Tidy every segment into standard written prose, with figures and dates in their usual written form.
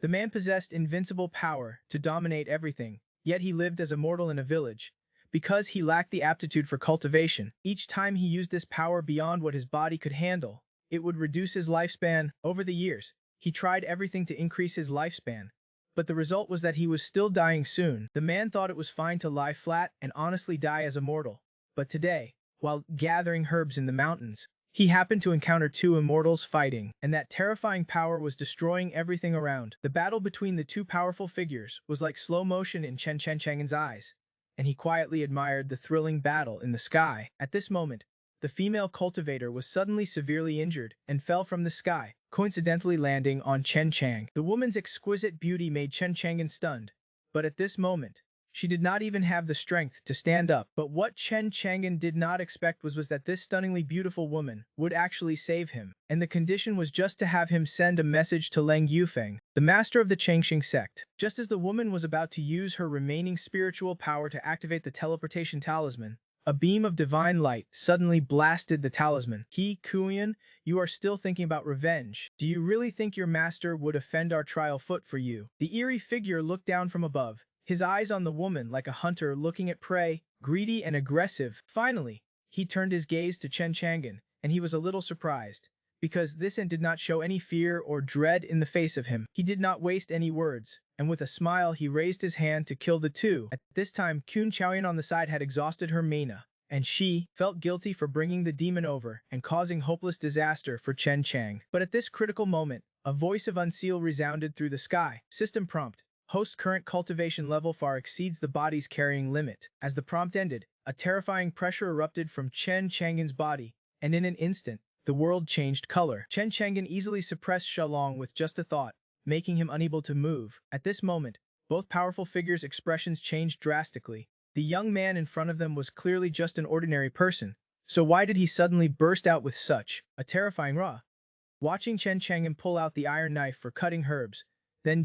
The man possessed invincible power to dominate everything, yet he lived as a mortal in a village. Because he lacked the aptitude for cultivation, each time he used this power beyond what his body could handle, it would reduce his lifespan. Over the years, he tried everything to increase his lifespan, but the result was that he was still dying soon. The man thought it was fine to lie flat and honestly die as a mortal. But today, while gathering herbs in the mountains, he happened to encounter two immortals fighting, and that terrifying power was destroying everything around. The battle between the two powerful figures was like slow motion in Chen Chen's eyes, and he quietly admired the thrilling battle in the sky. At this moment, the female cultivator was suddenly severely injured and fell from the sky, coincidentally landing on Chen Chang. The woman's exquisite beauty made Chen Chang'an stunned, but at this moment, she did not even have the strength to stand up. But what Chen Chang'an did not expect was that this stunningly beautiful woman would actually save him, and the condition was just to have him send a message to Leng Yufeng, the master of the Changxing sect. Just as the woman was about to use her remaining spiritual power to activate the teleportation talisman, a beam of divine light suddenly blasted the talisman. He, Kuyan, you are still thinking about revenge. Do you really think your master would offend our trial foot for you? The eerie figure looked down from above, his eyes on the woman like a hunter looking at prey, greedy and aggressive. Finally, he turned his gaze to Chen Chang'an, and he was a little surprised, because this did not show any fear or dread in the face of him. He did not waste any words, and with a smile he raised his hand to kill the two. At this time, Kun Chaoyan on the side had exhausted her mana, and she felt guilty for bringing the demon over and causing hopeless disaster for Chen Chang. But at this critical moment, a voice of unseal resounded through the sky. System prompt. Host current cultivation level far exceeds the body's carrying limit. As the prompt ended, a terrifying pressure erupted from Chen Chang'an's body, and in an instant, the world changed color. Chen Chang'an easily suppressed Shalong with just a thought, making him unable to move. At this moment, both powerful figures' expressions changed drastically. The young man in front of them was clearly just an ordinary person, so why did he suddenly burst out with such a terrifying roar? Watching Chen Chang'an pull out the iron knife for cutting herbs, then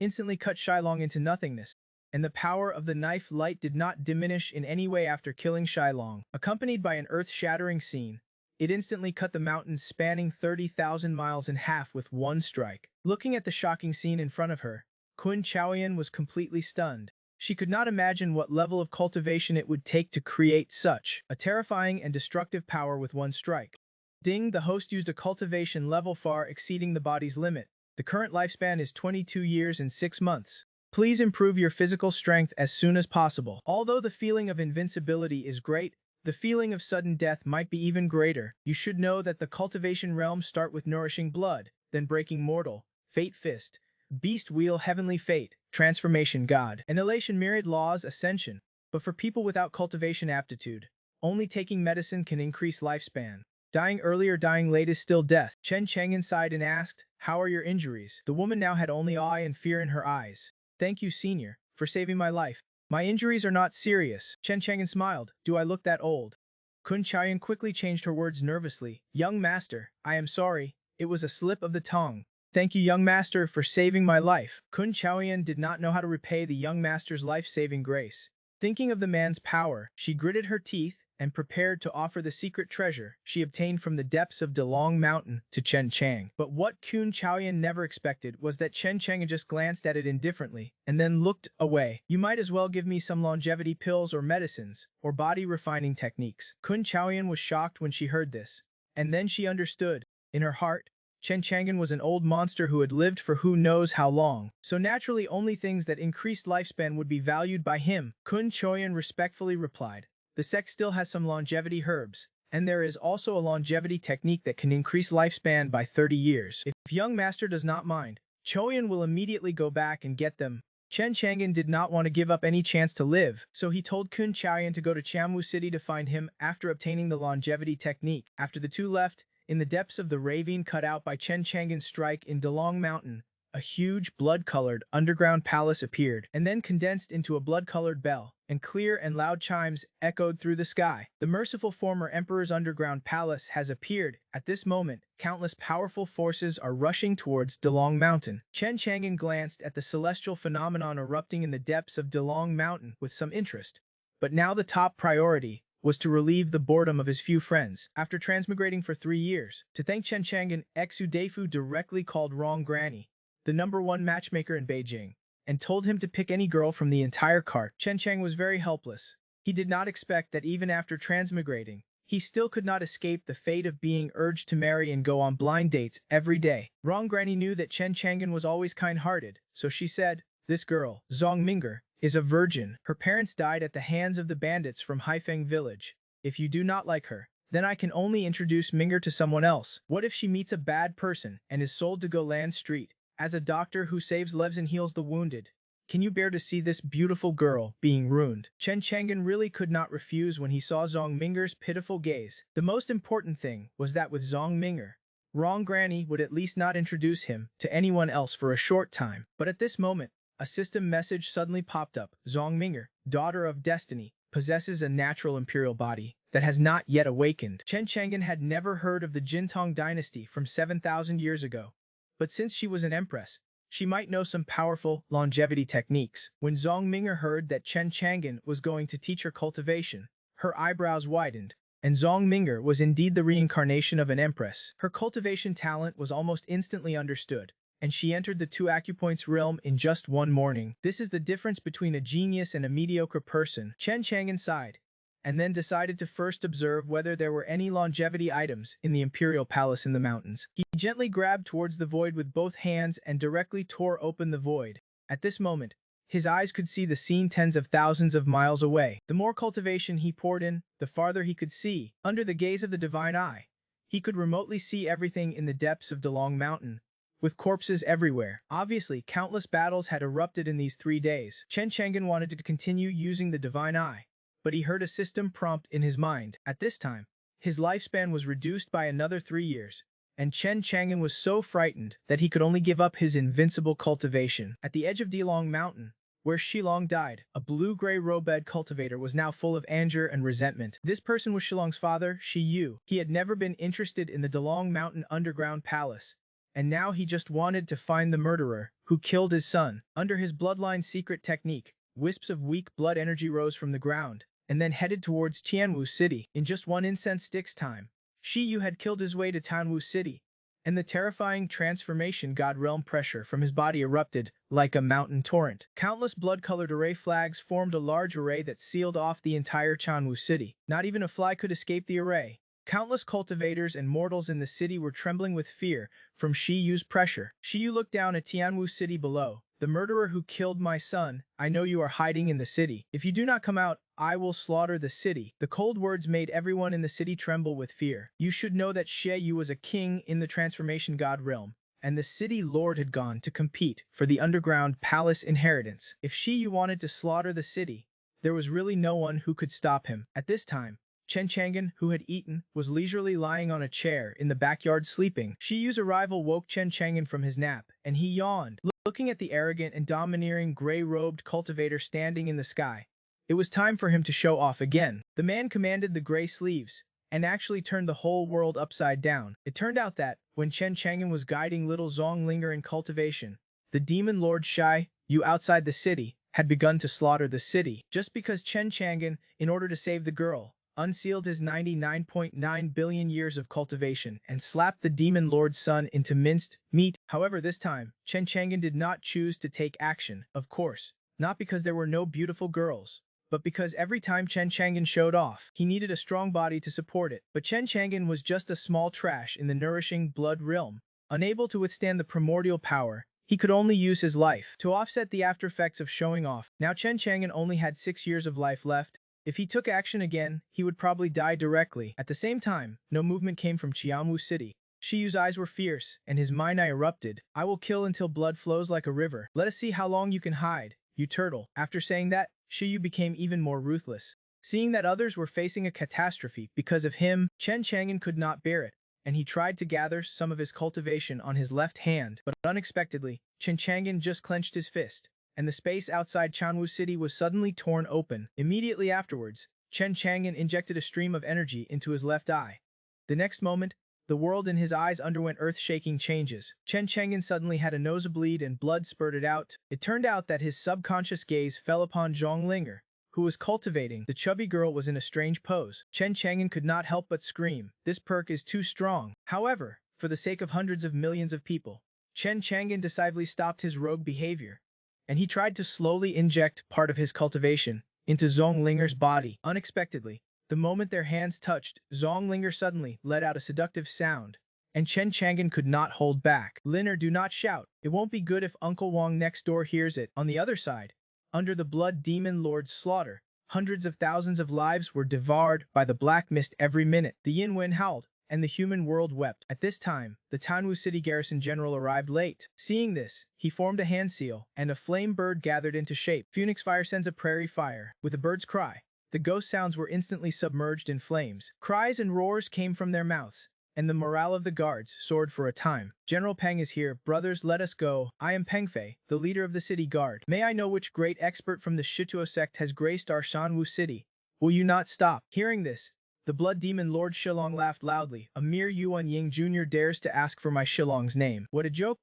instantly cut Shilong into nothingness, and the power of the knife light did not diminish in any way after killing Shilong. Accompanied by an earth-shattering scene, it instantly cut the mountains spanning 30,000 miles in half with one strike. Looking at the shocking scene in front of her, Kun Chaoyan was completely stunned. She could not imagine what level of cultivation it would take to create such a terrifying and destructive power with one strike. Ding, the host used a cultivation level far exceeding the body's limit. The current lifespan is 22 years and 6 months. Please improve your physical strength as soon as possible. Although the feeling of invincibility is great, the feeling of sudden death might be even greater. You should know that the cultivation realms start with nourishing blood, then breaking mortal, fate fist, beast wheel heavenly fate, transformation god, annihilation myriad laws ascension. But for people without cultivation aptitude, only taking medicine can increase lifespan. Dying early or dying late is still death. Chen Chang'an sighed and asked, how are your injuries? The woman now had only awe and fear in her eyes. Thank you, senior, for saving my life. My injuries are not serious. Chen Chang'an smiled. Do I look that old? Kun Chaoyan quickly changed her words nervously. Young master, I am sorry. It was a slip of the tongue. Thank you, young master, for saving my life. Kun Chaoyan did not know how to repay the young master's life-saving grace. Thinking of the man's power, she gritted her teeth and prepared to offer the secret treasure she obtained from the depths of Delong Mountain to Chen Chang. But what Kun Chaoyan never expected was that Chen Chang just glanced at it indifferently and then looked away. You might as well give me some longevity pills or medicines, or body refining techniques. Kun Chaoyan was shocked when she heard this, and then she understood. In her heart, Chen Chang'an was an old monster who had lived for who knows how long, so naturally only things that increased lifespan would be valued by him. Kun Chaoyan respectfully replied. The sect still has some longevity herbs, and there is also a longevity technique that can increase lifespan by 30 years. If young master does not mind, Choyan will immediately go back and get them. Chen Chang'an did not want to give up any chance to live, so he told Kun Chaoyan to go to Chamu City to find him after obtaining the longevity technique. After the two left, in the depths of the ravine cut out by Chen Chang'an's strike in Delong Mountain, a huge blood-colored underground palace appeared, and then condensed into a blood-colored bell, and clear and loud chimes echoed through the sky. The merciful former emperor's underground palace has appeared. At this moment, countless powerful forces are rushing towards Delong Mountain. Chen Chang'an glanced at the celestial phenomenon erupting in the depths of Delong Mountain with some interest. But now the top priority was to relieve the boredom of his few friends. After transmigrating for 3 years, to thank Chen Chang'an, Exu Defu directly called Rong Granny, the #1 matchmaker in Beijing, and told him to pick any girl from the entire cart. Chen Chang was very helpless. He did not expect that even after transmigrating, he still could not escape the fate of being urged to marry and go on blind dates every day. Wrong Granny knew that Chen Chang'an was always kind-hearted, so she said, "This girl, Zhong Ming'er, is a virgin. Her parents died at the hands of the bandits from Haifeng village. If you do not like her, then I can only introduce Ming'er to someone else. What if she meets a bad person and is sold to go land street? As a doctor who saves lives and heals the wounded, can you bear to see this beautiful girl being ruined?" Chen Chang'an really could not refuse when he saw Zhong Ming'er's pitiful gaze. The most important thing was that with Zhong Ming'er, Wrong Granny would at least not introduce him to anyone else for a short time. But at this moment, a system message suddenly popped up. Zhong Ming'er, daughter of destiny, possesses a natural imperial body that has not yet awakened. Chen Chang'an had never heard of the Jintong dynasty from 7,000 years ago, but since she was an empress, she might know some powerful longevity techniques. When Zhong Ming'er heard that Chen Chang'an was going to teach her cultivation, her eyebrows widened, and Zhong Ming'er was indeed the reincarnation of an empress. Her cultivation talent was almost instantly understood, and she entered the two acupoints realm in just one morning. This is the difference between a genius and a mediocre person. Chen Chang'an sighed, and then decided to first observe whether there were any longevity items in the imperial palace in the mountains. He gently grabbed towards the void with both hands and directly tore open the void. At this moment, his eyes could see the scene tens of thousands of miles away. The more cultivation he poured in, the farther he could see. Under the gaze of the divine eye, he could remotely see everything in the depths of Dalong Mountain, with corpses everywhere. Obviously, countless battles had erupted in these 3 days. Chen Chang'an wanted to continue using the divine eye, but he heard a system prompt in his mind. At this time, his lifespan was reduced by another 3 years, and Chen Chang'an was so frightened that he could only give up his invincible cultivation. At the edge of Dalong Mountain, where Shilong died, a blue-gray robed cultivator was now full of anger and resentment. This person was Shilong's father, Shi Yu. He had never been interested in the Dalong Mountain underground palace, and now he just wanted to find the murderer who killed his son. Under his bloodline secret technique, wisps of weak blood energy rose from the ground, and then headed towards Tianwu City. In just one incense stick's time, Shi Yu had killed his way to Tianwu City, and the terrifying transformation god realm pressure from his body erupted like a mountain torrent. Countless blood-colored array flags formed a large array that sealed off the entire Tianwu City. Not even a fly could escape the array. Countless cultivators and mortals in the city were trembling with fear from Shi Yu's pressure. Shi Yu looked down at Tianwu City below. "The murderer who killed my son, I know you are hiding in the city. If you do not come out, I will slaughter the city." The cold words made everyone in the city tremble with fear. You should know that Xie Yu was a king in the transformation god realm, and the city lord had gone to compete for the underground palace inheritance. If Shi Yu wanted to slaughter the city, there was really no one who could stop him. At this time, Chen Chang'an, who had eaten, was leisurely lying on a chair in the backyard sleeping. Shi Yu's arrival woke Chen Chang'an from his nap, and he yawned, looking at the arrogant and domineering gray-robed cultivator standing in the sky. It was time for him to show off again. The man commanded the gray sleeves, and actually turned the whole world upside down. It turned out that, when Chen Chang'an was guiding little Zhong Linger in cultivation, the demon lord Shai Yu outside the city had begun to slaughter the city. Just because Chen Chang'an, in order to save the girl, unsealed his 99.9 billion years of cultivation and slapped the demon lord's son into minced meat. However, this time, Chen Chang'an did not choose to take action. Of course, not because there were no beautiful girls, but because every time Chen Chang'an showed off, he needed a strong body to support it. But Chen Chang'an was just a small trash in the nourishing blood realm. Unable to withstand the primordial power, he could only use his life to offset the after effects of showing off. Now Chen Chang'an only had 6 years of life left. If he took action again, he would probably die directly. At the same time, no movement came from Tianwu City. Shi Yu's eyes were fierce, and his mind eye erupted. "I will kill until blood flows like a river. Let us see how long you can hide, you turtle." After saying that, Shi Yu became even more ruthless. Seeing that others were facing a catastrophe because of him, Chen Chang'an could not bear it, and he tried to gather some of his cultivation on his left hand. But unexpectedly, Chen Chang'an just clenched his fist, and the space outside Tianwu City was suddenly torn open. Immediately afterwards, Chen Chang'an injected a stream of energy into his left eye. The next moment, the world in his eyes underwent earth-shaking changes. Chen Chang'an suddenly had a nosebleed and blood spurted out. It turned out that his subconscious gaze fell upon Zhong Linger, who was cultivating. The chubby girl was in a strange pose. Chen Chang'an could not help but scream, "This perk is too strong." However, for the sake of hundreds of millions of people, Chen Chang'an decisively stopped his rogue behavior, and he tried to slowly inject part of his cultivation into Zhonglinger's body. Unexpectedly, the moment their hands touched, Zonglinger suddenly let out a seductive sound, and Chen Chang'an could not hold back. Liner, do not shout. It won't be good if Uncle Wang next door hears it. On the other side, under the Blood Demon Lord's slaughter, hundreds of thousands of lives were devoured by the black mist every minute. The Yin wind howled, and the human world wept. At this time, the Tanwu City garrison general arrived late. Seeing this, he formed a hand seal, and a flame bird gathered into shape. Phoenix fire sends a prairie fire. With a bird's cry, the ghost sounds were instantly submerged in flames. Cries and roars came from their mouths, and the morale of the guards soared for a time. General Peng is here. Brothers, let us go. I am Peng Fei, the leader of the city guard. May I know which great expert from the Shituo sect has graced our Shanwu city? Will you not stop? Hearing this, the blood demon Lord Shilong laughed loudly. A mere Yuan Ying Jr. dares to ask for my Shilong's name. What a joke!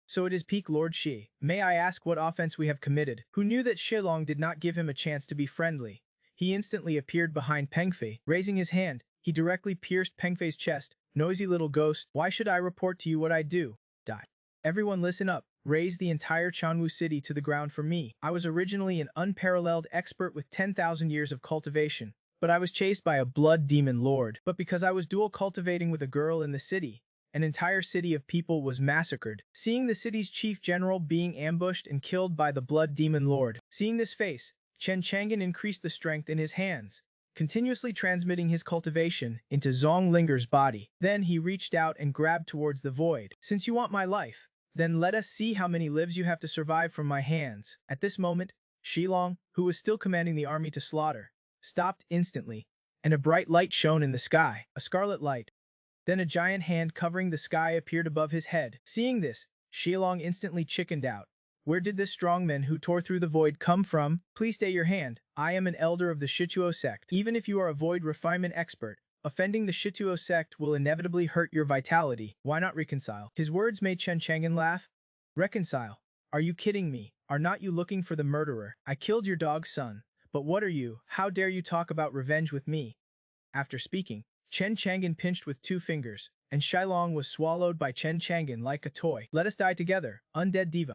So it is peak Lord Shi. May I ask what offense we have committed? Who knew that Shilong did not give him a chance to be friendly? He instantly appeared behind Peng Fei. Raising his hand, he directly pierced Peng Fei's chest. Noisy little ghost, why should I report to you what I do? Die. Everyone listen up. Raise the entire Chanwu city to the ground for me. I was originally an unparalleled expert with 10,000 years of cultivation, but I was chased by a blood demon lord. But because I was dual cultivating with a girl in the city, an entire city of people was massacred. Seeing the city's chief general being ambushed and killed by the blood demon lord. Seeing this face, Chen Chang'an increased the strength in his hands, continuously transmitting his cultivation into Zonglinger's body. Then he reached out and grabbed towards the void. Since you want my life, then let us see how many lives you have to survive from my hands. At this moment, Shilong, who was still commanding the army to slaughter, stopped instantly, and a bright light shone in the sky, a scarlet light. Then a giant hand covering the sky appeared above his head. Seeing this, Shilong instantly chickened out. Where did this strongman who tore through the void come from? Please stay your hand. I am an elder of the Shituo sect. Even if you are a void refinement expert, offending the Shituo sect will inevitably hurt your vitality. Why not reconcile? His words made Chen Chang'an laugh. Reconcile? Are you kidding me? Are not you looking for the murderer? I killed your dog's son. But what are you? How dare you talk about revenge with me? After speaking, Chen Chang'an pinched with 2 fingers, and Shilong was swallowed by Chen Chang'an like a toy. Let us die together, undead diva.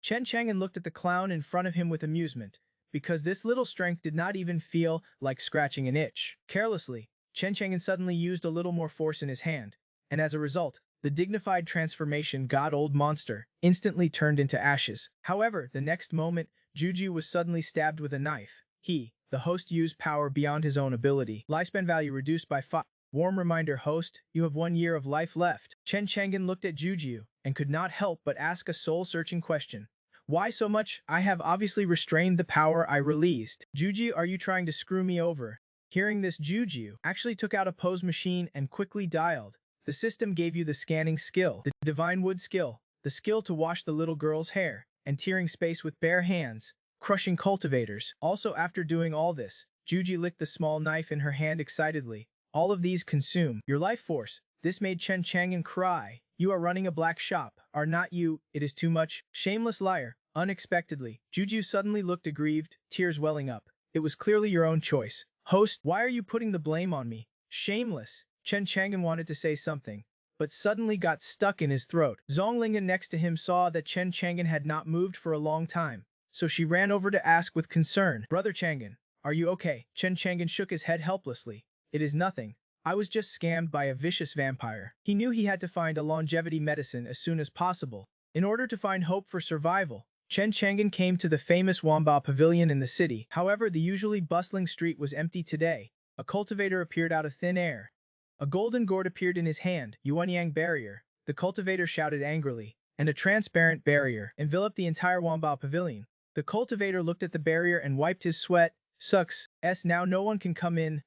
Chen Chang'an looked at the clown in front of him with amusement, because this little strength did not even feel like scratching an itch. Carelessly, Chen Chang'an suddenly used a little more force in his hand, and as a result, the dignified transformation god-old monster instantly turned into ashes. However, the next moment, Juju was suddenly stabbed with a knife. He, the host, used power beyond his own ability. Lifespan value reduced by 5. Warm reminder, host, you have 1 year of life left. Chen Chang'an looked at Juju and could not help but ask a soul-searching question. Why so much? I have obviously restrained the power I released. Juju, are you trying to screw me over? Hearing this, Juju actually took out a pose machine and quickly dialed. The system gave you the scanning skill, the divine wood skill, the skill to wash the little girl's hair, and tearing space with bare hands, crushing cultivators. Also, after doing all this, Juju licked the small knife in her hand excitedly. All of these consume your life force. This made Chen Chang'an cry. You are running a black shop, are not you? It is too much. Shameless liar. Unexpectedly, Juju suddenly looked aggrieved, tears welling up. It was clearly your own choice. Host, why are you putting the blame on me? Shameless. Chen Chang'an wanted to say something, but suddenly got stuck in his throat. Zonglingen next to him saw that Chen Chang'an had not moved for a long time, so she ran over to ask with concern. Brother Chang'an, are you okay? Chen Chang'an shook his head helplessly. It is nothing. I was just scammed by a vicious vampire. He knew he had to find a longevity medicine as soon as possible. In order to find hope for survival, Chen Chang'an came to the famous Wamba Pavilion in the city. However, the usually bustling street was empty today. A cultivator appeared out of thin air. A golden gourd appeared in his hand. Yuanyang barrier, the cultivator shouted angrily, and a transparent barrier enveloped the entire Wamba Pavilion. The cultivator looked at the barrier and wiped his sweat. Sucks. Now no one can come in.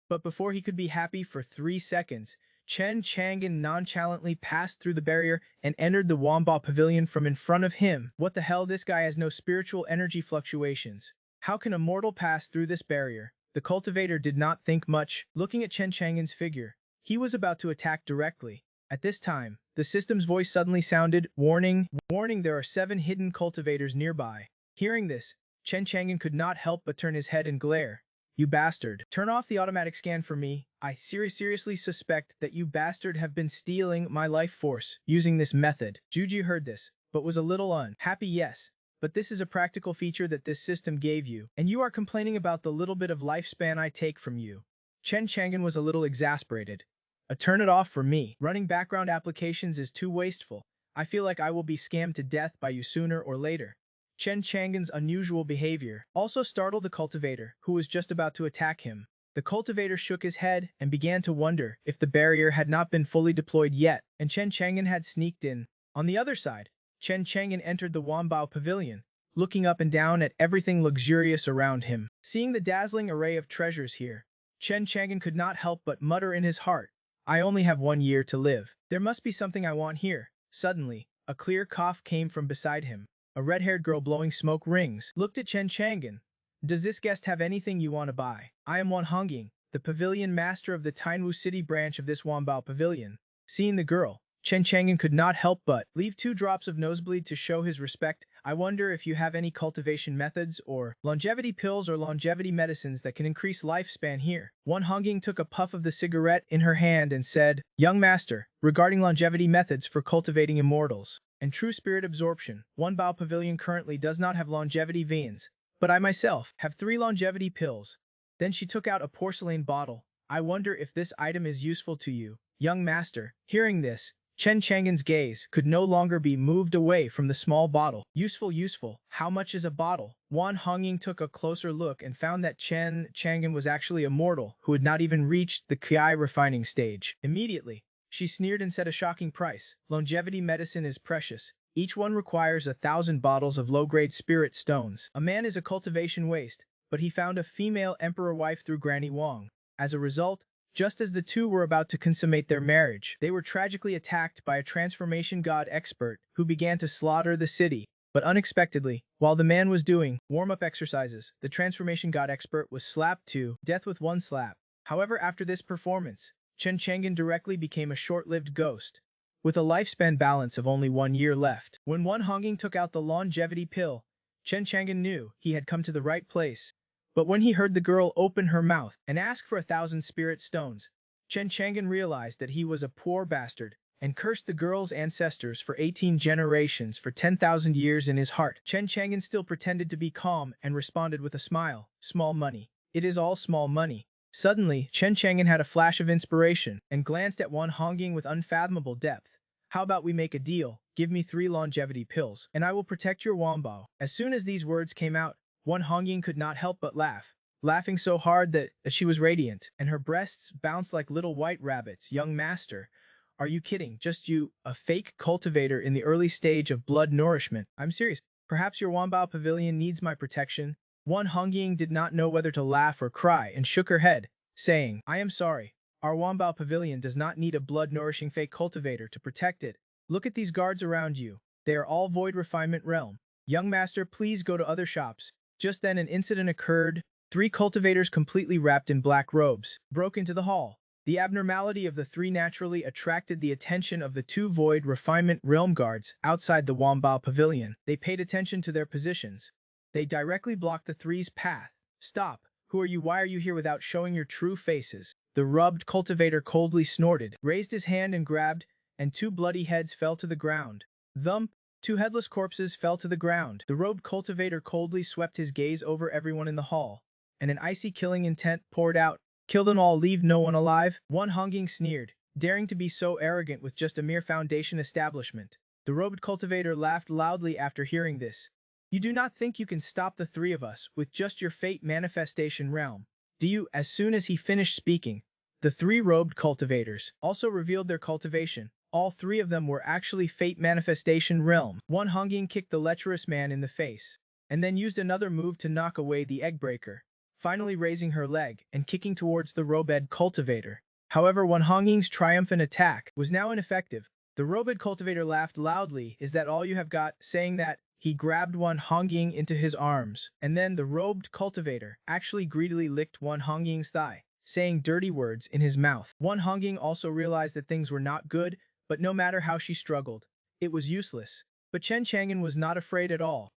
But before he could be happy for 3 seconds, Chen Chang'an nonchalantly passed through the barrier and entered the Wamba Pavilion from in front of him. What the hell, this guy has no spiritual energy fluctuations. How can a mortal pass through this barrier? The cultivator did not think much. Looking at Chen Chang'an's figure, he was about to attack directly. At this time, the system's voice suddenly sounded, warning, warning, there are 7 hidden cultivators nearby. Hearing this, Chen Chang'an could not help but turn his head and glare. You bastard. Turn off the automatic scan for me. I seriously suspect that you bastard have been stealing my life force using this method. Juji heard this, but was a little unhappy. Yes, but this is a practical feature that this system gave you, and you are complaining about the little bit of lifespan I take from you. Chen Chang'an was a little exasperated. Turn it off for me. Running background applications is too wasteful. I feel like I will be scammed to death by you sooner or later. Chen Chang'an's unusual behavior also startled the cultivator, who was just about to attack him. The cultivator shook his head and began to wonder if the barrier had not been fully deployed yet, and Chen Chang'an had sneaked in. On the other side, Chen Chang'an entered the Wanbao pavilion, looking up and down at everything luxurious around him. Seeing the dazzling array of treasures here, Chen Chang'an could not help but mutter in his heart, I only have 1 year to live. There must be something I want here. Suddenly, a clear cough came from beside him. A red-haired girl blowing smoke rings looked at Chen Chang'an. Does this guest have anything you want to buy? I am Wan Hongying, the pavilion master of the Tainwu City branch of this Wanbao pavilion. Seeing the girl, Chen Chang'an could not help but leave 2 drops of nosebleed to show his respect. I wonder if you have any cultivation methods or longevity pills or longevity medicines that can increase lifespan here. Wan Hongying took a puff of the cigarette in her hand and said, Young master, regarding longevity methods for cultivating immortals and true spirit absorption, Wanbao Pavilion currently does not have longevity veins, but I myself have 3 longevity pills. Then she took out a porcelain bottle. I wonder if this item is useful to you, young master. Hearing this, Chen Chang'an's gaze could no longer be moved away from the small bottle. Useful. How much is a bottle? Wan Hongying took a closer look and found that Chen Chang'an was actually a mortal who had not even reached the Ki refining stage. Immediately, she sneered and said a shocking price. Longevity medicine is precious. Each one requires 1,000 bottles of low-grade spirit stones. A man is a cultivation waste, but he found a female emperor wife through Granny Wang. As a result, just as the two were about to consummate their marriage, they were tragically attacked by a transformation god expert who began to slaughter the city. But unexpectedly, while the man was doing warm-up exercises, the transformation god expert was slapped to death with 1 slap. However, after this performance, Chen Chang'an directly became a short-lived ghost, with a lifespan balance of only 1 year left. When Wan Hongying took out the longevity pill, Chen Chang'an knew he had come to the right place. But when he heard the girl open her mouth and ask for 1,000 spirit stones, Chen Chang'an realized that he was a poor bastard and cursed the girl's ancestors for 18 generations for 10,000 years in his heart. Chen Chang'an still pretended to be calm and responded with a smile, Small money. It is all small money. Suddenly, Chen Chang'an had a flash of inspiration and glanced at Wan Hongying with unfathomable depth. How about we make a deal? Give me 3 longevity pills, and I will protect your Wanbao. As soon as these words came out, Wan Hongying could not help but laugh, laughing so hard that she was radiant, and her breasts bounced like little white rabbits. Young master, are you kidding? Just you, a fake cultivator in the early stage of blood nourishment. I'm serious. Perhaps your Wanbao Pavilion needs my protection. Wan Hongying did not know whether to laugh or cry and shook her head, saying, I am sorry. Our Wanbao Pavilion does not need a blood-nourishing fake cultivator to protect it. Look at these guards around you. They are all void refinement realm. Young master, please go to other shops. Just then an incident occurred. 3 cultivators completely wrapped in black robes broke into the hall. The abnormality of the 3 naturally attracted the attention of the 2 void refinement realm guards outside the Wanbao Pavilion. They paid attention to their positions. They directly blocked the 3's path. Stop! Who are you? Why are you here without showing your true faces? The rubbed cultivator coldly snorted, raised his hand and grabbed, and 2 bloody heads fell to the ground. Thump! 2 headless corpses fell to the ground. The robed cultivator coldly swept his gaze over everyone in the hall, and an icy killing intent poured out. Kill them all, leave no one alive? Wan Hongying sneered, daring to be so arrogant with just a mere foundation establishment. The robed cultivator laughed loudly after hearing this. You do not think you can stop the 3 of us with just your fate manifestation realm, do you? As soon as he finished speaking, the 3 robed cultivators also revealed their cultivation. All 3 of them were actually fate manifestation realm. Wan Hongying kicked the lecherous man in the face, and then used another move to knock away the eggbreaker, finally raising her leg and kicking towards the robed cultivator. However, Wan Hongying's triumphant attack was now ineffective. The robed cultivator laughed loudly. Is that all you have got? Saying that, he grabbed Wan Hongying into his arms, and then the robed cultivator actually greedily licked Wan Hongying's thigh, saying dirty words in his mouth. Wan Hongying also realized that things were not good, but no matter how she struggled, it was useless. But Chen Chang'an was not afraid at all,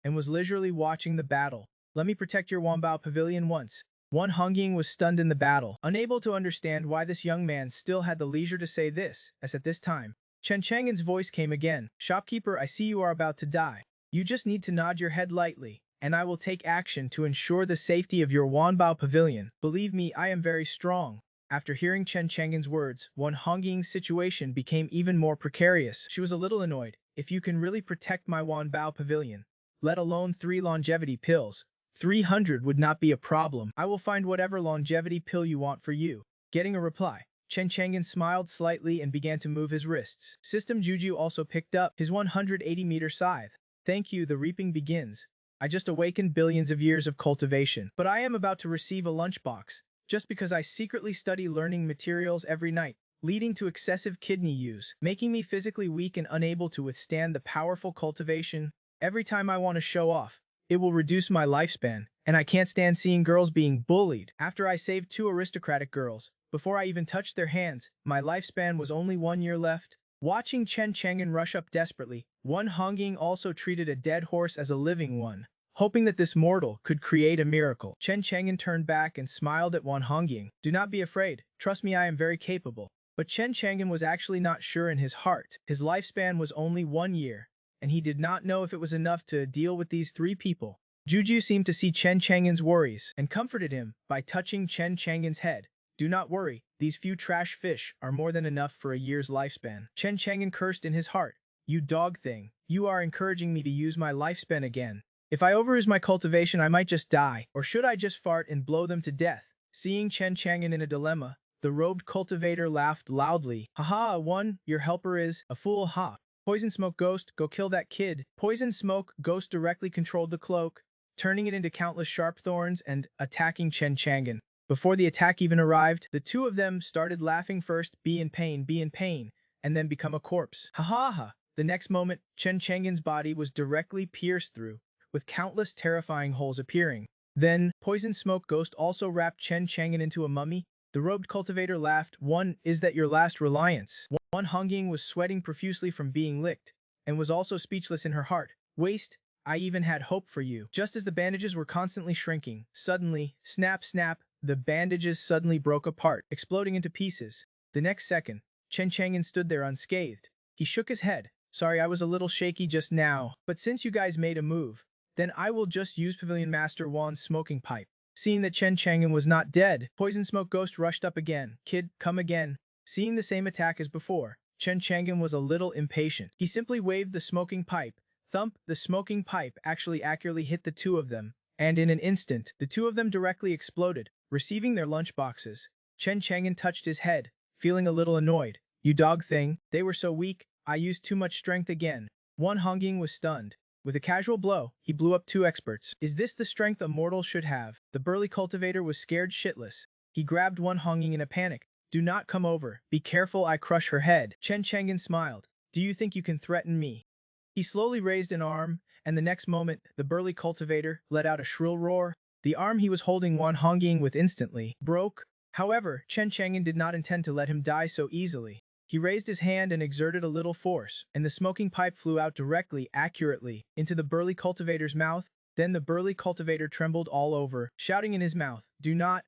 and was leisurely watching the battle. Let me protect your Wanbao Pavilion once. Wan Hongying was stunned in the battle, unable to understand why this young man still had the leisure to say this, as at this time, Chen Chang'an's voice came again. Shopkeeper, I see you are about to die. You just need to nod your head lightly, and I will take action to ensure the safety of your Wanbao pavilion. Believe me, I am very strong. After hearing Chen Chang'an's words, Wan Hongying's situation became even more precarious. She was a little annoyed. If you can really protect my Wanbao pavilion, let alone 3 longevity pills, 300 would not be a problem. I will find whatever longevity pill you want for you. Getting a reply, Chen Chang'an smiled slightly and began to move his wrists. System Juju also picked up his 180-meter scythe. Thank you, the reaping begins. I just awakened billions of years of cultivation, but I am about to receive a lunchbox, just because I secretly study learning materials every night, leading to excessive kidney use, making me physically weak and unable to withstand the powerful cultivation. Every time I want to show off, it will reduce my lifespan, and I can't stand seeing girls being bullied. After I saved 2 aristocratic girls, before I even touched their hands, my lifespan was only 1 year left. Watching Chen Chang'an rush up desperately, Wan Hongying also treated a dead horse as a living one, hoping that this mortal could create a miracle. Chen Chang'an turned back and smiled at Wan Hongying. Do not be afraid, trust me, I am very capable. But Chen Chang'an was actually not sure in his heart. His lifespan was only 1 year, and he did not know if it was enough to deal with these 3 people. Juju seemed to see Chen Chang'an's worries and comforted him by touching Chen Chang'an's head. Do not worry, these few trash fish are more than enough for a year's lifespan. Chen Chang'an cursed in his heart. You dog thing, you are encouraging me to use my lifespan again. If I overuse my cultivation, I might just die, or should I just fart and blow them to death? Seeing Chen Chang'an in a dilemma, the robed cultivator laughed loudly. Haha, your helper is a fool, ha. Poison Smoke Ghost, go kill that kid. Poison Smoke Ghost directly controlled the cloak, turning it into countless sharp thorns and attacking Chen Chang'an. Before the attack even arrived, the 2 of them started laughing first, be in pain, and then become a corpse. Ha ha ha. The next moment, Chen Chang'an's body was directly pierced through, with countless terrifying holes appearing. Then, Poison Smoke Ghost also wrapped Chen Chang'an into a mummy. The robed cultivator laughed. Is that your last reliance? Wan Hongying was sweating profusely from being licked, and was also speechless in her heart. Waste, I even had hope for you. Just as the bandages were constantly shrinking, suddenly, snap snap, the bandages suddenly broke apart, exploding into pieces. The next second, Chen Chang'an stood there unscathed. He shook his head. Sorry, I was a little shaky just now, but since you guys made a move, then I will just use Pavilion Master Wan's smoking pipe. Seeing that Chen Chang'an was not dead, Poison Smoke Ghost rushed up again. Kid, come again. Seeing the same attack as before, Chen Chang'an was a little impatient. He simply waved the smoking pipe. Thump, the smoking pipe actually accurately hit the 2 of them, and in an instant, the 2 of them directly exploded, receiving their lunchboxes. Chen Chang'an touched his head, feeling a little annoyed. You dog thing, they were so weak, I used too much strength again. Wan Hongying was stunned. With a casual blow, he blew up 2 experts. Is this the strength a mortal should have? The burly cultivator was scared shitless. He grabbed Wan Hongying in a panic. Do not come over. Be careful, I crush her head. Chen Chang'an smiled. Do you think you can threaten me? He slowly raised an arm, and the next moment, the burly cultivator let out a shrill roar. The arm he was holding Wan Hongying with instantly broke. However, Chen Chang'an did not intend to let him die so easily. He raised his hand and exerted a little force, and the smoking pipe flew out directly, accurately, into the burly cultivator's mouth. Then the burly cultivator trembled all over, shouting in his mouth, do not,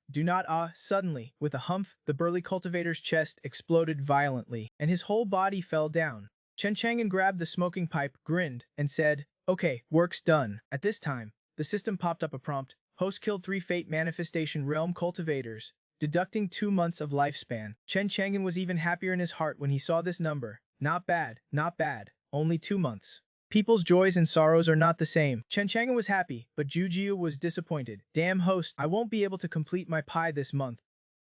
ah! Suddenly, with a humph, the burly cultivator's chest exploded violently, and his whole body fell down. Chen Chang'an grabbed the smoking pipe, grinned, and said, okay, work's done. At this time, the system popped up a prompt, host killed 3 Fate Manifestation Realm cultivators, deducting 2 months of lifespan. Chen Chang'an was even happier in his heart when he saw this number. Not bad, only 2 months. People's joys and sorrows are not the same. Chen Chang'an was happy, but Juju was disappointed. Damn host, I won't be able to complete my pie this month.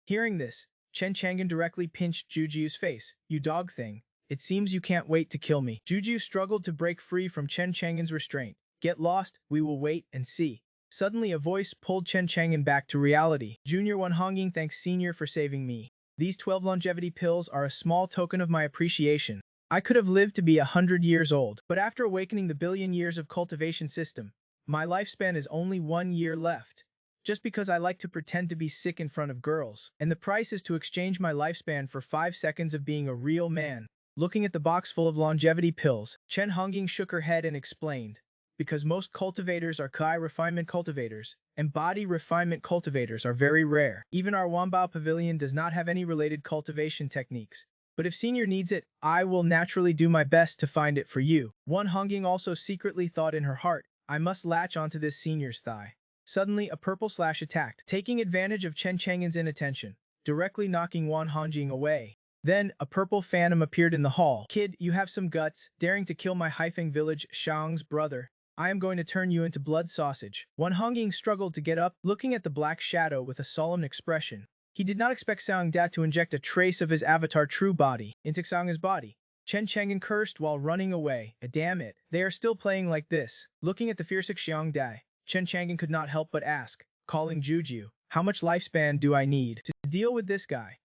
Hearing this, Chen Chang'an directly pinched Juju's face. You dog thing, it seems you can't wait to kill me. Juju struggled to break free from Chen Chang'an's restraint. Get lost, we will wait and see. Suddenly a voice pulled Chen Chang'an back to reality. Junior Wan Hongying, thanks Senior for saving me. These 12 longevity pills are a small token of my appreciation. I could have lived to be 100 years old, but after awakening the billion years of cultivation system, my lifespan is only 1 year left. Just because I like to pretend to be sick in front of girls, and the price is to exchange my lifespan for 5 seconds of being a real man. Looking at the box full of longevity pills, Chen Hongying shook her head and explained, because most cultivators are Kai refinement cultivators, and body refinement cultivators are very rare. Even our Wambao pavilion does not have any related cultivation techniques. But if senior needs it, I will naturally do my best to find it for you. Wan Hongying also secretly thought in her heart, I must latch onto this senior's thigh. Suddenly, a purple slash attacked, taking advantage of Chen Chang'an's inattention, directly knocking Wan Hongjing away. Then, a purple phantom appeared in the hall. Kid, you have some guts, daring to kill my Haifeng village Xiang's brother. I am going to turn you into blood sausage. Wan Hongjing struggled to get up, looking at the black shadow with a solemn expression. He did not expect Xiang Da to inject a trace of his avatar true body into Xiang's body. Chen Chang'an cursed while running away. Damn it, they are still playing like this. Looking at the fierce Xiang Da, Chen Chang'an could not help but ask, calling Juju, how much lifespan do I need to deal with this guy?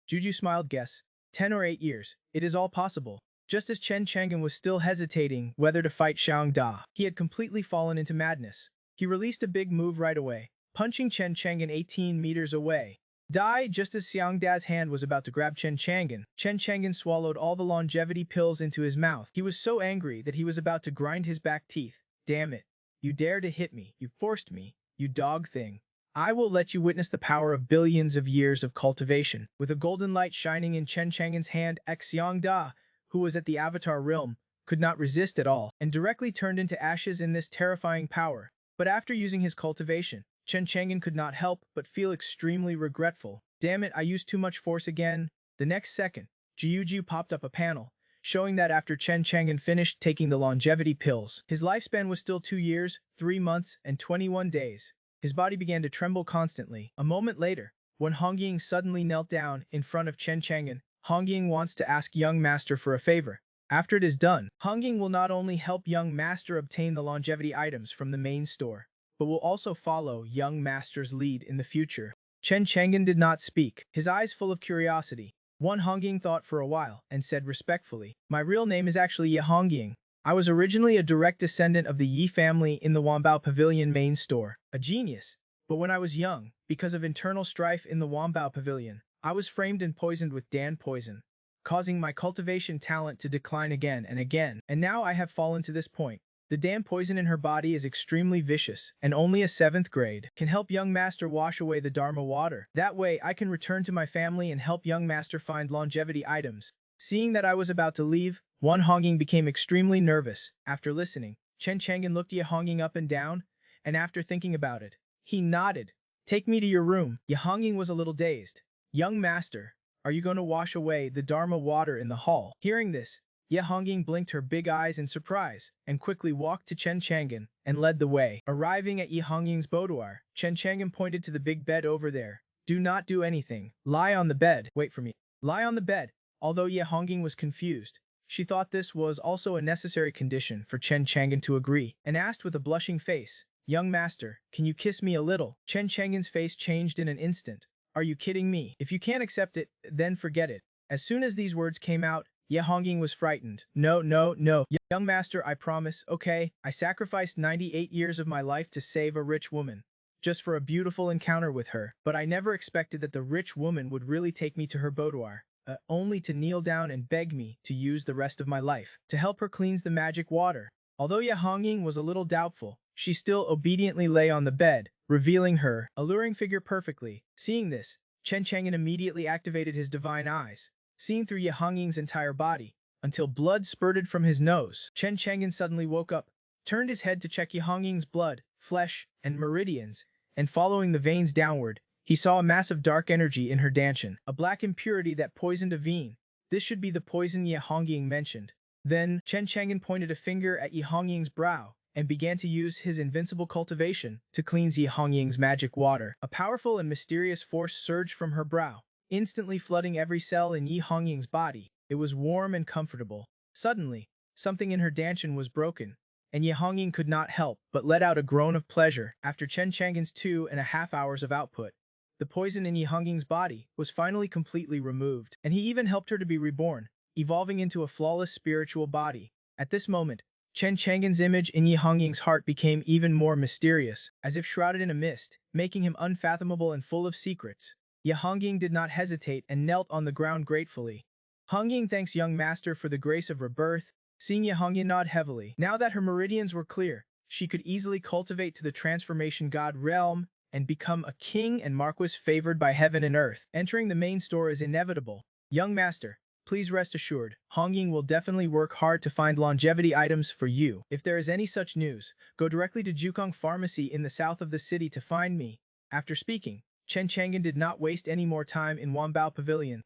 Juju smiled, guess, 10 or 8 years, it is all possible. Just as Chen Chang'an was still hesitating whether to fight Xiang Da, he had completely fallen into madness. He released a big move right away, punching Chen Chang'an 18 meters away. Die just as Xiang Da's hand was about to grab Chen Chang'an swallowed all the longevity pills into his mouth. He was so angry that he was about to grind his back teeth. Damn it. You dare to hit me. You forced me. You dog thing. I will let you witness the power of billions of years of cultivation. With a golden light shining in Chen Chang'an's hand, Xiang Da, who was at the Avatar realm, could not resist at all, and directly turned into ashes in this terrifying power. But after using his cultivation, Chen Chang'an could not help but feel extremely regretful. Damn it, I used too much force again. The next second, Jiujiu popped up a panel, showing that after Chen Chang'an finished taking the longevity pills, his lifespan was still 2 years, 3 months, and 21 days. His body began to tremble constantly. A moment later, when Hongying suddenly knelt down in front of Chen Chang'an, Hongying wants to ask young master for a favor. After it is done, Hongying will not only help young master obtain the longevity items from the main store, but will also follow young master's lead in the future. Chen Chang'an did not speak, his eyes full of curiosity. Wan Hongying thought for a while and said respectfully, my real name is actually Ye Hongying. I was originally a direct descendant of the Yi family in the Wambao Pavilion main store, a genius. But when I was young, because of internal strife in the Wambao Pavilion, I was framed and poisoned with Dan poison, causing my cultivation talent to decline again and again. And now I have fallen to this point. The damn poison in her body is extremely vicious, and only a 7th grade can help young master wash away the Dharma water. That way, I can return to my family and help young master find longevity items. Seeing that I was about to leave, Wan Hongying became extremely nervous. After listening, Chen Chang'an looked Ye Hongying up and down, and after thinking about it, he nodded. Take me to your room. Ye Hongying was a little dazed. Young master, are you going to wash away the Dharma water in the hall? Hearing this, Ye Hongying blinked her big eyes in surprise, and quickly walked to Chen Chang'an, and led the way. Arriving at Ye Hongying's boudoir, Chen Chang'an pointed to the big bed over there. Do not do anything. Lie on the bed. Wait for me. Lie on the bed. Although Ye Hongying was confused, she thought this was also a necessary condition for Chen Chang'an to agree, and asked with a blushing face, Young master, can you kiss me a little? Chen Chang'an's face changed in an instant. Are you kidding me? If you can't accept it, then forget it. As soon as these words came out, Ye Hongying was frightened. No, no, no. Young master, I promise, okay? I sacrificed 98 years of my life to save a rich woman, just for a beautiful encounter with her. But I never expected that the rich woman would really take me to her boudoir, only to kneel down and beg me to use the rest of my life to help her cleanse the magic water. Although Ye Hongying was a little doubtful, she still obediently lay on the bed, revealing her alluring figure perfectly. Seeing this, Chen Chang'an immediately activated his divine eyes, seeing through Ye Hongying's entire body, until blood spurted from his nose. Chen Chang'an suddenly woke up, turned his head to check Ye Hongying's blood, flesh, and meridians, and following the veins downward, he saw a mass of dark energy in her danshan, a black impurity that poisoned a vein. This should be the poison Ye Hongying mentioned. Then, Chen Chang'an pointed a finger at Ye Hongying's brow, and began to use his invincible cultivation to cleanse Ye Hongying's magic water. A powerful and mysterious force surged from her brow, instantly flooding every cell in Ye Hongying's body. It was warm and comfortable. Suddenly, something in her danshan was broken, and Ye Hongying could not help but let out a groan of pleasure. After Chen Chang'an's 2.5 hours of output, the poison in Ye Hongying's body was finally completely removed, and he even helped her to be reborn, evolving into a flawless spiritual body. At this moment, Chen Chang'an's image in Ye Hongying's heart became even more mysterious, as if shrouded in a mist, making him unfathomable and full of secrets. Ye Hongying did not hesitate and knelt on the ground gratefully. Hongying thanks young master for the grace of rebirth. Seeing Ye Hongying nod heavily, now that her meridians were clear, she could easily cultivate to the transformation god realm and become a king and marquis favored by heaven and earth. Entering the main store is inevitable. Young master, please rest assured, Hongying will definitely work hard to find longevity items for you. If there is any such news, go directly to Jukong Pharmacy in the south of the city to find me. After speaking, Chen Chang'an did not waste any more time in Wanbao Pavilion.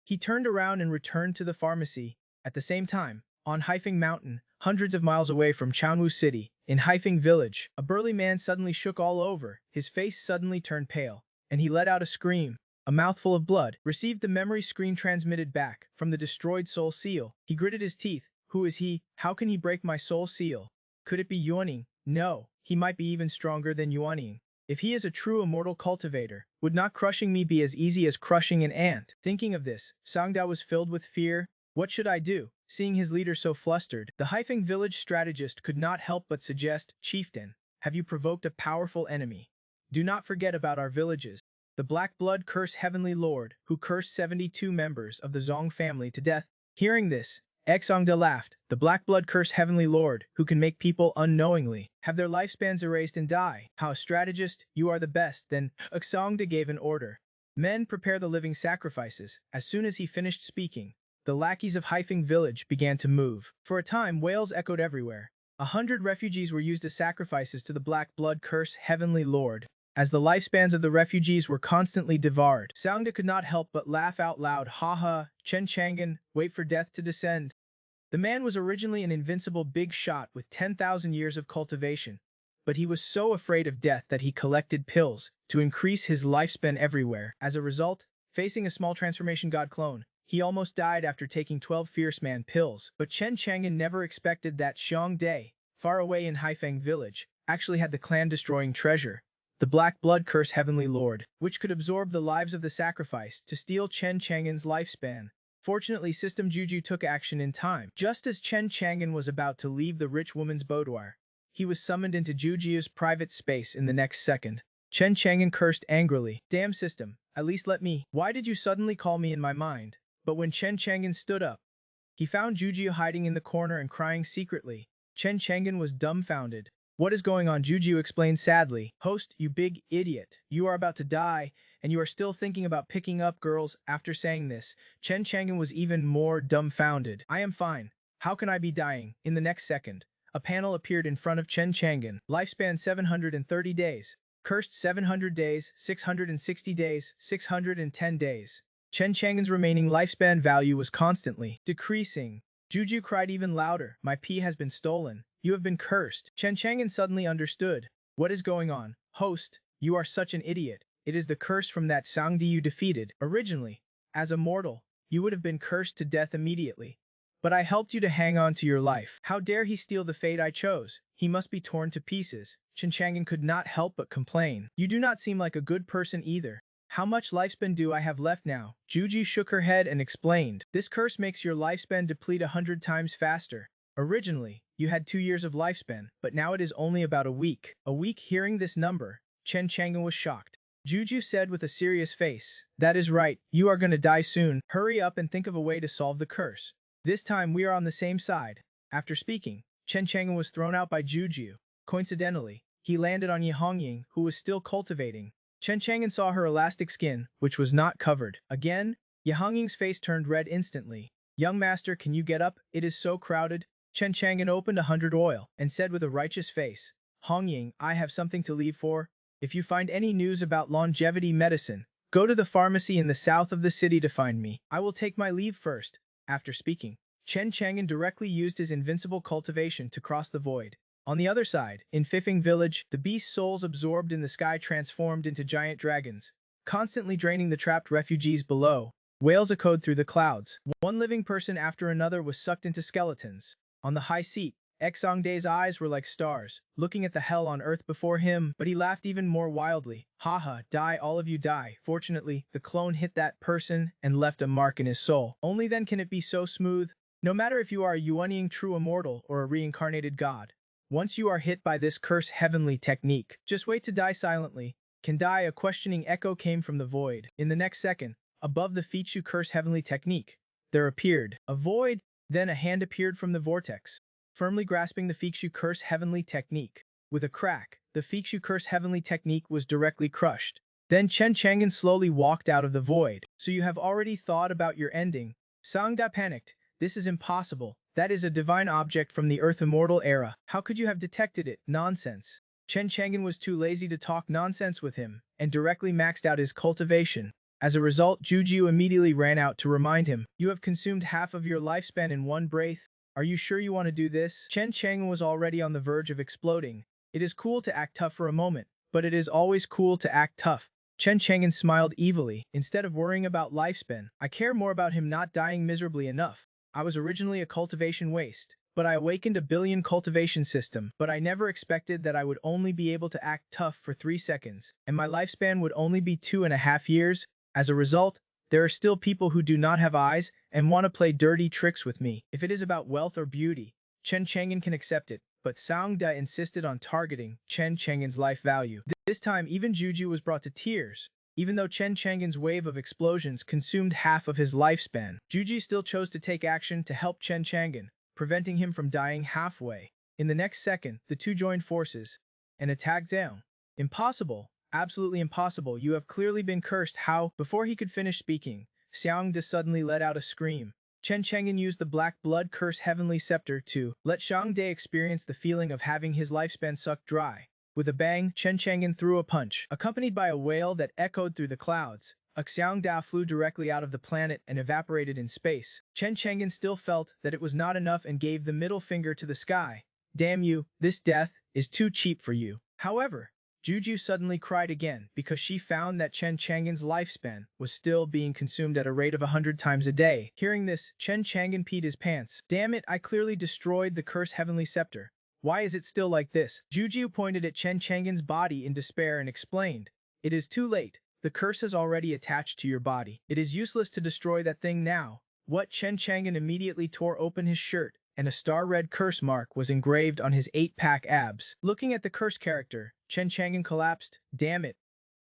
He turned around and returned to the pharmacy. At the same time, on Haifeng Mountain, hundreds of miles away from Changwu City, in Haifeng Village, a burly man suddenly shook all over, his face suddenly turned pale, and he let out a scream. A mouthful of blood, received the memory screen transmitted back from the destroyed soul seal. He gritted his teeth. Who is he? How can he break my soul seal? Could it be Yuaning? No, he might be even stronger than Yuaning. If he is a true immortal cultivator, would not crushing me be as easy as crushing an ant? Thinking of this, Sangdao was filled with fear. What should I do? Seeing his leader so flustered, the Haifeng village strategist could not help but suggest, Chieftain, have you provoked a powerful enemy? Do not forget about our villages. The Black Blood Curse Heavenly Lord, who cursed 72 members of the Zong family to death. Hearing this, Exongda laughed. The Black Blood Curse Heavenly Lord, who can make people unknowingly have their lifespans erased and die. How a strategist, you are the best. Then, Exongda gave an order. Men, prepare the living sacrifices. As soon as he finished speaking, the lackeys of Haifeng village began to move. For a time, wails echoed everywhere. 100 refugees were used as sacrifices to the Black Blood Curse Heavenly Lord. As the lifespans of the refugees were constantly devoured, Sangda could not help but laugh out loud. Ha ha, Chen Chang'an, wait for death to descend. The man was originally an invincible big shot with 10,000 years of cultivation, but he was so afraid of death that he collected pills to increase his lifespan everywhere. As a result, facing a small transformation god clone, he almost died after taking 12 fierce man pills. But Chen Chang'an never expected that Xiong Day, far away in Haifeng village, actually had the clan-destroying treasure, the Black Blood Curse Heavenly Lord, which could absorb the lives of the sacrifice to steal Chen Chang'an's lifespan. Fortunately, System Juju took action in time. Just as Chen Chang'an was about to leave the rich woman's boudoir, he was summoned into Juju's private space in the next second. Chen Chang'an cursed angrily. Damn system, at least let me. Why did you suddenly call me in my mind? But when Chen Chang'an stood up, he found Juju hiding in the corner and crying secretly. Chen Chang'an was dumbfounded. What is going on? Juju explained sadly. Host, you big idiot. You are about to die, and you are still thinking about picking up girls. After saying this, Chen Chang'an was even more dumbfounded. I am fine. How can I be dying? In the next second, a panel appeared in front of Chen Chang'an. Lifespan 730 days. Cursed 700 days, 660 days, 610 days. Chen Chang'an's remaining lifespan value was constantly decreasing. Juju cried even louder. My pee has been stolen. You have been cursed. Chen Chang'an suddenly understood. What is going on? Host, you are such an idiot. It is the curse from that Sangdi you defeated. Originally, as a mortal, you would have been cursed to death immediately. But I helped you to hang on to your life. How dare he steal the fate I chose? He must be torn to pieces. Chen Chang'an could not help but complain. You do not seem like a good person either. How much lifespan do I have left now? Juju shook her head and explained. This curse makes your lifespan deplete 100 times faster. Originally, you had 2 years of lifespan, but now it is only about a week. A week. Hearing this number, Chen Chang'an was shocked. Juju said with a serious face, that is right, you are gonna die soon. Hurry up and think of a way to solve the curse. This time we are on the same side. After speaking, Chen Chang'an was thrown out by Juju. Coincidentally, he landed on Yi Hongying, who was still cultivating. Chen Chang'an saw her elastic skin, which was not covered. Again, Yi Hongying's face turned red instantly. Young master, can you get up? It is so crowded. Chen Chang'an opened 100 oil and said with a righteous face, Hongying, I have something to leave for. If you find any news about longevity medicine, go to the pharmacy in the south of the city to find me. I will take my leave first. After speaking, Chen Chang'an directly used his invincible cultivation to cross the void. On the other side, in Fifeng village, the beast souls absorbed in the sky transformed into giant dragons, constantly draining the trapped refugees below. Wails echoed through the clouds. One living person after another was sucked into skeletons. On the high seat, Exongdae's eyes were like stars, looking at the hell on earth before him, but he laughed even more wildly. Haha, die, all of you die. Fortunately, the clone hit that person and left a mark in his soul. Only then can it be so smooth. No matter if you are a Yuanying true immortal or a reincarnated god. Once you are hit by this curse heavenly technique, just wait to die silently. Can die? A questioning echo came from the void. In the next second, above the Fichu curse heavenly technique, there appeared a void. Then a hand appeared from the vortex, firmly grasping the Fichu curse heavenly technique. With a crack, the Fikshu curse heavenly technique was directly crushed. Then Chen Chang'an slowly walked out of the void. So you have already thought about your ending. Sangda panicked. This is impossible. That is a divine object from the Earth Immortal era. How could you have detected it? Nonsense. Chen Chang'an was too lazy to talk nonsense with him, and directly maxed out his cultivation. As a result, Juju immediately ran out to remind him, "You have consumed half of your lifespan in one breath. Are you sure you want to do this?" Chen Chang'an was already on the verge of exploding. It is cool to act tough for a moment, but it is always cool to act tough. Chen Chang'an smiled evilly. Instead of worrying about lifespan, I care more about him not dying miserably enough. I was originally a cultivation waste, but I awakened a billion cultivation system, but I never expected that I would only be able to act tough for 3 seconds, and my lifespan would only be 2.5 years. As a result, there are still people who do not have eyes and want to play dirty tricks with me. If it is about wealth or beauty, Chen Chang'an can accept it, but Sangda insisted on targeting Chen Chang'an's life value. This time, even Juju was brought to tears. Even though Chen Chang'an's wave of explosions consumed half of his lifespan, Juju still chose to take action to help Chen Chang'an, preventing him from dying halfway. In the next second, the two joined forces and attacked Zhang. Impossible. Absolutely impossible. You have clearly been cursed. How? Before he could finish speaking, Xiang De suddenly let out a scream. Chen Chang'an used the Black Blood Curse Heavenly Scepter to let Xiang De experience the feeling of having his lifespan sucked dry. With a bang, Chen Chang'an threw a punch, accompanied by a wail that echoed through the clouds. Xiang Da flew directly out of the planet and evaporated in space. Chen Chang'an still felt that it was not enough and gave the middle finger to the sky. Damn you, this death is too cheap for you. However, Juju suddenly cried again because she found that Chen Chang'an's lifespan was still being consumed at a rate of 100 times a day. Hearing this, Chen Chang'an peed his pants. Damn it, I clearly destroyed the cursed heavenly scepter. Why is it still like this? Juju pointed at Chen Chang'an's body in despair and explained, "It is too late. The curse has already attached to your body. It is useless to destroy that thing now." What? Chen Chang'an immediately tore open his shirt, and a star-red curse mark was engraved on his 8-pack abs. Looking at the curse character, Chen Chang'an collapsed. Damn it.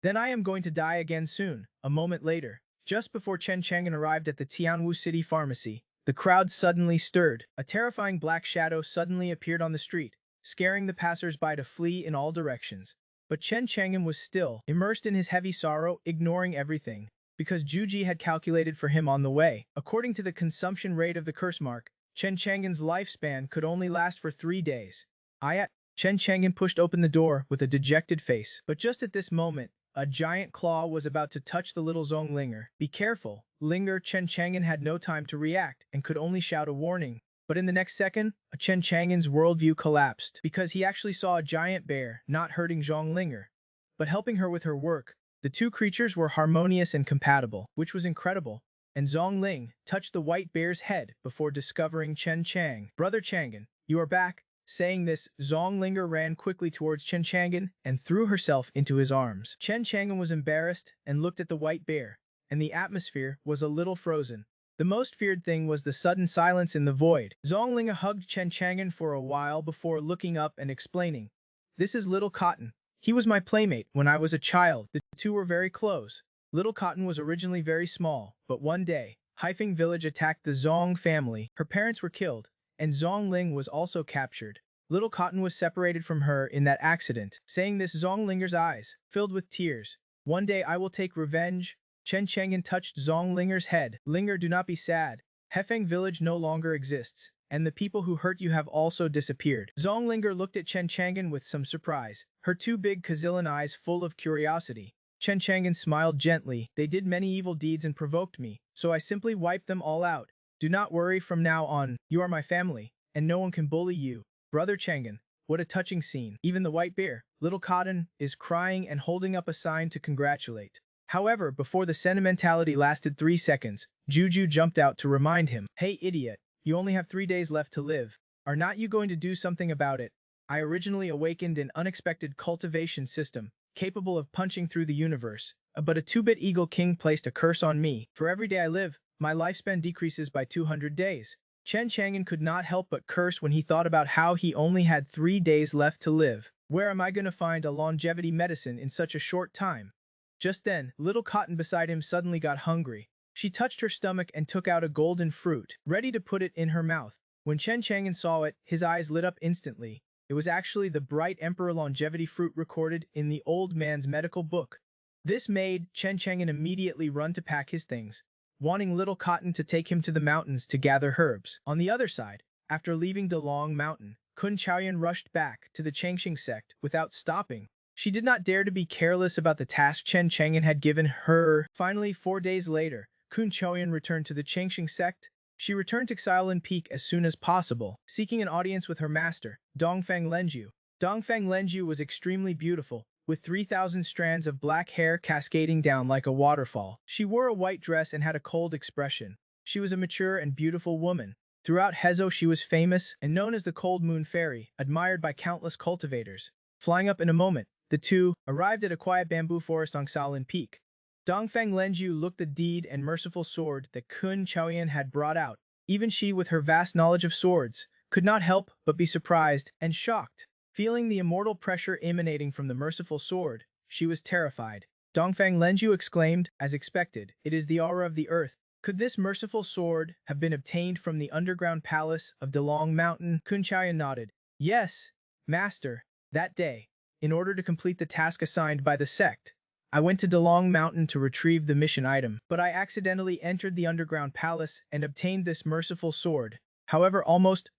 Then I am going to die again soon. A moment later, just before Chen Chang'an arrived at the Tianwu City Pharmacy, the crowd suddenly stirred. A terrifying black shadow suddenly appeared on the street, scaring the passers-by to flee in all directions. But Chen Chang'an was still immersed in his heavy sorrow, ignoring everything, because Juji had calculated for him on the way. According to the consumption rate of the curse mark, Chen Chang'an's lifespan could only last for 3 days. Chen Chang'an pushed open the door with a dejected face. But just at this moment, a giant claw was about to touch the little Zong Linger. Be careful, Linger. Chen Chang'an had no time to react and could only shout a warning. But in the next second, Chen Chang'an's worldview collapsed because he actually saw a giant bear not hurting Zhong Linger, but helping her with her work. The two creatures were harmonious and compatible, which was incredible. And Zhong Ling touched the white bear's head before discovering Chen Chang. Brother Chang'an, you are back. Saying this, Zhong Linger ran quickly towards Chen Chang'an and threw herself into his arms. Chen Chang'an was embarrassed and looked at the white bear, and the atmosphere was a little frozen. The most feared thing was the sudden silence in the void. Zhong Linger hugged Chen Chang'an for a while before looking up and explaining, "This is Little Cotton. He was my playmate when I was a child." The two were very close. Little Cotton was originally very small, but one day, Haifeng village attacked the Zhong family. Her parents were killed, and Zhong Ling was also captured. Little Cotton was separated from her in that accident. Saying this, Zhong Linger's eyes filled with tears. "One day I will take revenge." Chen Chang'an touched Zhong Linger's head. "Linger, do not be sad. Hefeng village no longer exists, and the people who hurt you have also disappeared." Zhong Linger looked at Chen Chang'an with some surprise, her two big Kazilin eyes full of curiosity. Chen Chang'an smiled gently. "They did many evil deeds and provoked me, so I simply wiped them all out. Do not worry, from now on, you are my family, and no one can bully you." Brother Chang'an, what a touching scene. Even the white bear, Little Cotton, is crying and holding up a sign to congratulate. However, before the sentimentality lasted 3 seconds, Juju jumped out to remind him, "Hey idiot, you only have 3 days left to live. Are not you going to do something about it? I originally awakened an unexpected cultivation system, capable of punching through the universe, but a 2-bit Eagle King placed a curse on me. For every day I live, my lifespan decreases by 200 days. Chen Chang'an could not help but curse when he thought about how he only had 3 days left to live. Where am I going to find a longevity medicine in such a short time? Just then, Little Cotton beside him suddenly got hungry. She touched her stomach and took out a golden fruit, ready to put it in her mouth. When Chen Chang'an saw it, his eyes lit up instantly. It was actually the bright emperor longevity fruit recorded in the old man's medical book. This made Chen Chang'an immediately run to pack his things, wanting little Cotton to take him to the mountains to gather herbs. On the other side, after leaving Dalong Mountain, Kun Chaoyan rushed back to the Changxing sect without stopping. She did not dare to be careless about the task Chen Chang'an had given her. Finally, 4 days later, Kun Chaoyan returned to the Changxing sect. She returned to Xiaolin Peak as soon as possible, seeking an audience with her master, Dongfang Lenju. Dongfang Lenju was extremely beautiful, with 3,000 strands of black hair cascading down like a waterfall. She wore a white dress and had a cold expression. She was a mature and beautiful woman. Throughout Hezo she was famous and known as the Cold Moon Fairy, admired by countless cultivators. Flying up in a moment, the two arrived at a quiet bamboo forest on Xiaolin Peak. Dongfang Lenju looked the deed and merciful sword that Kun Chaoyan had brought out. Even she, with her vast knowledge of swords, could not help but be surprised and shocked. Feeling the immortal pressure emanating from the merciful sword, she was terrified. Dongfang Lenju exclaimed, as expected, "It is the aura of the earth. Could this merciful sword have been obtained from the underground palace of Dalong Mountain?" Kun Chaoyan nodded. "Yes, master. That day, in order to complete the task assigned by the sect, I went to Dalong Mountain to retrieve the mission item, but I accidentally entered the underground palace and obtained this merciful sword. However,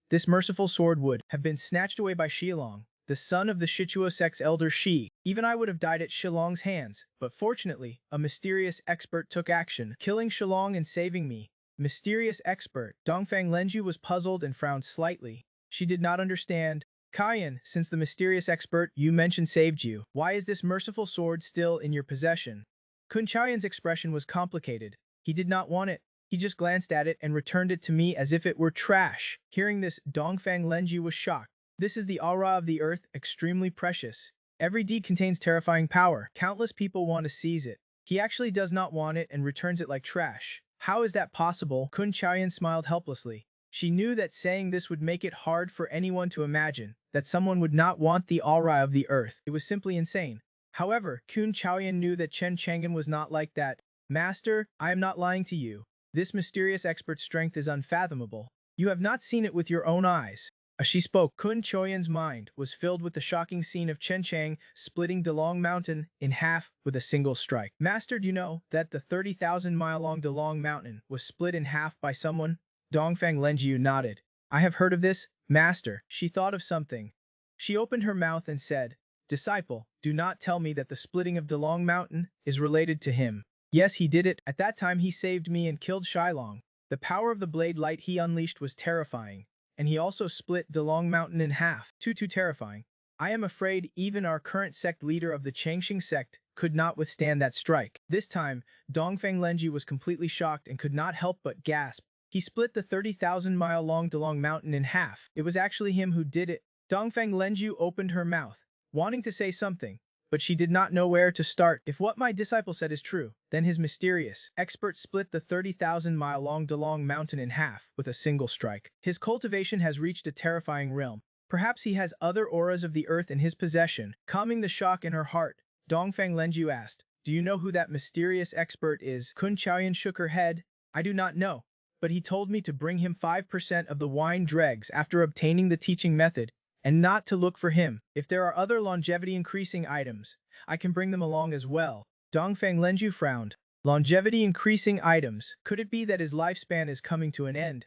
this merciful sword would have been snatched away by Shilong, the son of the Shichuo sect's elder Shi. Even I would have died at Shilong's hands, but fortunately, a mysterious expert took action, killing Shilong and saving me." Mysterious expert. Dongfang Lenju was puzzled and frowned slightly. She did not understand. "Kayan, since the mysterious expert you mentioned saved you, why is this merciful sword still in your possession?" Kun Chaoyan's expression was complicated. He did not want it. He just glanced at it and returned it to me as if it were trash. Hearing this, Dongfang Lenju was shocked. "This is the aura of the earth, extremely precious. Every deed contains terrifying power. Countless people want to seize it. He actually does not want it and returns it like trash. How is that possible?" Kun Chaoyan smiled helplessly. She knew that saying this would make it hard for anyone to imagine that someone would not want the aura of the earth. It was simply insane. However, Kun Chaoyan knew that Chen Chang'an was not like that. "Master, I am not lying to you. This mysterious expert's strength is unfathomable. You have not seen it with your own eyes." As she spoke, Kun Chaoyan's mind was filled with the shocking scene of Chen Chang splitting Dalong Mountain in half with a single strike. "Master, do you know that the 30,000-mile-long Dalong Mountain was split in half by someone?" Dongfang Lenju nodded. "I have heard of this, master." She thought of something. She opened her mouth and said, "Disciple, do not tell me that the splitting of Dalong Mountain is related to him." "Yes, he did it. At that time he saved me and killed Shilong. The power of the blade light he unleashed was terrifying, and he also split Dalong Mountain in half. Too terrifying. I am afraid even our current sect leader of the Changxing sect could not withstand that strike." This time, Dongfang Lenju was completely shocked and could not help but gasp. "He split the 30,000-mile-long Dalong Mountain in half. It was actually him who did it." Dongfang Lenju opened her mouth, wanting to say something, but she did not know where to start. "If what my disciple said is true, then his mysterious expert split the 30,000-mile-long Dalong Mountain in half with a single strike. His cultivation has reached a terrifying realm. Perhaps he has other auras of the earth in his possession." Calming the shock in her heart, Dongfang Lenju asked, "Do you know who that mysterious expert is?" Kun Chaoyan shook her head. "I do not know, but he told me to bring him 5% of the wine dregs after obtaining the teaching method, and not to look for him. If there are other longevity-increasing items, I can bring them along as well." Dongfang Lenju frowned. Longevity-increasing items. Could it be that his lifespan is coming to an end?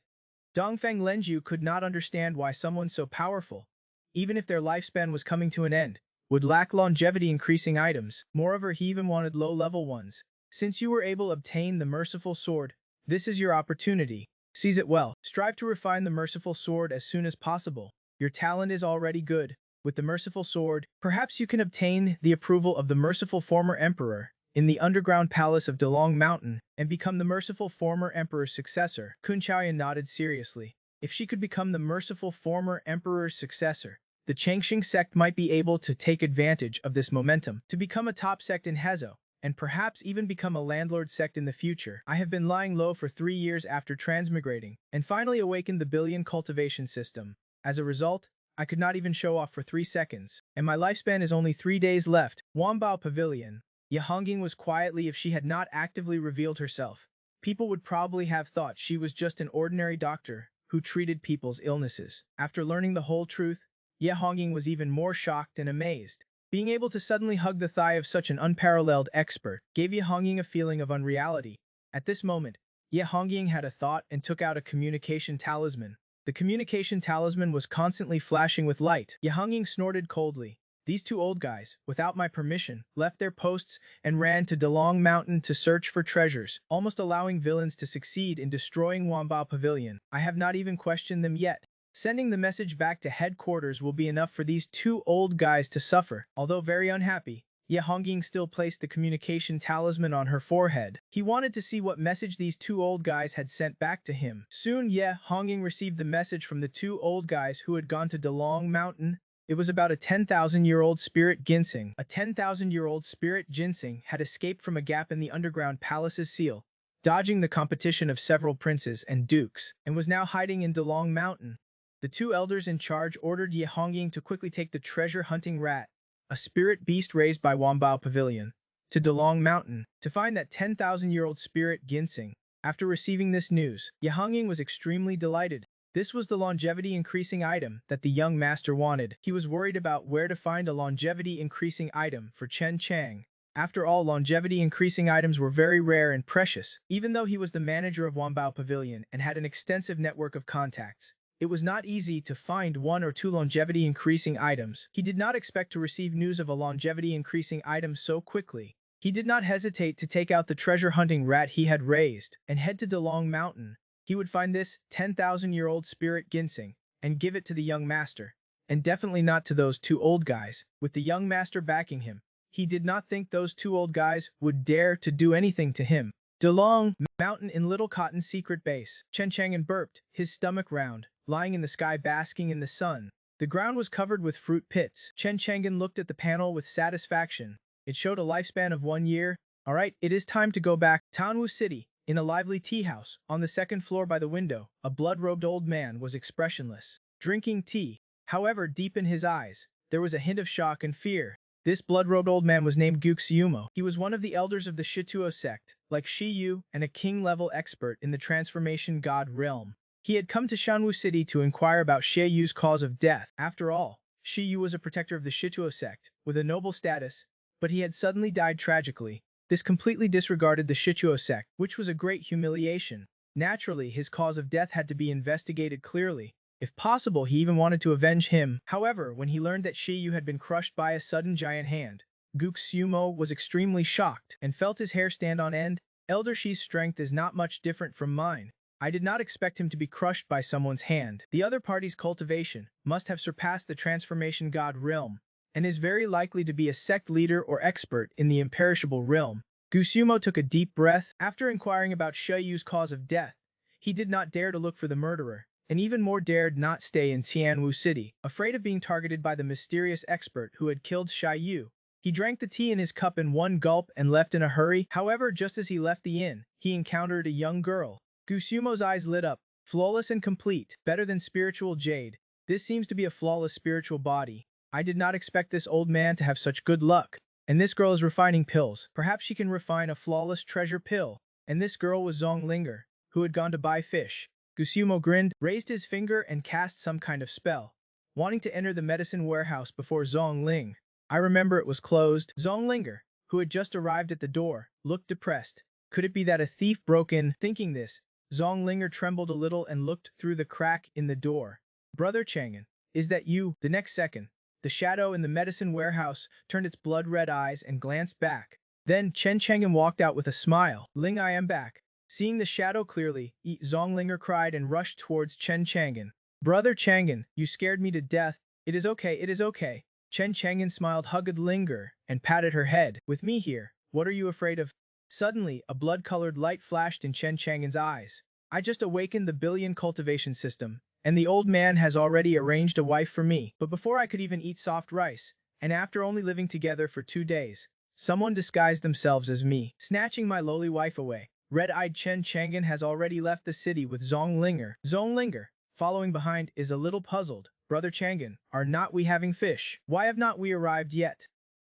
Dongfang Lenju could not understand why someone so powerful, even if their lifespan was coming to an end, would lack longevity-increasing items. Moreover, he even wanted low-level ones. "Since you were able to obtain the merciful sword, this is your opportunity. Seize it well. Strive to refine the merciful sword as soon as possible. Your talent is already good. With the merciful sword, perhaps you can obtain the approval of the merciful former emperor in the underground palace of Dalong Mountain and become the merciful former emperor's successor." Kun Chaoyan nodded seriously. If she could become the merciful former emperor's successor, the Changxing sect might be able to take advantage of this momentum to become a top sect in Hezo, and perhaps even become a landlord sect in the future. "I have been lying low for 3 years after transmigrating, and finally awakened the billion cultivation system. As a result, I could not even show off for 3 seconds, and my lifespan is only 3 days left." Wanbao Pavilion. Yahonging was quietly. If she had not actively revealed herself, people would probably have thought she was just an ordinary doctor who treated people's illnesses. After learning the whole truth, Ye Hongying was even more shocked and amazed. Being able to suddenly hug the thigh of such an unparalleled expert gave Ye Hongying a feeling of unreality. At this moment, Ye Hongying had a thought and took out a communication talisman. The communication talisman was constantly flashing with light. Ye Hongying snorted coldly. These two old guys, without my permission, left their posts and ran to Dalong Mountain to search for treasures, almost allowing villains to succeed in destroying Wanbao Pavilion. I have not even questioned them yet. Sending the message back to headquarters will be enough for these two old guys to suffer. Although very unhappy, Ye Hongying still placed the communication talisman on her forehead. He wanted to see what message these two old guys had sent back to him. Soon Ye Hongying received the message from the two old guys who had gone to Dalong Mountain. It was about a 10,000-year-old spirit ginseng. A 10,000-year-old spirit ginseng had escaped from a gap in the underground palace's seal, dodging the competition of several princes and dukes, and was now hiding in Dalong Mountain. The two elders in charge ordered Ye Hongying to quickly take the treasure-hunting rat, a spirit beast raised by Wanbao Pavilion, to Dalong Mountain, to find that 10,000-year-old spirit ginseng. After receiving this news, Ye Hongying was extremely delighted. This was the longevity-increasing item that the young master wanted. He was worried about where to find a longevity-increasing item for Chen Chang. After all, longevity-increasing items were very rare and precious. Even though he was the manager of Wanbao Pavilion and had an extensive network of contacts, it was not easy to find one or two longevity-increasing items. He did not expect to receive news of a longevity-increasing item so quickly. He did not hesitate to take out the treasure-hunting rat he had raised and head to Dalong Mountain. He would find this 10,000-year-old spirit ginseng and give it to the young master, and definitely not to those two old guys. With the young master backing him, he did not think those two old guys would dare to do anything to him. Dalong Mountain in Little Cotton's secret base. Chen Chang'an burped, his stomach round, lying in the sky basking in the sun. The ground was covered with fruit pits. Chen Chang'an looked at the panel with satisfaction. It showed a lifespan of 1 year. Alright, it is time to go back. Tanwu City. In a lively tea house, on the second floor by the window, a blood-robed old man was expressionless, drinking tea. However, deep in his eyes, there was a hint of shock and fear. This blood-robed old man was named Guxiumo. He was one of the elders of the Shituo sect, like Shi Yu, and a king-level expert in the transformation god realm. He had come to Shanwu City to inquire about Shi Yu's cause of death. After all, Shi Yu was a protector of the Shituo sect, with a noble status, but he had suddenly died tragically. This completely disregarded the Shituo sect, which was a great humiliation. Naturally, his cause of death had to be investigated clearly. If possible, he even wanted to avenge him. However, when he learned that Shi Yu had been crushed by a sudden giant hand, Guxiumo was extremely shocked and felt his hair stand on end. Elder Shi's strength is not much different from mine. I did not expect him to be crushed by someone's hand. The other party's cultivation must have surpassed the transformation god realm, and is very likely to be a sect leader or expert in the imperishable realm. Guxiumo took a deep breath. After inquiring about Shi Yu's cause of death, he did not dare to look for the murderer, and even more dared not stay in Tianwu City, afraid of being targeted by the mysterious expert who had killed Shi Yu. He drank the tea in his cup in one gulp and left in a hurry. However, just as he left the inn, he encountered a young girl. Guxiumo's eyes lit up. Flawless and complete, better than spiritual jade. This seems to be a flawless spiritual body. I did not expect this old man to have such good luck. And this girl is refining pills. Perhaps she can refine a flawless treasure pill. And this girl was Zonglinger, who had gone to buy fish. Guxiumo grinned, raised his finger and cast some kind of spell, wanting to enter the medicine warehouse before Zongling. I remember it was closed. Zonglinger, who had just arrived at the door, looked depressed. Could it be that a thief broke in? Thinking this, Zonglinger trembled a little and looked through the crack in the door. Brother Chang'an, is that you? The next second, the shadow in the medicine warehouse turned its blood-red eyes and glanced back. Then Chen Chang'an walked out with a smile. Ling, I am back. Seeing the shadow clearly, Zonglinger cried and rushed towards Chen Chang'an. Brother Chang'an, you scared me to death. It is okay, it is okay. Chen Chang'an smiled, hugged Linger, and patted her head. With me here, what are you afraid of? Suddenly, a blood-colored light flashed in Chen Chang'an's eyes. I just awakened the billion cultivation system, and the old man has already arranged a wife for me. But before I could even eat soft rice, and after only living together for 2 days, someone disguised themselves as me, snatching my lowly wife away. Red-eyed Chen Chang'an has already left the city with Zonglinger. Zonglinger, following behind, is a little puzzled. Brother Chang'an, are not we having fish? Why have not we arrived yet?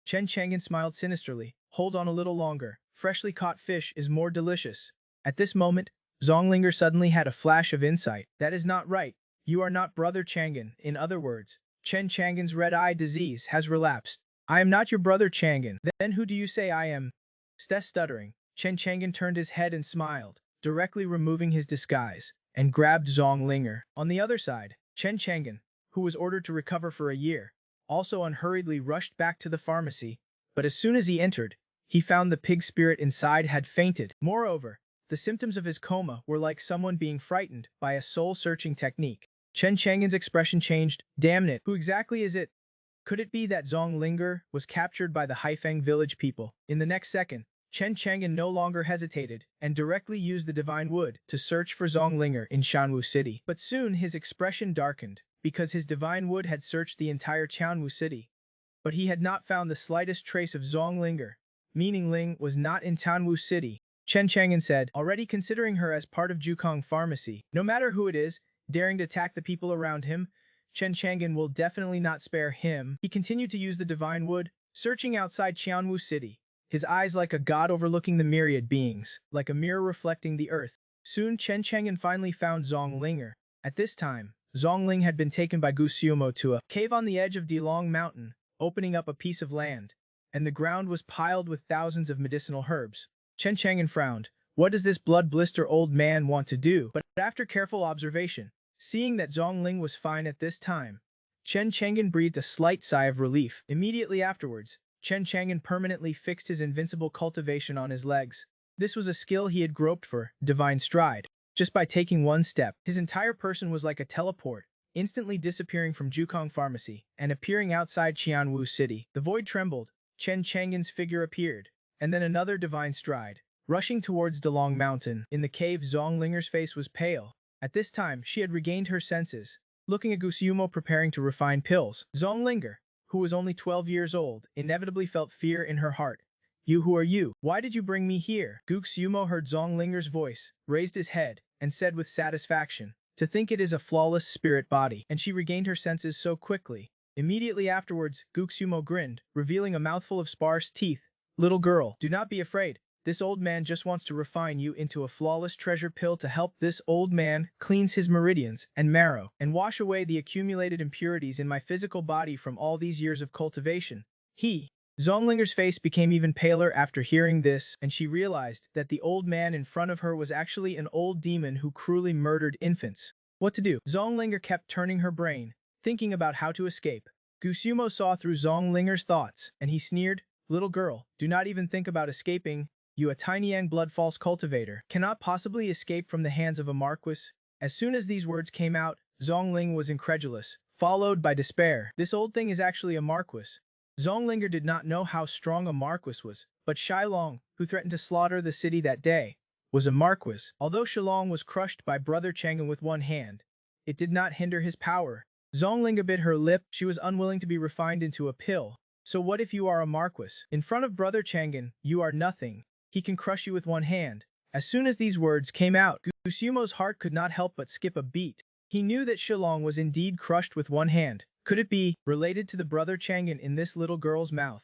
Chen Chang'an smiled sinisterly. Hold on a little longer. Freshly caught fish is more delicious. At this moment, Zonglinger suddenly had a flash of insight. That is not right. You are not Brother Chang'an. In other words, Chen Chang'an's red-eye disease has relapsed. I am not your brother Chang'an. Then who do you say I am? Stuttering, Chen Chang'an turned his head and smiled, directly removing his disguise, and grabbed Zhong Linger. On the other side, Chen Chang'an, who was ordered to recover for a year, also unhurriedly rushed back to the pharmacy, but as soon as he entered, he found the pig spirit inside had fainted. Moreover, the symptoms of his coma were like someone being frightened by a soul-searching technique. Chen Chang'an's expression changed. Damn it, who exactly is it? Could it be that Zhong Linger was captured by the Haifeng village people? In the next second, Chen Chang'an no longer hesitated and directly used the divine wood to search for Zhong Linger in Qianwu City. But soon his expression darkened, because his divine wood had searched the entire Qianwu City. But he had not found the slightest trace of Zhong Linger, meaning Ling was not in Qianwu City. Chen Chang'an said, already considering her as part of Jukong Pharmacy. No matter who it is, daring to attack the people around him, Chen Chang'an will definitely not spare him. He continued to use the divine wood, searching outside Qianwu City, his eyes like a god overlooking the myriad beings, like a mirror reflecting the earth. Soon Chen Chang'an finally found Zhong Linger. At this time, Zhong Ling had been taken by Gu Xiumo to a cave on the edge of Dilong Mountain, opening up a piece of land, and the ground was piled with thousands of medicinal herbs. Chen Chang'an frowned. What does this blood blister old man want to do? But after careful observation, seeing that Zhong Ling was fine at this time, Chen Chang'an breathed a slight sigh of relief. Immediately afterwards, Chen Chang'an permanently fixed his invincible cultivation on his legs. This was a skill he had groped for, divine stride. Just by taking one step, his entire person was like a teleport, instantly disappearing from Jukong Pharmacy and appearing outside Qianwu City. The void trembled, Chen Chang'an's figure appeared, and then another divine stride, rushing towards Dilong Mountain. In the cave, Zhong Linger's face was pale. At this time, she had regained her senses, looking at Gu Xiumo preparing to refine pills. Zhong Linger, who was only 12 years old, inevitably felt fear in her heart. You, who are you? Why did you bring me here? Gu Xiumo heard Zhong Linger's voice, raised his head, and said with satisfaction, to think it is a flawless spirit body. And she regained her senses so quickly. Immediately afterwards, Gu Xiumo grinned, revealing a mouthful of sparse teeth. Little girl, do not be afraid. This old man just wants to refine you into a flawless treasure pill to help this old man cleanse his meridians and marrow and wash away the accumulated impurities in my physical body from all these years of cultivation. Zhong Linger's face became even paler after hearing this, and she realized that the old man in front of her was actually an old demon who cruelly murdered infants. What to do? Zhong Linger kept turning her brain, thinking about how to escape. Gu Xiumo saw through Zhong Linger's thoughts, and he sneered, Little girl, do not even think about escaping. You, a tiny young blood false cultivator, cannot possibly escape from the hands of a marquis. As soon as these words came out, Zhong Ling was incredulous, followed by despair. This old thing is actually a marquis. Zhong Linger did not know how strong a marquis was, but Shilong, who threatened to slaughter the city that day, was a marquis. Although Shilong was crushed by Brother Chang'an with one hand, it did not hinder his power. Zhong Linger bit her lip. She was unwilling to be refined into a pill. So what if you are a marquis? In front of Brother Chang'an, you are nothing. He can crush you with one hand. As soon as these words came out, Gu Xiumo's heart could not help but skip a beat. He knew that Shilong was indeed crushed with one hand. Could it be related to the Brother Chang'an in this little girl's mouth?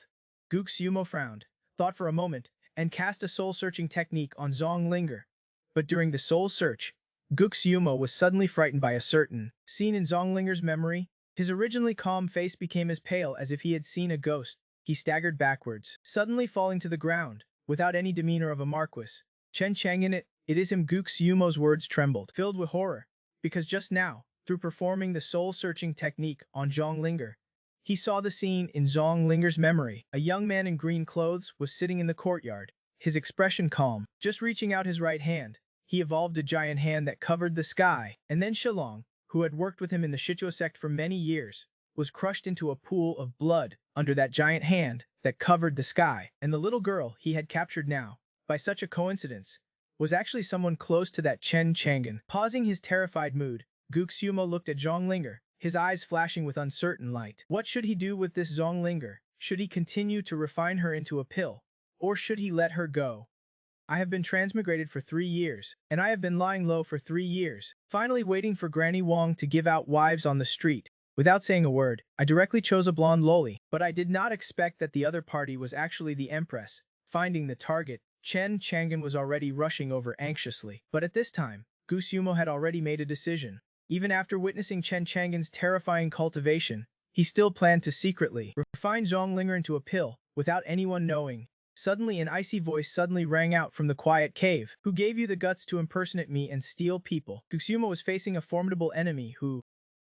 Gu Xiumo frowned, thought for a moment, and cast a soul-searching technique on Zhong Linger. But during the soul search, Gu Xiumo was suddenly frightened by a certain scene in Zhong Linger's memory. His originally calm face became as pale as if he had seen a ghost. He staggered backwards, suddenly falling to the ground, without any demeanor of a marquis. Chen Chang'an, it is him. Gu Xiumo's words trembled, filled with horror, because just now, through performing the soul-searching technique on Zhong Linger, he saw the scene in Zhong Linger's memory. A young man in green clothes was sitting in the courtyard, his expression calm. Just reaching out his right hand, he evolved a giant hand that covered the sky, and then Shilong, who had worked with him in the Shichuo sect for many years, was crushed into a pool of blood under that giant hand that covered the sky. And the little girl he had captured now, by such a coincidence, was actually someone close to that Chen Chang'an. Pausing his terrified mood, Gu Xiumo looked at Zhong Linger, his eyes flashing with uncertain light. What should he do with this Zhong Linger? Should he continue to refine her into a pill, or should he let her go? I have been transmigrated for 3 years, and I have been lying low for 3 years, finally waiting for Granny Wong to give out wives on the street. Without saying a word, I directly chose a blonde loli, but I did not expect that the other party was actually the Empress. Finding the target, Chen Chang'an was already rushing over anxiously. But at this time, Gu Xiumo had already made a decision. Even after witnessing Chen Chang'an's terrifying cultivation, he still planned to secretly refine Zonglinger into a pill, without anyone knowing. Suddenly an icy voice suddenly rang out from the quiet cave. Who gave you the guts to impersonate me and steal people? Guxuma was facing a formidable enemy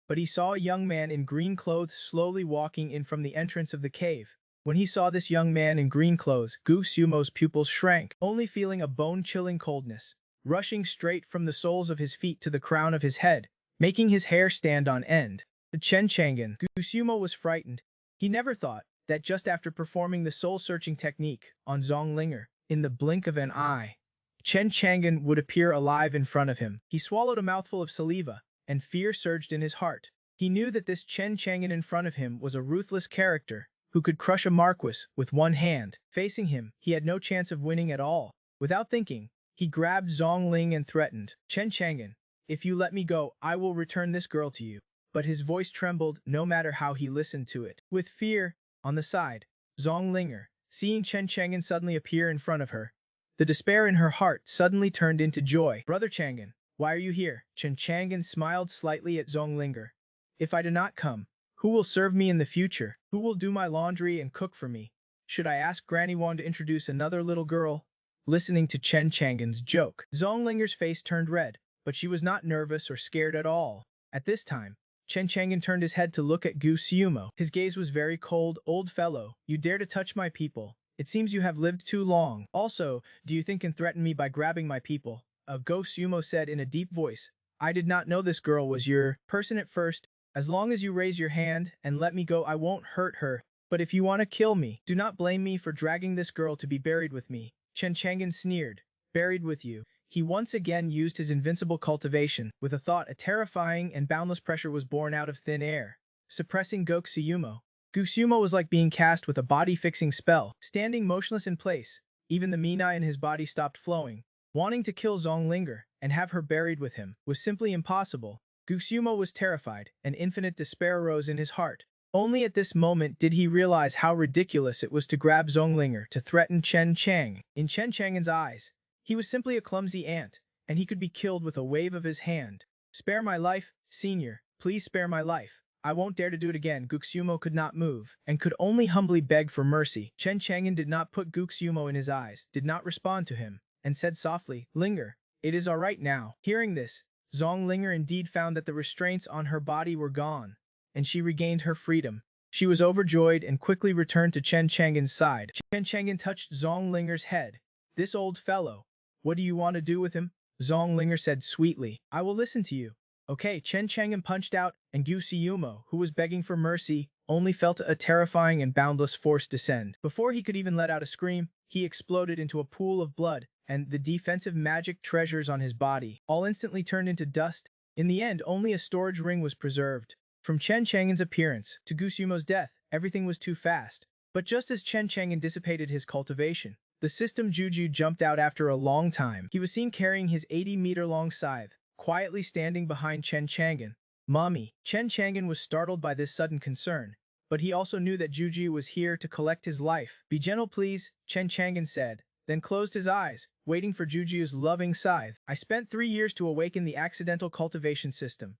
but he saw a young man in green clothes slowly walking in from the entrance of the cave. When he saw this young man in green clothes, Guxumo's pupils shrank, only feeling a bone-chilling coldness, rushing straight from the soles of his feet to the crown of his head, making his hair stand on end. The Chen Changan. Gusumo was frightened. He never thought that just after performing the soul-searching technique on Zonglinger, in the blink of an eye, Chen Changan would appear alive in front of him. He swallowed a mouthful of saliva, and fear surged in his heart. He knew that this Chen Changan in front of him was a ruthless character, who could crush a marquis with one hand. Facing him, he had no chance of winning at all. Without thinking, he grabbed Zongling and threatened, Chen Changan, if you let me go, I will return this girl to you. But his voice trembled no matter how he listened to it. With fear, on the side, Zonglinger, seeing Chen Changan suddenly appear in front of her, the despair in her heart suddenly turned into joy. Brother Changan, why are you here? Chen Changan smiled slightly at Zonglinger. If I do not come, who will serve me in the future? Who will do my laundry and cook for me? Should I ask Granny Wan to introduce another little girl? Listening to Chen Changan's joke, Zonglinger's face turned red, but she was not nervous or scared at all. At this time, Chen Changan turned his head to look at Gu Xiumo. His gaze was very cold. Old fellow, you dare to touch my people. It seems you have lived too long. Also, do you think and threaten me by grabbing my people? Go Xiumo said in a deep voice. I did not know this girl was your person at first. As long as you raise your hand and let me go, I won't hurt her. But if you want to kill me, do not blame me for dragging this girl to be buried with me. Chen Changan sneered. Buried with you. He once again used his invincible cultivation. With a thought, a terrifying and boundless pressure was born out of thin air, suppressing Guxumo. Guxumo was like being cast with a body-fixing spell, standing motionless in place. Even the Mina in his body stopped flowing. Wanting to kill Zonglinger and have her buried with him was simply impossible. Guxumo was terrified, and infinite despair arose in his heart. Only at this moment did he realize how ridiculous it was to grab Zonglinger to threaten Chen Chang. In Chen Changan's eyes, he was simply a clumsy ant, and he could be killed with a wave of his hand. Spare my life, senior, please spare my life. I won't dare to do it again. Guxumo could not move, and could only humbly beg for mercy. Chen Changan did not put Guxumo in his eyes, did not respond to him, and said softly, Linger, it is all right now. Hearing this, Zonglinger indeed found that the restraints on her body were gone, and she regained her freedom. She was overjoyed and quickly returned to Chen Changan's side. Chen Changan touched Zonglinger's head. This old fellow, what do you want to do with him? Zonglinger said sweetly. I will listen to you. Okay, Chen Changan punched out, and Gu Xiumo, who was begging for mercy, only felt a terrifying and boundless force descend. Before he could even let out a scream, he exploded into a pool of blood, and the defensive magic treasures on his body all instantly turned into dust. In the end, only a storage ring was preserved. From Chen Changan's appearance to Gu Xiumo's death, everything was too fast. But just as Chen Changan dissipated his cultivation, the system Juju jumped out after a long time. He was seen carrying his 80-meter-long scythe, quietly standing behind Chen Changan. Mommy, Chen Changan was startled by this sudden concern, but he also knew that Juju was here to collect his life. Be gentle please, Chen Changan said, then closed his eyes, waiting for Juju's loving scythe. I spent 3 years to awaken the accidental cultivation system,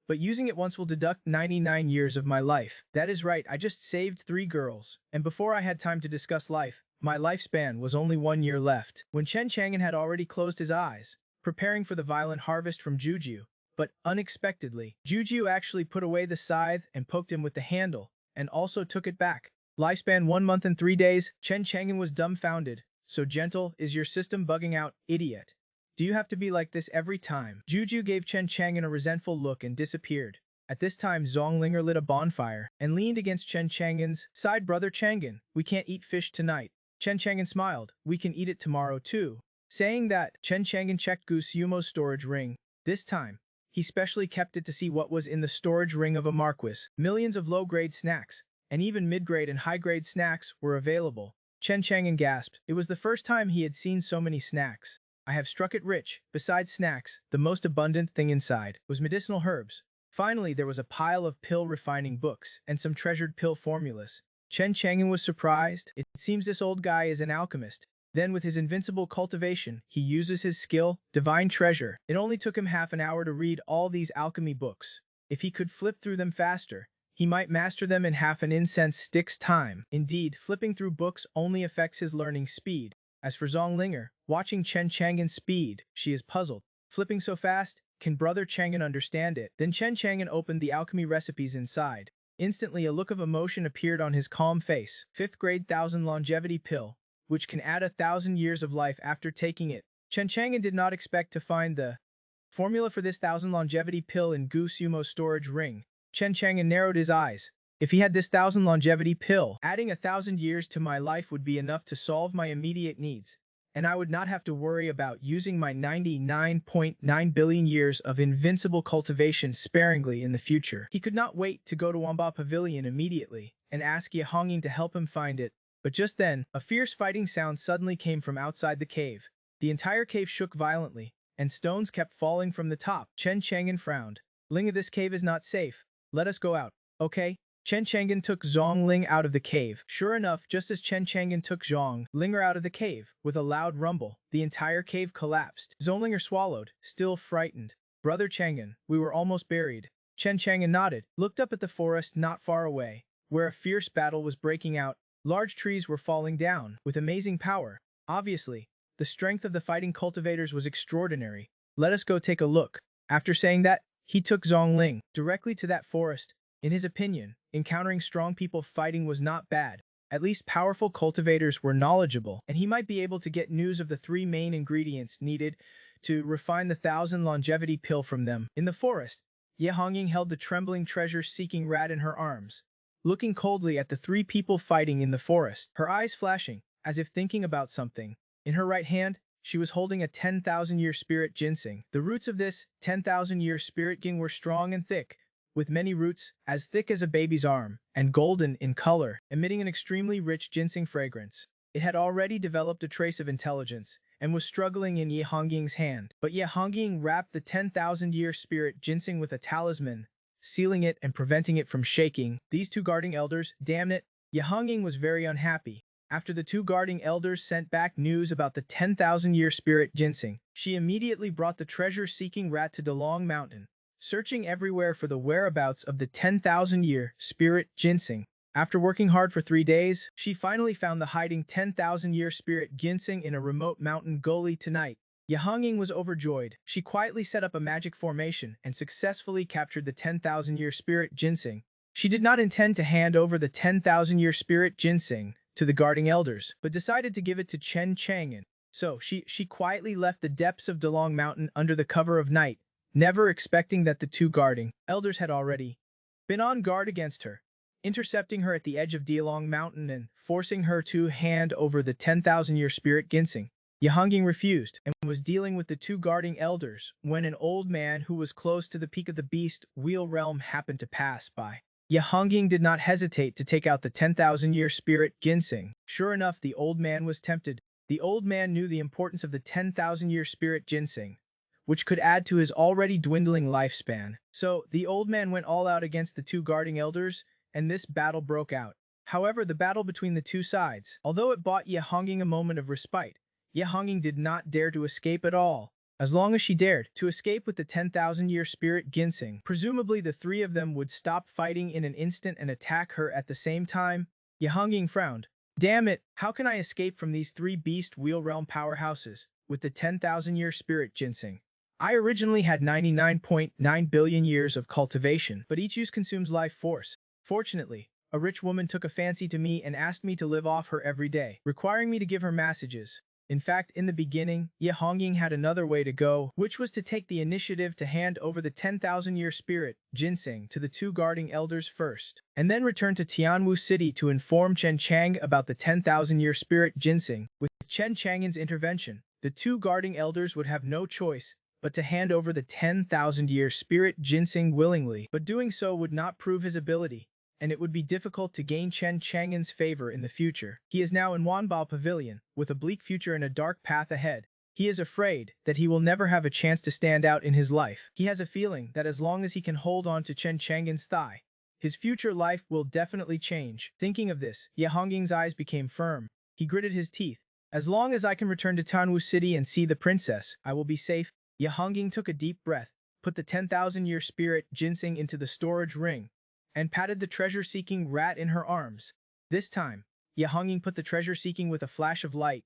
but using it once will deduct 99 years of my life. That is right, I just saved 3 girls, and before I had time to discuss life, my lifespan was only 1 year left. When Chen Changan had already closed his eyes, preparing for the violent harvest from Juju, but unexpectedly, Juju actually put away the scythe and poked him with the handle, and also took it back. Lifespan 1 month and 3 days, Chen Changan was dumbfounded. So gentle, is your system bugging out, idiot? Do you have to be like this every time? Juju gave Chen Changan a resentful look and disappeared. At this time Zonglinger lit a bonfire and leaned against Chen Changan's side. Brother Changan, we can't eat fish tonight. Chen Changan smiled, we can eat it tomorrow too. Saying that, Chen Changan checked Gu Xiumo's storage ring. This time, he specially kept it to see what was in the storage ring of a marquis. Millions of low-grade snacks, and even mid-grade and high-grade snacks were available. Chen Changan gasped. It was the first time he had seen so many snacks. I have struck it rich. Besides snacks, the most abundant thing inside was medicinal herbs. Finally, there was a pile of pill refining books and some treasured pill formulas. Chen Changan was surprised. It seems this old guy is an alchemist. Then with his invincible cultivation, he uses his skill, divine treasure. It only took him half an hour to read all these alchemy books. If he could flip through them faster, he might master them in half an incense stick's time. Indeed, flipping through books only affects his learning speed. As for Zonglinger, watching Chen Chang'an's speed, she is puzzled. Flipping so fast, can Brother Chang'an understand it? Then Chen Chang'an opened the alchemy recipes inside. Instantly a look of emotion appeared on his calm face. 5th grade 1000 longevity pill, which can add 1,000 years of life after taking it. Chen Chang'an did not expect to find the formula for this 1000 longevity pill in Gu Sumo's storage ring. Chen Chang'an narrowed his eyes. If he had this 1000 longevity pill, adding 1,000 years to my life would be enough to solve my immediate needs, and I would not have to worry about using my 99.9 billion years of invincible cultivation sparingly in the future. He could not wait to go to Wamba Pavilion immediately and ask Ye Hongying to help him find it. But just then, a fierce fighting sound suddenly came from outside the cave. The entire cave shook violently, and stones kept falling from the top. Chen Chang'an frowned. Ling, this cave is not safe. Let us go out. Okay? Chen Chang'an took Zhong Ling out of the cave. Sure enough, just as Chen Chang'an took Zhong Linger out of the cave, with a loud rumble, the entire cave collapsed. Zonglinger swallowed, still frightened. Brother Chang'an, we were almost buried. Chen Chang'an nodded, looked up at the forest not far away, where a fierce battle was breaking out. Large trees were falling down, with amazing power. Obviously, the strength of the fighting cultivators was extraordinary. Let us go take a look. After saying that, he took Zhong Ling directly to that forest. In his opinion, encountering strong people fighting was not bad. At least powerful cultivators were knowledgeable, and he might be able to get news of the 3 main ingredients needed to refine the 1000 longevity pill from them. In the forest, Ye Hongying held the trembling treasure-seeking rat in her arms, looking coldly at the 3 people fighting in the forest, her eyes flashing, as if thinking about something. In her right hand, she was holding a 10,000-year spirit ginseng. The roots of this 10,000-year spirit ging were strong and thick, with many roots, as thick as a baby's arm, and golden in color, emitting an extremely rich ginseng fragrance. It had already developed a trace of intelligence, and was struggling in Ye Hongying's hand. But Ye Hongying wrapped the 10,000-year spirit ginseng with a talisman, sealing it and preventing it from shaking. These 2 guarding elders, damn it! Ye Hongying was very unhappy. After the 2 guarding elders sent back news about the 10,000-year spirit ginseng, she immediately brought the treasure-seeking rat to Dalong Mountain, searching everywhere for the whereabouts of the 10,000-year spirit ginseng. After working hard for 3 days, she finally found the hiding 10,000-year spirit ginseng in a remote mountain gully tonight. Ye Hongying was overjoyed. She quietly set up a magic formation and successfully captured the 10,000-year spirit ginseng. She did not intend to hand over the 10,000-year spirit ginseng to the guarding elders, but decided to give it to Chen Chang'an. So she quietly left the depths of Dalong Mountain under the cover of night, never expecting that the 2 guarding elders had already been on guard against her, intercepting her at the edge of Dalong Mountain and forcing her to hand over the 10,000-year spirit ginseng. Ye Hongying refused and was dealing with the 2 guarding elders when an old man who was close to the peak of the beast wheel realm happened to pass by. Ye Hongying did not hesitate to take out the 10,000-year spirit ginseng. Sure enough, the old man was tempted. The old man knew the importance of the 10,000-year spirit ginseng, which could add to his already dwindling lifespan. So, the old man went all out against the 2 guarding elders, and this battle broke out. However, the battle between the 2 sides, although it bought Ye Hongying a moment of respite, Ye Hongying did not dare to escape at all. As long as she dared to escape with the 10,000-year spirit ginseng, presumably the 3 of them would stop fighting in an instant and attack her at the same time. Ye Hongying frowned. Damn it, how can I escape from these 3 beast wheel realm powerhouses with the 10,000-year spirit ginseng? I originally had 99.9 billion years of cultivation, but each use consumes life force. Fortunately, a rich woman took a fancy to me and asked me to live off her every day, requiring me to give her messages. In fact, in the beginning, Ye Hongying had another way to go, which was to take the initiative to hand over the 10,000-year spirit ginseng to the 2 guarding elders first, and then return to Tianwu City to inform Chen Chang about the 10,000-year spirit ginseng. With Chen Chang'an's intervention, the 2 guarding elders would have no choice but to hand over the 10,000-year spirit ginseng willingly, but doing so would not prove his ability, and it would be difficult to gain Chen Chang'an's favor in the future. He is now in Wanbao Pavilion, with a bleak future and a dark path ahead. He is afraid that he will never have a chance to stand out in his life. He has a feeling that as long as he can hold on to Chen Chang'an's thigh, his future life will definitely change. Thinking of this, Ye Hongying's eyes became firm. He gritted his teeth. As long as I can return to Tianwu City and see the princess, I will be safe. Ye Hongying took a deep breath, put the 10,000-year spirit ginseng into the storage ring, and patted the treasure-seeking rat in her arms. This time, Ye Hongying put the treasure-seeking with a flash of light.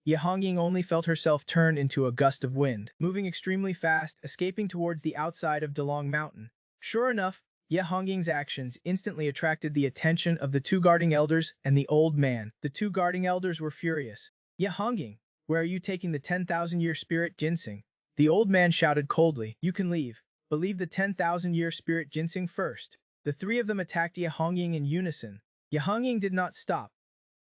Ye Hongying only felt herself turn into a gust of wind, moving extremely fast, escaping towards the outside of Dalong Mountain. Sure enough, Ye Hongying's actions instantly attracted the attention of the two guarding elders and the old man. The two guarding elders were furious. Ye Hongying, where are you taking the 10,000-year spirit ginseng? The old man shouted coldly. You can leave, but leave the 10,000-year spirit ginseng first. The three of them attacked Ye Hongying in unison. Ye Hongying did not stop,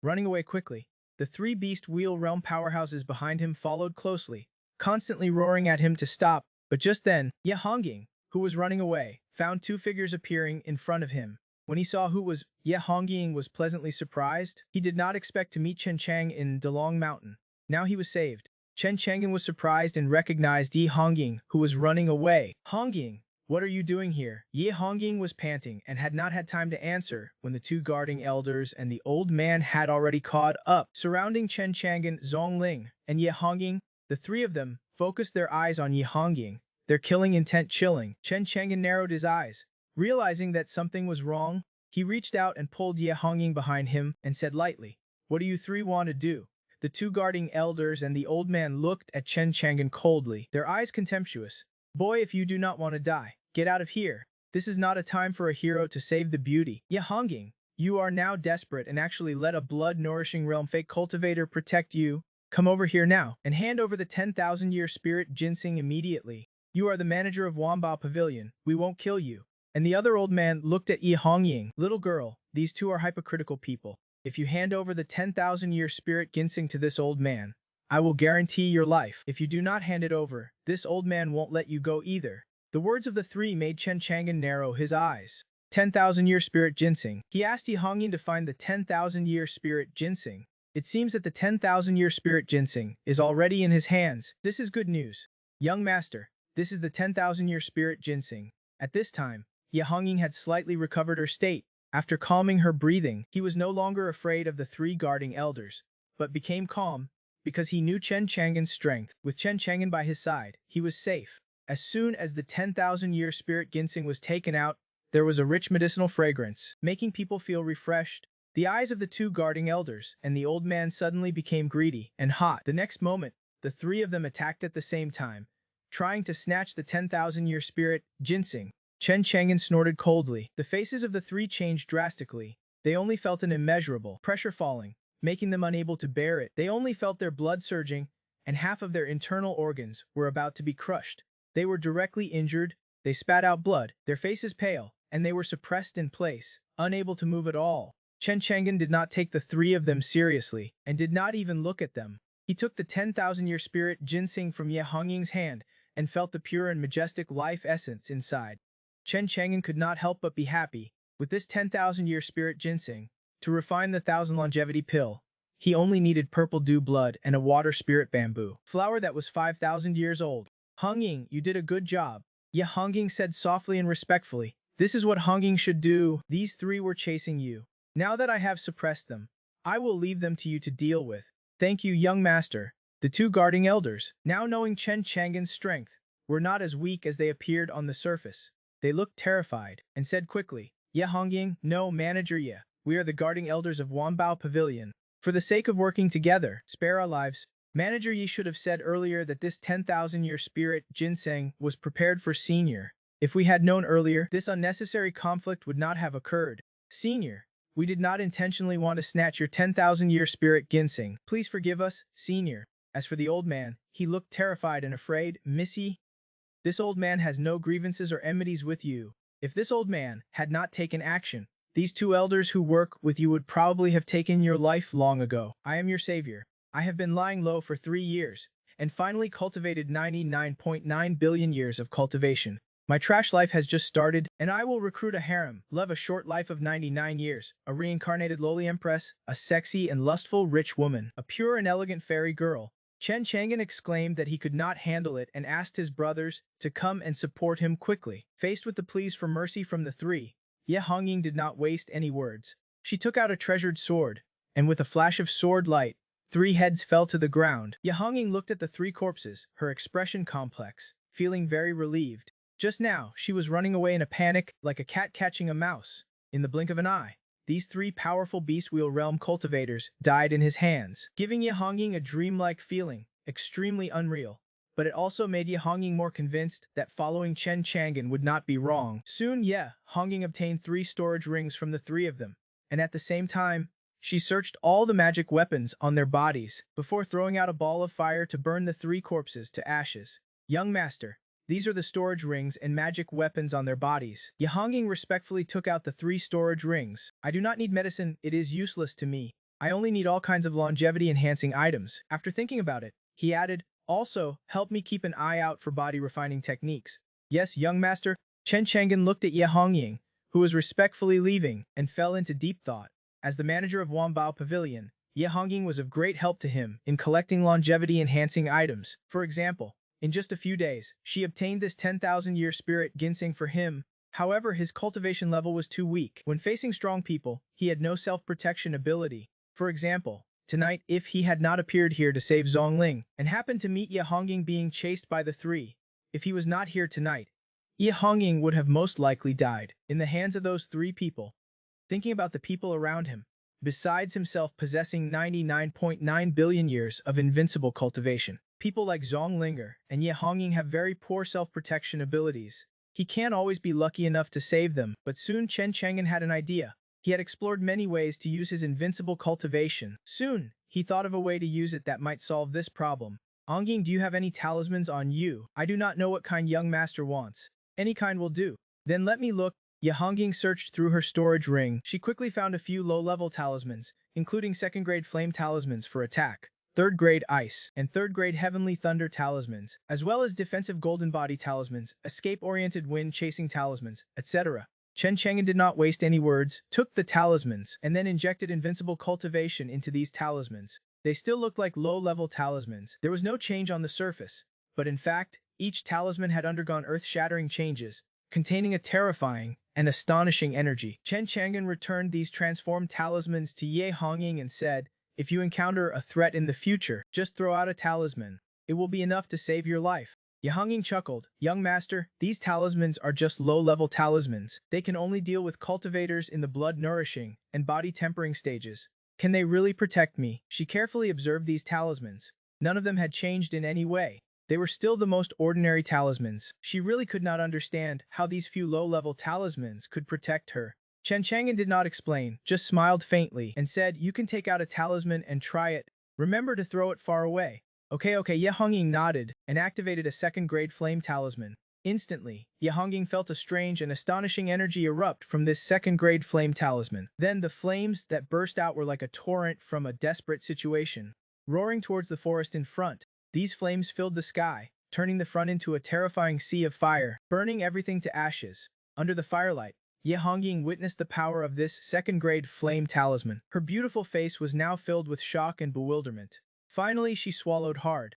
running away quickly. The three Beast Wheel Realm powerhouses behind him followed closely, constantly roaring at him to stop. But just then, Ye Hongying, who was running away, found two figures appearing in front of him. When he saw who was, Ye Hongying was pleasantly surprised. He did not expect to meet Chen Chang in Dalong Mountain. Now he was saved. Chen Chang'an was surprised and recognized Ye Hongying, who was running away. Hongying, what are you doing here? Ye Hongying was panting and had not had time to answer when the two guarding elders and the old man had already caught up. Surrounding Chen Chang'an, Zhongling, and Ye Hongying, the three of them focused their eyes on Ye Hongying, their killing intent chilling. Chen Chang'an narrowed his eyes. Realizing that something was wrong, he reached out and pulled Ye Hongying behind him and said lightly, What do you three want to do? The two guarding elders and the old man looked at Chen Chang'an coldly, their eyes contemptuous. Boy, if you do not want to die, get out of here. This is not a time for a hero to save the beauty. Ye Hongying, you are now desperate and actually let a blood-nourishing realm fake cultivator protect you. Come over here now and hand over the 10,000-year spirit ginseng immediately. You are the manager of Wanbao Pavilion. We won't kill you. And the other old man looked at Ye Hongying. Little girl, these two are hypocritical people. If you hand over the 10,000-year spirit ginseng to this old man, I will guarantee your life. If you do not hand it over, this old man won't let you go either. The words of the three made Chen Chang'an narrow his eyes. 10,000-year spirit ginseng. He asked Ye Hongying to find the 10,000-year spirit ginseng. It seems that the 10,000-year spirit ginseng is already in his hands. This is good news. Young master, this is the 10,000-year spirit ginseng. At this time, Ye Hongying had slightly recovered her state. After calming her breathing, he was no longer afraid of the three guarding elders, but became calm, because he knew Chen Chang'an's strength. With Chen Chang'an by his side, he was safe. As soon as the 10,000-year spirit ginseng was taken out, there was a rich medicinal fragrance, making people feel refreshed. The eyes of the two guarding elders and the old man suddenly became greedy and hot. The next moment, the three of them attacked at the same time, trying to snatch the 10,000-year spirit ginseng. Chen Chang'an snorted coldly. The faces of the three changed drastically. They only felt an immeasurable pressure falling, making them unable to bear it. They only felt their blood surging, and half of their internal organs were about to be crushed. They were directly injured, they spat out blood, their faces pale, and they were suppressed in place, unable to move at all. Chen Chang'an did not take the three of them seriously, and did not even look at them. He took the 10,000-year spirit ginseng from Ye Hongying's hand, and felt the pure and majestic life essence inside. Chen Chang'an could not help but be happy. With this 10,000-year spirit ginseng, to refine the 1,000 longevity pill, he only needed purple dew blood and a water spirit bamboo flower that was 5,000 years old. Hongying, you did a good job. Ye Hongying said softly and respectfully. This is what Hongying should do. These three were chasing you. Now that I have suppressed them, I will leave them to you to deal with. Thank you, young master. The two guarding elders, now knowing Chen Chang'an's strength, were not as weak as they appeared on the surface. They looked terrified, and said quickly, Ye Hongying, no, Manager Ye, we are the guarding elders of Wanbao Pavilion. For the sake of working together, spare our lives. Manager Yi should have said earlier that this 10,000-year spirit ginseng was prepared for Senior. If we had known earlier, this unnecessary conflict would not have occurred. Senior, we did not intentionally want to snatch your 10,000-year spirit ginseng. Please forgive us, Senior. As for the old man, he looked terrified and afraid. Missy, this old man has no grievances or enmities with you. If this old man had not taken action, these two elders who work with you would probably have taken your life long ago. I am your savior. I have been lying low for 3 years, and finally cultivated 99.9 billion years of cultivation. My trash life has just started, and I will recruit a harem, live a short life of 99 years, a reincarnated lowly empress, a sexy and lustful rich woman, a pure and elegant fairy girl. Chen Chang'an exclaimed that he could not handle it and asked his brothers to come and support him quickly. Faced with the pleas for mercy from the three, Ye Hongying did not waste any words. She took out a treasured sword, and with a flash of sword light, 3 heads fell to the ground. Ye Hongying looked at the 3 corpses, her expression complex, feeling very relieved. Just now, she was running away in a panic, like a cat catching a mouse. In the blink of an eye, these three powerful beast wheel realm cultivators died in his hands, giving Ye Hongying a dreamlike feeling, extremely unreal. But it also made Ye Hongying more convinced that following Chen Chang'an would not be wrong. Soon Ye Hongying obtained 3 storage rings from the 3 of them, and at the same time, she searched all the magic weapons on their bodies before throwing out a ball of fire to burn the 3 corpses to ashes. Young master, these are the storage rings and magic weapons on their bodies. Ye Hongying respectfully took out the 3 storage rings. I do not need medicine, it is useless to me. I only need all kinds of longevity-enhancing items. After thinking about it, he added, also, help me keep an eye out for body-refining techniques. Yes, young master. Chen Chang'an looked at Ye Hongying, who was respectfully leaving, and fell into deep thought. As the manager of Wanbao Pavilion, Ye Hongying was of great help to him in collecting longevity-enhancing items. For example, in just a few days, she obtained this 10,000-year spirit ginseng for him. However, his cultivation level was too weak. When facing strong people, he had no self-protection ability. For example, tonight, if he had not appeared here to save Zhongling, and happened to meet Ye Hongying being chased by the 3, if he was not here tonight, Ye Hongying would have most likely died in the hands of those 3 people. Thinking about the people around him, besides himself possessing 99.9 billion years of invincible cultivation, people like Zonglinger and Ye Hongying have very poor self-protection abilities. He can't always be lucky enough to save them, but soon Chen Chang'an had an idea. He had explored many ways to use his invincible cultivation. Soon, he thought of a way to use it that might solve this problem. Hongying, do you have any talismans on you? I do not know what kind young master wants. Any kind will do. Then let me look. Ye Hongying searched through her storage ring. She quickly found a few low-level talismans, including 2nd-grade flame talismans for attack, 3rd-grade ice, and 3rd-grade heavenly thunder talismans, as well as defensive golden body talismans, escape-oriented wind-chasing talismans, etc. Chen Chang'an did not waste any words, took the talismans, and then injected invincible cultivation into these talismans. They still looked like low-level talismans. There was no change on the surface, but in fact, each talisman had undergone earth-shattering changes, containing a terrifying and astonishing energy. Chen Chang'an returned these transformed talismans to Ye Hongying and said, if you encounter a threat in the future, just throw out a talisman. It will be enough to save your life. Ye Hongying chuckled, young master, these talismans are just low-level talismans. They can only deal with cultivators in the blood-nourishing and body-tempering stages. Can they really protect me? She carefully observed these talismans. None of them had changed in any way. They were still the most ordinary talismans. She really could not understand how these few low-level talismans could protect her. Chen Chang'an did not explain, just smiled faintly and said, you can take out a talisman and try it. Remember to throw it far away. Okay, Ye Hongying nodded and activated a 2nd-grade flame talisman. Instantly, Ye Hongying felt a strange and astonishing energy erupt from this 2nd-grade flame talisman. Then the flames that burst out were like a torrent from a desperate situation, roaring towards the forest in front. These flames filled the sky, turning the front into a terrifying sea of fire, burning everything to ashes. Under the firelight, Ye Hongying witnessed the power of this 2nd-grade flame talisman. Her beautiful face was now filled with shock and bewilderment. Finally, she swallowed hard.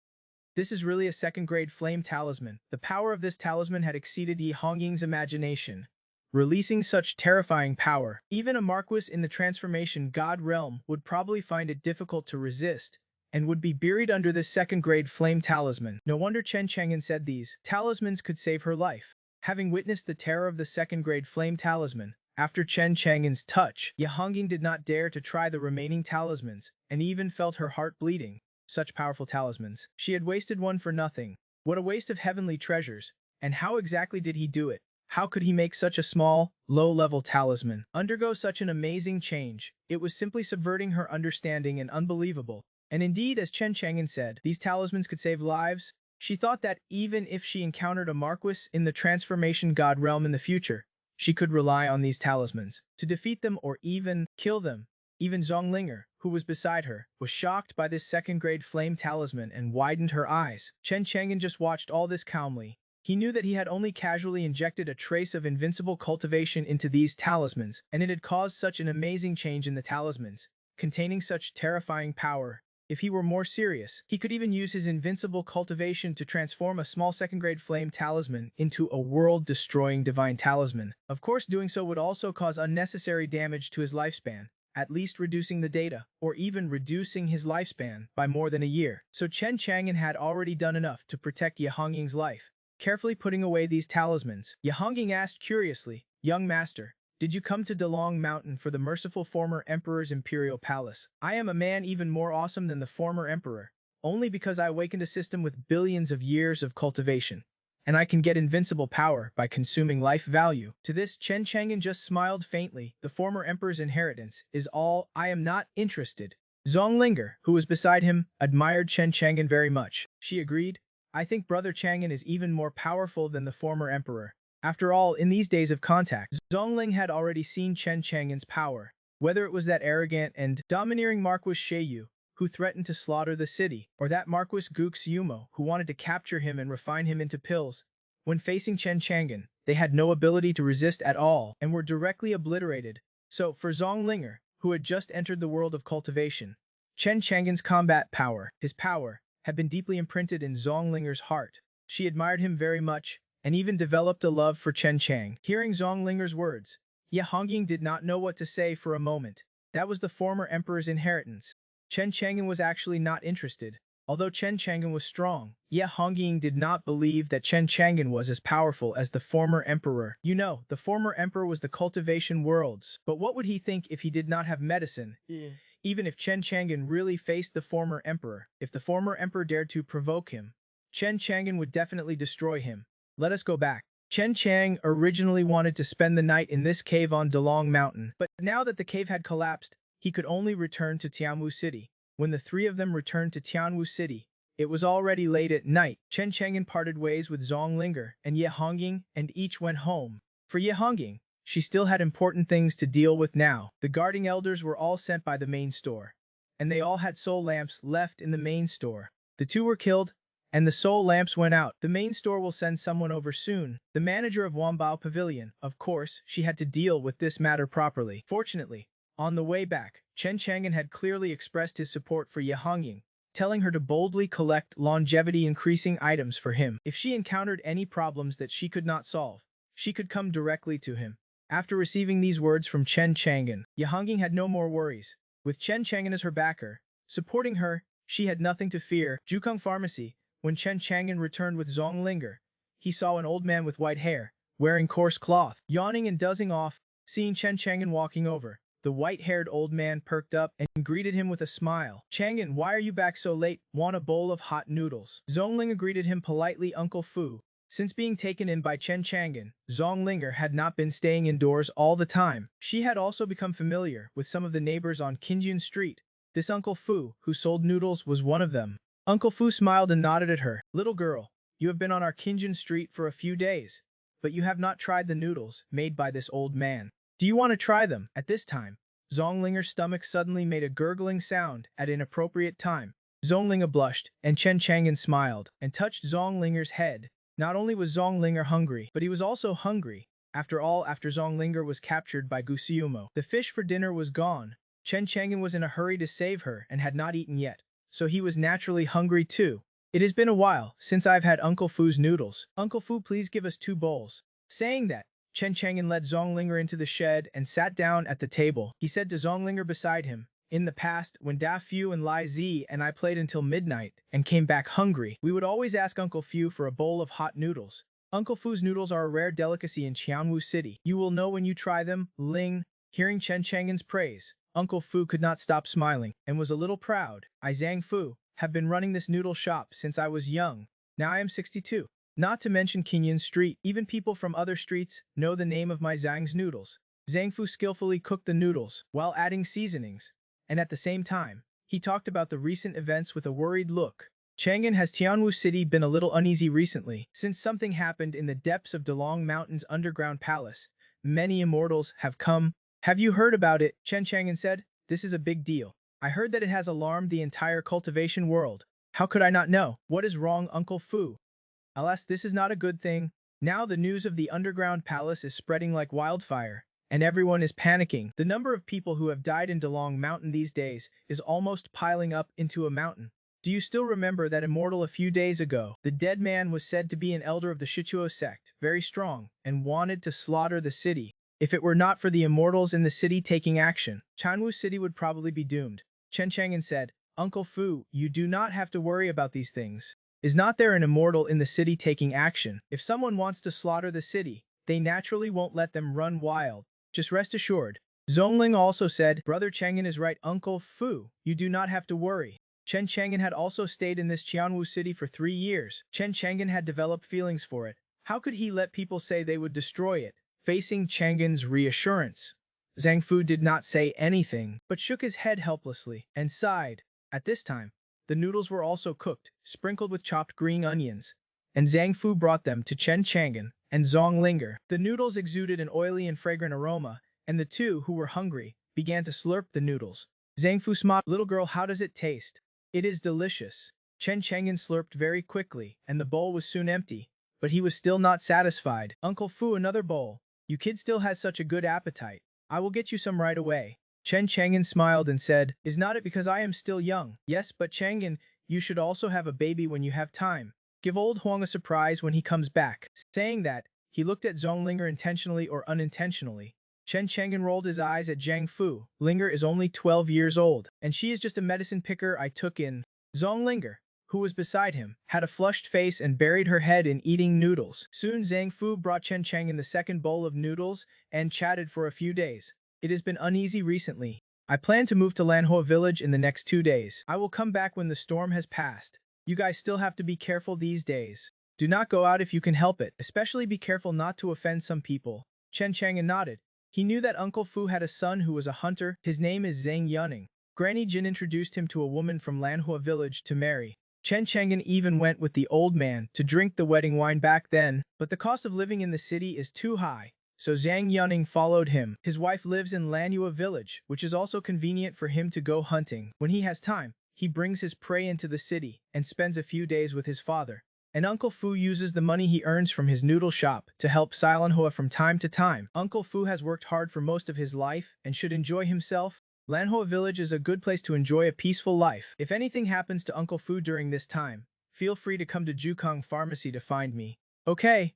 This is really a 2nd-grade flame talisman. The power of this talisman had exceeded Ye Hongying's imagination. Releasing such terrifying power, even a marquis in the transformation god realm would probably find it difficult to resist, and would be buried under this 2nd-grade flame talisman. No wonder Chen Chang'an said these talismans could save her life. Having witnessed the terror of the 2nd-grade flame talisman, after Chen Chang'an's touch, Ye Hongying did not dare to try the remaining talismans, and even felt her heart bleeding. Such powerful talismans. She had wasted one for nothing. What a waste of heavenly treasures. And how exactly did he do it? How could he make such a small, low-level talisman undergo such an amazing change? It was simply subverting her understanding and unbelievable. And indeed, as Chen Chang'an said, these talismans could save lives. She thought that even if she encountered a marquis in the transformation god realm in the future, she could rely on these talismans to defeat them or even kill them. Even Zonglinger, who was beside her, was shocked by this 2nd-grade flame talisman and widened her eyes. Chen Chang'an just watched all this calmly. He knew that he had only casually injected a trace of invincible cultivation into these talismans, and it had caused such an amazing change in the talismans, containing such terrifying power. If he were more serious, he could even use his invincible cultivation to transform a small 2nd-grade flame talisman into a world-destroying divine talisman. Of course, doing so would also cause unnecessary damage to his lifespan, at least reducing the data, or even reducing his lifespan by more than a year. So Chen Chang'an had already done enough to protect Ye Hongying's life. Carefully putting away these talismans, Ye Hongying asked curiously, young master, Did you come to Dalong Mountain for the merciful former emperor's imperial palace? I am a man even more awesome than the former emperor, only because I awakened a system with billions of years of cultivation. And I can get invincible power by consuming life value. To this, Chen Chang'an just smiled faintly. The former emperor's inheritance is all. I am not interested. Zonglinger, who was beside him, admired Chen Chang'an very much. She agreed, I think Brother Chang'an is even more powerful than the former emperor. After all, in these days of contact, Zongling had already seen Chen Chang'an's power. Whether it was that arrogant and domineering Marquis Sheiyu, who threatened to slaughter the city, or that Marquis Gux Yumo, who wanted to capture him and refine him into pills, when facing Chen Chang'an, they had no ability to resist at all and were directly obliterated. So, for Zonglinger, who had just entered the world of cultivation, Chen Chang'an's combat power, his power, had been deeply imprinted in Zonglinger's heart. She admired him very much, and even developed a love for Chen Chang. Hearing Zonglinger's words, Ye Hongying did not know what to say for a moment. That was the former emperor's inheritance. Chen Chang'an was actually not interested. Although Chen Chang'an was strong, Ye Hongying did not believe that Chen Chang'an was as powerful as the former emperor. You know, the former emperor was the cultivation world's. But what would he think if he did not have medicine? Even if Chen Chang'an really faced the former emperor, if the former emperor dared to provoke him, Chen Chang'an would definitely destroy him. Let us go back. Chen Chang originally wanted to spend the night in this cave on Dalong Mountain, but now that the cave had collapsed, he could only return to Tianwu City. When the three of them returned to Tianwu City, it was already late at night. Chen Chang'an parted ways with Zonglinger and Ye Hongying, and each went home. For Ye Hongying, she still had important things to deal with now. The guarding elders were all sent by the main store, and they all had soul lamps left in the main store. The two were killed, and the soul lamps went out. The main store will send someone over soon. The manager of Wambao Pavilion, of course, she had to deal with this matter properly. Fortunately, on the way back, Chen Chang'an had clearly expressed his support for Ye Hongying, telling her to boldly collect longevity-increasing items for him. If she encountered any problems that she could not solve, she could come directly to him. After receiving these words from Chen Chang'an, Ye Hongying had no more worries. With Chen Chang'an as her backer, supporting her, she had nothing to fear. Jukong Pharmacy. When Chen Chang'an returned with Zonglinger, he saw an old man with white hair, wearing coarse cloth, yawning and dozing off. Seeing Chen Chang'an walking over, the white-haired old man perked up and greeted him with a smile. Chang'an, why are you back so late? Want a bowl of hot noodles? Zonglinger greeted him politely, Uncle Fu. Since being taken in by Chen Chang'an, Zonglinger had not been staying indoors all the time. She had also become familiar with some of the neighbors on Qingjun Street. This Uncle Fu, who sold noodles, was one of them. Uncle Fu smiled and nodded at her. Little girl, you have been on our Qingjun Street for a few days, but you have not tried the noodles made by this old man. Do you want to try them? At this time, Zonglinger's stomach suddenly made a gurgling sound at an inappropriate time. Zonglinger blushed, and Chen Chang'an smiled and touched Zonglinger's head. Not only was Zonglinger hungry, but he was also hungry. After all, after Zonglinger was captured by Gusiumo, the fish for dinner was gone. Chen Chang'an was in a hurry to save her and had not eaten yet, so he was naturally hungry too. It has been a while since I've had Uncle Fu's noodles. Uncle Fu, please give us 2 bowls. Saying that, Chen Chang'an led Zonglinger into the shed and sat down at the table. He said to Zonglinger beside him, in the past, when Da Fu and Lai Zi and I played until midnight and came back hungry, we would always ask Uncle Fu for a bowl of hot noodles. Uncle Fu's noodles are a rare delicacy in Tianwu City. You will know when you try them, Ling. Hearing Chen Chang'an's praise, Uncle Fu could not stop smiling and was a little proud. I, Zhang Fu, have been running this noodle shop since I was young. Now I am 62. Not to mention Qingyun Street, even people from other streets know the name of my Zhang's noodles. Zhang Fu skillfully cooked the noodles while adding seasonings, and at the same time, he talked about the recent events with a worried look. Chang'an, has Tianwu City been a little uneasy recently? Since something happened in the depths of Dalong Mountain's underground palace, many immortals have come. Have you heard about it? Chen Chang'an said. This is a big deal. I heard that it has alarmed the entire cultivation world. How could I not know? What is wrong, Uncle Fu? Alas, this is not a good thing. Now the news of the underground palace is spreading like wildfire, and everyone is panicking. The number of people who have died in Dalong Mountain these days is almost piling up into a mountain. Do you still remember that immortal a few days ago? The dead man was said to be an elder of the Shichuo sect, very strong, and wanted to slaughter the city. If it were not for the immortals in the city taking action, Tianwu City would probably be doomed. Chen Chang'an said, Uncle Fu, you do not have to worry about these things. Is not there an immortal in the city taking action? If someone wants to slaughter the city, they naturally won't let them run wild. Just rest assured. Zhongling also said, Brother Chang'an is right, Uncle Fu. You do not have to worry. Chen Chang'an had also stayed in this Qianwu city for 3 years. Chen Chang'an had developed feelings for it. How could he let people say they would destroy it? Facing Chang'an's reassurance, Zhang Fu did not say anything, but shook his head helplessly and sighed. At this time, the noodles were also cooked, sprinkled with chopped green onions, and Zhang Fu brought them to Chen Chang'an and Zhong Linger. The noodles exuded an oily and fragrant aroma, and the two, who were hungry, began to slurp the noodles. Zhang Fu smiled. Little girl, how does it taste? It is delicious. Chen Chang'an slurped very quickly, and the bowl was soon empty, but he was still not satisfied. Uncle Fu, another bowl. You kid still has such a good appetite. I will get you some right away. Chen Chang'an smiled and said, Is not it because I am still young? Yes, but Chang'an, you should also have a baby when you have time. Give old Huang a surprise when he comes back. Saying that, he looked at Zhong Linger intentionally or unintentionally. Chen Chang'an rolled his eyes at Zhang Fu. Linger is only 12 years old, and she is just a medicine picker I took in. Zhong Linger, who was beside him, had a flushed face and buried her head in eating noodles. Soon Zhang Fu brought Chen Chang'an the second bowl of noodles and chatted for a few days. It has been uneasy recently. I plan to move to Manhwa village in the next 2 days. I will come back when the storm has passed. You guys still have to be careful these days. Do not go out if you can help it, especially be careful not to offend some people. Chen Chang'an nodded. He knew that Uncle Fu had a son who was a hunter. His name is Zhang Yuning. Granny Jin introduced him to a woman from Lanhua village to marry. Chen Chang'an even went with the old man to drink the wedding wine back then, but the cost of living in the city is too high, so Zhang Yuning followed him. His wife lives in Lanhua village, which is also convenient for him to go hunting. When he has time, he brings his prey into the city and spends a few days with his father. And Uncle Fu uses the money he earns from his noodle shop to help Lanhua from time to time. Uncle Fu has worked hard for most of his life and should enjoy himself. Lanhua village is a good place to enjoy a peaceful life. If anything happens to Uncle Fu during this time, feel free to come to Jukong Pharmacy to find me. Okay.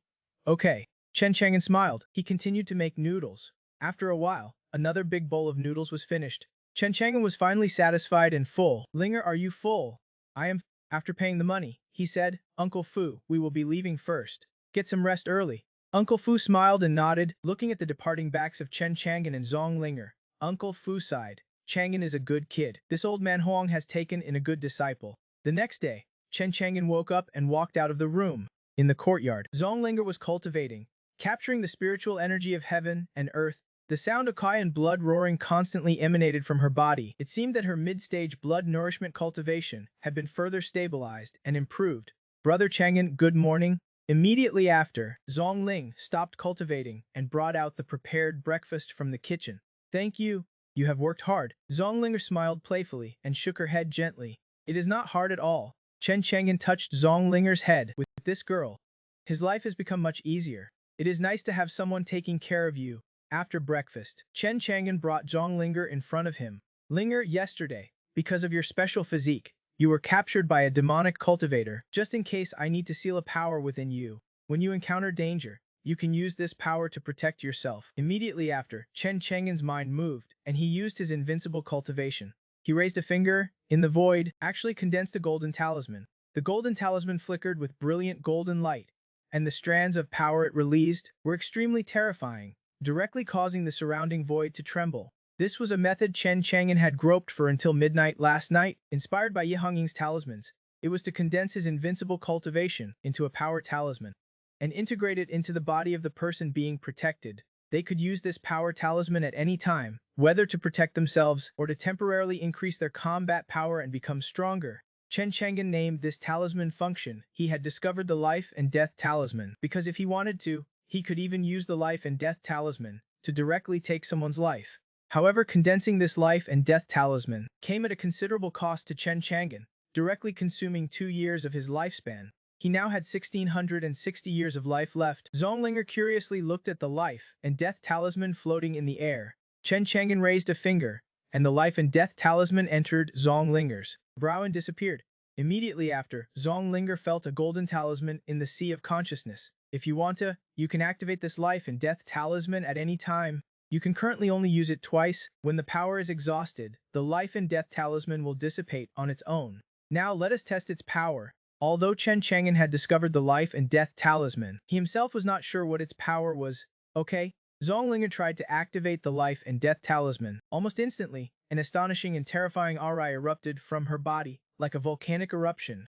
Chen Chang'an smiled. He continued to make noodles. After a while, another big bowl of noodles was finished. Chen Chang'an was finally satisfied and full. Linger, are you full? I am. After paying the money, he said, Uncle Fu, we will be leaving first. Get some rest early. Uncle Fu smiled and nodded, looking at the departing backs of Chen Chang'an and Zhong Linger. Uncle Fu sighed. Chang'an is a good kid. This old man Huang has taken in a good disciple. The next day, Chen Chang'an woke up and walked out of the room. In the courtyard, Zhong Linger was cultivating, capturing the spiritual energy of heaven and earth. The sound of Kai and blood roaring constantly emanated from her body. It seemed that her mid-stage blood nourishment cultivation had been further stabilized and improved. Brother Chang'an, good morning. Immediately after, Zhong Ling stopped cultivating and brought out the prepared breakfast from the kitchen. Thank you. You have worked hard. Zhong Linger smiled playfully and shook her head gently. It is not hard at all. Chen Chang'an touched Zhong Linger's head. With this girl, his life has become much easier. It is nice to have someone taking care of you. After breakfast, Chen Chang'an brought Zhong Linger in front of him. Linger, yesterday, because of your special physique, you were captured by a demonic cultivator. Just in case, I need to seal a power within you. When you encounter danger, you can use this power to protect yourself. Immediately after, Chen Chang'an's mind moved, and he used his invincible cultivation. He raised a finger, in the void, actually condensed a golden talisman. The golden talisman flickered with brilliant golden light, and the strands of power it released were extremely terrifying, directly causing the surrounding void to tremble. This was a method Chen Chang'an had groped for until midnight last night. Inspired by Ye Hongying's talismans, it was to condense his invincible cultivation into a power talisman and integrate it into the body of the person being protected. They could use this power talisman at any time, whether to protect themselves or to temporarily increase their combat power and become stronger. Chen Chang'an named this talisman function. He had discovered the life and death talisman, because if he wanted to, he could even use the life and death talisman to directly take someone's life. However, condensing this life and death talisman came at a considerable cost to Chen Chang'an, directly consuming 2 years of his lifespan. He now had 1660 years of life left. Zhong Linger curiously looked at the life and death talisman floating in the air. Chen Chang'an raised a finger, and the life and death talisman entered Zhong Linger's brow and disappeared. Immediately after, Zhong Linger felt a golden talisman in the sea of consciousness. If you want to, you can activate this life and death talisman at any time. You can currently only use it twice. When the power is exhausted, the life and death talisman will dissipate on its own. Now let us test its power. Although Chen Chang'an had discovered the life and death talisman, he himself was not sure what its power was. Okay, Zonglinger tried to activate the life and death talisman. Almost instantly, an astonishing and terrifying aura erupted from her body, like a volcanic eruption.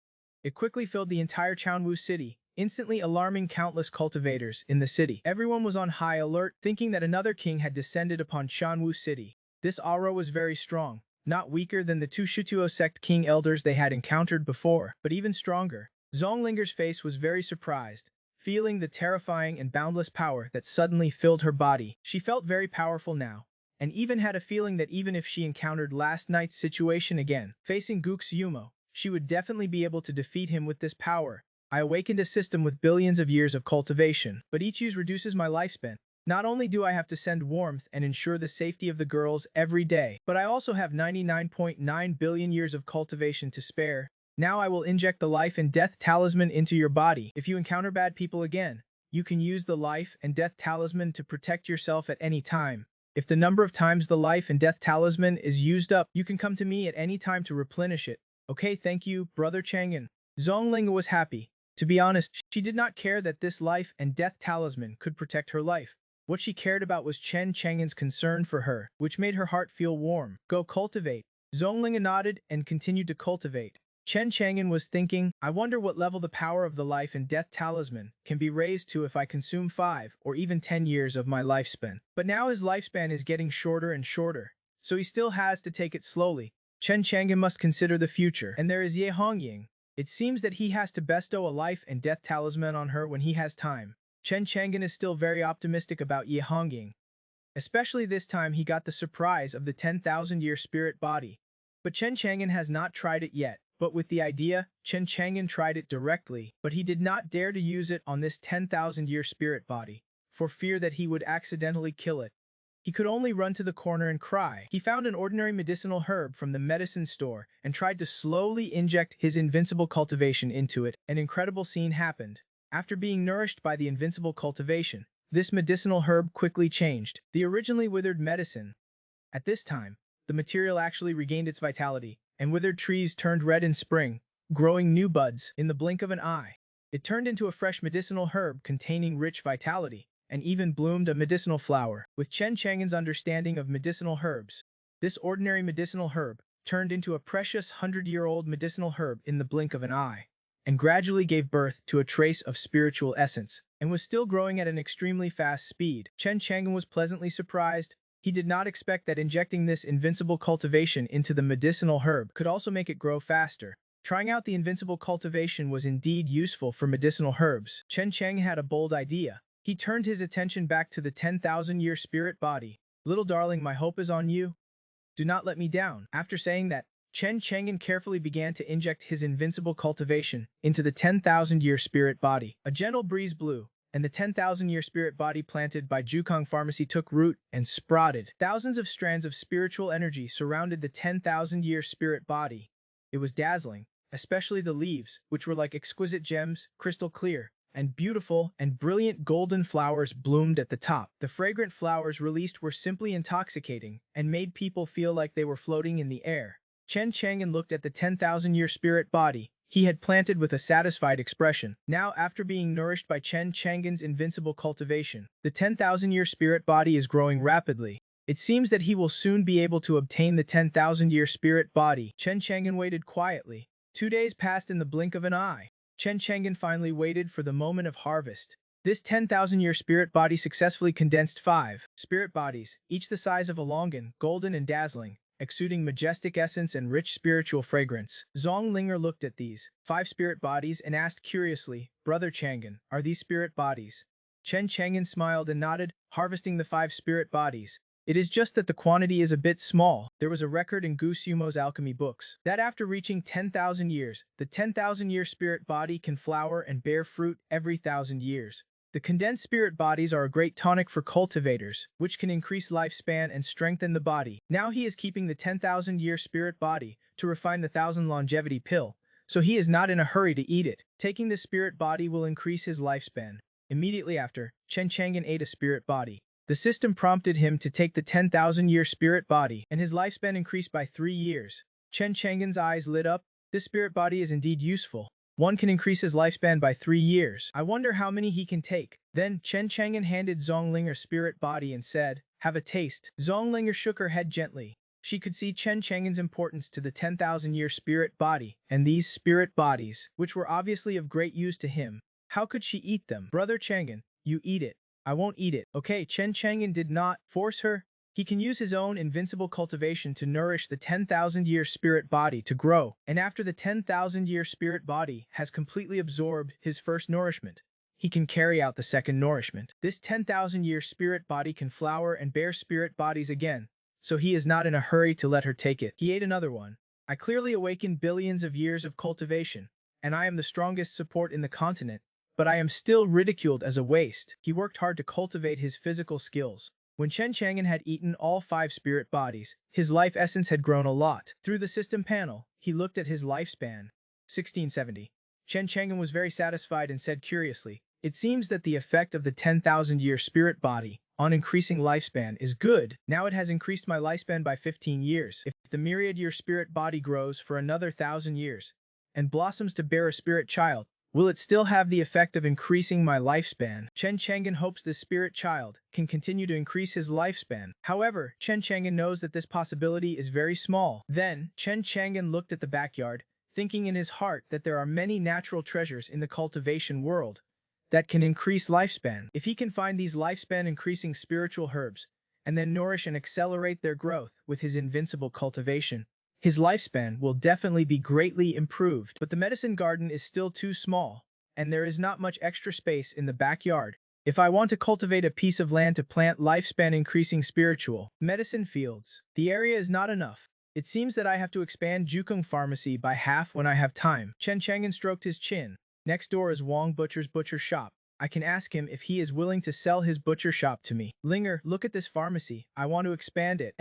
It quickly filled the entire Chanwu city, instantly alarming countless cultivators in the city. Everyone was on high alert, thinking that another king had descended upon Chanwu city. This aura was very strong, not weaker than the two Shutuo sect king elders they had encountered before, but even stronger. Zonglinger's face was very surprised, feeling the terrifying and boundless power that suddenly filled her body. She felt very powerful now, and even had a feeling that even if she encountered last night's situation again, facing Gux Yumo, she would definitely be able to defeat him with this power. I awakened a system with billions of years of cultivation, but each use reduces my lifespan. Not only do I have to send warmth and ensure the safety of the girls every day, but I also have 99.9 billion years of cultivation to spare. Now I will inject the life and death talisman into your body. If you encounter bad people again, you can use the life and death talisman to protect yourself at any time. If the number of times the life and death talisman is used up, you can come to me at any time to replenish it. Okay, thank you, Brother Chang'an. Zongling was happy. To be honest, she did not care that this life and death talisman could protect her life. What she cared about was Chen Chang'an's concern for her, which made her heart feel warm. Go cultivate. Zongling nodded and continued to cultivate. Chen Chang'an was thinking, I wonder what level the power of the life and death talisman can be raised to if I consume 5 or even 10 years of my lifespan. But now his lifespan is getting shorter and shorter, so he still has to take it slowly. Chen Chang'an must consider the future, and there is Ye Hongying. It seems that he has to bestow a life and death talisman on her when he has time. Chen Chang'an is still very optimistic about Ye Hongying. Especially this time he got the surprise of the 10,000-year spirit body. But Chen Chang'an has not tried it yet. But with the idea, Chen Chang'an tried it directly, but he did not dare to use it on this 10,000-year spirit body, for fear that he would accidentally kill it. He could only run to the corner and cry. He found an ordinary medicinal herb from the medicine store and tried to slowly inject his invincible cultivation into it. An incredible scene happened. After being nourished by the invincible cultivation, this medicinal herb quickly changed the originally withered medicine. At this time, the material actually regained its vitality, and withered trees turned red in spring, growing new buds in the blink of an eye. It turned into a fresh medicinal herb containing rich vitality, and even bloomed a medicinal flower. With Chen Chang'an's understanding of medicinal herbs, this ordinary medicinal herb turned into a precious 100-year-old medicinal herb in the blink of an eye, and gradually gave birth to a trace of spiritual essence, and was still growing at an extremely fast speed. Chen Chang'an was pleasantly surprised. He did not expect that injecting this invincible cultivation into the medicinal herb could also make it grow faster. Trying out the invincible cultivation was indeed useful for medicinal herbs. Chen Chang'an had a bold idea. He turned his attention back to the 10,000-year spirit body. Little darling, my hope is on you. Do not let me down. After saying that, Chen Chang'an carefully began to inject his invincible cultivation into the 10,000-year spirit body. A gentle breeze blew, and the 10,000-year spirit body planted by Jukong Pharmacy took root and sprouted. Thousands of strands of spiritual energy surrounded the 10,000-year spirit body. It was dazzling, especially the leaves, which were like exquisite gems, crystal clear, and beautiful and brilliant golden flowers bloomed at the top. The fragrant flowers released were simply intoxicating and made people feel like they were floating in the air. Chen Chang'an looked at the 10,000-year spirit body he had planted with a satisfied expression. Now, after being nourished by Chen Chang'an's invincible cultivation, the 10,000-year spirit body is growing rapidly. It seems that he will soon be able to obtain the 10,000-year spirit body. Chen Chang'an waited quietly. 2 days passed in the blink of an eye. Chen Chang'an finally waited for the moment of harvest. This 10,000-year spirit body successfully condensed 5 spirit bodies, each the size of a longan, golden and dazzling, exuding majestic essence and rich spiritual fragrance. Zonglinger looked at these 5 spirit bodies and asked curiously, Brother Chang'an, are these spirit bodies? Chen Chang'an smiled and nodded, harvesting the 5 spirit bodies. It is just that the quantity is a bit small. There was a record in Gu Sumo's alchemy books that after reaching 10,000 years, the 10,000-year spirit body can flower and bear fruit every 1,000 years. The condensed spirit bodies are a great tonic for cultivators, which can increase lifespan and strengthen the body. Now he is keeping the 10,000-year spirit body to refine the 1,000 longevity pill, so he is not in a hurry to eat it. Taking the spirit body will increase his lifespan. Immediately after, Chen Chang'an ate a spirit body. The system prompted him to take the 10,000-year spirit body, and his lifespan increased by 3 years. Chen Chang'an's eyes lit up. This spirit body is indeed useful. One can increase his lifespan by 3 years. I wonder how many he can take. Then Chen Chang'an handed Zongling's spirit body and said, "Have a taste." Zonglinger shook her head gently. She could see Chen Chang'an's importance to the 10,000-year spirit body, and these spirit bodies, which were obviously of great use to him, how could she eat them? "Brother Chang'an, you eat it. I won't eat it." "Okay." Chen Chang'an did not force her. He can use his own invincible cultivation to nourish the 10,000-year spirit body to grow, and after the 10,000-year spirit body has completely absorbed his first nourishment, he can carry out the second nourishment. This 10,000-year spirit body can flower and bear spirit bodies again, so he is not in a hurry to let her take it. He ate another one. "I clearly awakened billions of years of cultivation, and I am the strongest support in the continent, but I am still ridiculed as a waste." He worked hard to cultivate his physical skills. When Chen Chang'an had eaten all 5 spirit bodies, his life essence had grown a lot. Through the system panel, he looked at his lifespan. 1670. Chen Chang'an was very satisfied and said curiously, "It seems that the effect of the 10,000-year spirit body on increasing lifespan is good. Now it has increased my lifespan by 15 years. If the myriad-year spirit body grows for another 1,000 years and blossoms to bear a spirit child, will it still have the effect of increasing my lifespan?" Chen Chang'an hopes this spirit child can continue to increase his lifespan. However, Chen Chang'an knows that this possibility is very small. Then, Chen Chang'an looked at the backyard, thinking in his heart that there are many natural treasures in the cultivation world that can increase lifespan. If he can find these lifespan-increasing spiritual herbs, and then nourish and accelerate their growth with his invincible cultivation, his lifespan will definitely be greatly improved. But the medicine garden is still too small, and there is not much extra space in the backyard. If I want to cultivate a piece of land to plant lifespan-increasing spiritual medicine fields, the area is not enough. It seems that I have to expand Jukung Pharmacy by half when I have time. Chen Chang'an stroked his chin. Next door is Wang Butcher's butcher shop. I can ask him if he is willing to sell his butcher shop to me. "Linger, look at this pharmacy. I want to expand it."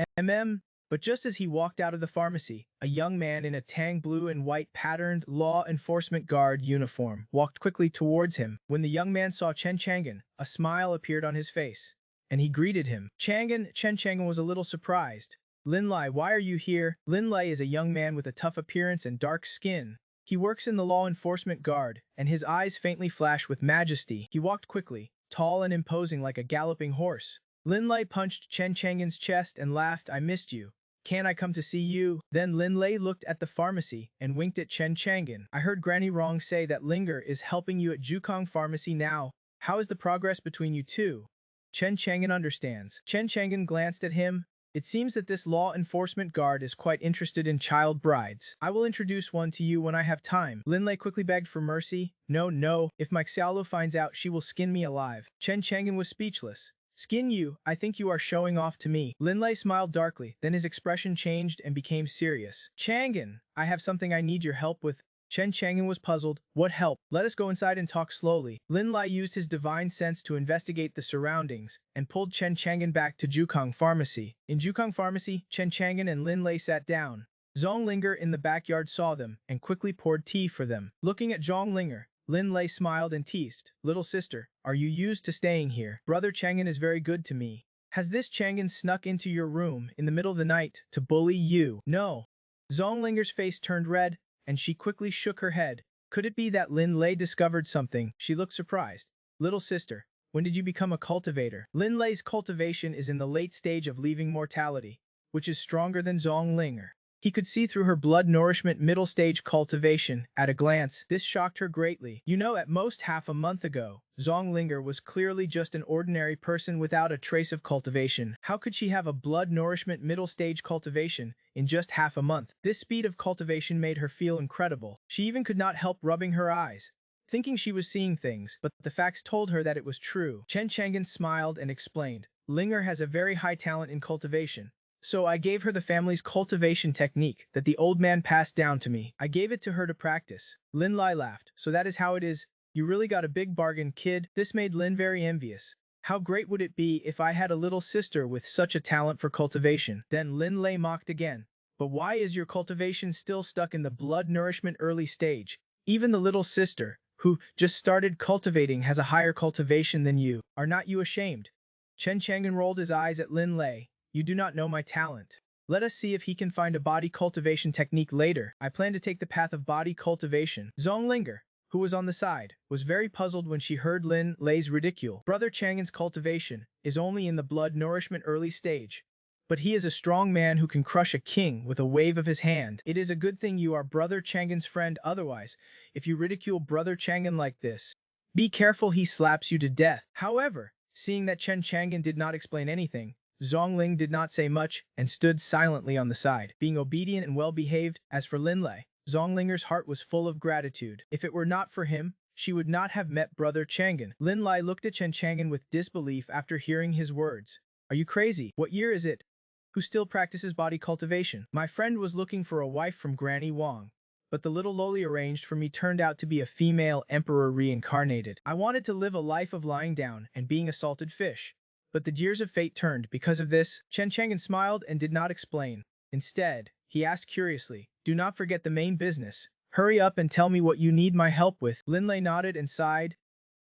But just as he walked out of the pharmacy, a young man in a tang blue and white patterned law enforcement guard uniform walked quickly towards him. When the young man saw Chen Chang'an, a smile appeared on his face, and he greeted him. Chen Chang'an was a little surprised. "Lin Lai, why are you here?" Lin Lai is a young man with a tough appearance and dark skin. He works in the law enforcement guard, and his eyes faintly flash with majesty. He walked quickly, tall and imposing like a galloping horse. Lin Lai punched Chen Chang'an's chest and laughed. "I missed you. Can I come to see you?" Then Lin Lai looked at the pharmacy and winked at Chen Chang'an. "I heard Granny Rong say that Linger is helping you at Jukong Pharmacy now. How is the progress between you two?" Chen Chang'an understands. Chen Chang'an glanced at him. "It seems that this law enforcement guard is quite interested in child brides. I will introduce one to you when I have time." Lin Lai quickly begged for mercy. No. If my Xiaolu finds out, she will skin me alive." Chen Chang'an was speechless. "Skin you? I think you are showing off to me." Lin Lai smiled darkly, then his expression changed and became serious. "Chang'an, I have something I need your help with." Chen Chang'an was puzzled. "What help?" "Let us go inside and talk slowly." Lin Lai used his divine sense to investigate the surroundings and pulled Chen Chang'an back to Jukong Pharmacy. In Jukong Pharmacy, Chen Chang'an and Lin Lai sat down. Zonglinger in the backyard saw them and quickly poured tea for them. Looking at Zonglinger, Lin Lai smiled and teased. "Little sister, are you used to staying here? Brother Chang'an is very good to me. Has this Chang'an snuck into your room in the middle of the night to bully you?" "No." Zonglinger's face turned red, and she quickly shook her head. Could it be that Lin Lai discovered something? She looked surprised. "Little sister, when did you become a cultivator?" Lin Lai's cultivation is in the late stage of leaving mortality, which is stronger than Zonglinger. He could see through her blood nourishment middle stage cultivation at a glance. This shocked her greatly. "You know, at most half a month ago, Zonglinger was clearly just an ordinary person without a trace of cultivation. How could she have a blood nourishment middle stage cultivation in just half a month?" This speed of cultivation made her feel incredible. She even could not help rubbing her eyes, thinking she was seeing things, but the facts told her that it was true. Chen Chang'an smiled and explained, "Linger has a very high talent in cultivation. So I gave her the family's cultivation technique that the old man passed down to me. I gave it to her to practice." Lin Lai laughed. "So that is how it is. You really got a big bargain, kid." This made Lin very envious. "How great would it be if I had a little sister with such a talent for cultivation?" Then Lin Lai mocked again. "But why is your cultivation still stuck in the blood nourishment early stage? Even the little sister, who just started cultivating, has a higher cultivation than you. Are not you ashamed?" Chen Chang'an rolled his eyes at Lin Lai. "You do not know my talent. Let us see if he can find a body cultivation technique later. I plan to take the path of body cultivation. Zonglinger, who was on the side, was very puzzled when she heard Lin Lei's ridicule. Brother Chang'an's cultivation is only in the blood nourishment early stage, but he is a strong man who can crush a king with a wave of his hand. It is a good thing you are Brother Chang'an's friend, otherwise, if you ridicule Brother Chang'an like this, be careful he slaps you to death. However, seeing that Chen Chang'an did not explain anything, Zhongling did not say much and stood silently on the side, being obedient and well-behaved. As for Lin Lei, Zhonglinger's heart was full of gratitude. If it were not for him, she would not have met Brother Chang'an. Lin Lei looked at Chen Chang'an with disbelief after hearing his words. Are you crazy? What year is it? Who still practices body cultivation? My friend was looking for a wife from Granny Wang, but the little loli arranged for me turned out to be a female emperor reincarnated. I wanted to live a life of lying down and being a salted fish, but the gears of fate turned because of this. Chen Chang'an smiled and did not explain. Instead, he asked curiously, do not forget the main business. Hurry up and tell me what you need my help with. Lin Lei nodded and sighed.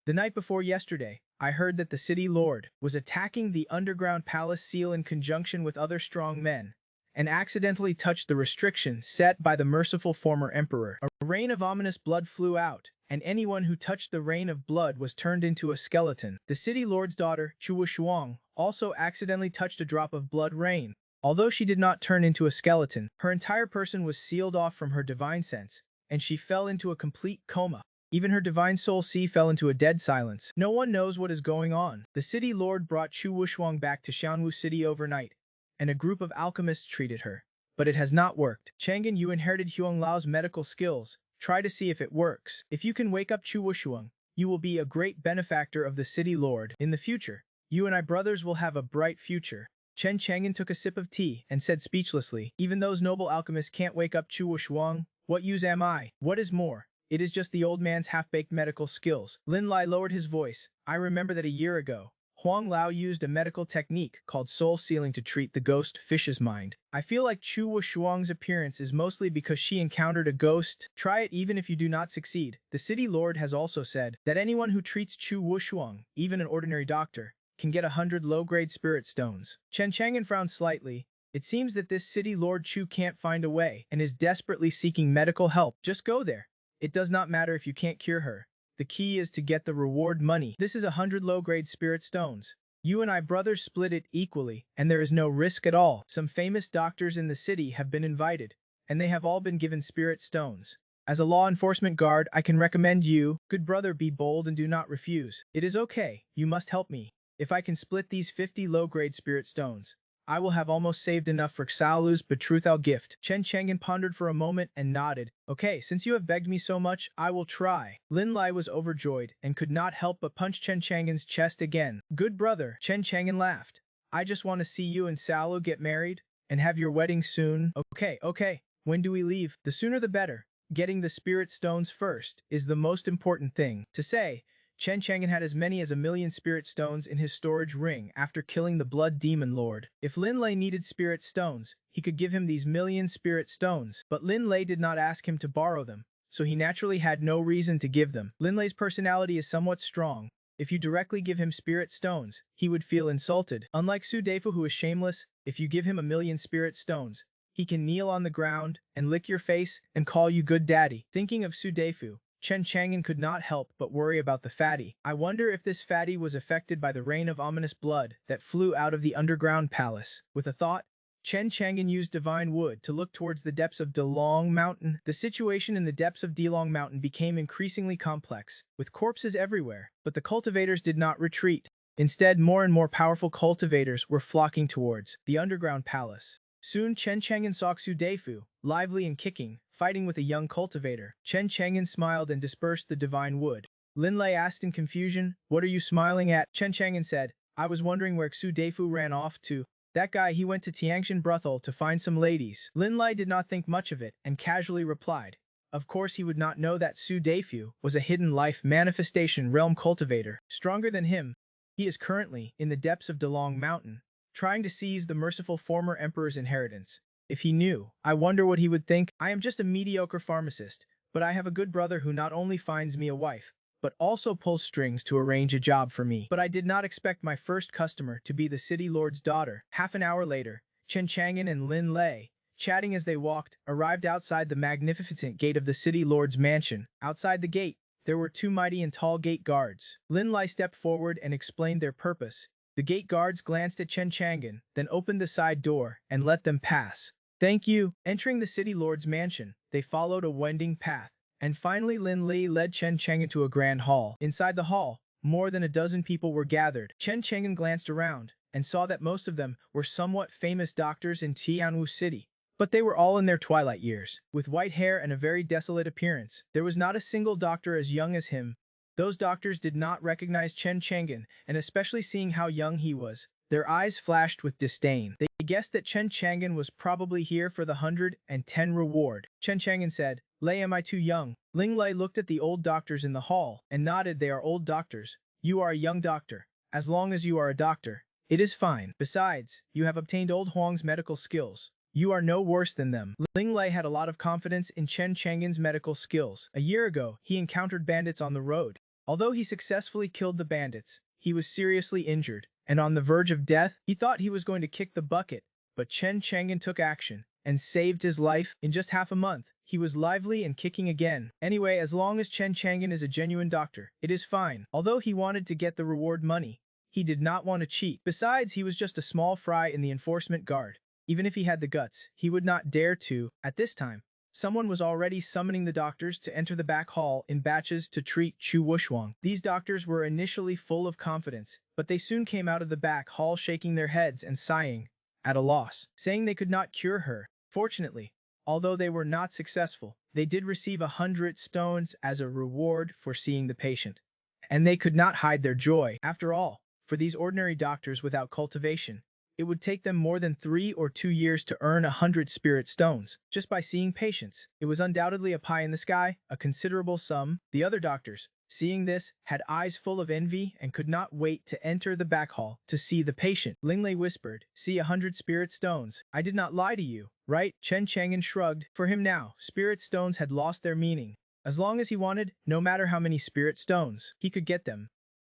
The night before yesterday, I heard that the city lord was attacking the underground palace seal in conjunction with other strong men, and accidentally touched the restriction set by the merciful former emperor. A rain of ominous blood flew out, and anyone who touched the rain of blood was turned into a skeleton. The city lord's daughter, Chu Shuang, also accidentally touched a drop of blood rain. Although she did not turn into a skeleton, her entire person was sealed off from her divine sense, and she fell into a complete coma. Even her divine soul C fell into a dead silence. No one knows what is going on. The city lord brought Chu Wushuang back to Xianwu City overnight, and a group of alchemists treated her. But it has not worked. Chang'an, you inherited Huang Lao's medical skills. Try to see if it works. If you can wake up Chu Wushuang, you will be a great benefactor of the city lord. In the future, you and I brothers will have a bright future. Chen Chang'an took a sip of tea and said speechlessly, even those noble alchemists can't wake up Chu Wushuang. What use am I? What is more, it is just the old man's half-baked medical skills. Lin Lai lowered his voice. I remember that a year ago, Huang Lao used a medical technique called soul sealing to treat the ghost fish's mind. I feel like Chu Wushuang's appearance is mostly because she encountered a ghost. Try it even if you do not succeed. The city lord has also said that anyone who treats Chu Wushuang, even an ordinary doctor, can get 100 low-grade spirit stones. Chen Chang'an frowned slightly. It seems that this city lord Chu can't find a way and is desperately seeking medical help. Just go there. It does not matter if you can't cure her. The key is to get the reward money. This is 100 low-grade spirit stones. You and I brothers split it equally, and there is no risk at all. Some famous doctors in the city have been invited, and they have all been given spirit stones. As a law enforcement guard, I can recommend you, good brother, be bold and do not refuse. It is okay, you must help me. If I can split these 50 low-grade spirit stones, I will have almost saved enough for Xiaolu's betrothal gift. Chen Chang'an pondered for a moment and nodded. Okay, since you have begged me so much, I will try. Lin Lai was overjoyed and could not help but punch Chen Chang'an's chest again. Good brother, Chen Chang'an laughed. I just want to see you and Xiaolu get married and have your wedding soon. Okay. When do we leave? The sooner the better. Getting the spirit stones first is the most important thing. To say, Chen Chang'an had as many as 1,000,000 spirit stones in his storage ring after killing the blood demon lord. If Lin Lei needed spirit stones, he could give him these 1,000,000 spirit stones. But Lin Lei did not ask him to borrow them, so he naturally had no reason to give them. Lin Lei's personality is somewhat strong. If you directly give him spirit stones, he would feel insulted. Unlike Su Deifu, who is shameless, if you give him 1,000,000 spirit stones, he can kneel on the ground and lick your face and call you good daddy. Thinking of Su Deifu, Chen Chang'an could not help but worry about the fatty. I wonder if this fatty was affected by the rain of ominous blood that flew out of the underground palace. With a thought, Chen Chang'an used divine wood to look towards the depths of Delong Mountain. The situation in the depths of Delong Mountain became increasingly complex, with corpses everywhere, but the cultivators did not retreat. Instead, more and more powerful cultivators were flocking towards the underground palace. Soon Chen Chang'an saw Su Deifu, lively and kicking, fighting with a young cultivator. Chen Chang'an smiled and dispersed the divine wood. Lin Lei asked in confusion, what are you smiling at? Chen Chang'an said, I was wondering where Su Deifu ran off to. That guy, he went to Tiangshan brothel to find some ladies. Lin Lei did not think much of it and casually replied, of course he would not know that Su Deifu was a hidden life manifestation realm cultivator, stronger than him. He is currently in the depths of Delong Mountain, trying to seize the merciful former emperor's inheritance. If he knew, I wonder what he would think. I am just a mediocre pharmacist, but I have a good brother who not only finds me a wife, but also pulls strings to arrange a job for me. But I did not expect my first customer to be the city lord's daughter. Half an hour later, Chen Chang'an and Lin Lei, chatting as they walked, arrived outside the magnificent gate of the city lord's mansion. Outside the gate, there were two mighty and tall gate guards. Lin Lei stepped forward and explained their purpose. The gate guards glanced at Chen Chang'an, then opened the side door and let them pass. Thank you. Entering the city lord's mansion, they followed a winding path. And finally Lin Li led Chen Chang'an to a grand hall. Inside the hall, more than a dozen people were gathered. Chen Chang'an glanced around and saw that most of them were somewhat famous doctors in Tianwu City. But they were all in their twilight years, with white hair and a very desolate appearance. There was not a single doctor as young as him. Those doctors did not recognize Chen Chang'an, and especially seeing how young he was, their eyes flashed with disdain. They guessed that Chen Chang'an was probably here for the 110 reward. Chen Chang'an said, "Lei, am I too young?" Ling Lei looked at the old doctors in the hall and nodded. They are old doctors. You are a young doctor. As long as you are a doctor, it is fine. Besides, you have obtained old Huang's medical skills. You are no worse than them. Ling Lei had a lot of confidence in Chen Chang'an's medical skills. A year ago, he encountered bandits on the road. Although he successfully killed the bandits, he was seriously injured, and on the verge of death. He thought he was going to kick the bucket, but Chen Chang'an took action and saved his life. In just half a month, he was lively and kicking again. Anyway, as long as Chen Chang'an is a genuine doctor, it is fine. Although he wanted to get the reward money, he did not want to cheat. Besides, he was just a small fry in the enforcement guard. Even if he had the guts, he would not dare to. At this time, someone was already summoning the doctors to enter the back hall in batches to treat Chu Wushuang. These doctors were initially full of confidence, but they soon came out of the back hall shaking their heads and sighing, at a loss, saying they could not cure her. Fortunately, although they were not successful, they did receive 100 stones as a reward for seeing the patient. And they could not hide their joy. After all, for these ordinary doctors without cultivation, it would take them more than 3 or 2 years to earn 100 spirit stones, just by seeing patients. It was undoubtedly a pie in the sky, a considerable sum. The other doctors, seeing this, had eyes full of envy and could not wait to enter the back hall to see the patient. Ling Lei whispered, "See 100 spirit stones. I did not lie to you, right?" Chen Chang'an shrugged. For him now, spirit stones had lost their meaning. As long as he wanted, no matter how many spirit stones, he could get them.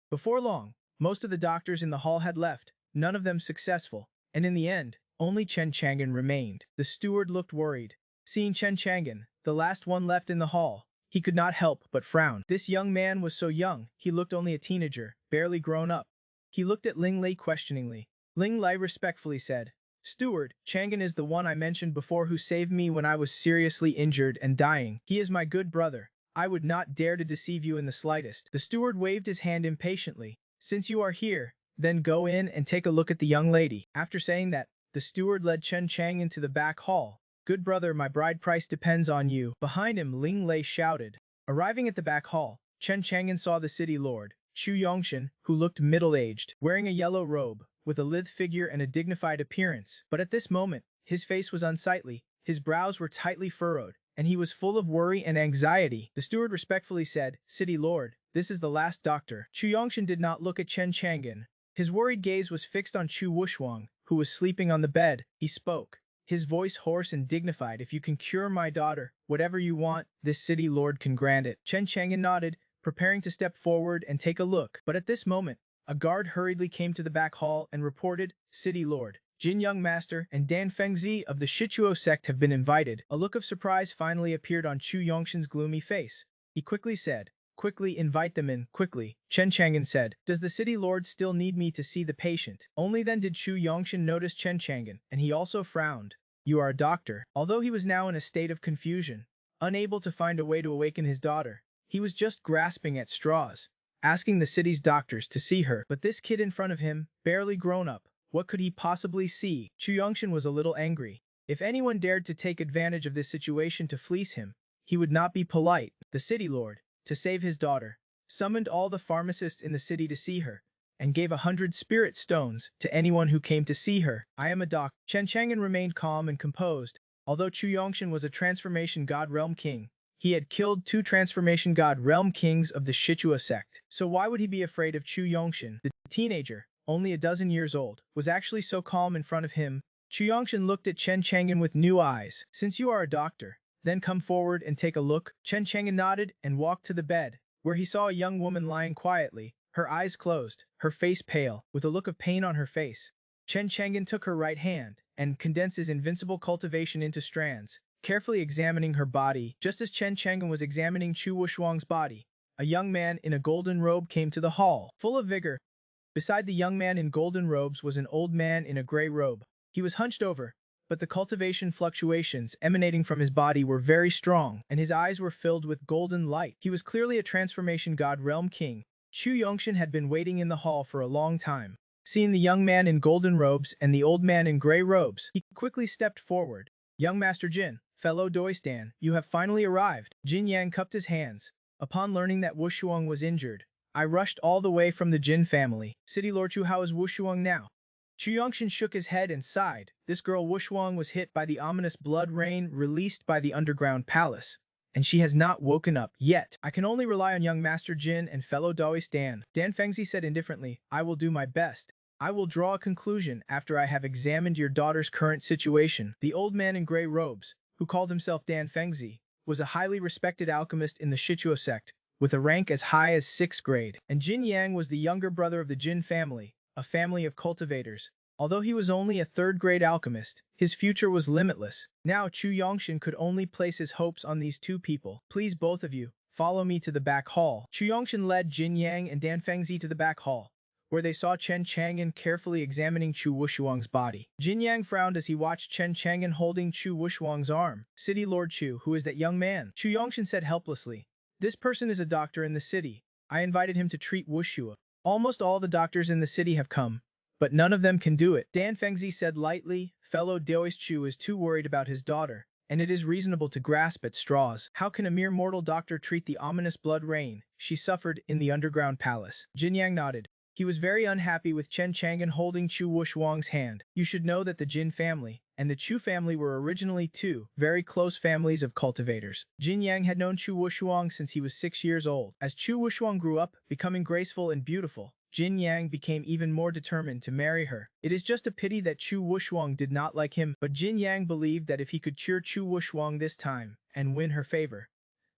Before long, most of the doctors in the hall had left, none of them successful, and in the end, only Chen Chang'an remained. The steward looked worried. Seeing Chen Chang'an, the last one left in the hall, he could not help but frown. This young man was so young, he looked only a teenager, barely grown up. He looked at Ling Lei questioningly. Ling Lei respectfully said, "Steward, Chang'an is the one I mentioned before who saved me when I was seriously injured and dying. He is my good brother. I would not dare to deceive you in the slightest." The steward waved his hand impatiently. "Since you are here, then go in and take a look at the young lady." After saying that, the steward led Chen Chang'an to the back hall. "Good brother, my bride price depends on you." Behind him, Ling Lei shouted. Arriving at the back hall, Chen Chang'an saw the city lord, Chu Yongshan, who looked middle-aged, wearing a yellow robe, with a lithe figure and a dignified appearance. But at this moment, his face was unsightly, his brows were tightly furrowed, and he was full of worry and anxiety. The steward respectfully said, "City lord, this is the last doctor." Chu Yongshan did not look at Chen Chang'an. His worried gaze was fixed on Chu Wushuang, who was sleeping on the bed. He spoke, his voice hoarse and dignified. "If you can cure my daughter, whatever you want, this city lord can grant it." Chen Chang'an nodded, preparing to step forward and take a look. But at this moment, a guard hurriedly came to the back hall and reported, "City lord, Jin Young Master and Dan Fengzi of the Shichuo sect have been invited." A look of surprise finally appeared on Chu Yongshan's gloomy face. He quickly said, "Quickly invite them in, quickly." Chen Chang'an said, "Does the city lord still need me to see the patient?" Only then did Chu Yongshan notice Chen Chang'an, and he also frowned. "You are a doctor." Although he was now in a state of confusion, unable to find a way to awaken his daughter, he was just grasping at straws, asking the city's doctors to see her. But this kid in front of him, barely grown up, what could he possibly see? Chu Yongshan was a little angry. If anyone dared to take advantage of this situation to fleece him, he would not be polite. The city lord, to save his daughter, summoned all the pharmacists in the city to see her, and gave 100 spirit stones to anyone who came to see her. "I am a doc." Chen Chang'an remained calm and composed. Although Chu Yongshan was a transformation god realm king, he had killed 2 transformation god realm kings of the Shichuo sect. So why would he be afraid of Chu Yongshan? The teenager, only a dozen years old, was actually so calm in front of him. Chu Yongshan looked at Chen Chang'an with new eyes. "Since you are a doctor, then come forward and take a look." Chen Chang'an nodded and walked to the bed, where he saw a young woman lying quietly, her eyes closed, her face pale, with a look of pain on her face. Chen Chang'an took her right hand and condenses invincible cultivation into strands, carefully examining her body, just as Chen Chang'an was examining Chu Wushuang's body. A young man in a golden robe came to the hall, full of vigor. Beside the young man in golden robes was an old man in a gray robe. He was hunched over, but the cultivation fluctuations emanating from his body were very strong, and his eyes were filled with golden light. He was clearly a transformation god realm king. Chu Yongshan had been waiting in the hall for a long time. Seeing the young man in golden robes and the old man in gray robes, he quickly stepped forward. Young Master Jin, fellow Doistan, you have finally arrived. Jin Yang cupped his hands. Upon learning that Wushuang was injured, I rushed all the way from the Jin family. City Lord Chu, how is Wushuang now? Chu Yongshan shook his head and sighed. This girl Wushuang was hit by the ominous blood rain released by the underground palace, and she has not woken up yet. I can only rely on young Master Jin and fellow Daoistan. Dan Fengzi said indifferently, I will do my best. I will draw a conclusion after I have examined your daughter's current situation. The old man in gray robes, who called himself Dan Fengzi, was a highly respected alchemist in the Shichuo sect, with a rank as high as 6th grade. And Jin Yang was the younger brother of the Jin family, a family of cultivators. Although he was only a 3rd-grade alchemist, his future was limitless. Now Chu Yongshan could only place his hopes on these two people. Please both of you, follow me to the back hall. Chu Yongshan led Jin Yang and Dan Fengzi to the back hall, where they saw Chen Chang'an carefully examining Chu Wushuang's body. Jin Yang frowned as he watched Chen Chang'an holding Chu Wushuang's arm. City Lord Chu, who is that young man? Chu Yongshan said helplessly. This person is a doctor in the city. I invited him to treat Wushua. Almost all the doctors in the city have come, but none of them can do it. Dan Fengzi said lightly, fellow Daoist Chu is too worried about his daughter, and it is reasonable to grasp at straws. How can a mere mortal doctor treat the ominous blood rain she suffered in the underground palace? Jin Yang nodded. He was very unhappy with Chen Chang'an holding Chu Wushuang's hand. You should know that the Jin family and the Chu family were originally two very close families of cultivators. Jin Yang had known Chu Wushuang since he was 6 years old. As Chu Wushuang grew up, becoming graceful and beautiful, Jin Yang became even more determined to marry her. It is just a pity that Chu Wushuang did not like him, but Jin Yang believed that if he could cure Chu Wushuang this time and win her favor,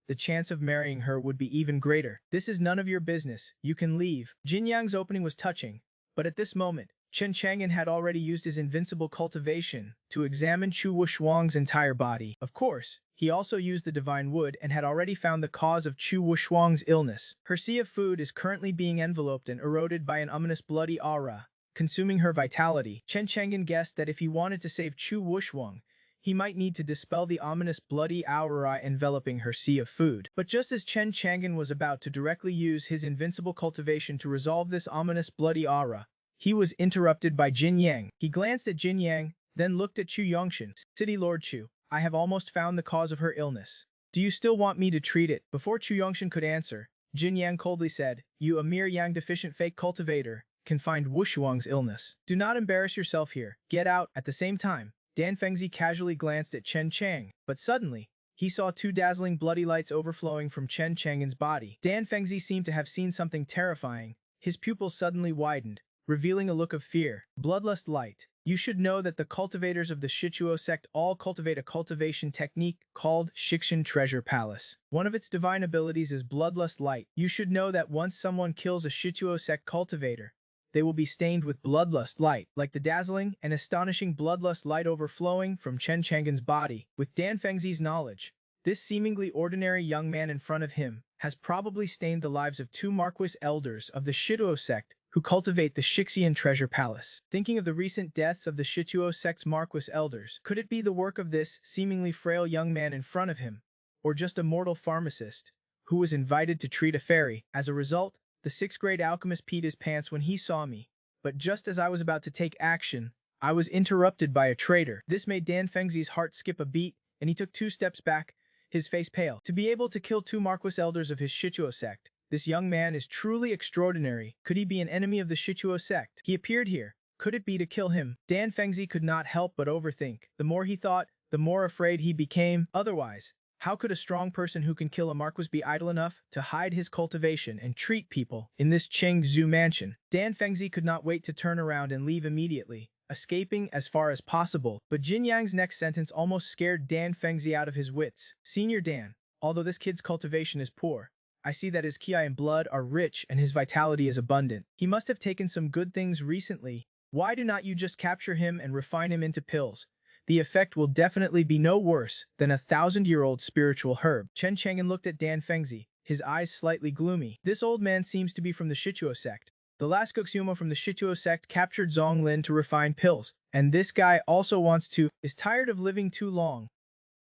the chance of marrying her would be even greater. This is none of your business. You can leave. Jin Yang's opening was touching, but at this moment, Chen Chang'an had already used his invincible cultivation to examine Chu Wushuang's entire body. Of course, he also used the divine wood and had already found the cause of Chu Wushuang's illness. Her sea of food is currently being enveloped and eroded by an ominous bloody aura, consuming her vitality. Chen Chang'an guessed that if he wanted to save Chu Wushuang, he might need to dispel the ominous bloody aura enveloping her sea of food. But just as Chen Chang'an was about to directly use his invincible cultivation to resolve this ominous bloody aura, he was interrupted by Jin Yang. He glanced at Jin Yang, then looked at Chu Yongshan. City Lord Chu, I have almost found the cause of her illness. Do you still want me to treat it? Before Chu Yongshan could answer, Jin Yang coldly said, you a mere yang-deficient fake cultivator can find Wushuang's illness. Do not embarrass yourself here. Get out. At the same time, Dan Fengzi casually glanced at Chen Chang, but suddenly, he saw 2 dazzling bloody lights overflowing from Chen Chang'an's body. Dan Fengzi seemed to have seen something terrifying. His pupils suddenly widened, revealing a look of fear. Bloodlust light. You should know that the cultivators of the Shichuo sect all cultivate a cultivation technique called Shikshin Treasure Palace. One of its divine abilities is bloodlust light. You should know that once someone kills a Shichuo sect cultivator, they will be stained with bloodlust light, like the dazzling and astonishing bloodlust light overflowing from Chen Chang'an's body. With Dan Fengzi's knowledge, this seemingly ordinary young man in front of him has probably stained the lives of 2 Marquis elders of the Shichuo sect who cultivate the Shixian Treasure Palace. Thinking of the recent deaths of the Shichuo sect's Marquis elders, could it be the work of this seemingly frail young man in front of him, or just a mortal pharmacist who was invited to treat a fairy? As a result, the 6th-grade alchemist peed his pants when he saw me, but just as I was about to take action, I was interrupted by a traitor. This made Dan Fengzi's heart skip a beat, and he took 2 steps back, his face pale. To be able to kill 2 Marquis elders of his Shichuo sect, this young man is truly extraordinary. Could he be an enemy of the Shichuo sect? He appeared here. Could it be to kill him? Dan Fengzi could not help but overthink. The more he thought, the more afraid he became. Otherwise, how could a strong person who can kill a Marquis be idle enough to hide his cultivation and treat people in this Chengzu mansion? Dan Fengzi could not wait to turn around and leave immediately, escaping as far as possible. But Jin Yang's next sentence almost scared Dan Fengzi out of his wits. Senior Dan, although this kid's cultivation is poor, I see that his ki and blood are rich and his vitality is abundant. He must have taken some good things recently. Why do not you just capture him and refine him into pills? The effect will definitely be no worse than a 1,000-year-old spiritual herb. Chen Chang'an looked at Dan Fengzi, his eyes slightly gloomy. This old man seems to be from the Shichuo sect. The last Gokusumo from the Shichuo sect captured Zhong Lin to refine pills, and this guy also is tired of living too long.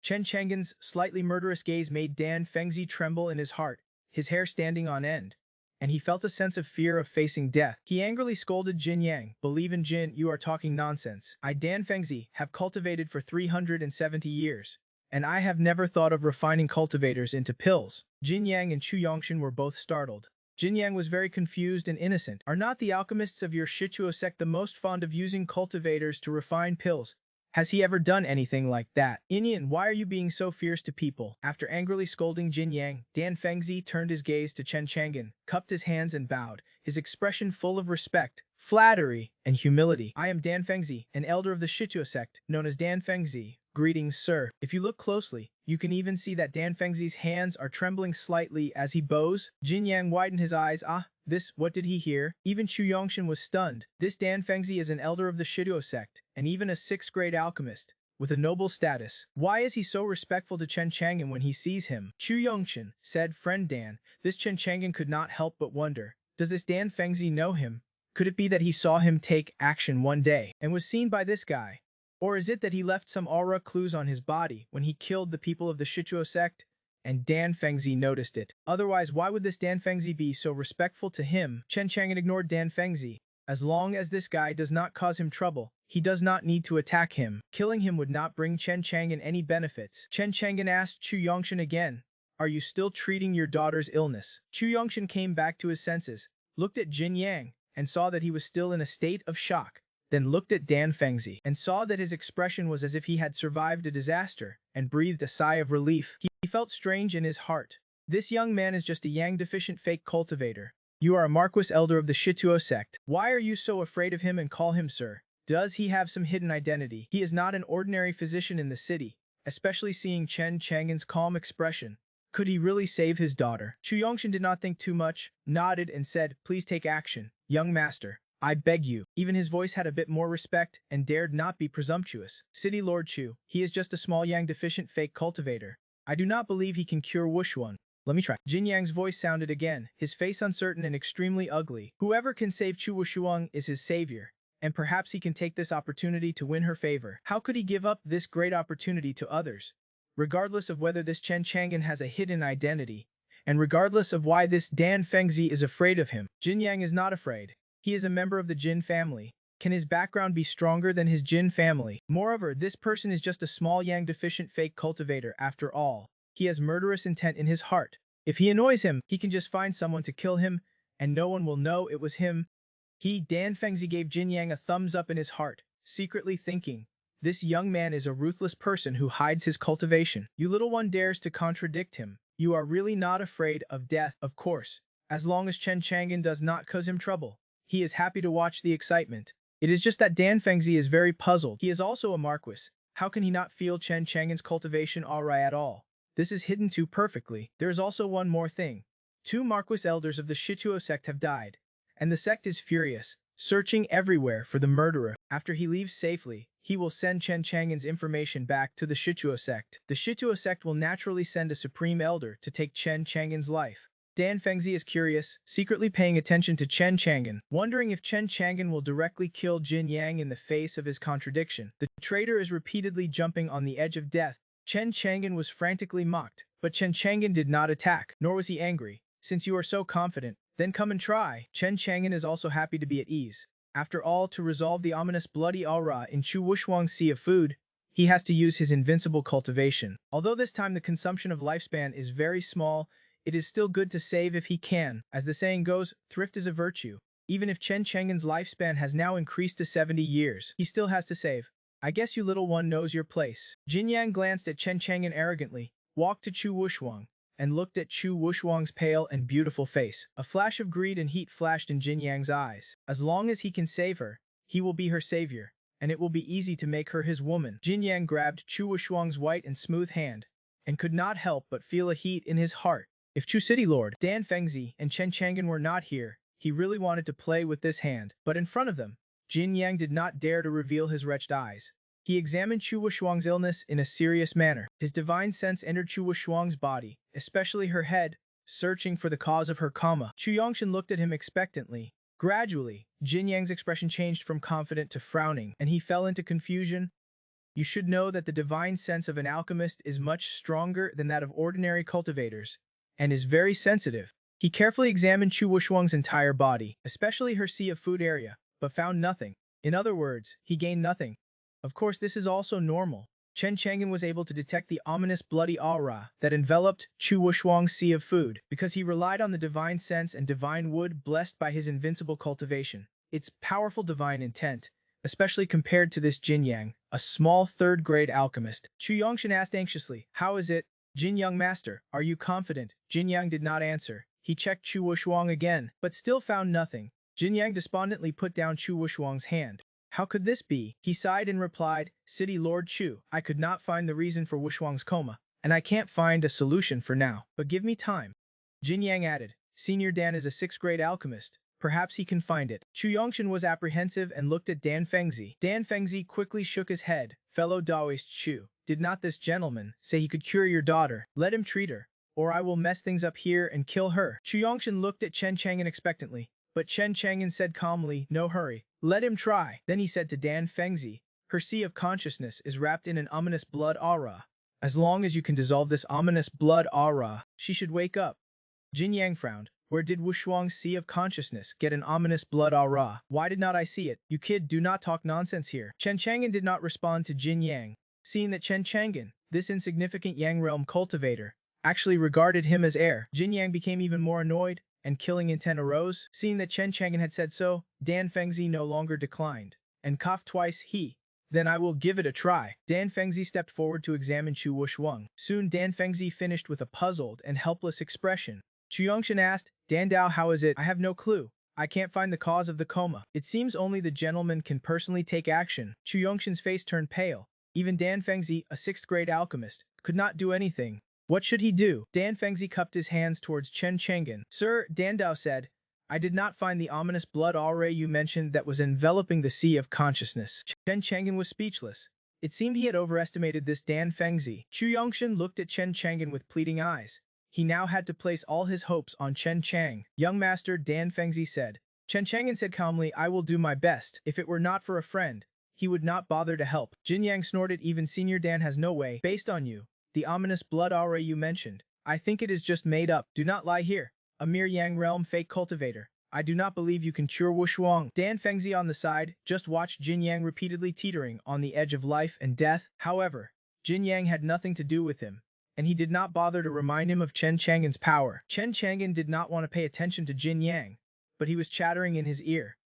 Chen Chang'an's slightly murderous gaze made Dan Fengzi tremble in his heart, his hair standing on end, and he felt a sense of fear of facing death. He angrily scolded Jin Yang. Believe in Jin, you are talking nonsense. I Dan Fengzi have cultivated for 370 years, and I have never thought of refining cultivators into pills. Jin Yang and Chu Yongshan were both startled. Jin Yang was very confused and innocent. Are not the alchemists of your Shichuo sect the most fond of using cultivators to refine pills? Has he ever done anything like that? Inian, why are you being so fierce to people? After angrily scolding Jin Yang, Dan Fengzi turned his gaze to Chen Chang'an, cupped his hands and bowed, his expression full of respect, flattery, and humility. I am Dan Fengzi, an elder of the Shichuo sect, known as Dan Fengzi. Greetings, sir. If you look closely, you can even see that Dan Fengzi's hands are trembling slightly as he bows. Jin Yang widened his eyes. What did he hear? Even Chu Yongshan was stunned. This Dan Fengzi is an elder of the Shichuo sect, and even a 6th-grade alchemist, with a noble status. Why is he so respectful to Chen Chang'an when he sees him? Chu Yongshan said, Friend Dan. This Chen Chang'an could not help but wonder, does this Dan Fengzi know him? Could it be that he saw him take action one day, and was seen by this guy? Or is it that he left some aura clues on his body when he killed the people of the Shichuo sect? And Dan Fengzi noticed it. Otherwise, why would this Dan Fengzi be so respectful to him? Chen Chang'an ignored Dan Fengzi. As long as this guy does not cause him trouble, he does not need to attack him. Killing him would not bring Chen Chang'an any benefits. Chen Chang'an asked Chu Yongshan again, are you still treating your daughter's illness? Chu Yongshan came back to his senses, looked at Jin Yang, and saw that he was still in a state of shock. Then looked at Dan Fengzi and saw that his expression was as if he had survived a disaster, and breathed a sigh of relief. He felt strange in his heart. This young man is just a yang-deficient fake cultivator. You are a Marquis elder of the Shichuo sect. Why are you so afraid of him and call him sir? Does he have some hidden identity? He is not an ordinary physician in the city, especially seeing Chen Chang'an's calm expression. Could he really save his daughter? Chu Yongshan did not think too much, nodded and said, please take action, young master. I beg you. Even his voice had a bit more respect and dared not be presumptuous. City Lord Chu, he is just a small yang-deficient fake cultivator. I do not believe he can cure Wushuang. Let me try. Jin Yang's voice sounded again, his face uncertain and extremely ugly. Whoever can save Chu Wushuang is his savior, and perhaps he can take this opportunity to win her favor. How could he give up this great opportunity to others? Regardless of whether this Chen Chang'an has a hidden identity, and regardless of why this Dan Fengzi is afraid of him, Jin Yang is not afraid. He is a member of the Jin family. Can his background be stronger than his Jin family? Moreover, this person is just a small yang-deficient fake cultivator after all. He has murderous intent in his heart. If he annoys him, he can just find someone to kill him, and no one will know it was him. Dan Fengzi gave Jin Yang a thumbs up in his heart, secretly thinking, this young man is a ruthless person who hides his cultivation. You little one dares to contradict him. You are really not afraid of death, of course, as long as Chen Chang'an does not cause him trouble. He is happy to watch the excitement. It is just that Dan Fengzi is very puzzled. He is also a Marquis. How can he not feel Chen Chang'an's cultivation aura at all? This is hidden too perfectly. There is also one more thing. 2 Marquis elders of the Shichuo sect have died, and the sect is furious, searching everywhere for the murderer. After he leaves safely, he will send Chen Chang'an's information back to the Shichuo sect. The Shichuo sect will naturally send a supreme elder to take Chen Chang'an's life. Dan Fengzi is curious, secretly paying attention to Chen Chang'an, wondering if Chen Chang'an will directly kill Jin Yang in the face of his contradiction. The traitor is repeatedly jumping on the edge of death. Chen Chang'an was frantically mocked, but Chen Chang'an did not attack, nor was he angry. Since you are so confident, then come and try. Chen Chang'an is also happy to be at ease. After all, to resolve the ominous bloody aura in Chu Wushuang's sea of food, he has to use his invincible cultivation. Although this time the consumption of lifespan is very small, it is still good to save if he can. As the saying goes, thrift is a virtue. Even if Chen Chang'an's lifespan has now increased to 70 years, he still has to save. I guess you little one knows your place. Jin Yang glanced at Chen Chang'an arrogantly, walked to Chu Wushuang, and looked at Chu Wushuang's pale and beautiful face. A flash of greed and heat flashed in Jin Yang's eyes. As long as he can save her, he will be her savior, and it will be easy to make her his woman. Jin Yang grabbed Chu Wushuang's white and smooth hand, and could not help but feel a heat in his heart. If Chu City Lord Dan Fengzi and Chen Chang'an were not here, he really wanted to play with this hand. But in front of them, Jin Yang did not dare to reveal his wretched eyes. He examined Chu Wuxuang's illness in a serious manner. His divine sense entered Chu Wuxuang's body, especially her head, searching for the cause of her coma. Chu Yongshan looked at him expectantly. Gradually, Jin Yang's expression changed from confident to frowning, and he fell into confusion. You should know that the divine sense of an alchemist is much stronger than that of ordinary cultivators, and is very sensitive. He carefully examined Chu Wuxuang's entire body, especially her sea of food area, but found nothing. In other words, he gained nothing. Of course, this is also normal. Chen Chang'an was able to detect the ominous bloody aura that enveloped Chu Wuxuang's sea of food because he relied on the divine sense and divine wood blessed by his invincible cultivation. Its powerful divine intent, especially compared to this Jin Yang, a small third-grade alchemist. Chu Yongshan asked anxiously, "How is it, Jin Young Master? Are you confident?" Jin Yang did not answer. He checked Chu Wuxuang again, but still found nothing. Jin Yang despondently put down Chu Wuxuang's hand. How could this be? He sighed and replied, "City Lord Chu, I could not find the reason for Wuxuang's coma, and I can't find a solution for now, but give me time." Jin Yang added, "Senior Dan is a 6th-grade alchemist. Perhaps he can find it." Chu Yongshan was apprehensive and looked at Dan Fengzi. Dan Fengzi quickly shook his head. "Fellow Daoist Chu, did not this gentleman say he could cure your daughter? Let him treat her, or I will mess things up here and kill her." Chu Yongshan looked at Chen Chang'an expectantly, but Chen Chang'an said calmly, "No hurry. Let him try." Then he said to Dan Fengzi, "Her sea of consciousness is wrapped in an ominous blood aura. As long as you can dissolve this ominous blood aura, she should wake up." Jin Yang frowned. Where did Wuxuang's sea of consciousness get an ominous blood aura? Why did not I see it? You kid, do not talk nonsense here. Chen Chang'an did not respond to Jin Yang. Seeing that Chen Chang'an, this insignificant Yang realm cultivator, actually regarded him as heir, Jin Yang became even more annoyed, and killing intent arose. Seeing that Chen Chang'an had said so, Dan Fengzi no longer declined, and coughed twice. Then I will give it a try." Dan Fengzi stepped forward to examine Chu Wuxuang. Soon Dan Fengzi finished with a puzzled and helpless expression. Chu Yongshan asked, "Dan Dao, how is it?" "I have no clue. I can't find the cause of the coma. It seems only the gentleman can personally take action." Chu Yongshan's face turned pale. Even Dan Fengzi, a 6th-grade alchemist, could not do anything. What should he do? Dan Fengzi cupped his hands towards Chen Chang'an. "Sir," Dan Dao said, "I did not find the ominous blood aura you mentioned that was enveloping the sea of consciousness." Chen Chang'an was speechless. It seemed he had overestimated this Dan Fengzi. Chu Yongshan looked at Chen Chang'an with pleading eyes. He now had to place all his hopes on Chen Chang. "Young master," Dan Fengzi said. Chen Chang'an said calmly, "I will do my best. If it were not for a friend, he would not bother to help." Jin Yang snorted. "Even Senior Dan has no way. Based on you, the ominous blood aura you mentioned, I think it is just made up. Do not lie here. A mere Yang realm fake cultivator. I do not believe you can cure Wuxuang." Dan Fengzi on the side just watched Jin Yang repeatedly teetering on the edge of life and death. However, Jin Yang had nothing to do with him, and he did not bother to remind him of Chen Chang'an's power. Chen Chang'an did not want to pay attention to Jin Yang, but he was chattering in his ear,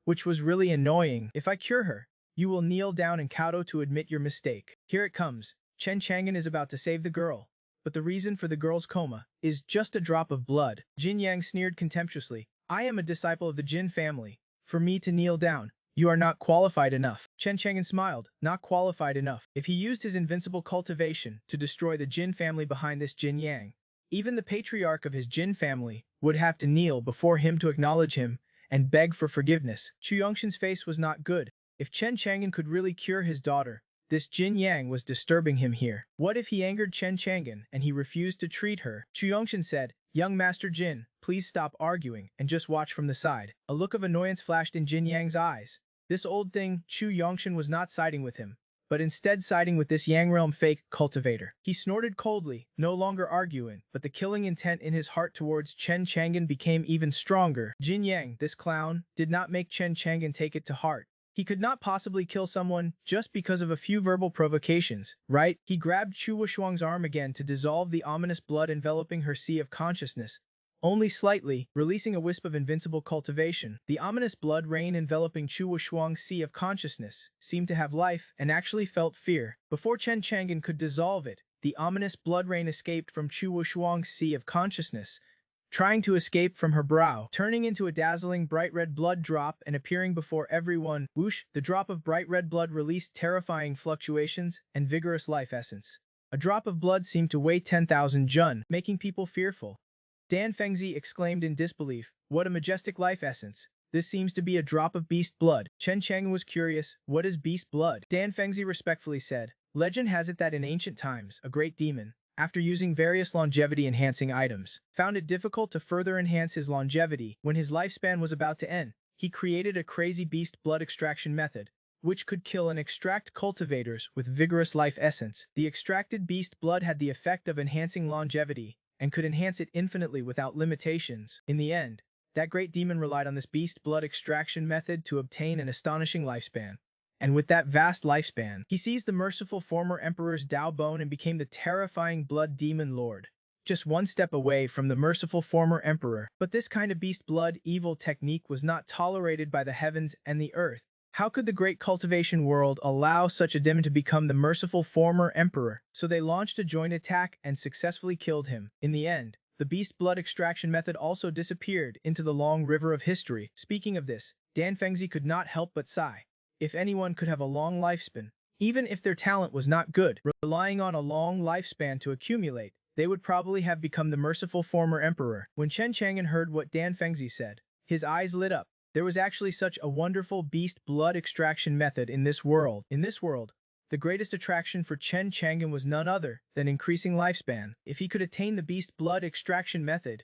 which was really annoying. "If I cure her, you will kneel down and kowtow to admit your mistake. Here it comes." Chen Chang'an is about to save the girl, but the reason for the girl's coma is just a drop of blood. Jin Yang sneered contemptuously. "I am a disciple of the Jin family. For me to kneel down, you are not qualified enough." Chen Chang'an smiled. Not qualified enough. If he used his invincible cultivation to destroy the Jin family behind this Jin Yang, even the patriarch of his Jin family would have to kneel before him to acknowledge him and beg for forgiveness. Chu Yongshan's face was not good. If Chen Chang'an could really cure his daughter, this Jin Yang was disturbing him here. What if he angered Chen Chang'an and he refused to treat her? Chu Yongshan said, "Young Master Jin, please stop arguing and just watch from the side." A look of annoyance flashed in Jin Yang's eyes. This old thing, Chu Yongshan, was not siding with him, but instead siding with this Yang realm fake cultivator. He snorted coldly, no longer arguing, but the killing intent in his heart towards Chen Chang'an became even stronger. Jin Yang, this clown, did not make Chen Chang'an take it to heart. He could not possibly kill someone just because of a few verbal provocations, right? He grabbed Chu Wuxuang's arm again to dissolve the ominous blood enveloping her sea of consciousness. Only slightly, releasing a wisp of invincible cultivation. The ominous blood rain enveloping Chu Wuxuang's sea of consciousness seemed to have life and actually felt fear. Before Chen Chang'an could dissolve it, the ominous blood rain escaped from Chu Wuxuang's sea of consciousness, trying to escape from her brow, turning into a dazzling bright red blood drop and appearing before everyone. Whoosh! The drop of bright red blood released terrifying fluctuations and vigorous life essence. A drop of blood seemed to weigh 10,000 jun, making people fearful. Dan Fengzi exclaimed in disbelief, "What a majestic life essence! This seems to be a drop of beast blood. Chen Chang'an was curious, what is beast blood? Dan Fengzi respectfully said, legend has it that in ancient times, a great demon, after using various longevity-enhancing items, found it difficult to further enhance his longevity when his lifespan was about to end. He created a crazy beast blood extraction method, which could kill and extract cultivators with vigorous life essence. The extracted beast blood had the effect of enhancing longevity, and could enhance it infinitely without limitations. In the end, that great demon relied on this beast blood extraction method to obtain an astonishing lifespan. And with that vast lifespan, he seized the merciful former emperor's Dao Bone and became the terrifying blood demon lord, just one step away from the merciful former emperor. But this kind of beast blood evil technique was not tolerated by the heavens and the earth. How could the great cultivation world allow such a demon to become the merciful former emperor? So they launched a joint attack and successfully killed him. In the end, the beast blood extraction method also disappeared into the long river of history. Speaking of this, Dan Fengzi could not help but sigh. If anyone could have a long lifespan, even if their talent was not good, relying on a long lifespan to accumulate, they would probably have become the merciful former emperor. When Chen Chang'an heard what Dan Fengzi said, his eyes lit up. There was actually such a wonderful beast blood extraction method in this world. In this world, the greatest attraction for Chen Chang'an was none other than increasing lifespan. If he could attain the beast blood extraction method,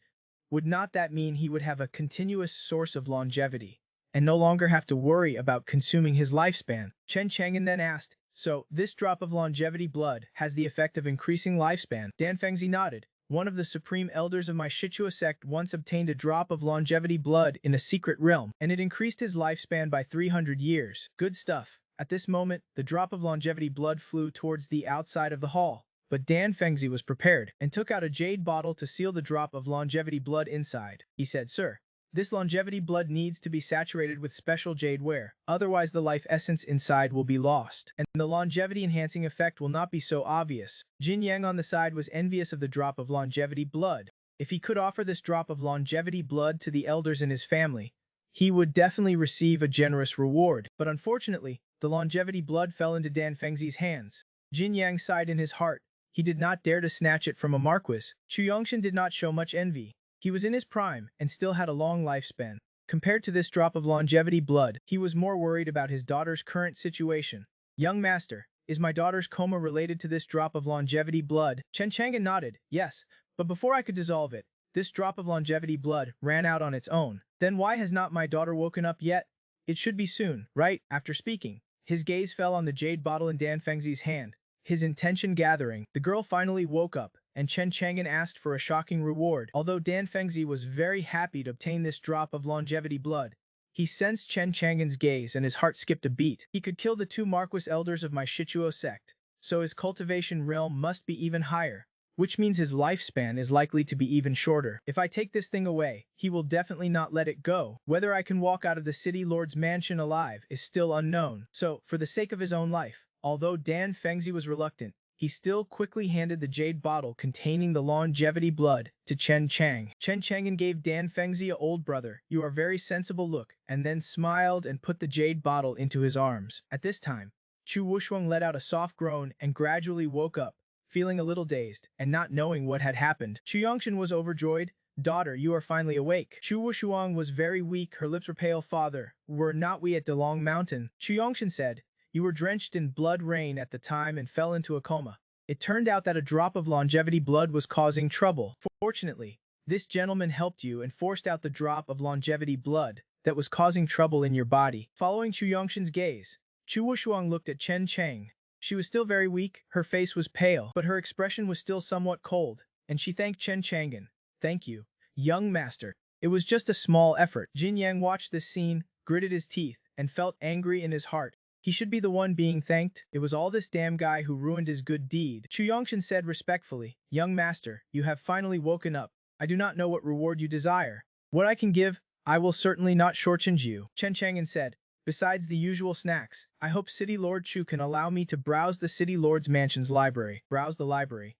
would not that mean he would have a continuous source of longevity, and no longer have to worry about consuming his lifespan? Chen Chang'an then asked, so, this drop of longevity blood has the effect of increasing lifespan? Dan Fengzi nodded. One of the supreme elders of my Shichuo sect once obtained a drop of longevity blood in a secret realm, and it increased his lifespan by 300 years. Good stuff. At this moment, the drop of longevity blood flew towards the outside of the hall, but Dan Fengzi was prepared, and took out a jade bottle to seal the drop of longevity blood inside. He said, sir, this longevity blood needs to be saturated with special jade ware, otherwise the life essence inside will be lost, and the longevity enhancing effect will not be so obvious. Jin Yang on the side was envious of the drop of longevity blood. If he could offer this drop of longevity blood to the elders in his family, he would definitely receive a generous reward. But unfortunately, the longevity blood fell into Dan Fengzi's hands. Jin Yang sighed in his heart. He did not dare to snatch it from a marquis. Chu Yongshan did not show much envy. He was in his prime and still had a long lifespan. Compared to this drop of longevity blood, he was more worried about his daughter's current situation. Young master, is my daughter's coma related to this drop of longevity blood? Chen Chang'an nodded, yes, but before I could dissolve it, this drop of longevity blood ran out on its own. Then why has not my daughter woken up yet? It should be soon, right? After speaking, his gaze fell on the jade bottle in Dan Fengzi's hand. His intention gathering, the girl finally woke up, and Chen Chang'an asked for a shocking reward. Although Dan Fengzi was very happy to obtain this drop of longevity blood, he sensed Chen Chang'an's gaze and his heart skipped a beat. He could kill the two Marquis elders of my Shichuo sect, so his cultivation realm must be even higher, which means his lifespan is likely to be even shorter. If I take this thing away, he will definitely not let it go. Whether I can walk out of the city lord's mansion alive is still unknown. So, for the sake of his own life, although Dan Fengzi was reluctant, he still quickly handed the jade bottle containing the longevity blood to Chen Chang. Chen Chang'an gave Dan Fengzi a old brother, you are very sensible look, and then smiled and put the jade bottle into his arms. At this time, Chu Wushuang let out a soft groan and gradually woke up, feeling a little dazed and not knowing what had happened. Chu Yongshan was overjoyed. Daughter, you are finally awake. Chu Wushuang was very weak, her lips were pale. Father, were not we at Delong Mountain? Chu Yongshan said, you were drenched in blood rain at the time and fell into a coma. It turned out that a drop of longevity blood was causing trouble. Fortunately, this gentleman helped you and forced out the drop of longevity blood that was causing trouble in your body. Following Chu Yongshan's gaze, Chu Wushuang looked at Chen Chang. She was still very weak, her face was pale, but her expression was still somewhat cold, and she thanked Chen Chang'an. Thank you, young master. It was just a small effort. Jin Yang watched this scene, gritted his teeth, and felt angry in his heart. He should be the one being thanked. It was all this damn guy who ruined his good deed. Chu Yongshan said respectfully, young master, you have finally woken up. I do not know what reward you desire. What I can give, I will certainly not shortchange you. Chen Chang'an said, besides the usual snacks, I hope City Lord Chu can allow me to browse the City Lord's mansion's library. Browse the library.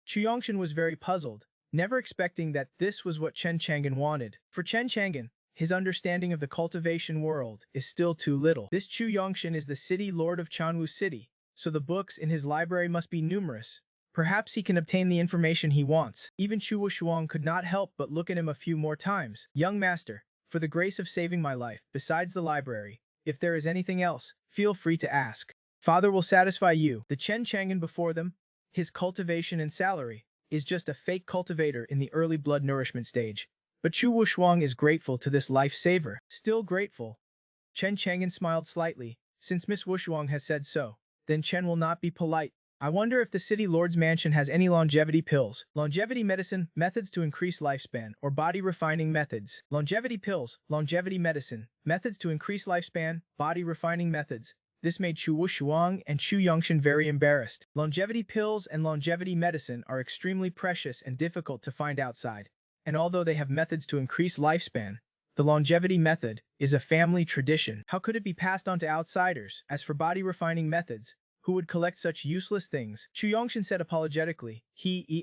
Chu Yongshan was very puzzled, never expecting that this was what Chen Chang'an wanted. For Chen Chang'an, his understanding of the cultivation world is still too little. This Chu Yongshan is the city lord of Chanwu City, so the books in his library must be numerous. Perhaps he can obtain the information he wants. Even Chu Wushuang could not help but look at him a few more times. Young master, for for the grace of saving my life, besides the library. If there is anything else, feel free to ask. Father will satisfy you. The Chen Chang'an before them, his cultivation and salary, is just a fake cultivator in the early blood nourishment stage. But Chu Wushuang is grateful to this lifesaver. Still grateful. Chen Chang'an smiled slightly, since Miss Wushuang has said so. Then Chen will not be polite. I wonder if the city lord's mansion has any longevity pills, longevity medicine, methods to increase lifespan, or body refining methods. Longevity pills, longevity medicine, methods to increase lifespan, body refining methods. This made Chu Wushuang and Chu Yongshan very embarrassed. Longevity pills and longevity medicine are extremely precious and difficult to find outside. And although they have methods to increase lifespan, the longevity method is a family tradition. How could it be passed on to outsiders? As for body refining methods, who would collect such useless things? Chu Yongshan said apologetically,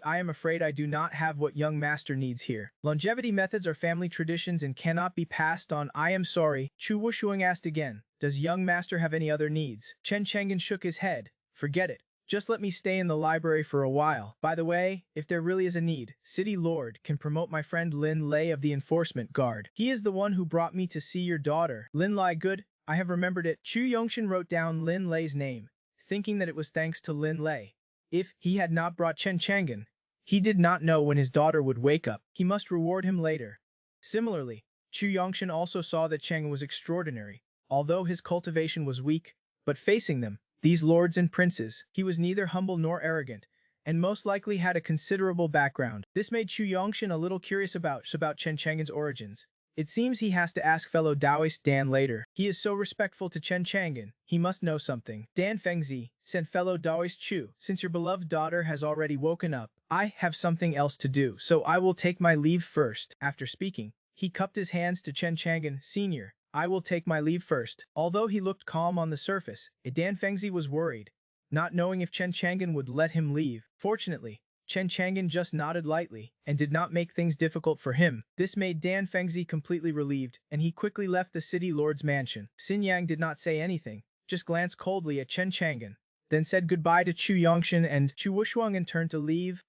I am afraid I do not have what young master needs here. Longevity methods are family traditions and cannot be passed on. I am sorry. Chu Wushuang asked again, does young master have any other needs? Chen Chang'an shook his head. Forget it. Just let me stay in the library for a while. By the way, if there really is a need, City Lord can promote my friend Lin Lei of the Enforcement Guard. He is the one who brought me to see your daughter. Lin Lei, good, I have remembered it. Chu Yongshan wrote down Lin Lei's name, thinking that it was thanks to Lin Lei. If he had not brought Chen Chang'an, he did not know when his daughter would wake up. He must reward him later. Similarly, Chu Yongshan also saw that Chang'an was extraordinary, although his cultivation was weak, but facing them, these lords and princes, he was neither humble nor arrogant, and most likely had a considerable background. This made Chu Yongshan a little curious about Chen Chang'an's origins. It seems he has to ask fellow Taoist Dan later. He is so respectful to Chen Chang'an, he must know something. Dan Fengzi, said fellow Taoist Chu, since your beloved daughter has already woken up, I have something else to do, so I will take my leave first. After speaking, he cupped his hands to Chen Chang'an, Sr. I will take my leave first. Although he looked calm on the surface, Dan Fengzi was worried, not knowing if Chen Chang'an would let him leave. Fortunately, Chen Chang'an just nodded lightly and did not make things difficult for him. This made Dan Fengzi completely relieved, and he quickly left the city lord's mansion. Xin Yang did not say anything, just glanced coldly at Chen Chang'an, then said goodbye to Chu Yongshan and Chu Wushuang and turned to leave.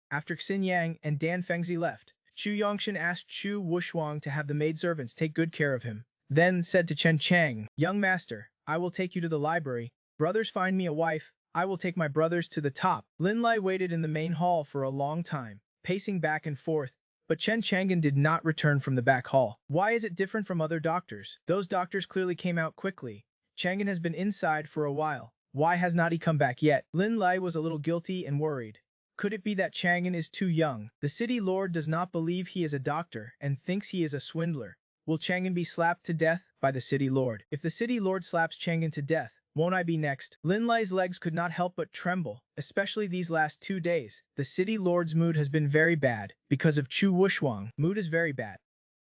After Xin Yang and Dan Fengzi left, Chu Yongshan asked Chu Wushuang to have the maidservants take good care of him, then said to Chen Chang, young master, I will take you to the library. Brothers, find me a wife. I will take my brothers to the top. Lin Lai waited in the main hall for a long time, pacing back and forth, but Chen Chang'an did not return from the back hall. Why is it different from other doctors? Those doctors clearly came out quickly. Chang'an has been inside for a while. Why has not he come back yet? Lin Lai was a little guilty and worried. Could it be that Chang'an is too young? The city lord does not believe he is a doctor and thinks he is a swindler. Will Chang'an be slapped to death by the city lord? If the city lord slaps Chang'an to death, won't I be next? Lin Lai's legs could not help but tremble, especially these last 2 days. The city lord's mood has been very bad, because of Chu Wushuang. Mood is very bad.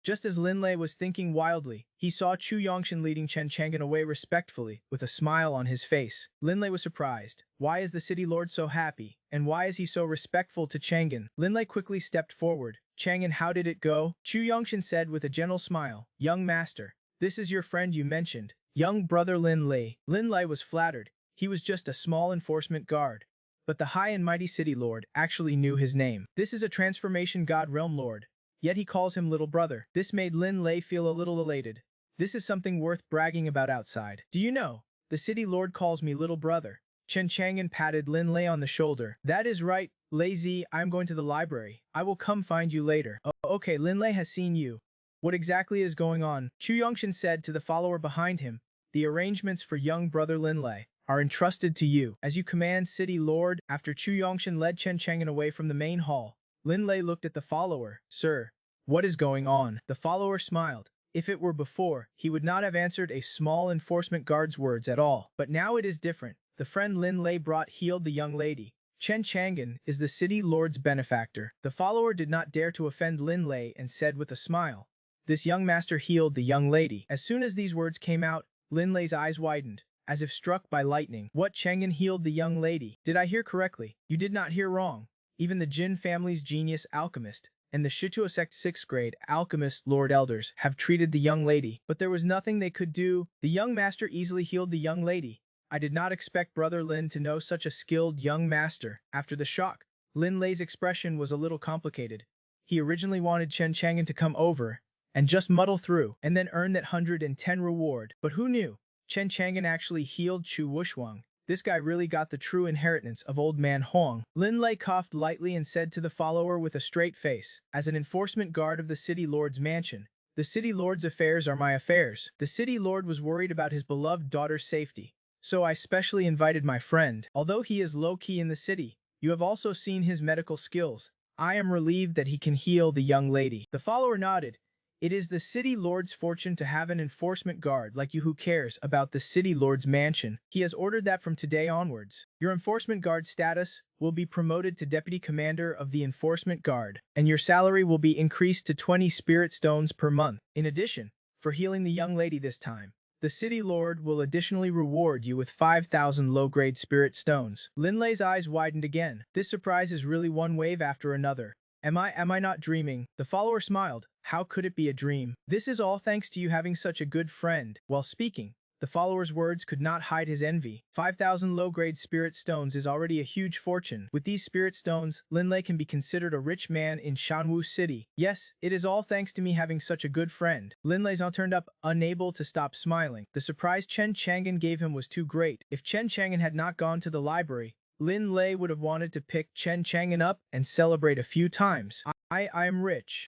Just as Lin Lai was thinking wildly, he saw Chu Yongshan leading Chen Chang'an away respectfully, with a smile on his face. Lin Lai was surprised. Why is the city lord so happy, and why is he so respectful to Chang'an? Lin Lai quickly stepped forward. Chang'an, how did it go? Chu Yongshan said with a gentle smile. Young master, this is your friend you mentioned, young brother Lin Lai. Lin Lai was flattered. He was just a small enforcement guard. But the high and mighty city lord actually knew his name. This is a transformation god realm lord. Yet he calls him little brother. This made Lin Lai feel a little elated. This is something worth bragging about outside. Do you know, the city lord calls me little brother. Chen Chang'an patted Lin Lai on the shoulder. That is right, Lazy, I'm going to the library. I will come find you later. Oh, okay, Lin Lai has seen you. What exactly is going on? Chu Yongshan said to the follower behind him. The arrangements for young brother Lin Lai are entrusted to you. As you command, city lord. After Chu Yongshan led Chen Chang'an away from the main hall, Lin Lai looked at the follower. Sir, what is going on? The follower smiled. If it were before, he would not have answered a small enforcement guard's words at all. But now it is different. The friend Lin Lai brought healed the young lady. Chen Chang'an is the city lord's benefactor. The follower did not dare to offend Lin Lai and said with a smile, this young master healed the young lady. As soon as these words came out, Lin Lai's eyes widened, as if struck by lightning. What, Chang'an healed the young lady? Did I hear correctly? You did not hear wrong. Even the Jin family's genius alchemist and the Shituo sect 6th grade alchemist lord elders have treated the young lady, but there was nothing they could do. The young master easily healed the young lady. I did not expect brother Lin to know such a skilled young master. After the shock, Lin Lai's expression was a little complicated. He originally wanted Chen Chang'an to come over and just muddle through, and then earn that 110 reward. But who knew? Chen Chang'an actually healed Chu Wushwang. This guy really got the true inheritance of old man Huang. Lin Lei coughed lightly and said to the follower with a straight face, as an enforcement guard of the city lord's mansion, the city lord's affairs are my affairs. The city lord was worried about his beloved daughter's safety, so I specially invited my friend. Although he is low-key in the city, you have also seen his medical skills. I am relieved that he can heal the young lady. The follower nodded. It is the city lord's fortune to have an enforcement guard like you who cares about the city lord's mansion. He has ordered that from today onwards, your enforcement guard status will be promoted to deputy commander of the enforcement guard, and your salary will be increased to 20 spirit stones per month. In addition, for healing the young lady this time, the city lord will additionally reward you with 5,000 low-grade spirit stones. Lin Lei's eyes widened again. This surprise is really one wave after another. Am I not dreaming? The follower smiled. How could it be a dream? This is all thanks to you having such a good friend. While speaking, the follower's words could not hide his envy. 5,000 low-grade spirit stones is already a huge fortune. With these spirit stones, Lin Lei can be considered a rich man in Shanwu City. Yes, it is all thanks to me having such a good friend. Lin Lei's now turned up, unable to stop smiling. The surprise Chen Chang'an gave him was too great. If Chen Chang'an had not gone to the library, Lin Lei would have wanted to pick Chen Chang'an up and celebrate a few times. I am rich.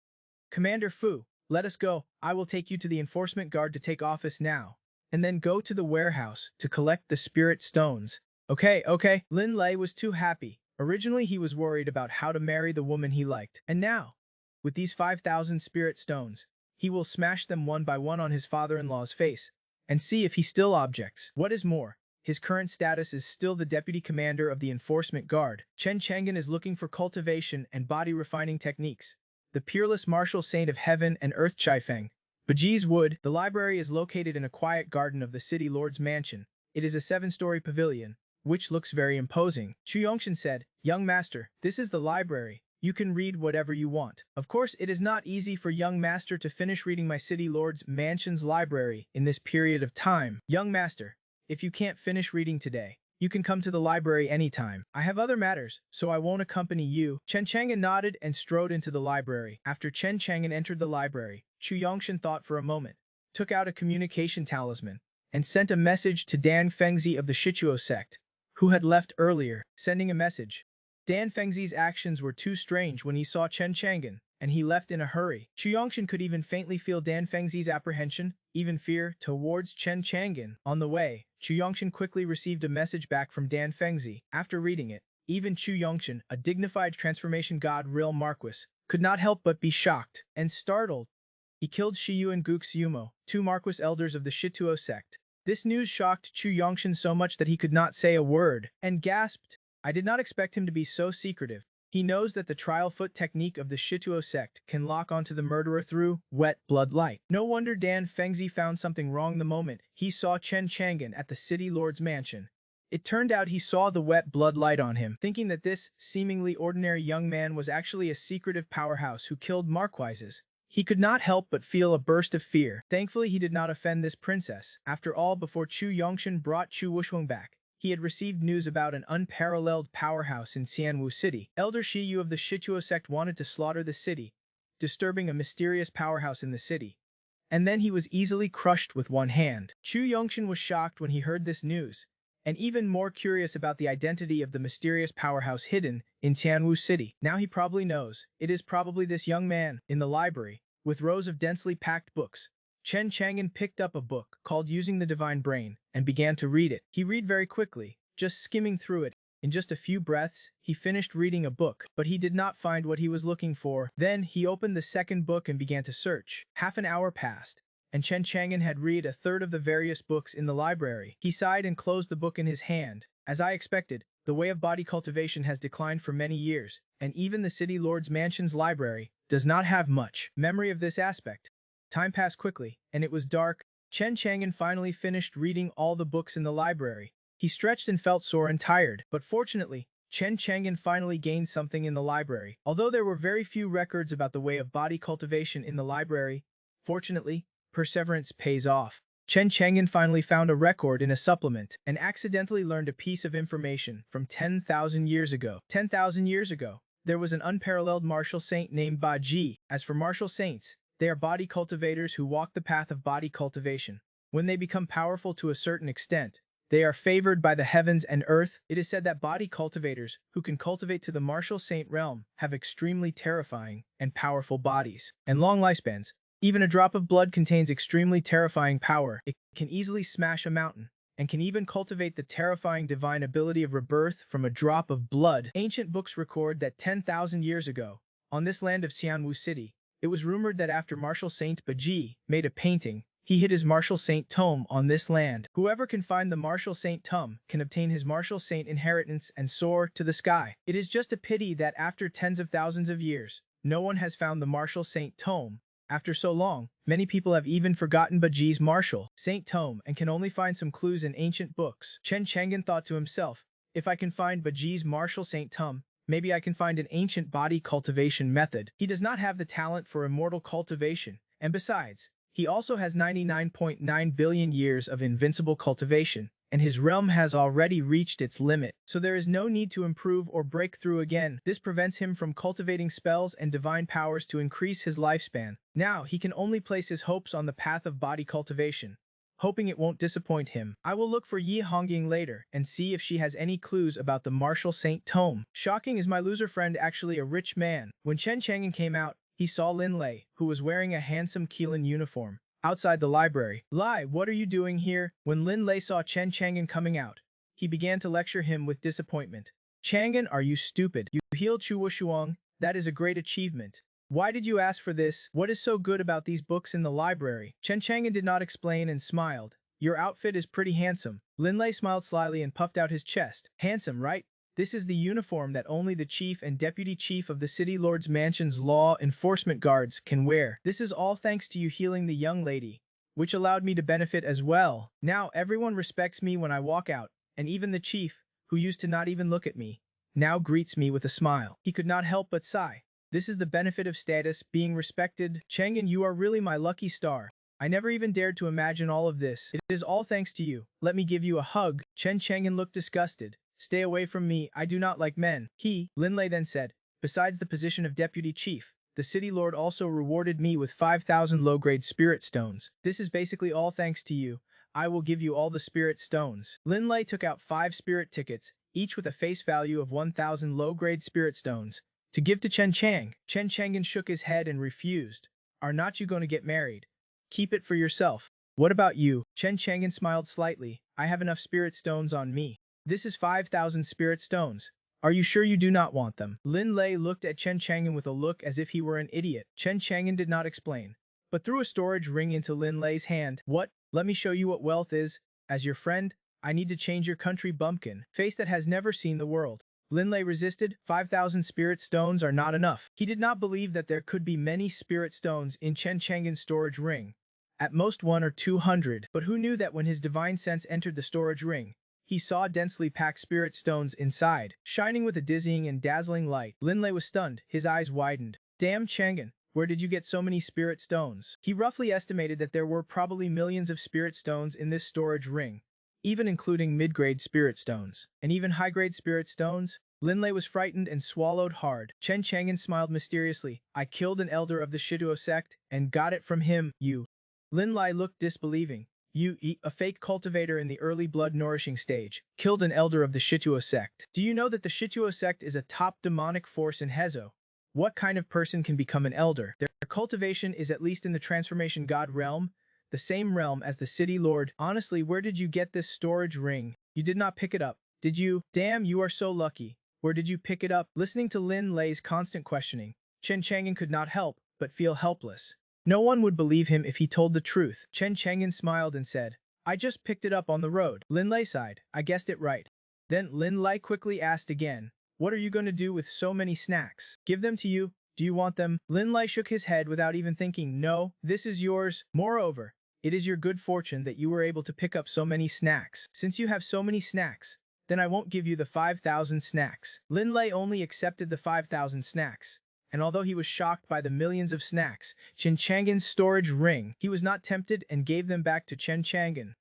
Commander Fu, let us go. I will take you to the enforcement guard to take office now, and then go to the warehouse to collect the spirit stones. Okay. Lin Lei was too happy. Originally he was worried about how to marry the woman he liked, and now, with these 5,000 spirit stones, he will smash them one by one on his father-in-law's face, and see if he still objects. What is more, his current status is still the deputy commander of the enforcement guard. Chen Chang'an is looking for cultivation and body refining techniques. The peerless martial saint of heaven and earth Chifeng. Baji's Wood. The library is located in a quiet garden of the city lord's mansion. It is a 7-story pavilion, which looks very imposing. Chu Yongshan said, young master, this is the library. You can read whatever you want. Of course, it is not easy for young master to finish reading my city lord's mansion's library in this period of time. Young master, if you can't finish reading today, you can come to the library anytime. I have other matters, so I won't accompany you. Chen Chang'an nodded and strode into the library. After Chen Chang'an entered the library, Chu Yongshan thought for a moment, took out a communication talisman, and sent a message to Dan Fengzi of the Shichuo sect, who had left earlier, sending a message. Dan Fengzi's actions were too strange when he saw Chen Chang'an, and he left in a hurry. Chu Yongshan could even faintly feel Dan Fengzi's apprehension, even fear, towards Chen Chang'an. On the way, Chu Yongshan quickly received a message back from Dan Fengzi. After reading it, even Chu Yongshan, a dignified transformation god real Marquis, could not help but be shocked and startled. He killed Shiyu and Gux Yumo, 2 Marquis elders of the Shituo sect. This news shocked Chu Yongshan so much that he could not say a word, and gasped. I did not expect him to be so secretive. He knows that the trial foot technique of the Shituo sect can lock onto the murderer through wet blood light. No wonder Dan Fengzi found something wrong the moment he saw Chen Chang'an at the city lord's mansion. It turned out he saw the wet blood light on him, thinking that this seemingly ordinary young man was actually a secretive powerhouse who killed Marquises. He could not help but feel a burst of fear. Thankfully he did not offend this princess. After all, before Chu Yongshan brought Chu Wushwang back, he had received news about an unparalleled powerhouse in Xianwu City. Elder Shiyu of the Shituo sect wanted to slaughter the city, disturbing a mysterious powerhouse in the city. And then he was easily crushed with one hand. Chu Yongshan was shocked when he heard this news, and even more curious about the identity of the mysterious powerhouse hidden in Xianwu City. Now he probably knows. It is probably this young man, in the library, with rows of densely packed books. Chen Chang'an picked up a book called Using the Divine Brain and began to read it. He read very quickly, just skimming through it. In just a few breaths, he finished reading a book, but he did not find what he was looking for. Then he opened the second book and began to search. Half an hour passed, and Chen Chang'an had read a third of the various books in the library. He sighed and closed the book in his hand. As I expected, the way of body cultivation has declined for many years, and even the city lord's mansion's library does not have much memory of this aspect. Time passed quickly, and it was dark. Chen Chang'an finally finished reading all the books in the library. He stretched and felt sore and tired, but fortunately, Chen Chang'an finally gained something in the library. Although there were very few records about the way of body cultivation in the library, fortunately, perseverance pays off. Chen Chang'an finally found a record in a supplement and accidentally learned a piece of information from 10,000 years ago. 10,000 years ago, there was an unparalleled martial saint named Ba Ji. As for martial saints, They are body cultivators who walk the path of body cultivation. When they become powerful to a certain extent, they are favored by the heavens and earth. It is said that body cultivators, who can cultivate to the martial saint realm, have extremely terrifying and powerful bodies and long lifespans. Even a drop of blood contains extremely terrifying power. It can easily smash a mountain, and can even cultivate the terrifying divine ability of rebirth from a drop of blood. Ancient books record that 10,000 years ago, on this land of Xianwu City, it was rumored that after martial saint Baji made a painting, he hid his martial saint tome on this land. Whoever can find the martial saint tome can obtain his martial saint inheritance and soar to the sky. It is just a pity that after tens of thousands of years, no one has found the martial saint tome. After so long, many people have even forgotten Baji's martial saint tome and can only find some clues in ancient books. Chen Chang'an thought to himself, if I can find Baji's martial saint tome, maybe I can find an ancient body cultivation method. He does not have the talent for immortal cultivation, and besides, he also has 99.9 billion years of invincible cultivation, and his realm has already reached its limit, so there is no need to improve or break through again. This prevents him from cultivating spells and divine powers to increase his lifespan. Now he can only place his hopes on the path of body cultivation, hoping it won't disappoint him. I will look for Yi Hongying later and see if she has any clues about the martial saint tome. Shocking, is my loser friend actually a rich man? When Chen Chang'an came out, he saw Lin Lei, who was wearing a handsome Keelan uniform, outside the library. Lai, what are you doing here? When Lin Lei saw Chen Chang'an coming out, he began to lecture him with disappointment. Chang'an, are you stupid? You healed Chuo Shuang, that is a great achievement. Why did you ask for this? What is so good about these books in the library? Chen Chang'an did not explain and smiled. Your outfit is pretty handsome. Lin Lei smiled slyly and puffed out his chest. Handsome, right? This is the uniform that only the chief and deputy chief of the city lord's mansion's law enforcement guards can wear. This is all thanks to you healing the young lady, which allowed me to benefit as well. Now everyone respects me when I walk out, and even the chief, who used to not even look at me, now greets me with a smile. He could not help but sigh. This is the benefit of status, being respected. Chang'an, you are really my lucky star. I never even dared to imagine all of this. It is all thanks to you. Let me give you a hug. Chen Chang'an looked disgusted. Stay away from me, I do not like men. Lin Lei then said, besides the position of deputy chief, the city lord also rewarded me with 5,000 low-grade spirit stones. This is basically all thanks to you. I will give you all the spirit stones. Lin Lei took out 5 spirit tickets, each with a face value of 1,000 low-grade spirit stones, to give to Chen Chang. Chen Chang'an shook his head and refused. Are not you going to get married? Keep it for yourself. What about you? Chen Chang'an smiled slightly. I have enough spirit stones on me. This is 5,000 spirit stones. Are you sure you do not want them? Lin Lei looked at Chen Chang'an with a look as if he were an idiot. Chen Chang'an did not explain, but threw a storage ring into Lin Lei's hand. What? Let me show you what wealth is. As your friend, I need to change your country bumpkin face that has never seen the world. Lin Lei resisted. 5,000 spirit stones are not enough. He did not believe that there could be many spirit stones in Chen Chang'an's storage ring. At most 1 or 200. But who knew that when his divine sense entered the storage ring, he saw densely packed spirit stones inside, shining with a dizzying and dazzling light. Lin Lei was stunned. His eyes widened. Damn Chang'an, where did you get so many spirit stones? He roughly estimated that there were probably millions of spirit stones in this storage ring, even including mid-grade spirit stones, and even high-grade spirit stones. Lin Lei was frightened and swallowed hard. Chen Chang'an smiled mysteriously. I killed an elder of the Shituo sect and got it from him. You. Lin Lei looked disbelieving. You, a fake cultivator in the early blood-nourishing stage, killed an elder of the Shituo sect. Do you know that the Shituo sect is a top demonic force in Hezo? What kind of person can become an elder? Their cultivation is at least in the transformation god realm, the same realm as the city lord. Honestly, where did you get this storage ring? You did not pick it up, did you? Damn, you are so lucky. Where did you pick it up? Listening to Lin Lei's constant questioning, Chen Chang'an could not help but feel helpless. No one would believe him if he told the truth. Chen Chang'an smiled and said, I just picked it up on the road. Lin Lei sighed. I guessed it right. Then Lin Lei quickly asked again, what are you going to do with so many snacks? Give them to you. Do you want them? Lin Lei shook his head without even thinking. No, this is yours. Moreover, it is your good fortune that you were able to pick up so many snacks. Since you have so many snacks, then I won't give you the 5,000 snacks. Lin Lei only accepted the 5,000 snacks. And although he was shocked by the millions of snacks, Chen Chang'an's storage ring, he was not tempted and gave them back to Chen Chang'an.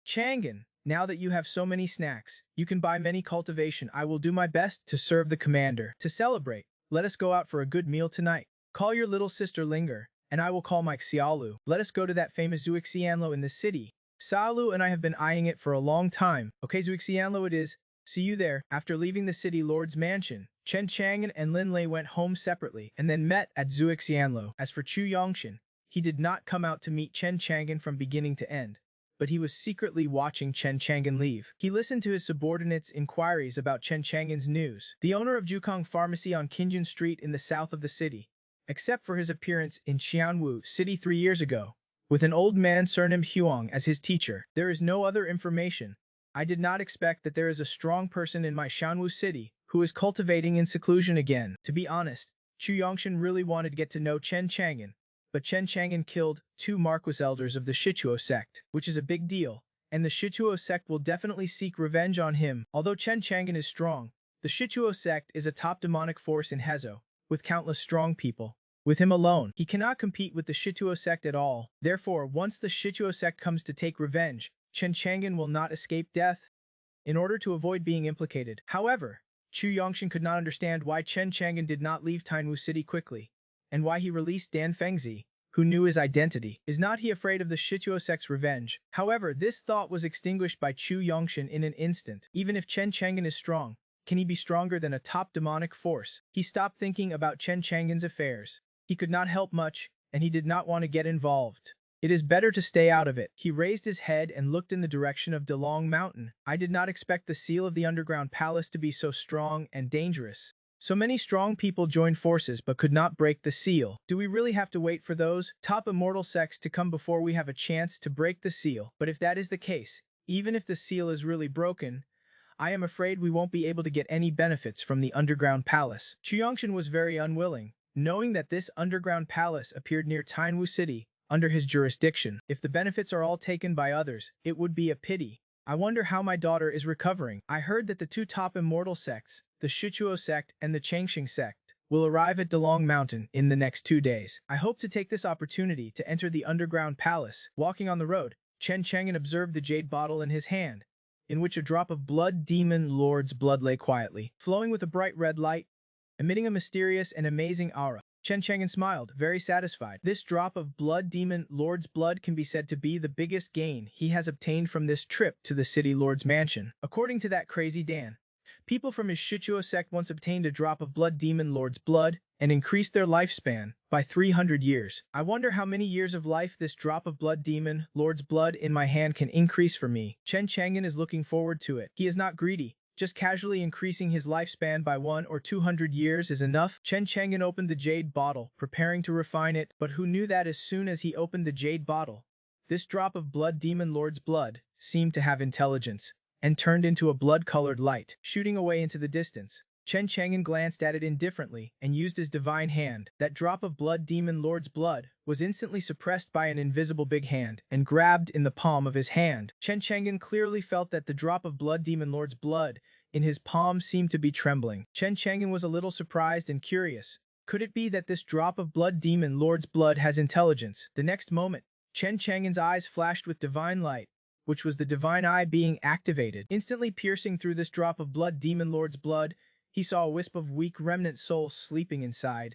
Chang'an, now that you have so many snacks, you can buy many cultivation. I will do my best to serve the commander. To celebrate, let us go out for a good meal tonight. Call your little sister Linger, and I will call my Xiaolu. Let us go to that famous Zuixianlo in the city. Xiaolu and I have been eyeing it for a long time. Okay, Zuixianlo it is. See you there. After leaving the city lord's mansion, Chen Chang'an and Lin Lei went home separately and then met at Zuixianlo. As for Chu Yongshan, he did not come out to meet Chen Chang'an from beginning to end, but he was secretly watching Chen Chang'an leave. He listened to his subordinates' inquiries about Chen Chang'an's news. The owner of Jukong Pharmacy on Qingjin Street in the south of the city, except for his appearance in Xianwu City 3 years ago, with an old man surnamed Huang as his teacher. There is no other information. I did not expect that there is a strong person in my Xianwu City who is cultivating in seclusion again. To be honest, Chu Yongshan really wanted to get to know Chen Chang'an, but Chen Chang'an killed 2 Marquis elders of the Shichuo sect, which is a big deal, and the Shichuo sect will definitely seek revenge on him. Although Chen Chang'an is strong, the Shichuo sect is a top demonic force in Hezo, with countless strong people. With him alone, he cannot compete with the Shichuo sect at all. Therefore, once the Shichuo sect comes to take revenge, Chen Chang'an will not escape death in order to avoid being implicated. However, Chu Yongshan could not understand why Chen Chang'an did not leave Tainwu City quickly, and why he released Dan Fengzi, who knew his identity. Is not he afraid of the Shichuo sect's revenge? However, this thought was extinguished by Chu Yongshan in an instant. Even if Chen Chang'an is strong, can he be stronger than a top demonic force? He stopped thinking about Chen Chang'an's affairs. He could not help much, and he did not want to get involved. It is better to stay out of it. He raised his head and looked in the direction of Delong Mountain. I did not expect the seal of the underground palace to be so strong and dangerous. So many strong people joined forces but could not break the seal. Do we really have to wait for those top immortal sects to come before we have a chance to break the seal? But if that is the case, even if the seal is really broken, I am afraid we won't be able to get any benefits from the underground palace. Chu Yongshan was very unwilling, knowing that this underground palace appeared near Tainwu City, under his jurisdiction. If the benefits are all taken by others, it would be a pity. I wonder how my daughter is recovering. I heard that the 2 top immortal sects, the Shichuo sect and the Changxing sect, will arrive at Delong Mountain in the next 2 days. I hope to take this opportunity to enter the underground palace. Walking on the road, Chen Chang'an observed the jade bottle in his hand, in which a drop of blood demon lord's blood lay quietly, flowing with a bright red light, emitting a mysterious and amazing aura. Chen Chang'an smiled, very satisfied. This drop of blood demon lord's blood can be said to be the biggest gain he has obtained from this trip to the city lord's mansion. According to that crazy Dan, people from his Shichuo sect once obtained a drop of blood demon lord's blood and increased their lifespan by 300 years. I wonder how many years of life this drop of blood demon lord's blood in my hand can increase for me. Chen Chang'an is looking forward to it. He is not greedy. Just casually increasing his lifespan by 100 or 200 years is enough. Chen Chang'an opened the jade bottle, preparing to refine it, but who knew that as soon as he opened the jade bottle, this drop of blood demon lord's blood seemed to have intelligence, and turned into a blood-colored light, shooting away into the distance. Chen Chang'an glanced at it indifferently and used his divine hand. That drop of blood demon lord's blood was instantly suppressed by an invisible big hand and grabbed in the palm of his hand. Chen Chang'an clearly felt that the drop of blood demon lord's blood in his palm seemed to be trembling. Chen Chang'an was a little surprised and curious. Could it be that this drop of blood demon lord's blood has intelligence? The next moment, Chen Chang'an's eyes flashed with divine light, which was the divine eye being activated. Instantly piercing through this drop of blood demon lord's blood, he saw a wisp of weak remnant soul sleeping inside.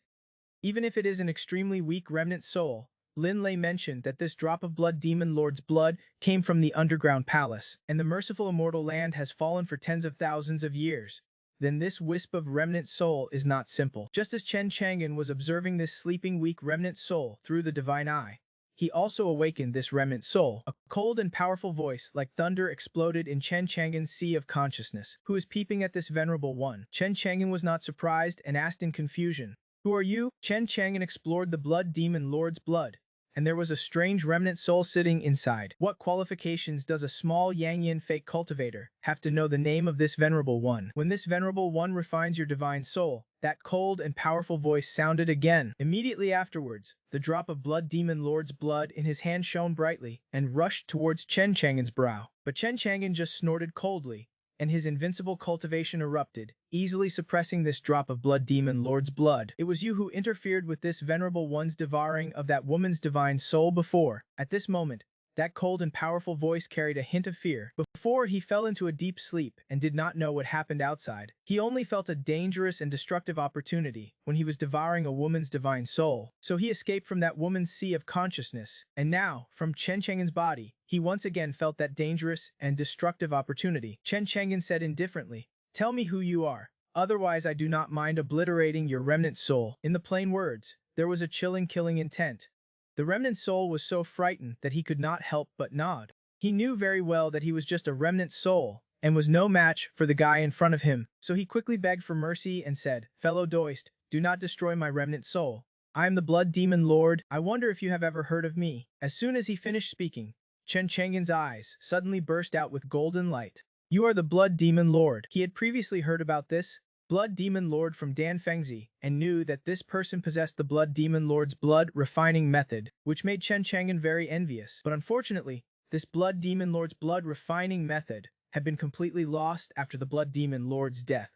Even if it is an extremely weak remnant soul, Lin Lei mentioned that this drop of blood demon lord's blood came from the underground palace, and the merciful immortal land has fallen for tens of thousands of years. Then this wisp of remnant soul is not simple. Just as Chen Chang'an was observing this sleeping weak remnant soul through the divine eye, he also awakened this remnant soul. A cold and powerful voice like thunder exploded in Chen Chang'an's sea of consciousness. Who is peeping at this venerable one? Chen Chang'an was not surprised and asked in confusion, "Who are you?" Chen Chang'an explored the blood demon lord's blood, and there was a strange remnant soul sitting inside. What qualifications does a small Yangyan fake cultivator have to know the name of this venerable one? When this venerable one refines your divine soul, that cold and powerful voice sounded again. Immediately afterwards, the drop of blood demon lord's blood in his hand shone brightly and rushed towards Chen Chang'an's brow. But Chen Chang'an just snorted coldly, and his invincible cultivation erupted, easily suppressing this drop of blood demon lord's blood. It was you who interfered with this venerable one's devouring of that woman's divine soul before. At this moment, That cold and powerful voice carried a hint of fear. Before he fell into a deep sleep and did not know what happened outside, he only felt a dangerous and destructive opportunity when he was devouring a woman's divine soul. So he escaped from that woman's sea of consciousness, and now, from Chen Chang'an's body, he once again felt that dangerous and destructive opportunity. Chen Chang'an said indifferently, "Tell me who you are. Otherwise I do not mind obliterating your remnant soul." In the plain words, there was a chilling killing intent. The remnant soul was so frightened that he could not help but nod. He knew very well that he was just a remnant soul, and was no match for the guy in front of him, so he quickly begged for mercy and said, "Fellow Doist, do not destroy my remnant soul. I am the Blood Demon Lord. I wonder if you have ever heard of me." As soon as he finished speaking, Chen Chang'an's eyes suddenly burst out with golden light. "You are the Blood Demon Lord." He had previously heard about this Blood Demon Lord from Dan Fengzi, and knew that this person possessed the Blood Demon Lord's blood refining method, which made Chen Chang'an very envious. But unfortunately, this Blood Demon Lord's blood refining method had been completely lost after the Blood Demon Lord's death,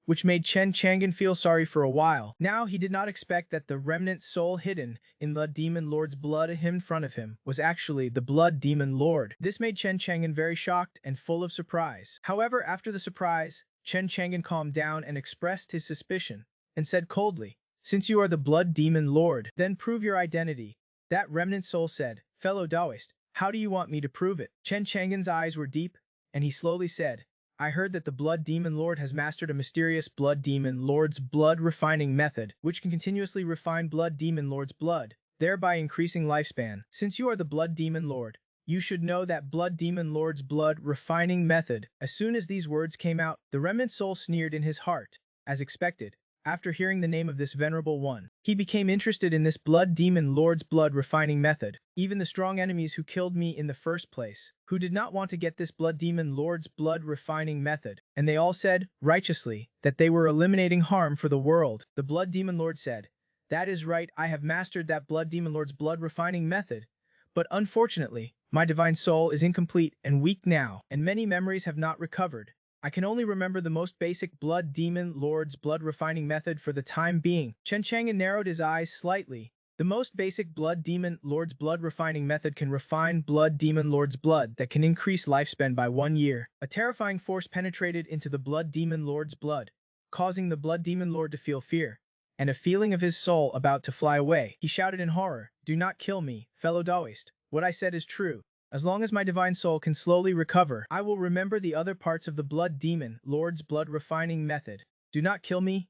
which made Chen Chang'an feel sorry for a while. Now he did not expect that the remnant soul hidden in the Demon Lord's blood in front of him was actually the Blood Demon Lord. This made Chen Chang'an very shocked and full of surprise. However, after the surprise, Chen Chang'an calmed down and expressed his suspicion, and said coldly, "Since you are the Blood Demon Lord, then prove your identity." That remnant soul said, "Fellow Taoist, how do you want me to prove it?" Chen Chang'an's eyes were deep, and he slowly said, "I heard that the Blood Demon Lord has mastered a mysterious Blood Demon Lord's blood refining method, which can continuously refine Blood Demon Lord's blood, thereby increasing lifespan. Since you are the Blood Demon Lord, you should know that Blood Demon Lord's blood refining method." As soon as these words came out, the remnant soul sneered in his heart. As expected, after hearing the name of this venerable one, he became interested in this Blood Demon Lord's blood refining method. Even the strong enemies who killed me in the first place, who did not want to get this Blood Demon Lord's blood refining method, and they all said, righteously, that they were eliminating harm for the world. The Blood Demon Lord said, "That is right, I have mastered that Blood Demon Lord's blood refining method, but unfortunately, my divine soul is incomplete and weak now, and many memories have not recovered. I can only remember the most basic Blood Demon Lord's blood refining method for the time being." Chen Chang'an narrowed his eyes slightly. The most basic Blood Demon Lord's blood refining method can refine Blood Demon Lord's blood that can increase lifespan by 1 year. A terrifying force penetrated into the Blood Demon Lord's blood, causing the Blood Demon Lord to feel fear, and a feeling of his soul about to fly away. He shouted in horror, "Do not kill me, fellow Taoist. What I said is true. As long as my divine soul can slowly recover, I will remember the other parts of the Blood Demon Lord's blood refining method. Do not kill me,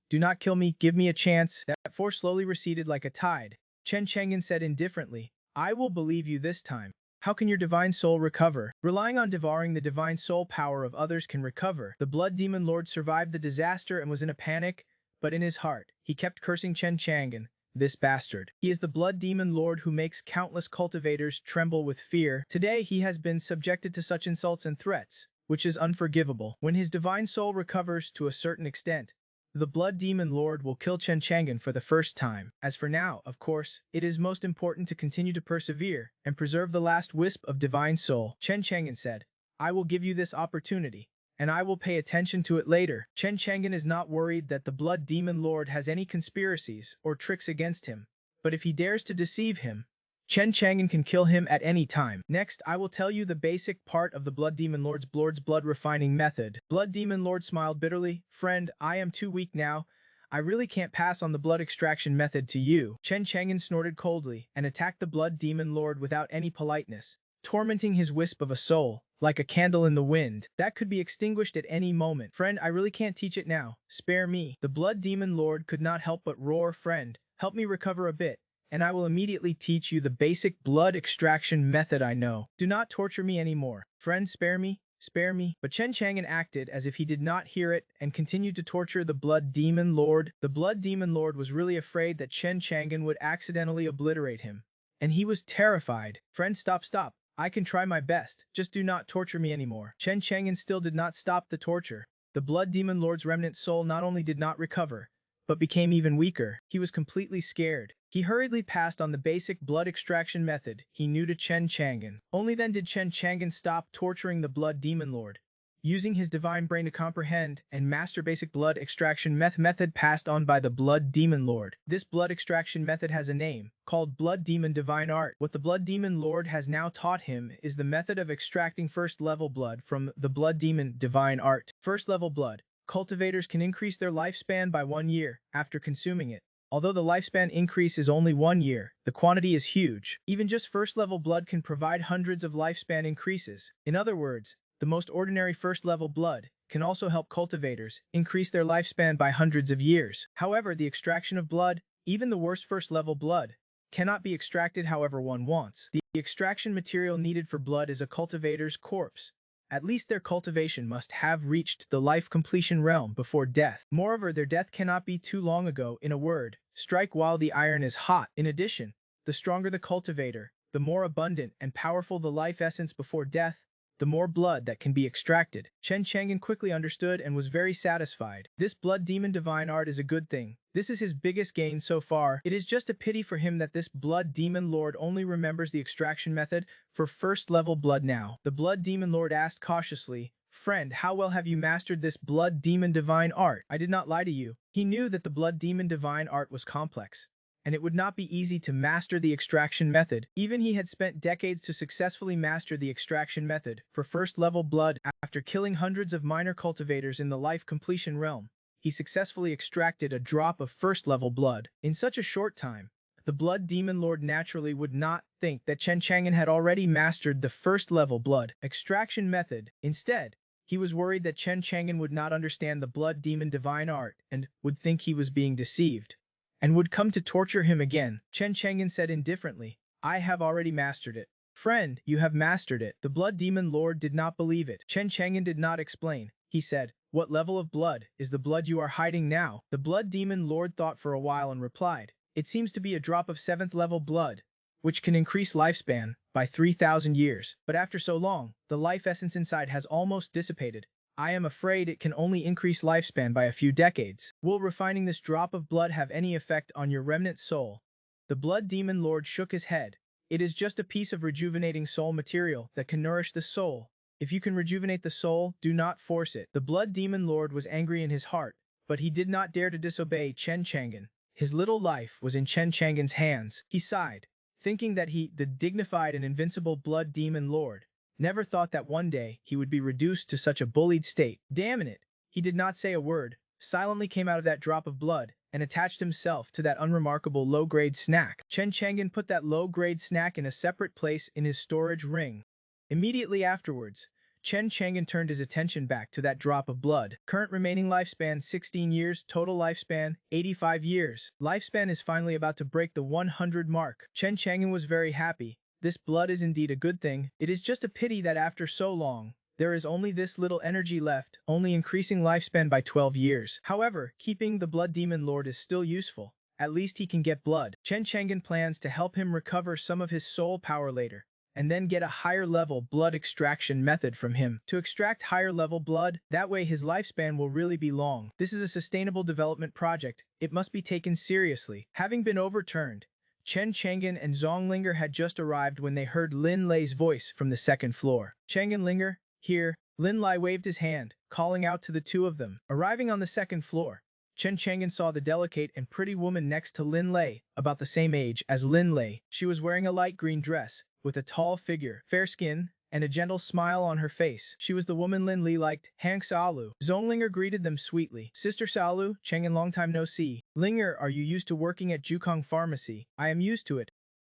give me a chance." That force slowly receded like a tide. Chen Chang'an said indifferently, "I will believe you this time. How can your divine soul recover?" Relying on devouring the divine soul power of others can recover. The Blood Demon Lord survived the disaster and was in a panic, but in his heart, he kept cursing Chen Chang'an. This bastard. He is the Blood Demon Lord who makes countless cultivators tremble with fear. Today he has been subjected to such insults and threats, which is unforgivable. When his divine soul recovers to a certain extent, the Blood Demon Lord will kill Chen Chang'an for the first time. As for now, of course, it is most important to continue to persevere and preserve the last wisp of divine soul. Chen Chang'an said, "I will give you this opportunity, and I will pay attention to it later." Chen Chang'an is not worried that the Blood Demon Lord has any conspiracies or tricks against him, but if he dares to deceive him, Chen Chang'an can kill him at any time. Next, I will tell you the basic part of the Blood Demon Lord's blood refining method. Blood Demon Lord smiled bitterly, "Friend, I am too weak now. I really can't pass on the blood extraction method to you." Chen Chang'an snorted coldly and attacked the Blood Demon Lord without any politeness, tormenting his wisp of a soul, like a candle in the wind, that could be extinguished at any moment. "Friend, I really can't teach it now. Spare me." The Blood Demon Lord could not help but roar, "Friend, help me recover a bit, and I will immediately teach you the basic blood extraction method I know. Do not torture me anymore. Friend, spare me, spare me." But Chen Chang'an acted as if he did not hear it and continued to torture the Blood Demon Lord. The Blood Demon Lord was really afraid that Chen Chang'an would accidentally obliterate him, and he was terrified. "Friend, stop. I can try my best, just do not torture me anymore." Chen Chang'an still did not stop the torture. The Blood Demon Lord's remnant soul not only did not recover, but became even weaker. He was completely scared. He hurriedly passed on the basic blood extraction method he knew to Chen Chang'an. Only then did Chen Chang'an stop torturing the Blood Demon Lord. using his divine brain to comprehend and master basic blood extraction method passed on by the Blood Demon Lord. This blood extraction method has a name, called Blood Demon Divine Art. What the Blood Demon Lord has now taught him is the method of extracting first-level blood from the Blood Demon Divine Art. First-level blood. Cultivators can increase their lifespan by 1 year after consuming it. Although the lifespan increase is only 1 year, the quantity is huge. Even just first-level blood can provide hundreds of lifespan increases. In other words, the most ordinary first-level blood can also help cultivators increase their lifespan by hundreds of years. However, the extraction of blood, even the worst first-level blood, cannot be extracted however one wants. The extraction material needed for blood is a cultivator's corpse. At least their cultivation must have reached the life completion realm before death. Moreover, their death cannot be too long ago. In a word, strike while the iron is hot. In addition, the stronger the cultivator, the more abundant and powerful the life essence before death, the more blood that can be extracted. Chen Chang'an quickly understood and was very satisfied. This Blood Demon Divine Art is a good thing. This is his biggest gain so far. It is just a pity for him that this Blood Demon Lord only remembers the extraction method for first-level blood now. The Blood Demon Lord asked cautiously, "Friend, how well have you mastered this Blood Demon Divine Art?" I did not lie to you. He knew that the Blood Demon Divine Art was complex, and it would not be easy to master the extraction method. Even he had spent decades to successfully master the extraction method for first-level blood. After killing hundreds of minor cultivators in the life completion realm, he successfully extracted a drop of first-level blood. In such a short time, the Blood Demon Lord naturally would not think that Chen Chang'an had already mastered the first-level blood extraction method. Instead, he was worried that Chen Chang'an would not understand the Blood Demon Divine Art and would think he was being deceived, and would come to torture him again. Chen Chang'an said indifferently, "I have already mastered it." "Friend, you have mastered it." The Blood Demon Lord did not believe it. Chen Chang'an did not explain. He said, "What level of blood is the blood you are hiding now?" The Blood Demon Lord thought for a while and replied, "It seems to be a drop of 7th level blood, which can increase lifespan by 3,000 years. But after so long, the life essence inside has almost dissipated. I am afraid it can only increase lifespan by a few decades. Will refining this drop of blood have any effect on your remnant soul?" The Blood Demon Lord shook his head. "It is just a piece of rejuvenating soul material that can nourish the soul. If you can rejuvenate the soul, do not force it." The Blood Demon Lord was angry in his heart, but he did not dare to disobey Chen Chang'an. His little life was in Chen Chang'an's hands. He sighed, thinking that he, the dignified and invincible Blood Demon Lord, never thought that one day he would be reduced to such a bullied state. Damn it! He did not say a word, silently came out of that drop of blood, and attached himself to that unremarkable low-grade snack. Chen Chang'an put that low-grade snack in a separate place in his storage ring. Immediately afterwards, Chen Chang'an turned his attention back to that drop of blood. Current remaining lifespan 16 years, total lifespan 85 years. Lifespan is finally about to break the 100 mark. Chen Chang'an was very happy. This blood is indeed a good thing. It is just a pity that after so long, there is only this little energy left, only increasing lifespan by 12 years. However, keeping the Blood Demon Lord is still useful. At least he can get blood. Chen Chang'an plans to help him recover some of his soul power later, and then get a higher level blood extraction method from him. To extract higher level blood, that way his lifespan will really be long. This is a sustainable development project. It must be taken seriously. Having been overturned, Chen Chang'an and Zonglinger had just arrived when they heard Lin Lei's voice from the second floor. "Chang'an, Linger, here." Lin Lei waved his hand, calling out to the two of them. Arriving on the second floor, Chen Chang'an saw the delicate and pretty woman next to Lin Lei, about the same age as Lin Lei. She was wearing a light green dress, with a tall figure, fair skin, and a gentle smile on her face. She was the woman Lin Li liked, Hang Xiaolu. Zonglinger greeted them sweetly. "Sister Xiaolu, Chang'an, long time no see. Linger, are you used to working at Jukong Pharmacy?" "I am used to it."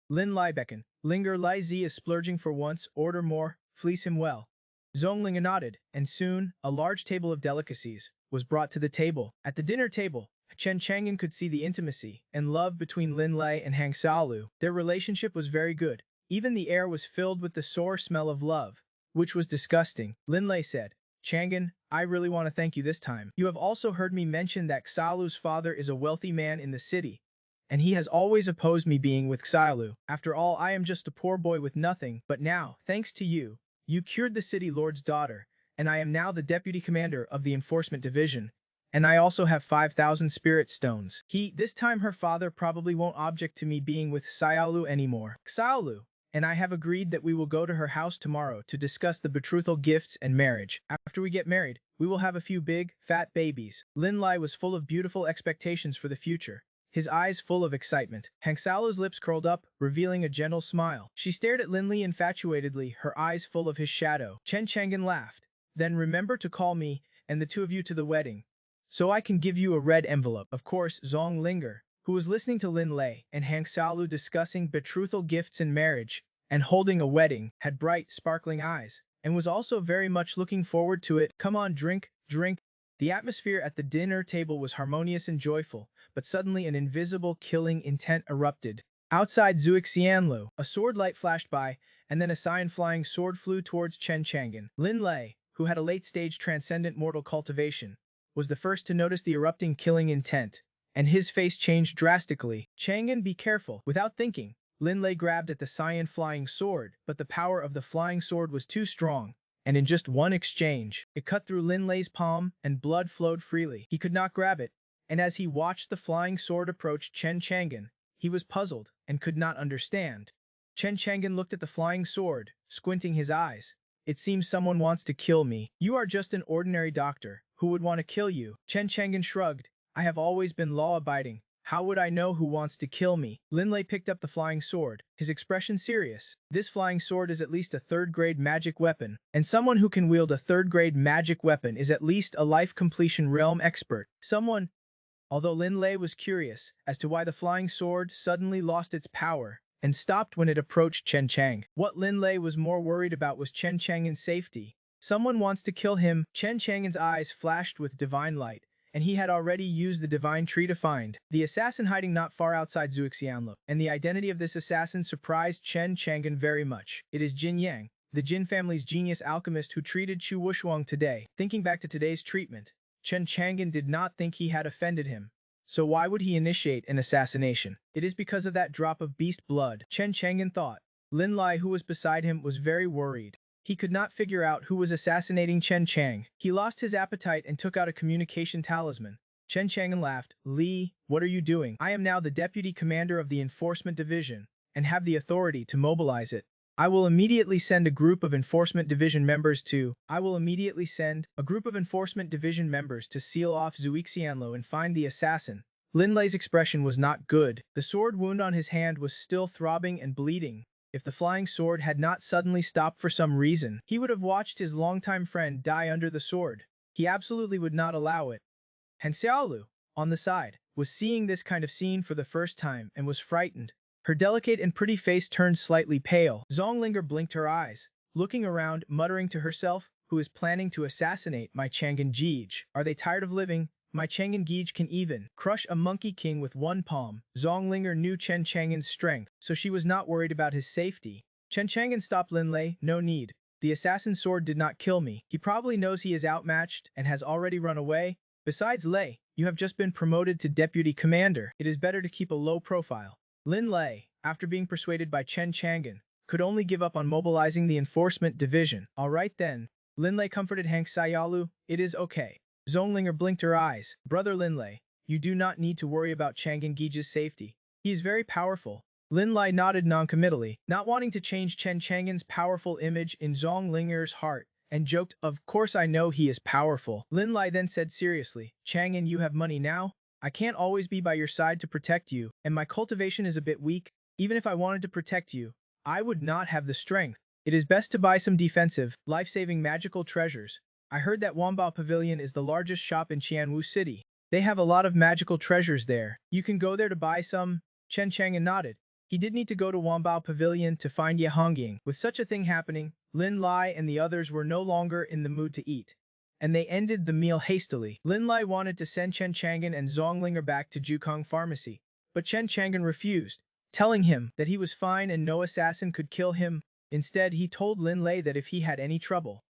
Lin Li beckoned. "Linger, Li Zi is splurging for once, order more, fleece him well." Zonglinger nodded, and soon, a large table of delicacies was brought to the table. At the dinner table, Chen Chang'an could see the intimacy and love between Lin Lei and Hang Xiaolu. Their relationship was very good. Even the air was filled with the sour smell of love, which was disgusting. Lin Lei said, "Chang'an, I really want to thank you this time. You have also heard me mention that Xiaolu's father is a wealthy man in the city, and he has always opposed me being with Xiaolu. After all, I am just a poor boy with nothing, but now, thanks to you, you cured the city lord's daughter, and I am now the deputy commander of the enforcement division, and I also have 5,000 spirit stones. This time her father probably won't object to me being with Xiaolu anymore." Xiaolu, and I have agreed that we will go to her house tomorrow to discuss the betrothal gifts and marriage. After we get married, we will have a few big, fat babies. Lin Lai was full of beautiful expectations for the future, his eyes full of excitement. Hang Xiaolu's lips curled up, revealing a gentle smile. She stared at Lin Li infatuatedly, her eyes full of his shadow. Chen Chang'an laughed. Then remember to call me, and the two of you to the wedding, so I can give you a red envelope. Of course, Zhong Linger, who was listening to Lin Lei and Hang Xiaolu discussing betrothal gifts and marriage, and holding a wedding, had bright, sparkling eyes, and was also very much looking forward to it. Come on, drink, drink. The atmosphere at the dinner table was harmonious and joyful, but suddenly an invisible killing intent erupted. Outside Zuixianlu, a sword light flashed by, and then a cyan flying sword flew towards Chen Chang'an. Lin Lei, who had a late-stage transcendent mortal cultivation, was the first to notice the erupting killing intent, and his face changed drastically. Chang'an, be careful. Without thinking, Lin Lei grabbed at the cyan flying sword, but the power of the flying sword was too strong, and in just one exchange, it cut through Lin Lei's palm, and blood flowed freely. He could not grab it, and as he watched the flying sword approach Chen Chang'an, he was puzzled, and could not understand. Chen Chang'an looked at the flying sword, squinting his eyes. It seems someone wants to kill me. You are just an ordinary doctor. Who would want to kill you? Chen Chang'an shrugged. I have always been law-abiding. How would I know who wants to kill me? Lin Lei picked up the flying sword, his expression serious. This flying sword is at least a third-grade magic weapon, and someone who can wield a third-grade magic weapon is at least a life completion realm expert. Although Lin Lei was curious as to why the flying sword suddenly lost its power, and stopped when it approached Chen Chang. What Lin Lei was more worried about was Chen Chang'an's safety. Someone wants to kill him. Chen Chang'an's eyes flashed with divine light, and he had already used the divine tree to find the assassin hiding not far outside Zuixianlu, and the identity of this assassin surprised Chen Chang'an very much. It is Jin Yang, the Jin family's genius alchemist who treated Chu Wushuang today. Thinking back to today's treatment, Chen Chang'an did not think he had offended him. So why would he initiate an assassination? It is because of that drop of beast blood, Chen Chang'an thought. Lin Lai, who was beside him, was very worried. He could not figure out who was assassinating Chen Chang. He lost his appetite and took out a communication talisman. Chen Chang'an laughed. Li, what are you doing? I am now the deputy commander of the enforcement division, and have the authority to mobilize it. I will immediately send a group of enforcement division members to seal off Zuixianlu and find the assassin. Lin Lei's expression was not good. The sword wound on his hand was still throbbing and bleeding. If the flying sword had not suddenly stopped for some reason, he would have watched his longtime friend die under the sword. He absolutely would not allow it. Han Xiaolu, on the side, was seeing this kind of scene for the first time and was frightened. Her delicate and pretty face turned slightly pale. Zhong Linger blinked her eyes, looking around, muttering to herself, who is planning to assassinate my Chang'an Gij? Are they tired of living? My Chang'an Gij can even crush a monkey king with one palm. Zhong Linger knew Chen Chang'an's strength, so she was not worried about his safety. Chen Chang'an stopped Lin Lei. No need. The assassin's sword did not kill me. He probably knows he is outmatched and has already run away. Besides, Lei, you have just been promoted to deputy commander. It is better to keep a low profile. Lin Lei, after being persuaded by Chen Chang'an, could only give up on mobilizing the enforcement division. All right then. Lin Lei comforted Hang Xiaolu. It is okay. Zhong Linger blinked her eyes. Brother Lin Lei, you do not need to worry about Chang'an Gij's safety. He is very powerful. Lin Lei nodded noncommittally, not wanting to change Chen Chang'an's powerful image in Zhong Linger's heart, and joked, of course I know he is powerful. Lin Lei then said seriously, Chang'an, you have money now? I can't always be by your side to protect you, and my cultivation is a bit weak. Even if I wanted to protect you, I would not have the strength. It is best to buy some defensive, life-saving magical treasures. I heard that Wanbao Pavilion is the largest shop in Qianwu City. They have a lot of magical treasures there. You can go there to buy some. Chen Chang'an nodded. He did need to go to Wanbao Pavilion to find Ye Hongying. With such a thing happening, Lin Lai and the others were no longer in the mood to eat, and they ended the meal hastily. Lin Lai wanted to send Chen Chang'an and Zhong Linger back to Jukong Pharmacy, but Chen Chang'an refused, telling him that he was fine and no assassin could kill him. Instead, he told Lin Lai that if he had any trouble,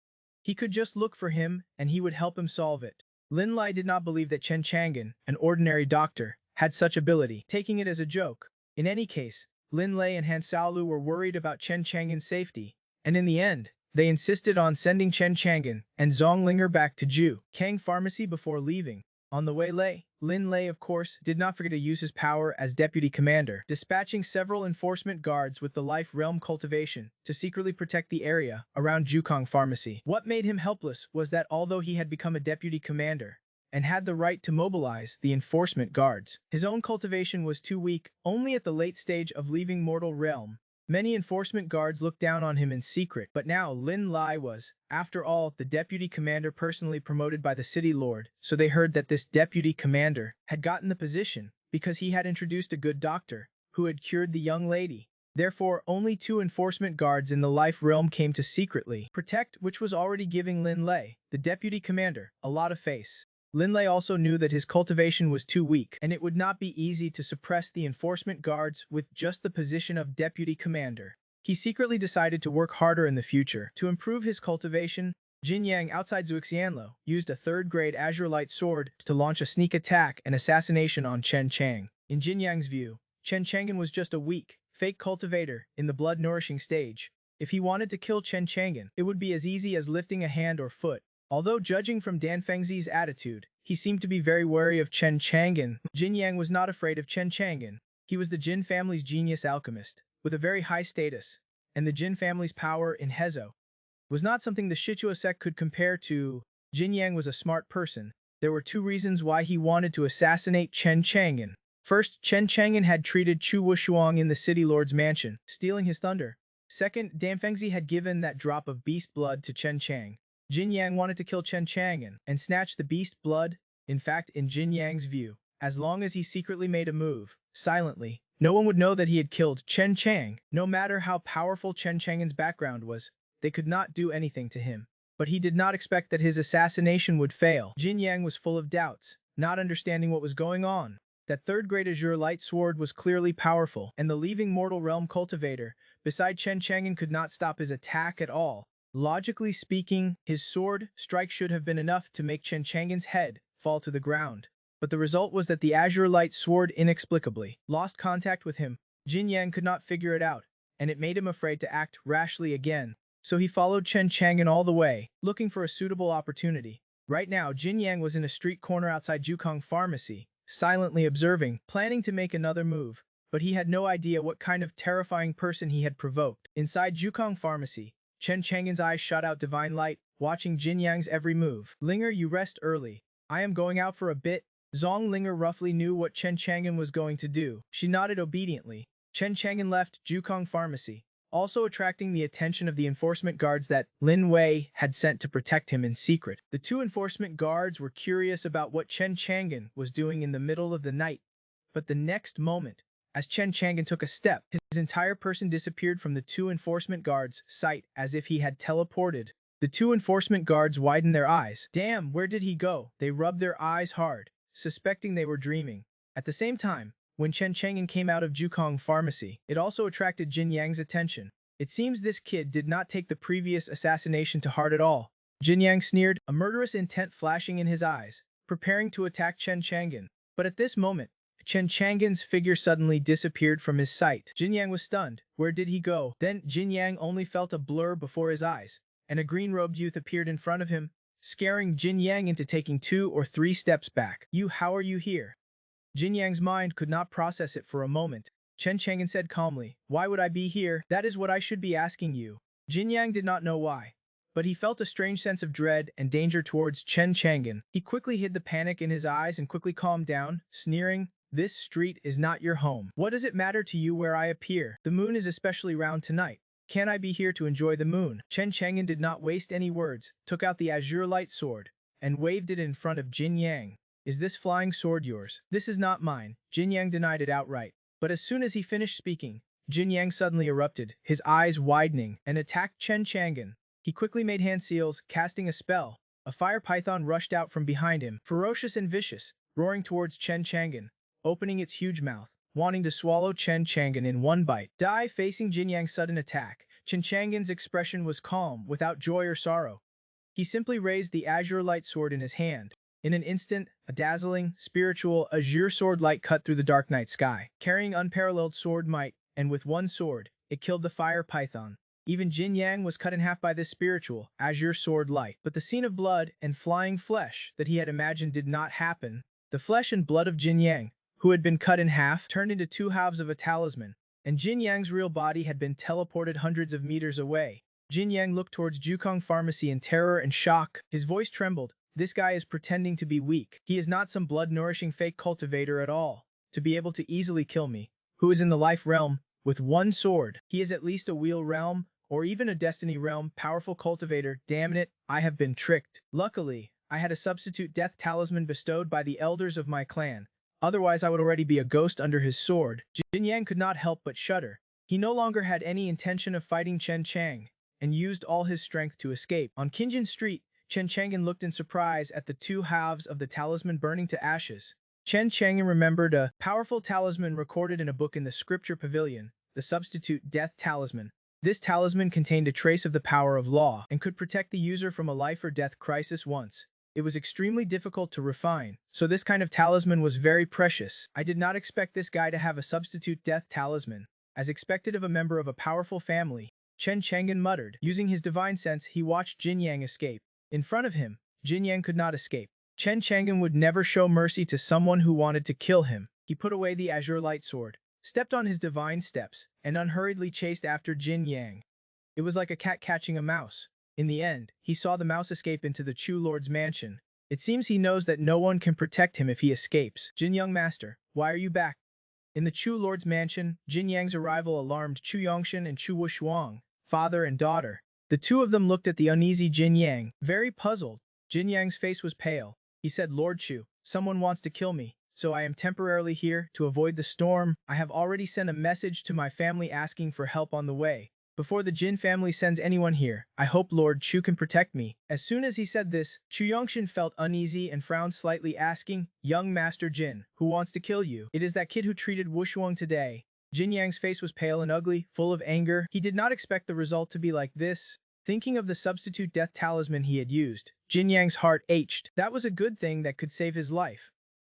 he could just look for him, and he would help him solve it. Lin Lai did not believe that Chen Chang'an, an ordinary doctor, had such ability, taking it as a joke. In any case, Lin Lei and Han Xiaolu were worried about Chen Chang'an's safety, and in the end, they insisted on sending Chen Chang'an and Zhong Linger back to Ju Kang Pharmacy before leaving. On the way, Lei, Lin Lei, of course, did not forget to use his power as deputy commander, dispatching several enforcement guards with the life realm cultivation to secretly protect the area around Jukong Pharmacy. What made him helpless was that although he had become a deputy commander and had the right to mobilize the enforcement guards, his own cultivation was too weak. Only at the late stage of leaving mortal realm, many enforcement guards looked down on him in secret, but now Lin Lai was, after all, the deputy commander personally promoted by the city lord, so they heard that this deputy commander had gotten the position because he had introduced a good doctor who had cured the young lady. Therefore, only 2 enforcement guards in the life realm came to secretly protect, which was already giving Lin Lai, the deputy commander, a lot of face. Lin Lei also knew that his cultivation was too weak, and it would not be easy to suppress the enforcement guards with just the position of deputy commander. He secretly decided to work harder in the future. To improve his cultivation, Jin Yang outside Zuixianlo used a 3rd-grade Azure Light Sword to launch a sneak attack and assassination on Chen Chang. In Jin Yang's view, Chen Chang'an was just a weak, fake cultivator in the blood-nourishing stage. If he wanted to kill Chen Chang'an, it would be as easy as lifting a hand or foot. Although judging from Dan Fengzi's attitude, he seemed to be very wary of Chen Chang'an, Jin Yang was not afraid of Chen Chang'an. He was the Jin family's genius alchemist, with a very high status, and the Jin family's power in Hezo was not something the Shichua sect could compare to. Jin Yang was a smart person. There were 2 reasons why he wanted to assassinate Chen Chang'an. First, Chen Chang'an had treated Chu Wushuang in the city lord's mansion, stealing his thunder. Second, Dan Fengzi had given that drop of beast blood to Chen Chang. Jin Yang wanted to kill Chen Chang'an and snatch the beast blood. In fact, in Jin Yang's view, as long as he secretly made a move, silently, no one would know that he had killed Chen Chang. No matter how powerful Chen Chang'an's background was, they could not do anything to him. But he did not expect that his assassination would fail. Jin Yang was full of doubts, not understanding what was going on. That 3rd-grade Azure Light Sword was clearly powerful, and the leaving mortal realm cultivator, beside Chen Chang'an, could not stop his attack at all. Logically speaking, his sword strike should have been enough to make Chen Chang'an's head fall to the ground. But the result was that the Azure Light Sword inexplicably lost contact with him. Jin Yang could not figure it out, and it made him afraid to act rashly again. So he followed Chen Chang'an all the way, looking for a suitable opportunity. Right now, Jin Yang was in a street corner outside Jukong Pharmacy, silently observing, planning to make another move. But he had no idea what kind of terrifying person he had provoked. Inside Jukong Pharmacy, Chen Chang'an's eyes shot out divine light, watching Jin Yang's every move. Linger, you rest early. I am going out for a bit. Zhong Linger roughly knew what Chen Chang'an was going to do. She nodded obediently. Chen Chang'an left Jukong Pharmacy, also attracting the attention of the enforcement guards that Lin Wei had sent to protect him in secret. The 2 enforcement guards were curious about what Chen Chang'an was doing in the middle of the night. But the next moment, as Chen Chang'an took a step, his entire person disappeared from the 2 enforcement guards' sight as if he had teleported. The 2 enforcement guards widened their eyes. Damn, where did he go? They rubbed their eyes hard, suspecting they were dreaming. At the same time, when Chen Chang'an came out of Jukong Pharmacy, it also attracted Jin Yang's attention. It seems this kid did not take the previous assassination to heart at all. Jin Yang sneered, a murderous intent flashing in his eyes, preparing to attack Chen Chang'an. But at this moment, Chen Chang'an's figure suddenly disappeared from his sight. Jin Yang was stunned. Where did he go? Then Jin Yang only felt a blur before his eyes, and a green-robed youth appeared in front of him, scaring Jin Yang into taking 2 or 3 steps back. How are you here? Jin Yang's mind could not process it for a moment. Chen Chang'an said calmly, why would I be here? That is what I should be asking you. Jin Yang did not know why, but he felt a strange sense of dread and danger towards Chen Chang'an. He quickly hid the panic in his eyes and quickly calmed down, sneering, this street is not your home. What does it matter to you where I appear? The moon is especially round tonight. Can I be here to enjoy the moon? Chen Chang'an did not waste any words, took out the Azure Light Sword, and waved it in front of Jin Yang. Is this flying sword yours? This is not mine. Jin Yang denied it outright. But as soon as he finished speaking, Jin Yang suddenly erupted, his eyes widening, and attacked Chen Chang'an. He quickly made hand seals, casting a spell. A fire python rushed out from behind him, ferocious and vicious, roaring towards Chen Chang'an, opening its huge mouth, wanting to swallow Chen Chang'an in one bite. Facing Jin Yang's sudden attack, Chen Chang'an's expression was calm, without joy or sorrow. He simply raised the Azure Light Sword in his hand. In an instant, a dazzling, spiritual, azure sword light cut through the dark night sky. Carrying unparalleled sword might, and with one sword, it killed the fire python. Even Jin Yang was cut in half by this spiritual, azure sword light. But the scene of blood and flying flesh that he had imagined did not happen. The flesh and blood of Jin Yang, who had been cut in half, turned into two halves of a talisman, and Jin Yang's real body had been teleported hundreds of meters away. Jin Yang looked towards Jukong Pharmacy in terror and shock. His voice trembled. This guy is pretending to be weak. He is not some blood-nourishing fake cultivator at all, to be able to easily kill me, who is in the life realm, with one sword. He is at least a wheel realm, or even a destiny realm, powerful cultivator. Damn it, I have been tricked. Luckily, I had a substitute death talisman bestowed by the elders of my clan. Otherwise I would already be a ghost under his sword. Jin Yang could not help but shudder. He no longer had any intention of fighting Chen Chang, and used all his strength to escape. On Qingjin Street, Chen Chang'an looked in surprise at the two halves of the talisman burning to ashes. Chen Chang'an remembered a powerful talisman recorded in a book in the scripture pavilion, the substitute death talisman. This talisman contained a trace of the power of law and could protect the user from a life or death crisis once. It was extremely difficult to refine, so this kind of talisman was very precious. I did not expect this guy to have a substitute death talisman, as expected of a member of a powerful family. Chen Chang'an muttered. Using his divine sense, he watched Jin Yang escape. In front of him, Jin Yang could not escape. Chen Chang'an would never show mercy to someone who wanted to kill him. He put away the azure light sword, stepped on his divine steps, and unhurriedly chased after Jin Yang. It was like a cat catching a mouse. In the end, he saw the mouse escape into the Chu Lord's mansion. It seems he knows that no one can protect him if he escapes. Jin Young Master, why are you back? In the Chu Lord's mansion, Jin Yang's arrival alarmed Chu Yongshan and Chu Wushuang, father and daughter. The two of them looked at the uneasy Jin Yang, very puzzled. Jin Yang's face was pale. He said, Lord Chu, someone wants to kill me, so I am temporarily here to avoid the storm. I have already sent a message to my family asking for help on the way. Before the Jin family sends anyone here, I hope Lord Chu can protect me. As soon as he said this, Chu Yongshan felt uneasy and frowned slightly, asking, Young Master Jin, who wants to kill you? It is that kid who treated Wushuang today. Jin Yang's face was pale and ugly, full of anger. He did not expect the result to be like this. Thinking of the substitute death talisman he had used, Jin Yang's heart ached. That was a good thing that could save his life.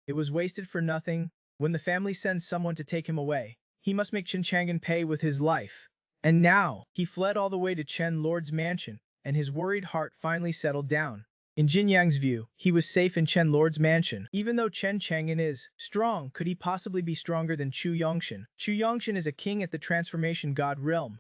It was wasted for nothing. When the family sends someone to take him away, he must make Chen Chang'an pay with his life. And now, he fled all the way to Chen Lord's mansion, and his worried heart finally settled down. In Jin Yang's view, he was safe in Chen Lord's mansion. Even though Chen Chang'an is strong, could he possibly be stronger than Chu Yongshan? Chu Yongshan is a king at the Transformation God realm.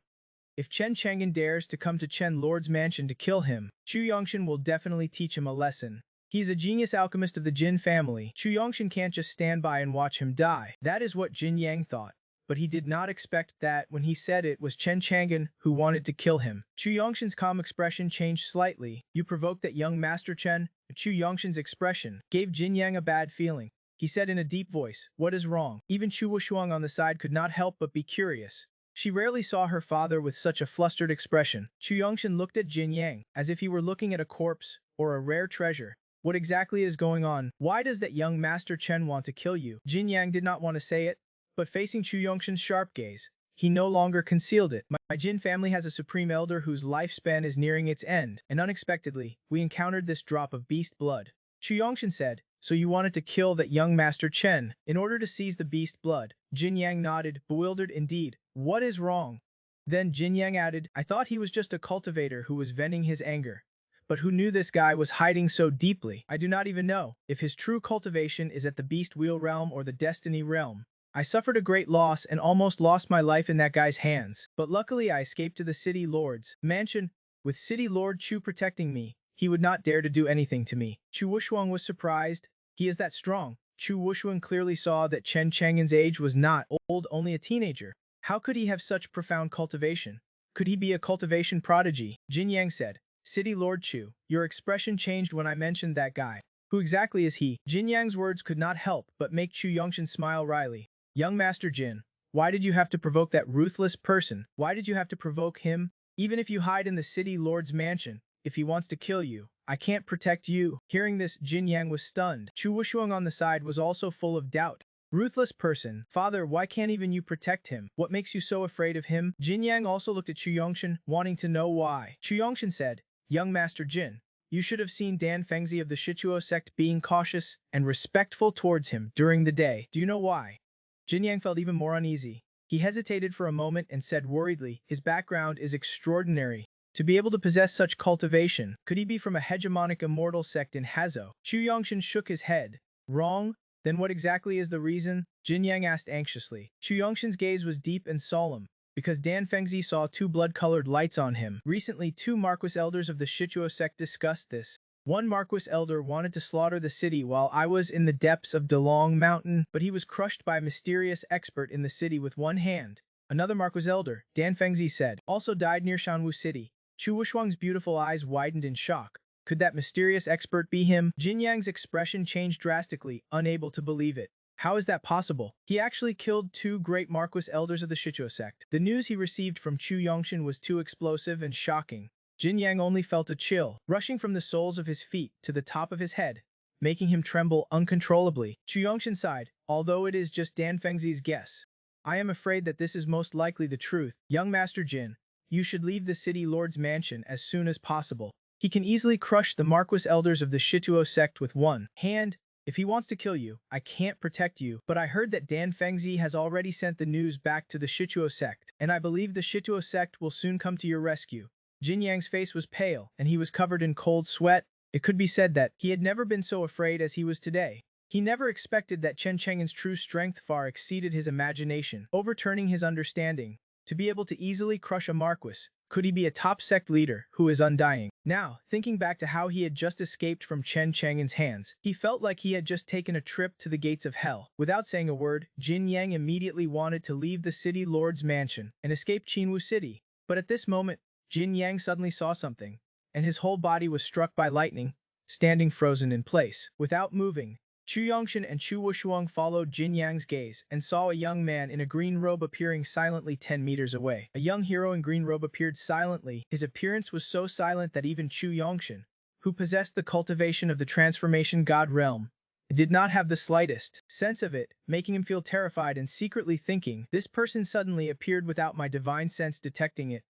If Chen Chang'an dares to come to Chen Lord's mansion to kill him, Chu Yongshan will definitely teach him a lesson. He is a genius alchemist of the Jin family. Chu Yongshan can't just stand by and watch him die. That is what Jin Yang thought. But he did not expect that when he said it was Chen Chang'an who wanted to kill him. Chu Yongshan's calm expression changed slightly. You provoked that young Master Chen? Chu Yongshan's expression gave Jin Yang a bad feeling. He said in a deep voice, what is wrong? Even Chu Wushuang on the side could not help but be curious. She rarely saw her father with such a flustered expression. Chu Yongshan looked at Jin Yang, as if he were looking at a corpse, or a rare treasure. What exactly is going on? Why does that young Master Chen want to kill you? Jin Yang did not want to say it, but facing Chu Yongshan's sharp gaze, he no longer concealed it. My Jin family has a supreme elder whose lifespan is nearing its end, and unexpectedly, we encountered this drop of beast blood. Chu Yongshan said, so you wanted to kill that young Master Chen, in order to seize the beast blood. Jin Yang nodded, bewildered indeed. What is wrong? Then Jin Yang added, I thought he was just a cultivator who was venting his anger. But who knew this guy was hiding so deeply? I do not even know if his true cultivation is at the beast wheel realm or the destiny realm. I suffered a great loss and almost lost my life in that guy's hands, but luckily I escaped to the City Lord's mansion. With City Lord Chu protecting me, he would not dare to do anything to me. Chu Wushuang was surprised. He is that strong. Chu Wushuang clearly saw that Chen Chang'an's age was not old, only a teenager. How could he have such profound cultivation? Could he be a cultivation prodigy? Jin Yang said, City Lord Chu, your expression changed when I mentioned that guy. Who exactly is he? Jin Yang's words could not help but make Chu Yongshan smile wryly. Young Master Jin, why did you have to provoke that ruthless person? Why did you have to provoke him? Even if you hide in the City Lord's mansion, if he wants to kill you, I can't protect you. Hearing this, Jin Yang was stunned. Chu Wushuang on the side was also full of doubt. Ruthless person. Father, why can't even you protect him? What makes you so afraid of him? Jin Yang also looked at Chu Yongshan, wanting to know why. Chu Yongshan said, Young Master Jin, you should have seen Dan Fengzi of the Shichuo sect being cautious and respectful towards him during the day. Do you know why? Jin Yang felt even more uneasy. He hesitated for a moment and said worriedly, his background is extraordinary. To be able to possess such cultivation, could he be from a hegemonic immortal sect in Hazo? Chu Yongshan shook his head. Wrong. Then what exactly is the reason? Jin Yang asked anxiously. Chu Yongshin's gaze was deep and solemn, because Dan Fengzi saw two blood-colored lights on him. Recently, two Marquis elders of the Shichuo sect discussed this. One Marquis elder wanted to slaughter the city while I was in the depths of Delong Mountain, but he was crushed by a mysterious expert in the city with one hand. Another Marquis elder, Dan Fengzi said, also died near Shanwu City. Chu Wushuang's beautiful eyes widened in shock. Could that mysterious expert be him? Jin Yang's expression changed drastically, unable to believe it. How is that possible? He actually killed two great Marquis elders of the Shichuo sect. The news he received from Chu Yongshin was too explosive and shocking. Jin Yang only felt a chill, rushing from the soles of his feet to the top of his head, making him tremble uncontrollably. Chu Yongshin sighed, although it is just Dan Fengzi's guess. I am afraid that this is most likely the truth. Young Master Jin, you should leave the city lord's mansion as soon as possible. He can easily crush the Marquis elders of the Shichuo sect with one hand. If he wants to kill you, I can't protect you, but I heard that Dan Fengzi has already sent the news back to the Shichuo sect, and I believe the Shichuo sect will soon come to your rescue. Jin Yang's face was pale, and he was covered in cold sweat. It could be said that he had never been so afraid as he was today. He never expected that Chen Cheng'en's true strength far exceeded his imagination, overturning his understanding. To be able to easily crush a Marquis, could he be a top sect leader who is undying? Now, thinking back to how he had just escaped from Chen Cheng'en's hands, he felt like he had just taken a trip to the gates of hell. Without saying a word, Jin Yang immediately wanted to leave the city lord's mansion and escape Qinwu City. But at this moment, Jin Yang suddenly saw something, and his whole body was struck by lightning, standing frozen in place. Without moving, Chu Yongshin and Chu Wushuang followed Jin Yang's gaze and saw a young man in a green robe appearing silently 10 meters away. A young hero in green robe appeared silently. His appearance was so silent that even Chu Yongshin, who possessed the cultivation of the transformation god realm, did not have the slightest sense of it, making him feel terrified and secretly thinking, this person suddenly appeared without my divine sense detecting it.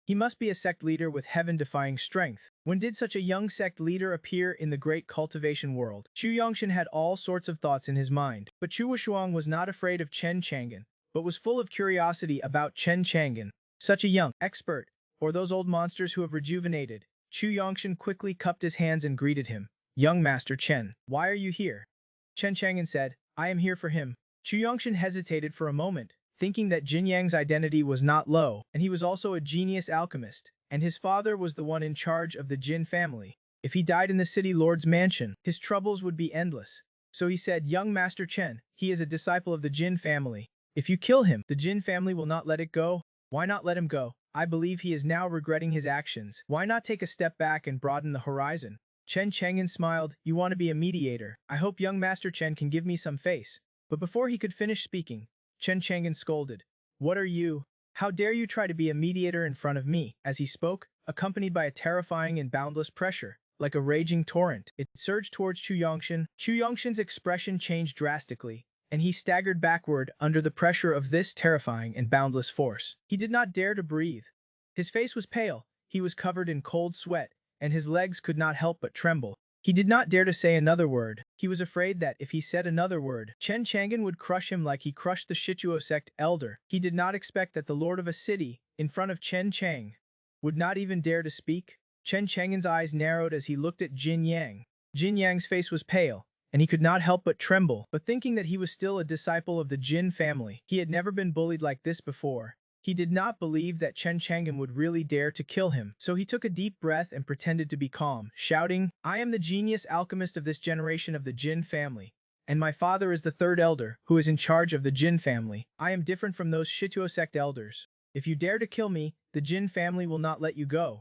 He must be a sect leader with heaven-defying strength. When did such a young sect leader appear in the great cultivation world? Chu Yongshin had all sorts of thoughts in his mind, but Chu Wushuang was not afraid of Chen Chang'en, but was full of curiosity about Chen Chang'en. Such a young expert, or those old monsters who have rejuvenated. Chu Yongshin quickly cupped his hands and greeted him. Young Master Chen, why are you here? Chen Chang'en said, I am here for him. Chu Yongshin hesitated for a moment, thinking that Jin Yang's identity was not low, and he was also a genius alchemist, and his father was the one in charge of the Jin family. If he died in the city lord's mansion, his troubles would be endless. So he said, Young Master Chen, he is a disciple of the Jin family. If you kill him, the Jin family will not let it go. Why not let him go? I believe he is now regretting his actions. Why not take a step back and broaden the horizon? Chen Chang'en smiled, you want to be a mediator. I hope young Master Chen can give me some face. But before he could finish speaking, Chen Chang'en scolded. What are you? How dare you try to be a mediator in front of me? As he spoke, accompanied by a terrifying and boundless pressure, like a raging torrent, it surged towards Chu Yongshin. Chu Yongshin's expression changed drastically, and he staggered backward under the pressure of this terrifying and boundless force. He did not dare to breathe. His face was pale, he was covered in cold sweat, and his legs could not help but tremble. He did not dare to say another word. He was afraid that if he said another word, Chen Chang'en would crush him like he crushed the Shichuo sect elder. He did not expect that the lord of a city, in front of Chen Chang, would not even dare to speak. Chen Chang'en's eyes narrowed as he looked at Jin Yang. Jin Yang's face was pale, and he could not help but tremble. But thinking that he was still a disciple of the Jin family, he had never been bullied like this before. He did not believe that Chen Chang'en would really dare to kill him, so he took a deep breath and pretended to be calm, shouting, I am the genius alchemist of this generation of the Jin family, and my father is the third elder, who is in charge of the Jin family. I am different from those Shichuo sect elders. If you dare to kill me, the Jin family will not let you go.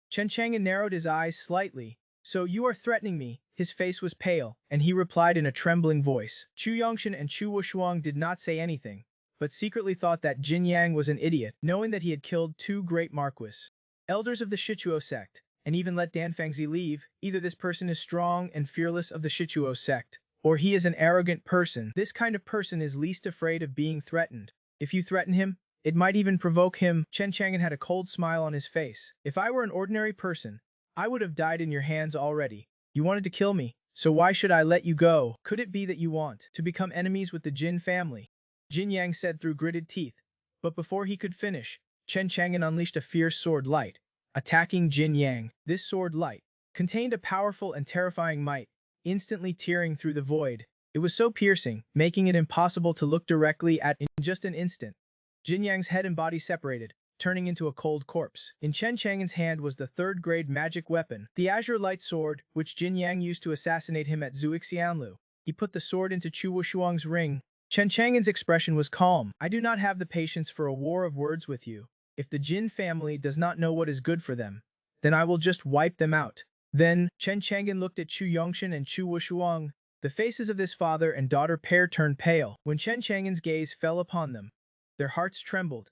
Chen Chang'en narrowed his eyes slightly. So you are threatening me? His face was pale, and he replied in a trembling voice. Chu Yongshin and Chu Wushuang did not say anything, but secretly thought that Jin Yang was an idiot, knowing that he had killed two great Marquis, elders of the Shichuo sect, and even let Dan Fengzi leave. Either this person is strong and fearless of the Shichuo sect, or he is an arrogant person. This kind of person is least afraid of being threatened. If you threaten him, it might even provoke him. Chen Chang'en had a cold smile on his face. If I were an ordinary person, I would have died in your hands already. You wanted to kill me, so why should I let you go? Could it be that you want to become enemies with the Jin family? Jin Yang said through gritted teeth. But before he could finish, Chen Chang'en unleashed a fierce sword light, attacking Jin Yang. This sword light contained a powerful and terrifying might, instantly tearing through the void. It was so piercing, making it impossible to look directly at in just an instant. Jin Yang's head and body separated, turning into a cold corpse. In Chen Chang'an's hand was the third-grade magic weapon, the azure light sword, which Jin Yang used to assassinate him at Zuixianlu. He put the sword into Chu Wushuang's ring. Chen Chang'an's expression was calm. I do not have the patience for a war of words with you. If the Jin family does not know what is good for them, then I will just wipe them out. Then, Chen Chang'an looked at Chu Yongshan and Chu Wushuang. The faces of this father and daughter pair turned pale. When Chen Chang'an's gaze fell upon them, their hearts trembled,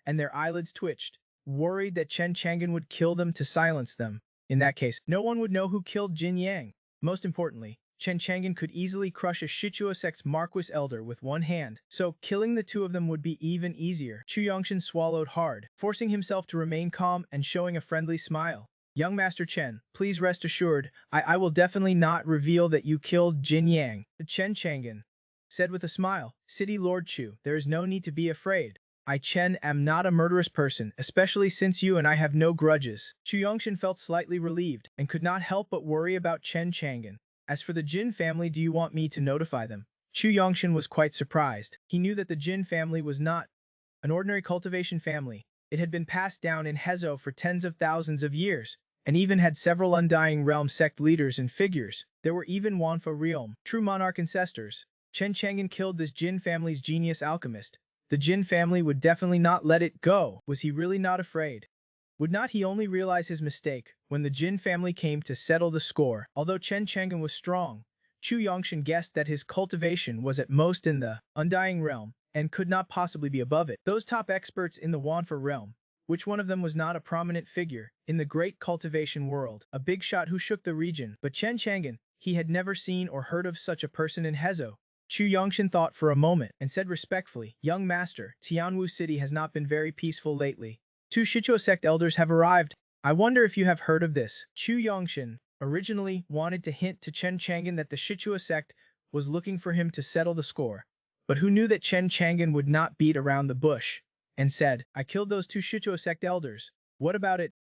and their eyelids twitched, worried that Chen Chang'an would kill them to silence them. In that case, no one would know who killed Jin Yang. Most importantly, Chen Chang'an could easily crush a Shichuo sect's Marquis elder with one hand, so killing the two of them would be even easier. Chu Yongshan swallowed hard, forcing himself to remain calm and showing a friendly smile. Young Master Chen, please rest assured, I will definitely not reveal that you killed Jin Yang. Chen Chang'an said with a smile, City Lord Chu, there is no need to be afraid. I Chen am not a murderous person, especially since you and I have no grudges. Chu Yongshan felt slightly relieved, and could not help but worry about Chen Chang'an. As for the Jin family, do you want me to notify them? Chu Yongshan was quite surprised. He knew that the Jin family was not an ordinary cultivation family. It had been passed down in Hezo for tens of thousands of years, and even had several Undying Realm sect leaders and figures. There were even Wanfa Realm, true monarch ancestors. Chen Chang'an killed this Jin family's genius alchemist. The Jin family would definitely not let it go. Was he really not afraid? Would not he only realize his mistake when the Jin family came to settle the score? Although Chen Chang'an was strong, Chu Yongshan guessed that his cultivation was at most in the Undying Realm, and could not possibly be above it. Those top experts in the Wanfa Realm, which one of them was not a prominent figure in the great cultivation world, a big shot who shook the region? But Chen Chang'an, he had never seen or heard of such a person in Hezo. Chu Yongshan thought for a moment and said respectfully, Young Master, Tianwu City has not been very peaceful lately. 2 Shichuo sect elders have arrived. I wonder if you have heard of this. Chu Yongshan originally wanted to hint to Chen Chang'an that the Shichuo sect was looking for him to settle the score, but who knew that Chen Chang'an would not beat around the bush, and said, I killed those 2 Shichuo sect elders. What about it?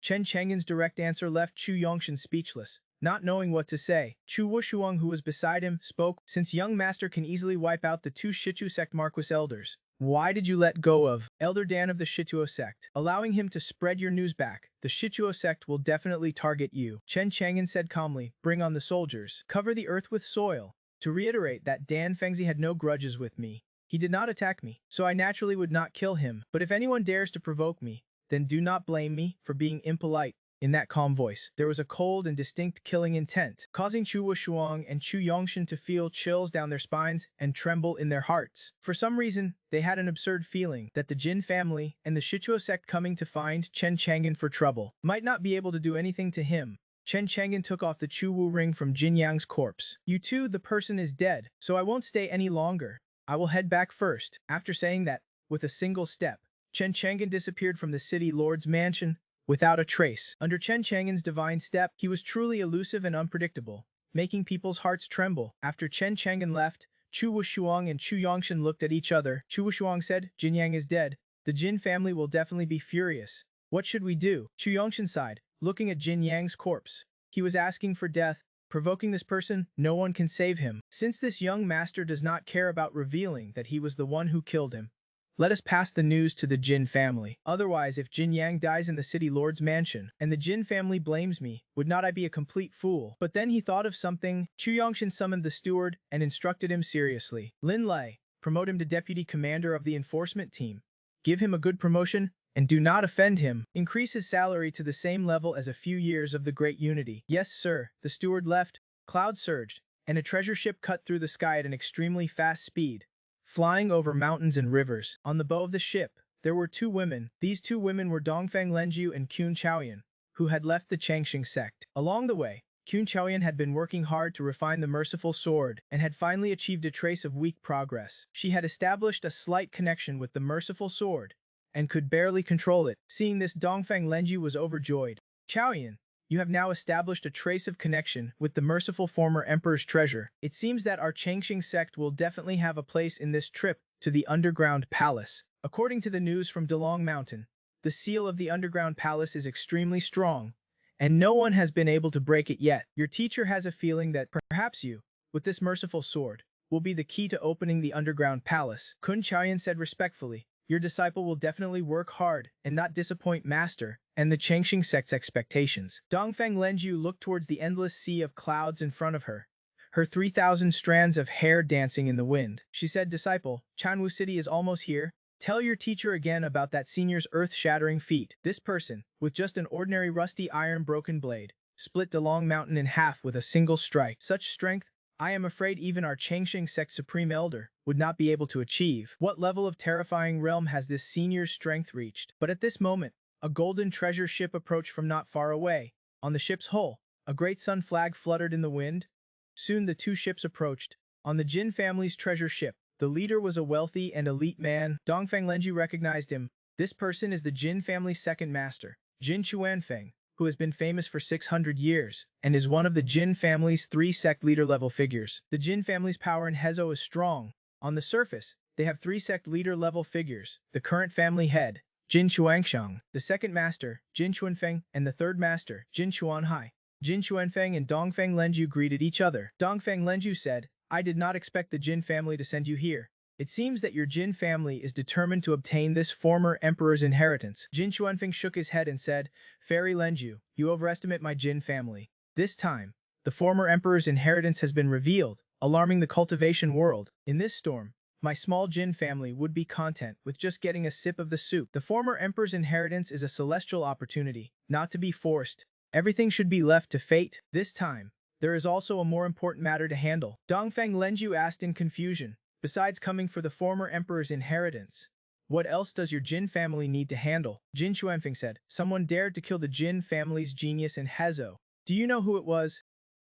Chen Chang'an's direct answer left Chu Yongshan speechless. Not knowing what to say, Chu Wushuang, who was beside him, spoke, Since young master can easily wipe out the 2 Shichu sect Marquis elders, why did you let go of Elder Dan of the Shichuo sect, allowing him to spread your news back? The Shichuo sect will definitely target you. Chen Chang'an said calmly, Bring on the soldiers. Cover the earth with soil. To reiterate that Dan Fengzi had no grudges with me. He did not attack me, so I naturally would not kill him. But if anyone dares to provoke me, then do not blame me for being impolite. In that calm voice, there was a cold and distinct killing intent, causing Chu Wushuang and Chu Yongshan to feel chills down their spines and tremble in their hearts. For some reason, they had an absurd feeling that the Jin family and the Shichuo sect coming to find Chen Chang'an for trouble might not be able to do anything to him. Chen Chang'an took off the Chu Wu ring from Jin Yang's corpse. You too, the person is dead, so I won't stay any longer. I will head back first. After saying that, with a single step, Chen Chang'an disappeared from the city lord's mansion, without a trace. Under Chen Chang'an's divine step, he was truly elusive and unpredictable, making people's hearts tremble. After Chen Chang'an left, Chu Wushuang and Chu Yongshan looked at each other. Chu Wushuang said, Jin Yang is dead. The Jin family will definitely be furious. What should we do? Chu Yongshan sighed, looking at Jin Yang's corpse. He was asking for death. Provoking this person, no one can save him. Since this young master does not care about revealing that he was the one who killed him, let us pass the news to the Jin family. Otherwise, if Jin Yang dies in the city lord's mansion, and the Jin family blames me, would not I be a complete fool? But then he thought of something. Chu Yongshan summoned the steward and instructed him seriously. Lin Lei, promote him to deputy commander of the enforcement team. Give him a good promotion, and do not offend him. Increase his salary to the same level as a few years of the Great Unity. Yes, sir. The steward left. Clouds surged, and a treasure ship cut through the sky at an extremely fast speed, flying over mountains and rivers. On the bow of the ship, there were 2 women. These 2 women were Dongfeng Lenjiu and Qun Chaoyan, who had left the Changxing sect. Along the way, Qun Chaoyan had been working hard to refine the merciful sword, and had finally achieved a trace of weak progress. She had established a slight connection with the merciful sword, and could barely control it. Seeing this, Dongfeng Lenjiu was overjoyed. Chaoyan, you have now established a trace of connection with the merciful former emperor's treasure. It seems that our Changxing sect will definitely have a place in this trip to the underground palace. According to the news from Dalong Mountain, the seal of the underground palace is extremely strong, and no one has been able to break it yet. Your teacher has a feeling that perhaps you with this merciful sword, will be the key to opening the underground palace. Kun Chaoyan said respectfully, your disciple will definitely work hard and not disappoint master and the Changxing sect's expectations. Dongfeng Lenju looked towards the endless sea of clouds in front of her 3,000 strands of hair dancing in the wind. She said, disciple, Chanwu City is almost here. Tell your teacher again about that senior's earth-shattering feat. This person, with just an ordinary rusty iron broken blade, split Dalong Mountain in half with a single strike. Such strength, I am afraid even our Changxing sect supreme elder would not be able to achieve. What level of terrifying realm has this senior's strength reached? But at this moment, a golden treasure ship approached from not far away. On the ship's hull, a great sun flag fluttered in the wind. Soon the two ships approached. On the Jin family's treasure ship, the leader was a wealthy and elite man. Dongfeng Lenju recognized him. This person is the Jin family's second master, Jin Chuanfeng, who has been famous for 600 years, and is one of the Jin family's 3 sect leader-level figures. The Jin family's power in Hezo is strong. On the surface, they have 3 sect leader-level figures, the current family head, Jin Chuangsheng, the second master, Jin Chuanfeng, and the third master, Jin Chuanhai. Jin Chuanfeng and Dongfeng Lenju greeted each other. Dongfeng Lenju said, I did not expect the Jin family to send you here. It seems that your Jin family is determined to obtain this former emperor's inheritance. Jin Chuanfeng shook his head and said, Fairy Lenju, you overestimate my Jin family. This time, the former emperor's inheritance has been revealed, alarming the cultivation world. In this storm, my small Jin family would be content with just getting a sip of the soup. The former emperor's inheritance is a celestial opportunity, not to be forced. Everything should be left to fate. This time, there is also a more important matter to handle. Dongfeng Lenju asked in confusion, besides coming for the former emperor's inheritance, what else does your Jin family need to handle? Jin Chuanfeng said, someone dared to kill the Jin family's genius in Hezo. Do you know who it was?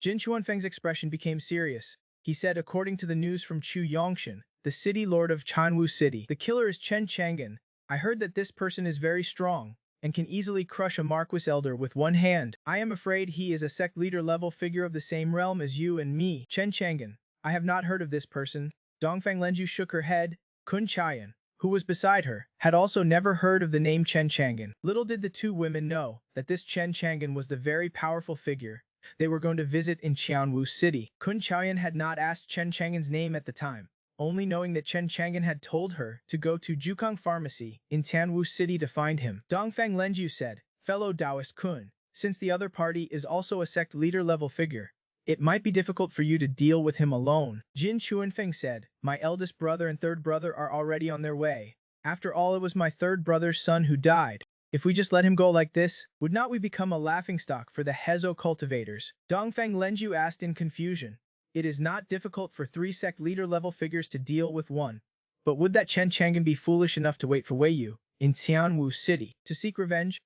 Jin Chuanfeng's expression became serious. He said, according to the news from Chu Yongshan, the city lord of Chanwu City, the killer is Chen Chang'an. I heard that this person is very strong and can easily crush a Marquis elder with one hand. I am afraid he is a sect leader-level figure of the same realm as you and me. Chen Chang'an. I have not heard of this person. Dongfeng Lenju shook her head. Kun Chaoyan, who was beside her, had also never heard of the name Chen Chang'an. Little did the two women know that this Chen Chang'an was the very powerful figure they were going to visit in Qianwu City. Kun Chaoyan had not asked Chen Chang'an's name at the time, only knowing that Chen Chang'an had told her to go to Jukong Pharmacy in Tianwu City to find him. Dongfeng Lenju said, fellow Taoist Kun, since the other party is also a sect leader-level figure, it might be difficult for you to deal with him alone. Jin Chuanfeng said, my eldest brother and third brother are already on their way. After all, it was my third brother's son who died. If we just let him go like this, would not we become a laughingstock for the Hezo cultivators? Dongfeng Lenju asked in confusion. It is not difficult for 3 sect leader-level figures to deal with one. But would that Chen Chang'an be foolish enough to wait for Wei Yu in Tianwu City to seek revenge?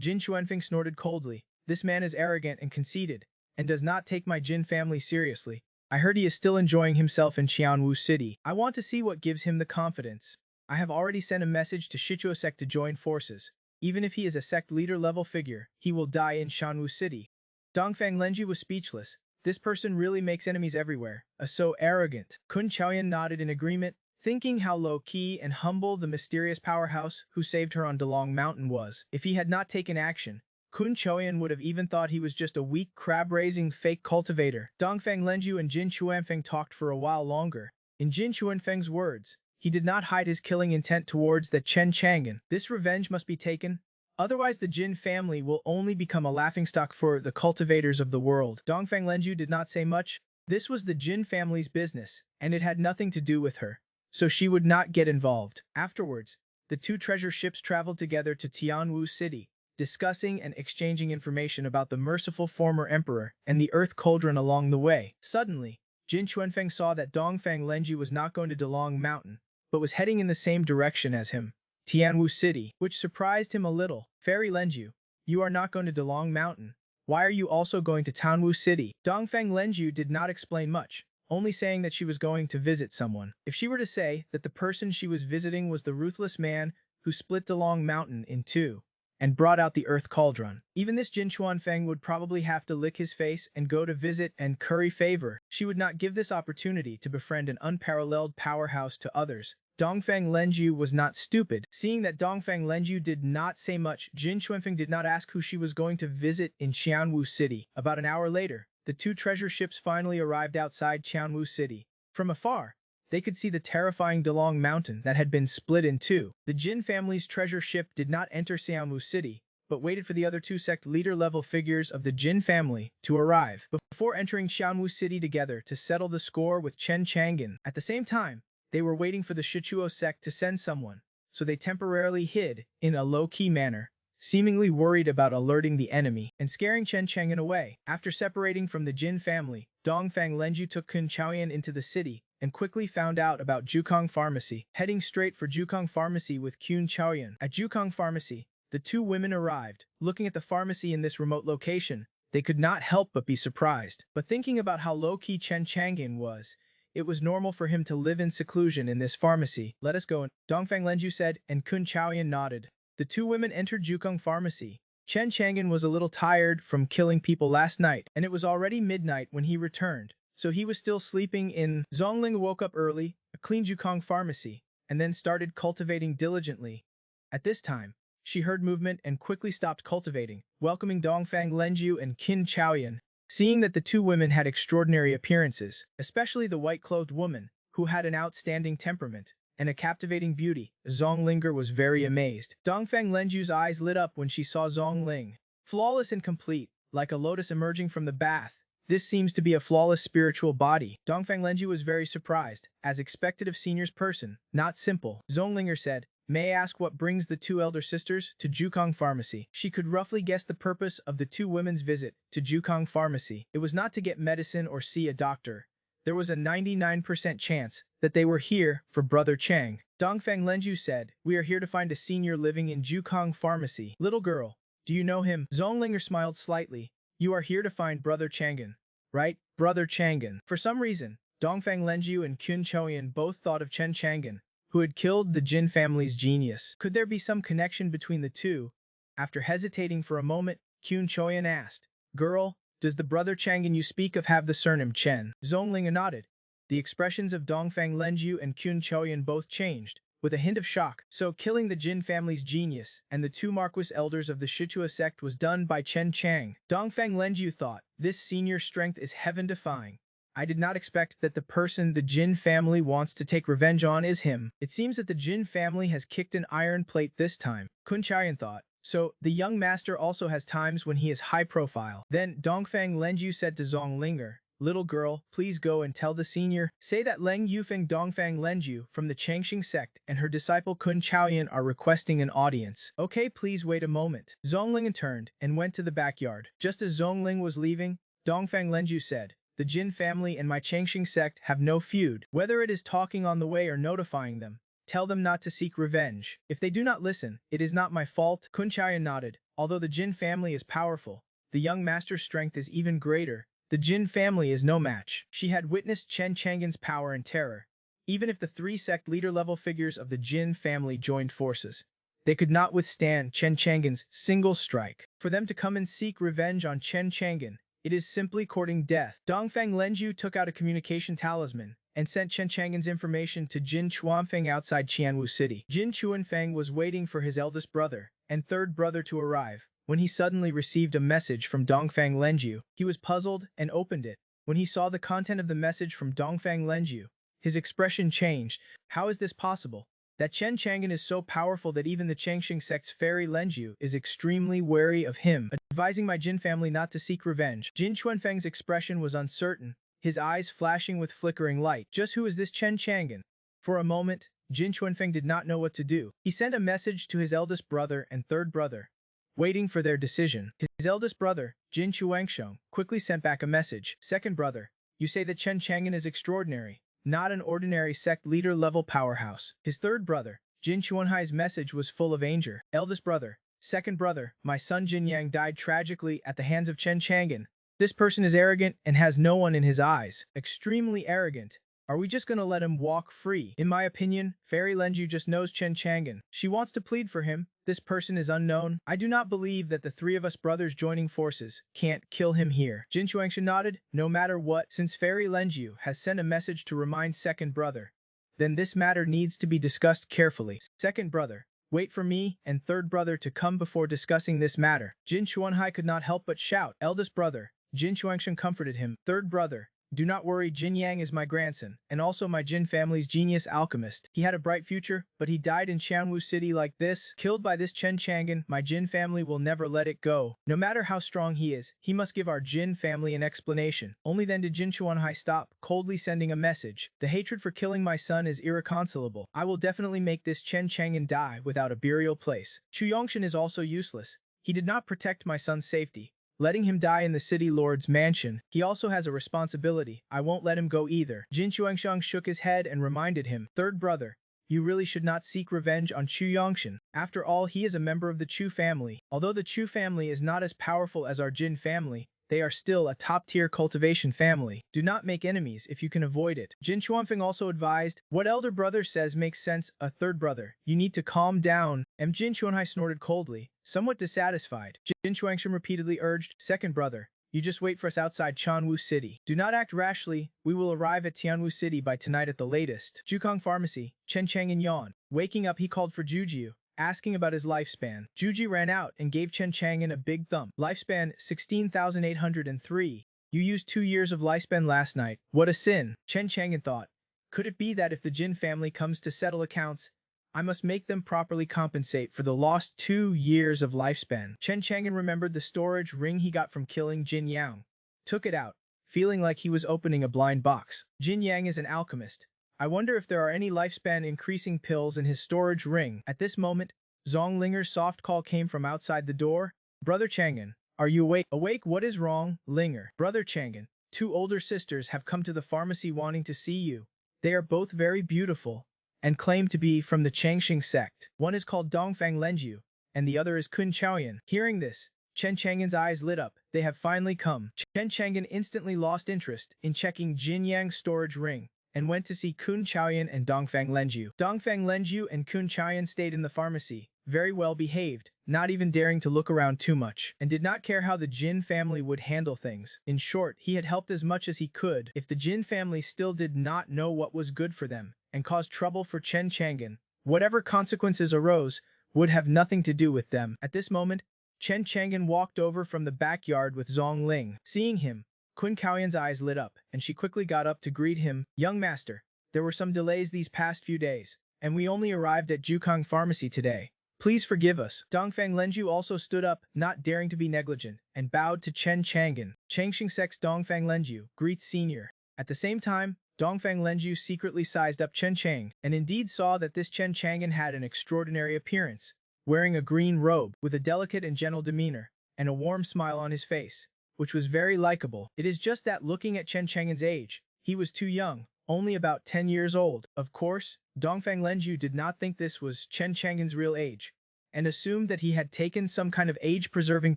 Jin Chuanfeng snorted coldly. This man is arrogant and conceited, and does not take my Jin family seriously. I heard he is still enjoying himself in Tianwu City. I want to see what gives him the confidence. I have already sent a message to Shichuo sect to join forces. Even if he is a sect leader-level figure, he will die in Shanwu City. Dongfeng Lenju was speechless. This person really makes enemies everywhere. So arrogant. Kun Chaoyan nodded in agreement, thinking how low-key and humble the mysterious powerhouse who saved her on Dalong Mountain was. If he had not taken action, Kun Chaoyan would have even thought he was just a weak crab-raising fake cultivator. Dongfeng Lenju and Jin Chuanfeng talked for a while longer. In Jin Chuanfeng's words, he did not hide his killing intent towards the Chen Chang'an. This revenge must be taken. Otherwise the Jin family will only become a laughingstock for the cultivators of the world. Dongfeng Lenju did not say much. This was the Jin family's business, and it had nothing to do with her, so she would not get involved. Afterwards, the two treasure ships traveled together to Tianwu City, discussing and exchanging information about the merciful former emperor and the earth cauldron along the way. Suddenly, Jin Chuanfeng saw that Dongfeng Lenju was not going to Dalong Mountain, but was heading in the same direction as him, Tianwu City, which surprised him a little. Fairy Lenju, you are not going to Dalong Mountain. Why are you also going to Tianwu City? Dongfeng Lenju did not explain much, only saying that she was going to visit someone. If she were to say that the person she was visiting was the ruthless man who split Dalong Mountain in two and brought out the earth cauldron, even this Jin Chuanfeng would probably have to lick his face and go to visit and curry favor. She would not give this opportunity to befriend an unparalleled powerhouse to others. Dongfeng Lenju was not stupid. Seeing that Dongfeng Lenju did not say much, Jin Chuanfeng did not ask who she was going to visit in Qianwu City. About an hour later, the two treasure ships finally arrived outside Qianwu City. From afar, they could see the terrifying Dalong Mountain that had been split in two. The Jin family's treasure ship did not enter Xiaomu City, but waited for the other two sect leader-level figures of the Jin family to arrive before entering Xiaomu City together to settle the score with Chen Chang'an. At the same time, they were waiting for the Shichuo sect to send someone, so they temporarily hid in a low-key manner, seemingly worried about alerting the enemy and scaring Chen Chang'an away. After separating from the Jin family, Dongfang Lenju took Kun Chaoyan into the city and quickly found out about Jukong Pharmacy, heading straight for Jukong Pharmacy with Kun Chaoyan. At Jukong Pharmacy, the two women arrived. Looking at the pharmacy in this remote location, they could not help but be surprised. But thinking about how low-key Chen Chang'an was, it was normal for him to live in seclusion in this pharmacy. Let us go in, Dongfang Lenju said, and Kun Chaoyan nodded. The two women entered Jukong Pharmacy. Chen Chang'an was a little tired from killing people last night, and it was already midnight when he returned, so he was still sleeping in. Zhongling woke up early, cleaned Jukong Pharmacy, and then started cultivating diligently. At this time, she heard movement and quickly stopped cultivating, welcoming Dongfang Lenju and Qin Chaoyan. Seeing that the two women had extraordinary appearances, especially the white-clothed woman, who had an outstanding temperament and a captivating beauty, Zhonglinger was very amazed. Dongfang Lenju's eyes lit up when she saw Zhongling. Flawless and complete, like a lotus emerging from the bath, this seems to be a flawless spiritual body. Dongfang Lenju was very surprised, as expected of senior's person, not simple. Zhonglinger said, "May I ask what brings the two elder sisters to Jukong Pharmacy?" She could roughly guess the purpose of the two women's visit to Jukong Pharmacy. It was not to get medicine or see a doctor. There was a 99% chance that they were here for Brother Chang. Dongfang Lenju said, "We are here to find a senior living in Jukong Pharmacy." "Little girl, do you know him?" Zhonglinger smiled slightly. "You are here to find Brother Chang'an, right? Brother Chang'an." For some reason, Dongfang Lenju and Kun Chaoyan both thought of Chen Chang'an, who had killed the Jin family's genius. Could there be some connection between the two? After hesitating for a moment, Kun Chaoyan asked, "Girl, does the Brother Chang'an you speak of have the surname Chen?" Zhongling nodded. The expressions of Dongfang Lenju and Kun Chaoyan both changed, with a hint of shock. So killing the Jin family's genius and the two Marquis elders of the Shichua sect was done by Chen Chang. Dongfang Lenju thought, this senior strength is heaven-defying. I did not expect that the person the Jin family wants to take revenge on is him. It seems that the Jin family has kicked an iron plate this time, Kun Chaoyan thought. So, the young master also has times when he is high profile. Then, Dongfang Lenju said to Zhonglinger, "Little girl, please go and tell the senior. Say that Leng Yufeng Dongfang Lenju from the Changxing sect and her disciple Kun Chaoyan are requesting an audience." "Okay, please wait a moment." Zhongling turned and went to the backyard. Just as Zhongling was leaving, Dongfang Lenju said, "The Jin family and my Changxing sect have no feud. Whether it is talking on the way or notifying them, tell them not to seek revenge. If they do not listen, it is not my fault." Kun Chaoyan nodded. Although the Jin family is powerful, the young master's strength is even greater. The Jin family is no match. She had witnessed Chen Chang'an's power and terror. Even if the three sect leader-level figures of the Jin family joined forces, they could not withstand Chen Chang'an's single strike. For them to come and seek revenge on Chen Chang'an, it is simply courting death. Dongfang Lenju took out a communication talisman and sent Chen Chang'an's information to Jin Chuanfeng outside Qianwu City. Jin Chuanfeng was waiting for his eldest brother and third brother to arrive when he suddenly received a message from Dongfang Lenju. He was puzzled and opened it. When he saw the content of the message from Dongfang Lenju, his expression changed. How is this possible? That Chen Chang'an is so powerful that even the Changxing sect's fairy Lenju is extremely wary of him, advising my Jin family not to seek revenge. Jin Chuanfeng's expression was uncertain, his eyes flashing with flickering light. Just who is this Chen Chang'an? For a moment, Jin Chuanfeng did not know what to do. He sent a message to his eldest brother and third brother, waiting for their decision. His eldest brother, Jin Chuangsheng, quickly sent back a message. "Second brother, you say that Chen Chang'an is extraordinary, not an ordinary sect leader-level powerhouse." His third brother, Jin Chuanhai's message was full of anger. "Eldest brother, second brother, my son Jin Yang died tragically at the hands of Chen Chang'an. This person is arrogant and has no one in his eyes. Extremely arrogant. Are we just gonna let him walk free? In my opinion, Fairy Lenju just knows Chen Chang'an. She wants to plead for him. This person is unknown. I do not believe that the three of us brothers joining forces can't kill him here." Jin Chuangshan nodded. "No matter what, since Fairy Lenju has sent a message to remind second brother, then this matter needs to be discussed carefully. Second brother, wait for me and third brother to come before discussing this matter." Jin Chuanhai could not help but shout, "Eldest brother, Jin Xuansheng comforted him. Third brother, do not worry, Jin Yang is my grandson, and also my Jin family's genius alchemist. He had a bright future, but he died in Qianwu City like this, killed by this Chen Chang'an. My Jin family will never let it go. No matter how strong he is, he must give our Jin family an explanation. Only then did Jin Chuanhai stop, coldly sending a message. The hatred for killing my son is irreconcilable. I will definitely make this Chen Chang'an die without a burial place. Chu Yongshan is also useless. He did not protect my son's safety, letting him die in the city lord's mansion. He also has a responsibility. I won't let him go either. Jin Chuangsheng shook his head and reminded him, third brother, you really should not seek revenge on Chu Yongshan. After all, he is a member of the Chu family. Although the Chu family is not as powerful as our Jin family, they are still a top-tier cultivation family. Do not make enemies if you can avoid it. Jin Chuanfeng also advised, what elder brother says makes sense. A third brother, you need to calm down. Jin Chuanhai snorted coldly, somewhat dissatisfied. Jin Chuangshan repeatedly urged, second brother, you just wait for us outside Chanwu City. Do not act rashly. We will arrive at Tianwu City by tonight at the latest. Jukong Pharmacy, Chen Chang'an yawned. Waking up, he called for Jujiu, asking about his lifespan. Juji ran out and gave Chen Chang'an a big thump. Lifespan, 16,803. You used 2 years of lifespan last night. What a sin. Chen Chang'an thought. Could it be that if the Jin family comes to settle accounts, I must make them properly compensate for the lost 2 years of lifespan? Chen Chang'an remembered the storage ring he got from killing Jin Yang. Took it out, feeling like he was opening a blind box. Jin Yang is an alchemist. I wonder if there are any lifespan-increasing pills in his storage ring. At this moment, Zhong Linger's soft call came from outside the door. Brother Chang'an, are you awake? Awake? What is wrong, Linger? Brother Chang'an, 2 older sisters have come to the pharmacy wanting to see you. They are both very beautiful and claim to be from the Changxing sect. One is called Dongfang Lenju, and the other is Kun Chaoyan. Hearing this, Chen Chang'an's eyes lit up. They have finally come. Chen Chang'an instantly lost interest in checking Jin Yang's storage ring, and went to see Kun Chaoyan and Dongfang Lenju. Dongfang Lenju and Kun Chaoyan stayed in the pharmacy, very well behaved, not even daring to look around too much, and did not care how the Jin family would handle things. In short, he had helped as much as he could. If the Jin family still did not know what was good for them, and caused trouble for Chen Chang'an, whatever consequences arose would have nothing to do with them. At this moment, Chen Chang'an walked over from the backyard with Zhong Ling. Seeing him, Kun Kaoyan's eyes lit up, and she quickly got up to greet him. Young master, there were some delays these past few days, and we only arrived at Jukong Pharmacy today. Please forgive us. Dongfang Lenju also stood up, not daring to be negligent, and bowed to Chen Chang'an. Changxing Sect's Dongfang Lenju greets senior. At the same time, Dongfang Lenju secretly sized up Chen Chang, and indeed saw that this Chen Chang'an had an extraordinary appearance, wearing a green robe, with a delicate and gentle demeanor, and a warm smile on his face, which was very likable. It is just that looking at Chen Chang'an's age, he was too young, only about 10 years old. Of course, Dongfang Lenju did not think this was Chen Chang'an's real age, and assumed that he had taken some kind of age-preserving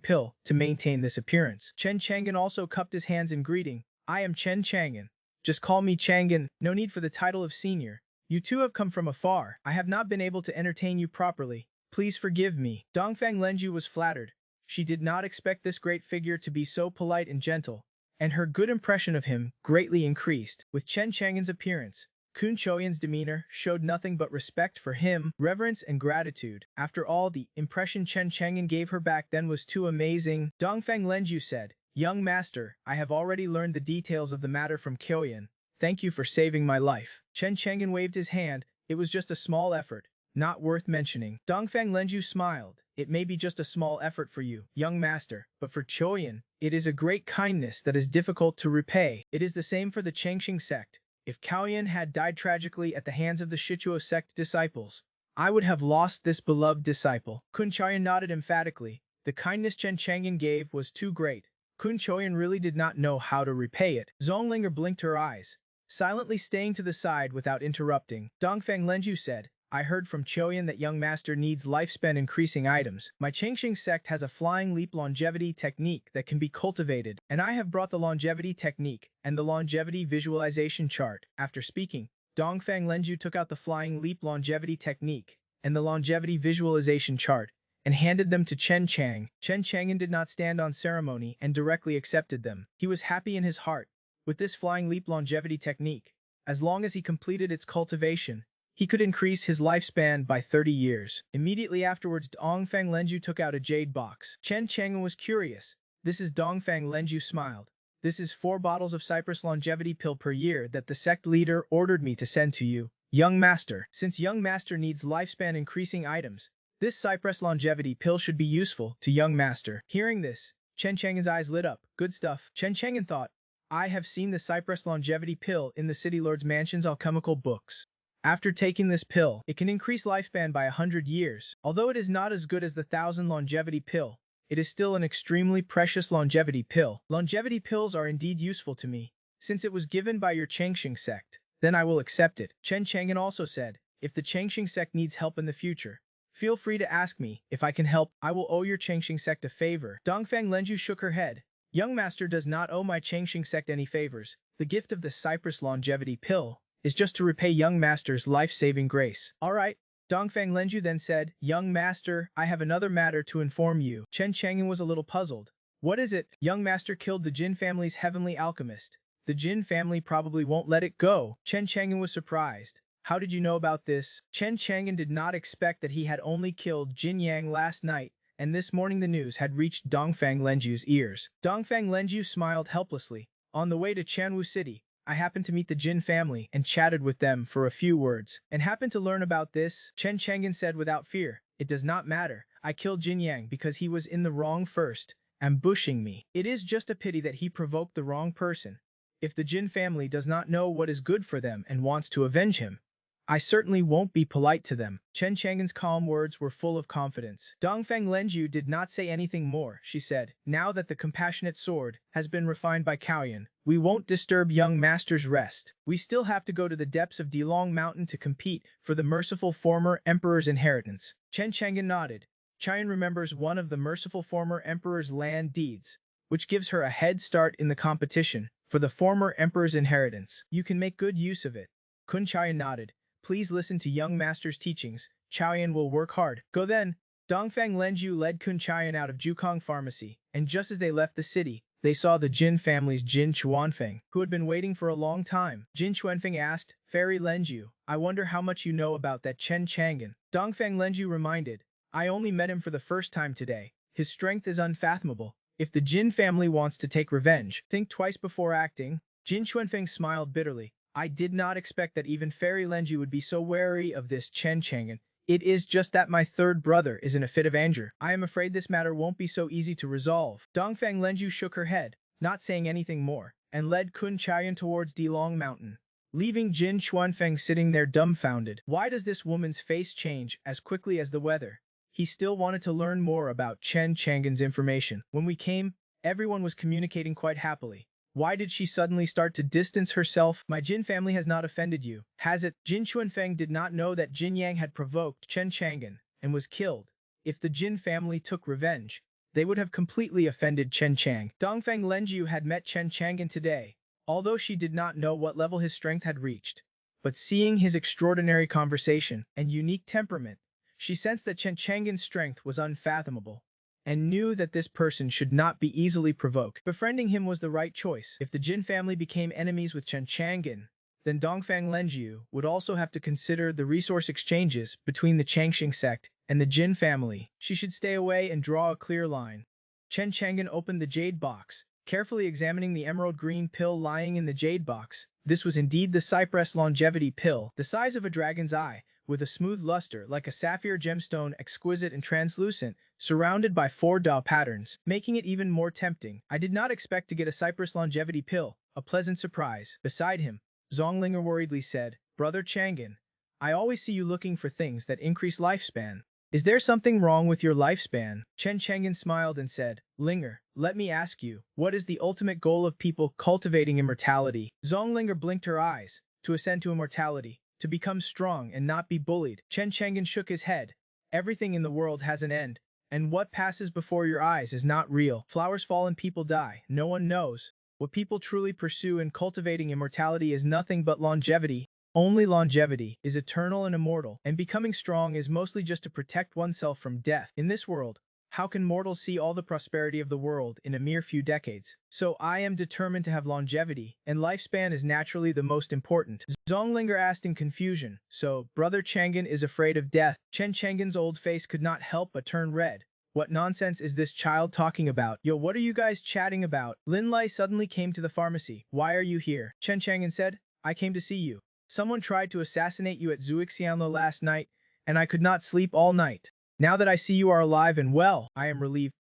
pill to maintain this appearance. Chen Chang'an also cupped his hands in greeting. I am Chen Chang'an. Just call me Chang'an, no need for the title of senior. You two have come from afar. I have not been able to entertain you properly. Please forgive me. Dongfang Lenju was flattered. She did not expect this great figure to be so polite and gentle, and her good impression of him greatly increased. With Chen Chang'an's appearance, Kun Choyan's demeanor showed nothing but respect for him, reverence and gratitude. After all, the impression Chen Chang'an gave her back then was too amazing. Dongfang Lenju said, Young master, I have already learned the details of the matter from Kyoyan. Thank you for saving my life. Chen Chang'an waved his hand. It was just a small effort, not worth mentioning. Dongfang Lenju smiled. It may be just a small effort for you, young master, but for Choyan, it is a great kindness that is difficult to repay. It is the same for the Changxing sect. If Kaoyan had died tragically at the hands of the Shichuo sect disciples, I would have lost this beloved disciple. Kun Chaoyan nodded emphatically. The kindness Chen Chang'an gave was too great. Kun Choyan really did not know how to repay it. Zonglinger blinked her eyes, silently staying to the side without interrupting. Dongfang Lenju said, I heard from Choyan that young master needs lifespan increasing items. My Changxing sect has a flying leap longevity technique that can be cultivated, and I have brought the longevity technique and the longevity visualization chart. After speaking, Dongfang Lenju took out the flying leap longevity technique and the longevity visualization chart and handed them to Chen Chang. Chen Chang'an did not stand on ceremony and directly accepted them. He was happy in his heart with this flying leap longevity technique. As long as he completed its cultivation, he could increase his lifespan by 30 years. Immediately afterwards, Dongfang Lenju took out a jade box. Chen Chang'an was curious. This is Dongfang Lenju smiled. This is 4 bottles of Cypress longevity pill per year that the sect leader ordered me to send to you, young master. Since young master needs lifespan increasing items, this Cypress longevity pill should be useful to young master. Hearing this, Chen Chang'an's eyes lit up. Good stuff. Chen Chang'an thought, I have seen the Cypress longevity pill in the City Lord's Mansion's alchemical books. After taking this pill, it can increase lifespan by 100 years. Although it is not as good as the 1000 longevity pill, it is still an extremely precious longevity pill. Longevity pills are indeed useful to me. Since it was given by your Changxing sect, then I will accept it. Chen Chang'an also said, if the Changxing sect needs help in the future, feel free to ask me. If I can help, I will owe your Changxing sect a favor. Dongfang Lenju shook her head. Young master does not owe my Changxing sect any favors. The gift of the Cypress longevity pill is just to repay young master's life-saving grace. Alright. Dongfang Lenju then said, young master, I have another matter to inform you. Chen Chang'an was a little puzzled. What is it? Young master killed the Jin family's heavenly alchemist. The Jin family probably won't let it go. Chen Chang'an was surprised. How did you know about this? Chen Chang'an did not expect that he had only killed Jin Yang last night, and this morning the news had reached Dongfang Lenju's ears. Dongfang Lenju smiled helplessly. On the way to Chanwu City, I happened to meet the Jin family and chatted with them for a few words, and happened to learn about this. Chen Chang'an said without fear, it does not matter. I killed Jin Yang because he was in the wrong first, ambushing me. It is just a pity that he provoked the wrong person. If the Jin family does not know what is good for them and wants to avenge him, I certainly won't be polite to them. Chen Chang'an's calm words were full of confidence. Dongfang Lenju did not say anything more. She said, now that the compassionate sword has been refined by Caoyan, we won't disturb young master's rest. We still have to go to the depths of Dilong Mountain to compete for the merciful former emperor's inheritance. Chen Chang'an nodded. Caoyan remembers one of the merciful former emperor's land deeds, which gives her a head start in the competition for the former emperor's inheritance. You can make good use of it. Kun Caoyan nodded. Please listen to young master's teachings. Caoyan will work hard. Go then. Dongfang Lenju led Kun Caoyan out of Jukong Pharmacy, and just as they left the city, they saw the Jin family's Jin Chuanfeng, who had been waiting for a long time. Jin Chuanfeng asked, Fairy Lenju, I wonder how much you know about that Chen Chang'an. Dongfang Lenju reminded, I only met him for the first time today. His strength is unfathomable. If the Jin family wants to take revenge, think twice before acting. Jin Chuanfeng smiled bitterly. I did not expect that even Fairy Lenju would be so wary of this Chen Chang'an. It is just that my third brother is in a fit of anger. I am afraid this matter won't be so easy to resolve. Dongfang Lenju shook her head, not saying anything more, and led Kun Caoyan towards Dilong Mountain, leaving Jin Chuanfeng sitting there dumbfounded. Why does this woman's face change as quickly as the weather? He still wanted to learn more about Chen Chang'an's information. When we came, everyone was communicating quite happily. Why did she suddenly start to distance herself? My Jin family has not offended you, has it? Jin Chuanfeng did not know that Jin Yang had provoked Chen Chang'an and was killed. If the Jin family took revenge, they would have completely offended Chen Chang. Dongfang Lenju had met Chen Chang'an today, although she did not know what level his strength had reached. But seeing his extraordinary conversation and unique temperament, she sensed that Chen Chang'an's strength was unfathomable, and knew that this person should not be easily provoked. Befriending him was the right choice. If the Jin family became enemies with Chen Chang'an, then Dongfang Lenju would also have to consider the resource exchanges between the Changxing sect and the Jin family. She should stay away and draw a clear line. Chen Chang'an opened the jade box, carefully examining the emerald green pill lying in the jade box. This was indeed the Cypress longevity pill, the size of a dragon's eye, with a smooth luster like a sapphire gemstone, exquisite and translucent, surrounded by 4 Dao patterns, making it even more tempting. I did not expect to get a Cypress longevity pill, a pleasant surprise. Beside him, Zonglinger worriedly said, Brother Chang'an, I always see you looking for things that increase lifespan. Is there something wrong with your lifespan? Chen Chang'an smiled and said, Linger, let me ask you, what is the ultimate goal of people cultivating immortality? Zonglinger blinked her eyes. To ascend to immortality, to become strong and not be bullied. Chen Chang'an shook his head. Everything in the world has an end, and what passes before your eyes is not real. Flowers fall and people die. No one knows. What people truly pursue in cultivating immortality is nothing but longevity. Only longevity is eternal and immortal, and becoming strong is mostly just to protect oneself from death. In this world, how can mortals see all the prosperity of the world in a mere few decades? So I am determined to have longevity, and lifespan is naturally the most important. Zonglinger asked in confusion, so Brother Chang'an is afraid of death? Chen Chang'an's old face could not help but turn red. What nonsense is this child talking about? Yo, what are you guys chatting about? Lin Lai suddenly came to the pharmacy. Why are you here? Chen Chang'an said, I came to see you. Someone tried to assassinate you at Zuixianlo last night, and I could not sleep all night. Now that I see you are alive and well, I am relieved.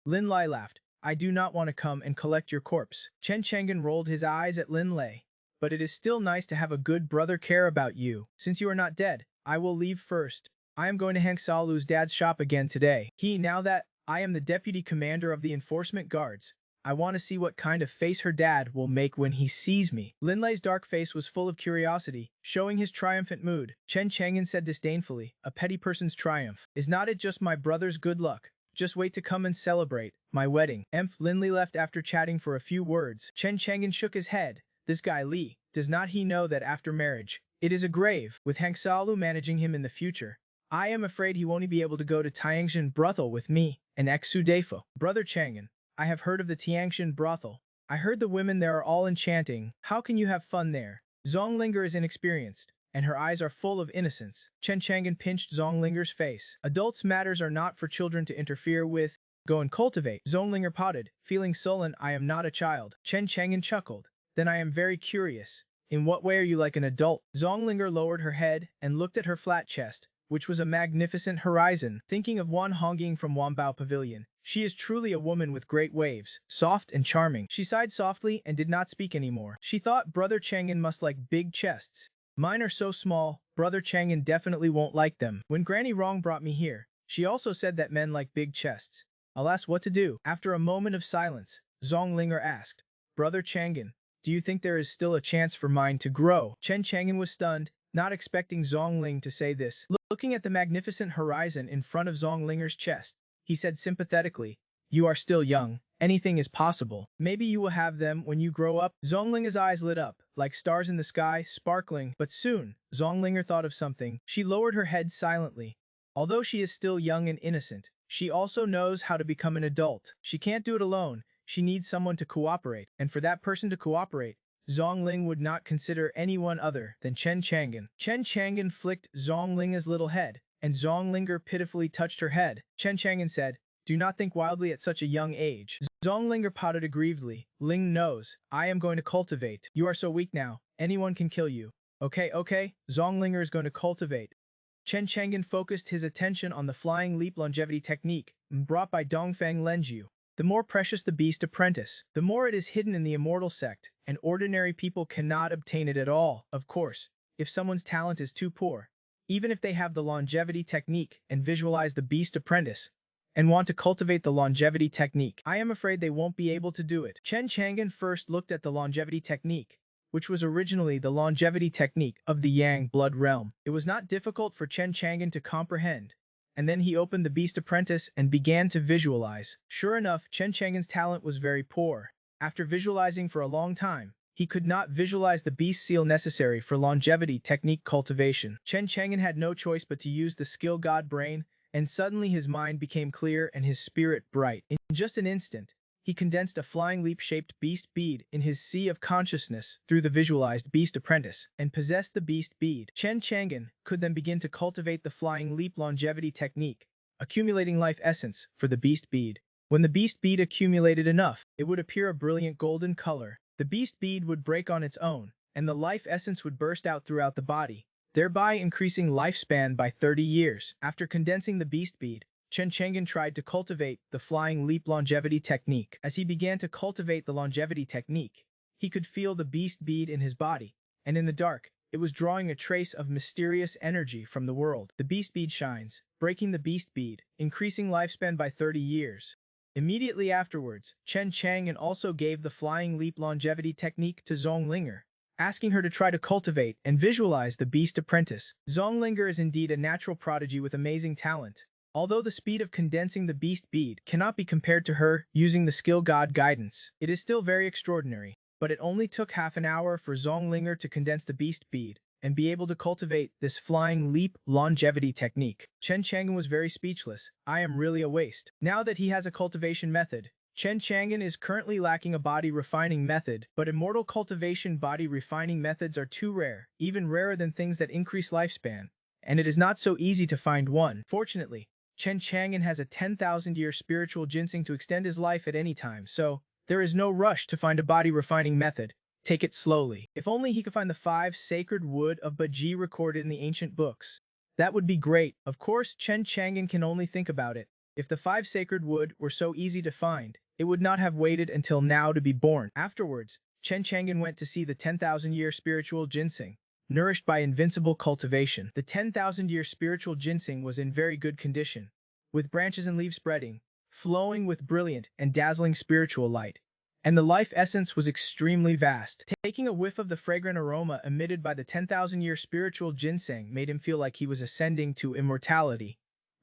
Lin Lai laughed. I do not want to come and collect your corpse. Chen Chang'an rolled his eyes at Lin Lai. But it is still nice to have a good brother care about you. Since you are not dead, I will leave first. I am going to Hank Salu's dad's shop again today. Now that I am the deputy commander of the enforcement guards, I want to see what kind of face her dad will make when he sees me. Lin Lai's dark face was full of curiosity, showing his triumphant mood. Chen Chang'an said disdainfully, a petty person's triumph. Is not it just my brother's good luck? Just wait to come and celebrate my wedding. Lin Li left after chatting for a few words. Chen Chang'an shook his head. This guy Li, does not he know that after marriage, it is a grave, with Hank Salu managing him in the future? I am afraid he won't be able to go to Tiangshan brothel with me, and Xu Defo. Brother Chang'an, I have heard of the Tiangshan brothel. I heard the women there are all enchanting. How can you have fun there? Zonglinger is inexperienced, and her eyes are full of innocence. Chen Chang'an pinched Zonglinger's face. Adults' matters are not for children to interfere with. Go and cultivate. Zonglinger pouted, feeling sullen. I am not a child. Chen Chang'an chuckled. Then I am very curious. In what way are you like an adult? Zonglinger lowered her head and looked at her flat chest, which was a magnificent horizon. Thinking of Wan Hongying from Wanbao Pavilion. She is truly a woman with great waves, soft and charming. She sighed softly and did not speak anymore. She thought Brother Chang'an must like big chests. Mine are so small, Brother Chang'an definitely won't like them. When Granny Rong brought me here, she also said that men like big chests. Alas, what to do? After a moment of silence, Zonglinger asked, Brother Chang'an, do you think there is still a chance for mine to grow? Chen Chang'an was stunned, not expecting Zongling to say this. Looking at the magnificent horizon in front of Zonglinger's chest, he said sympathetically, you are still young. Anything is possible. Maybe you will have them when you grow up. Zonglinger's eyes lit up, like stars in the sky, sparkling. But soon, Zonglinger thought of something. She lowered her head silently. Although she is still young and innocent, she also knows how to become an adult. She can't do it alone. She needs someone to cooperate. And for that person to cooperate, Zongling would not consider anyone other than Chen Chang'an. Chen Chang'an flicked Zonglinger's little head, and Zonglinger pitifully touched her head. Chen Chang'an said, do not think wildly at such a young age. Zonglinger pouted aggrievedly. Ling knows. I am going to cultivate. You are so weak now. Anyone can kill you. Okay. Zonglinger is going to cultivate. Chen Chang'an focused his attention on the flying leap longevity technique, brought by Dongfang Lenju. The more precious the beast apprentice, the more it is hidden in the immortal sect, and ordinary people cannot obtain it at all. Of course, if someone's talent is too poor, even if they have the longevity technique and visualize the beast apprentice, and want to cultivate the longevity technique, I am afraid they won't be able to do it. Chen Chang'an first looked at the longevity technique, which was originally the longevity technique of the Yang blood realm. It was not difficult for Chen Chang'an to comprehend, and then he opened the beast apprentice and began to visualize. Sure enough, Chen Chang'an's talent was very poor. After visualizing for a long time, he could not visualize the beast seal necessary for longevity technique cultivation. Chen Chang'an had no choice but to use the skill god brain, and suddenly his mind became clear and his spirit bright. In just an instant, he condensed a flying leap-shaped beast bead in his sea of consciousness through the visualized beast apprentice, and possessed the beast bead. Chen Chang'an could then begin to cultivate the flying leap longevity technique, accumulating life essence for the beast bead. When the beast bead accumulated enough, it would appear a brilliant golden color. The beast bead would break on its own, and the life essence would burst out throughout the body, thereby increasing lifespan by 30 years. After condensing the beast bead, Chen Chang'an tried to cultivate the flying leap longevity technique. As he began to cultivate the longevity technique, he could feel the beast bead in his body, and in the dark, it was drawing a trace of mysterious energy from the world. The beast bead shines, breaking the beast bead, increasing lifespan by 30 years. Immediately afterwards, Chen Chang'an also gave the flying leap longevity technique to Zonglinger, asking her to try to cultivate and visualize the beast apprentice. Zonglinger is indeed a natural prodigy with amazing talent. Although the speed of condensing the beast bead cannot be compared to her using the skill god guidance, it is still very extraordinary. But it only took half an hour for Zonglinger to condense the beast bead and be able to cultivate this flying leap longevity technique. Chen Chang'an was very speechless. I am really a waste. Now that he has a cultivation method, Chen Chang'an is currently lacking a body refining method, but immortal cultivation body refining methods are too rare, even rarer than things that increase lifespan, and it is not so easy to find one. Fortunately, Chen Chang'an has a 10,000-year spiritual ginseng to extend his life at any time, so there is no rush to find a body-refining method. Take it slowly. If only he could find the 5 sacred wood of Baji recorded in the ancient books. That would be great. Of course, Chen Chang'an can only think about it. If the 5 sacred wood were so easy to find, it would not have waited until now to be born. Afterwards, Chen Chang'an went to see the 10,000-year spiritual ginseng, nourished by invincible cultivation. The 10,000-year spiritual ginseng was in very good condition, with branches and leaves spreading, flowing with brilliant and dazzling spiritual light. And the life essence was extremely vast. Taking a whiff of the fragrant aroma emitted by the 10,000-year spiritual ginseng made him feel like he was ascending to immortality.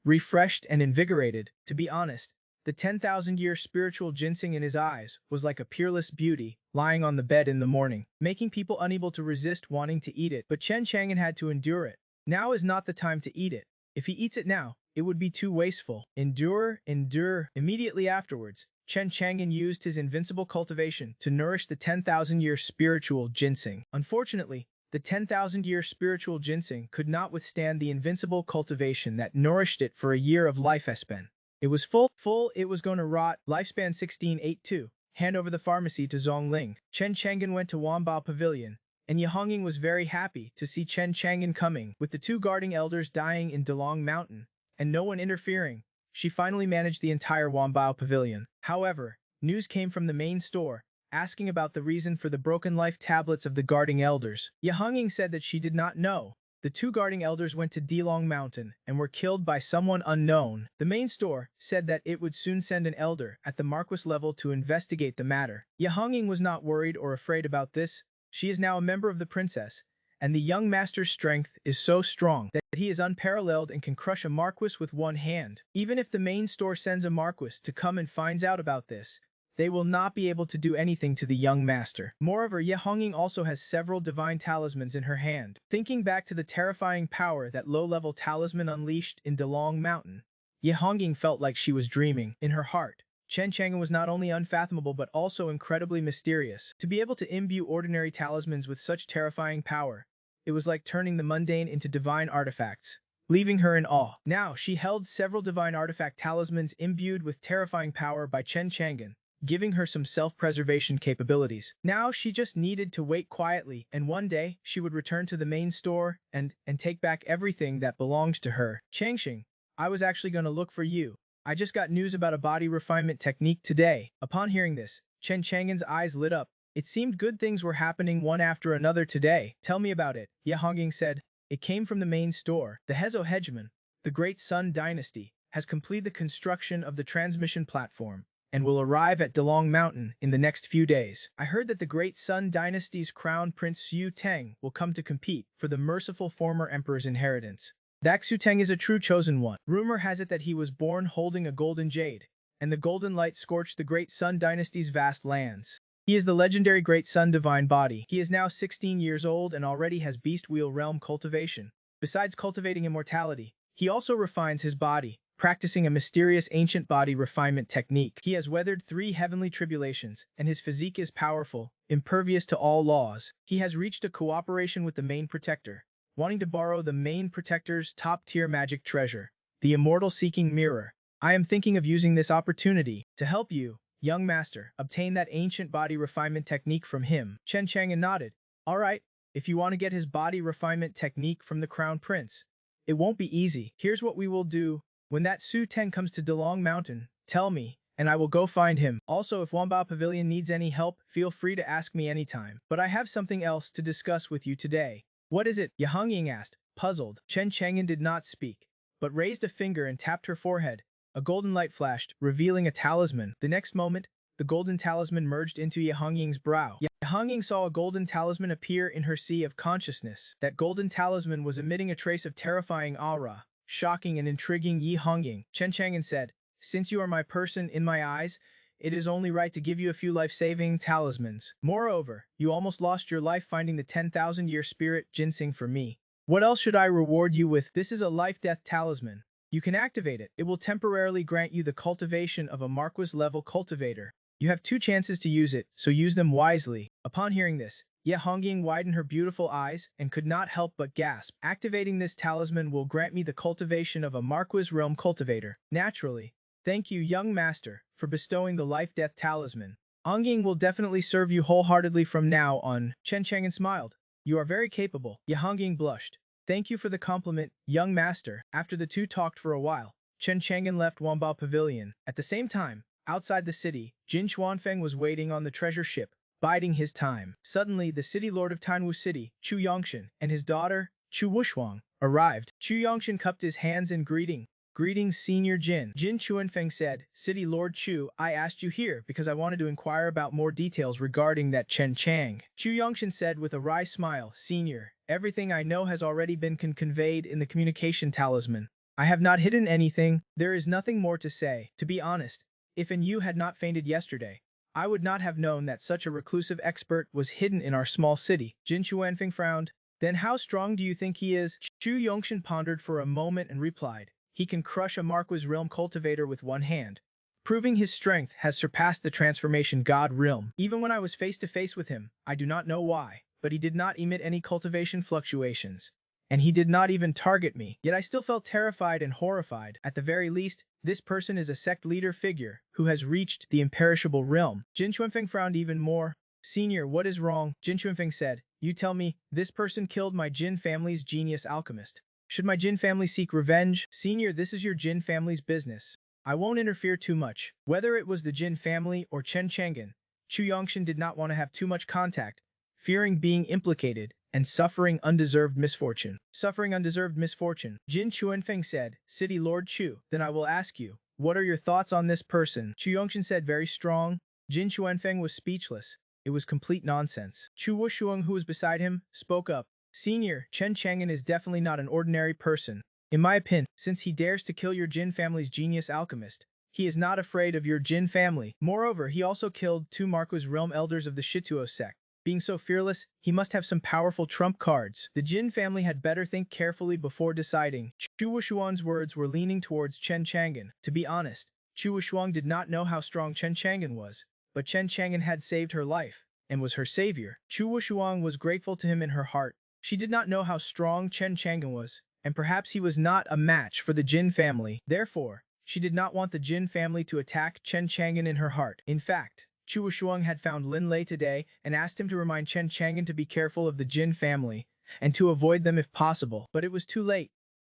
Refreshed and invigorated, to be honest, the 10,000-year spiritual ginseng in his eyes was like a peerless beauty lying on the bed in the morning, making people unable to resist wanting to eat it. But Chen Chang'an had to endure it. Now is not the time to eat it. If he eats it now, it would be too wasteful. Endure, endure. Immediately afterwards, Chen Chang'an used his invincible cultivation to nourish the 10,000-year spiritual ginseng. Unfortunately, the 10,000-year spiritual ginseng could not withstand the invincible cultivation that nourished it for a year of lifespan. It was full, it was going to rot. Lifespan 1682. Hand over the pharmacy to Zhongling. Chen Chang'an went to Wanbao Pavilion, and Ye Hongying was very happy to see Chen Chang'an coming. With the 2 guarding elders dying in Delong Mountain, and no one interfering, she finally managed the entire Wanbao Pavilion. However, news came from the main store, asking about the reason for the broken life tablets of the guarding elders. Ye Hongying said that she did not know. The 2 guarding elders went to Delong Mountain and were killed by someone unknown. The main store said that it would soon send an elder at the Marquis level to investigate the matter. Ye Hongying was not worried or afraid about this. She is now a member of the princess, and the young master's strength is so strong that he is unparalleled and can crush a marquis with one hand. Even if the main store sends a marquis to come and finds out about this, they will not be able to do anything to the young master. Moreover, Ye Hongying also has several divine talismans in her hand. Thinking back to the terrifying power that low-level talisman unleashed in Delong Mountain, Ye Hongying felt like she was dreaming. In her heart, Chen Chang'an was not only unfathomable but also incredibly mysterious. To be able to imbue ordinary talismans with such terrifying power, it was like turning the mundane into divine artifacts, leaving her in awe. Now, she held several divine artifact talismans imbued with terrifying power by Chen Chang'an, giving her some self-preservation capabilities. Now she just needed to wait quietly, and one day she would return to the main store and take back everything that belonged to her. Changxing, I was actually going to look for you. I just got news about a body refinement technique today. Upon hearing this, Chen Chang'an's eyes lit up. It seemed good things were happening one after another today. Tell me about it, Ye Hongying said. It came from the main store. The Hezo hegemon, the Great Sun Dynasty, has completed the construction of the transmission platform and will arrive at Delong Mountain in the next few days. I heard that the Great Sun Dynasty's crown prince Xu Teng will come to compete for the merciful former emperor's inheritance. That Xu Teng is a true chosen one. Rumor has it that he was born holding a golden jade, and the golden light scorched the Great Sun Dynasty's vast lands. He is the legendary Great Sun Divine Body. He is now 16 years old and already has Beast Wheel Realm cultivation. Besides cultivating immortality, he also refines his body, practicing a mysterious ancient body refinement technique. He has weathered 3 heavenly tribulations, and his physique is powerful, impervious to all laws. He has reached a cooperation with the main protector, wanting to borrow the main protector's top-tier magic treasure, the immortal seeking mirror. I am thinking of using this opportunity to help you, young master, obtain that ancient body refinement technique from him. Chen Chang'an nodded. All right, if you want to get his body refinement technique from the crown prince, it won't be easy. Here's what we will do. When that Xu Teng comes to Delong Mountain, tell me, and I will go find him. Also, if Wanbao Pavilion needs any help, feel free to ask me anytime. But I have something else to discuss with you today. What is it? Ye Hongying asked, puzzled. Chen Chang'an did not speak, but raised a finger and tapped her forehead. A golden light flashed, revealing a talisman. The next moment, the golden talisman merged into Ye Hongying's brow. Ye Hongying saw a golden talisman appear in her sea of consciousness. That golden talisman was emitting a trace of terrifying aura. Shocking and intriguing Ye Hongying. Chen Chang'an said, since you are my person in my eyes, it is only right to give you a few life-saving talismans. Moreover, you almost lost your life finding the 10,000-year spirit ginseng for me. What else should I reward you with? This is a life-death talisman. You can activate it. It will temporarily grant you the cultivation of a Marquis-level cultivator. You have 2 chances to use it, so use them wisely. Upon hearing this, Ye Hongying widened her beautiful eyes and could not help but gasp. Activating this talisman will grant me the cultivation of a Marquis realm cultivator. Naturally. Thank you, young master, for bestowing the life-death talisman. Hongying will definitely serve you wholeheartedly from now on. Chen Chang'an smiled. You are very capable. Ye Hongying blushed. Thank you for the compliment, young master. After the two talked for a while, Chen Chang'an left Wanbao Pavilion. At the same time, outside the city, Jin Chuanfeng was waiting on the treasure ship, biding his time. Suddenly, the city lord of Tanwu City, Chu Yongshan, and his daughter, Chu Wushuang, arrived. Chu Yongshan cupped his hands in greeting. Greetings, Senior Jin. Jin Chuanfeng said, City Lord Chu, I asked you here because I wanted to inquire about more details regarding that Chen Chang. Chu Yongshan said with a wry smile, Senior, everything I know has already been conveyed in the communication talisman. I have not hidden anything. There is nothing more to say. To be honest, if you had not fainted yesterday, I would not have known that such a reclusive expert was hidden in our small city. Jin Chuanfeng frowned. Then how strong do you think he is? Chu Yongshan pondered for a moment and replied, he can crush a Marquis realm cultivator with one hand. Proving his strength has surpassed the transformation god realm. Even when I was face to face with him, I do not know why, but he did not emit any cultivation fluctuations. And he did not even target me. Yet I still felt terrified and horrified. At the very least, this person is a sect leader figure who has reached the imperishable realm. Jin Chuanfeng frowned even more. Senior, what is wrong? Jin Chuanfeng said, you tell me, this person killed my Jin family's genius alchemist. Should my Jin family seek revenge? Senior, this is your Jin family's business. I won't interfere too much. Whether it was the Jin family or Chen Chang'an, Chu Yongshan did not want to have too much contact, fearing being implicated and suffering undeserved misfortune. Suffering undeserved misfortune. Jin Chuanfeng said, City Lord Chu, then I will ask you, what are your thoughts on this person? Chu Yongshan said very strong. Jin Chuanfeng was speechless. It was complete nonsense. Chu Wushuang, who was beside him, spoke up. Senior, Chen Chang'an is definitely not an ordinary person. In my opinion, since he dares to kill your Jin family's genius alchemist, he is not afraid of your Jin family. Moreover, he also killed 2 Marquis realm elders of the Shituo sect. Being so fearless, he must have some powerful trump cards. The Jin family had better think carefully before deciding. Chu Wushuang's words were leaning towards Chen Chang'an. To be honest, Chu Wushuang did not know how strong Chen Chang'an was, but Chen Chang'an had saved her life, and was her savior. Chu Wushuang was grateful to him in her heart. She did not know how strong Chen Chang'an was, and perhaps he was not a match for the Jin family. Therefore, she did not want the Jin family to attack Chen Chang'an in her heart. In fact, Chu Wushuang had found Lin Lei today and asked him to remind Chen Chang'an to be careful of the Jin family, and to avoid them if possible. But it was too late.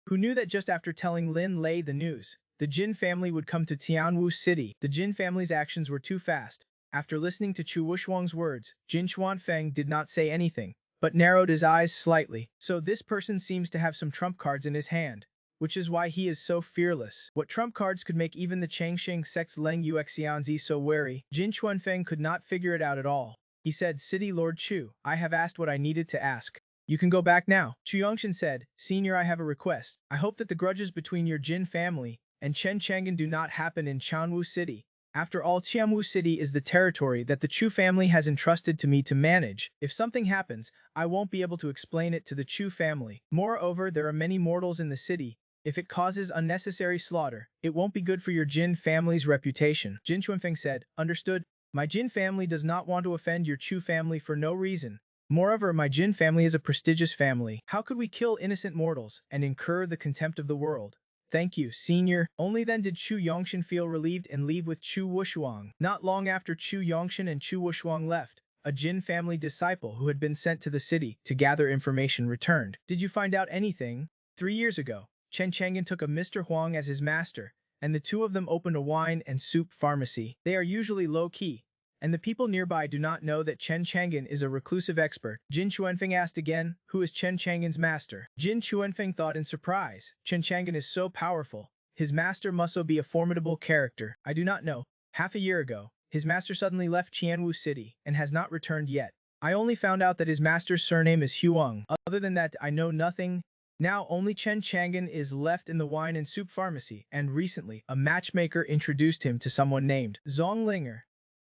Who knew that just after telling Lin Lei the news, the Jin family would come to Tianwu City? The Jin family's actions were too fast. After listening to Chu Wushuang's words, Jin Chuanfeng did not say anything, but narrowed his eyes slightly. So this person seems to have some trump cards in his hand, which is why he is so fearless. What trump cards could make even the Changsheng sect's Leng Yuexianzi so wary? Jin Chuanfeng could not figure it out at all. He said, City Lord Chu, I have asked what I needed to ask. You can go back now. Chu Yongshan said, Senior, I have a request. I hope that the grudges between your Jin family and Chen Chang'an do not happen in Chanwu City. After all, Tianwu City is the territory that the Chu family has entrusted to me to manage. If something happens, I won't be able to explain it to the Chu family. Moreover, there are many mortals in the city. If it causes unnecessary slaughter, it won't be good for your Jin family's reputation. Jin Chuanfeng said, Understood. My Jin family does not want to offend your Chu family for no reason. Moreover, my Jin family is a prestigious family. How could we kill innocent mortals and incur the contempt of the world? Thank you, Senior. Only then did Chu Yongshan feel relieved and leave with Chu Wushuang. Not long after Chu Yongshan and Chu Wushuang left, a Jin family disciple who had been sent to the city to gather information returned. Did you find out anything? 3 years ago, Chen Chang'an took a Mr. Huang as his master, and the two of them opened a wine and soup pharmacy. They are usually low-key, and the people nearby do not know that Chen Chang'an is a reclusive expert. Jin Chuanfeng asked again, who is Chen Chang'an's master? Jin Chuanfeng thought in surprise. Chen Chang'an is so powerful. His master must also be a formidable character. I do not know. Half a year ago, his master suddenly left Tianwu City and has not returned yet. I only found out that his master's surname is Huang. Other than that, I know nothing. Now only Chen Chang'an is left in the wine and soup pharmacy, and recently, a matchmaker introduced him to someone named Zong Linger.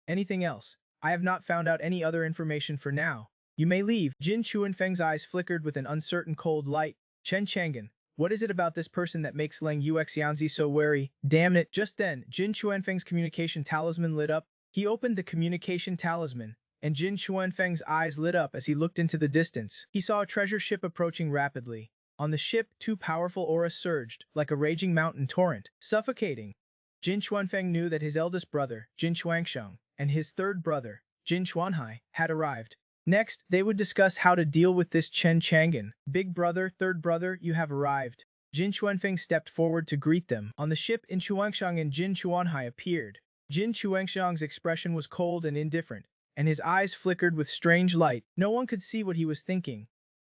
Anything else? I have not found out any other information for now. You may leave. Jin Chuanfeng's eyes flickered with an uncertain cold light. Chen Chang'an, what is it about this person that makes Leng Yuexianzi so wary? Damn it. Just then, Jin Chuanfeng's communication talisman lit up. He opened the communication talisman, and Jin Chuanfeng's eyes lit up as he looked into the distance. He saw a treasure ship approaching rapidly. On the ship, two powerful auras surged, like a raging mountain torrent, suffocating. Jin Chuanfeng knew that his eldest brother, Jin Chuangsheng, and his third brother, Jin Chuanhai, had arrived. Next, they would discuss how to deal with this Chen Chang'an. Big brother, third brother, you have arrived. Jin Chuanfeng stepped forward to greet them. On the ship, Jin Chuangsheng and Jin Chuanhai appeared. Jin Chuangsheng's expression was cold and indifferent, and his eyes flickered with strange light. No one could see what he was thinking.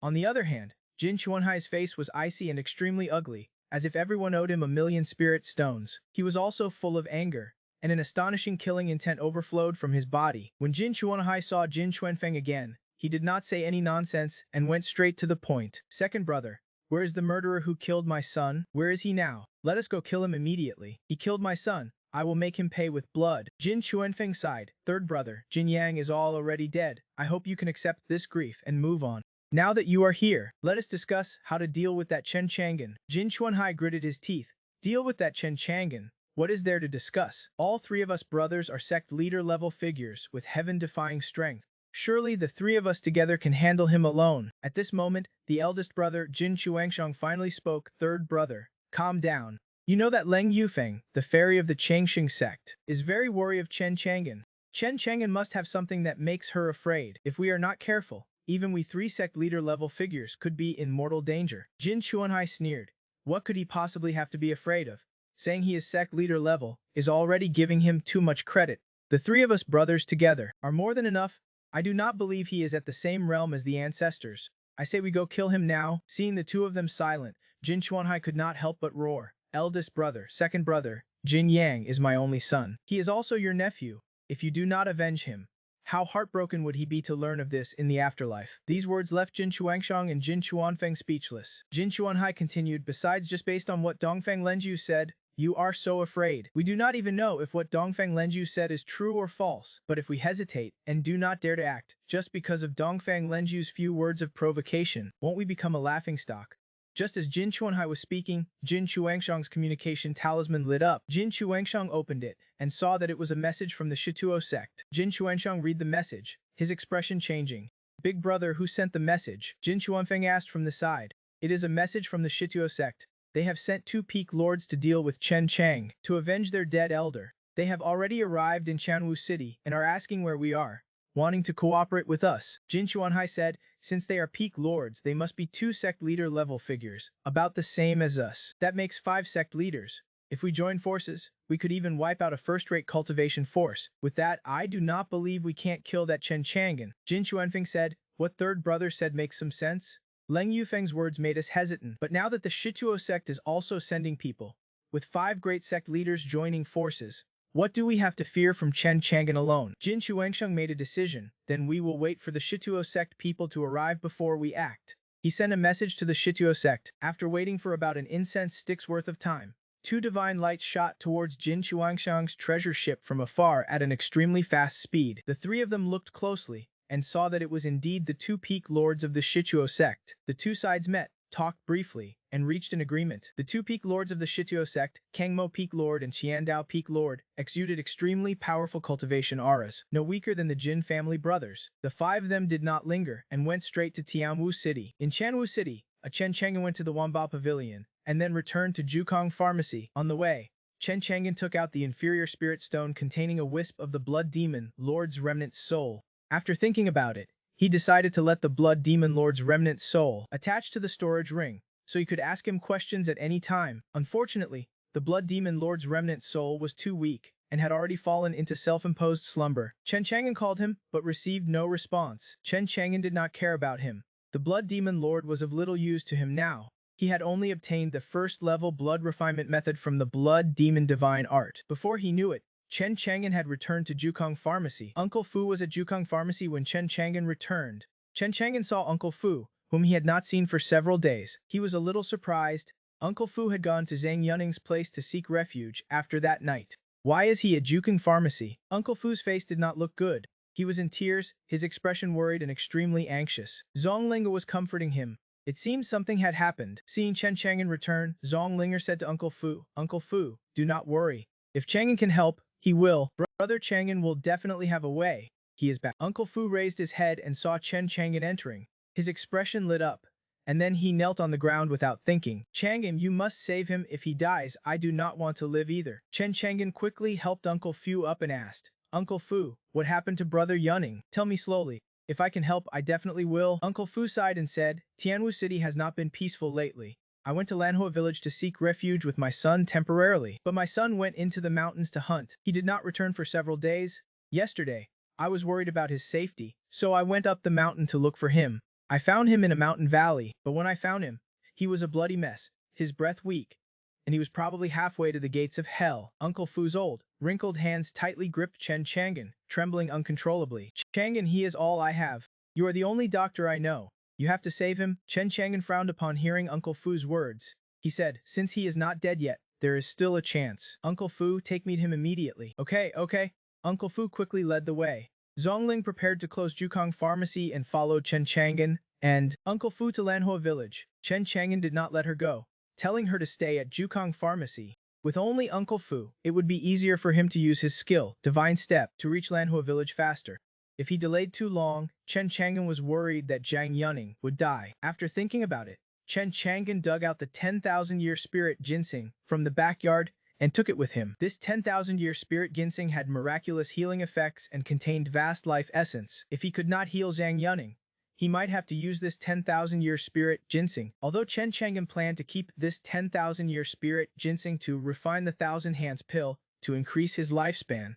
On the other hand, Jin Chuanhai's face was icy and extremely ugly, as if everyone owed him a million spirit stones. He was also full of anger, and an astonishing killing intent overflowed from his body. When Jin Chuanhai saw Jin Chuanfeng again, he did not say any nonsense and went straight to the point. Second brother, where is the murderer who killed my son? Where is he now? Let us go kill him immediately. He killed my son. I will make him pay with blood. Jin Chuanfeng sighed. Third brother, Jin Yang is already dead. I hope you can accept this grief and move on. Now that you are here, let us discuss how to deal with that Chen Chang'an. Jin Chuanhai gritted his teeth. Deal with that Chen Chang'an? What is there to discuss? All three of us brothers are sect leader-level figures with heaven-defying strength. Surely the three of us together can handle him alone. At this moment, the eldest brother, Jin Chuangsheng, finally spoke. Third brother, calm down. You know that Leng Yufeng, the fairy of the Changxing sect, is very wary of Chen Chang'an. Chen Chang'an must have something that makes her afraid. If we are not careful, even we three sect leader-level figures could be in mortal danger. Jin Chuanhai sneered. What could he possibly have to be afraid of? Saying he is sect leader level is already giving him too much credit. The three of us brothers together are more than enough. I do not believe he is at the same realm as the ancestors. I say we go kill him now. Seeing the two of them silent, Jin Chuanhai could not help but roar. Eldest brother, second brother, Jin Yang is my only son. He is also your nephew. If you do not avenge him, how heartbroken would he be to learn of this in the afterlife? These words left Jin Chuangsheng and Jin Chuanfeng speechless. Jin Chuanhai continued, besides, just based on what Dongfeng Lenju said, you are so afraid. We do not even know if what Dongfeng Lenju said is true or false, but if we hesitate and do not dare to act, just because of Dongfeng Lenju's few words of provocation, won't we become a laughingstock? Just as Jin Chuanhai was speaking, Jin Chuangsheng's communication talisman lit up. Jin Chuangsheng opened it and saw that it was a message from the Shituo sect. Jin Chuangsheng read the message, his expression changing. Big brother, who sent the message? Jin Chuanfeng asked from the side. It is a message from the Shituo sect. They have sent two peak lords to deal with Chen Chang, to avenge their dead elder. They have already arrived in Chanwu City and are asking where we are, wanting to cooperate with us. Jin Chuanhai said, since they are peak lords, they must be two sect leader level figures, about the same as us. That makes 5 sect leaders. If we join forces, we could even wipe out a first-rate cultivation force. With that, I do not believe we can't kill that Chen Chang'an. Jin Chuanfeng said, what third brother said makes some sense? Leng Yufeng's words made us hesitant, but now that the Shituo sect is also sending people, with 5 great sect leaders joining forces, what do we have to fear from Chen Chang'an alone? Jin Chuangsheng made a decision. Then we will wait for the Shituo sect people to arrive before we act. He sent a message to the Shituo sect. After waiting for about an incense stick's worth of time, 2 divine lights shot towards Jin Chuangsheng's treasure ship from afar at an extremely fast speed. The 3 of them looked closely and saw that it was indeed the 2 peak lords of the Shituo sect. The 2 sides met, talked briefly, and reached an agreement. The 2 peak lords of the Shituo sect, Kangmo Peak Lord and Qiandao Peak Lord, exuded extremely powerful cultivation auras, no weaker than the Jin family brothers. The 5 of them did not linger and went straight to Tianwu City. In Chanwu City, a Chen Chang'an went to the Wanbao Pavilion and then returned to Jukong Pharmacy. On the way, Chen Chang'an took out the inferior spirit stone containing a wisp of the blood demon Lord's remnant soul. After thinking about it, he decided to let the blood demon Lord's remnant soul attach to the storage ring, so he could ask him questions at any time. Unfortunately, the blood demon Lord's remnant soul was too weak, and had already fallen into self-imposed slumber. Chen Chang'an called him, but received no response. Chen Chang'an did not care about him. The blood demon Lord was of little use to him now. He had only obtained the first-level blood refinement method from the blood demon divine art. Before he knew it, Chen Chang'an had returned to Jukong Pharmacy. Uncle Fu was at Jukong Pharmacy when Chen Chang'an returned. Chen Chang'an saw Uncle Fu, whom he had not seen for several days. He was a little surprised. Uncle Fu had gone to Zhang Yuning's place to seek refuge after that night. Why is he at Jukong Pharmacy? Uncle Fu's face did not look good. He was in tears, his expression worried and extremely anxious. Zhonglinga was comforting him. It seemed something had happened. Seeing Chen Chang'an return, Zhonglinga said to Uncle Fu, Uncle Fu, do not worry. If Chang'an can help, he will. Brother Chang'an will definitely have a way. he is back. Uncle Fu raised his head and saw Chen Chang'an entering. His expression lit up, and then he knelt on the ground without thinking. Chang'an, you must save him. If he dies, I do not want to live either. Chen Chang'an quickly helped Uncle Fu up and asked, Uncle Fu, what happened to Brother Yunning? Tell me slowly. If I can help, I definitely will. Uncle Fu sighed and said, Tianwu City has not been peaceful lately. I went to Lanhua village to seek refuge with my son temporarily, but my son went into the mountains to hunt. He did not return for several days. Yesterday, I was worried about his safety, so I went up the mountain to look for him. I found him in a mountain valley, but when I found him, he was a bloody mess, his breath weak, and he was probably halfway to the gates of hell. Uncle Fu's old, wrinkled hands tightly gripped Chen Chang'an, trembling uncontrollably. Chang'an, he is all I have. You are the only doctor I know. You have to save him. Chen Chang'an frowned upon hearing Uncle Fu's words. He said, since he is not dead yet, there is still a chance. Uncle Fu, take me to him immediately. Okay. Uncle Fu quickly led the way. Zhongling prepared to close Jukong Pharmacy and followed Chen Chang'an and Uncle Fu to Lanhua village. Chen Chang'an did not let her go, telling her to stay at Jukong Pharmacy. With only Uncle Fu, it would be easier for him to use his skill, Divine Step, to reach Lanhua village faster. If he delayed too long, Chen Chang'an was worried that Zhang Yunning would die. After thinking about it, Chen Chang'an dug out the 10,000-year spirit ginseng from the backyard and took it with him. This 10,000-year spirit ginseng had miraculous healing effects and contained vast life essence. If he could not heal Zhang Yunning, he might have to use this 10,000-year spirit ginseng. Although Chen Chang'an planned to keep this 10,000-year spirit ginseng to refine the Thousand Hands pill to increase his lifespan,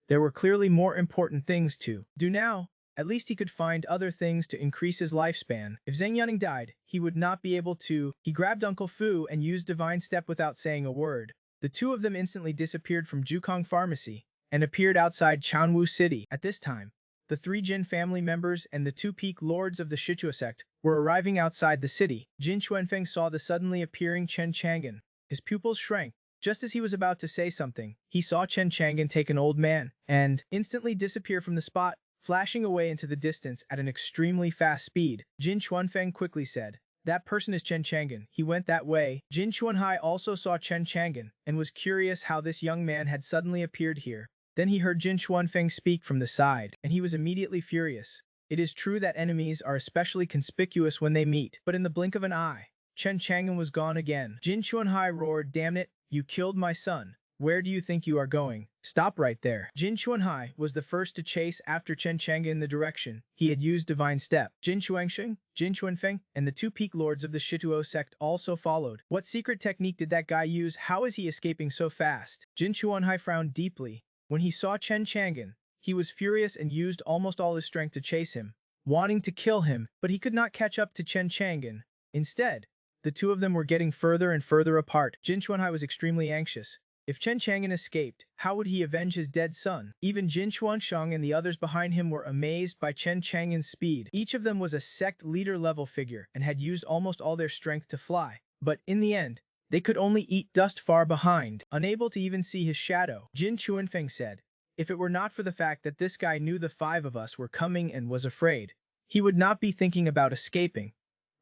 there were clearly more important things to do now. At least he could find other things to increase his lifespan. If Zhang Yunning died, he would not be able to. He grabbed Uncle Fu and used Divine Step without saying a word. The two of them instantly disappeared from Jukong Pharmacy and appeared outside Chanwu City. At this time, the three Jin family members and the two peak lords of the Shichuo sect were arriving outside the city. Jin Chuanfeng saw the suddenly appearing Chen Chang'an. His pupils shrank. Just as he was about to say something, he saw Chen Chang'an take an old man and instantly disappear from the spot, flashing away into the distance at an extremely fast speed. Jin Chuanfeng quickly said, that person is Chen Chang'an. He went that way. Jin Chuanhai also saw Chen Chang'an and was curious how this young man had suddenly appeared here. Then he heard Jin Chuanfeng speak from the side, and he was immediately furious. It is true that enemies are especially conspicuous when they meet, but in the blink of an eye, Chen Chang'an was gone again. Jin Chuanhai roared, damn it, you killed my son. Where do you think you are going? Stop right there. Jin Chuanhai was the first to chase after Chen Chang'an in the direction he had used Divine Step. Jin Chuanxing, Jin Chuanfeng, and the two peak lords of the Shichuo sect also followed. What secret technique did that guy use? How is he escaping so fast? Jin Chuanhai frowned deeply. When he saw Chen Chang'an, he was furious and used almost all his strength to chase him, wanting to kill him, but he could not catch up to Chen Chang'an. Instead, the two of them were getting further and further apart. Jin Chuanhai was extremely anxious. If Chen Chang'an escaped, how would he avenge his dead son? Even Jin Chuansheng and the others behind him were amazed by Chen Chang'an's speed. Each of them was a sect leader level figure and had used almost all their strength to fly. But in the end, they could only eat dust far behind, unable to even see his shadow. Jin Chuanfeng said, if it were not for the fact that this guy knew the five of us were coming and was afraid, he would not be thinking about escaping.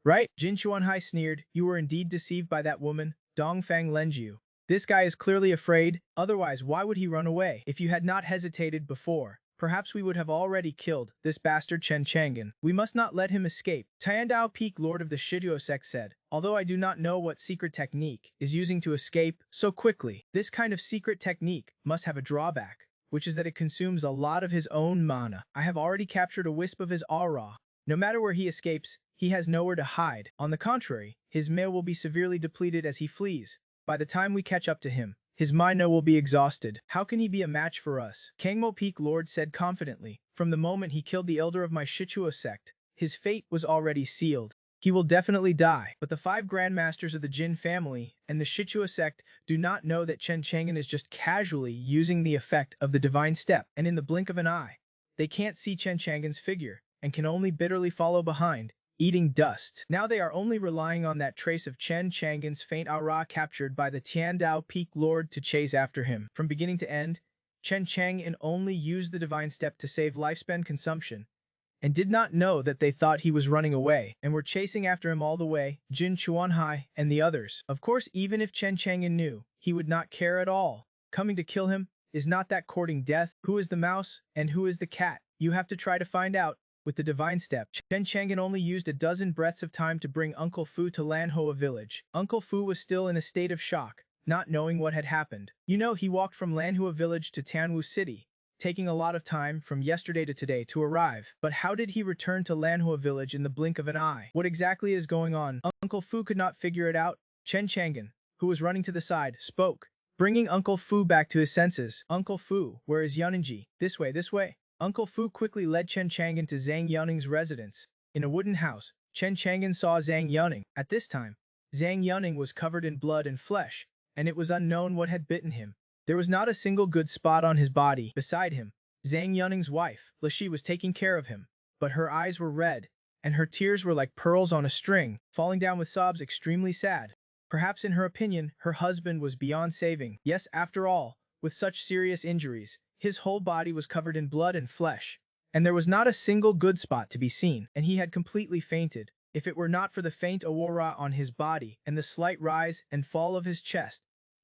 Right? Jin Chuanhai sneered, you were indeed deceived by that woman, Dongfang Lenjiu. This guy is clearly afraid, otherwise why would he run away? If you had not hesitated before, perhaps we would have already killed this bastard Chen Chang'an. We must not let him escape. Tiandao Peak Lord of the Shichuo sect said, although I do not know what secret technique is using to escape so quickly, this kind of secret technique must have a drawback, which is that it consumes a lot of his own mana. I have already captured a wisp of his aura. No matter where he escapes, he has nowhere to hide. On the contrary, his mana will be severely depleted as he flees. By the time we catch up to him, his mana will be exhausted. How can he be a match for us? Kangmo Peak Lord said confidently, from the moment he killed the elder of my Shichuo sect, his fate was already sealed. He will definitely die. But the five grandmasters of the Jin family and the Shichuo sect do not know that Chen Chang'an is just casually using the effect of the Divine Step, and in the blink of an eye, they can't see Chen Chang'an's figure, and can only bitterly follow behind, eating dust. Now they are only relying on that trace of Chen Chang'an's faint aura captured by the Tiandao Peak Lord to chase after him. From beginning to end, Chen Chang'an only used the Divine Step to save lifespan consumption, and did not know that they thought he was running away, and were chasing after him all the way, Jin Chuanhai and the others. Of course, even if Chen Chang'an knew, he would not care at all. Coming to kill him is not that courting death. Who is the mouse, and who is the cat? You have to try to find out. With the divine step, Chen Chang'an only used a dozen breaths of time to bring Uncle Fu to Lanhua village. Uncle Fu was still in a state of shock, not knowing what had happened. He walked from Lanhua village to Tianwu city, taking a lot of time from yesterday to today to arrive. But how did he return to Lanhua village in the blink of an eye? What exactly is going on? Uncle Fu could not figure it out. Chen Chang'an, who was running to the side, spoke, bringing Uncle Fu back to his senses. Uncle Fu, where is Yuningji? This way, this way. Uncle Fu quickly led Chen Chang'an to Zhang Yuning's residence. In a wooden house, Chen Chang'an saw Zhang Yuning. At this time, Zhang Yuning was covered in blood and flesh, and it was unknown what had bitten him. There was not a single good spot on his body. Beside him, Zhang Yuning's wife, Lashi, was taking care of him, but her eyes were red, and her tears were like pearls on a string, falling down with sobs, extremely sad. Perhaps in her opinion, her husband was beyond saving. Yes, after all, with such serious injuries, his whole body was covered in blood and flesh, and there was not a single good spot to be seen, and he had completely fainted. If it were not for the faint aura on his body and the slight rise and fall of his chest,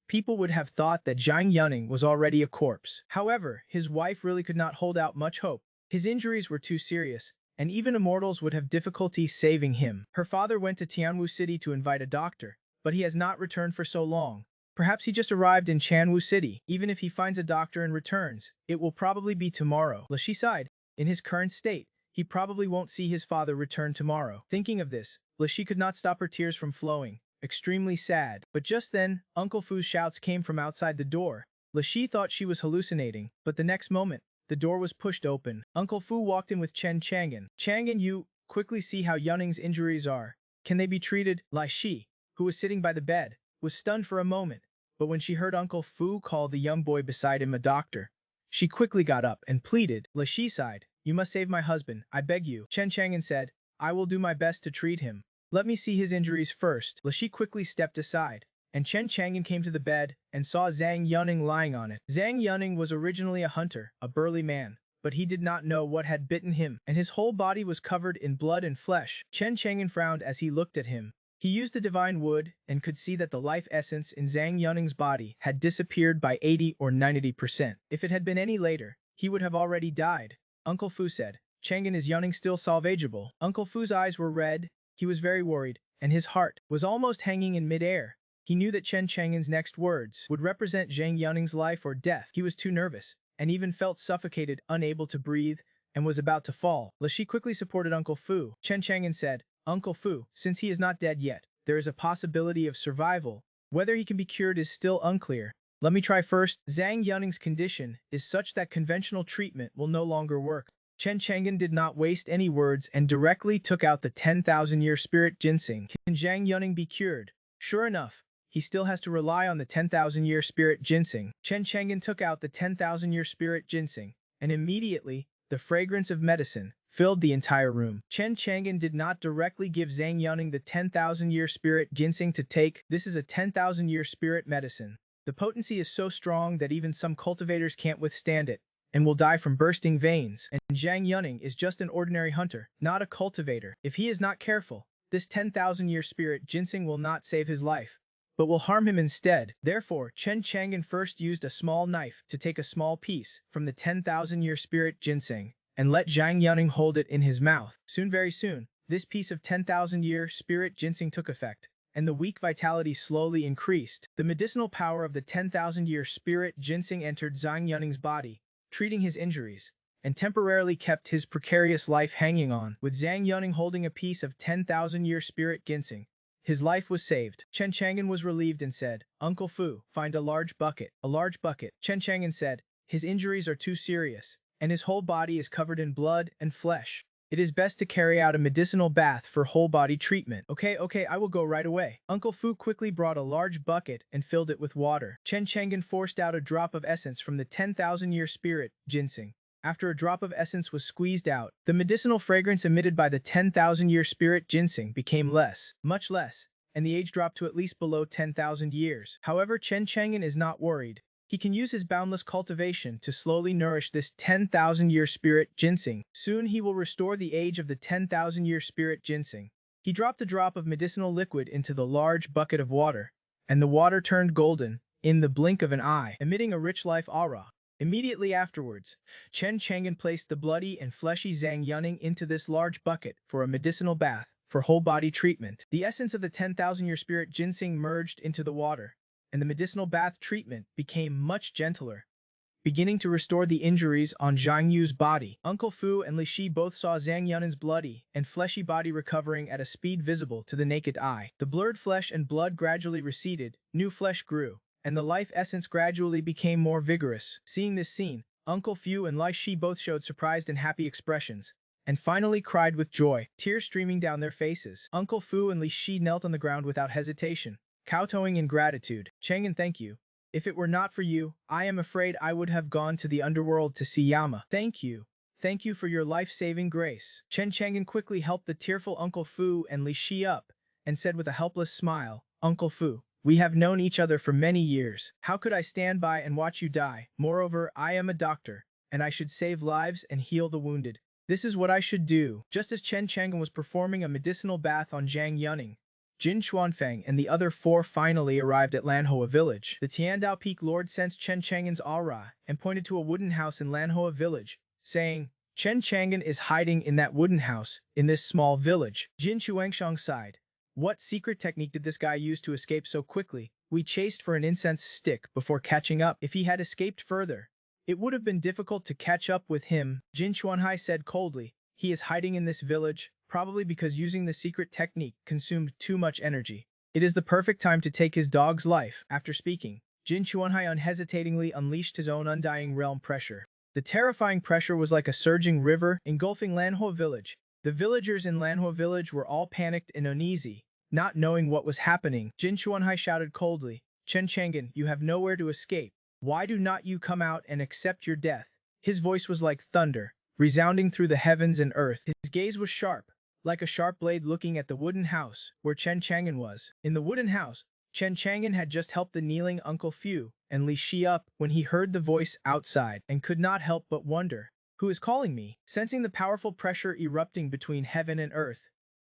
people would have thought that Zhang Yuning was already a corpse. However, his wife really could not hold out much hope. His injuries were too serious, and even immortals would have difficulty saving him. Her father went to Tianwu City to invite a doctor, but he has not returned for so long. Perhaps he just arrived in Tianwu City. Even if he finds a doctor and returns, it will probably be tomorrow. Lashi sighed. In his current state, he probably won't see his father return tomorrow. Thinking of this, Lashi could not stop her tears from flowing, extremely sad. But just then, Uncle Fu's shouts came from outside the door. Lashi thought she was hallucinating, but the next moment, the door was pushed open. Uncle Fu walked in with Chen Chang'an. Chang'an, you quickly see how Yuning's injuries are. Can they be treated? Lashi, who was sitting by the bed, was stunned for a moment, but when she heard Uncle Fu call the young boy beside him a doctor, she quickly got up and pleaded. Lashi sighed. You must save my husband, I beg you. Chen Chang'an said, I will do my best to treat him. Let me see his injuries first. Lashi quickly stepped aside, and Chen Chang'an came to the bed and saw Zhang Yuning lying on it. Zhang Yuning was originally a hunter, a burly man, but he did not know what had bitten him, and his whole body was covered in blood and flesh. Chen Chang'an frowned as he looked at him. He used the divine wood and could see that the life essence in Zhang Yuning's body had disappeared by 80 or 90%. If it had been any later, he would have already died. Uncle Fu said, Chang'an, is Yuning still salvageable? Uncle Fu's eyes were red, he was very worried, and his heart was almost hanging in mid-air. He knew that Chen Chang'an's next words would represent Zhang Yuning's life or death. He was too nervous, and even felt suffocated, unable to breathe, and was about to fall. Lashi quickly supported Uncle Fu. Chen Chang'an said, Uncle Fu, since he is not dead yet, there is a possibility of survival. Whether he can be cured is still unclear. Let me try first. Zhang Yuning's condition is such that conventional treatment will no longer work. Chen Chang'an did not waste any words and directly took out the 10,000-year spirit ginseng. Can Zhang Yuning be cured? Sure enough, he still has to rely on the 10,000-year spirit ginseng. Chen Chang'an took out the 10,000-year spirit ginseng, and immediately, the fragrance of medicine filled the entire room. Chen Chang'an did not directly give Zhang Yuning the 10,000-year spirit ginseng to take. This is a 10,000-year spirit medicine. The potency is so strong that even some cultivators can't withstand it, and will die from bursting veins. And Zhang Yuning is just an ordinary hunter, not a cultivator. If he is not careful, this 10,000-year spirit ginseng will not save his life, but will harm him instead. Therefore, Chen Chang'an first used a small knife to take a small piece from the 10,000-year spirit ginseng, and let Zhang Yuning hold it in his mouth. Very soon, this piece of 10,000-year spirit ginseng took effect, and the weak vitality slowly increased. The medicinal power of the 10,000-year spirit ginseng entered Zhang Yuning's body, treating his injuries, and temporarily kept his precarious life hanging on. With Zhang Yuning holding a piece of 10,000-year spirit ginseng, his life was saved. Chen Chang'an was relieved and said, Uncle Fu, find a large bucket. A large bucket. Chen Chang'an said, his injuries are too serious, and his whole body is covered in blood and flesh. It is best to carry out a medicinal bath for whole-body treatment. Okay, I will go right away. Uncle Fu quickly brought a large bucket and filled it with water. Chen Chang'an forced out a drop of essence from the 10,000-year spirit ginseng. After a drop of essence was squeezed out, the medicinal fragrance emitted by the 10,000-year spirit ginseng became much less, and the age dropped to at least below 10,000 years. However, Chen Chang'an is not worried. He can use his boundless cultivation to slowly nourish this 10,000-year spirit ginseng. Soon he will restore the age of the 10,000-year spirit ginseng. He dropped a drop of medicinal liquid into the large bucket of water, and the water turned golden in the blink of an eye, emitting a rich life aura. Immediately afterwards, Chen Chang'an placed the bloody and fleshy Zhang Yuning into this large bucket for a medicinal bath for whole-body treatment. The essence of the 10,000-year spirit ginseng merged into the water, and the medicinal bath treatment became much gentler, beginning to restore the injuries on Zhang Yu's body. Uncle Fu and Li Shi both saw Zhang Yunin's bloody and fleshy body recovering at a speed visible to the naked eye. The blurred flesh and blood gradually receded, new flesh grew, and the life essence gradually became more vigorous. Seeing this scene, Uncle Fu and Li Shi both showed surprised and happy expressions, and finally cried with joy, tears streaming down their faces. Uncle Fu and Li Shi knelt on the ground without hesitation, kowtowing in gratitude. Chang'an, thank you. If it were not for you, I am afraid I would have gone to the underworld to see Yama. Thank you. Thank you for your life-saving grace. Chen Chang'an quickly helped the tearful Uncle Fu and Li Shi up, and said with a helpless smile, Uncle Fu, we have known each other for many years. How could I stand by and watch you die? Moreover, I am a doctor, and I should save lives and heal the wounded. This is what I should do. Just as Chen Chang'an was performing a medicinal bath on Zhang Yuning, Jin Chuanfeng and the other four finally arrived at Lanhua village. The Tiandao Peak Lord sensed Chen Chang'an's aura and pointed to a wooden house in Lanhua village, saying, Chen Chang'an is hiding in that wooden house, in this small village. Jin Chuangshang sighed. What secret technique did this guy use to escape so quickly? We chased for an incense stick before catching up. If he had escaped further, it would have been difficult to catch up with him. Jin Chuanhai said coldly, he is hiding in this village, probably because using the secret technique consumed too much energy. It is the perfect time to take his dog's life. After speaking, Jin Chuanhai unhesitatingly unleashed his own undying realm pressure. The terrifying pressure was like a surging river engulfing Lanhua village. The villagers in Lanhua village were all panicked and uneasy, not knowing what was happening. Jin Chuanhai shouted coldly, Chen Chang'an, you have nowhere to escape. Why do not you come out and accept your death? His voice was like thunder, resounding through the heavens and earth. His gaze was sharp, like a sharp blade looking at the wooden house where Chen Chang'an was. In the wooden house, Chen Chang'an had just helped the kneeling Uncle Fu and Li Shi up when he heard the voice outside and could not help but wonder, who is calling me? Sensing the powerful pressure erupting between heaven and earth,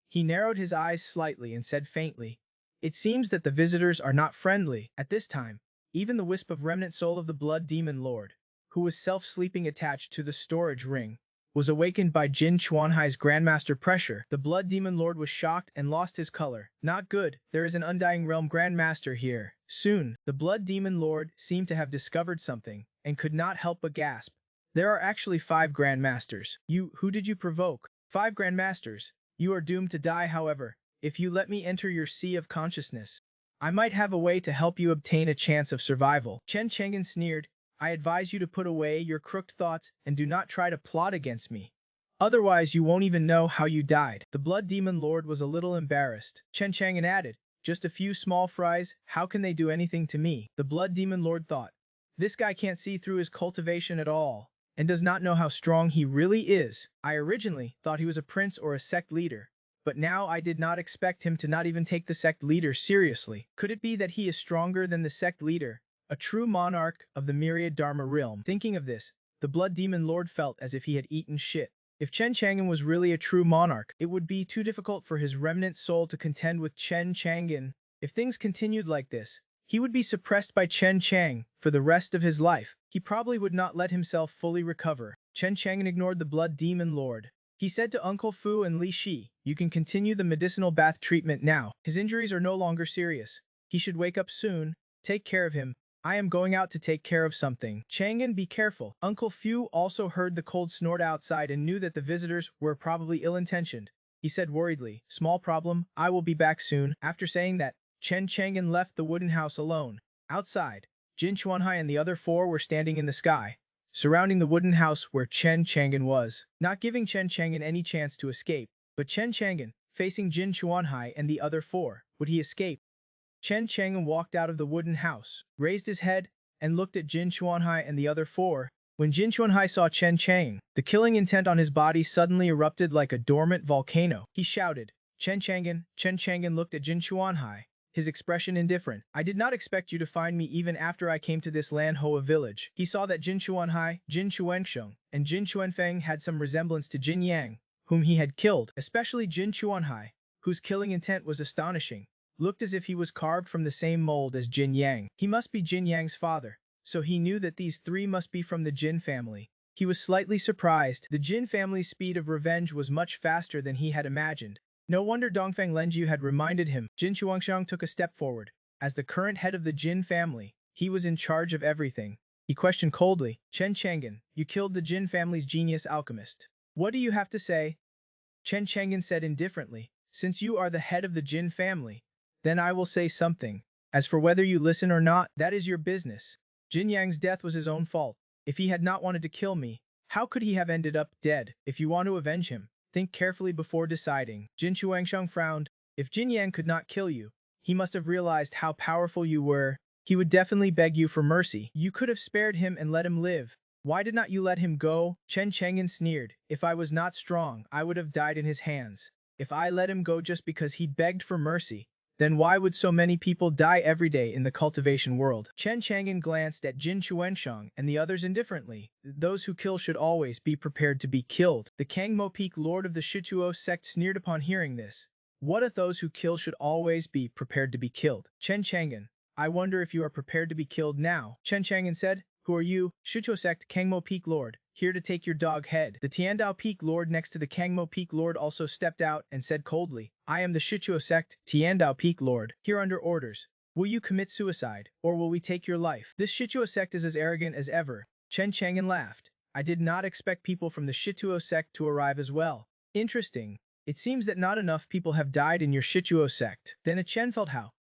he narrowed his eyes slightly and said faintly, it seems that the visitors are not friendly. At this time, even the wisp of remnant soul of the Blood Demon Lord, who was self-sleeping attached to the storage ring, was awakened by Jin Chuanhai's Grandmaster pressure. The Blood Demon Lord was shocked and lost his color. Not good, there is an Undying Realm Grandmaster here. Soon, the Blood Demon Lord seemed to have discovered something, and could not help but gasp. There are actually 5 Grandmasters. Who did you provoke? 5 Grandmasters. You are doomed to die, however, if you let me enter your sea of consciousness. I might have a way to help you obtain a chance of survival. Chen Chang'an sneered, I advise you to put away your crooked thoughts and do not try to plot against me. Otherwise you won't even know how you died. The Blood Demon Lord was a little embarrassed. Chen Chang'an added, just a few small fries, how can they do anything to me? The Blood Demon Lord thought, this guy can't see through his cultivation at all, and does not know how strong he really is. I originally thought he was a prince or a sect leader, but now I did not expect him to not even take the sect leader seriously. Could it be that he is stronger than the sect leader, a true monarch of the myriad Dharma realm? Thinking of this, the Blood Demon Lord felt as if he had eaten shit. If Chen Chang'an was really a true monarch, it would be too difficult for his remnant soul to contend with Chen Chang'an. If things continued like this, he would be suppressed by Chen Chang for the rest of his life. He probably would not let himself fully recover. Chen Chang'an ignored the Blood Demon Lord. He said to Uncle Fu and Li Shi, you can continue the medicinal bath treatment now. His injuries are no longer serious. He should wake up soon. Take care of him. I am going out to take care of something. Chang'an, be careful. Uncle Fu also heard the cold snort outside and knew that the visitors were probably ill-intentioned. He said worriedly, small problem, I will be back soon. After saying that, Chen Chang'an left the wooden house alone. Outside, Jin Chuanhai and the other 4 were standing in the sky, surrounding the wooden house where Chen Chang'an was, not giving Chen Chang'an any chance to escape. But Chen Chang'an, facing Jin Chuanhai and the other 4, would he escape? Chen Chang'an walked out of the wooden house, raised his head, and looked at Jin Chuanhai and the other 4. When Jin Chuanhai saw Chen Chang'an, the killing intent on his body suddenly erupted like a dormant volcano. He shouted, Chen Chang'an. Chen Chang'an looked at Jin Chuanhai, his expression indifferent. I did not expect you to find me even after I came to this Lanhua village. He saw that Jin Chuanhai, Jin Chuansheng, and Jin Chuanfeng had some resemblance to Jin Yang, whom he had killed, especially Jin Chuanhai, whose killing intent was astonishing, looked as if he was carved from the same mold as Jin Yang. He must be Jin Yang's father, so he knew that these three must be from the Jin family. He was slightly surprised. The Jin family's speed of revenge was much faster than he had imagined. No wonder Dongfang Lenju had reminded him. Jin Chuangxiang took a step forward. As the current head of the Jin family, he was in charge of everything. He questioned coldly, Chen Chang'an, you killed the Jin family's genius alchemist. What do you have to say? Chen Chang'an said indifferently, since you are the head of the Jin family, then I will say something. As for whether you listen or not, that is your business. Jin Yang's death was his own fault. If he had not wanted to kill me, how could he have ended up dead? If you want to avenge him, think carefully before deciding. Jin Chuangxiang frowned. If Jin Yang could not kill you, he must have realized how powerful you were. He would definitely beg you for mercy. You could have spared him and let him live. Why did not you let him go? Chen Chang'an sneered. If I was not strong, I would have died in his hands. If I let him go just because he begged for mercy, then why would so many people die every day in the cultivation world? Chen Chang'an glanced at Jin Chuanxiang and the others indifferently. Those who kill should always be prepared to be killed. The Kangmo Peak Lord of the Shichuo sect sneered upon hearing this. What if those who kill should always be prepared to be killed? Chen Chang'an, I wonder if you are prepared to be killed now. Chen Chang'an said, who are you? Shichuo sect Kangmo Peak Lord, here to take your dog head. The Tiandao Peak Lord next to the Kangmo Peak Lord also stepped out and said coldly, I am the Shichuo sect, Tiandao Peak Lord, here under orders. Will you commit suicide, or will we take your life? This Shichuo sect is as arrogant as ever. Chen Chang'an laughed. I did not expect people from the Shichuo sect to arrive as well. Interesting. It seems that not enough people have died in your Shichuo sect. Then Chen felt how.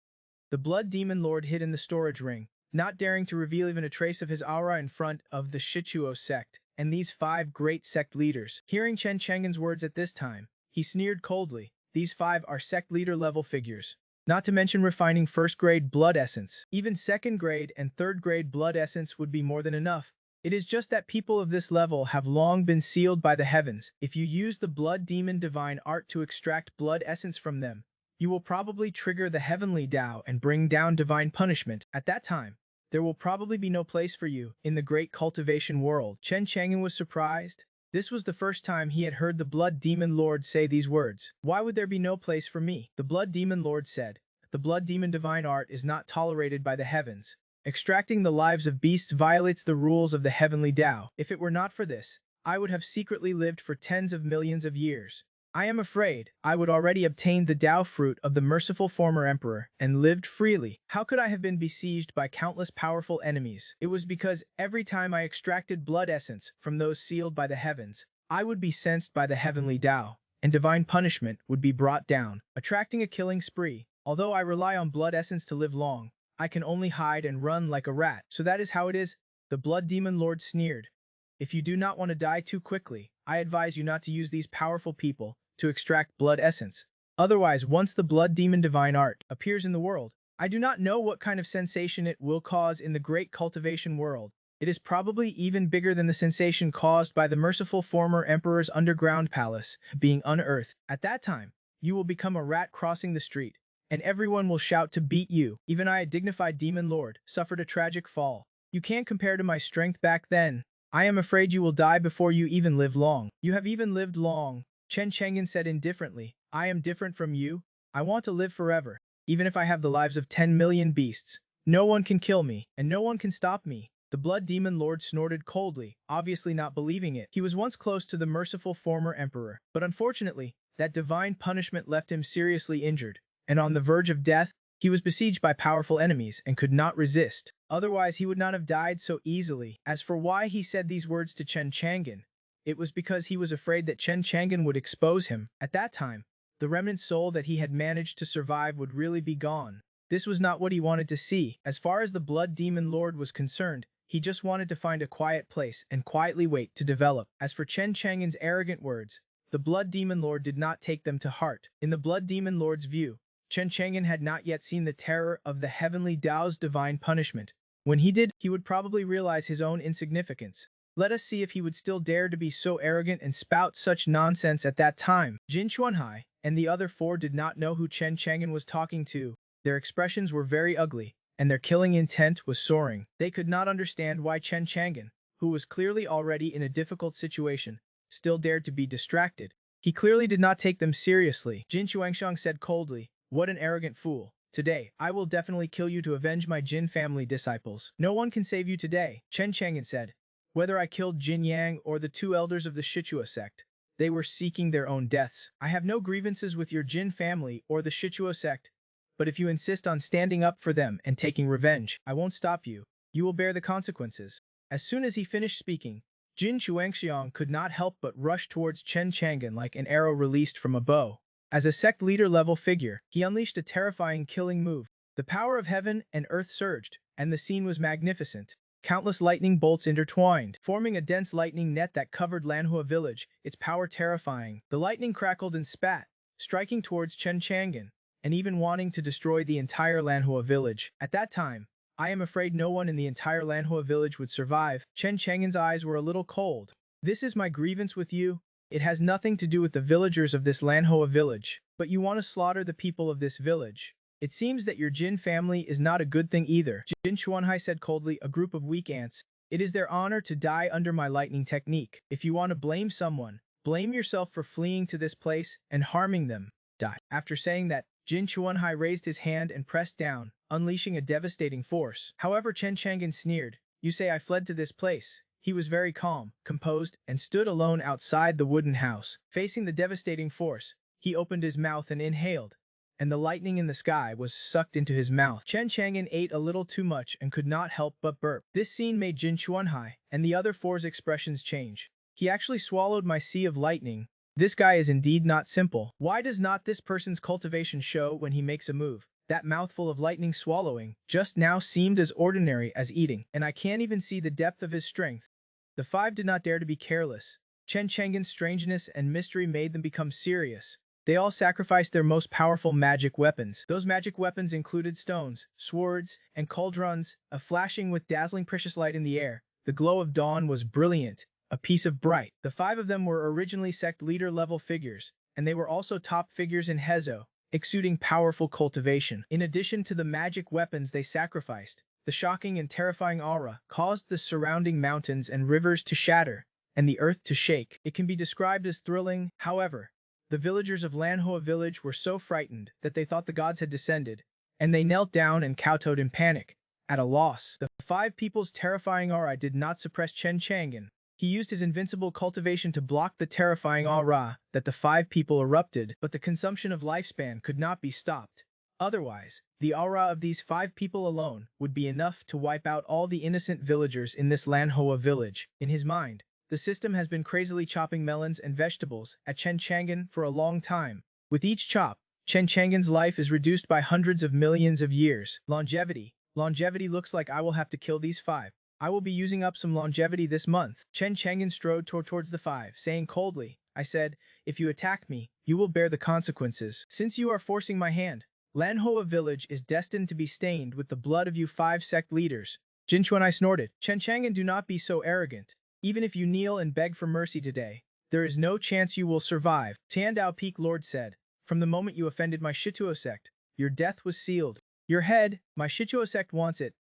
The Blood Demon Lord hid in the storage ring, not daring to reveal even a trace of his aura in front of the Shichuo sect, and these 5 great sect leaders. Hearing Chen Chang'an's words at this time, he sneered coldly. These 5 are sect leader level figures. Not to mention refining first-grade blood essence. Even second-grade and third-grade blood essence would be more than enough. It is just that people of this level have long been sealed by the heavens. If you use the Blood Demon Divine Art to extract blood essence from them, you will probably trigger the heavenly Tao and bring down divine punishment. At that time, there will probably be no place for you in the great cultivation world. Chen Chang'an was surprised. This was the first time he had heard the Blood Demon Lord say these words. Why would there be no place for me? The Blood Demon Lord said, the Blood Demon Divine Art is not tolerated by the heavens. Extracting the lives of beasts violates the rules of the heavenly Tao. If it were not for this, I would have secretly lived for tens of millions of years. I am afraid I would already obtained the Tao fruit of the merciful former emperor and lived freely. How could I have been besieged by countless powerful enemies? It was because every time I extracted blood essence from those sealed by the heavens, I would be sensed by the heavenly Tao, and divine punishment would be brought down, attracting a killing spree. Although I rely on blood essence to live long, I can only hide and run like a rat. So that is how it is? The Blood Demon Lord sneered. If you do not want to die too quickly, I advise you not to use these powerful people to extract blood essence. Otherwise, once the Blood Demon Divine Art appears in the world, I do not know what kind of sensation it will cause in the great cultivation world. It is probably even bigger than the sensation caused by the merciful former emperor's underground palace being unearthed. At that time, you will become a rat crossing the street, and everyone will shout to beat you. Even I, a dignified demon lord, suffered a tragic fall. You can't compare to my strength back then. I am afraid you will die before you even live long. You have even lived long. Chen Chang'an said indifferently, I am different from you. I want to live forever. Even if I have the lives of 10 million beasts, no one can kill me, and no one can stop me. The Blood Demon Lord snorted coldly, obviously not believing it. He was once close to the merciful former emperor, but unfortunately, that divine punishment left him seriously injured, and on the verge of death. He was besieged by powerful enemies and could not resist. Otherwise, he would not have died so easily. As for why he said these words to Chen Chang'an, it was because he was afraid that Chen Chang'an would expose him. At that time, the remnant soul that he had managed to survive would really be gone. This was not what he wanted to see. As far as the Blood Demon Lord was concerned, he just wanted to find a quiet place and quietly wait to develop. As for Chen Chang'an's arrogant words, the Blood Demon Lord did not take them to heart. In the Blood Demon Lord's view, Chen Chang'an had not yet seen the terror of the heavenly Tao's divine punishment. When he did, he would probably realize his own insignificance. Let us see if he would still dare to be so arrogant and spout such nonsense at that time. Jin Chuanhai and the other 4 did not know who Chen Chang'an was talking to. Their expressions were very ugly, and their killing intent was soaring. They could not understand why Chen Chang'an, who was clearly already in a difficult situation, still dared to be distracted. He clearly did not take them seriously. Jin Chuangxiang said coldly, what an arrogant fool, Today, I will definitely kill you to avenge my Jin family disciples. No one can save you today, Chen Chang'an said. Whether I killed Jin Yang or the two elders of the Shichua sect, they were seeking their own deaths. I have no grievances with your Jin family or the Shichua sect, but if you insist on standing up for them and taking revenge, I won't stop you. You will bear the consequences. As soon as he finished speaking, Jin Chuangxiang could not help but rush towards Chen Chang'an like an arrow released from a bow. As a sect leader-level figure, he unleashed a terrifying killing move. The power of heaven and earth surged, and the scene was magnificent. Countless lightning bolts intertwined, forming a dense lightning net that covered Lanhua village, its power terrifying. The lightning crackled and spat, striking towards Chen Chang'an, and even wanting to destroy the entire Lanhua village. At that time, I am afraid no one in the entire Lanhua village would survive. Chen Chang'an's eyes were a little cold. This is my grievance with you. It has nothing to do with the villagers of this Lanhua village, but you want to slaughter the people of this village. It seems that your Jin family is not a good thing either, Jin Chuanhai said coldly, a group of weak ants. It is their honor to die under my lightning technique. If you want to blame someone, blame yourself for fleeing to this place and harming them. Die. After saying that, Jin Chuanhai raised his hand and pressed down, unleashing a devastating force. However, Chen Chang'an sneered, you say I fled to this place. He was very calm, composed, and stood alone outside the wooden house. Facing the devastating force, he opened his mouth and inhaled, and the lightning in the sky was sucked into his mouth. Chen Chang'an ate a little too much and could not help but burp. This scene made Jin Chuanhai and the other four's expressions change. He actually swallowed my sea of lightning. This guy is indeed not simple. Why does not this person's cultivation show when he makes a move? That mouthful of lightning swallowing just now seemed as ordinary as eating, and I can't even see the depth of his strength. The five did not dare to be careless. Chen Chang'an's strangeness and mystery made them become serious. They all sacrificed their most powerful magic weapons. Those magic weapons included stones, swords, and cauldrons, flashing with dazzling precious light in the air. The glow of dawn was brilliant, a piece of bright. The five of them were originally sect leader-level figures, and they were also top figures in Hezo, exuding powerful cultivation. In addition to the magic weapons they sacrificed, the shocking and terrifying aura caused the surrounding mountains and rivers to shatter, and the earth to shake. It can be described as thrilling. However, the villagers of Lanhua village were so frightened that they thought the gods had descended, and they knelt down and kowtowed in panic. At a loss, the five people's terrifying aura did not suppress Chen Chang'an. He used his invincible cultivation to block the terrifying aura that the five people erupted, but the consumption of lifespan could not be stopped. Otherwise, the aura of these five people alone would be enough to wipe out all the innocent villagers in this Lanhua village. In his mind, the system has been crazily chopping melons and vegetables at Chen Chang'an for a long time. With each chop, Chen Chang'an's life is reduced by hundreds of millions of years. Longevity. Longevity looks like I will have to kill these five. I will be using up some longevity this month. Chen Chang'an strode towards the five, saying coldly, I said, if you attack me, you will bear the consequences. Since you are forcing my hand, Lanhua village is destined to be stained with the blood of you five sect leaders. Jin Chuanhai snorted. Chen Chang'an, do not be so arrogant. Even if you kneel and beg for mercy today, there is no chance you will survive. Tiandao Peak Lord said, from the moment you offended my Shituo sect, your death was sealed. Your head, my Shituo sect wants it.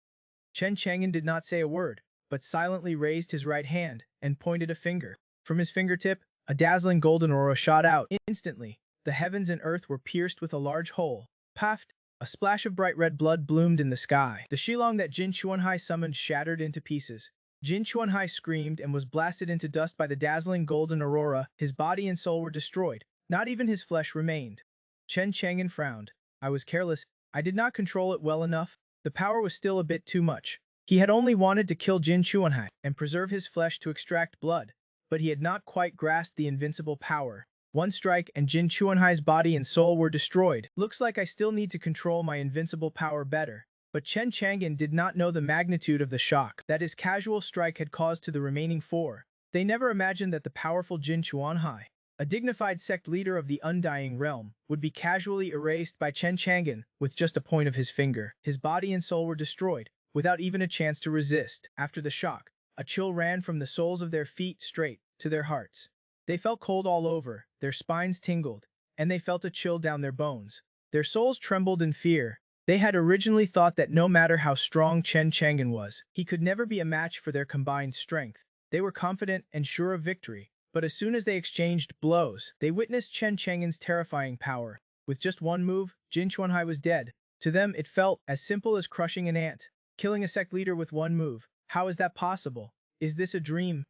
Chen Chang'an did not say a word, but silently raised his right hand and pointed a finger. From his fingertip, a dazzling golden aura shot out. Instantly, the heavens and earth were pierced with a large hole. Puffed, a splash of bright red blood bloomed in the sky. The Shilong that Jin Chuanhai summoned shattered into pieces. Jin Chuanhai screamed and was blasted into dust by the dazzling golden aurora. His body and soul were destroyed. Not even his flesh remained. Chen Chang'an frowned. I was careless. I did not control it well enough. The power was still a bit too much. He had only wanted to kill Jin Chuanhai and preserve his flesh to extract blood, but he had not quite grasped the invincible power. One strike and Jin Chuanhai's body and soul were destroyed. Looks like I still need to control my invincible power better. But Chen Chang'an did not know the magnitude of the shock that his casual strike had caused to the remaining four. They never imagined that the powerful Jin Chuanhai, a dignified sect leader of the Undying Realm, would be casually erased by Chen Chang'an with just a point of his finger. His body and soul were destroyed, without even a chance to resist. After the shock, a chill ran from the soles of their feet straight to their hearts. They felt cold all over, their spines tingled, and they felt a chill down their bones. Their souls trembled in fear. They had originally thought that no matter how strong Chen Chang'an was, he could never be a match for their combined strength. They were confident and sure of victory. But as soon as they exchanged blows, they witnessed Chen Chang'an's terrifying power. With just one move, Jin Chuanhai was dead. To them it felt as simple as crushing an ant, killing a sect leader with one move. How is that possible? Is this a dream?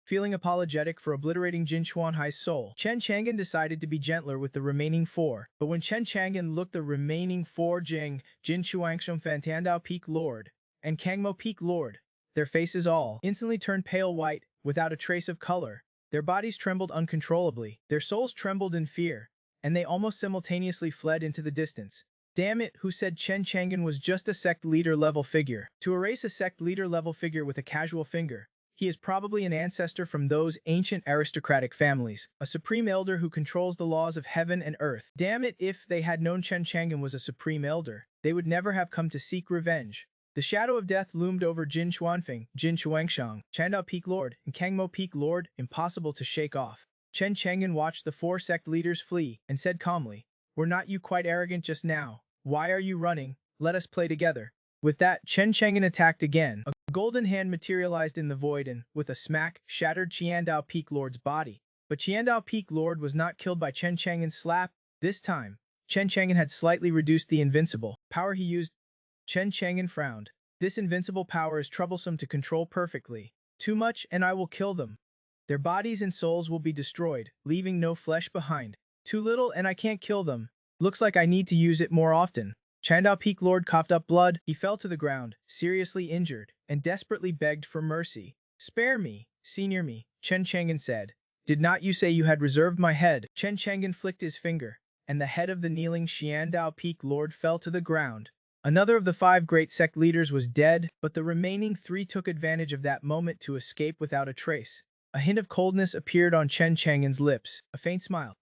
Feeling apologetic for obliterating Jin Chuanhai's soul, Chen Chang'an decided to be gentler with the remaining four. But when Chen Chang'an looked the remaining four Jin Chuangsheng Fantandao Peak Lord and Kangmo Peak Lord, their faces all instantly turned pale white, without a trace of color. Their bodies trembled uncontrollably, their souls trembled in fear, and they almost simultaneously fled into the distance. Damn it, who said Chen Chang'an was just a sect leader level figure? To erase a sect leader level figure with a casual finger, he is probably an ancestor from those ancient aristocratic families, a supreme elder who controls the laws of heaven and earth. Damn it, if they had known Chen Chang'an was a supreme elder, they would never have come to seek revenge. The shadow of death loomed over Jin Chuanfeng, Jin Chuangshang, Chandao Peak Lord, and Kangmo Peak Lord, impossible to shake off. Chen Chang'an watched the four sect leaders flee, and said calmly, "Were not you quite arrogant just now? Why are you running? Let us play together." With that, Chen Chang'an attacked again. A golden hand materialized in the void and, with a smack, shattered Qiandao Peak Lord's body. But Qiandao Peak Lord was not killed by Chen Chang'an's slap. This time, Chen Chang'an had slightly reduced the invincible power he used. Chen Chang'an frowned. This invincible power is troublesome to control perfectly. Too much and I will kill them. Their bodies and souls will be destroyed, leaving no flesh behind. Too little and I can't kill them. Looks like I need to use it more often. Chandao Peak Lord coughed up blood. He fell to the ground, seriously injured, and desperately begged for mercy. "Spare me, senior me," Chen Chang'an said. "Did not you say you had reserved my head?" Chen Chang'an flicked his finger, and the head of the kneeling Xiandao Peak Lord fell to the ground. Another of the five great sect leaders was dead, but the remaining three took advantage of that moment to escape without a trace. A hint of coldness appeared on Chen Chang'an's lips, a faint smile.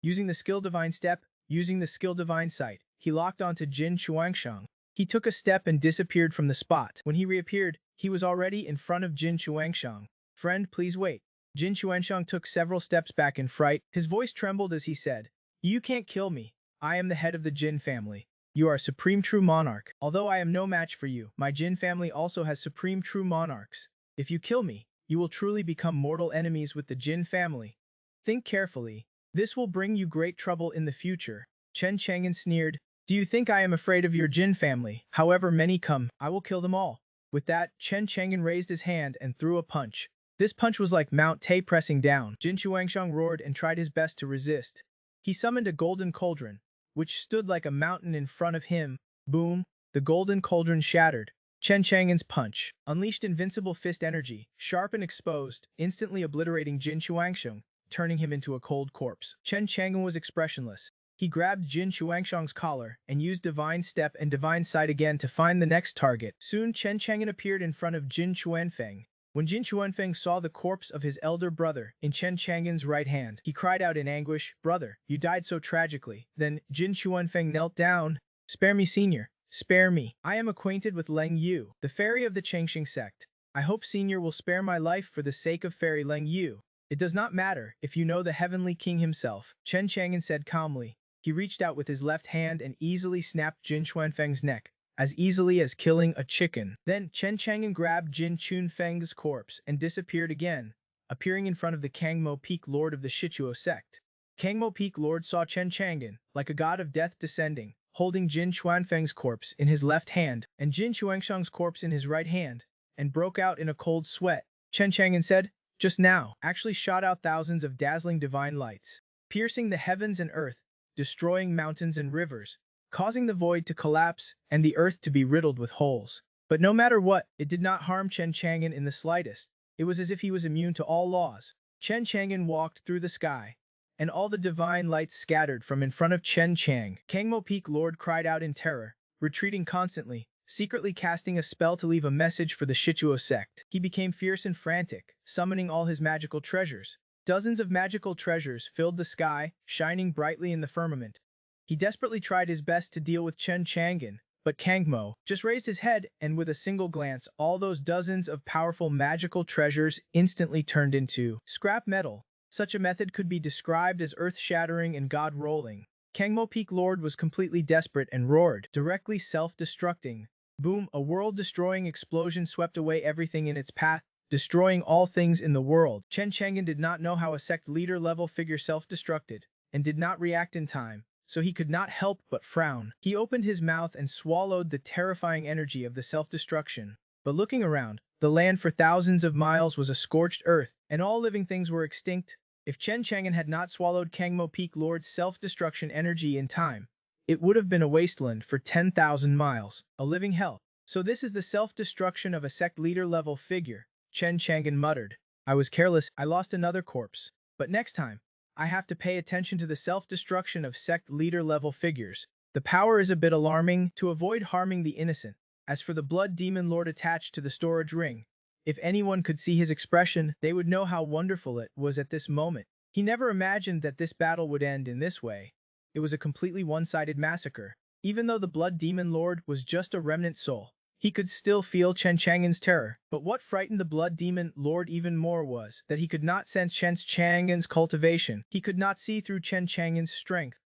Using the skill Divine Step, using the skill Divine Sight, he locked onto Jin Chuangshang. He took a step and disappeared from the spot. When he reappeared, he was already in front of Jin Chuangshang. "Friend, please wait." Jin Chuangshang took several steps back in fright. His voice trembled as he said, "You can't kill me. I am the head of the Jin family. You are supreme true monarch. Although I am no match for you, my Jin family also has supreme true monarchs. If you kill me, you will truly become mortal enemies with the Jin family. Think carefully. This will bring you great trouble in the future." Chen Chang'an sneered. "Do you think I am afraid of your Jin family? However many come, I will kill them all." With that, Chen Chang'an raised his hand and threw a punch. This punch was like Mount Tay pressing down. Jin Chuangshang roared and tried his best to resist. He summoned a golden cauldron, which stood like a mountain in front of him. Boom! The golden cauldron shattered. Chen Chang'an's punch unleashed invincible fist energy, sharp and exposed, instantly obliterating Jin Chuangshang, turning him into a cold corpse. Chen Chang'an was expressionless. He grabbed Jin Chuangshang's collar and used Divine Step and Divine Sight again to find the next target. Soon Chen Chang'an appeared in front of Jin Chuanfeng. When Jin Chuanfeng saw the corpse of his elder brother in Chen Chang'an's right hand, he cried out in anguish, "Brother, you died so tragically." Then Jin Chuanfeng knelt down. "Spare me, senior. Spare me. I am acquainted with Leng Yu, the fairy of the Chengxing sect. I hope senior will spare my life for the sake of fairy Leng Yu. It does not matter if you know the heavenly king himself," Chen Chang'an said calmly. He reached out with his left hand and easily snapped Jin Chuanfeng's neck, as easily as killing a chicken. Then Chen Chang'an grabbed Jin Chuanfeng's corpse and disappeared again, appearing in front of the Kangmo Peak Lord of the Shichuo sect. Kangmo Peak Lord saw Chen Chang'an, like a god of death descending, holding Jin Chuanfeng's corpse in his left hand and Jin Chuangshang's corpse in his right hand, and broke out in a cold sweat. Chen Chang'an said, "Just now," actually shot out thousands of dazzling divine lights, piercing the heavens and earth, destroying mountains and rivers, causing the void to collapse and the earth to be riddled with holes. But no matter what, it did not harm Chen Chang'an in the slightest. It was as if he was immune to all laws. Chen Chang'an walked through the sky, and all the divine lights scattered from in front of Chen Chang. Kangmo Peak Lord cried out in terror, retreating constantly, secretly casting a spell to leave a message for the Shichuo sect. He became fierce and frantic, summoning all his magical treasures. Dozens of magical treasures filled the sky, shining brightly in the firmament. He desperately tried his best to deal with Chen Chang'an, but Kangmo just raised his head and with a single glance all those dozens of powerful magical treasures instantly turned into scrap metal. Such a method could be described as earth-shattering and god-rolling. Kangmo Peak Lord was completely desperate and roared, directly self-destructing. Boom! A world-destroying explosion swept away everything in its path, destroying all things in the world. Chen Chang'an did not know how a sect leader-level figure self-destructed, and did not react in time, so he could not help but frown. He opened his mouth and swallowed the terrifying energy of the self-destruction. But looking around, the land for thousands of miles was a scorched earth, and all living things were extinct. If Chen Chang'an had not swallowed Kangmo Peak Lord's self-destruction energy in time, it would have been a wasteland for 10,000 miles, a living hell. So this is the self-destruction of a sect leader-level figure, Chen Chang'an muttered. I was careless, I lost another corpse. But next time, I have to pay attention to the self-destruction of sect leader-level figures. The power is a bit alarming, to avoid harming the innocent. As for the blood demon lord attached to the storage ring, if anyone could see his expression, they would know how wonderful it was at this moment. He never imagined that this battle would end in this way. It was a completely one-sided massacre. Even though the blood demon lord was just a remnant soul, he could still feel Chen Chang'an's terror. But what frightened the blood demon lord even more was that he could not sense Chen Chang'an's cultivation. He could not see through Chen Chang'an's strength.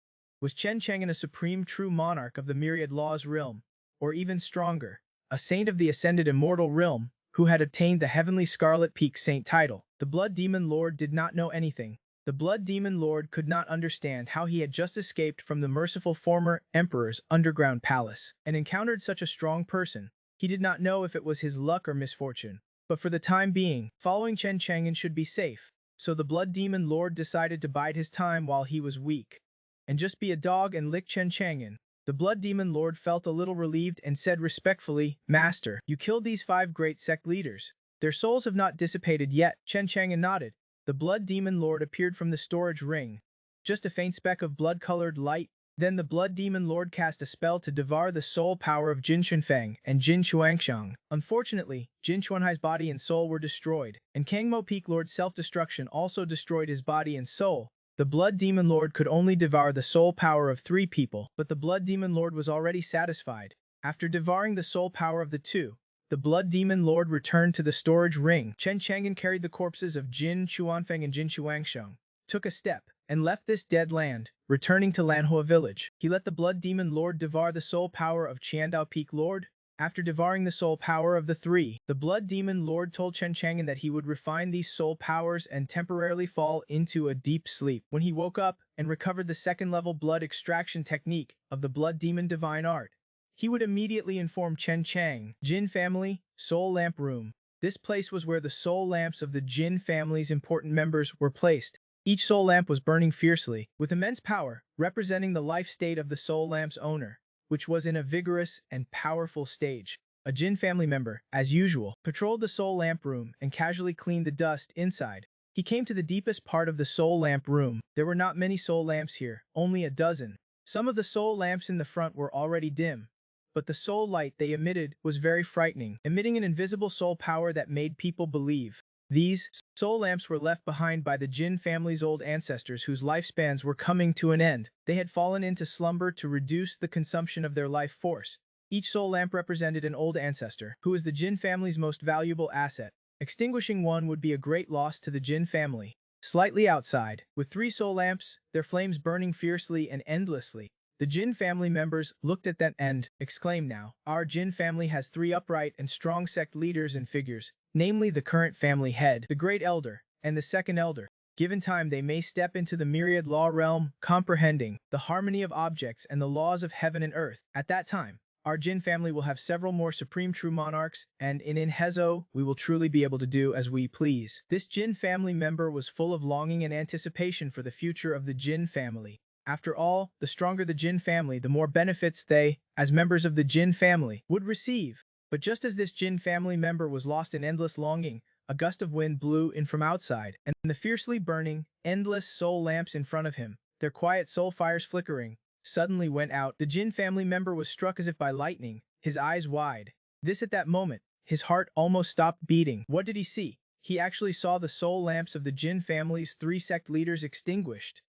Was Chen Chang'an a supreme true monarch of the myriad laws realm, or even stronger, a saint of the ascended immortal realm, who had obtained the heavenly Scarlet Peak Saint title? The blood demon lord did not know anything. The blood demon lord could not understand how he had just escaped from the merciful former emperor's underground palace and encountered such a strong person. He did not know if it was his luck or misfortune, but for the time being, following Chen Chang'an should be safe. So the blood demon lord decided to bide his time while he was weak, and just be a dog and lick Chen Chang'an. The blood demon lord felt a little relieved and said respectfully, Master, you killed these 5 great sect leaders. Their souls have not dissipated yet. Chen Chang'an nodded. The blood demon lord appeared from the storage ring, just a faint speck of blood-colored light. Then the blood demon lord cast a spell to devour the soul power of Jin Chunfeng and Jin Chuangxiang. Unfortunately, Jin Chuanhai's body and soul were destroyed, and Kangmo Peak Lord's self-destruction also destroyed his body and soul. The blood demon lord could only devour the soul power of 3 people, but the blood demon lord was already satisfied. After devouring the soul power of the 2, the blood demon lord returned to the storage ring. Chen Chang'an carried the corpses of Jin Chuanfeng and Jin Chuangxiang, took a step, and left this dead land, returning to Manhwa village. He let the blood demon lord devour the soul power of Qiandao Peak Lord. After devouring the soul power of the 3, the blood demon lord told Chen Chang'an that he would refine these soul powers and temporarily fall into a deep sleep. When he woke up and recovered the 2nd-level blood extraction technique of the blood demon divine art, he would immediately inform Chen Chang. Jin family, soul lamp room. This place was where the soul lamps of the Jin family's important members were placed. Each soul lamp was burning fiercely, with immense power, representing the life state of the soul lamp's owner, which was in a vigorous and powerful stage. A Jin family member, as usual, patrolled the soul lamp room and casually cleaned the dust inside. He came to the deepest part of the soul lamp room. There were not many soul lamps here, only a dozen. Some of the soul lamps in the front were already dim, but the soul light they emitted was very frightening, emitting an invisible soul power that made people believe. These soul lamps were left behind by the Jin family's old ancestors whose lifespans were coming to an end. They had fallen into slumber to reduce the consumption of their life force. Each soul lamp represented an old ancestor, who was the Jin family's most valuable asset. Extinguishing one would be a great loss to the Jin family. Slightly outside, with 3 soul lamps, their flames burning fiercely and endlessly, the Jin family members looked at that and exclaimed, now, our Jin family has 3 upright and strong sect leaders and figures, namely the current family head, the great elder, and the 2nd elder. Given time they may step into the myriad law realm, comprehending the harmony of objects and the laws of heaven and earth. At that time, our Jin family will have several more supreme true monarchs, and in Hezo, we will truly be able to do as we please. This Jin family member was full of longing and anticipation for the future of the Jin family. After all, the stronger the Jin family, the more benefits they, as members of the Jin family, would receive. But just as this Jin family member was lost in endless longing, a gust of wind blew in from outside, and the fiercely burning, endless soul lamps in front of him, their quiet soul fires flickering, suddenly went out. The Jin family member was struck as if by lightning, his eyes wide. At that moment, his heart almost stopped beating. What did he see? He actually saw the soul lamps of the Jin family's 3 sect leaders extinguished.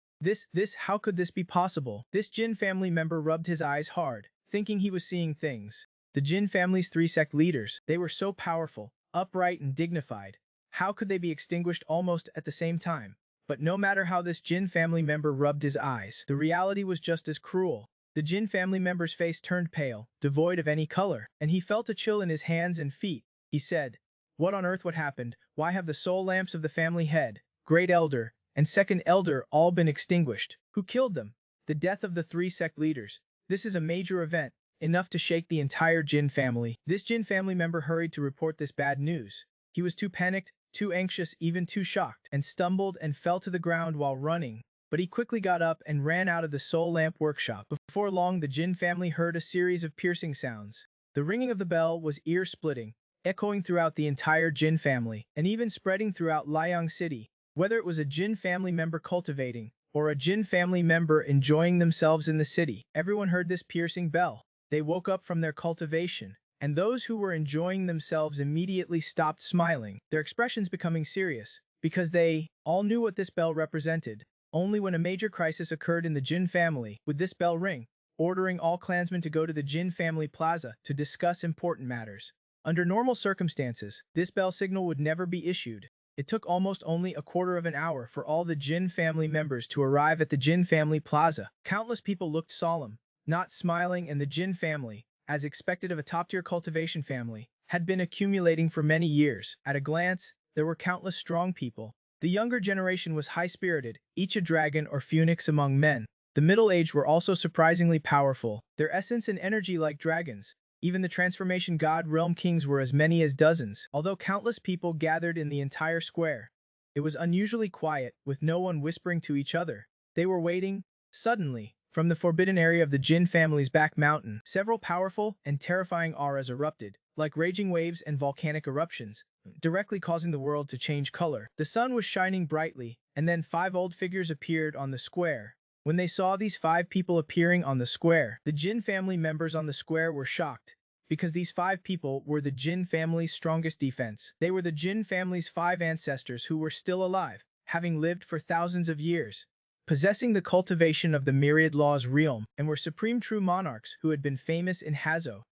How could this be possible? This Jin family member rubbed his eyes hard, thinking he was seeing things. The Jin family's 3 sect leaders, they were so powerful, upright and dignified. How could they be extinguished almost at the same time? But no matter how this Jin family member rubbed his eyes, the reality was just as cruel. The Jin family member's face turned pale, devoid of any color, and he felt a chill in his hands and feet. He said, what on earth what happened? Why have the soul lamps of the family head, great elder, and 2nd elder all been extinguished? Who killed them? The death of the three sect leaders. This is a major event, enough to shake the entire Jin family. This Jin family member hurried to report this bad news. He was too panicked, too anxious, even too shocked, and stumbled and fell to the ground while running. But he quickly got up and ran out of the soul lamp workshop. Before long, the Jin family heard a series of piercing sounds. The ringing of the bell was ear-splitting, echoing throughout the entire Jin family, and even spreading throughout Liang City. Whether it was a Jin family member cultivating, or a Jin family member enjoying themselves in the city, everyone heard this piercing bell. They woke up from their cultivation, and those who were enjoying themselves immediately stopped smiling, their expressions becoming serious, because they all knew what this bell represented. Only when a major crisis occurred in the Jin family would this bell ring, ordering all clansmen to go to the Jin family plaza to discuss important matters. Under normal circumstances, this bell signal would never be issued. It took almost only a quarter of an hour for all the Jin family members to arrive at the Jin family plaza. Countless people looked solemn, not smiling, and the Jin family, as expected of a top-tier cultivation family, had been accumulating for many years. At a glance, there were countless strong people. The younger generation was high-spirited, each a dragon or phoenix among men. The middle-aged were also surprisingly powerful, their essence and energy like dragons. Even the transformation god realm kings were as many as dozens. Although countless people gathered in the entire square, it was unusually quiet, with no one whispering to each other. They were waiting. Suddenly, from the forbidden area of the Jin family's back mountain, several powerful and terrifying auras erupted, like raging waves and volcanic eruptions, directly causing the world to change color. The sun was shining brightly, and then 5 old figures appeared on the square. When they saw these 5 people appearing on the square, the Jin family members on the square were shocked, because these 5 people were the Jin family's strongest defense. They were the Jin family's 5 ancestors who were still alive, having lived for thousands of years, possessing the cultivation of the myriad laws realm, and were supreme true monarchs who had been famous in Hazo,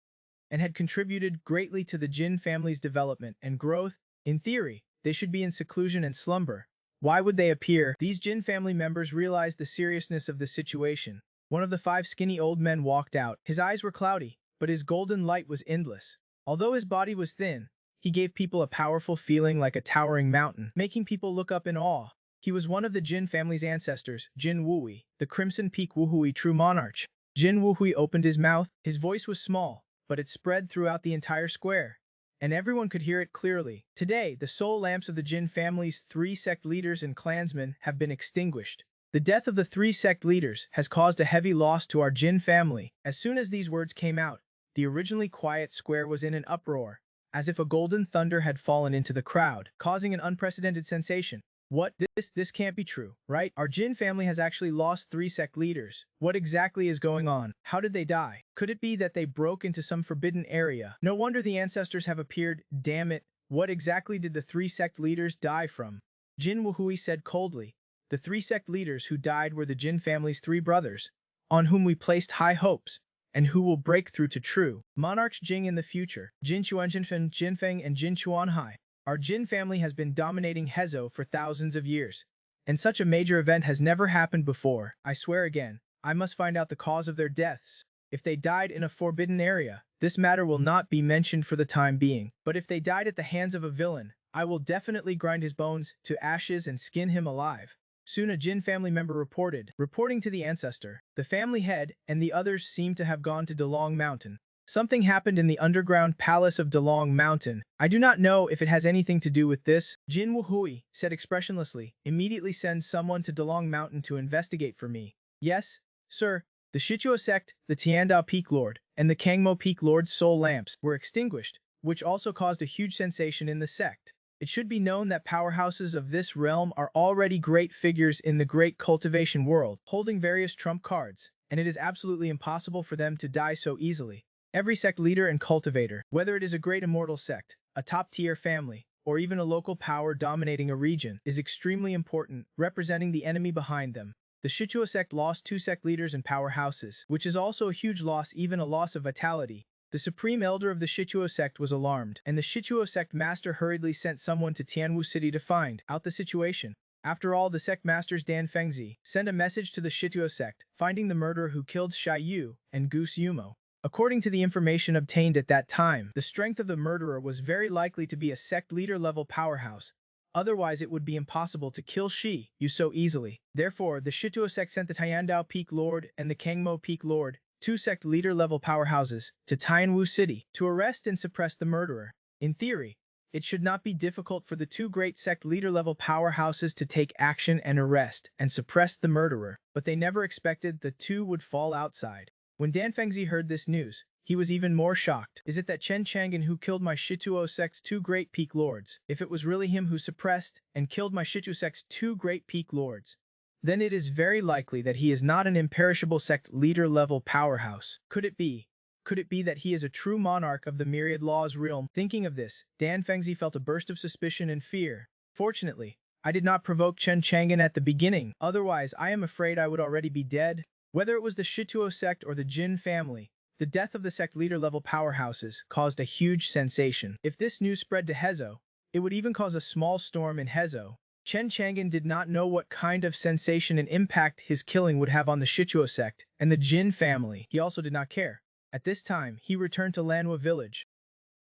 and had contributed greatly to the Jin family's development and growth. In theory, they should be in seclusion and slumber. Why would they appear? These Jin family members realized the seriousness of the situation. One of the 5 skinny old men walked out. His eyes were cloudy, but his golden light was endless. Although his body was thin, he gave people a powerful feeling like a towering mountain, making people look up in awe. He was one of the Jin family's ancestors, Jin Wuhui, the Crimson Peak Wuhui true monarch. Jin Wuhui opened his mouth. His voice was small, but it spread throughout the entire square, and everyone could hear it clearly. Today, the soul lamps of the Jin family's 3 sect leaders and clansmen have been extinguished. The death of the 3 sect leaders has caused a heavy loss to our Jin family. As soon as these words came out, the originally quiet square was in an uproar, as if a golden thunder had fallen into the crowd, causing an unprecedented sensation. What? This can't be true, right? Our Jin family has actually lost 3 sect leaders. What exactly is going on? How did they die? Could it be that they broke into some forbidden area? No wonder the ancestors have appeared. Damn it, what exactly did the 3 sect leaders die from? Jin Wuhui said coldly. The 3 sect leaders who died were the Jin family's 3 brothers, on whom we placed high hopes, and who will break through to true monarchs Jing in the future. Jin Chuan Jinfen, Jinfeng, and Jin Chuanhai. Our Jin family has been dominating Hezo for thousands of years, and such a major event has never happened before. I swear again, I must find out the cause of their deaths. If they died in a forbidden area, this matter will not be mentioned for the time being. But if they died at the hands of a villain, I will definitely grind his bones to ashes and skin him alive. Soon a Jin family member reporting to the ancestor. The family head and the others seem to have gone to Dalong Mountain. Something happened in the underground palace of Dalong Mountain. I do not know if it has anything to do with this. Jin Wuhui said expressionlessly. Immediately send someone to Dalong Mountain to investigate for me. Yes, sir. The Shichuo sect, the Tiandao Peak Lord, and the Kangmo Peak Lord's soul lamps were extinguished, which also caused a huge sensation in the sect. It should be known that powerhouses of this realm are already great figures in the great cultivation world, holding various trump cards, and it is absolutely impossible for them to die so easily. Every sect leader and cultivator, whether it is a great immortal sect, a top-tier family, or even a local power dominating a region, is extremely important, representing the enemy behind them. The Shichuo sect lost 2 sect leaders and powerhouses, which is also a huge loss, even a loss of vitality. The supreme elder of the Shichuo sect was alarmed, and the Shichuo sect master hurriedly sent someone to Tianwu City to find out the situation. After all, the sect masters Dan Fengzi sent a message to the Shichuo sect, finding the murderer who killed Shai Yu and Goose Yumo. According to the information obtained at that time, the strength of the murderer was very likely to be a sect leader-level powerhouse, Otherwise it would be impossible to kill Shi Yu so easily. Therefore, the Shituo sect sent the Tiandao Peak Lord and the Kangmo Peak Lord, two sect leader-level powerhouses, to Tianwu City to arrest and suppress the murderer. In theory, it should not be difficult for the two great sect leader-level powerhouses to take action and arrest and suppress the murderer, but they never expected the two would fall outside. When Dan Fengzi heard this news, he was even more shocked. Is it that Chen Chang'an who killed my Shituo sect's two great peak lords? If it was really him who suppressed and killed my Shituo sect's two great peak lords, then it is very likely that he is not an imperishable sect leader-level powerhouse. Could it be? Could it be that he is a true monarch of the Myriad Law's realm? Thinking of this, Dan Fengzi felt a burst of suspicion and fear. Fortunately, I did not provoke Chen Chang'an at the beginning, otherwise I am afraid I would already be dead. Whether it was the Shituo sect or the Jin family, the death of the sect leader-level powerhouses caused a huge sensation. If this news spread to Hezo, it would even cause a small storm in Hezo. Chen Chang'an did not know what kind of sensation and impact his killing would have on the Shituo sect and the Jin family. He also did not care. At this time, he returned to Lanhua village.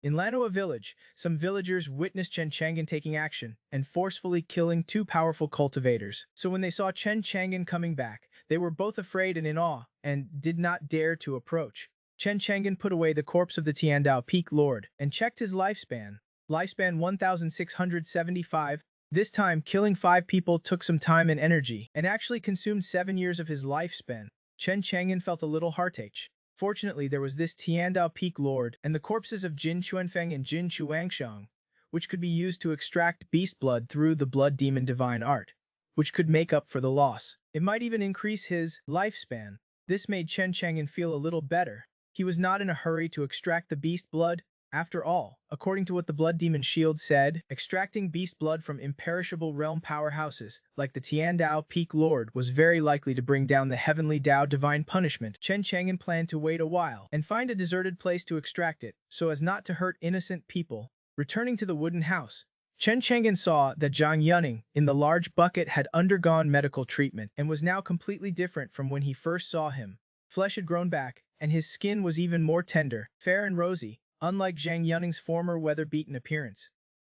In Lanhua village, some villagers witnessed Chen Chang'an taking action and forcefully killing two powerful cultivators. So when they saw Chen Chang'an coming back, they were both afraid and in awe and did not dare to approach. Chen Chang'an put away the corpse of the Tiandao Peak Lord and checked his lifespan. Lifespan 1675. This time, killing 5 people took some time and energy, and actually consumed 7 years of his lifespan. Chen Chang'an felt a little heartache. Fortunately, there was this Tiandao Peak Lord and the corpses of Jin Chuanfeng and Jin Chuangshang, which could be used to extract beast blood through the blood demon divine art, which could make up for the loss. It might even increase his lifespan. This made Chen Chang'an feel a little better. He was not in a hurry to extract the beast blood. After all, according to what the Blood Demon Shield said, extracting beast blood from imperishable realm powerhouses like the Tiandao Peak Lord was very likely to bring down the heavenly Dao divine punishment. Chen Chang'an planned to wait a while and find a deserted place to extract it, so as not to hurt innocent people. Returning to the wooden house, Chen Chang'an saw that Zhang Yuning in the large bucket had undergone medical treatment and was now completely different from when he first saw him. Flesh had grown back, and his skin was even more tender, fair and rosy, unlike Zhang Yuning's former weather-beaten appearance.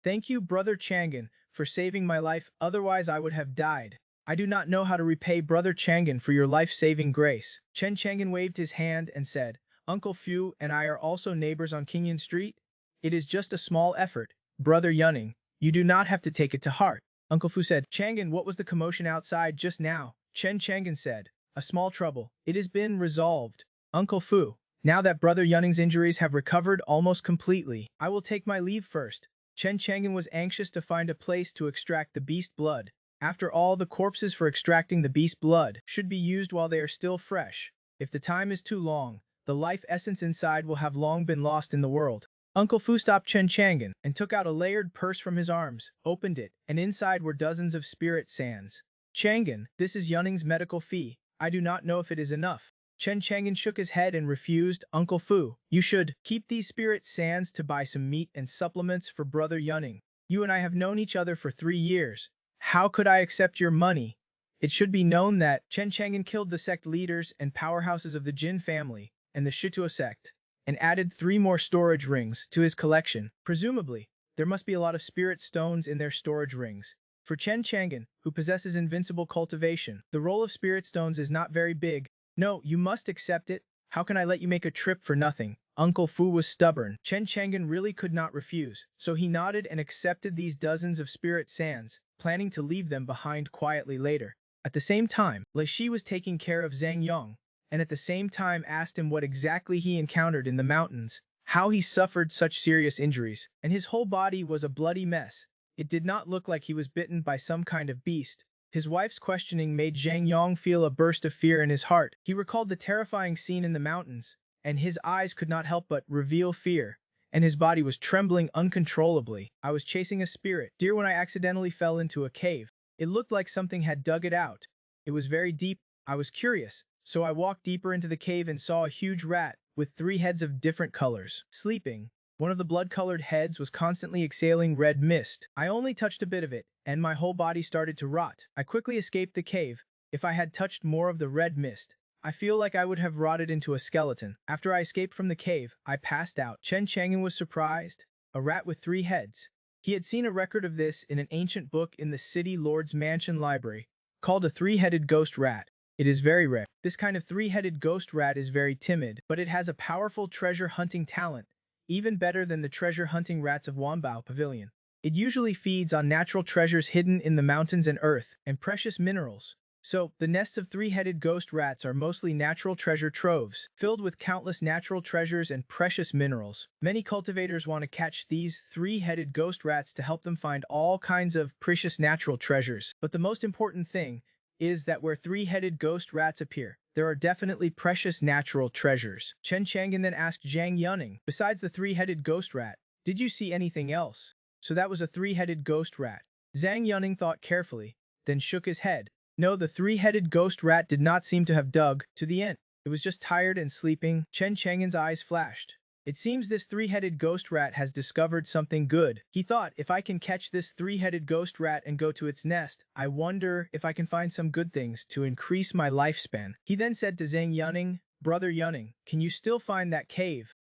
Thank you, Brother Chang'an, for saving my life, otherwise I would have died. I do not know how to repay Brother Chang'an for your life-saving grace. Chen Chang'an waved his hand and said, Uncle Fu and I are also neighbors on Qingyan Street. It is just a small effort, Brother Yuning. You do not have to take it to heart. Uncle Fu said, Chang'an, what was the commotion outside just now? Chen Chang'an said, a small trouble. It has been resolved. Uncle Fu, now that Brother Yuning's injuries have recovered almost completely, I will take my leave first. Chen Chang'an was anxious to find a place to extract the beast blood. After all, the corpses for extracting the beast blood should be used while they are still fresh. If the time is too long, the life essence inside will have long been lost in the world. Uncle Fu stopped Chen Chang'an and took out a layered purse from his arms, opened it, and inside were dozens of spirit sands. Chang'an, this is Yuning's medical fee. I do not know if it is enough. Chen Chang'an shook his head and refused. Uncle Fu, you should keep these spirit sands to buy some meat and supplements for Brother Yuning. You and I have known each other for 3 years. How could I accept your money? It should be known that Chen Chang'an killed the sect leaders and powerhouses of the Jin family and the Shituo sect, and added 3 more storage rings to his collection. Presumably, there must be a lot of spirit stones in their storage rings. For Chen Chang'an, who possesses invincible cultivation, the role of spirit stones is not very big. No, you must accept it. How can I let you make a trip for nothing? Uncle Fu was stubborn. Chen Chang'an really could not refuse, so he nodded and accepted these dozens of spirit sands, planning to leave them behind quietly later. At the same time, Lei Shi was taking care of Zhang Yong, and at the same time asked him what exactly he encountered in the mountains, how he suffered such serious injuries, and his whole body was a bloody mess. It did not look like he was bitten by some kind of beast. His wife's questioning made Zhang Yong feel a burst of fear in his heart. He recalled the terrifying scene in the mountains, and his eyes could not help but reveal fear, and his body was trembling uncontrollably. I was chasing a spirit deer when I accidentally fell into a cave. It looked like something had dug it out. It was very deep. I was curious, so I walked deeper into the cave and saw a huge rat with 3 heads of different colors, sleeping. One of the blood-colored heads was constantly exhaling red mist. I only touched a bit of it, and my whole body started to rot. I quickly escaped the cave. If I had touched more of the red mist, I feel like I would have rotted into a skeleton. After I escaped from the cave, I passed out. Chen Chang'an was surprised. A rat with 3 heads. He had seen a record of this in an ancient book in the city lord's mansion library, called a three-headed ghost rat. It is very rare. This kind of three-headed ghost rat is very timid, but it has a powerful treasure hunting talent, even better than the treasure hunting rats of Wambao Pavilion. It usually feeds on natural treasures hidden in the mountains and earth, and precious minerals. So, the nests of three-headed ghost rats are mostly natural treasure troves, filled with countless natural treasures and precious minerals. Many cultivators want to catch these three-headed ghost rats to help them find all kinds of precious natural treasures. But the most important thing is that where three-headed ghost rats appear, there are definitely precious natural treasures. Chen Chang'an then asked Zhang Yuning, besides the three-headed ghost rat, did you see anything else? So that was a three-headed ghost rat. Zhang Yuning thought carefully, then shook his head. No, the three-headed ghost rat did not seem to have dug to the end. It was just tired and sleeping. Chen Chang'an's eyes flashed. It seems this three-headed ghost rat has discovered something good. He thought, if I can catch this three-headed ghost rat and go to its nest, I wonder if I can find some good things to increase my lifespan. He then said to Zhang Yuning, Brother Yuning, can you still find that cave?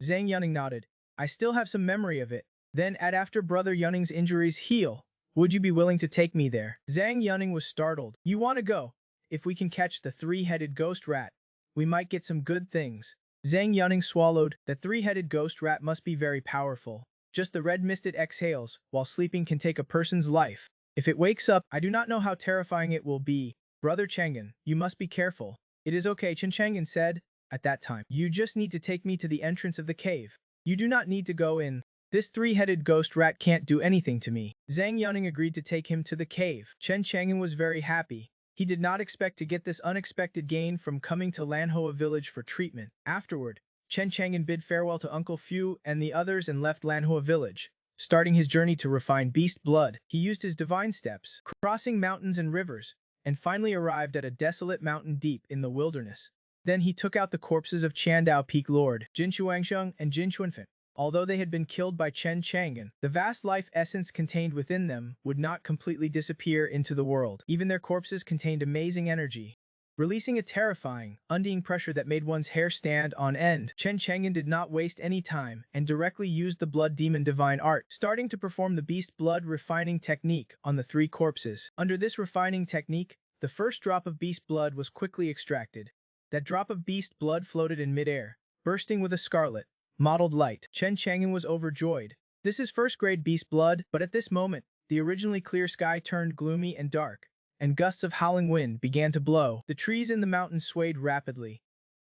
Zhang Yuning nodded. I still have some memory of it. Then, after Brother Yuning's injuries heal, would you be willing to take me there? Zhang Yuning was startled. You want to go? If we can catch the three-headed ghost rat, we might get some good things. Zhang Yuning swallowed. The three-headed ghost rat must be very powerful. Just the red mist it exhales while sleeping can take a person's life. If it wakes up, I do not know how terrifying it will be. Brother Chang'an, you must be careful. It is okay, Chen Chang'an said. At that time, you just need to take me to the entrance of the cave. You do not need to go in. This three-headed ghost rat can't do anything to me. Zhang Yuning agreed to take him to the cave. Chen Chang'an was very happy. He did not expect to get this unexpected gain from coming to Lanhua village for treatment. Afterward, Chen Chang'an bid farewell to Uncle Fu and the others and left Lanhua village. Starting his journey to refine beast blood, he used his divine steps, crossing mountains and rivers, and finally arrived at a desolate mountain deep in the wilderness. Then he took out the corpses of Chandao Peak Lord, Jin Shuangsheng and Jin Chuanfen. Although they had been killed by Chen Chang'an, the vast life essence contained within them would not completely disappear into the world. Even their corpses contained amazing energy, releasing a terrifying, undying pressure that made one's hair stand on end. Chen Chang'an did not waste any time and directly used the blood demon divine art, starting to perform the beast blood refining technique on the three corpses. Under this refining technique, the first drop of beast blood was quickly extracted. That drop of beast blood floated in midair, bursting with a scarlet, mottled light. Chen Chang'an was overjoyed. This is first-grade beast blood, but at this moment, the originally clear sky turned gloomy and dark, and gusts of howling wind began to blow. The trees in the mountains swayed rapidly.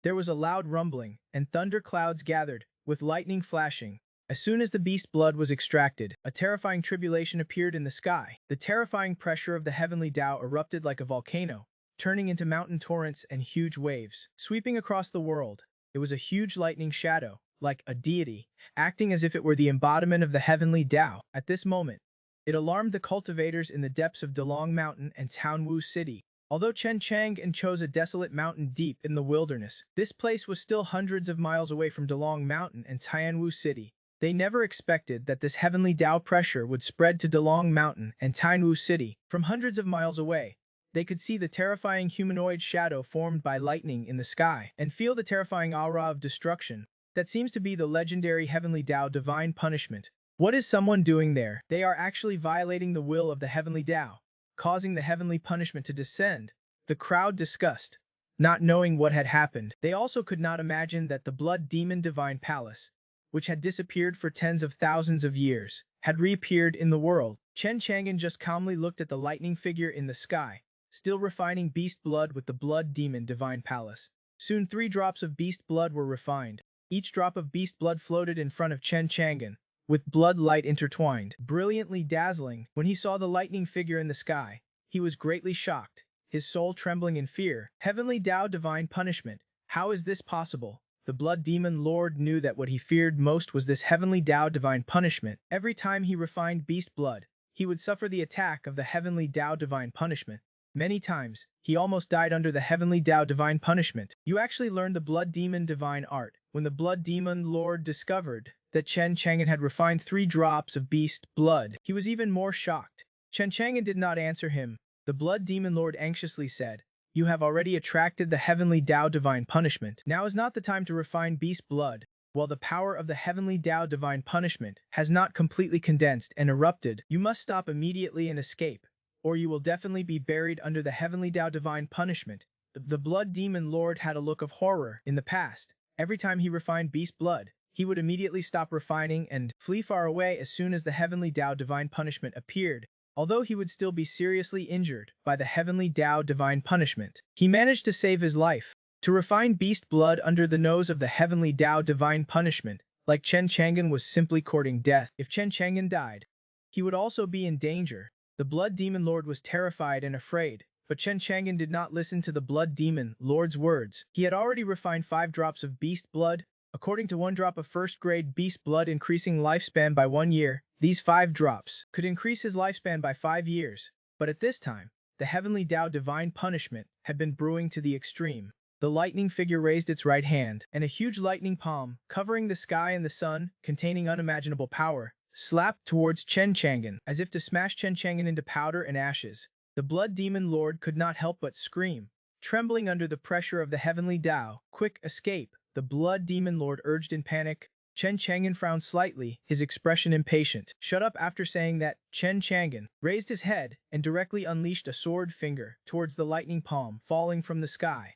There was a loud rumbling, and thunder clouds gathered, with lightning flashing. As soon as the beast blood was extracted, a terrifying tribulation appeared in the sky. The terrifying pressure of the heavenly Tao erupted like a volcano, turning into mountain torrents and huge waves, sweeping across the world. It was a huge lightning shadow, like a deity, acting as if it were the embodiment of the heavenly Tao. At this moment, it alarmed the cultivators in the depths of Dalong Mountain and Townwu City. Although Chen Chang'an chose a desolate mountain deep in the wilderness, this place was still hundreds of miles away from Dalong Mountain and Tianwu City. They never expected that this heavenly Tao pressure would spread to Dalong Mountain and Tianwu City. From hundreds of miles away, they could see the terrifying humanoid shadow formed by lightning in the sky, and feel the terrifying aura of destruction. That seems to be the legendary heavenly Tao divine punishment. What is someone doing there? They are actually violating the will of the heavenly Tao, causing the heavenly punishment to descend. The crowd discussed, not knowing what had happened. They also could not imagine that the blood demon divine palace, which had disappeared for tens of thousands of years, had reappeared in the world. Chen Chang'an just calmly looked at the lightning figure in the sky, still refining beast blood with the blood demon divine palace. Soon 3 drops of beast blood were refined. Each drop of beast blood floated in front of Chen Chang'an, with blood light intertwined, brilliantly dazzling. When he saw the lightning figure in the sky, he was greatly shocked, his soul trembling in fear. Heavenly Tao divine punishment. How is this possible? The blood demon lord knew that what he feared most was this heavenly Tao divine punishment. Every time he refined beast blood, he would suffer the attack of the heavenly Tao divine punishment. Many times, he almost died under the heavenly Tao divine punishment. You actually learned the blood demon divine art. When the blood demon lord discovered that Chen Chang'an had refined 3 drops of beast blood, he was even more shocked. Chen Chang'an did not answer him. The blood demon lord anxiously said, "You have already attracted the heavenly Tao divine punishment. Now is not the time to refine beast blood. While the power of the heavenly Tao divine punishment has not completely condensed and erupted, you must stop immediately and escape, or you will definitely be buried under the heavenly Tao divine punishment. The blood demon lord had a look of horror in the past. Every time he refined beast blood, he would immediately stop refining and flee far away as soon as the heavenly Tao divine punishment appeared. Although he would still be seriously injured by the heavenly Tao divine punishment, he managed to save his life. To refine beast blood under the nose of the heavenly Tao divine punishment, like Chen Chang'an, was simply courting death. If Chen Chang'an died, he would also be in danger. The blood demon lord was terrified and afraid, but Chen Chang'an did not listen to the blood demon lord's words. He had already refined 5 drops of beast blood, according to 1 drop of first-grade beast blood increasing lifespan by 1 year. These 5 drops could increase his lifespan by 5 years, but at this time, the heavenly Tao divine punishment had been brewing to the extreme. The lightning figure raised its right hand, and a huge lightning palm, covering the sky and the sun, containing unimaginable power, slapped towards Chen Chang'an, as if to smash Chen Chang'an into powder and ashes. The blood demon lord could not help but scream, trembling under the pressure of the heavenly Tao. Quick, escape! The blood demon lord urged in panic. Chen Chang'an frowned slightly, his expression impatient. Shut up! After saying that, Chen Chang'an raised his head and directly unleashed a sword finger towards the lightning palm falling from the sky.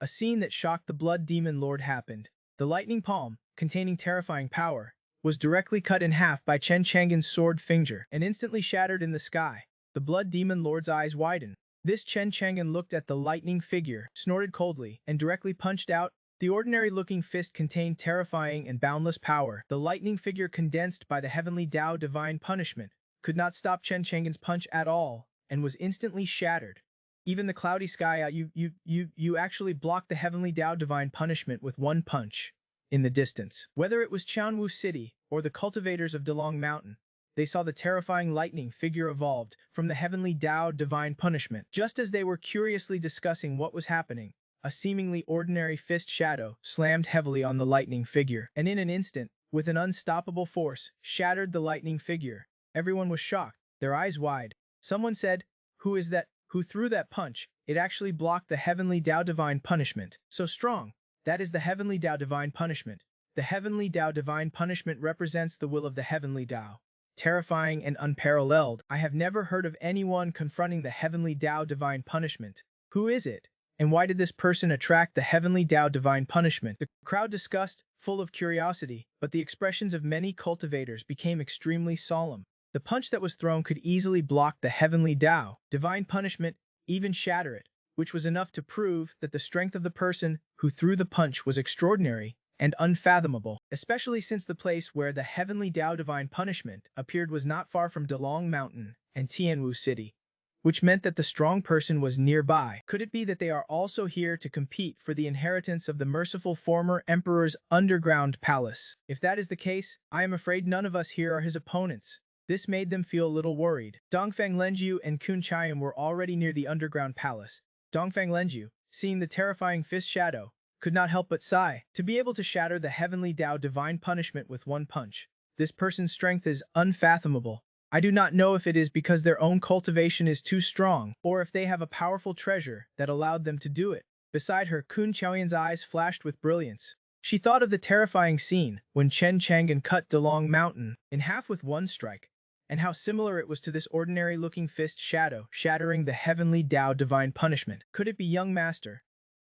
A scene that shocked the blood demon lord happened. The lightning palm, containing terrifying power, was directly cut in half by Chen Chang'an's sword finger and instantly shattered in the sky. The blood demon lord's eyes widened. This Chen Chang'an looked at the lightning figure, snorted coldly, and directly punched out. The ordinary-looking fist contained terrifying and boundless power. The lightning figure, condensed by the heavenly Tao divine punishment, could not stop Chen Chang'an's punch at all, and was instantly shattered. Even the cloudy sky, you actually blocked the heavenly Tao divine punishment with 1 punch. In the distance, whether it was Chanwu City or the cultivators of Delong Mountain, they saw the terrifying lightning figure evolved from the heavenly Tao divine punishment. Just as they were curiously discussing what was happening, a seemingly ordinary fist shadow slammed heavily on the lightning figure, and in an instant, with an unstoppable force, shattered the lightning figure. Everyone was shocked, their eyes wide. Someone said, "Who is that? Who threw that punch?" It actually blocked the heavenly Tao divine punishment. So strong. That is the heavenly Tao divine punishment. The heavenly Tao divine punishment represents the will of the heavenly Tao. Terrifying and unparalleled. I have never heard of anyone confronting the heavenly Tao divine punishment. Who is it? And why did this person attract the heavenly Tao divine punishment? The crowd discussed, full of curiosity, but the expressions of many cultivators became extremely solemn. The punch that was thrown could easily block the heavenly Tao divine punishment, even shatter it, which was enough to prove that the strength of the person who threw the punch was extraordinary and unfathomable, especially since the place where the heavenly Tao divine punishment appeared was not far from Delong Mountain and Tianwu City, which meant that the strong person was nearby. Could it be that they are also here to compete for the inheritance of the merciful former emperor's underground palace? If that is the case, I am afraid none of us here are his opponents. This made them feel a little worried. Dongfang Lenju and Kun Chaiyan were already near the underground palace. Dongfang Lenju, seeing the terrifying fist shadow, could not help but sigh. To be able to shatter the heavenly Tao divine punishment with 1 punch, this person's strength is unfathomable. I do not know if it is because their own cultivation is too strong, or if they have a powerful treasure that allowed them to do it. Beside her, Kun Chaiyan's eyes flashed with brilliance. She thought of the terrifying scene when Chen Chang'an cut Delong Mountain in half with 1 strike, and how similar it was to this ordinary-looking fist shadow shattering the heavenly Tao divine punishment. Could it be young master?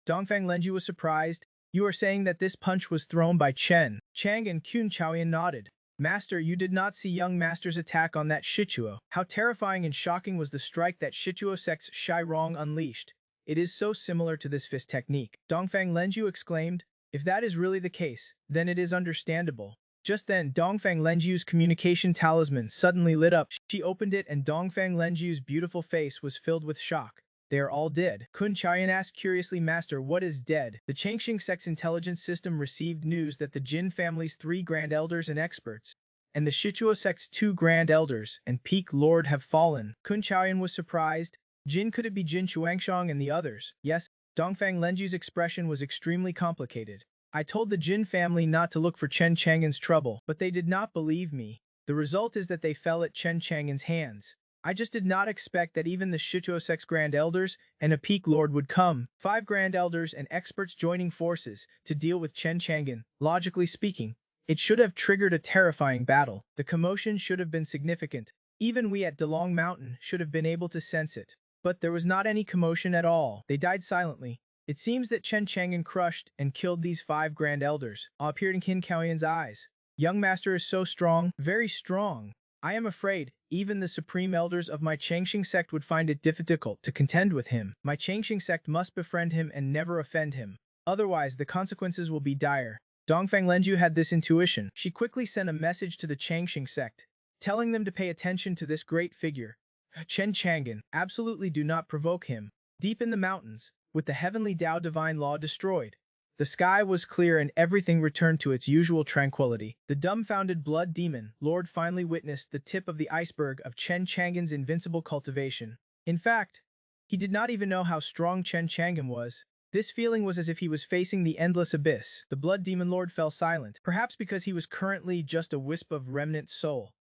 Dongfang Lenju was surprised. You are saying that this punch was thrown by Chen Chang'an? Kun Chaiyan nodded. Master, you did not see young master's attack on that Shichuo. How terrifying and shocking was the strike that Shichuo Sect's Shai Rong unleashed. It is so similar to this fist technique. Dongfang Lenju exclaimed. If that is really the case, then it is understandable. Just then, Dongfang Lenju's communication talisman suddenly lit up. She opened it and Dongfang Lenju's beautiful face was filled with shock. They are all dead. Kun Chaiyan asked curiously, Master, what is dead? The Changxing sect's intelligence system received news that the Jin family's 3 grand elders and experts, and the Shichuo sect's 2 grand elders and peak lord have fallen. Kun Chaiyan was surprised. Jin, could it be Jin Chuangshang and the others? Yes. Dongfang Lenju's expression was extremely complicated. I told the Jin family not to look for Chen Chang'an's trouble, but they did not believe me. The result is that they fell at Chen Chang'an's hands. I just did not expect that even the Shitosek's Grand Elders and a Peak Lord would come. 5 Grand Elders and experts joining forces to deal with Chen Chang'an. Logically speaking, it should have triggered a terrifying battle. The commotion should have been significant. Even we at Delong Mountain should have been able to sense it. But there was not any commotion at all. They died silently. It seems that Chen Chang'an crushed and killed these 5 Grand Elders. All appeared in Qin Kaoyan's eyes. Young master is so strong, very strong. I am afraid, even the supreme elders of my Changxing sect would find it difficult to contend with him. My Changxing sect must befriend him and never offend him. Otherwise, the consequences will be dire. Dongfang Lenju had this intuition. She quickly sent a message to the Changxing sect, telling them to pay attention to this great figure. Chen Chang'an, absolutely do not provoke him. Deep in the mountains, with the heavenly Tao divine law destroyed, the sky was clear and everything returned to its usual tranquility. The dumbfounded blood demon Lord finally witnessed the tip of the iceberg of Chen Chang'an's invincible cultivation. In fact, he did not even know how strong Chen Chang'an was. This feeling was as if he was facing the endless abyss. The blood demon Lord fell silent, perhaps because he was currently just a wisp of remnant soul.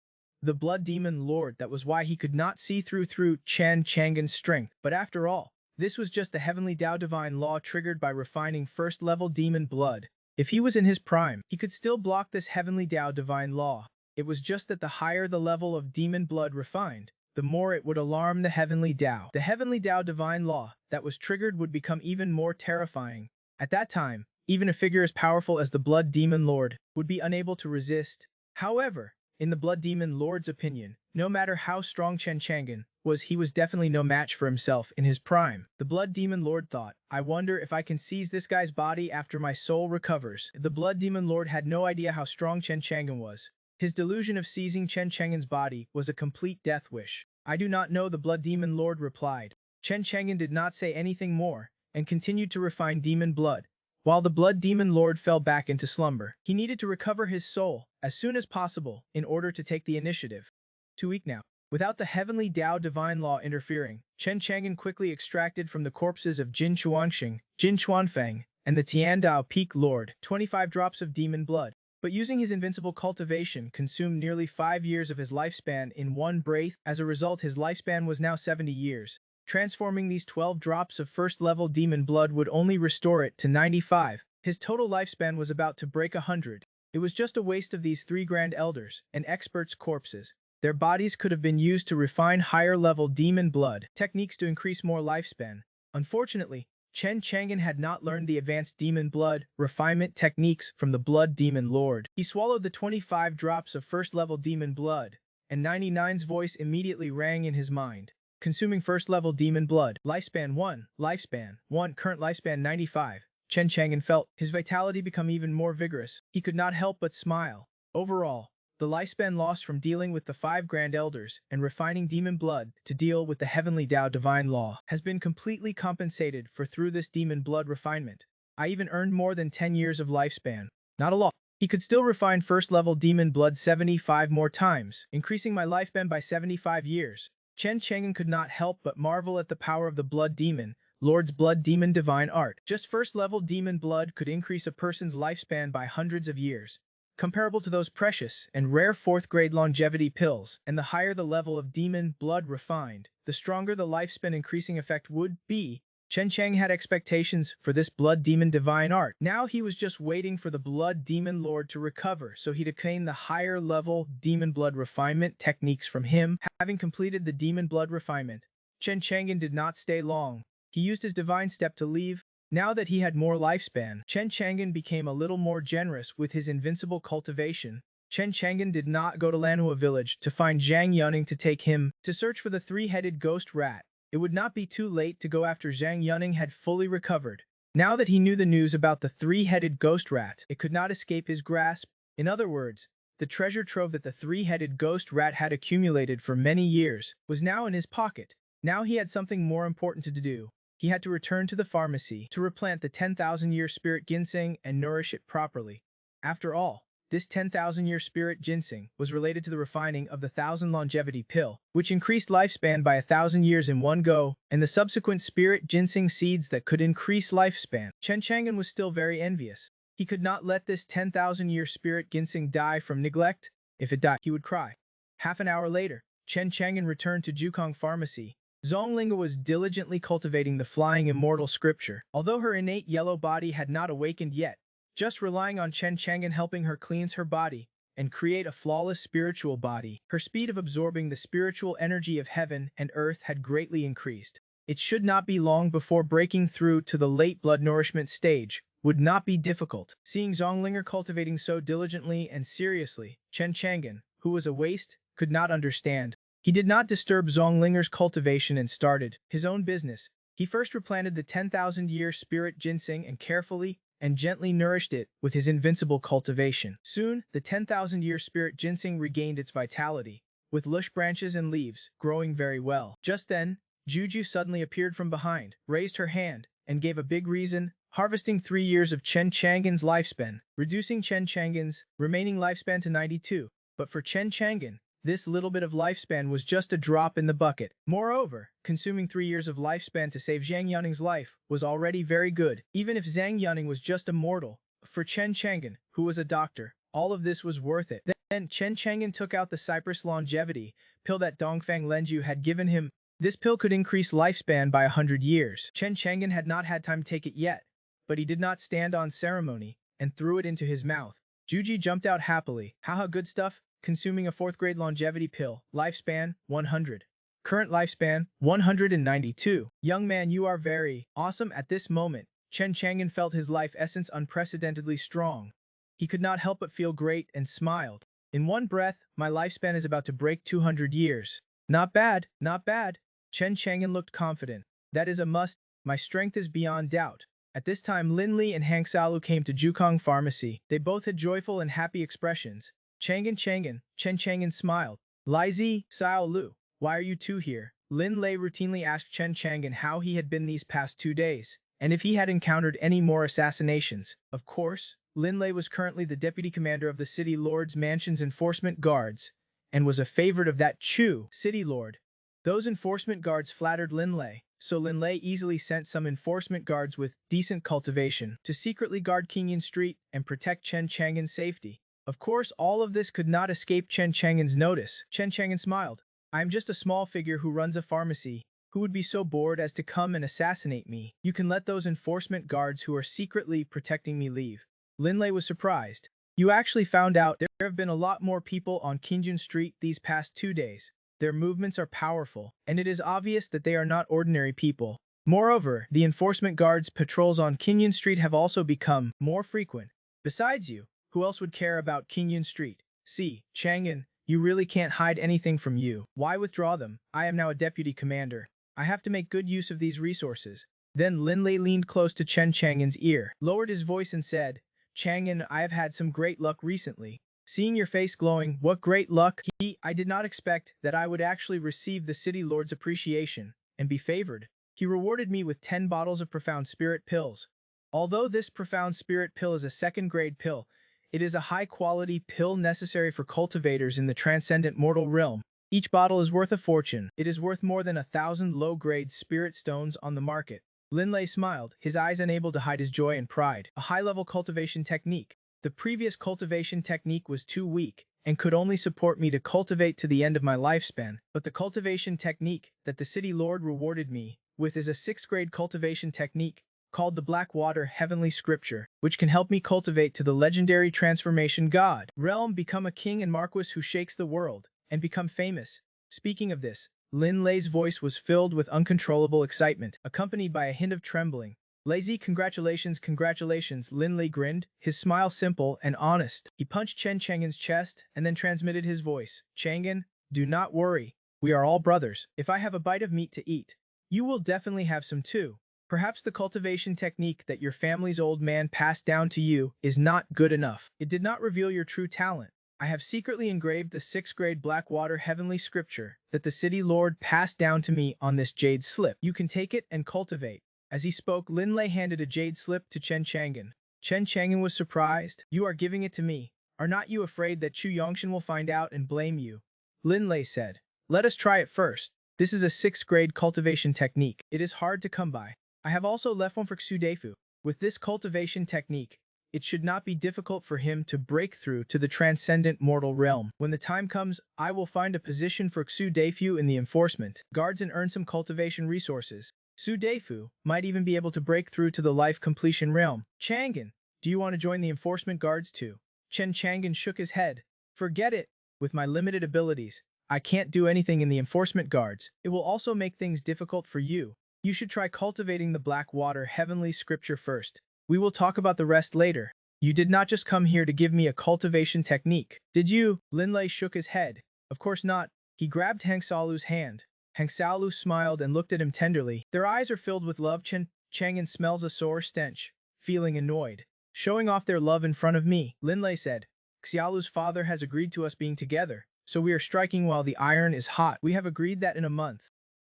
The blood demon Lord, that was why he could not see through Chen Chang'an's strength. But after all, this was just the heavenly Tao divine law triggered by refining first-level demon blood. If he was in his prime, he could still block this heavenly Tao divine law. It was just that the higher the level of demon blood refined, the more it would alarm the heavenly Tao. The heavenly Tao divine law that was triggered would become even more terrifying. At that time, even a figure as powerful as the blood demon Lord would be unable to resist. However, in the blood demon Lord's opinion, no matter how strong Chen Chang'an was, he was definitely no match for himself in his prime. The blood demon Lord thought, I wonder if I can seize this guy's body after my soul recovers. The blood demon Lord had no idea how strong Chen Chang'an was. His delusion of seizing Chen Chang'an's body was a complete death wish. I do not know, the blood demon Lord replied. Chen Chang'an did not say anything more, and continued to refine demon blood. While the blood demon Lord fell back into slumber, he needed to recover his soul as soon as possible in order to take the initiative. Too weak now. Without the heavenly Tao divine law interfering, Chen Chang'an quickly extracted from the corpses of Jin Chuanxing, Jin Chuanfeng, and the Tiandao Peak Lord 25 drops of demon blood. But using his invincible cultivation consumed nearly 5 years of his lifespan in one breath. As a result, his lifespan was now 70 years. Transforming these 12 drops of first-level demon blood would only restore it to 95. His total lifespan was about to break 100. It was just a waste of these 3 Grand Elders and experts' corpses. Their bodies could have been used to refine higher-level demon blood techniques to increase more lifespan. Unfortunately, Chen Chang'an had not learned the advanced demon blood refinement techniques from the blood demon Lord. He swallowed the 25 drops of first-level demon blood, and 99's voice immediately rang in his mind. Consuming first-level demon blood. Lifespan 1. Lifespan 1. Current lifespan 95. Chen Chang'an felt his vitality become even more vigorous. He could not help but smile. Overall, the lifespan lost from dealing with the 5 Grand Elders and refining demon blood to deal with the heavenly Tao divine law has been completely compensated for through this demon blood refinement. I even earned more than 10 years of lifespan. Not a lot. He could still refine first-level demon blood 75 more times, increasing my lifespan by 75 years. Chen Chang'an could not help but marvel at the power of the blood demon Lord's blood demon divine art. Just first-level demon blood could increase a person's lifespan by hundreds of years, comparable to those precious and rare 4th-grade longevity pills. And the higher the level of demon blood refined, the stronger the lifespan increasing effect would be. Chen Chang'an had expectations for this blood demon divine art. Now he was just waiting for the blood demon Lord to recover so he'd obtain the higher level demon blood refinement techniques from him. Having completed the demon blood refinement, Chen Chang'an did not stay long. He used his divine step to leave. Now that he had more lifespan, Chen Chang'an became a little more generous with his invincible cultivation. Chen Chang'an did not go to Manhwa village to find Zhang Yuning to take him to search for the 3-headed ghost rat. It would not be too late to go after Zhang Yuning had fully recovered. Now that he knew the news about the 3-headed ghost rat, it could not escape his grasp. In other words, the treasure trove that the 3-headed ghost rat had accumulated for many years was now in his pocket. Now he had something more important to do. He had to return to the pharmacy to replant the 10,000-year spirit ginseng and nourish it properly. After all, this 10,000-year spirit ginseng was related to the refining of the 1,000 longevity pill, which increased lifespan by 1,000 years in one go, and the subsequent spirit ginseng seeds that could increase lifespan. Chen Chang'an was still very envious. He could not let this 10,000-year spirit ginseng die from neglect. If it died, he would cry. Half an hour later, Chen Chang'an returned to Jukong Pharmacy. Zhonglinga was diligently cultivating the flying immortal scripture. Although her innate yellow body had not awakened yet, just relying on Chen Chang'an helping her cleanse her body and create a flawless spiritual body, her speed of absorbing the spiritual energy of heaven and earth had greatly increased. It should not be long before breaking through to the late blood nourishment stage would not be difficult. Seeing Zhonglinger cultivating so diligently and seriously, Chen Chang'an, who was a waste, could not understand. He did not disturb Zhonglinger's cultivation and started his own business. He first replanted the 10,000-year spirit ginseng and carefully and gently nourished it with his invincible cultivation. Soon, the 10,000-year spirit ginseng regained its vitality, with lush branches and leaves growing very well. Just then, Juju suddenly appeared from behind, raised her hand, and gave a big reason, harvesting 3 years of Chen Chang'an's lifespan, reducing Chen Chang'an's remaining lifespan to 92. But for Chen Chang'an, this little bit of lifespan was just a drop in the bucket. Moreover, consuming 3 years of lifespan to save Zhang Yuning's life was already very good, even if Zhang Yuning was just a mortal. For Chen Chang'an, who was a doctor, all of this was worth it. Then Chen Chang'an took out the Cypress longevity pill that Dongfang Lenju had given him. This pill could increase lifespan by 100 years. Chen Chang'an had not had time to take it yet, but he did not stand on ceremony and threw it into his mouth. Juji jumped out happily. Haha, good stuff. Consuming a 4th grade longevity pill, lifespan, 100. Current lifespan, 192. Young man, you are very awesome. At this moment, Chen Chang'an felt his life essence unprecedentedly strong. He could not help but feel great and smiled. In one breath, my lifespan is about to break 200 years. Not bad, not bad. Chen Chang'an looked confident. That is a must. My strength is beyond doubt. At this time, Lin Li and Hang Xiaolu came to Jukong Pharmacy. They both had joyful and happy expressions. Chen Chang'an smiled. Li Zi, Xiao Lu, why are you two here? Lin Lei routinely asked Chen Chang'an how he had been these past 2 days, and if he had encountered any more assassinations. Of course, Lin Lei was currently the deputy commander of the City Lord's Mansion's enforcement guards, and was a favorite of that Chu City Lord. Those enforcement guards flattered Lin Lei, so Lin Lei easily sent some enforcement guards with decent cultivation to secretly guard Qingyan Street and protect Chen Chang'an's safety. Of course, all of this could not escape Chen Chang'an's notice. Chen Chang'an smiled. I am just a small figure who runs a pharmacy. Who would be so bored as to come and assassinate me? You can let those enforcement guards who are secretly protecting me leave. Lin Lei was surprised. You actually found out there have been a lot more people on Qingjun Street these past 2 days. Their movements are powerful, and it is obvious that they are not ordinary people. Moreover, the enforcement guards' patrols on Qingjun Street have also become more frequent. Besides you, who else would care about Qingyun Street? See, Chang'an, you really can't hide anything from you. Why withdraw them? I am now a deputy commander. I have to make good use of these resources. Then Lin Lei leaned close to Chen Chang'an's ear, lowered his voice and said, Chang'an, I have had some great luck recently. Seeing your face glowing, what great luck! I did not expect that I would actually receive the City Lord's appreciation and be favored. He rewarded me with 10 bottles of Profound Spirit pills. Although this Profound Spirit pill is a 2nd grade pill, it is a high-quality pill necessary for cultivators in the transcendent mortal realm. Each bottle is worth a fortune. It is worth more than 1,000 low-grade spirit stones on the market. Lin Lei smiled, his eyes unable to hide his joy and pride. A high-level cultivation technique. The previous cultivation technique was too weak and could only support me to cultivate to the end of my lifespan. But the cultivation technique that the City Lord rewarded me with is a 6th grade cultivation technique called the Blackwater Heavenly Scripture, which can help me cultivate to the legendary transformation god realm, become a king and marquis who shakes the world, and become famous. Speaking of this, Lin Lei's voice was filled with uncontrollable excitement, accompanied by a hint of trembling. Lazy, congratulations, congratulations, Lin Lei grinned, his smile simple and honest. He punched Chen Chang'an's chest and then transmitted his voice. Chang'an, do not worry. We are all brothers. If I have a bite of meat to eat, you will definitely have some too. Perhaps the cultivation technique that your family's old man passed down to you is not good enough. It did not reveal your true talent. I have secretly engraved the 6th grade Blackwater Heavenly Scripture that the City Lord passed down to me on this jade slip. You can take it and cultivate. As he spoke, Lin Lei handed a jade slip to Chen Chang'an. Chen Chang'an was surprised. You are giving it to me. Are not you afraid that Chu Yongshan will find out and blame you? Lin Lei said. Let us try it first. This is a 6th grade cultivation technique. It is hard to come by. I have also left one for Xu Defu. With this cultivation technique, it should not be difficult for him to break through to the transcendent mortal realm. When the time comes, I will find a position for Xu Deifu in the enforcement guards and earn some cultivation resources. Xu Deifu might even be able to break through to the life completion realm. Chang'an, do you want to join the enforcement guards too? Chen Chang'an shook his head. Forget it. With my limited abilities, I can't do anything in the enforcement guards. It will also make things difficult for you. You should try cultivating the black water heavenly scripture first. We will talk about the rest later. You did not just come here to give me a cultivation technique, did you? Lin Lei shook his head. Of course not. He grabbed Hang Xiaolu's hand. Hang Xiaolu smiled and looked at him tenderly. Their eyes are filled with love. Chen Chang'an smells a sour stench, feeling annoyed. Showing off their love in front of me, Lin Lei said. Xiaolu's father has agreed to us being together, so we are striking while the iron is hot. We have agreed that in a month,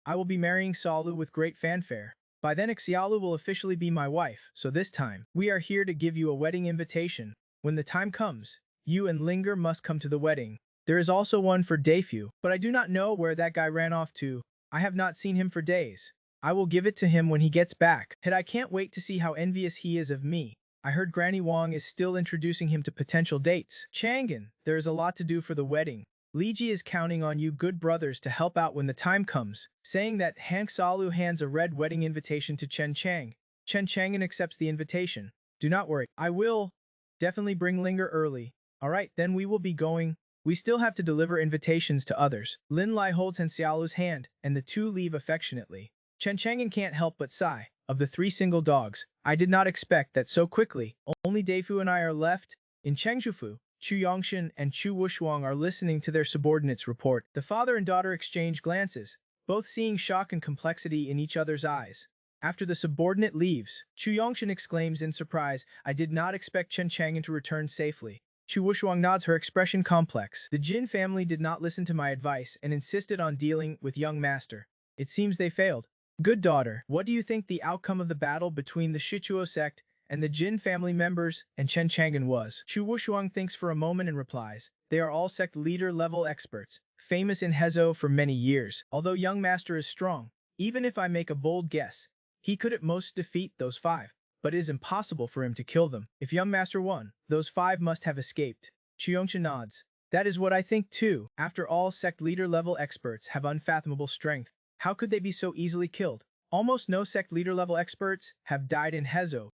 I will be marrying Xiaolu with great fanfare. By then Xiaolu will officially be my wife, so this time, we are here to give you a wedding invitation. When the time comes, you and Linger must come to the wedding. There is also one for Deifu, but I do not know where that guy ran off to. I have not seen him for days. I will give it to him when he gets back. And I can't wait to see how envious he is of me. I heard Granny Wang is still introducing him to potential dates. Chang'an, there is a lot to do for the wedding. Li Ji is counting on you good brothers to help out when the time comes. Saying that, Hang Xiaolu hands a red wedding invitation to Chen Chang. Chen Chang'an accepts the invitation. Do not worry, I will definitely bring Linger early. Alright, then we will be going. We still have to deliver invitations to others. Lin Lai holds Hang Xiaolu's hand, and the two leave affectionately. Chen Chang'an can't help but sigh. Of the three single dogs, I did not expect that so quickly. Only Deifu and I are left. In Chengzhufu, Chu Yongshan and Chu Wushuang are listening to their subordinates report. The father and daughter exchange glances, both seeing shock and complexity in each other's eyes. After the subordinate leaves, Chu Yongshan exclaims in surprise, I did not expect Chen Chang'an to return safely. Chu Wushuang nods, her expression complex. The Jin family did not listen to my advice and insisted on dealing with young master. It seems they failed. Good daughter, what do you think the outcome of the battle between the Shichuo sect and the Jin family members and Chen Chang'an was? Chu Wushuang thinks for a moment and replies, they are all sect leader level experts, famous in Hezo for many years. Although young master is strong, even if I make a bold guess, he could at most defeat those five, but it is impossible for him to kill them. If young master won, those five must have escaped. Chu Yongshan nods. That is what I think too. After all, sect leader level experts have unfathomable strength. How could they be so easily killed? Almost no sect leader level experts have died in Hezo.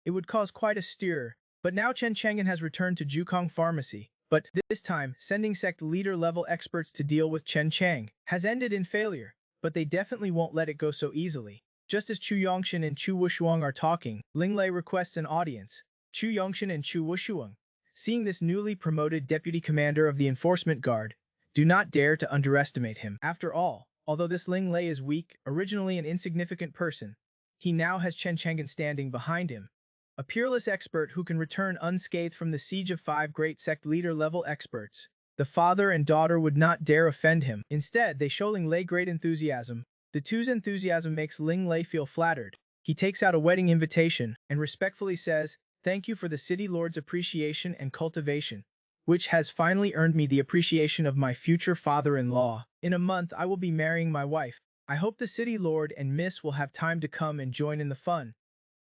It would cause quite a stir. But now Chen Chang'an has returned to Jukong Pharmacy. But this time, sending sect leader level experts to deal with Chen Chang has ended in failure. But they definitely won't let it go so easily. Just as Chu Yongshan and Chu Wushuang are talking, Ling Lei requests an audience. Chu Yongshan and Chu Wushuang, seeing this newly promoted deputy commander of the enforcement guard, do not dare to underestimate him. After all, although this Ling Lei is weak, originally an insignificant person, he now has Chen Chang'an standing behind him. A peerless expert who can return unscathed from the siege of five great sect leader-level experts. The father and daughter would not dare offend him. Instead, they show Ling Lei great enthusiasm. The two's enthusiasm makes Ling Lei feel flattered. He takes out a wedding invitation and respectfully says, thank you for the city lord's appreciation and cultivation, which has finally earned me the appreciation of my future father-in-law. In a month I will be marrying my wife. I hope the city lord and miss will have time to come and join in the fun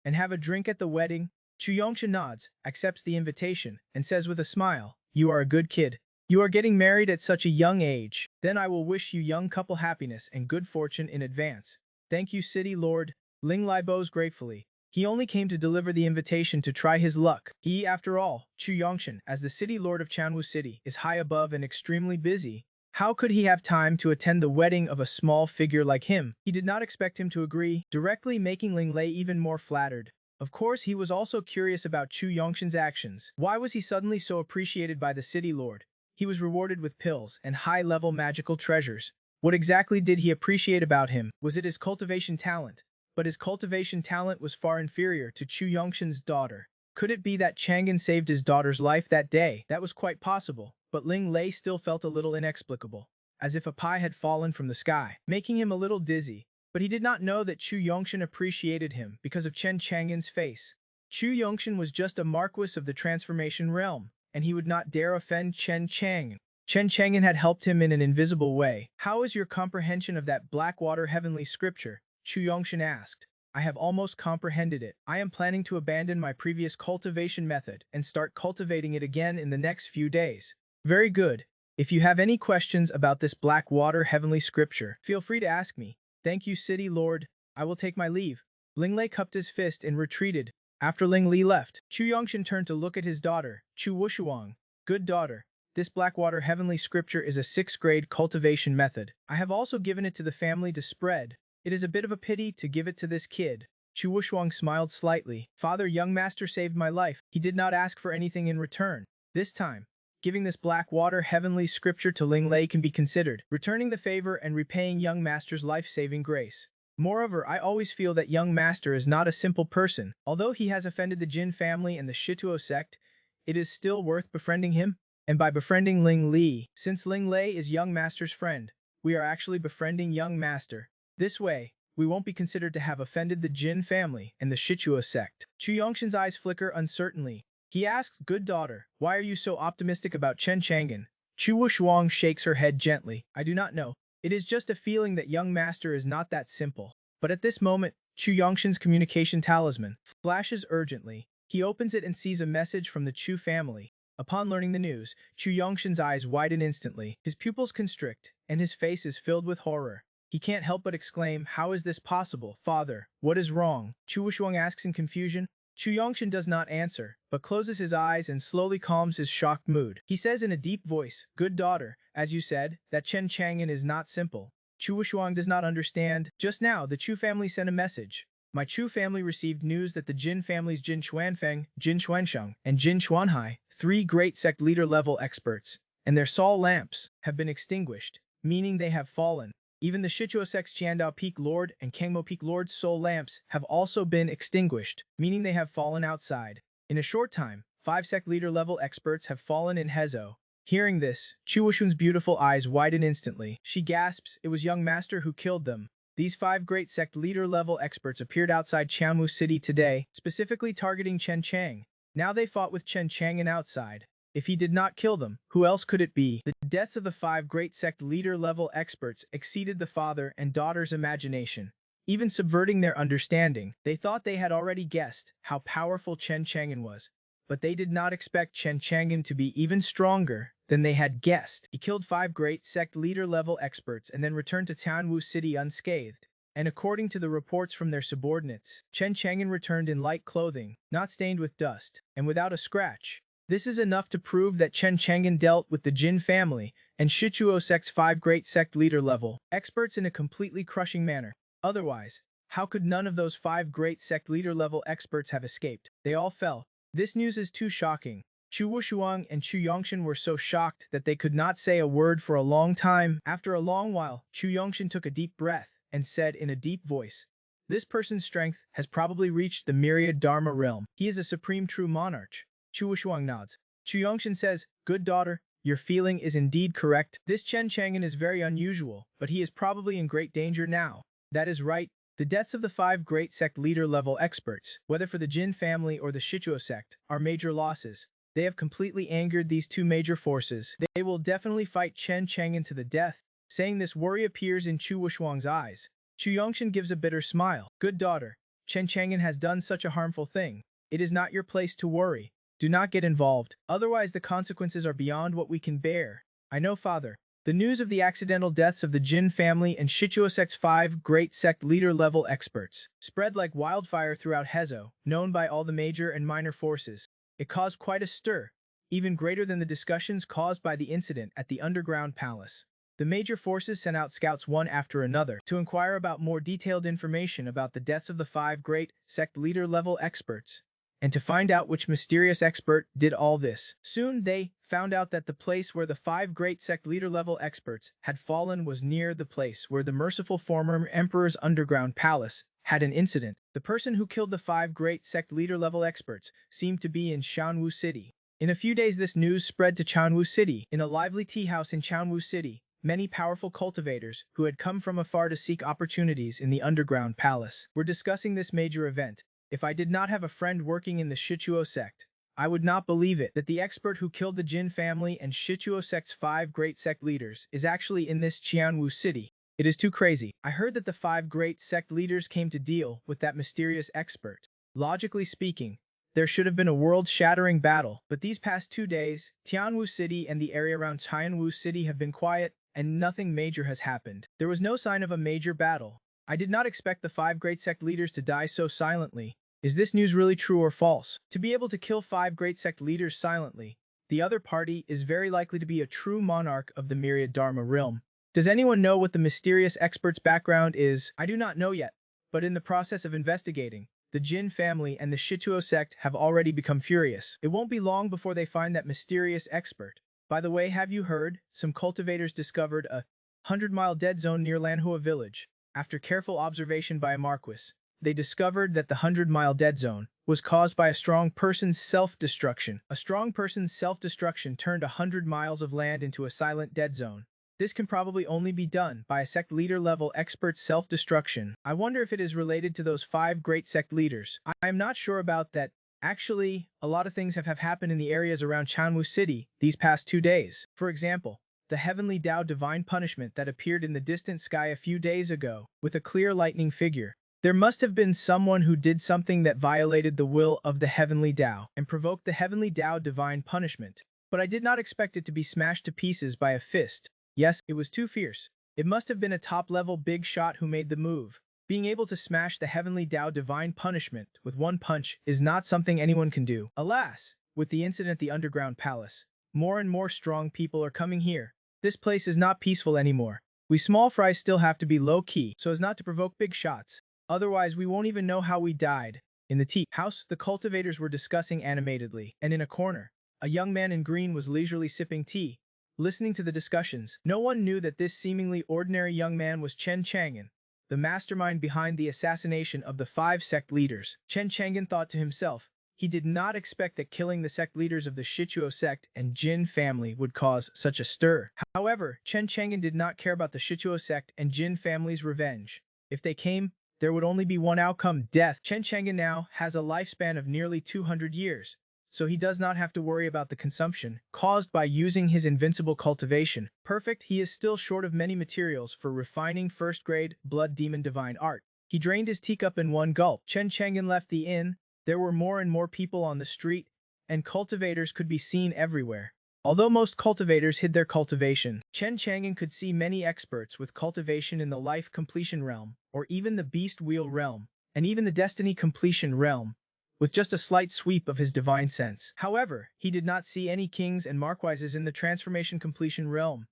and have a drink at the wedding. Chu Yongshan nods, accepts the invitation, and says with a smile, you are a good kid. You are getting married at such a young age. Then I will wish you young couple happiness and good fortune in advance. Thank you, city lord. Ling Lai bows gratefully. He only came to deliver the invitation to try his luck. He, after all, Chu Yongshan, as the city lord of Chanwu City, is high above and extremely busy. How could he have time to attend the wedding of a small figure like him? He did not expect him to agree, directly making Ling Lei even more flattered. Of course, he was also curious about Chu Yongshan's actions. Why was he suddenly so appreciated by the city lord? He was rewarded with pills and high-level magical treasures. What exactly did he appreciate about him? Was it his cultivation talent? But his cultivation talent was far inferior to Chu Yongshan's daughter. Could it be that Chang'an saved his daughter's life that day? That was quite possible, but Ling Lei still felt a little inexplicable, as if a pie had fallen from the sky, making him a little dizzy. But he did not know that Chu Yongshan appreciated him because of Chen Chang'an's face. Chu Yongshan was just a marquis of the transformation realm, and he would not dare offend Chen Chang'an. Chen Chang'an had helped him in an invisible way. How is your comprehension of that Blackwater heavenly scripture? Chu Yongshan asked. I have almost comprehended it. I am planning to abandon my previous cultivation method and start cultivating it again in the next few days. Very good. If you have any questions about this black water heavenly scripture, feel free to ask me. Thank you, City Lord. I will take my leave. Ling Lei cupped his fist and retreated. After Ling Li left, Chu Yongshan turned to look at his daughter, Chu Wushuang. Good daughter. This Blackwater Heavenly Scripture is a 6th grade cultivation method. I have also given it to the family to spread. It is a bit of a pity to give it to this kid. Chu Wushuang smiled slightly. Father, young master saved my life. He did not ask for anything in return. This time, giving this Blackwater Heavenly Scripture to Ling Lei can be considered returning the favor and repaying young master's life-saving grace. Moreover, I always feel that young master is not a simple person. Although he has offended the Jin family and the Shituo sect, it is still worth befriending him. And by befriending Ling Li, since Ling Lei is young master's friend, we are actually befriending young master. This way, we won't be considered to have offended the Jin family and the Shituo sect. Chu Yongshan's eyes flicker uncertainly. He asks, good daughter, why are you so optimistic about Chen Chang'an? Chu Wushuang shakes her head gently. I do not know. It is just a feeling that young master is not that simple. But at this moment, Chu Yongshan's communication talisman flashes urgently. He opens it and sees a message from the Chu family. Upon learning the news, Chu Yongshan's eyes widen instantly. His pupils constrict, and his face is filled with horror. He can't help but exclaim, how is this possible? Father, what is wrong? Chu Wushuang asks in confusion. Chu Yongshan does not answer, but closes his eyes and slowly calms his shocked mood. He says in a deep voice, good daughter, as you said, that Chen Chang'an is not simple. Chu Wushuang does not understand. Just now, the Chu family sent a message. My Chu family received news that the Jin families Jin Xuanfeng, Jin Xuansheng, and Jin Xuanhai, 3 great sect leader-level experts, and their Sol lamps, have been extinguished, meaning they have fallen. Even the Shituo sect's Qiandao Peak Lord and Kangmo Peak Lord's Sol lamps have also been extinguished, meaning they have fallen outside. In a short time, 5 sect leader-level experts have fallen in Hezo. Hearing this, Chu Wushun's beautiful eyes widen instantly. She gasps, it was young master who killed them. These 5 great sect leader-level experts appeared outside Qianwu City today, specifically targeting Chen Chang. Now they fought with Chen Chang'an outside. If he did not kill them, who else could it be? The deaths of the 5 great sect leader-level experts exceeded the father and daughter's imagination, even subverting their understanding. They thought they had already guessed how powerful Chen Chang'an was, but they did not expect Chen Chang'an to be even stronger than they had guessed. He killed 5 great sect leader-level experts and then returned to Tianwu City unscathed. And according to the reports from their subordinates, Chen Chang'an returned in light clothing, not stained with dust, and without a scratch. This is enough to prove that Chen Chang'an dealt with the Jin family and Shituo sect's 5 great sect leader-level experts in a completely crushing manner. Otherwise, how could none of those 5 great sect leader-level experts have escaped? They all fell. This news is too shocking. Chu Wushuang and Chu Yongshan were so shocked that they could not say a word for a long time. After a long while, Chu Yongshan took a deep breath and said in a deep voice, this person's strength has probably reached the myriad Dharma realm. He is a supreme true monarch. Chu Wushuang nods. Chu Yongshan says, good daughter, your feeling is indeed correct. This Chen Chang'an is very unusual, but he is probably in great danger now. That is right. The deaths of the 5 great sect leader-level experts, whether for the Jin family or the Shituo sect, are major losses. They have completely angered these 2 major forces. They will definitely fight Chen Chang'an to the death. Saying this, worry appears in Chu Wushuang's eyes. Chu Yongshan gives a bitter smile. Good daughter, Chen Chang'an has done such a harmful thing. It is not your place to worry. Do not get involved, otherwise the consequences are beyond what we can bear. I know, father. The news of the accidental deaths of the Jin family and Shituo sect's 5 great sect leader-level experts spread like wildfire throughout Hezo, known by all the major and minor forces. It caused quite a stir, even greater than the discussions caused by the incident at the underground palace. The major forces sent out scouts one after another to inquire about more detailed information about the deaths of the 5 great sect leader-level experts, and to find out which mysterious expert did all this. Soon they found out that the place where the 5 great sect leader-level experts had fallen was near the place where the merciful former emperor's underground palace had an incident. The person who killed the 5 great sect leader-level experts seemed to be in Qianwu City. In a few days this news spread to Qianwu City. In a lively tea house in Qianwu City, many powerful cultivators who had come from afar to seek opportunities in the underground palace were discussing this major event. If I did not have a friend working in the Shituo sect, I would not believe it that the expert who killed the Jin family and Shituo sect's 5 great sect leaders is actually in this Qianwu City. It is too crazy. I heard that the five great sect leaders came to deal with that mysterious expert. Logically speaking, there should have been a world-shattering battle, but these past 2 days, Tianwu City and the area around Tianwu City have been quiet, and nothing major has happened. There was no sign of a major battle. I did not expect the five great sect leaders to die so silently. Is this news really true or false? To be able to kill five great sect leaders silently, the other party is very likely to be a true monarch of the myriad Dharma realm. Does anyone know what the mysterious expert's background is? I do not know yet, but in the process of investigating, the Jin family and the Shituo sect have already become furious. It won't be long before they find that mysterious expert. By the way, have you heard? Some cultivators discovered a 100-mile dead zone near Manhwa village. After careful observation by a marquis, they discovered that the 100-mile dead zone was caused by a strong person's self-destruction. A strong person's self-destruction turned 100 miles of land into a silent dead zone. This can probably only be done by a sect leader-level expert self-destruction. I wonder if it is related to those five great sect leaders. I am not sure about that. Actually, a lot of things have happened in the areas around Chanwu City these past 2 days. For example, the heavenly Tao divine punishment that appeared in the distant sky a few days ago, with a clear lightning figure. There must have been someone who did something that violated the will of the heavenly Tao and provoked the heavenly Tao divine punishment. But I did not expect it to be smashed to pieces by a fist. Yes, it was too fierce. It must have been a top-level big shot who made the move. Being able to smash the heavenly Tao divine punishment with one punch is not something anyone can do. Alas, with the incident at the underground palace, more and more strong people are coming here. This place is not peaceful anymore. We small fries still have to be low-key so as not to provoke big shots. Otherwise, we won't even know how we died. In the tea house, the cultivators were discussing animatedly, and in a corner, a young man in green was leisurely sipping tea, listening to the discussions. No one knew that this seemingly ordinary young man was Chen Chang'an, the mastermind behind the assassination of the five sect leaders. Chen Chang'an thought to himself, he did not expect that killing the sect leaders of the Shituo sect and Jin family would cause such a stir. However, Chen Chang'an did not care about the Shituo sect and Jin family's revenge. If they came, there would only be one outcome, death. Chen Chang'an now has a lifespan of nearly 200 years. So he does not have to worry about the consumption caused by using his invincible cultivation. Perfect, he is still short of many materials for refining first-grade blood demon divine art. He drained his teacup in one gulp. Chen Chang'an left the inn. There were more and more people on the street, and cultivators could be seen everywhere. Although most cultivators hid their cultivation, Chen Chang'an could see many experts with cultivation in the life completion realm, or even the beast wheel realm, and even the destiny completion realm, with just a slight sweep of his divine sense. However, he did not see any kings and marquises in the transformation completion realm.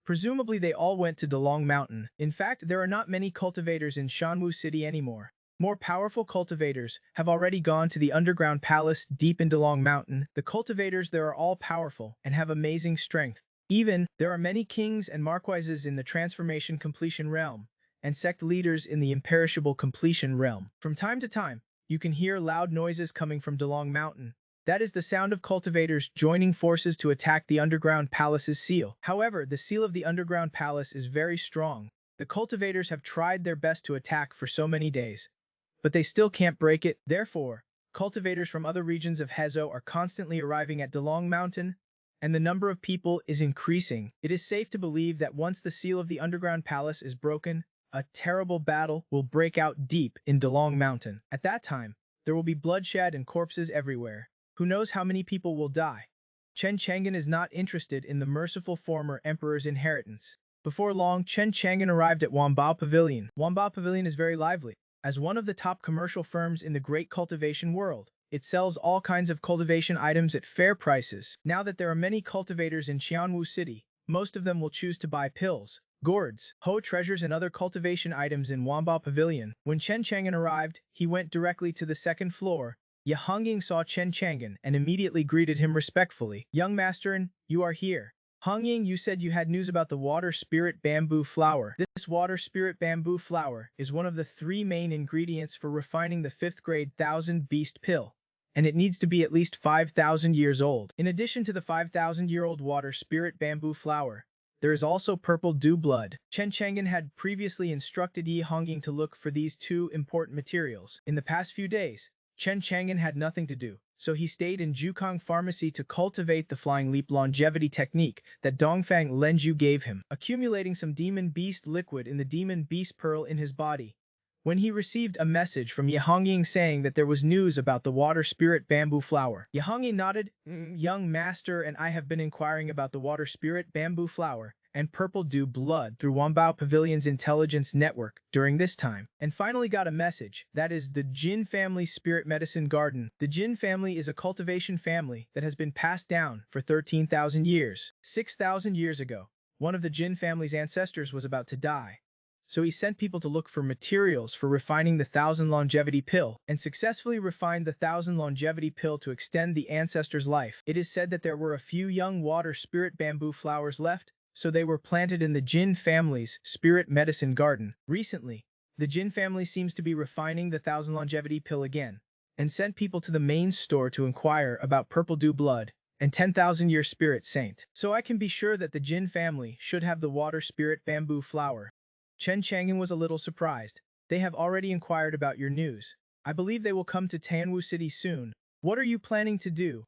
Presumably they all went to Dalong Mountain. In fact, there are not many cultivators in Shanwu City anymore. More powerful cultivators have already gone to the underground palace deep in Dalong Mountain. The cultivators there are all powerful and have amazing strength. Even, there are many kings and marquises in the transformation completion realm, and sect leaders in the imperishable completion realm. From time to time, you can hear loud noises coming from Dalong Mountain. That is the sound of cultivators joining forces to attack the underground palace's seal. However, the seal of the underground palace is very strong. The cultivators have tried their best to attack for so many days, but they still can't break it. Therefore, cultivators from other regions of Hezo are constantly arriving at Dalong Mountain, and the number of people is increasing. It is safe to believe that once the seal of the underground palace is broken, a terrible battle will break out deep in Dalong Mountain. At that time, there will be bloodshed and corpses everywhere. Who knows how many people will die? Chen Chang'an is not interested in the merciful former emperor's inheritance. Before long, Chen Chang'an arrived at Wanbao Pavilion. Wanbao Pavilion is very lively. As one of the top commercial firms in the great cultivation world, it sells all kinds of cultivation items at fair prices. Now that there are many cultivators in Qianwu City, most of them will choose to buy pills, gourds, hoe treasures and other cultivation items in Wanbao Pavilion. When Chen Chang'an arrived, he went directly to the second floor. Ye Hongying saw Chen Chang'an and immediately greeted him respectfully. Young master, you are here. Hongying, you said you had news about the water spirit bamboo flower. This water spirit bamboo flower is one of the 3 main ingredients for refining the 5th grade 1000 beast pill, and it needs to be at least 5,000 years old. In addition to the 5,000-year-old water spirit bamboo flower, there is also purple dew blood. Chen Chang'an had previously instructed Yi Hongying to look for these 2 important materials. In the past few days, Chen Chang'an had nothing to do, so he stayed in Jukong Pharmacy to cultivate the flying leap longevity technique that Dongfang Lenju gave him, accumulating some demon beast liquid in the demon beast pearl in his body. When he received a message from Yehongying saying that there was news about the water spirit bamboo flower, Yehongying nodded, young master, and I have been inquiring about the water spirit bamboo flower and purple dew blood through Wambao Pavilion's intelligence network during this time, and finally got a message, that is the Jin family spirit medicine garden. The Jin family is a cultivation family that has been passed down for 13,000 years. 6,000 years ago, one of the Jin family's ancestors was about to die. So he sent people to look for materials for refining the 1,000 longevity pill, and successfully refined the 1,000 longevity pill to extend the ancestor's life. It is said that there were a few young water spirit bamboo flowers left, so they were planted in the Jin family's spirit medicine garden. Recently, the Jin family seems to be refining the 1,000 longevity pill again, and sent people to the main store to inquire about purple dew blood and 10,000-year spirit saint. So I can be sure that the Jin family should have the water spirit bamboo flower. Chen Chang'an was a little surprised. They have already inquired about your news. I believe they will come to Tianwu City soon. What are you planning to do?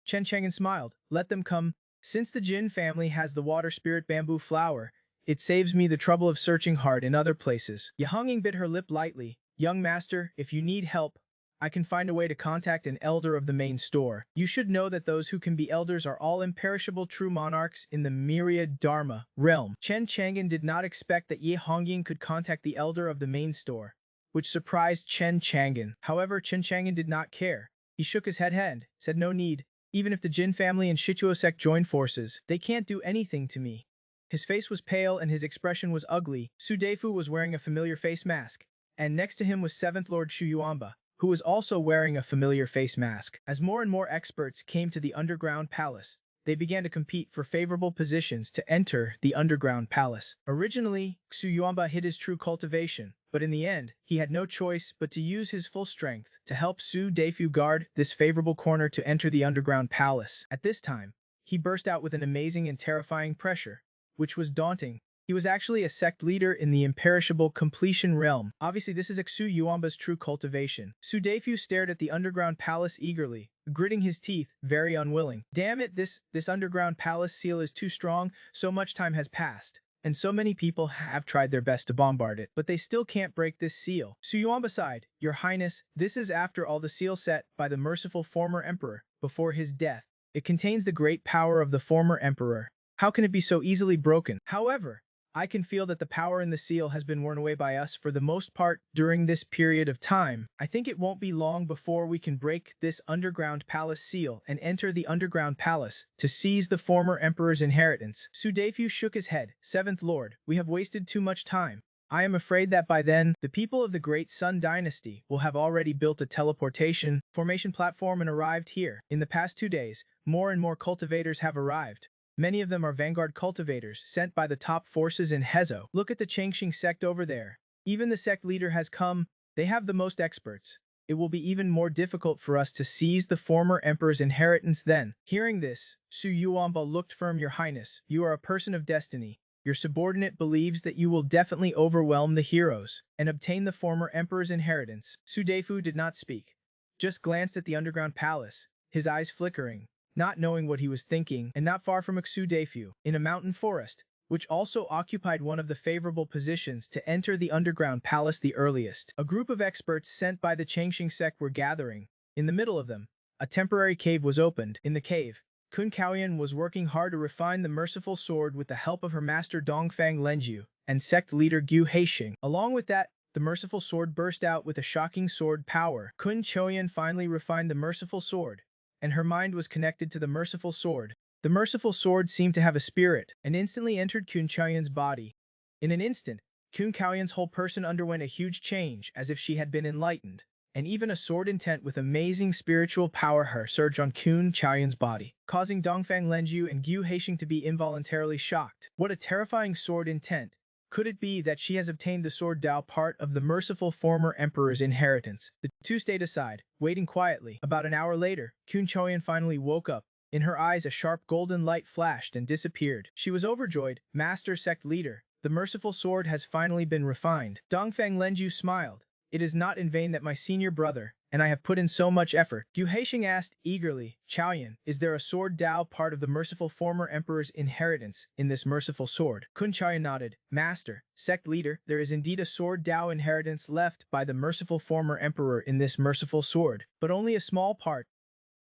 Chen Chang'an smiled. Let them come. Since the Jin family has the water spirit bamboo flower, it saves me the trouble of searching hard in other places. Yehongying bit her lip lightly. Young master, if you need help, I can find a way to contact an elder of the main store. You should know that those who can be elders are all imperishable true monarchs in the myriad Dharma realm. Chen Chang'an did not expect that Ye Hongying could contact the elder of the main store, which surprised Chen Chang'an. However, Chen Chang'an did not care. He shook his head, said no need. Even if the Jin family and Shichuo sect join forces, they can't do anything to me. His face was pale and his expression was ugly. Su Deifu was wearing a familiar face mask, and next to him was 7th Lord Shu Yuanba, who was also wearing a familiar face mask. As more and more experts came to the underground palace, they began to compete for favorable positions to enter the underground palace. Originally, Xu Yuanba hid his true cultivation, but in the end, he had no choice but to use his full strength to help Su Deifu guard this favorable corner to enter the underground palace. At this time, he burst out with an amazing and terrifying pressure, which was daunting. He was actually a sect leader in the imperishable completion realm. Obviously, this is Xu Yuanba's true cultivation. Su Deifu stared at the underground palace eagerly, gritting his teeth, very unwilling. Damn it, this underground palace seal is too strong. So much time has passed, and so many people have tried their best to bombard it, but they still can't break this seal. Su Yuanba sighed. Your Highness, this is after all the seal set by the merciful former emperor before his death. It contains the great power of the former emperor. How can it be so easily broken? However, I can feel that the power in the seal has been worn away by us for the most part during this period of time. I think it won't be long before we can break this underground palace seal and enter the underground palace to seize the former emperor's inheritance. Su Deifu shook his head. 7th Lord, we have wasted too much time. I am afraid that by then, the people of the Great Sun Dynasty will have already built a teleportation formation platform and arrived here. In the past 2 days, more and more cultivators have arrived. Many of them are vanguard cultivators sent by the top forces in Hezo. Look at the Changxing sect over there. Even the sect leader has come. They have the most experts. It will be even more difficult for us to seize the former emperor's inheritance then. Hearing this, Su Yuanba looked firm. Your Highness, you are a person of destiny. Your subordinate believes that you will definitely overwhelm the heroes and obtain the former emperor's inheritance. Su Deifu did not speak, just glanced at the underground palace, his eyes flickering, not knowing what he was thinking. And not far from Xu Deifu, in a mountain forest, which also occupied one of the favorable positions to enter the underground palace the earliest, a group of experts sent by the Changxing sect were gathering. In the middle of them, a temporary cave was opened. In the cave, Kun Kaoyan was working hard to refine the merciful sword with the help of her master Dongfang Lenju and sect leader Gu Haixing. Along with that, the merciful sword burst out with a shocking sword power. Kun Choyan finally refined the merciful sword, and her mind was connected to the merciful sword. The merciful sword seemed to have a spirit, and instantly entered Kun Chaoyan's body. In an instant, Kun Kaoyan's whole person underwent a huge change, as if she had been enlightened, and even a sword intent with amazing spiritual power surged on Kun Chaoyan's body, causing Dongfang Lenju and Gu Haixing to be involuntarily shocked. What a terrifying sword intent! Could it be that she has obtained the sword Dao, part of the merciful former emperor's inheritance? The two stayed aside, waiting quietly. About an hour later, Kun Choyan finally woke up. In her eyes a sharp golden light flashed and disappeared. She was overjoyed. Master sect leader, the merciful sword has finally been refined. Dongfang Lenju smiled. It is not in vain that my senior brother and I have put in so much effort. Gu Haisheng asked eagerly, Chaoyan, is there a sword Dao part of the merciful former emperor's inheritance in this merciful sword? Kun Chaoyan nodded, Master, sect leader, there is indeed a sword Dao inheritance left by the merciful former emperor in this merciful sword, but only a small part.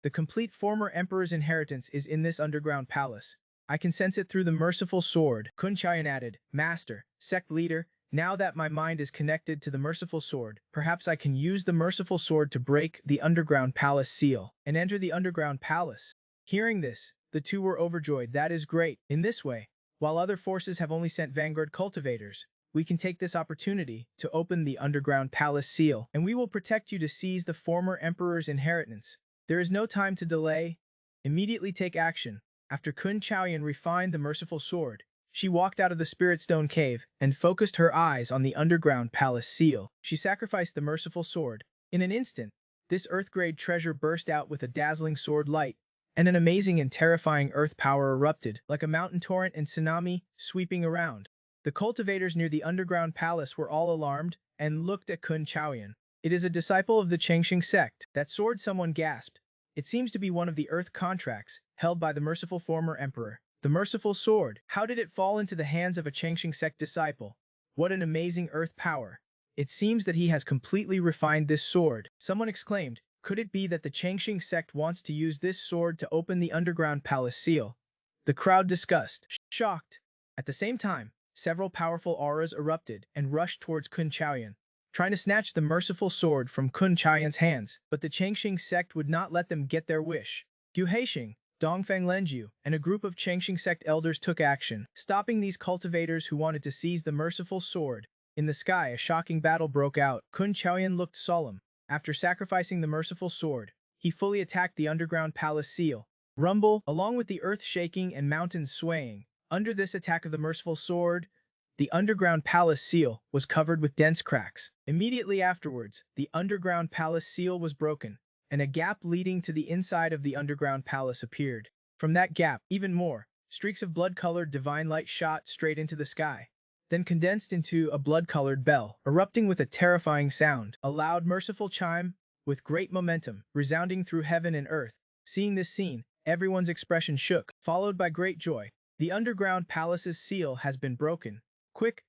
The complete former emperor's inheritance is in this underground palace. I can sense it through the merciful sword. Kun Chaoyan added, Master, sect leader, now that my mind is connected to the merciful sword, perhaps I can use the merciful sword to break the underground palace seal and enter the underground palace. Hearing this, the two were overjoyed. That is great. In this way, while other forces have only sent vanguard cultivators, we can take this opportunity to open the underground palace seal, and we will protect you to seize the former emperor's inheritance. There is no time to delay. Immediately take action. After Kun Chaoyan refined the merciful sword, she walked out of the Spirit Stone cave and focused her eyes on the underground palace seal. She sacrificed the merciful sword. In an instant, this earth-grade treasure burst out with a dazzling sword light, and an amazing and terrifying earth power erupted, like a mountain torrent and tsunami, sweeping around. The cultivators near the underground palace were all alarmed and looked at Kun Chaoyan. It is a disciple of the Chengxing sect. That sword, someone gasped. It seems to be one of the earth contracts held by the merciful former emperor. The merciful sword. How did it fall into the hands of a Chengxing sect disciple? What an amazing earth power. It seems that he has completely refined this sword. Someone exclaimed, could it be that the Chengxing sect wants to use this sword to open the underground palace seal? The crowd discussed, shocked. At the same time, several powerful auras erupted and rushed towards Kun Chaoyan, trying to snatch the merciful sword from Kun Chaoyan's hands, but the Chengxing sect would not let them get their wish. Gu Haisheng, Dongfang Lenju, and a group of Chengxing sect elders took action, stopping these cultivators who wanted to seize the merciful sword. In the sky, a shocking battle broke out. Kun Chaoyan looked solemn. After sacrificing the merciful sword, he fully attacked the underground palace seal. Rumble, along with the earth shaking and mountains swaying. Under this attack of the merciful sword, the underground palace seal was covered with dense cracks. Immediately afterwards, the underground palace seal was broken, and a gap leading to the inside of the underground palace appeared. From that gap, even more, streaks of blood-colored divine light shot straight into the sky, then condensed into a blood-colored bell, erupting with a terrifying sound. A loud, merciful chime, with great momentum, resounding through heaven and earth. Seeing this scene, everyone's expression shook, followed by great joy. The underground palace's seal has been broken.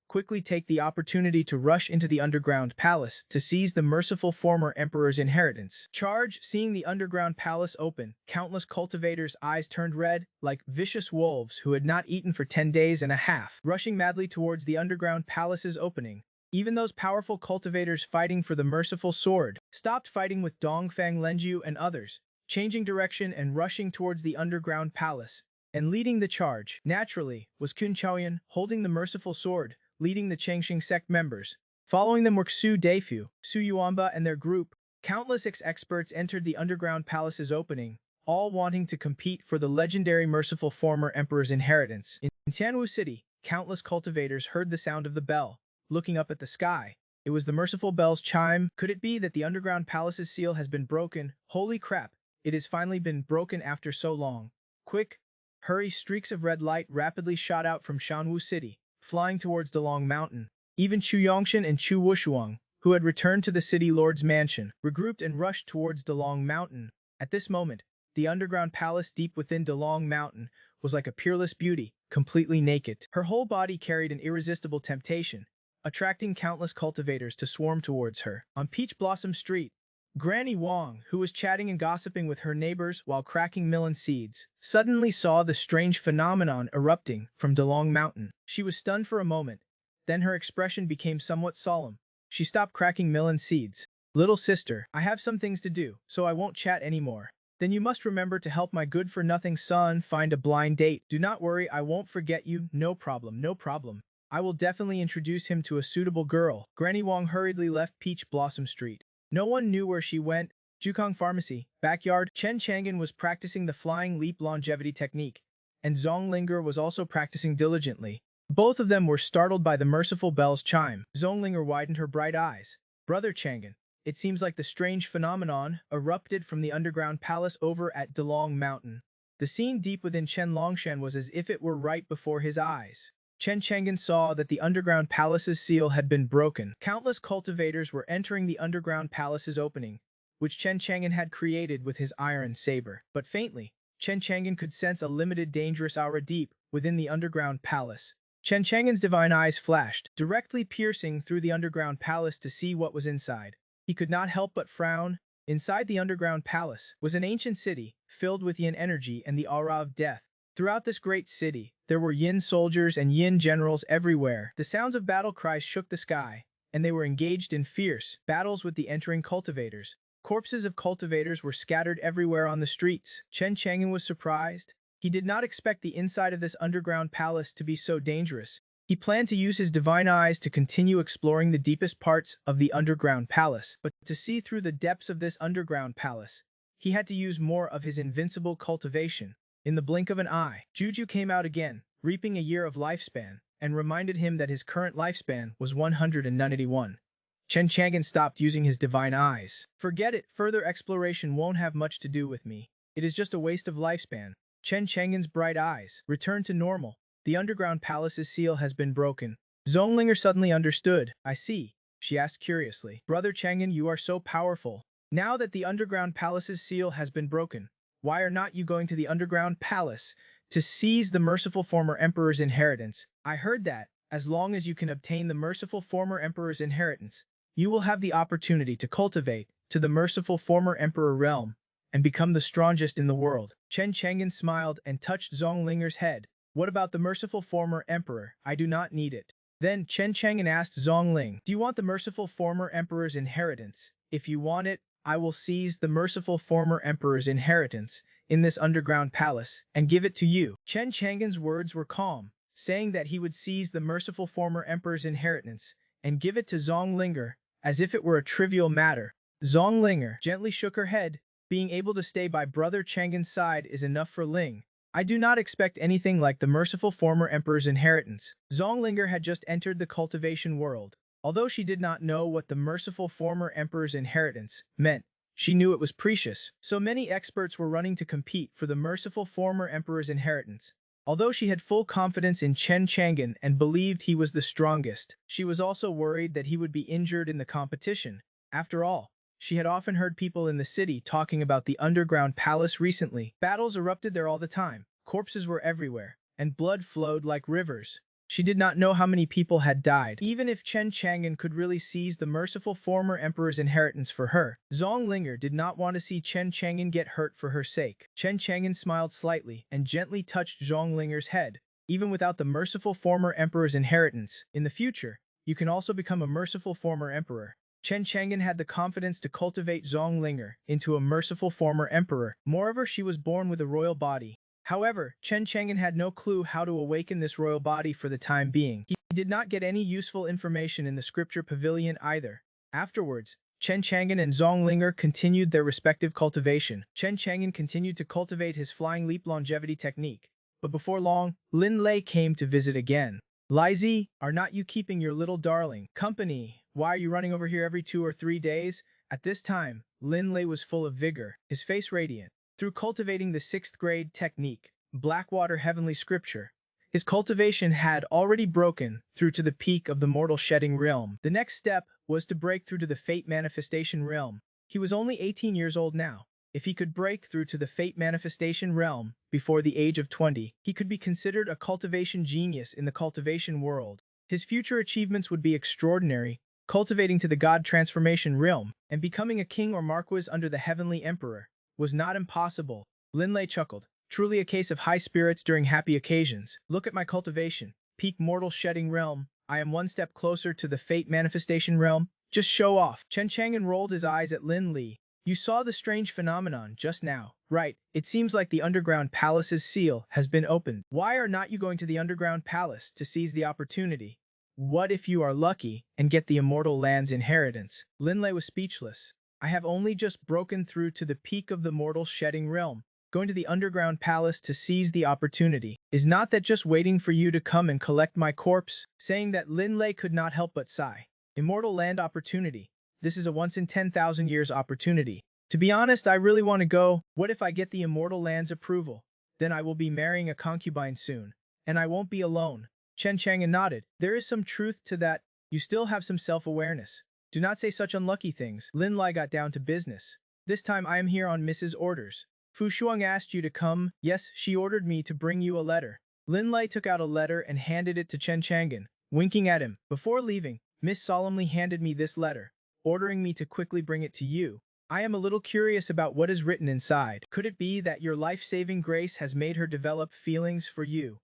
Quickly take the opportunity to rush into the underground palace to seize the merciful former emperor's inheritance. Charge! Seeing the underground palace open, countless cultivators' eyes turned red, like vicious wolves who had not eaten for 10 days and a half, rushing madly towards the underground palace's opening. Even those powerful cultivators fighting for the merciful sword stopped fighting with Dongfang Lenju and others, changing direction and rushing towards the underground palace. And leading the charge, naturally, was Kun Chaoyan, holding the merciful sword, leading the Chengxing sect members. Following them were Xu Deifu, Su Yuanba and their group. Countless experts entered the underground palace's opening, all wanting to compete for the legendary merciful former emperor's inheritance. In Tianwu City, countless cultivators heard the sound of the bell, looking up at the sky. It was the merciful bell's chime. Could it be that the underground palace's seal has been broken? Holy crap, it has finally been broken after so long. Quick! Hurry! Streaks of red light rapidly shot out from Shanwu City, flying towards Dalong Mountain. Even Chu Yongshan and Chu Wushuang, who had returned to the city lord's mansion, regrouped and rushed towards Dalong Mountain. At this moment, the underground palace deep within Dalong Mountain was like a peerless beauty, completely naked. Her whole body carried an irresistible temptation, attracting countless cultivators to swarm towards her. On Peach Blossom Street, Granny Wang, who was chatting and gossiping with her neighbors while cracking melon seeds, suddenly saw the strange phenomenon erupting from Dalong Mountain. She was stunned for a moment, then her expression became somewhat solemn. She stopped cracking melon seeds. Little sister, I have some things to do, so I won't chat anymore. Then you must remember to help my good-for-nothing son find a blind date. Do not worry, I won't forget you. No problem, no problem. I will definitely introduce him to a suitable girl. Granny Wang hurriedly left Peach Blossom Street. No one knew where she went. Jukong Pharmacy, backyard. Chen Chang'an was practicing the flying leap longevity technique, and Zhong Linger was also practicing diligently. Both of them were startled by the merciful bell's chime. Zhong Linger widened her bright eyes. Brother Chang'an, it seems like the strange phenomenon erupted from the underground palace over at Dalong Mountain. The scene deep within Chen Longshan was as if it were right before his eyes. Chen Chang'an saw that the underground palace's seal had been broken. Countless cultivators were entering the underground palace's opening, which Chen Chang'an had created with his iron saber. But faintly, Chen Chang'an could sense a limited dangerous aura deep within the underground palace. Chen Chang'an's divine eyes flashed, directly piercing through the underground palace to see what was inside. He could not help but frown. Inside the underground palace was an ancient city, filled with yin energy and the aura of death. Throughout this great city, there were yin soldiers and yin generals everywhere. The sounds of battle cries shook the sky, and they were engaged in fierce battles with the entering cultivators. Corpses of cultivators were scattered everywhere on the streets. Chen Chang'an was surprised. He did not expect the inside of this underground palace to be so dangerous. He planned to use his divine eyes to continue exploring the deepest parts of the underground palace, but to see through the depths of this underground palace, he had to use more of his invincible cultivation. In the blink of an eye, Juju came out again, reaping a year of lifespan, and reminded him that his current lifespan was 181. Chen Chang'an stopped using his divine eyes. Forget it, further exploration won't have much to do with me. It is just a waste of lifespan. Chen Chang'an's bright eyes returned to normal. The underground palace's seal has been broken. Zonglinger suddenly understood. I see, she asked curiously. Brother Chang'an, you are so powerful. Now that the underground palace's seal has been broken, why are not you going to the underground palace to seize the merciful former emperor's inheritance? I heard that, as long as you can obtain the merciful former emperor's inheritance, you will have the opportunity to cultivate to the merciful former emperor realm and become the strongest in the world. Chen Chang'an smiled and touched Zonglinger's head. What about the merciful former emperor? I do not need it. Then Chen Chang'an asked Zongling, do you want the merciful former emperor's inheritance? If you want it, I will seize the merciful former emperor's inheritance in this underground palace and give it to you. Chen Chang'an's words were calm, saying that he would seize the merciful former emperor's inheritance and give it to Zonglinger as if it were a trivial matter. Zonglinger gently shook her head. Being able to stay by Brother Chang'an's side is enough for Ling. I do not expect anything like the merciful former emperor's inheritance. Zonglinger had just entered the cultivation world. Although she did not know what the merciful former emperor's inheritance meant, she knew it was precious. So many experts were running to compete for the merciful former emperor's inheritance. Although she had full confidence in Chen Chang'an and believed he was the strongest, she was also worried that he would be injured in the competition. After all, she had often heard people in the city talking about the underground palace recently. Battles erupted there all the time, corpses were everywhere, and blood flowed like rivers. She did not know how many people had died. Even if Chen Chang'an could really seize the merciful former emperor's inheritance for her, Zonglinger did not want to see Chen Chang'an get hurt for her sake. Chen Chang'an smiled slightly and gently touched Zonglinger's head. Even without the merciful former emperor's inheritance, in the future, you can also become a merciful former emperor. Chen Chang'an had the confidence to cultivate Zonglinger into a merciful former emperor. Moreover, she was born with a royal body. However, Chen Chang'an had no clue how to awaken this royal body for the time being. He did not get any useful information in the scripture pavilion either. Afterwards, Chen Chang'an and Zonglinger continued their respective cultivation. Chen Chang'an continued to cultivate his flying leap longevity technique. But before long, Lin Lei came to visit again. Lizy, are not you keeping your little darling company? Why are you running over here every 2 or 3 days? At this time, Lin Lei was full of vigor, his face radiant. Through cultivating the 6th grade technique, Blackwater Heavenly Scripture, his cultivation had already broken through to the peak of the mortal shedding realm. The next step was to break through to the fate manifestation realm. He was only 18 years old now. If he could break through to the fate manifestation realm before the age of 20, he could be considered a cultivation genius in the cultivation world. His future achievements would be extraordinary, cultivating to the god transformation realm, and becoming a king or marquis under the heavenly emperor was not impossible. Lin Lei chuckled. Truly a case of high spirits during happy occasions. Look at my cultivation. Peak mortal shedding realm. I am one step closer to the fate manifestation realm. Just show off. Chen Chang'an rolled his eyes at Lin Li. You saw the strange phenomenon just now, right? It seems like the underground palace's seal has been opened. Why are not you going to the underground palace to seize the opportunity? What if you are lucky and get the immortal land's inheritance? Lin Lei was speechless. I have only just broken through to the peak of the mortal shedding realm. Going to the underground palace to seize the opportunity. Is not that just waiting for you to come and collect my corpse? Saying that, Lin Lei could not help but sigh. Immortal land opportunity. This is a once in 10,000 years opportunity. To be honest, I really want to go. What if I get the immortal land's approval? Then I will be marrying a concubine soon. And I won't be alone. Chen Chang'an nodded. There is some truth to that. You still have some self-awareness. Do not say such unlucky things. Lin Lai got down to business. This time I am here on Mrs. orders. Fu Shuang asked you to come. Yes, she ordered me to bring you a letter. Lin Lai took out a letter and handed it to Chen Chang'an, winking at him. Before leaving, Miss solemnly handed me this letter, ordering me to quickly bring it to you. I am a little curious about what is written inside. Could it be that your life-saving grace has made her develop feelings for you?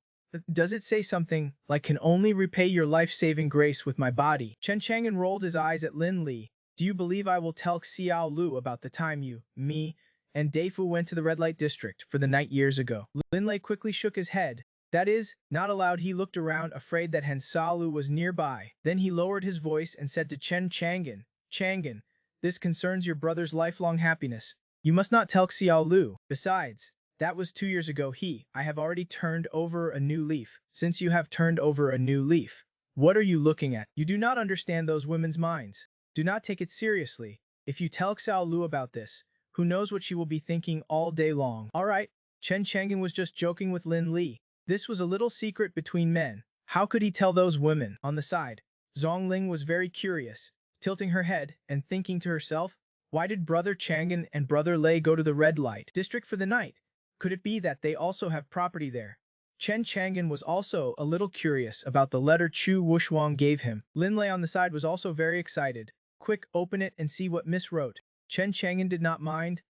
Does it say something like can only repay your life-saving grace with my body? Chen Chang'an rolled his eyes at Lin Li. Do you believe I will tell Xiao Lu about the time you, me, and Deifu went to the red light district for the night years ago? Lin Lei quickly shook his head. That is, not aloud. He looked around, afraid that Han Salu was nearby. Then he lowered his voice and said to Chen Chang'an, Chang'an, this concerns your brother's lifelong happiness. You must not tell Xiao Lu. Besides, that was 2 years ago. I have already turned over a new leaf. Since you have turned over a new leaf, what are you looking at? You do not understand those women's minds. Do not take it seriously. If you tell Xiao Lu about this, who knows what she will be thinking all day long. Alright, Chen Chang'an was just joking with Lin Li. This was a little secret between men. How could he tell those women? On the side, Zhongling was very curious, tilting her head and thinking to herself, why did Brother Chang'an and Brother Lei go to the red light district for the night? Could it be that they also have property there? Chen Chang'an was also a little curious about the letter Chu Wushuang gave him. Lin Lei on the side was also very excited. Quick, open it and see what Miss wrote. Chen Chang'an did not mind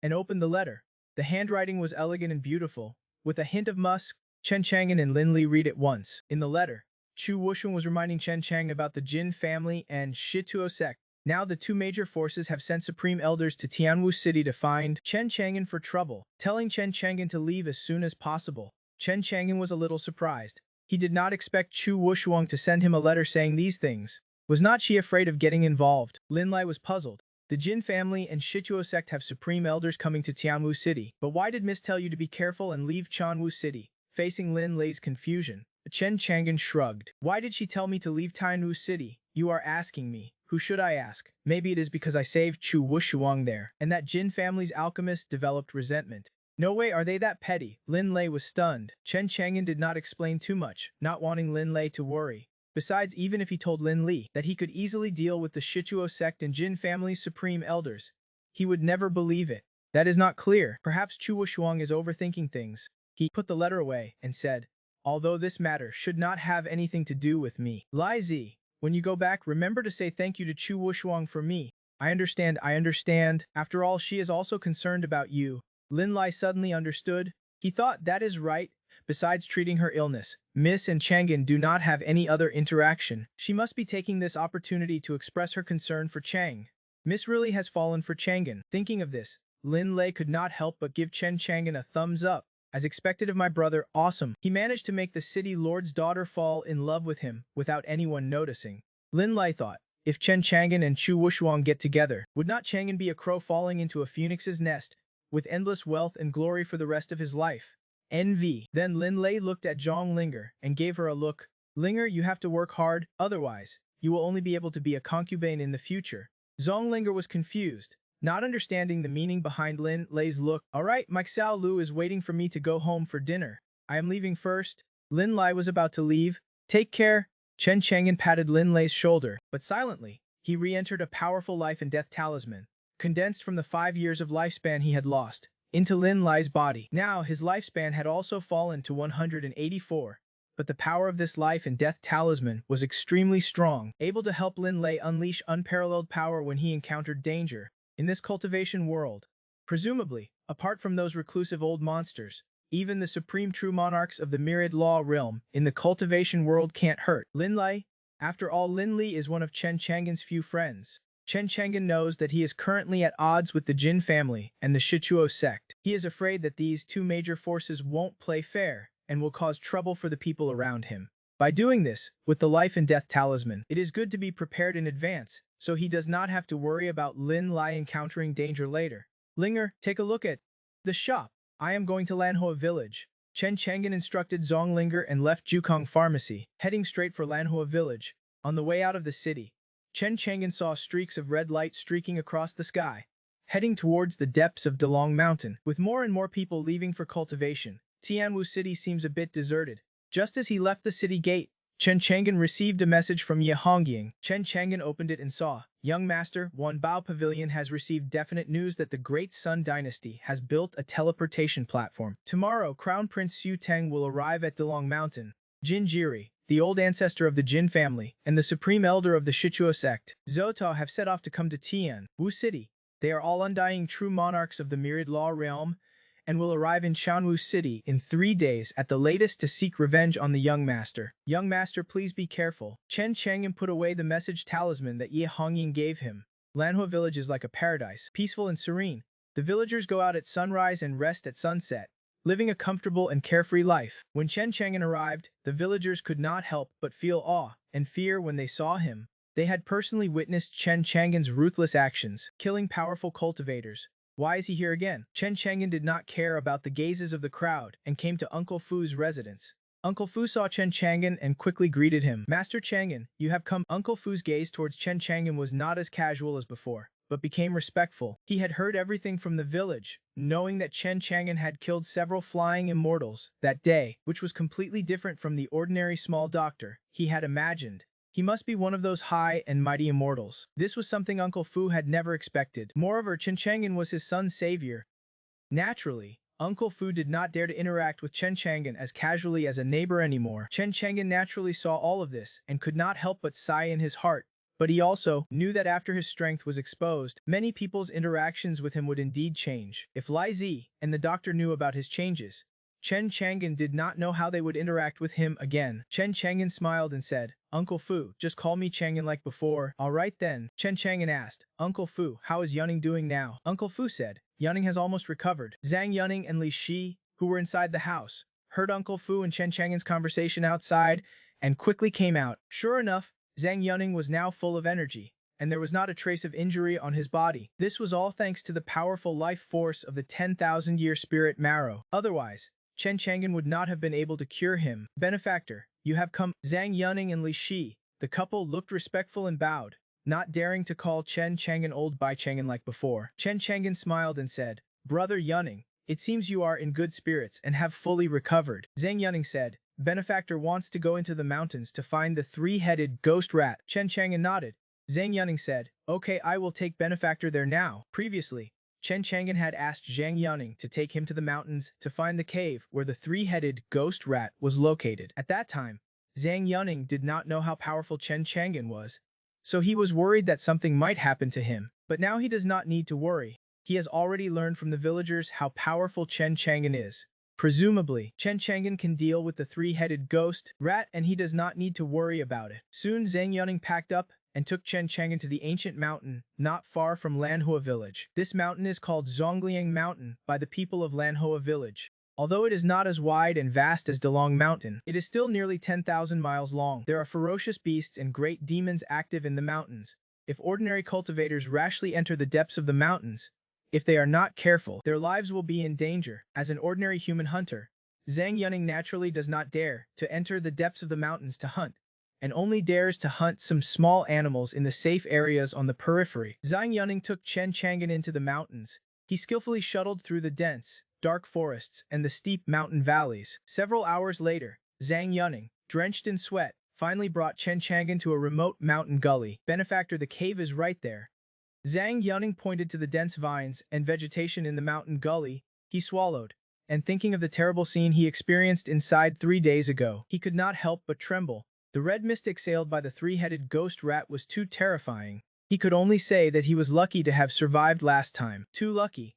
and opened the letter. The handwriting was elegant and beautiful, with a hint of musk. Chen Chang'an and Lin Li read it once. In the letter, Chu Wushuang was reminding Chen Chang'an about the Jin family and Shituo sect. Now the two major forces have sent supreme elders to Tianwu City to find Chen Chang'an for trouble, telling Chen Chang'an to leave as soon as possible. Chen Chang'an was a little surprised. He did not expect Chu Wushuang to send him a letter saying these things. Was not she afraid of getting involved? Lin Lai was puzzled. The Jin family and Shituo sect have supreme elders coming to Tianwu City. But why did Miss tell you to be careful and leave Tianwu City? Facing Lin Lei's confusion, Chen Chang'an shrugged. Why did she tell me to leave Tianwu City? You are asking me. Who should I ask? Maybe it is because I saved Chu Wushuang there, and that Jin family's alchemist developed resentment. No way are they that petty. Lin Lei was stunned. Chen Chang'an did not explain too much, not wanting Lin Lei to worry. Besides, even if he told Lin Li that he could easily deal with the Shituo sect and Jin family's supreme elders, he would never believe it. That is not clear. Perhaps Chu Wushuang is overthinking things. He put the letter away and said, although this matter should not have anything to do with me. Lai Zi, when you go back, remember to say thank you to Chu Wushuang for me. I understand. After all, she is also concerned about you. Lin Lai suddenly understood. He thought that is right. Besides treating her illness, Miss and Chang'an do not have any other interaction. She must be taking this opportunity to express her concern for Chang. Miss really has fallen for Chang'an. Thinking of this, Lin Lei could not help but give Chen Chang'an a thumbs up. As expected of my brother, awesome. He managed to make the city lord's daughter fall in love with him without anyone noticing. Lin Lai thought, if Chen Chang'an and Chu Wushuang get together, would not Chang'an be a crow falling into a phoenix's nest, with endless wealth and glory for the rest of his life? NV. Then Lin Lei looked at Zhong Linger and gave her a look. Linger, you have to work hard, otherwise, you will only be able to be a concubine in the future. Zhong Linger was confused, not understanding the meaning behind Lin Lei's look. Alright, Mike Xiao Lu is waiting for me to go home for dinner. I am leaving first. Lin Lai was about to leave. Take care. Chen Chang'an patted Lin Lei's shoulder, but silently, he re-entered a powerful life and death talisman, condensed from the 5 years of lifespan he had lost, into Lin Lei's body. Now his lifespan had also fallen to 184, but the power of this life and death talisman was extremely strong, able to help Lin Lei unleash unparalleled power when he encountered danger in this cultivation world. Presumably, apart from those reclusive old monsters, even the supreme true monarchs of the myriad law realm in the cultivation world can't hurt Lin Lei. After all, Lin Li is one of Chen Chang'an's few friends. Chen Chang'an knows that he is currently at odds with the Jin family and the Shituo sect. He is afraid that these two major forces won't play fair and will cause trouble for the people around him. By doing this, with the life and death talisman, it is good to be prepared in advance, so he does not have to worry about Lin Lai encountering danger later. Linger, take a look at the shop. I am going to Lanhua village. Chen Chang'an instructed Zhong Linger and left Jukong Pharmacy, heading straight for Lanhua village. On the way out of the city, Chen Chang'an saw streaks of red light streaking across the sky, heading towards the depths of Dalong Mountain. With more and more people leaving for cultivation, Tianwu City seems a bit deserted. Just as he left the city gate, Chen Chang'an received a message from Ye Hongying. Chen Chang'an opened it and saw, "Young Master, Wanbao Pavilion has received definite news that the Great Sun Dynasty has built a teleportation platform. Tomorrow, Crown Prince Xu Teng will arrive at Delong Mountain. Jin Jiri, the old ancestor of the Jin family, and the supreme elder of the Shichuo sect, Zhou Tao have set off to come to Tian, Wu City. They are all undying true monarchs of the myriad law realm, and will arrive in Shanwu City in 3 days at the latest to seek revenge on the young master. Young master, please be careful." Chen Chang'an put away the message talisman that Ye Hongying gave him. Lanhua village is like a paradise, peaceful and serene. The villagers go out at sunrise and rest at sunset, living a comfortable and carefree life. When Chen Chang'an arrived, the villagers could not help but feel awe and fear when they saw him. They had personally witnessed Chen Chang'an's ruthless actions, killing powerful cultivators. Why is he here again? Chen Chang'an did not care about the gazes of the crowd and came to Uncle Fu's residence. Uncle Fu saw Chen Chang'an and quickly greeted him. "Master Chang'an, you have come." Uncle Fu's gaze towards Chen Chang'an was not as casual as before, but became respectful. He had heard everything from the village, knowing that Chen Chang'an had killed several flying immortals that day, which was completely different from the ordinary small doctor he had imagined. He must be one of those high and mighty immortals. This was something Uncle Fu had never expected. Moreover, Chen Chang'an was his son's savior. Naturally, Uncle Fu did not dare to interact with Chen Chang'an as casually as a neighbor anymore. Chen Chang'an naturally saw all of this and could not help but sigh in his heart. But he also knew that after his strength was exposed, many people's interactions with him would indeed change. If Lai Zi and the doctor knew about his changes, Chen Chang'an did not know how they would interact with him again. Chen Chang'an smiled and said, "Uncle Fu, just call me Chang'an like before." "Alright then." Chen Chang'an asked, "Uncle Fu, how is Yunning doing now?" Uncle Fu said, "Yunning has almost recovered." Zhang Yunning and Li Shi, who were inside the house, heard Uncle Fu and Chen Chang'an's conversation outside and quickly came out. Sure enough, Zhang Yunning was now full of energy, and there was not a trace of injury on his body. This was all thanks to the powerful life force of the 10,000-year spirit marrow. Otherwise, Chen Chang'an would not have been able to cure him. "Benefactor, you have come." Zhang Yunning and Li Shi, the couple, looked respectful and bowed, not daring to call Chen Chang'an old by Chang'an like before. Chen Chang'an smiled and said, "Brother Yunning, it seems you are in good spirits and have fully recovered." Zhang Yunning said, "Benefactor wants to go into the mountains to find the 3-headed ghost rat." Chen Chang'an nodded. Zhang Yunning said, "Okay, I will take Benefactor there now." Previously, Chen Chang'an had asked Zhang Yunning to take him to the mountains to find the cave where the 3-headed ghost rat was located. At that time, Zhang Yunning did not know how powerful Chen Chang'an was, so he was worried that something might happen to him. But now he does not need to worry. He has already learned from the villagers how powerful Chen Chang'an is. Presumably, Chen Chang'an can deal with the 3-headed ghost rat and he does not need to worry about it. Soon Zhang Yunning packed up and took Chen Chang'an to the ancient mountain not far from Lanhua village. This mountain is called Zhongliang Mountain by the people of Lanhua village. Although it is not as wide and vast as Delong Mountain, it is still nearly 10,000 miles long. There are ferocious beasts and great demons active in the mountains. If ordinary cultivators rashly enter the depths of the mountains, if they are not careful, their lives will be in danger. As an ordinary human hunter, Zhang Yunning naturally does not dare to enter the depths of the mountains to hunt, and only dares to hunt some small animals in the safe areas on the periphery. Zhang Yunning took Chen Chang'an into the mountains. He skillfully shuttled through the dense, dark forests and the steep mountain valleys. Several hours later, Zhang Yunning, drenched in sweat, finally brought Chen Chang'an to a remote mountain gully. "Benefactor, the cave is right there." Zhang Yunning pointed to the dense vines and vegetation in the mountain gully. He swallowed, and thinking of the terrible scene he experienced inside 3 days ago, he could not help but tremble. The red mist exhaled by the 3-headed ghost rat was too terrifying. He could only say that he was lucky to have survived last time. Too lucky.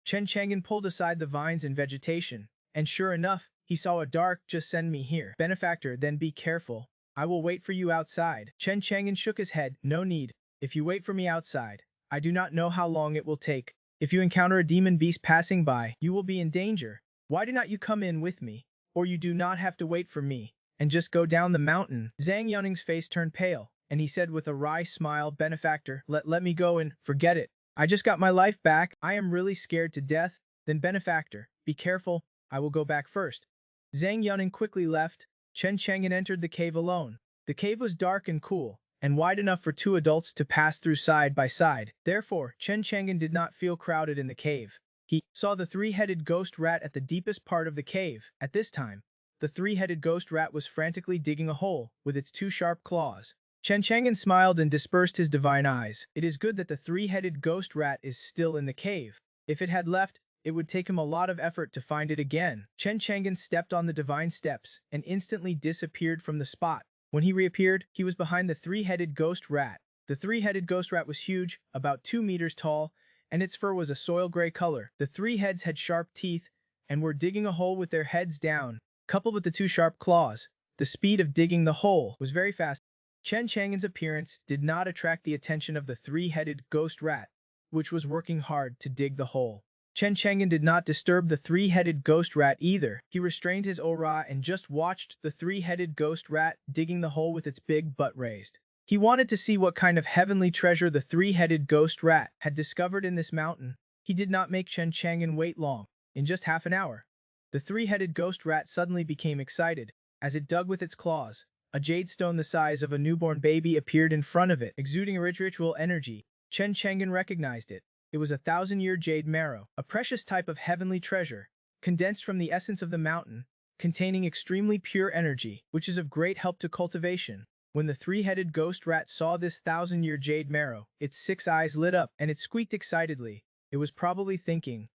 Chen Chang'an pulled aside the vines and vegetation, and sure enough, he saw a dark, "Just send me here." "Benefactor, then be careful. I will wait for you outside." Chen Chang'an shook his head. "No need. If you wait for me outside, I do not know how long it will take. If you encounter a demon beast passing by, you will be in danger. Why do not you come in with me? Or you do not have to wait for me, and just go down the mountain." Zhang Yunning's face turned pale, and he said with a wry smile, "Benefactor, let me go and forget it. I just got my life back. I am really scared to death." "Then Benefactor, be careful. I will go back first." Zhang Yunning quickly left. Chen Chang'an entered the cave alone. The cave was dark and cool, and wide enough for 2 adults to pass through side by side. Therefore, Chen Chang'an did not feel crowded in the cave. He saw the 3-headed ghost rat at the deepest part of the cave. At this time, the three-headed ghost rat was frantically digging a hole with its two sharp claws. Chen Chang'an smiled and dispersed his divine eyes. It is good that the three-headed ghost rat is still in the cave. If it had left, it would take him a lot of effort to find it again. Chen Chang'an stepped on the divine steps and instantly disappeared from the spot. When he reappeared, he was behind the three-headed ghost rat. The three-headed ghost rat was huge, about 2 meters tall, and its fur was a soil gray color. The three heads had sharp teeth and were digging a hole with their heads down. Coupled with the two sharp claws, the speed of digging the hole was very fast. Chen Chang'an's appearance did not attract the attention of the three-headed ghost rat, which was working hard to dig the hole. Chen Chang'an did not disturb the three-headed ghost rat either. He restrained his aura and just watched the three-headed ghost rat digging the hole with its big butt raised. He wanted to see what kind of heavenly treasure the three-headed ghost rat had discovered in this mountain. He did not make Chen Chang'an wait long. In just half an hour, the three-headed ghost rat suddenly became excited. As it dug with its claws, a jade stone the size of a newborn baby appeared in front of it, exuding a ritual energy. Chen Chang'an recognized it. It was a 1,000-year jade marrow, a precious type of heavenly treasure, condensed from the essence of the mountain, containing extremely pure energy, which is of great help to cultivation. When the three-headed ghost rat saw this 1,000-year jade marrow, its 6 eyes lit up, and it squeaked excitedly. It was probably thinking,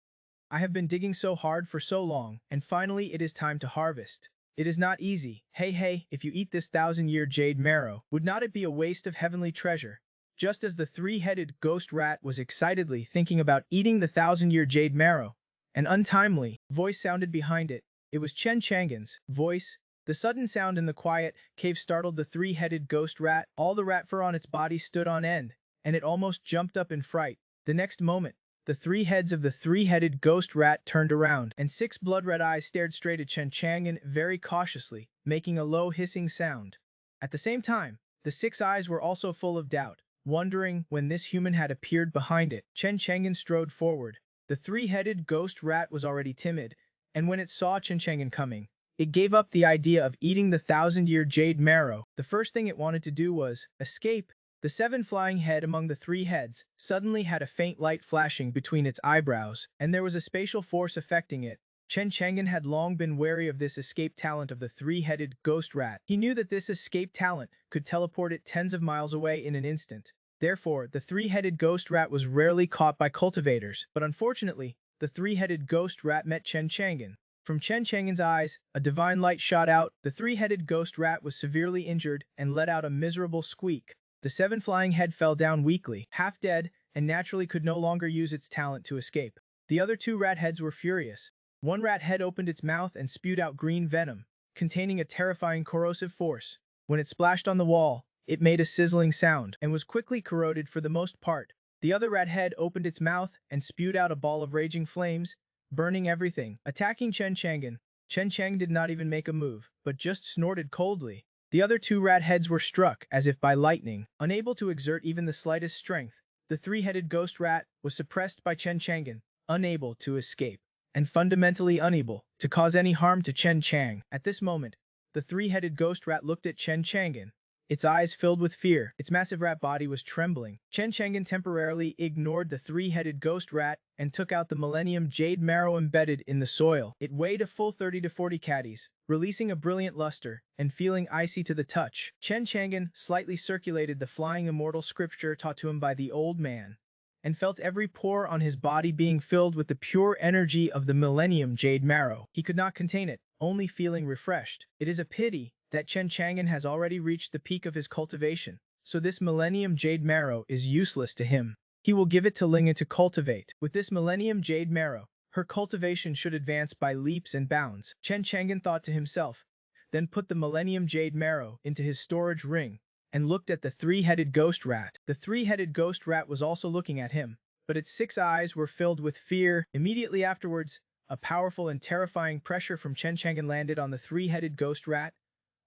I have been digging so hard for so long, and finally it is time to harvest. It is not easy. Hey, if you eat this 1,000-year jade marrow, would not it be a waste of heavenly treasure? Just as the three-headed ghost rat was excitedly thinking about eating the 1,000-year jade marrow, an untimely voice sounded behind it. It was Chen Chang'an's voice. The sudden sound in the quiet cave startled the three-headed ghost rat. All the rat fur on its body stood on end, and it almost jumped up in fright. The next moment, the 3 heads of the three-headed ghost rat turned around, and 6 blood-red eyes stared straight at Chen Chang'an very cautiously, making a low hissing sound. At the same time, the 6 eyes were also full of doubt, wondering when this human had appeared behind it. Chen Chang'an strode forward. The three-headed ghost rat was already timid, and when it saw Chen Chang'an coming, it gave up the idea of eating the 1,000-year jade marrow. The first thing it wanted to do was escape. The 7 flying head among the 3 heads suddenly had a faint light flashing between its eyebrows, and there was a spatial force affecting it. Chen Chang'an had long been wary of this escape talent of the three-headed ghost rat. He knew that this escape talent could teleport it tens of miles away in an instant. Therefore, the three-headed ghost rat was rarely caught by cultivators. But unfortunately, the three-headed ghost rat met Chen Chang'an. From Chen Chang'an's eyes, a divine light shot out. The three-headed ghost rat was severely injured and let out a miserable squeak. The 7 flying head fell down weakly, half dead, and naturally could no longer use its talent to escape. The other 2 rat heads were furious. One rat head opened its mouth and spewed out green venom, containing a terrifying corrosive force. When it splashed on the wall, it made a sizzling sound and was quickly corroded for the most part. The other rat head opened its mouth and spewed out a ball of raging flames, burning everything, attacking Chen Chang'an. Chen Chang'an did not even make a move, but just snorted coldly. The other 2 rat heads were struck as if by lightning, unable to exert even the slightest strength. The three-headed ghost rat was suppressed by Chen Chang'an, unable to escape, and fundamentally unable to cause any harm to Chen Chang. At this moment, the three-headed ghost rat looked at Chen Chang'an. Its eyes filled with fear. Its massive rat body was trembling. Chen Chang'an temporarily ignored the three-headed ghost rat and took out the Millennium Jade Marrow embedded in the soil. It weighed a full 30 to 40 caddies, releasing a brilliant luster and feeling icy to the touch. Chen Chang'an slightly circulated the flying immortal scripture taught to him by the old man, and felt every pore on his body being filled with the pure energy of the Millennium Jade Marrow. He could not contain it, only feeling refreshed. It is a pity that Chen Chang'an has already reached the peak of his cultivation, so this Millennium Jade Marrow is useless to him. He will give it to Linga to cultivate. With this Millennium Jade Marrow, her cultivation should advance by leaps and bounds. Chen Chang'an thought to himself, then put the Millennium Jade Marrow into his storage ring, and looked at the three-headed ghost rat. The three-headed ghost rat was also looking at him, but its 6 eyes were filled with fear. Immediately afterwards, a powerful and terrifying pressure from Chen Chang'an landed on the three-headed ghost rat,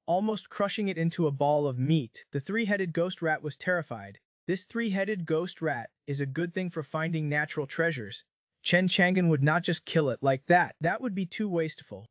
almost crushing it into a ball of meat. The three-headed ghost rat was terrified. This three-headed ghost rat is a good thing for finding natural treasures. Chen Chang'an would not just kill it like that. That would be too wasteful.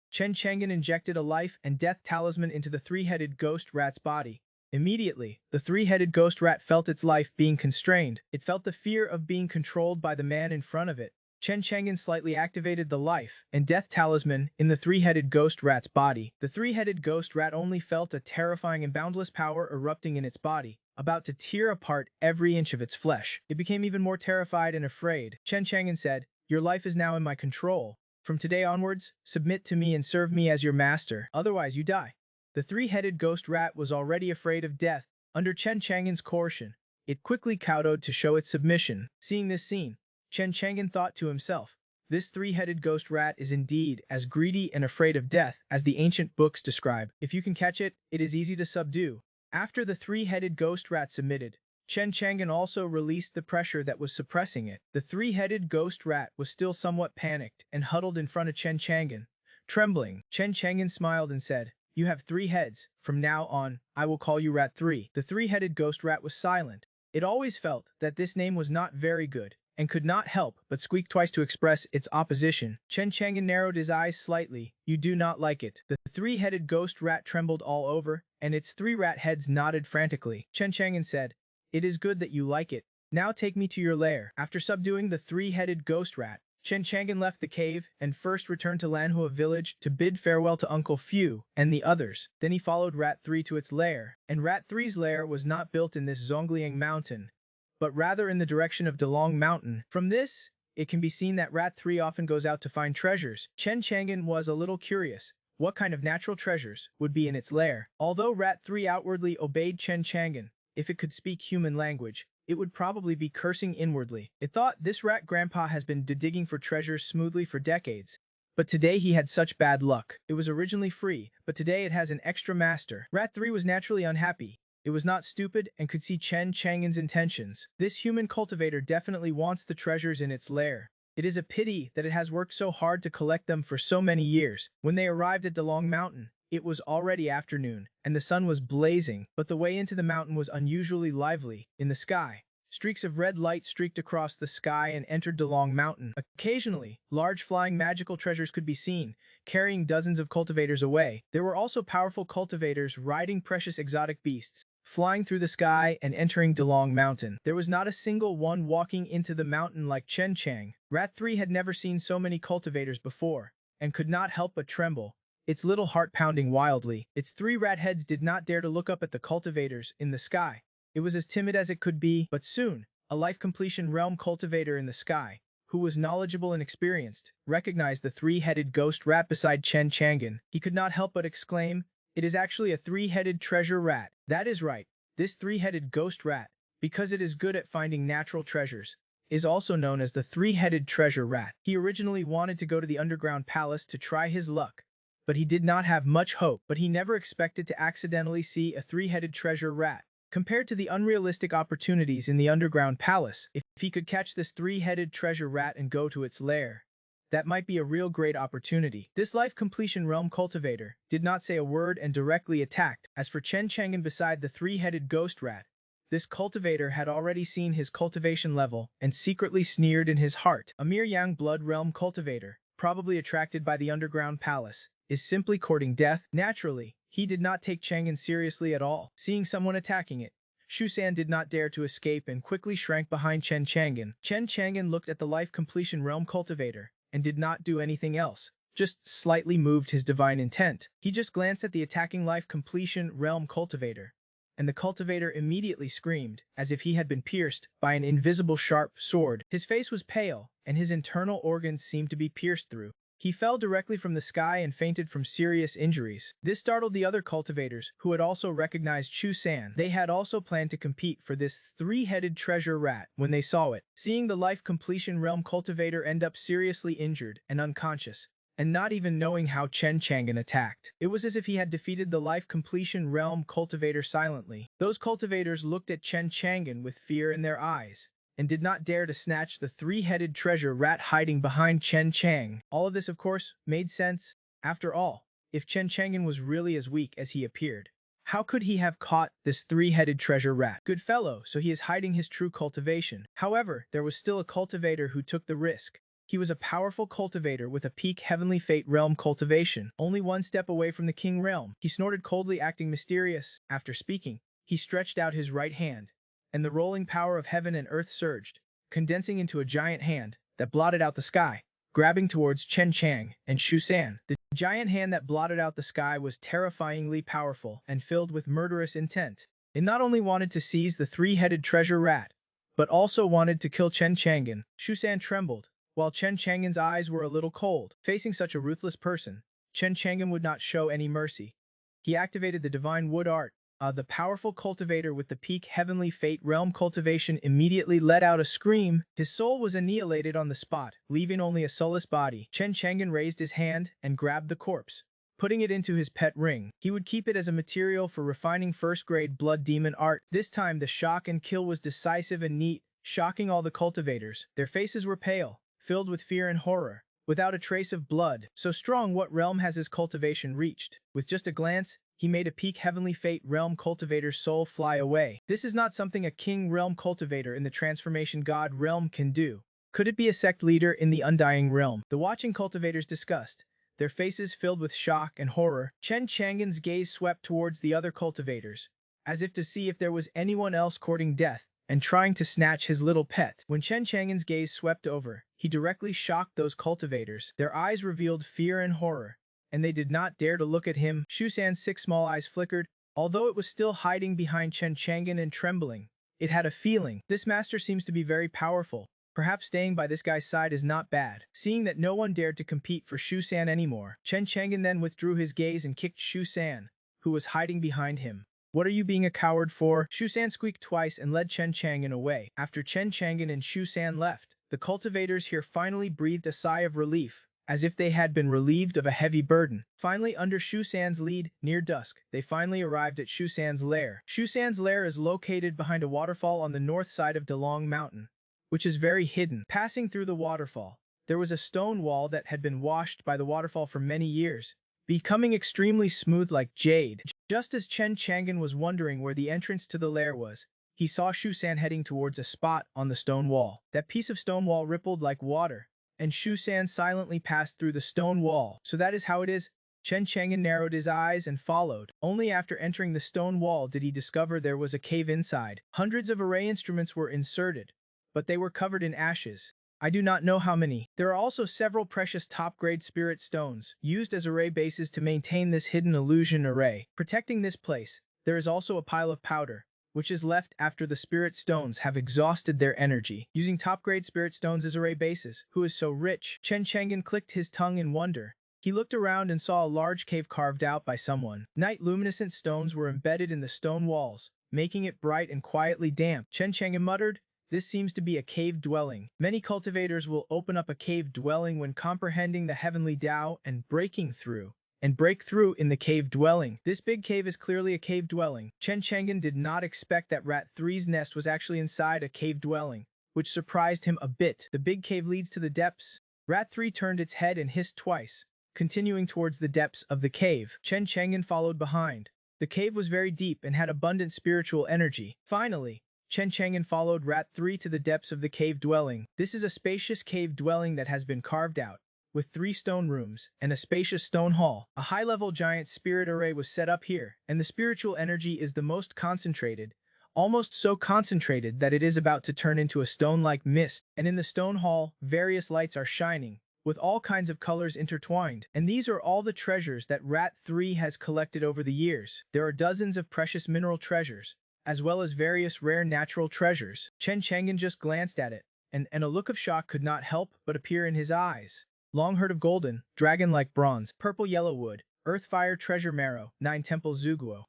Chen Chang'an injected a life and death talisman into the three-headed ghost rat's body. Immediately, the three-headed ghost rat felt its life being constrained. It felt the fear of being controlled by the man in front of it. Chen Chang'an slightly activated the life and death talisman in the three-headed ghost rat's body. The three-headed ghost rat only felt a terrifying and boundless power erupting in its body, about to tear apart every inch of its flesh. It became even more terrified and afraid. Chen Chang'an said, "Your life is now in my control. From today onwards, submit to me and serve me as your master, otherwise you die." The three-headed ghost rat was already afraid of death. Under Chen Chang'an's coercion, it quickly kowtowed to show its submission. Seeing this scene, Chen Chang'an thought to himself, "This three-headed ghost rat is indeed as greedy and afraid of death as the ancient books describe. If you can catch it, it is easy to subdue." After the three-headed ghost rat submitted, Chen Chang'an also released the pressure that was suppressing it. The three-headed ghost rat was still somewhat panicked and huddled in front of Chen Chang'an. Trembling, Chen Chang'an smiled and said, "You have 3 heads. From now on, I will call you Rat 3. The three-headed ghost rat was silent. It always felt that this name was not very good, and could not help but squeak twice to express its opposition. Chen Chang'an narrowed his eyes slightly. "You do not like it." The three-headed ghost rat trembled all over, and its 3 rat heads nodded frantically. Chen Chang'an said, "It is good that you like it. Now take me to your lair." After subduing the three-headed ghost rat, Chen Chang'an left the cave and first returned to Manhwa village to bid farewell to Uncle Fu and the others. Then he followed Rat 3 to its lair, and Rat 3's lair was not built in this Zongliang mountain, but rather in the direction of Dalong Mountain. From this, it can be seen that Rat 3 often goes out to find treasures. Chen Chang'an was a little curious what kind of natural treasures would be in its lair. Although Rat 3 outwardly obeyed Chen Chang'an, if it could speak human language, it would probably be cursing inwardly. It thought, "This rat grandpa has been digging for treasures smoothly for decades, but today he had such bad luck. It was originally free, but today it has an extra master." Rat 3 was naturally unhappy. It was not stupid and could see Chen Chang'an's intentions. This human cultivator definitely wants the treasures in its lair. It is a pity that it has worked so hard to collect them for so many years. When they arrived at Dalong Mountain, it was already afternoon, and the sun was blazing, but the way into the mountain was unusually lively. In the sky, streaks of red light streaked across the sky and entered Dalong Mountain. Occasionally, large flying magical treasures could be seen, carrying dozens of cultivators away. There were also powerful cultivators riding precious exotic beasts, flying through the sky and entering Dalong Mountain. There was not a single one walking into the mountain like Chen Chang. Rat 3 had never seen so many cultivators before, and could not help but tremble, its little heart pounding wildly. Its 3 rat heads did not dare to look up at the cultivators in the sky. It was as timid as it could be, but soon, a life completion realm cultivator in the sky, who was knowledgeable and experienced, recognized the 3-headed ghost rat beside Chen Chang'an. He could not help but exclaim, "It is actually a 3-headed treasure rat." That is right, this 3-headed ghost rat, because it is good at finding natural treasures, is also known as the 3-headed treasure rat. He originally wanted to go to the underground palace to try his luck, but he did not have much hope. But he never expected to accidentally see a 3-headed treasure rat. Compared to the unrealistic opportunities in the underground palace, if he could catch this 3-headed treasure rat and go to its lair, that might be a real great opportunity. This life completion realm cultivator did not say a word and directly attacked. As for Chen Chang'an beside the 3-headed ghost rat, this cultivator had already seen his cultivation level and secretly sneered in his heart. A mere young blood realm cultivator, probably attracted by the underground palace, is simply courting death. Naturally, he did not take Chang'an seriously at all. Seeing someone attacking it, Shusan did not dare to escape and quickly shrank behind Chen Chang'an. Chen Chang'an looked at the life completion realm cultivator and did not do anything else, just slightly moved his divine intent. He just glanced at the attacking life completion realm cultivator, and the cultivator immediately screamed, as if he had been pierced by an invisible sharp sword. His face was pale, and his internal organs seemed to be pierced through. He fell directly from the sky and fainted from serious injuries. This startled the other cultivators, who had also recognized Chu San. They had also planned to compete for this 3-headed treasure rat when they saw it. Seeing the life completion realm cultivator end up seriously injured and unconscious, and not even knowing how Chen Chang'an attacked, it was as if he had defeated the life completion realm cultivator silently. Those cultivators looked at Chen Chang'an with fear in their eyes, and did not dare to snatch the 3-headed treasure rat hiding behind Chen Chang. All of this, of course, made sense. After all, if Chen Chang'an was really as weak as he appeared, how could he have caught this 3-headed treasure rat? Good fellow, so he is hiding his true cultivation. However, there was still a cultivator who took the risk. He was a powerful cultivator with a peak heavenly fate realm cultivation, only one step away from the king realm. He snorted coldly, acting mysterious. After speaking, he stretched out his right hand, and the rolling power of heaven and earth surged, condensing into a giant hand. that blotted out the sky, grabbing towards Chen Chang and Shu San. The giant hand that blotted out the sky was terrifyingly powerful and filled with murderous intent. It not only wanted to seize the three-headed treasure rat, but also wanted to kill Chen Chang'an. Shu San trembled, while Chen Chang'an's eyes were a little cold. Facing such a ruthless person, Chen Chang'an would not show any mercy. He activated the divine wood art. The powerful cultivator with the peak heavenly fate realm cultivation immediately let out a scream. His soul was annihilated on the spot, leaving only a soulless body. Chen Chang'an raised his hand and grabbed the corpse, putting it into his pet ring. He would keep it as a material for refining first-grade blood demon art. This time the shock and kill was decisive and neat, shocking all the cultivators. Their faces were pale, filled with fear and horror, without a trace of blood. So strong, what realm has his cultivation reached? With just a glance, he made a peak heavenly fate realm cultivator's soul fly away. This is not something a king realm cultivator in the transformation god realm can do. Could it be a sect leader in the undying realm? The watching cultivators discussed, their faces filled with shock and horror. Chen Chang'an's gaze swept towards the other cultivators, as if to see if there was anyone else courting death and trying to snatch his little pet. When Chen Chang'an's gaze swept over, he directly shocked those cultivators. Their eyes revealed fear and horror, and they did not dare to look at him. Shu San's 6 small eyes flickered, although it was still hiding behind Chen Chang'an and trembling. It had a feeling. This master seems to be very powerful. Perhaps staying by this guy's side is not bad. Seeing that no one dared to compete for Shu San anymore, Chen Chang'an then withdrew his gaze and kicked Shu San, who was hiding behind him. What are you being a coward for? Shu San squeaked twice and led Chen Chang'an away. After Chen Chang'an and Shu San left, the cultivators here finally breathed a sigh of relief, as if they had been relieved of a heavy burden. Finally, under Shu San's lead, near dusk, they finally arrived at Shu San's lair. Shu San's lair is located behind a waterfall on the north side of Dalong Mountain, which is very hidden. Passing through the waterfall, there was a stone wall that had been washed by the waterfall for many years, becoming extremely smooth like jade. Just as Chen Chang'an was wondering where the entrance to the lair was, he saw Shu San heading towards a spot on the stone wall. That piece of stone wall rippled like water, and Shu San silently passed through the stone wall. So that is how it is? Chen Chang'an narrowed his eyes and followed. Only after entering the stone wall did he discover there was a cave inside. Hundreds of array instruments were inserted, but they were covered in ashes. I do not know how many. There are also several precious top-grade spirit stones, used as array bases to maintain this hidden illusion array. Protecting this place, there is also a pile of powder, which is left after the spirit stones have exhausted their energy. Using top-grade spirit stones as array bases, who is so rich? Chen Chang'an clicked his tongue in wonder. He looked around and saw a large cave carved out by someone. Night-luminescent stones were embedded in the stone walls, making it bright and quietly damp. Chen Chang'an muttered, "This seems to be a cave dwelling." Many cultivators will open up a cave dwelling when comprehending the heavenly Tao and break through in the cave dwelling. This big cave is clearly a cave dwelling. Chen Chang'an did not expect that Rat 3's nest was actually inside a cave dwelling, which surprised him a bit. The big cave leads to the depths. Rat 3 turned its head and hissed twice, continuing towards the depths of the cave. Chen Chang'an followed behind. The cave was very deep and had abundant spiritual energy. Finally, Chen Chang'an followed Rat 3 to the depths of the cave dwelling. This is a spacious cave dwelling that has been carved out, with 3 stone rooms and a spacious stone hall. A high-level giant spirit array was set up here, and the spiritual energy is the most concentrated, almost so concentrated that it is about to turn into a stone-like mist. And in the stone hall, various lights are shining, with all kinds of colors intertwined. And these are all the treasures that Rat 3 has collected over the years. There are dozens of precious mineral treasures, as well as various rare natural treasures. Chen Chang'an just glanced at it, and a look of shock could not help but appear in his eyes. Long herd of golden, dragon-like bronze, purple yellow wood, earth fire treasure marrow, 9 temple zuguo.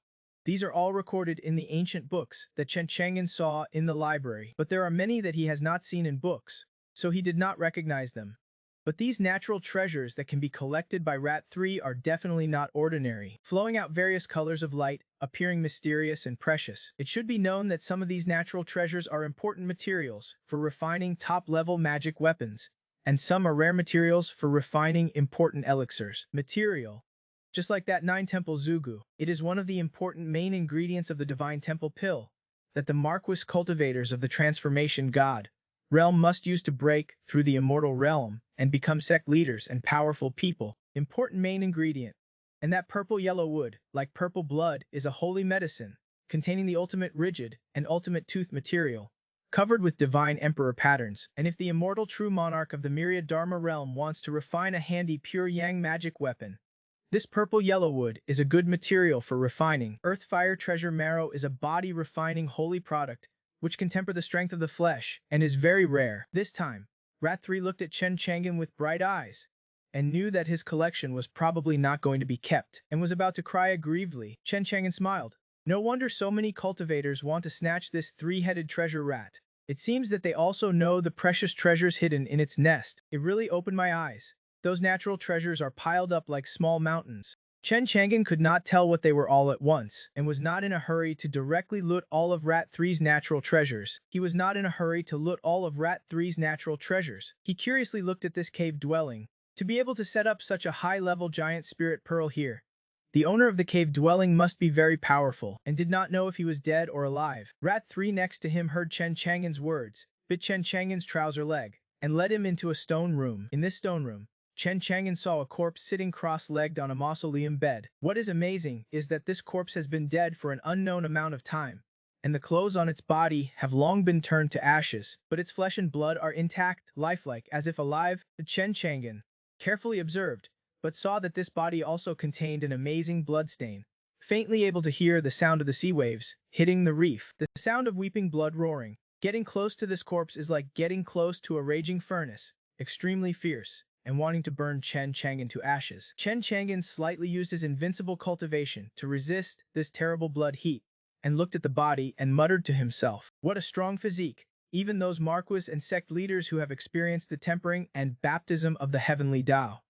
These are all recorded in the ancient books that Chen Chang'an saw in the library, but there are many that he has not seen in books, so he did not recognize them. But these natural treasures that can be collected by Rat 3 are definitely not ordinary, flowing out various colors of light, appearing mysterious and precious. It should be known that some of these natural treasures are important materials for refining top-level magic weapons, and some are rare materials for refining important elixirs. Material. Just like that 9 temple zugu, it is one of the important main ingredients of the divine temple pill that the Marquis cultivators of the transformation god realm must use to break through the immortal realm and become sect leaders and powerful people. Important main ingredient. And that purple yellow wood, like purple blood, is a holy medicine, containing the ultimate rigid and ultimate tooth material, covered with divine emperor patterns, and if the immortal true monarch of the myriad Dharma realm wants to refine a handy pure yang magic weapon, this purple-yellow wood is a good material for refining. Earth Fire Treasure Marrow is a body-refining holy product, which can temper the strength of the flesh, and is very rare. This time, Rat 3 looked at Chen Chang'an with bright eyes, and knew that his collection was probably not going to be kept, and was about to cry aggrievedly. Chen Chang'an smiled. No wonder so many cultivators want to snatch this three-headed treasure rat. It seems that they also know the precious treasures hidden in its nest. It really opened my eyes. Those natural treasures are piled up like small mountains. Chen Chang'an could not tell what they were all at once, and was not in a hurry to directly loot all of Rat 3's natural treasures. He was not in a hurry to loot all of Rat 3's natural treasures. He curiously looked at this cave dwelling. To be able to set up such a high-level giant spirit pearl here, the owner of the cave dwelling must be very powerful, and did not know if he was dead or alive. Rat 3 next to him heard Chen Chang'an's words, bit Chen Chang'an's trouser leg, and led him into a stone room. In this stone room, Chen Chang'an saw a corpse sitting cross-legged on a mausoleum bed. What is amazing is that this corpse has been dead for an unknown amount of time, and the clothes on its body have long been turned to ashes, but its flesh and blood are intact, lifelike, as if alive. Chen Chang'an carefully observed, but saw that this body also contained an amazing bloodstain, faintly able to hear the sound of the sea waves hitting the reef, the sound of weeping blood roaring. Getting close to this corpse is like getting close to a raging furnace, extremely fierce, and wanting to burn Chen Chang'an to ashes. Chen Chang'an slightly used his invincible cultivation to resist this terrible blood heat, and looked at the body and muttered to himself, "What a strong physique! Even those marquis and sect leaders who have experienced the tempering and baptism of the heavenly Tao.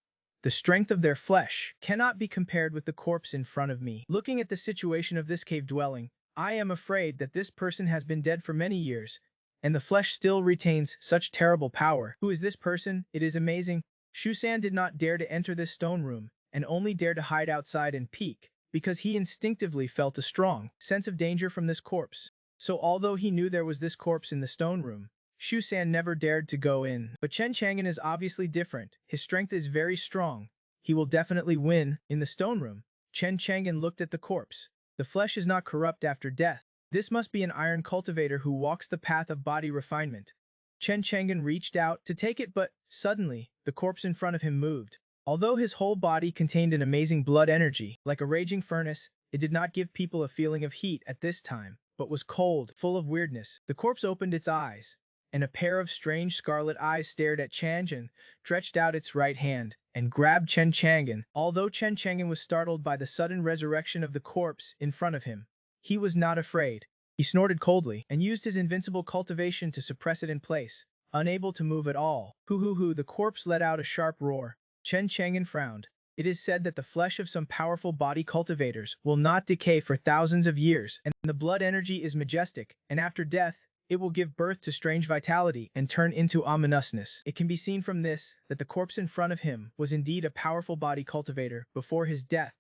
The strength of their flesh cannot be compared with the corpse in front of me. Looking at the situation of this cave dwelling, I am afraid that this person has been dead for many years, and the flesh still retains such terrible power. Who is this person? It is amazing." Shusan did not dare to enter this stone room, and only dared to hide outside and peek, because he instinctively felt a strong sense of danger from this corpse. So although he knew there was this corpse in the stone room, Shusan never dared to go in. But Chen Chang'an is obviously different. His strength is very strong. He will definitely win. In the stone room, Chen Chang'an looked at the corpse. The flesh is not corrupt after death. This must be an iron cultivator who walks the path of body refinement. Chen Chang'an reached out to take it, but suddenly, the corpse in front of him moved. Although his whole body contained an amazing blood energy, like a raging furnace, it did not give people a feeling of heat at this time, but was cold, full of weirdness. The corpse opened its eyes, and a pair of strange scarlet eyes stared at Chang'an, stretched out its right hand, and grabbed Chen Chang'an. Although Chen Chang'an was startled by the sudden resurrection of the corpse in front of him, he was not afraid. He snorted coldly, and used his invincible cultivation to suppress it in place, unable to move at all. Hoo! The corpse let out a sharp roar. Chen Chang'an frowned. It is said that the flesh of some powerful body cultivators will not decay for thousands of years, and the blood energy is majestic, and after death, it will give birth to strange vitality and turn into ominousness. It can be seen from this that the corpse in front of him was indeed a powerful body cultivator before his death.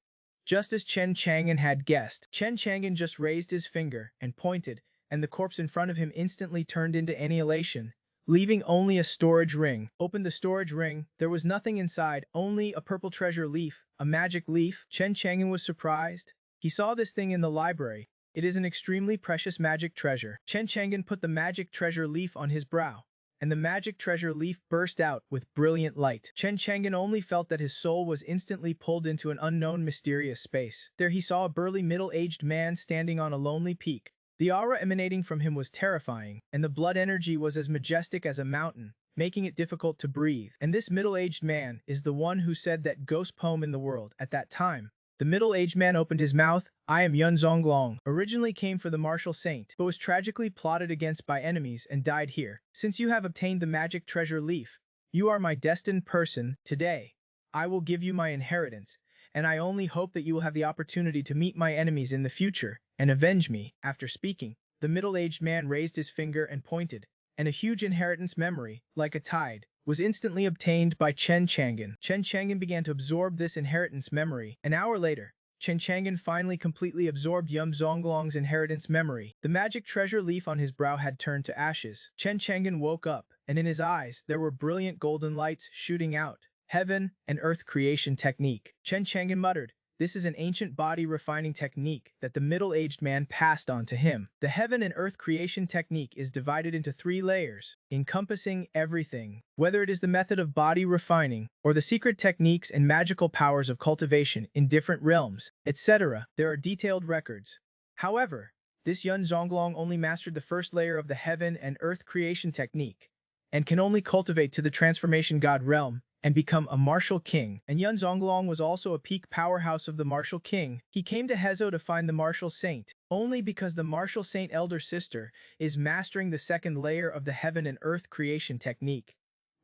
Just as Chen Chang'an had guessed, Chen Chang'an just raised his finger and pointed, and the corpse in front of him instantly turned into annihilation, leaving only a storage ring. Opened the storage ring, there was nothing inside, only a purple treasure leaf, a magic leaf. Chen Chang'an was surprised. He saw this thing in the library. It is an extremely precious magic treasure. Chen Chang'an put the magic treasure leaf on his brow, and the magic treasure leaf burst out with brilliant light. Chen Chang'an only felt that his soul was instantly pulled into an unknown mysterious space. There he saw a burly middle-aged man standing on a lonely peak. The aura emanating from him was terrifying, and the blood energy was as majestic as a mountain, making it difficult to breathe. And this middle-aged man is the one who said that ghost poem in the world at that time. The middle-aged man opened his mouth. "I am Yun Zonglong, originally came for the martial saint, but was tragically plotted against by enemies and died here. Since you have obtained the magic treasure leaf, you are my destined person. Today, I will give you my inheritance, and I only hope that you will have the opportunity to meet my enemies in the future and avenge me." After speaking, the middle-aged man raised his finger and pointed, and a huge inheritance memory, like a tide, was instantly obtained by Chen Chang'an. Chen Chang'an began to absorb this inheritance memory. An hour later, Chen Chang'an finally completely absorbed Yum Zonglong's inheritance memory. The magic treasure leaf on his brow had turned to ashes. Chen Chang'an woke up, and in his eyes there were brilliant golden lights shooting out. Heaven and earth creation technique. Chen Chang'an muttered, This is an ancient body refining technique that the middle-aged man passed on to him. The heaven and earth creation technique is divided into 3 layers, encompassing everything. Whether it is the method of body refining, or the secret techniques and magical powers of cultivation in different realms, etc., there are detailed records. However, this Yun Zonglong only mastered the first layer of the heaven and earth creation technique, and can only cultivate to the transformation god realm, and become a martial king. And Yun Zonglong was also a peak powerhouse of the martial king. He came to Hezo to find the martial saint, only because the martial saint elder sister is mastering the second layer of the heaven and earth creation technique,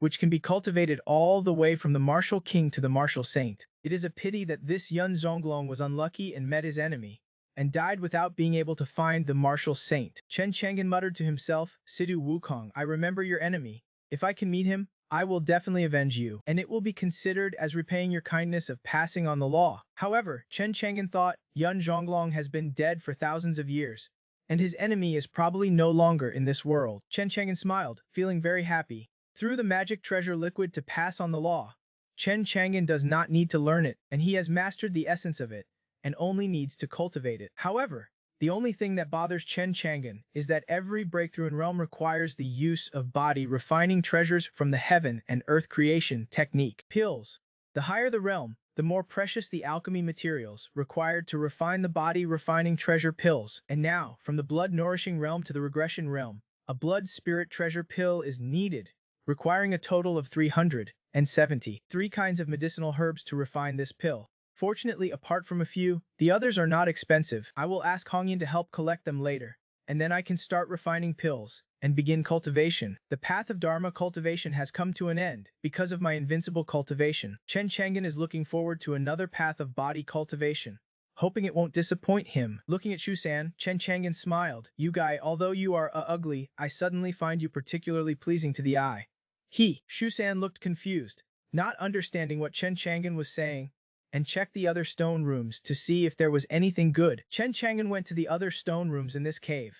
which can be cultivated all the way from the martial king to the martial saint. It is a pity that this Yun Zonglong was unlucky and met his enemy, and died without being able to find the martial saint. Chen Chang'an muttered to himself, Sidu Wukong, I remember your enemy. If I can meet him, I will definitely avenge you, and it will be considered as repaying your kindness of passing on the law. However, Chen Chang'an thought Yun Zonglong has been dead for thousands of years, and his enemy is probably no longer in this world. Chen Chang'an smiled, feeling very happy. Through the magic treasure liquid to pass on the law, Chen Chang'an does not need to learn it, and he has mastered the essence of it, and only needs to cultivate it. However, the only thing that bothers Chen Chang'an is that every breakthrough in realm requires the use of body refining treasures from the heaven and earth creation technique. Pills. The higher the realm, the more precious the alchemy materials required to refine the body refining treasure pills. And now, from the blood nourishing realm to the regression realm, a blood spirit treasure pill is needed, requiring a total of 373 kinds of medicinal herbs to refine this pill. Fortunately, apart from a few, the others are not expensive. I will ask Hongyan to help collect them later, and then I can start refining pills and begin cultivation. The path of Dharma cultivation has come to an end because of my invincible cultivation. Chen Chang'an is looking forward to another path of body cultivation, hoping it won't disappoint him. Looking at Shusan, Chen Chang'an smiled. You guy, although you are ugly, I suddenly find you particularly pleasing to the eye. Shusan looked confused, not understanding what Chen Chang'an was saying, and checked the other stone rooms to see if there was anything good. Chen Chang'an went to the other stone rooms in this cave,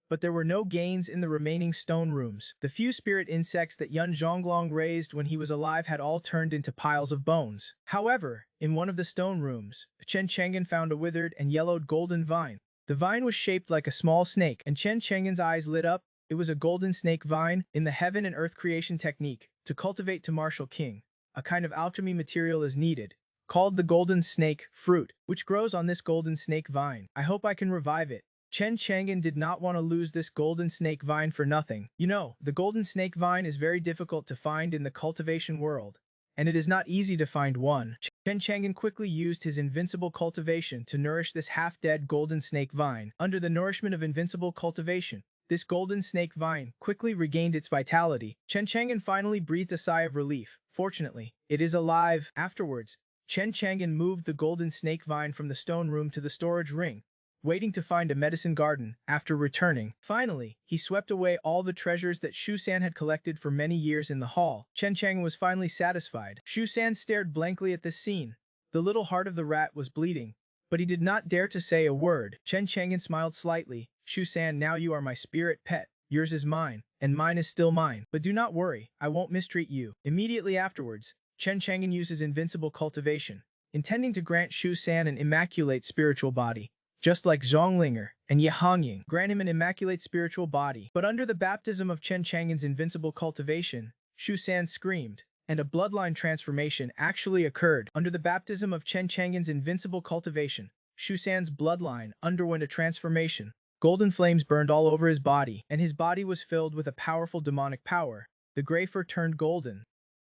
but there were no gains in the remaining stone rooms. The few spirit insects that Yun Zonglong raised when he was alive had all turned into piles of bones. However, in one of the stone rooms, Chen Chang'an found a withered and yellowed golden vine. The vine was shaped like a small snake, and Chen Chang'an's eyes lit up. It was a golden snake vine. In the heaven and earth creation technique, to cultivate to martial king, a kind of alchemy material is needed, called the golden snake fruit, which grows on this golden snake vine. I hope I can revive it. Chen Chang'an did not want to lose this golden snake vine for nothing. You know, the golden snake vine is very difficult to find in the cultivation world, and it is not easy to find one. Chen Chang'an quickly used his invincible cultivation to nourish this half-dead golden snake vine. Under the nourishment of invincible cultivation, this golden snake vine quickly regained its vitality. Chen Chang'an finally breathed a sigh of relief. Fortunately, it is alive. Afterwards, Chen Chang'an moved the golden snake vine from the stone room to the storage ring, waiting to find a medicine garden. After returning, finally, he swept away all the treasures that Shusan had collected for many years in the hall. Chen Chang'an was finally satisfied. Shusan stared blankly at this scene. The little heart of the rat was bleeding, but he did not dare to say a word. Chen Chang'an smiled slightly. Shusan, now you are my spirit pet. Yours is mine, and mine is still mine. But do not worry, I won't mistreat you. Immediately afterwards, Chen Chang'an uses invincible cultivation, intending to grant Shu San an immaculate spiritual body, just like Zhonglinger and Ye Hongying grant him an immaculate spiritual body. But under the baptism of Chen Chang'an's invincible cultivation, Shu San screamed, and a bloodline transformation actually occurred. Under the baptism of Chen Chang'an's invincible cultivation, Shu San's bloodline underwent a transformation. Golden flames burned all over his body, and his body was filled with a powerful demonic power. The gray fur turned golden.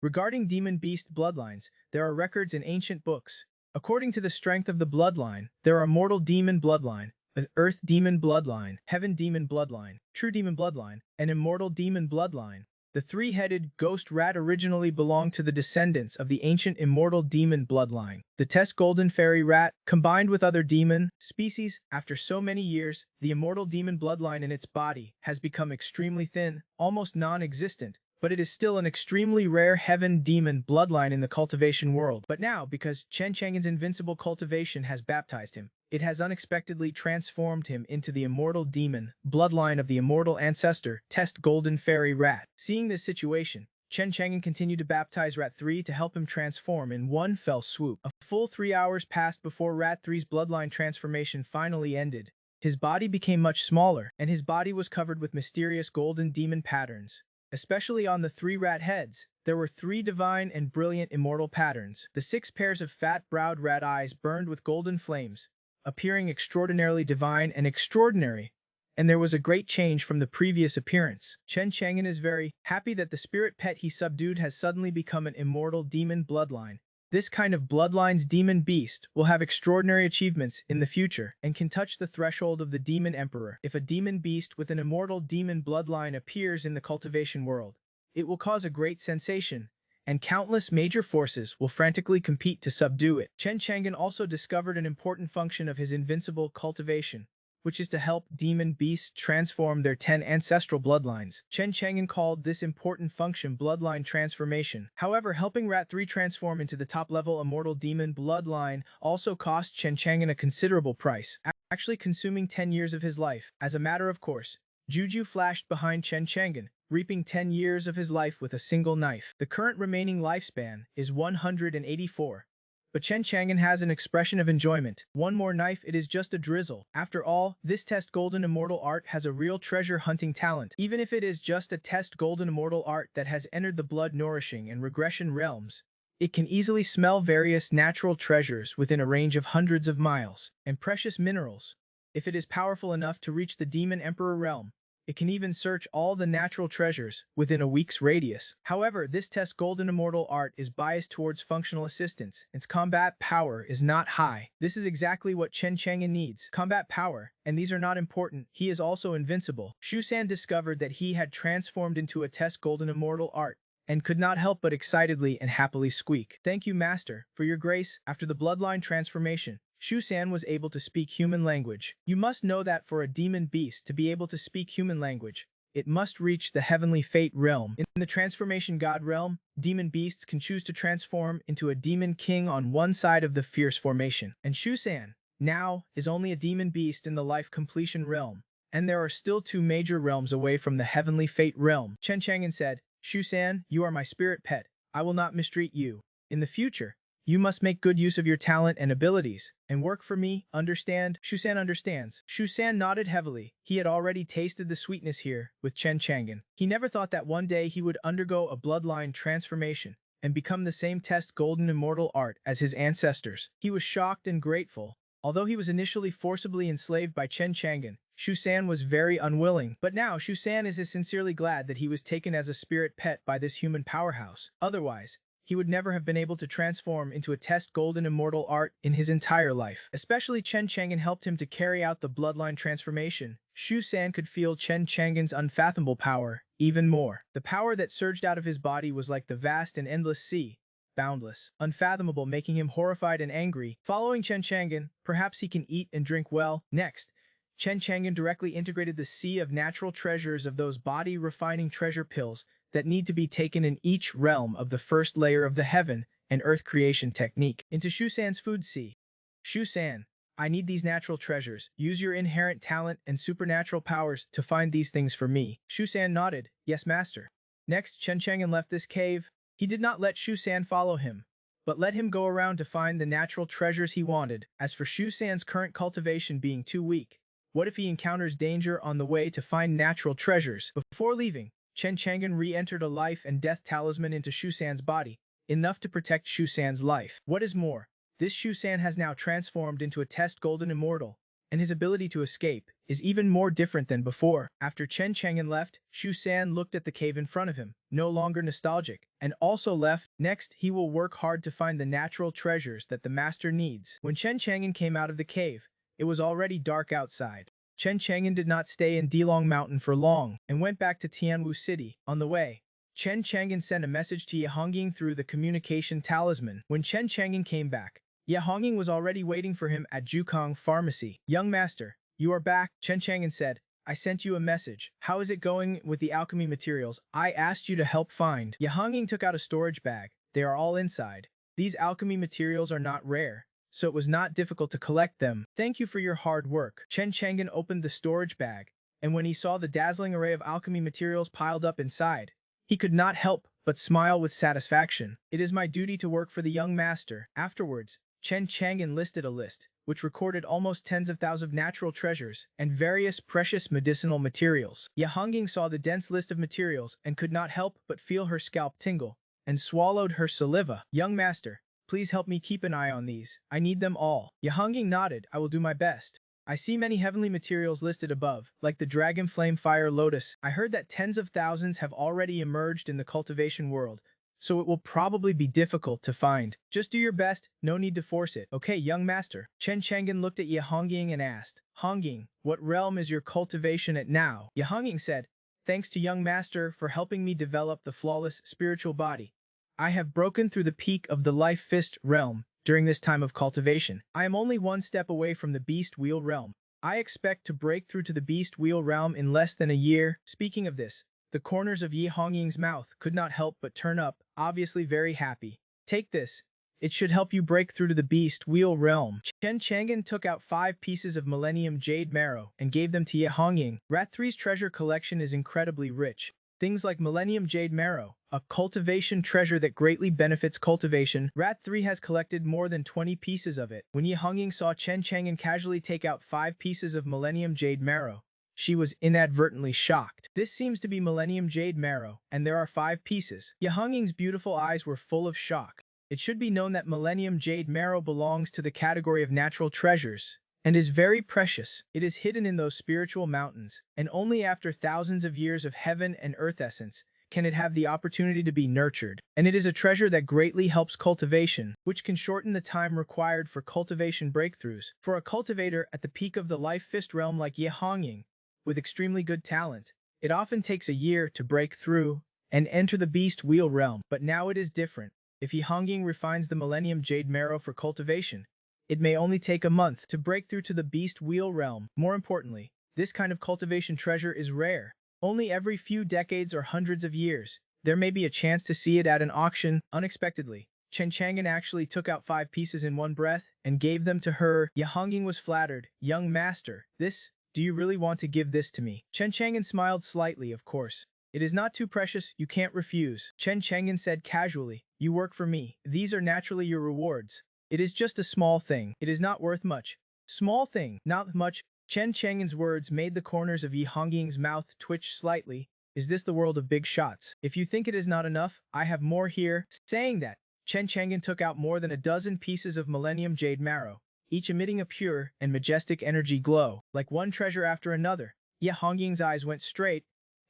Regarding demon-beast bloodlines, there are records in ancient books. According to the strength of the bloodline, there are mortal demon bloodline, an earth demon bloodline, heaven demon bloodline, true demon bloodline, and immortal demon bloodline. The three-headed ghost rat originally belonged to the descendants of the ancient immortal demon bloodline. The test golden fairy rat, combined with other demon species, after so many years, the immortal demon bloodline in its body has become extremely thin, almost non-existent. But it is still an extremely rare heaven demon bloodline in the cultivation world. But now, because Chen Chang'an's invincible cultivation has baptized him, it has unexpectedly transformed him into the immortal demon bloodline of the immortal ancestor, Test Golden Fairy Rat. Seeing this situation, Chen Chang'an continued to baptize Rat 3 to help him transform in one fell swoop. A full 3 hours passed before Rat 3's bloodline transformation finally ended. His body became much smaller, and his body was covered with mysterious golden demon patterns. Especially on the 3 rat heads, there were 3 divine and brilliant immortal patterns. The 6 pairs of fat-browed rat eyes burned with golden flames, appearing extraordinarily divine and extraordinary, and there was a great change from the previous appearance. Chen Chang'an is very happy that the spirit pet he subdued has suddenly become an immortal demon bloodline. This kind of bloodline's demon beast will have extraordinary achievements in the future and can touch the threshold of the demon emperor. If a demon beast with an immortal demon bloodline appears in the cultivation world, it will cause a great sensation, and countless major forces will frantically compete to subdue it. Chen Chang'an also discovered an important function of his invincible cultivation, which is to help demon beasts transform their 10 ancestral bloodlines. Chen Chang'an called this important function bloodline transformation. However, helping Rat 3 transform into the top-level immortal demon bloodline also cost Chen Chang'an a considerable price, actually consuming 10 years of his life. As a matter of course, Juju flashed behind Chen Chang'an, reaping 10 years of his life with a single knife. The current remaining lifespan is 184. But Chen Chang'an has an expression of enjoyment. One more knife, it is just a drizzle. After all, this test golden immortal art has a real treasure hunting talent. Even if it is just a test golden immortal art that has entered the blood nourishing and regression realms, it can easily smell various natural treasures within a range of hundreds of miles, and precious minerals. If it is powerful enough to reach the demon emperor realm, it can even search all the natural treasures within a week's radius. However, this test golden immortal art is biased towards functional assistance. Its combat power is not high. This is exactly what Chen Chang'an needs. Combat power, and these are not important. He is also invincible. Shu San discovered that he had transformed into a test golden immortal art, and could not help but excitedly and happily squeak. Thank you, Master, for your grace. After the bloodline transformation, Shu San was able to speak human language. You must know that for a demon beast to be able to speak human language, it must reach the heavenly fate realm. In the transformation god realm, demon beasts can choose to transform into a demon king on one side of the fierce formation. And Shu San, now, is only a demon beast in the life completion realm, and there are still 2 major realms away from the heavenly fate realm. Chen Chang'an said, Shu San, you are my spirit pet. I will not mistreat you. In the future, you must make good use of your talent and abilities, and work for me, understand? Shu San understands. Shu San nodded heavily. He had already tasted the sweetness here with Chen Chang'an. He never thought that one day he would undergo a bloodline transformation and become the same test golden immortal art as his ancestors. He was shocked and grateful. Although he was initially forcibly enslaved by Chen Chang'an, Shu San was very unwilling. But now Shu San is sincerely glad that he was taken as a spirit pet by this human powerhouse. Otherwise, he would never have been able to transform into a test golden immortal art in his entire life. Especially Chen Chang'an helped him to carry out the bloodline transformation. Shu San could feel Chen Chang'an's unfathomable power even more. The power that surged out of his body was like the vast and endless sea, boundless, unfathomable, making him horrified and angry. Following Chen Chang'an, perhaps he can eat and drink well. Next, Chen Chang'an directly integrated the sea of natural treasures of those body-refining treasure pills that need to be taken in each realm of the first layer of the heaven and earth creation technique into Shu San's food sea. Shu San, I need these natural treasures. Use your inherent talent and supernatural powers to find these things for me. Shu San nodded, yes, master. Next, Chen Chang'an left this cave. He did not let Shu San follow him, but let him go around to find the natural treasures he wanted. As for Shu San's current cultivation being too weak, what if he encounters danger on the way to find natural treasures? Before leaving, Chen Chang'an re-entered a life and death talisman into Shu San's body, enough to protect Shu San's life. What is more, this Shu San has now transformed into a test golden immortal, and his ability to escape is even more different than before. After Chen Chang'an left, Shu San looked at the cave in front of him, no longer nostalgic, and also left. Next, he will work hard to find the natural treasures that the master needs. When Chen Chang'an came out of the cave, it was already dark outside. Chen Chang'an did not stay in Dilong Mountain for long, and went back to Tianwu City. On the way, Chen Chang'an sent a message to Ye Hongying through the communication talisman. When Chen Chang'an came back, Ye Hongying was already waiting for him at Jukong Pharmacy. Young master, you are back, Chen Chang'an said. I sent you a message. How is it going with the alchemy materials I asked you to help find? Ye Hongying took out a storage bag. They are all inside. These alchemy materials are not rare, so it was not difficult to collect them. Thank you for your hard work. Chen Chang'an opened the storage bag, and when he saw the dazzling array of alchemy materials piled up inside, He could not help but smile with satisfaction. It is my duty to work for the young master. Afterwards, Chen Chang'an listed a list, which recorded almost tens of thousands of natural treasures and various precious medicinal materials. Ye Hongying saw the dense list of materials and could not help but feel her scalp tingle, and swallowed her saliva. Young master, please help me keep an eye on these. I need them all. Ye Hongying nodded. I will do my best. I see many heavenly materials listed above, like the dragon flame fire lotus. I heard that tens of thousands have already emerged in the cultivation world, so it will probably be difficult to find. Just do your best, no need to force it. Okay, young master. Chen Chang'an looked at Ye Hongying and asked, Hongying, what realm is your cultivation at now? Ye Hongying said, thanks to young master for helping me develop the flawless spiritual body. I have broken through the peak of the life fist realm during this time of cultivation. I am only one step away from the beast wheel realm. I expect to break through to the beast wheel realm in less than a year. Speaking of this, the corners of Ye Hongying's mouth could not help but turn up, obviously very happy. Take this. It should help you break through to the beast wheel realm. Chen Chang'an took out 5 pieces of Millennium Jade Marrow and gave them to Ye Hongying. Rat 3's treasure collection is incredibly rich. Things like Millennium Jade Marrow, a cultivation treasure that greatly benefits cultivation. Rat 3 has collected more than 20 pieces of it. When Ye Hongying saw Chen Chang'an casually take out 5 pieces of Millennium Jade Marrow, she was inadvertently shocked. This seems to be Millennium Jade Marrow, and there are 5 pieces. Ye Hongying's beautiful eyes were full of shock. It should be known that Millennium Jade Marrow belongs to the category of natural treasures, and is very precious. It is hidden in those spiritual mountains, and only after thousands of years of heaven and earth essence can it have the opportunity to be nurtured. And it is a treasure that greatly helps cultivation, which can shorten the time required for cultivation breakthroughs. For a cultivator at the peak of the life fist realm like Ye Hongying, with extremely good talent, it often takes a year to break through and enter the beast wheel realm. But now it is different. If Ye Hongying refines the Millennium Jade Marrow for cultivation, it may only take a month to break through to the beast wheel realm. More importantly, this kind of cultivation treasure is rare. Only every few decades or hundreds of years, there may be a chance to see it at an auction unexpectedly. Chen Chang'an actually took out 5 pieces in one breath and gave them to her. Ye Hongying was flattered. Young master, do you really want to give this to me? Chen Chang'an smiled slightly, of course. It is not too precious, you can't refuse. Chen Chang'an said casually, you work for me. These are naturally your rewards. It is just a small thing. It is not worth much. Small thing, not much. Chen Chang'an's words made the corners of Ye Hongying's mouth twitch slightly. Is this the world of big shots? If you think it is not enough, I have more here. Saying that, Chen Chang'an took out more than a dozen pieces of Millennium Jade Marrow, each emitting a pure and majestic energy glow, like one treasure after another. Ye Hongying's eyes went straight,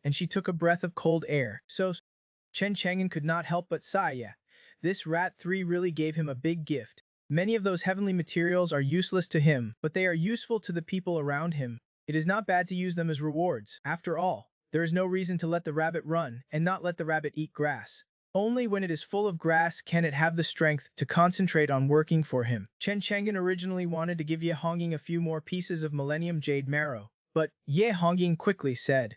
and she took a breath of cold air. So, Chen Chang'an could not help but sigh. Yeah, this Rat 3 really gave him a big gift. Many of those heavenly materials are useless to him, but they are useful to the people around him. It is not bad to use them as rewards. After all, there is no reason to let the rabbit run and not let the rabbit eat grass. Only when it is full of grass can it have the strength to concentrate on working for him. Chen Chang'an originally wanted to give Ye Hongying a few more pieces of Millennium Jade Marrow, but Ye Hongying quickly said,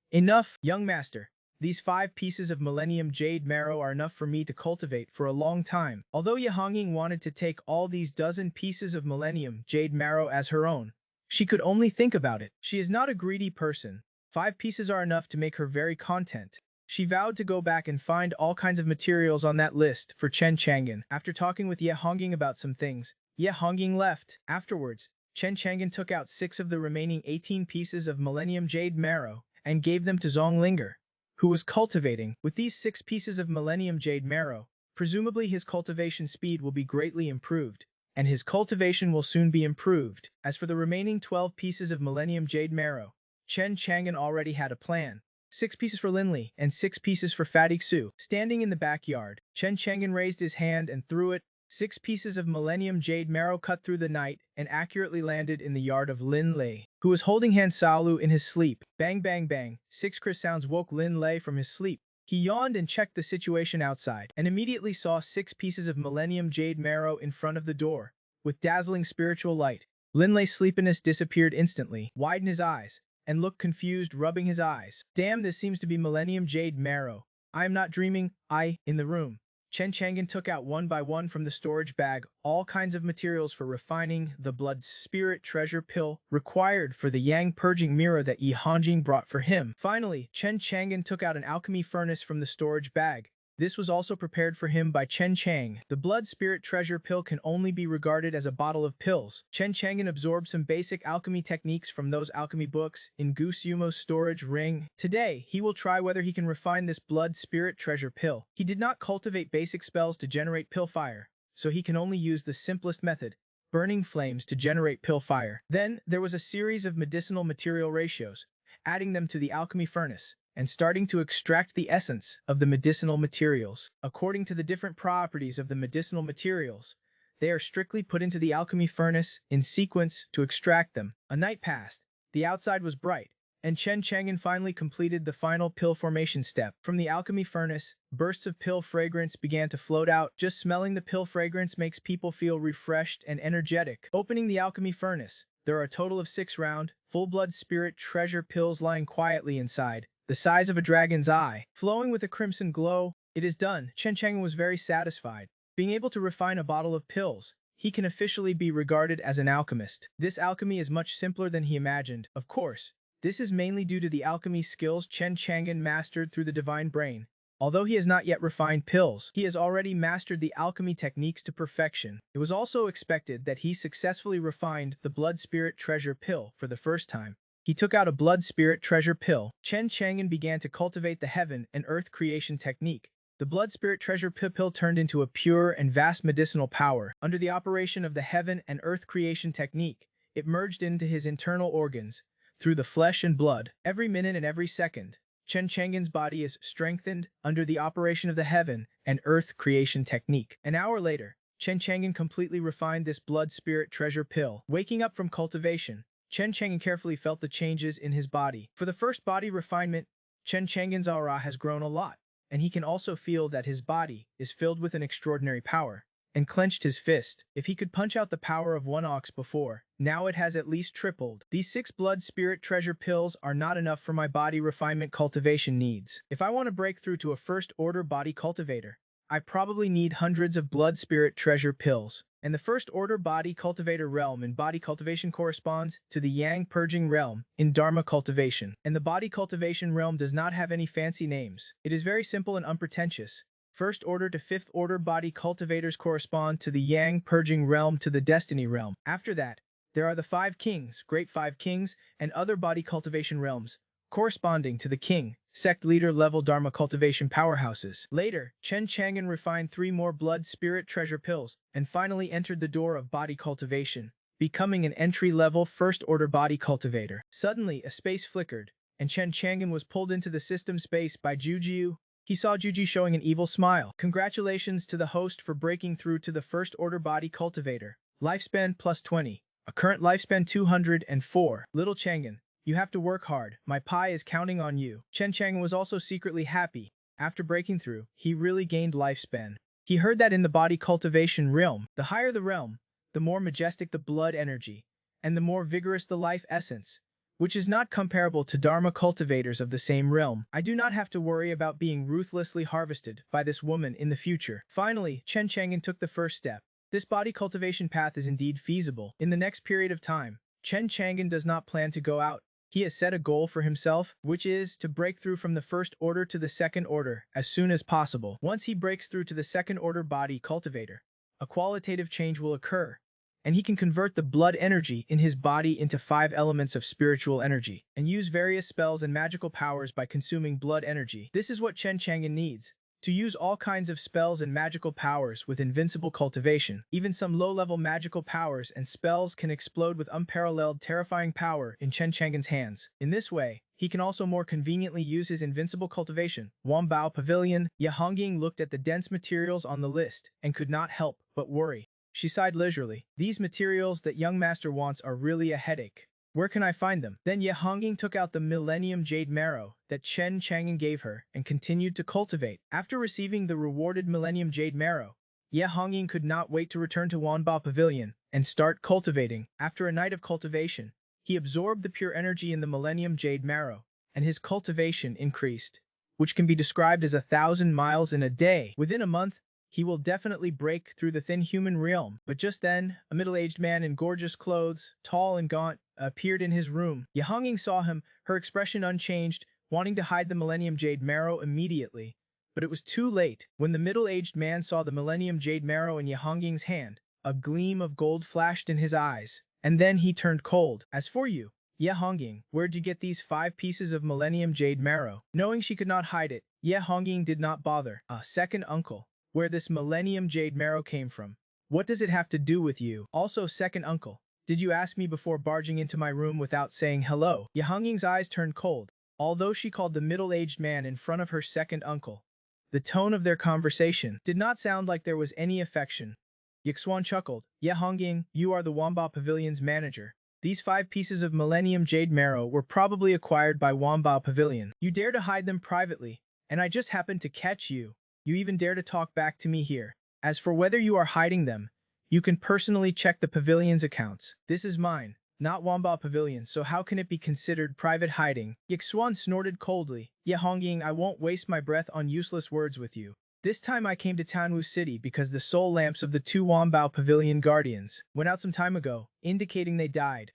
enough, young master. These 5 pieces of Millennium Jade Marrow are enough for me to cultivate for a long time. Although Ye Hongying wanted to take all these dozen pieces of Millennium Jade Marrow as her own, she could only think about it. She is not a greedy person. 5 pieces are enough to make her very content. She vowed to go back and find all kinds of materials on that list for Chen Chang'an. After talking with Ye Hongying about some things, Ye Hongying left. Afterwards, Chen Chang'an took out 6 of the remaining 18 pieces of Millennium Jade Marrow and gave them to Zonglinger, who was cultivating. With these 6 pieces of Millennium Jade Marrow, presumably his cultivation speed will be greatly improved, and his cultivation will soon be improved. As for the remaining 12 pieces of Millennium Jade Marrow, Chen Chang'an already had a plan. 6 pieces for Linley and 6 pieces for Fatty Xu. Standing in the backyard, Chen Chang'an raised his hand and threw it. 6 pieces of Millennium Jade Marrow cut through the night and accurately landed in the yard of Lin Lei, who was holding Han Xiaolu in his sleep. Bang bang bang, 6 crisp sounds woke Lin Lei from his sleep. He yawned and checked the situation outside, and immediately saw 6 pieces of Millennium Jade Marrow in front of the door, with dazzling spiritual light. Lin Lei's sleepiness disappeared instantly, widened his eyes, and looked confused, rubbing his eyes. Damn, this seems to be Millennium Jade Marrow. I am not dreaming. In the room, Chen Chang'an took out one by one from the storage bag all kinds of materials for refining the blood spirit treasure pill required for the yang purging mirror that Yi Hongjing brought for him. Finally, Chen Chang'an took out an alchemy furnace from the storage bag. This was also prepared for him by Chen Chang. The blood spirit treasure pill can only be regarded as a bottle of pills. Chen Chang'an absorbed some basic alchemy techniques from those alchemy books in Goose Yumo's storage ring. Today, he will try whether he can refine this blood spirit treasure pill. He did not cultivate basic spells to generate pill fire, so he can only use the simplest method, burning flames, to generate pill fire. Then, there was a series of medicinal material ratios, adding them to the alchemy furnace and starting to extract the essence of the medicinal materials. According to the different properties of the medicinal materials, they are strictly put into the alchemy furnace in sequence to extract them. A night passed, the outside was bright, and Chen Chang'an finally completed the final pill formation step. From the alchemy furnace, bursts of pill fragrance began to float out. Just smelling the pill fragrance makes people feel refreshed and energetic. Opening the alchemy furnace, there are a total of 6 round, full blood spirit treasure pills lying quietly inside, the size of a dragon's eye, flowing with a crimson glow. It is done. Chen Chang'an was very satisfied. Being able to refine a bottle of pills, he can officially be regarded as an alchemist. This alchemy is much simpler than he imagined. Of course, this is mainly due to the alchemy skills Chen Chang'an mastered through the divine brain. Although he has not yet refined pills, he has already mastered the alchemy techniques to perfection. It was also expected that he successfully refined the blood spirit treasure pill for the first time. He took out a blood spirit treasure pill. Chen Chang'an began to cultivate the heaven and earth creation technique. The blood spirit treasure pill turned into a pure and vast medicinal power. Under the operation of the heaven and earth creation technique, it merged into his internal organs, through the flesh and blood. Every minute and every second, Chen Chang'an's body is strengthened under the operation of the heaven and earth creation technique. An hour later, Chen Chang'an completely refined this blood spirit treasure pill. Waking up from cultivation, Chen Chang'an carefully felt the changes in his body. For the first body refinement, Chen Chang'an's aura has grown a lot, and he can also feel that his body is filled with an extraordinary power, and clenched his fist. If he could punch out the power of one ox before, now it has at least tripled. These 6 blood spirit treasure pills are not enough for my body refinement cultivation needs. If I want to break through to a first order body cultivator, I probably need hundreds of blood spirit treasure pills. And the first order body cultivator realm in body cultivation corresponds to the yang purging realm in dharma cultivation. And the body cultivation realm does not have any fancy names. It is very simple and unpretentious. First order to fifth order body cultivators correspond to the yang purging realm to the destiny realm. After that, there are the 5 kings, great 5 kings, and other body cultivation realms, corresponding to the king, sect leader level dharma cultivation powerhouses. Later, Chen Chang'an refined 3 more blood spirit treasure pills, and finally entered the door of body cultivation, becoming an entry-level first-order body cultivator. Suddenly, a space flickered, and Chen Chang'an was pulled into the system space by Jujiu. He saw Juji showing an evil smile. Congratulations to the host for breaking through to the first-order body cultivator. Lifespan plus 20. A current lifespan 204. Little Chang'an, you have to work hard. My pai is counting on you. Chen Chang'an was also secretly happy. After breaking through, he really gained lifespan. He heard that in the body cultivation realm, the higher the realm, the more majestic the blood energy, and the more vigorous the life essence, which is not comparable to dharma cultivators of the same realm. I do not have to worry about being ruthlessly harvested by this woman in the future. Finally, Chen Chang'an took the first step. This body cultivation path is indeed feasible. In the next period of time, Chen Chang'an does not plan to go out. He has set a goal for himself, which is to break through from the first order to the second order as soon as possible. Once he breaks through to the second order body cultivator, a qualitative change will occur, and he can convert the blood energy in his body into 5 elements of spiritual energy, and use various spells and magical powers by consuming blood energy. This is what Chen Chang'an needs. To use all kinds of spells and magical powers with invincible cultivation. Even some low-level magical powers and spells can explode with unparalleled terrifying power in Chen Chang'an's hands. In this way, he can also more conveniently use his invincible cultivation. Wanbao Pavilion. Ye Hongjing looked at the dense materials on the list and could not help but worry. She sighed leisurely. These materials that young master wants are really a headache. Where can I find them? Then Ye Hongjing took out the Millennium Jade Marrow that Chen Chang'an gave her and continued to cultivate. After receiving the rewarded Millennium Jade Marrow, Ye Hongjing could not wait to return to Wanbao Pavilion and start cultivating. After a night of cultivation, he absorbed the pure energy in the Millennium Jade Marrow, and his cultivation increased, which can be described as 1,000 miles in a day. Within a month, he will definitely break through the thin human realm. But just then, a middle-aged man in gorgeous clothes, tall and gaunt, appeared in his room. Yehonging saw him, her expression unchanged, wanting to hide the Millennium Jade Marrow immediately. But it was too late. When the middle-aged man saw the Millennium Jade Marrow in Yehonging's hand, a gleam of gold flashed in his eyes, and then he turned cold. As for you, Yehonging, where'd you get these 5 pieces of Millennium Jade Marrow? Knowing she could not hide it, Yehonging did not bother. Second uncle, where this Millennium Jade Marrow came from. What does it have to do with you? Also, second uncle, did you ask me before barging into my room without saying hello? Yehonging's eyes turned cold, although she called the middle-aged man in front of her second uncle. The tone of their conversation did not sound like there was any affection. Yixuan chuckled. Yehonging, you are the Wamba Pavilion's manager. These 5 pieces of Millennium Jade Marrow were probably acquired by Wamba Pavilion. You dare to hide them privately, and I just happened to catch you. You even dare to talk back to me here. As for whether you are hiding them, you can personally check the pavilion's accounts. This is mine, not Wamba Pavilion, so how can it be considered private hiding? Yixuan snorted coldly. Yehonging, I won't waste my breath on useless words with you. This time I came to Tanwu City because the soul lamps of the 2 Wambao Pavilion guardians went out some time ago, indicating they died.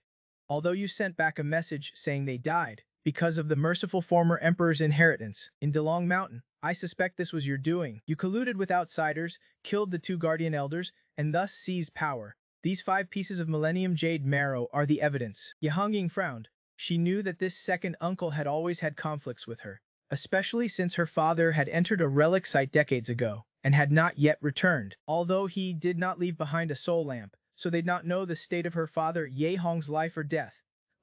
Although you sent back a message saying they died because of the merciful former emperor's inheritance in Delong Mountain, I suspect this was your doing. You colluded with outsiders, killed the 2 guardian elders, and thus seized power. These 5 pieces of Millennium Jade Marrow are the evidence. Yehonging frowned. She knew that this second uncle had always had conflicts with her, especially since her father had entered a relic site decades ago and had not yet returned. Although he did not leave behind a soul lamp, so they'd not know the state of her father Yehong's life or death.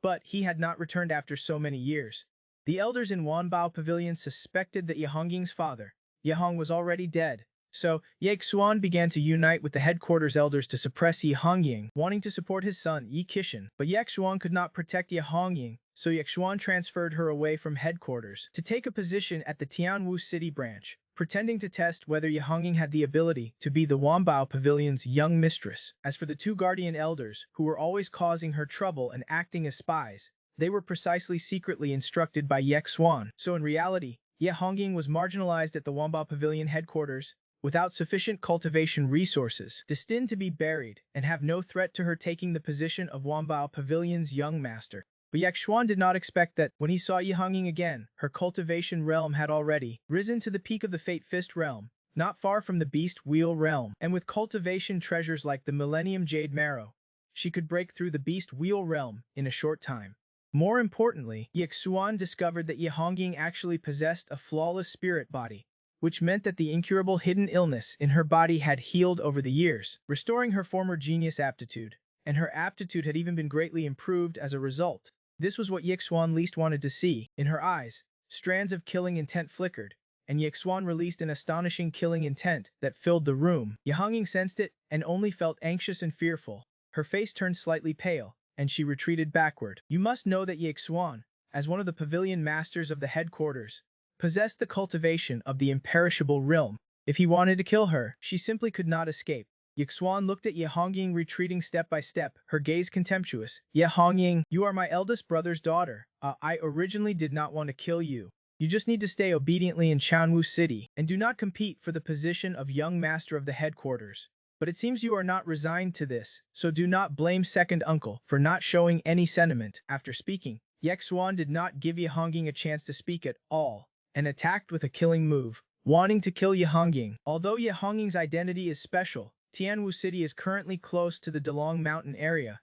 But he had not returned after so many years. The elders in Wanbao Pavilion suspected that Yehonging's father, Yehong, was already dead. So, Yexuan began to unite with the headquarters elders to suppress Yehonging, wanting to support his son, Yi Kishan. But Yexuan could not protect Yehonging, so Yexuan transferred her away from headquarters to take a position at the Tianwu City branch, pretending to test whether Yehonging had the ability to be the Wanbao Pavilion's young mistress. As for the 2 guardian elders, who were always causing her trouble and acting as spies, they were precisely secretly instructed by Yexuan. So in reality, Yehonging was marginalized at the Wanbao Pavilion headquarters, without sufficient cultivation resources, destined to be buried, and have no threat to her taking the position of Wanbao Pavilion's young master. But Yexuan did not expect that, when he saw Yehonging again, her cultivation realm had already risen to the peak of the Fate Fist realm, not far from the Beast Wheel realm, and with cultivation treasures like the Millennium Jade Marrow, she could break through the Beast Wheel realm in a short time. More importantly, Yexuan discovered that Yehonging actually possessed a flawless spirit body, which meant that the incurable hidden illness in her body had healed over the years, restoring her former genius aptitude, and her aptitude had even been greatly improved as a result. This was what Yixuan least wanted to see. In her eyes, strands of killing intent flickered, and Yixuan released an astonishing killing intent that filled the room. Yehonging sensed it, and only felt anxious and fearful. Her face turned slightly pale, and she retreated backward. You must know that Yixuan, as one of the pavilion masters of the headquarters, possessed the cultivation of the imperishable realm. If he wanted to kill her, she simply could not escape. Yixuan looked at Yehonging retreating step by step, her gaze contemptuous. Yehonging, you are my eldest brother's daughter. I originally did not want to kill you. You just need to stay obediently in Chanwu City, and do not compete for the position of young master of the headquarters. But it seems you are not resigned to this, so do not blame second uncle for not showing any sentiment. After speaking, Yexuan did not give Yehonging a chance to speak at all, and attacked with a killing move, wanting to kill Yehonging. Although Yehonging's identity is special, Tianwu City is currently close to the Delong Mountain area,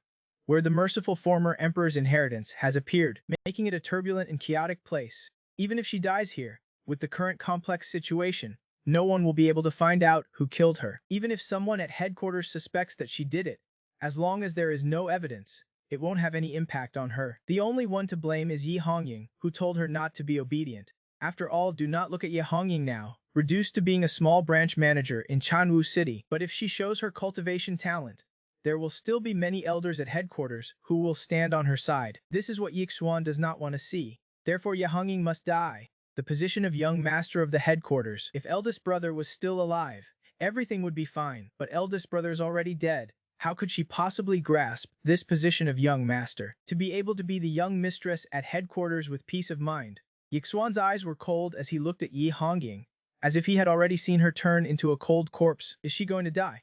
where the merciful former emperor's inheritance has appeared, making it a turbulent and chaotic place. Even if she dies here, with the current complex situation, no one will be able to find out who killed her. Even if someone at headquarters suspects that she did it, as long as there is no evidence, it won't have any impact on her. The only one to blame is Yehonging, who told her not to be obedient. After all, do not look at Yehonging now, reduced to being a small branch manager in Chanwu City. But if she shows her cultivation talent, there will still be many elders at headquarters who will stand on her side. This is what Yixuan does not want to see. Therefore Yehonging must die. The position of young master of the headquarters. If eldest brother was still alive, everything would be fine. But eldest brother is already dead. How could she possibly grasp this position of young master? To be able to be the young mistress at headquarters with peace of mind. Yixuan's eyes were cold as he looked at Yehonging, as if he had already seen her turn into a cold corpse. Is she going to die?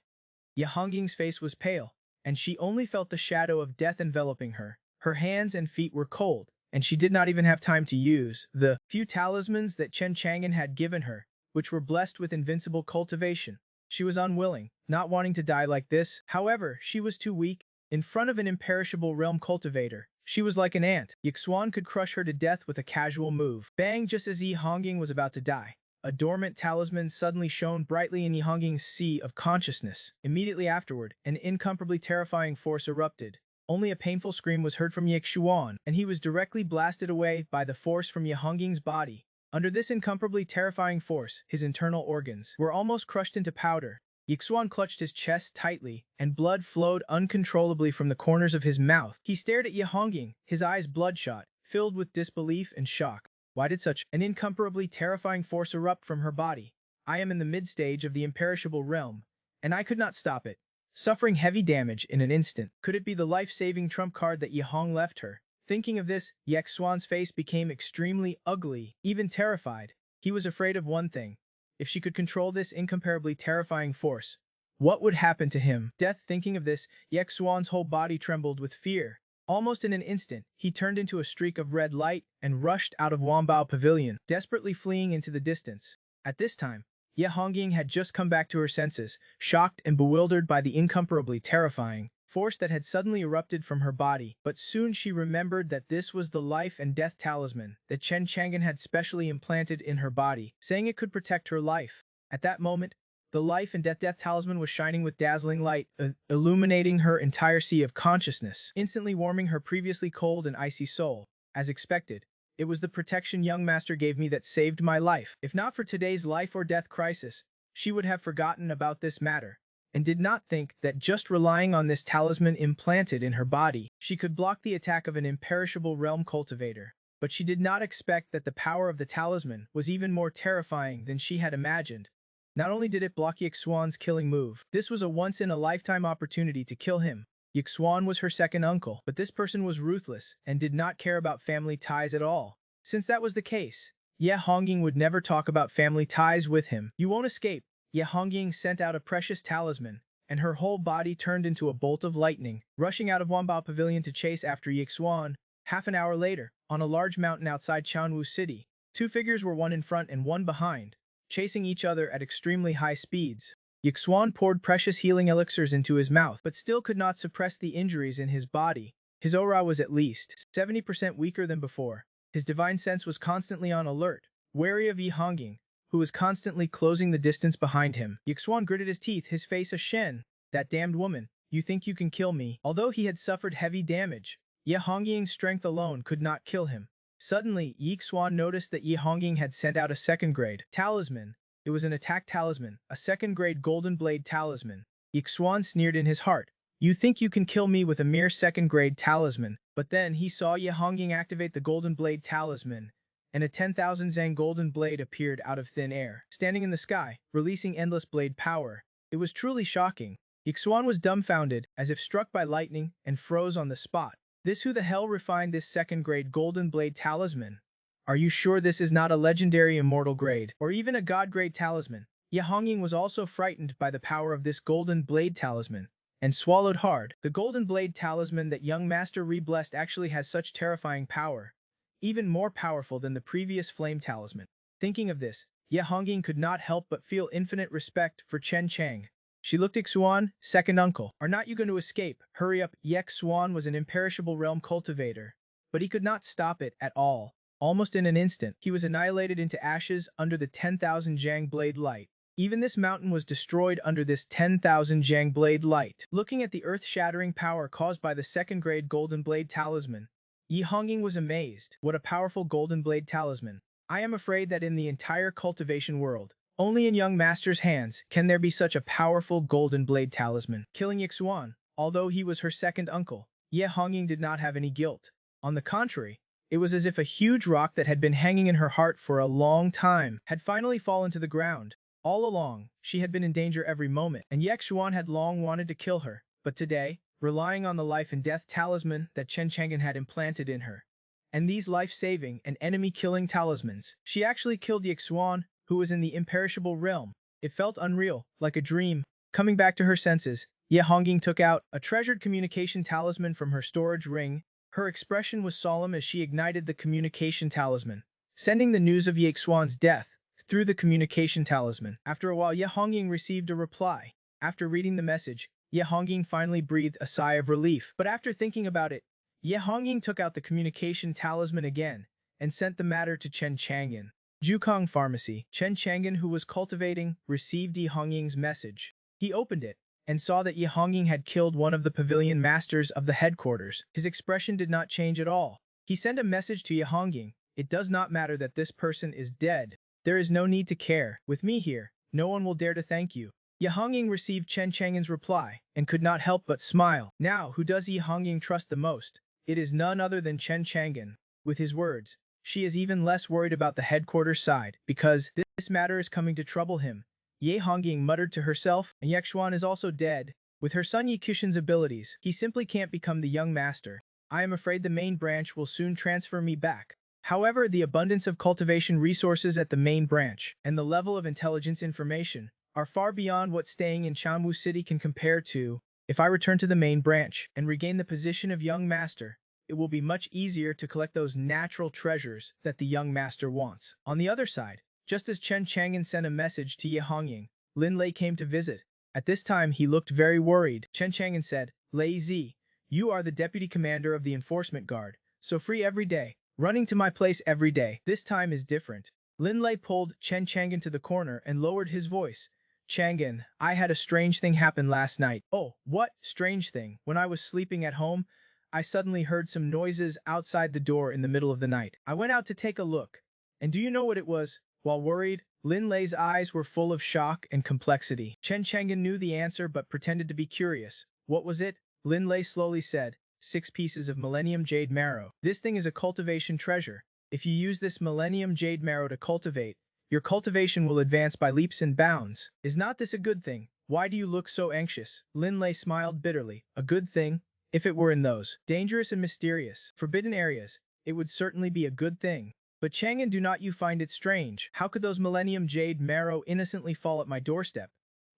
Yehonging's face was pale, and she only felt the shadow of death enveloping her. Her hands and feet were cold, and she did not even have time to use the few talismans that Chen Chang'an had given her, which were blessed with invincible cultivation. She was unwilling, not wanting to die like this. However, she was too weak. In front of an imperishable realm cultivator, she was like an ant. Yixuan could crush her to death with a casual move. Bang! Just as Yi Hongying was about to die, a dormant talisman suddenly shone brightly in Yi Hongying's sea of consciousness. Immediately afterward, an incomparably terrifying force erupted. Only a painful scream was heard from Yixuan, and he was directly blasted away by the force from Yi Hongying's body. Under this incomparably terrifying force, his internal organs were almost crushed into powder. Yixuan clutched his chest tightly, and blood flowed uncontrollably from the corners of his mouth. He stared at Yi Hongying, his eyes bloodshot, filled with disbelief and shock. Why did such an incomparably terrifying force erupt from her body? I am in the mid-stage of the imperishable realm, and I could not stop it. Suffering heavy damage in an instant. Could it be the life-saving trump card that Yi Hong left her? Thinking of this, Yixuan's face became extremely ugly, even terrified. He was afraid of one thing. If she could control this incomparably terrifying force, what would happen to him? Death. Thinking of this, Yixuan's whole body trembled with fear. Almost in an instant, he turned into a streak of red light and rushed out of Wanbao Pavilion, desperately fleeing into the distance. At this time, Ye Hongying had just come back to her senses, shocked and bewildered by the incomparably terrifying force that had suddenly erupted from her body. But soon she remembered that this was the life and death talisman that Chen Chang'an had specially implanted in her body, saying it could protect her life. At that moment, the life and death talisman was shining with dazzling light, illuminating her entire sea of consciousness, instantly warming her previously cold and icy soul. As expected, it was the protection young master gave me that saved my life. If not for today's life or death crisis, she would have forgotten about this matter, and did not think that just relying on this talisman implanted in her body, she could block the attack of an imperishable realm cultivator. But she did not expect that the power of the talisman was even more terrifying than she had imagined. Not only did it block Yixuan's killing move, this was a once-in-a-lifetime opportunity to kill him. Yixuan was her second uncle, but this person was ruthless and did not care about family ties at all. Since that was the case, Ye Hongying would never talk about family ties with him. You won't escape. Ye Hongying sent out a precious talisman, and her whole body turned into a bolt of lightning, rushing out of Wanbao Pavilion to chase after Yixuan. Half an hour later, on a large mountain outside Chanwu City, two figures were one in front and one behind, chasing each other at extremely high speeds. Yixuan poured precious healing elixirs into his mouth, but still could not suppress the injuries in his body. His aura was at least 70% weaker than before. His divine sense was constantly on alert, wary of Yi Hongying, who was constantly closing the distance behind him. Yixuan gritted his teeth, his face a shen. That damned woman, you think you can kill me? Although he had suffered heavy damage, Ye Hongying's strength alone could not kill him. Suddenly, Yixuan noticed that Ye Hongying had sent out a second-grade talisman. It was an attack talisman, a second-grade golden blade talisman. Yixuan sneered in his heart. You think you can kill me with a mere second-grade talisman? But then he saw Ye Hongying activate the golden blade talisman, and a 10,000 zang golden blade appeared out of thin air, standing in the sky, releasing endless blade power. It was truly shocking. Yixuan was dumbfounded, as if struck by lightning, and froze on the spot. This who the hell refined this second-grade golden blade talisman? Are you sure this is not a legendary immortal grade, or even a god-grade talisman? Ye Hongying was also frightened by the power of this golden blade talisman, and swallowed hard. The golden blade talisman that young master re-blessed actually has such terrifying power, even more powerful than the previous flame talisman. Thinking of this, Ye Hongying could not help but feel infinite respect for Chen Chang. She looked at Yixuan, second uncle. Are not you going to escape? Hurry up. Yixuan was an imperishable realm cultivator, but he could not stop it at all. Almost in an instant, he was annihilated into ashes under the 10,000 Zhang blade light. Even this mountain was destroyed under this 10,000 Zhang blade light. Looking at the earth-shattering power caused by the second-grade golden blade talisman, Yi Hongying was amazed. What a powerful golden blade talisman. I am afraid that in the entire cultivation world, only in young master's hands can there be such a powerful golden blade talisman. Killing Yixuan, although he was her second uncle, Ye Hongying did not have any guilt. On the contrary, it was as if a huge rock that had been hanging in her heart for a long time had finally fallen to the ground. All along, she had been in danger every moment, and Yixuan had long wanted to kill her. But today, relying on the life and death talisman that Chen Chang'an had implanted in her, and these life-saving and enemy-killing talismans, she actually killed Yixuan, who was in the imperishable realm. It felt unreal, like a dream. Coming back to her senses, Ye Hongying took out a treasured communication talisman from her storage ring. Her expression was solemn as she ignited the communication talisman, sending the news of Ye Xuan's death through the communication talisman. After a while, Ye Hongying received a reply. After reading the message, Ye Hongying finally breathed a sigh of relief. But after thinking about it, Ye Hongying took out the communication talisman again and sent the matter to Chen Chang'an. Jukong Pharmacy. Chen Chang'an, who was cultivating, received Ye Hongying's message. He opened it and saw that Ye Hongying had killed one of the pavilion masters of the headquarters. His expression did not change at all. He sent a message to Ye Hongying. It does not matter that this person is dead. There is no need to care. With me here, no one will dare to thank you. Ye Hongying received Chen Chang'an's reply and could not help but smile. Now, who does Ye Hongying trust the most? It is none other than Chen Chang'an. With his words, she is even less worried about the headquarters side, because this matter is coming to trouble him. Ye Hongying muttered to herself, and Ye Xuan is also dead. With her son Ye Qixin's abilities, he simply can't become the young master. I am afraid the main branch will soon transfer me back. However, the abundance of cultivation resources at the main branch and the level of intelligence information are far beyond what staying in Chanwu City can compare to. If I return to the main branch and regain the position of young master, it will be much easier to collect those natural treasures that the young master wants. On the other side, just as Chen Chang'an sent a message to Ye Hongying, Lin Lei came to visit. At this time, he looked very worried. Chen Chang'an said, Lei Zi, you are the deputy commander of the enforcement guard, so free every day, running to my place every day. This time is different. Lin Lei pulled Chen Chang'an to the corner and lowered his voice. Chang'an, I had a strange thing happen last night. Oh, what strange thing? When I was sleeping at home, I suddenly heard some noises outside the door in the middle of the night. I went out to take a look. And do you know what it was? While worried, Lin Lei's eyes were full of shock and complexity. Chen Chang'an knew the answer but pretended to be curious. What was it? Lin Lei slowly said, 6 pieces of Millennium Jade Marrow. This thing is a cultivation treasure. If you use this Millennium Jade Marrow to cultivate, your cultivation will advance by leaps and bounds. Is not this a good thing? Why do you look so anxious? Lin Lei smiled bitterly. A good thing? If it were in those dangerous and mysterious, forbidden areas, it would certainly be a good thing. But Chang'an, do not you find it strange? How could those Millennium Jade Marrow innocently fall at my doorstep?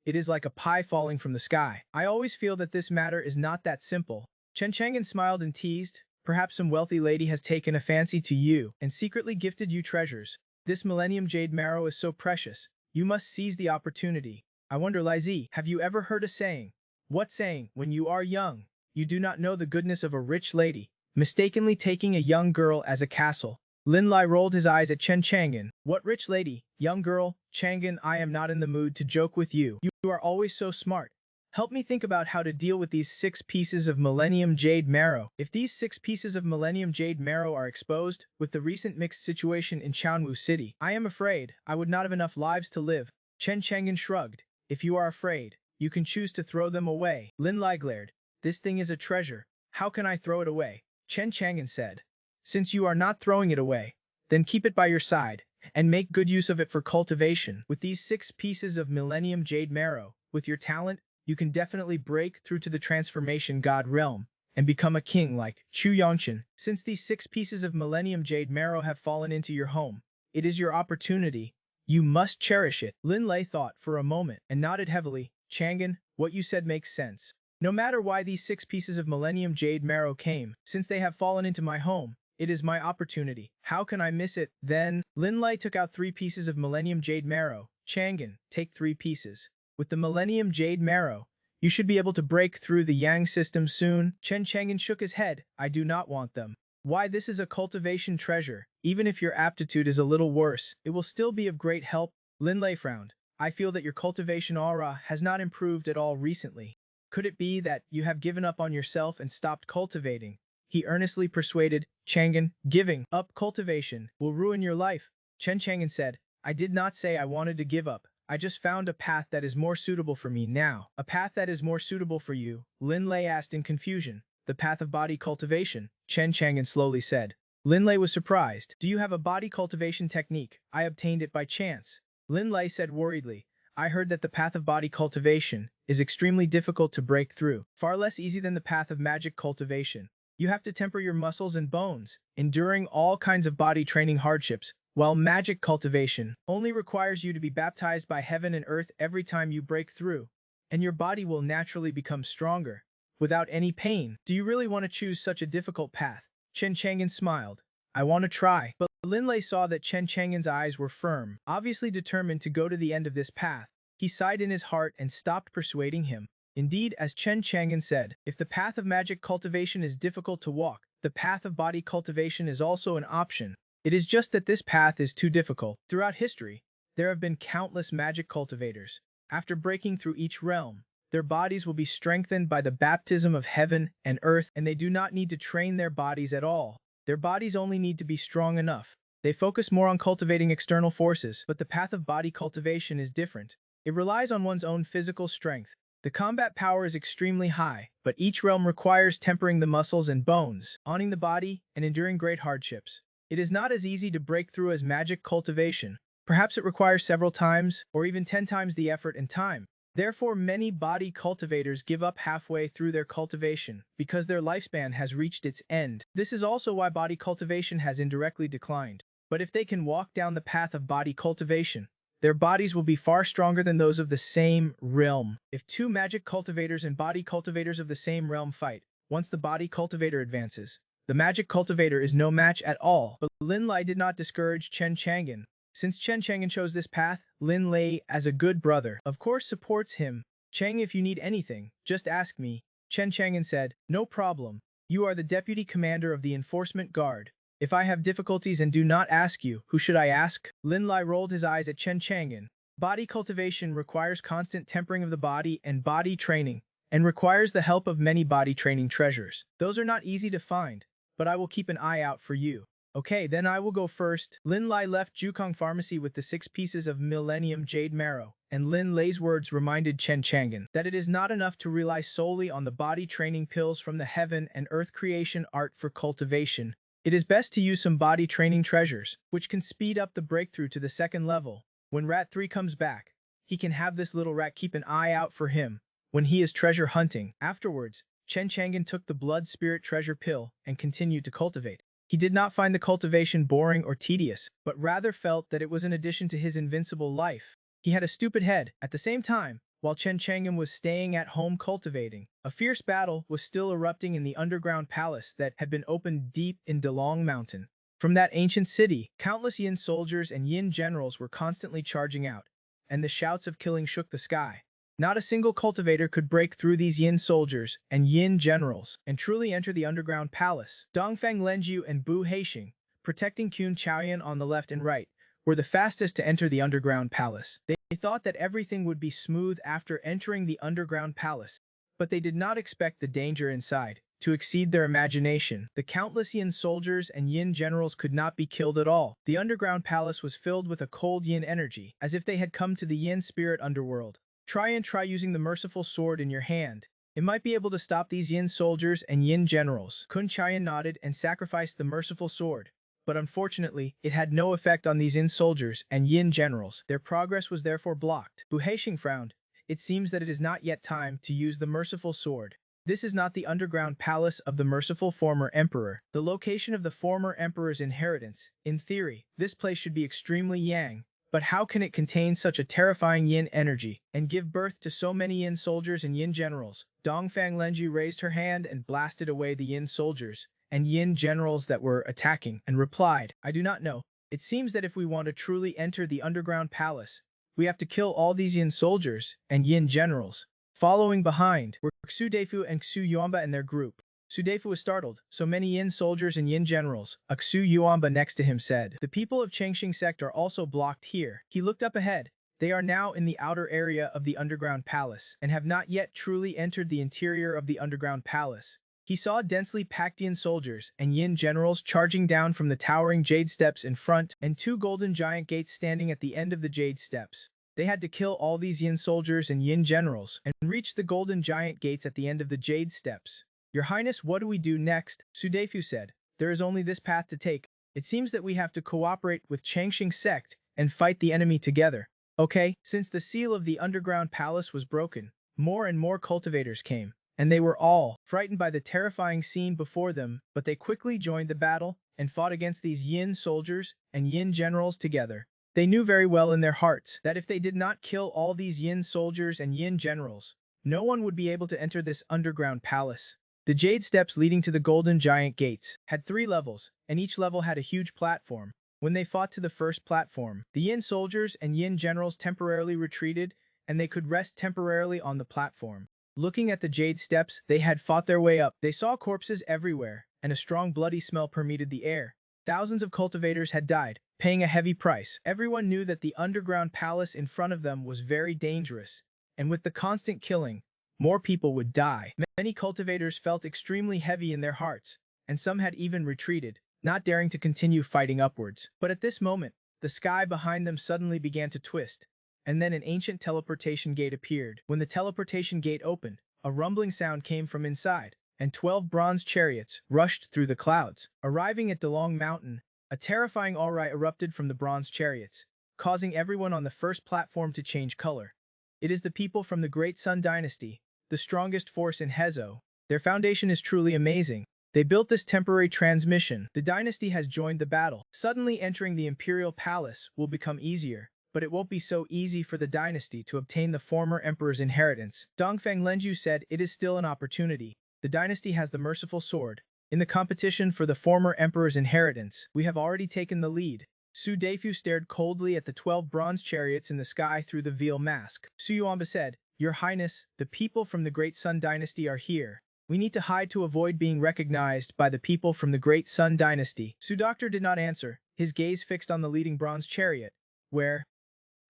It is like a pie falling from the sky. I always feel that this matter is not that simple. Chen Chang'an smiled and teased. Perhaps some wealthy lady has taken a fancy to you and secretly gifted you treasures. This Millennium Jade Marrow is so precious. You must seize the opportunity. I wonder, Lai Zi, have you ever heard a saying? What saying? When you are young, you do not know the goodness of a rich lady, mistakenly taking a young girl as a castle. Lin Lai rolled his eyes at Chen Chang'an. What rich lady? Young girl? Chang'an, I am not in the mood to joke with you. You are always so smart. Help me think about how to deal with these 6 pieces of Millennium Jade Marrow. If these 6 pieces of Millennium Jade Marrow are exposed, with the recent mixed situation in Chanwu City, I am afraid I would not have enough lives to live. Chen Chang'an shrugged. If you are afraid, you can choose to throw them away. Lin Lai glared. This thing is a treasure. How can I throw it away? Chen Chang'an said. Since you are not throwing it away, then keep it by your side, and make good use of it for cultivation. With these 6 pieces of Millennium Jade Marrow, with your talent, you can definitely break through to the Transformation God realm and become a king like Chu Yongchen. Since these 6 pieces of Millennium Jade Marrow have fallen into your home, it is your opportunity. You must cherish it. Lin Lei thought for a moment and nodded heavily. Chang'an, what you said makes sense. No matter why these 6 pieces of Millennium Jade Marrow came, since they have fallen into my home, it is my opportunity. How can I miss it? Then, Lin Lei took out 3 pieces of Millennium Jade Marrow. Chang'an, take 3 pieces. With the Millennium Jade Marrow, you should be able to break through the Yang system soon. Chen Chang'an shook his head. I do not want them. Why, this is a cultivation treasure. Even if your aptitude is a little worse, it will still be of great help. Lin Lei frowned. I feel that your cultivation aura has not improved at all recently. Could it be that you have given up on yourself and stopped cultivating? He earnestly persuaded. Chang'an, giving up cultivation will ruin your life. Chen Chang'an said, I did not say I wanted to give up. I just found a path that is more suitable for me now. A path that is more suitable for you? Lin Lei asked in confusion. The path of body cultivation, Chen Chang'an slowly said. Lin Lei was surprised. Do you have a body cultivation technique? I obtained it by chance. Lin Lei said worriedly. I heard that the path of body cultivation is extremely difficult to break through, far less easy than the path of magic cultivation. You have to temper your muscles and bones, enduring all kinds of body training hardships, while magic cultivation only requires you to be baptized by heaven and earth every time you break through, and your body will naturally become stronger, without any pain. Do you really want to choose such a difficult path? Chen Chang'an smiled. I want to try. But Lin Lei saw that Chen Chang'an's eyes were firm, obviously determined to go to the end of this path. He sighed in his heart and stopped persuading him. Indeed, as Chen Chang'an said, if the path of magic cultivation is difficult to walk, the path of body cultivation is also an option. It is just that this path is too difficult. Throughout history, there have been countless magic cultivators. After breaking through each realm, their bodies will be strengthened by the baptism of heaven and earth, and they do not need to train their bodies at all. Their bodies only need to be strong enough. They focus more on cultivating external forces, but the path of body cultivation is different. It relies on one's own physical strength. The combat power is extremely high, but each realm requires tempering the muscles and bones, owning the body, and enduring great hardships. It is not as easy to break through as magic cultivation. Perhaps it requires several times, or even 10 times the effort and time. Therefore, many body cultivators give up halfway through their cultivation, because their lifespan has reached its end. This is also why body cultivation has indirectly declined. But if they can walk down the path of body cultivation, their bodies will be far stronger than those of the same realm. If two magic cultivators and body cultivators of the same realm fight, once the body cultivator advances, the magic cultivator is no match at all. But Lin Lei did not discourage Chen Chang'an. Since Chen Chang'an chose this path, Lin Lei, as a good brother, of course supports him. Chang, if you need anything, just ask me. Chen Chang'an said, no problem. You are the deputy commander of the enforcement guard. If I have difficulties and do not ask you, who should I ask? Lin Lei rolled his eyes at Chen Chang'an. Body cultivation requires constant tempering of the body and body training, and requires the help of many body training treasures. Those are not easy to find, but I will keep an eye out for you. Okay, then I will go first. Lin Lei left Jukong Pharmacy with the 6 pieces of Millennium Jade Marrow, and Lin Lei's words reminded Chen Chang'an that it is not enough to rely solely on the body training pills from the heaven and earth creation art for cultivation. It is best to use some body training treasures, which can speed up the breakthrough to the second level. When Rat 3 comes back, he can have this little rat keep an eye out for him when he is treasure hunting. Afterwards, Chen Chang'an took the blood spirit treasure pill and continued to cultivate. He did not find the cultivation boring or tedious, but rather felt that it was an addition to his invincible life. He had a stupid head. At the same time, while Chen Chang'an was staying at home cultivating, a fierce battle was still erupting in the underground palace that had been opened deep in Dalong Mountain. From that ancient city, countless Yin soldiers and Yin generals were constantly charging out, and the shouts of killing shook the sky. Not a single cultivator could break through these Yin soldiers and Yin generals and truly enter the underground palace. Dongfang Lenju and Bu Haixing, protecting Qun Chaoyan on the left and right, were the fastest to enter the underground palace. They thought that everything would be smooth after entering the underground palace, but they did not expect the danger inside to exceed their imagination. The countless Yin soldiers and Yin generals could not be killed at all. The underground palace was filled with a cold Yin energy, as if they had come to the Yin spirit underworld. Try using the merciful sword in your hand. It might be able to stop these Yin soldiers and Yin generals. Kun Chaoyan nodded and sacrificed the merciful sword. But unfortunately, it had no effect on these Yin soldiers and Yin generals. Their progress was therefore blocked. Bu Haixing frowned. It seems that it is not yet time to use the merciful sword. This is not the underground palace of the merciful former emperor. The location of the former emperor's inheritance. In theory, this place should be extremely yang. But how can it contain such a terrifying Yin energy and give birth to so many Yin soldiers and Yin generals? Dongfang Lenju raised her hand and blasted away the Yin soldiers and Yin generals that were attacking and replied, I do not know. It seems that if we want to truly enter the underground palace, we have to kill all these Yin soldiers and Yin generals. Following behind were Xu Deifu and Xu Yuanba and their group. Xu Deifu was startled. So many Yin soldiers and Yin generals. Xu Yuanba next to him said. The people of Chengxing sect are also blocked here. He looked up ahead. They are now in the outer area of the underground palace and have not yet truly entered the interior of the underground palace. He saw densely packed Yin soldiers and Yin generals charging down from the towering jade steps in front and 2 golden giant gates standing at the end of the jade steps. They had to kill all these Yin soldiers and Yin generals and reach the golden giant gates at the end of the jade steps. Your Highness, what do we do next? Xu Deifu said. There is only this path to take. It seems that we have to cooperate with Chengxing sect and fight the enemy together. Okay, since the seal of the underground palace was broken, more and more cultivators came, and they were all frightened by the terrifying scene before them, but they quickly joined the battle and fought against these Yin soldiers and Yin generals together. They knew very well in their hearts that if they did not kill all these Yin soldiers and Yin generals, no one would be able to enter this underground palace. The jade steps leading to the golden giant gates had 3 levels, and each level had a huge platform. When they fought to the first platform, the Yin soldiers and Yin generals temporarily retreated, and they could rest temporarily on the platform. Looking at the jade steps they had fought their way up, they saw corpses everywhere, and a strong bloody smell permeated the air. Thousands of cultivators had died, paying a heavy price. Everyone knew that the underground palace in front of them was very dangerous, and with the constant killing, more people would die. Many cultivators felt extremely heavy in their hearts, and some had even retreated, not daring to continue fighting upwards. But at this moment, the sky behind them suddenly began to twist, and then an ancient teleportation gate appeared. When the teleportation gate opened, a rumbling sound came from inside, and 12 bronze chariots rushed through the clouds. Arriving at Delong Mountain, a terrifying aura erupted from the bronze chariots, causing everyone on the first platform to change color. It is the people from the Great Sun Dynasty, the strongest force in Hezo. Their foundation is truly amazing. They built this temporary transmission. The dynasty has joined the battle. Suddenly entering the imperial palace will become easier, but it won't be so easy for the dynasty to obtain the former emperor's inheritance. Dongfang Lenju said it is still an opportunity. The dynasty has the merciful sword. In the competition for the former emperor's inheritance, we have already taken the lead. Su Deifu stared coldly at the 12 bronze chariots in the sky through the veil mask. Su Yuanba said, "Your Highness, the people from the Great Sun Dynasty are here. We need to hide to avoid being recognized by the people from the Great Sun Dynasty." Su Doctor did not answer, his gaze fixed on the leading bronze chariot, where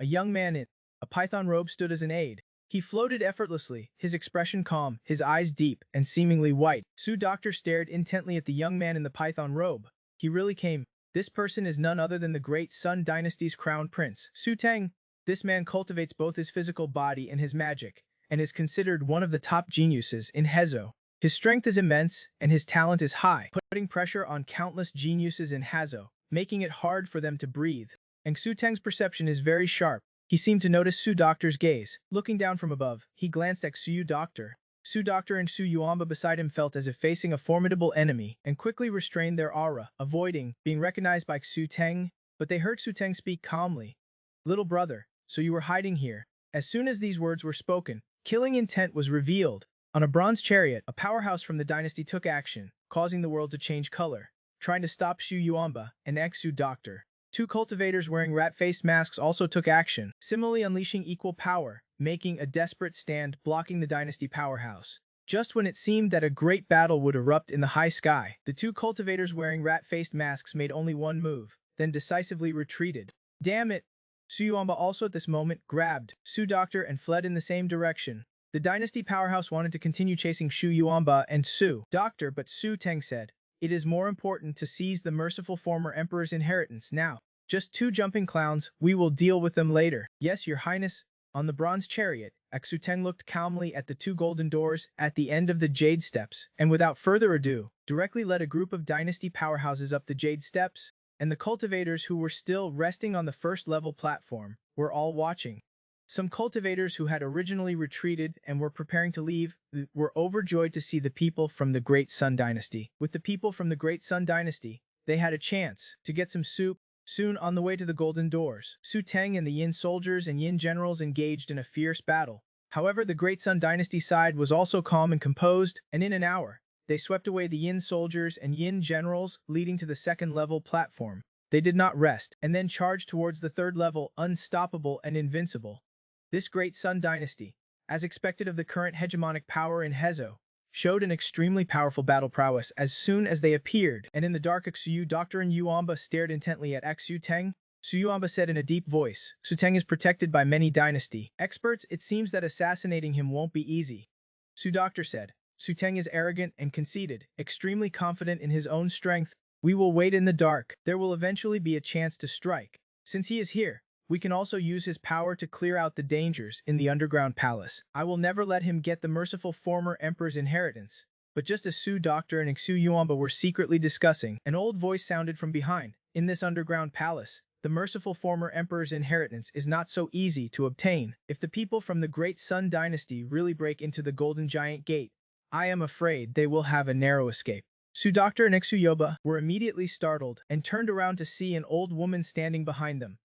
a young man in a python robe stood as an aide. He floated effortlessly, his expression calm, his eyes deep and seemingly white. Su Doctor stared intently at the young man in the python robe. He really came. This person is none other than the Great Sun Dynasty's crown prince, Su Teng. This man cultivates both his physical body and his magic, and is considered one of the top geniuses in Hezo. His strength is immense, and his talent is high, putting pressure on countless geniuses in Hezo, making it hard for them to breathe. And Su Teng's perception is very sharp. He seemed to notice Su Doctor's gaze. Looking down from above, he glanced at Su Doctor. Su Doctor and Su Yuanba beside him felt as if facing a formidable enemy, and quickly restrained their aura, avoiding being recognized by Su Teng. But they heard Su Teng speak calmly. "Little brother, so you were hiding here." As soon as these words were spoken, killing intent was revealed. On a bronze chariot, a powerhouse from the dynasty took action, causing the world to change color, trying to stop Su Yuanba and Su Doctor. 2 cultivators wearing rat-faced masks also took action, similarly unleashing equal power, making a desperate stand blocking the dynasty powerhouse. Just when it seemed that a great battle would erupt in the high sky, the 2 cultivators wearing rat-faced masks made only one move, then decisively retreated. "Damn it!" Su Yuanba also at this moment grabbed Su Doctor and fled in the same direction. The dynasty powerhouse wanted to continue chasing Su Yuanba and Su Doctor, but Su Teng said, "It is more important to seize the merciful former emperor's inheritance now. Just 2 jumping clowns, we will deal with them later." "Yes, your highness." On the bronze chariot, Su Teng looked calmly at the 2 golden doors at the end of the jade steps, and without further ado, directly led a group of dynasty powerhouses up the jade steps, and the cultivators who were still resting on the first level platform were all watching. Some cultivators who had originally retreated and were preparing to leave were overjoyed to see the people from the Great Sun Dynasty. With the people from the Great Sun Dynasty, they had a chance to get some soup. Soon on the way to the Golden Doors, Su Teng and the Yin soldiers and Yin generals engaged in a fierce battle. However, the Great Sun Dynasty side was also calm and composed, and in an hour, they swept away the Yin soldiers and Yin generals, leading to the second level platform. They did not rest, and then charged towards the third level, unstoppable and invincible. This Great Sun Dynasty, as expected of the current hegemonic power in Hezo, showed an extremely powerful battle prowess as soon as they appeared, and in the dark Su Doctor and Yuanba stared intently at Su Teng. Su Yuanba said in a deep voice, "Su Teng is protected by many dynasty experts. It seems that assassinating him won't be easy." Su Doctor said, "Su Teng is arrogant and conceited, extremely confident in his own strength. We will wait in the dark. There will eventually be a chance to strike. Since he is here, we can also use his power to clear out the dangers in the underground palace. I will never let him get the merciful former emperor's inheritance." But just as Su Doctor and Su Yuanba were secretly discussing, an old voice sounded from behind. "In this underground palace, the merciful former emperor's inheritance is not so easy to obtain. If the people from the Great Sun Dynasty really break into the Golden Giant Gate, I am afraid they will have a narrow escape. Sudoctor and Exuyoba were immediately startled and turned around to see an old woman standing behind them.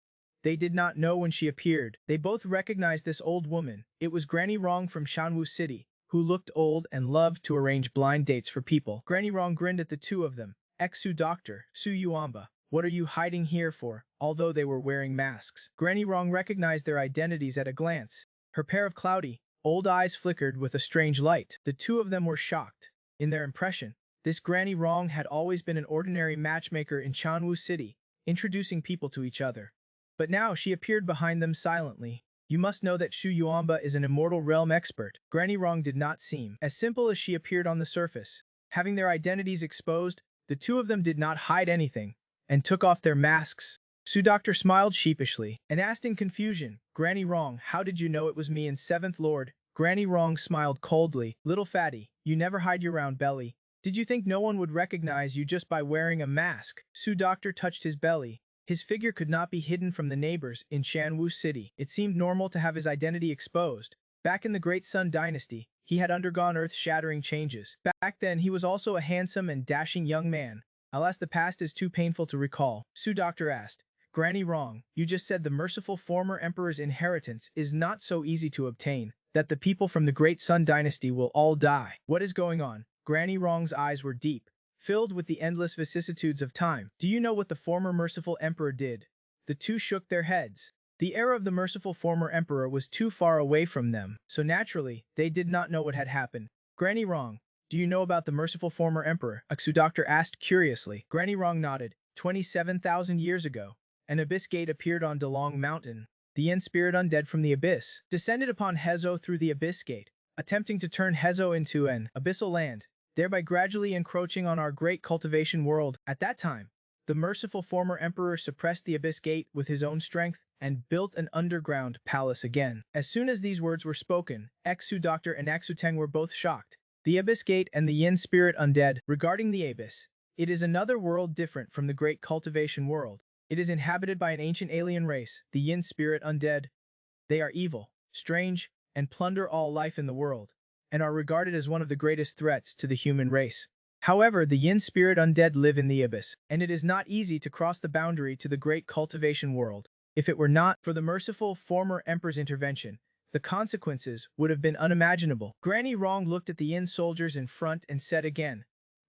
They did not know when she appeared. They both recognized this old woman. It was Granny Rong from Shanwu City, who looked old and loved to arrange blind dates for people. Granny Rong grinned at the two of them. Exu Doctor, Su Yuamba, what are you hiding here for? Although they were wearing masks, Granny Rong recognized their identities at a glance. Her pair of cloudy, old eyes flickered with a strange light. The two of them were shocked. In their impression, this Granny Rong had always been an ordinary matchmaker in Shanwu City, introducing people to each other. But now she appeared behind them silently. You must know that Shu Yuamba is an immortal realm expert. Granny Rong did not seem as simple as she appeared on the surface. Having their identities exposed, the two of them did not hide anything, and took off their masks. Su Doctor smiled sheepishly, and asked in confusion, Granny Rong, how did you know it was me and Seventh Lord? Granny Rong smiled coldly, little fatty, you never hide your round belly. Did you think no one would recognize you just by wearing a mask? Su Doctor touched his belly. His figure could not be hidden from the neighbors in Shanwu City. It seemed normal to have his identity exposed. Back in the Great Sun Dynasty, he had undergone earth-shattering changes. Back then, he was also a handsome and dashing young man. Alas, the past is too painful to recall. Su Doctor asked, Granny Rong, you just said the merciful former emperor's inheritance is not so easy to obtain, that the people from the Great Sun Dynasty will all die. What is going on? Granny Rong's eyes were deep, filled with the endless vicissitudes of time. Do you know what the former merciful emperor did? The two shook their heads. The era of the merciful former emperor was too far away from them, so naturally, they did not know what had happened. Granny Rong, do you know about the merciful former emperor? Aksu Doctor asked curiously. Granny Rong nodded. 27,000 years ago, an abyss gate appeared on Dalong Mountain. The Yin spirit undead from the abyss descended upon Hezo through the abyss gate, attempting to turn Hezo into an abyssal land, thereby gradually encroaching on our great cultivation world. At that time, the merciful former emperor suppressed the abyss gate with his own strength and built an underground palace again. As soon as these words were spoken, Exu Doctor and Exu Teng were both shocked. The abyss gate and the Yin spirit undead. Regarding the abyss, it is another world different from the great cultivation world. It is inhabited by an ancient alien race, the Yin spirit undead. They are evil, strange, and plunder all life in the world, and are regarded as one of the greatest threats to the human race. However, the Yin spirit undead live in the abyss, and it is not easy to cross the boundary to the great cultivation world. If it were not for the merciful former emperor's intervention, the consequences would have been unimaginable. Granny Rong looked at the Yin soldiers in front and said again,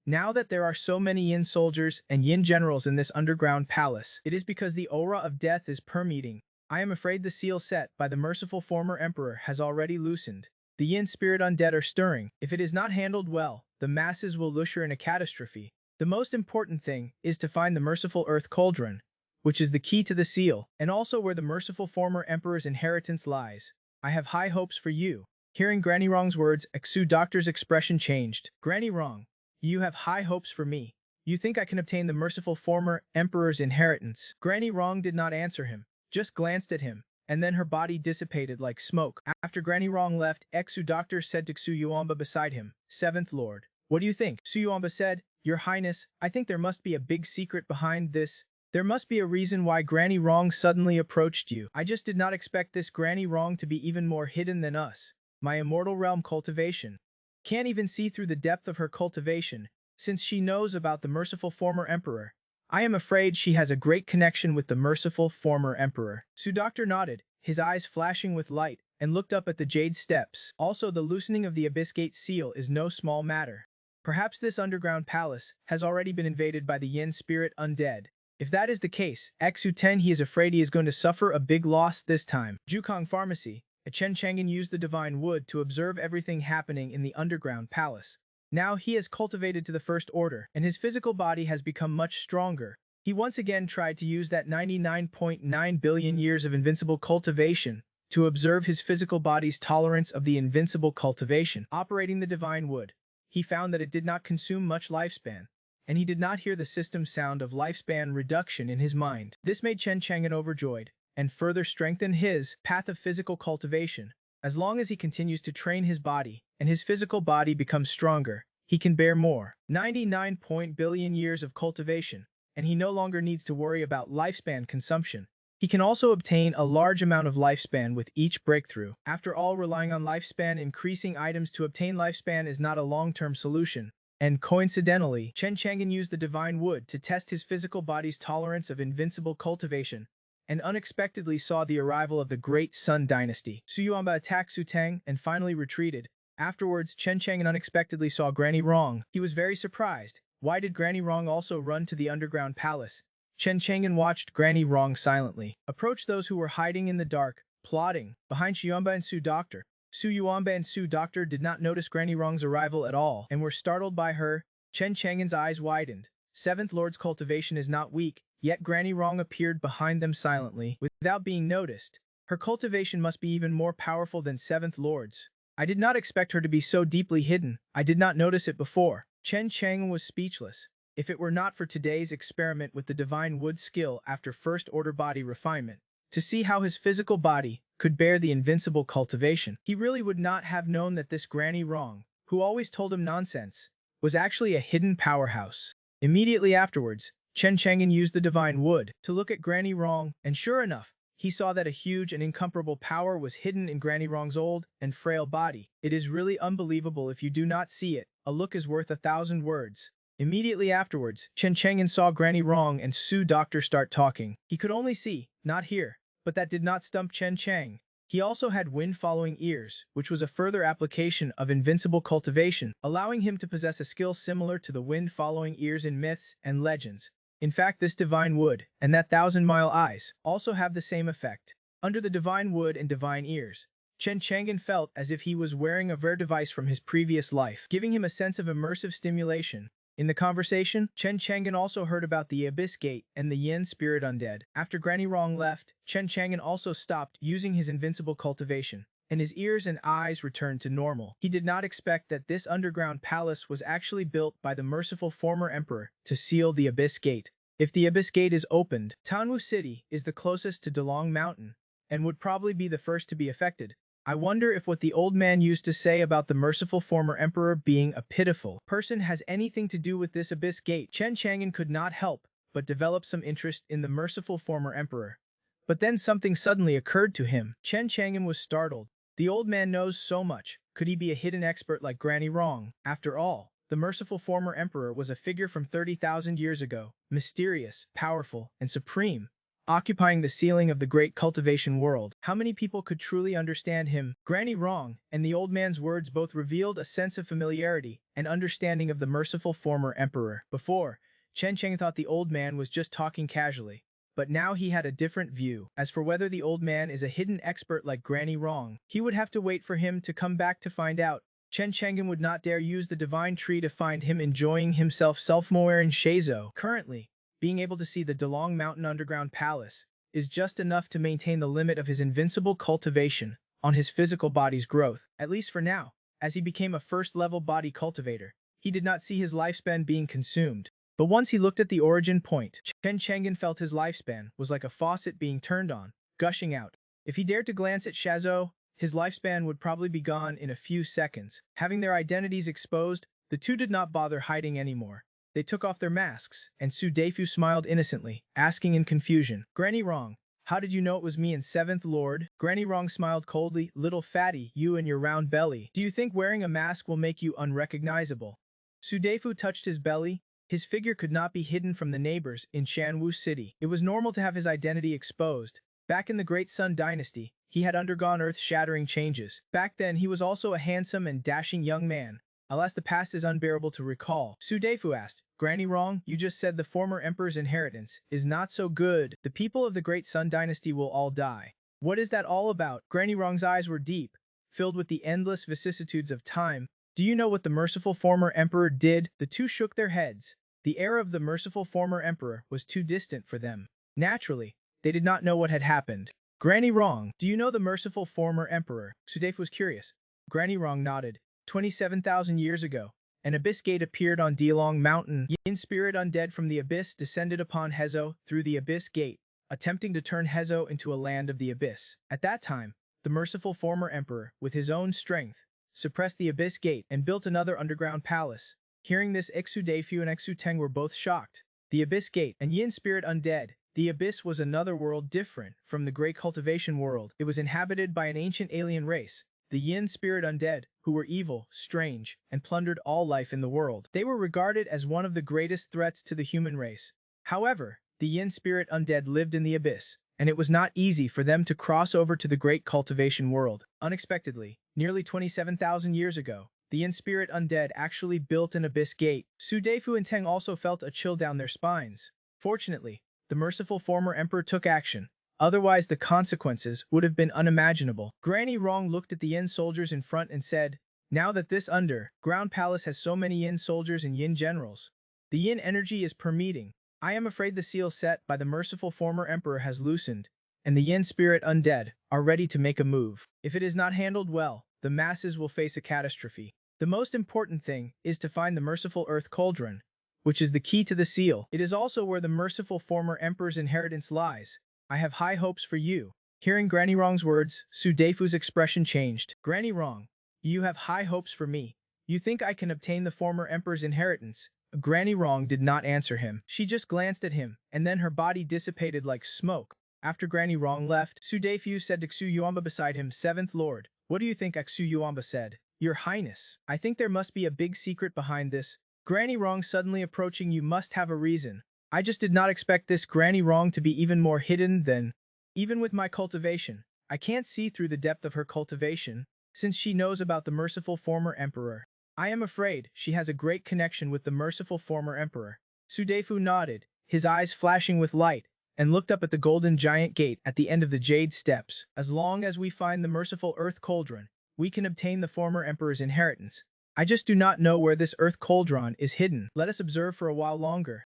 now that there are so many Yin soldiers and Yin generals in this underground palace, it is because the aura of death is permeating. I am afraid the seal set by the merciful former emperor has already loosened. The Yin spirit undead are stirring. If it is not handled well, the masses will usher in a catastrophe. The most important thing is to find the merciful earth cauldron, which is the key to the seal, and also where the merciful former emperor's inheritance lies. I have high hopes for you. Hearing Granny Rong's words, Exu Doctor's expression changed. Granny Rong, you have high hopes for me. You think I can obtain the merciful former emperor's inheritance? Granny Rong did not answer him, just glanced at him, and then her body dissipated like smoke. After Granny Rong left, Exu Doctor said to Su Yuamba beside him, Seventh Lord, what do you think? Su Yuamba said, Your Highness, I think there must be a big secret behind this. There must be a reason why Granny Rong suddenly approached you. I just did not expect this Granny Rong to be even more hidden than us. My immortal realm cultivation can't even see through the depth of her cultivation, since she knows about the merciful former emperor. I am afraid she has a great connection with the merciful former emperor. Su Doctor nodded, his eyes flashing with light, and looked up at the jade steps. Also, the loosening of the abyss gate seal is no small matter. Perhaps this underground palace has already been invaded by the Yin spirit undead. If that is the case, Exu Ten he is afraid he is going to suffer a big loss this time. Jukong Pharmacy. Chen Chang'an used the divine wood to observe everything happening in the underground palace. Now he has cultivated to the first order, and his physical body has become much stronger. He once again tried to use that 99.9 billion years of invincible cultivation to observe his physical body's tolerance of the invincible cultivation. Operating the divine wood, he found that it did not consume much lifespan, and he did not hear the system sound of lifespan reduction in his mind. This made Chen Chang'an overjoyed, and further strengthen his path of physical cultivation. As long as he continues to train his body, and his physical body becomes stronger, he can bear more. 99 billion years of cultivation, and he no longer needs to worry about lifespan consumption. He can also obtain a large amount of lifespan with each breakthrough. After all, relying on lifespan increasing items to obtain lifespan is not a long-term solution. And coincidentally, Chen Chang'an used the divine wood to test his physical body's tolerance of invincible cultivation, and unexpectedly saw the arrival of the Great Sun Dynasty. Su Yuanba attacked Su Tang and finally retreated. Afterwards, Chen Chang'an unexpectedly saw Granny Rong. He was very surprised. Why did Granny Rong also run to the underground palace? Chen Chang'an watched Granny Rong silently approach those who were hiding in the dark, plotting, behind Su Yuanba and Su Doctor. Su Yuanba and Su Doctor did not notice Granny Rong's arrival at all and were startled by her. Chen Chang'an's eyes widened. Seventh Lord's cultivation is not weak, yet Granny Rong appeared behind them silently, without being noticed. Her cultivation must be even more powerful than Seventh Lord's. I did not expect her to be so deeply hidden. I did not notice it before. Chen Chang'an was speechless. If it were not for today's experiment with the divine wood skill after first-order body refinement, to see how his physical body could bear the invincible cultivation, he really would not have known that this Granny Rong, who always told him nonsense, was actually a hidden powerhouse. Immediately afterwards, Chen Chang'an used the divine wood to look at Granny Rong, and sure enough, he saw that a huge and incomparable power was hidden in Granny Rong's old and frail body. It is really unbelievable if you do not see it. A look is worth 1,000 words. Immediately afterwards, Chen Chang'an saw Granny Rong and Su Doctor start talking. He could only see, not hear. But that did not stump Chen Chang. He also had wind-following ears, which was a further application of invincible cultivation, allowing him to possess a skill similar to the wind-following ears in myths and legends. In fact, this divine wood and that thousand-mile eyes also have the same effect. Under the divine wood and divine ears, Chen Chang'an felt as if he was wearing a rare device from his previous life, giving him a sense of immersive stimulation. In the conversation, Chen Chang'an also heard about the Abyss Gate and the Yin Spirit Undead. After Granny Rong left, Chen Chang'an also stopped using his invincible cultivation, and his ears and eyes returned to normal. He did not expect that this underground palace was actually built by the merciful former emperor to seal the Abyss Gate. If the Abyss Gate is opened, Tanwu City is the closest to Dalong Mountain, and would probably be the first to be affected. I wonder if what the old man used to say about the merciful former emperor being a pitiful person has anything to do with this Abyss Gate. Chen Chang'an could not help but develop some interest in the merciful former emperor. But then something suddenly occurred to him. Chen Chang'an was startled. The old man knows so much. Could he be a hidden expert like Granny Rong? After all, the merciful former emperor was a figure from 30,000 years ago, mysterious, powerful, and supreme, occupying the ceiling of the great cultivation world. How many people could truly understand him? Granny Rong and the old man's words both revealed a sense of familiarity and understanding of the merciful former emperor. Before, Chen Cheng thought the old man was just talking casually, but now he had a different view. As for whether the old man is a hidden expert like Granny Rong, he would have to wait for him to come back to find out. Chen Chang'an would not dare use the divine tree to find him enjoying himself somewhere in Shizhou. Currently, being able to see the Dalong Mountain underground palace is just enough to maintain the limit of his invincible cultivation on his physical body's growth, at least for now. As he became a first-level body cultivator, he did not see his lifespan being consumed. But once he looked at the origin point, Chen Chang'an felt his lifespan was like a faucet being turned on, gushing out. If he dared to glance at Shizhou, his lifespan would probably be gone in a few seconds. Having their identities exposed, the two did not bother hiding anymore. They took off their masks, and Su Deifu smiled innocently, asking in confusion, "Granny Rong, how did you know it was me and Seventh Lord?" Granny Rong smiled coldly, "Little fatty, you and your round belly. Do you think wearing a mask will make you unrecognizable?" Su Deifu touched his belly. His figure could not be hidden from the neighbors in Shanwu City. It was normal to have his identity exposed. Back in the Great Sun Dynasty, he had undergone earth-shattering changes. Back then, he was also a handsome and dashing young man. Alas, the past is unbearable to recall. Su Deifu asked, "Granny Rong, you just said the former emperor's inheritance is not so good. The people of the Great Sun Dynasty will all die. What is that all about?" Granny Rong's eyes were deep, filled with the endless vicissitudes of time. "Do you know what the merciful former emperor did?" The two shook their heads. The era of the merciful former emperor was too distant for them. Naturally, they did not know what had happened. "Granny Rong, do you know the merciful former emperor?" Su Deifu was curious. Granny Rong nodded. 27,000 years ago, an abyss gate appeared on Dalong Mountain. Yin spirit undead from the abyss descended upon Hezhou through the abyss gate, attempting to turn Hezhou into a land of the abyss. At that time, the merciful former emperor, with his own strength, suppressed the abyss gate and built another underground palace. Hearing this, Xu Deifu and Xu Teng were both shocked. The abyss gate and Yin spirit undead The Abyss was another world different from the great cultivation world. It was inhabited by an ancient alien race, the Yin Spirit Undead, who were evil, strange, and plundered all life in the world. They were regarded as one of the greatest threats to the human race. However, the Yin Spirit Undead lived in the Abyss, and it was not easy for them to cross over to the great cultivation world. Unexpectedly, nearly 27,000 years ago, the Yin Spirit Undead actually built an abyss gate. Su Defu and Teng also felt a chill down their spines. Fortunately, the merciful former emperor took action. Otherwise, the consequences would have been unimaginable. Granny Rong looked at the Yin soldiers in front and said, "Now that this underground palace has so many Yin soldiers and Yin generals, the Yin energy is permeating. I am afraid the seal set by the merciful former emperor has loosened, and the Yin Spirit Undead are ready to make a move. If it is not handled well, the masses will face a catastrophe. The most important thing is to find the merciful Earth Cauldron, which is the key to the seal. It is also where the merciful former emperor's inheritance lies. I have high hopes for you." Hearing Granny Rong's words, Su Defu's expression changed. "Granny Rong, you have high hopes for me. You think I can obtain the former emperor's inheritance?" Granny Rong did not answer him. She just glanced at him, and then her body dissipated like smoke. After Granny Rong left, Su Defu said to Xu Yuamba beside him, "Seventh Lord, what do you think?" Xu Yuamba said, "Your Highness, I think there must be a big secret behind this. Granny Rong suddenly approaching you must have a reason. I just did not expect this Granny Rong to be even more hidden than... Even with my cultivation, I can't see through the depth of her cultivation, since she knows about the merciful former emperor. I am afraid she has a great connection with the merciful former emperor." Su Defu nodded, his eyes flashing with light, and looked up at the golden giant gate at the end of the jade steps. "As long as we find the merciful Earth Cauldron, we can obtain the former emperor's inheritance. I just do not know where this Earth Cauldron is hidden. Let us observe for a while longer,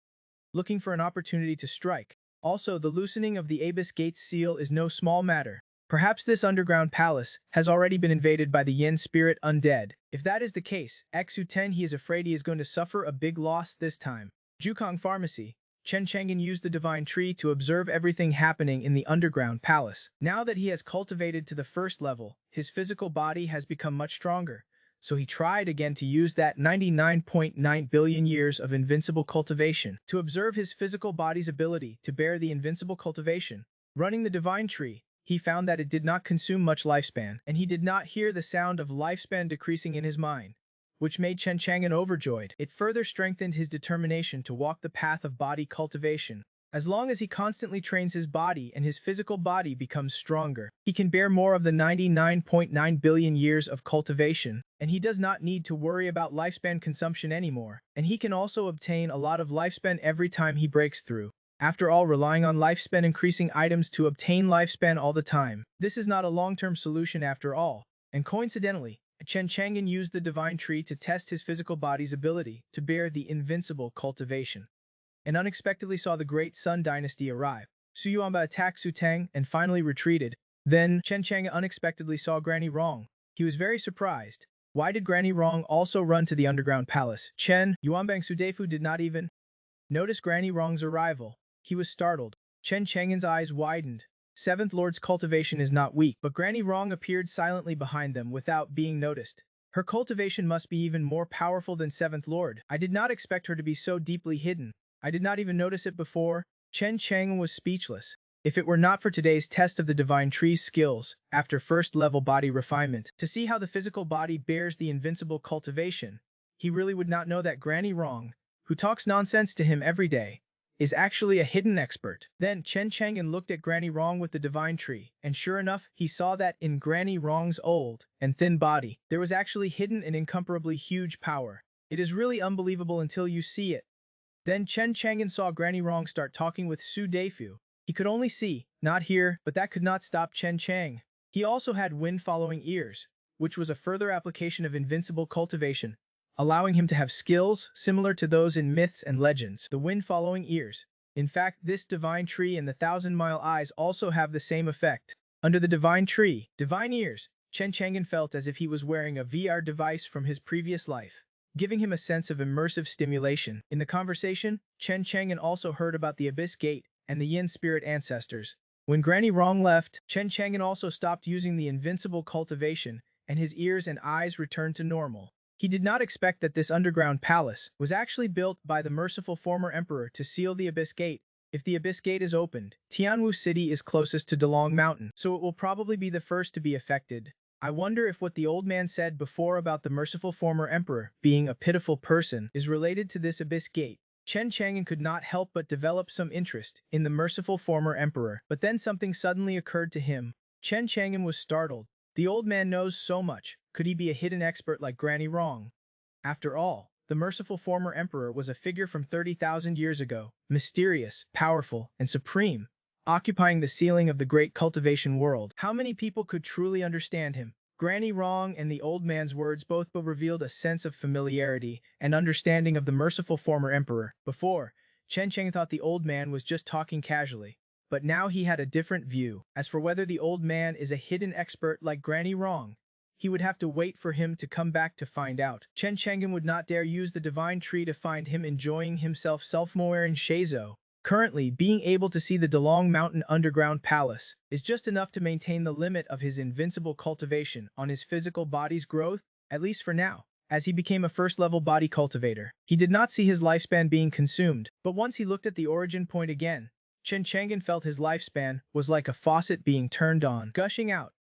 looking for an opportunity to strike. Also, the loosening of the Abyss Gate's seal is no small matter. Perhaps this underground palace has already been invaded by the Yin Spirit Undead. If that is the case, Xu Ten he is afraid he is going to suffer a big loss this time." Jukong Pharmacy. Chen Chang'an used the divine tree to observe everything happening in the underground palace. Now that he has cultivated to the first level, his physical body has become much stronger. So he tried again to use that 99.9 billion years of invincible cultivation to observe his physical body's ability to bear the invincible cultivation. Running the divine tree, he found that it did not consume much lifespan, and he did not hear the sound of lifespan decreasing in his mind, which made Chen Chang'an overjoyed. It further strengthened his determination to walk the path of body cultivation. As long as he constantly trains his body and his physical body becomes stronger, he can bear more of the 99.9 billion years of cultivation, and he does not need to worry about lifespan consumption anymore, and he can also obtain a lot of lifespan every time he breaks through. After all, relying on lifespan increasing items to obtain lifespan all the time, this is not a long-term solution after all. And coincidentally, Chen Chang'an used the divine tree to test his physical body's ability to bear the invincible cultivation, and unexpectedly saw the Great Sun Dynasty arrive. Su Yuanba attacked Su Teng and finally retreated. Then, Chen Chang'an unexpectedly saw Granny Rong. He was very surprised. Why did Granny Rong also run to the underground palace? Chen Yuanbang Su Defu did not even notice Granny Rong's arrival. He was startled. Chen Chang'an's eyes widened. Seventh Lord's cultivation is not weak, but Granny Rong appeared silently behind them without being noticed. Her cultivation must be even more powerful than Seventh Lord. I did not expect her to be so deeply hidden. I did not even notice it before. Chen Chang'an was speechless. If it were not for today's test of the divine tree's skills, after first-level body refinement, to see how the physical body bears the invincible cultivation, he really would not know that Granny Rong, who talks nonsense to him every day, is actually a hidden expert. Then Chen Chang'an looked at Granny Rong with the divine tree, and sure enough, he saw that in Granny Rong's old and thin body, there was actually hidden an incomparably huge power. It is really unbelievable until you see it. Then Chen Chang'an saw Granny Rong start talking with Su Defu. He could only see, not hear, but that could not stop Chen Chang. He also had wind-following ears, which was a further application of invincible cultivation, allowing him to have skills similar to those in myths and legends. The wind-following ears. In fact, this divine tree and the thousand-mile eyes also have the same effect. Under the divine tree, divine ears, Chen Chang'an felt as if he was wearing a VR device from his previous life, giving him a sense of immersive stimulation. In the conversation, Chen Chang'an also heard about the Abyss Gate and the Yin Spirit ancestors. When Granny Rong left, Chen Chang'an also stopped using the invincible cultivation, and his ears and eyes returned to normal. He did not expect that this underground palace was actually built by the merciful former emperor to seal the Abyss Gate. If the Abyss Gate is opened, Tianwu City is closest to Dalong Mountain, so it will probably be the first to be affected. I wonder if what the old man said before about the merciful former emperor being a pitiful person is related to this Abyss Gate. Chen Chang'an could not help but develop some interest in the merciful former emperor, but then something suddenly occurred to him. Chen Chang'an was startled. The old man knows so much. Could he be a hidden expert like Granny Wrong? After all, the merciful former emperor was a figure from 30,000 years ago, mysterious, powerful, and supreme, occupying the ceiling of the great cultivation world. How many people could truly understand him? Granny Wrong and the old man's words both revealed a sense of familiarity and understanding of the merciful former emperor. Before, Chen Cheng thought the old man was just talking casually, but now he had a different view. As for whether the old man is a hidden expert like Granny Wrong, he would have to wait for him to come back to find out. Chen Chenggen would not dare use the divine tree to find him enjoying himself self-mower in Shizhou. Currently, being able to see the Dalong Mountain underground palace is just enough to maintain the limit of his invincible cultivation on his physical body's growth, at least for now. As he became a first-level body cultivator, he did not see his lifespan being consumed, but once he looked at the origin point again, Chen Chang'an felt his lifespan was like a faucet being turned on, gushing out.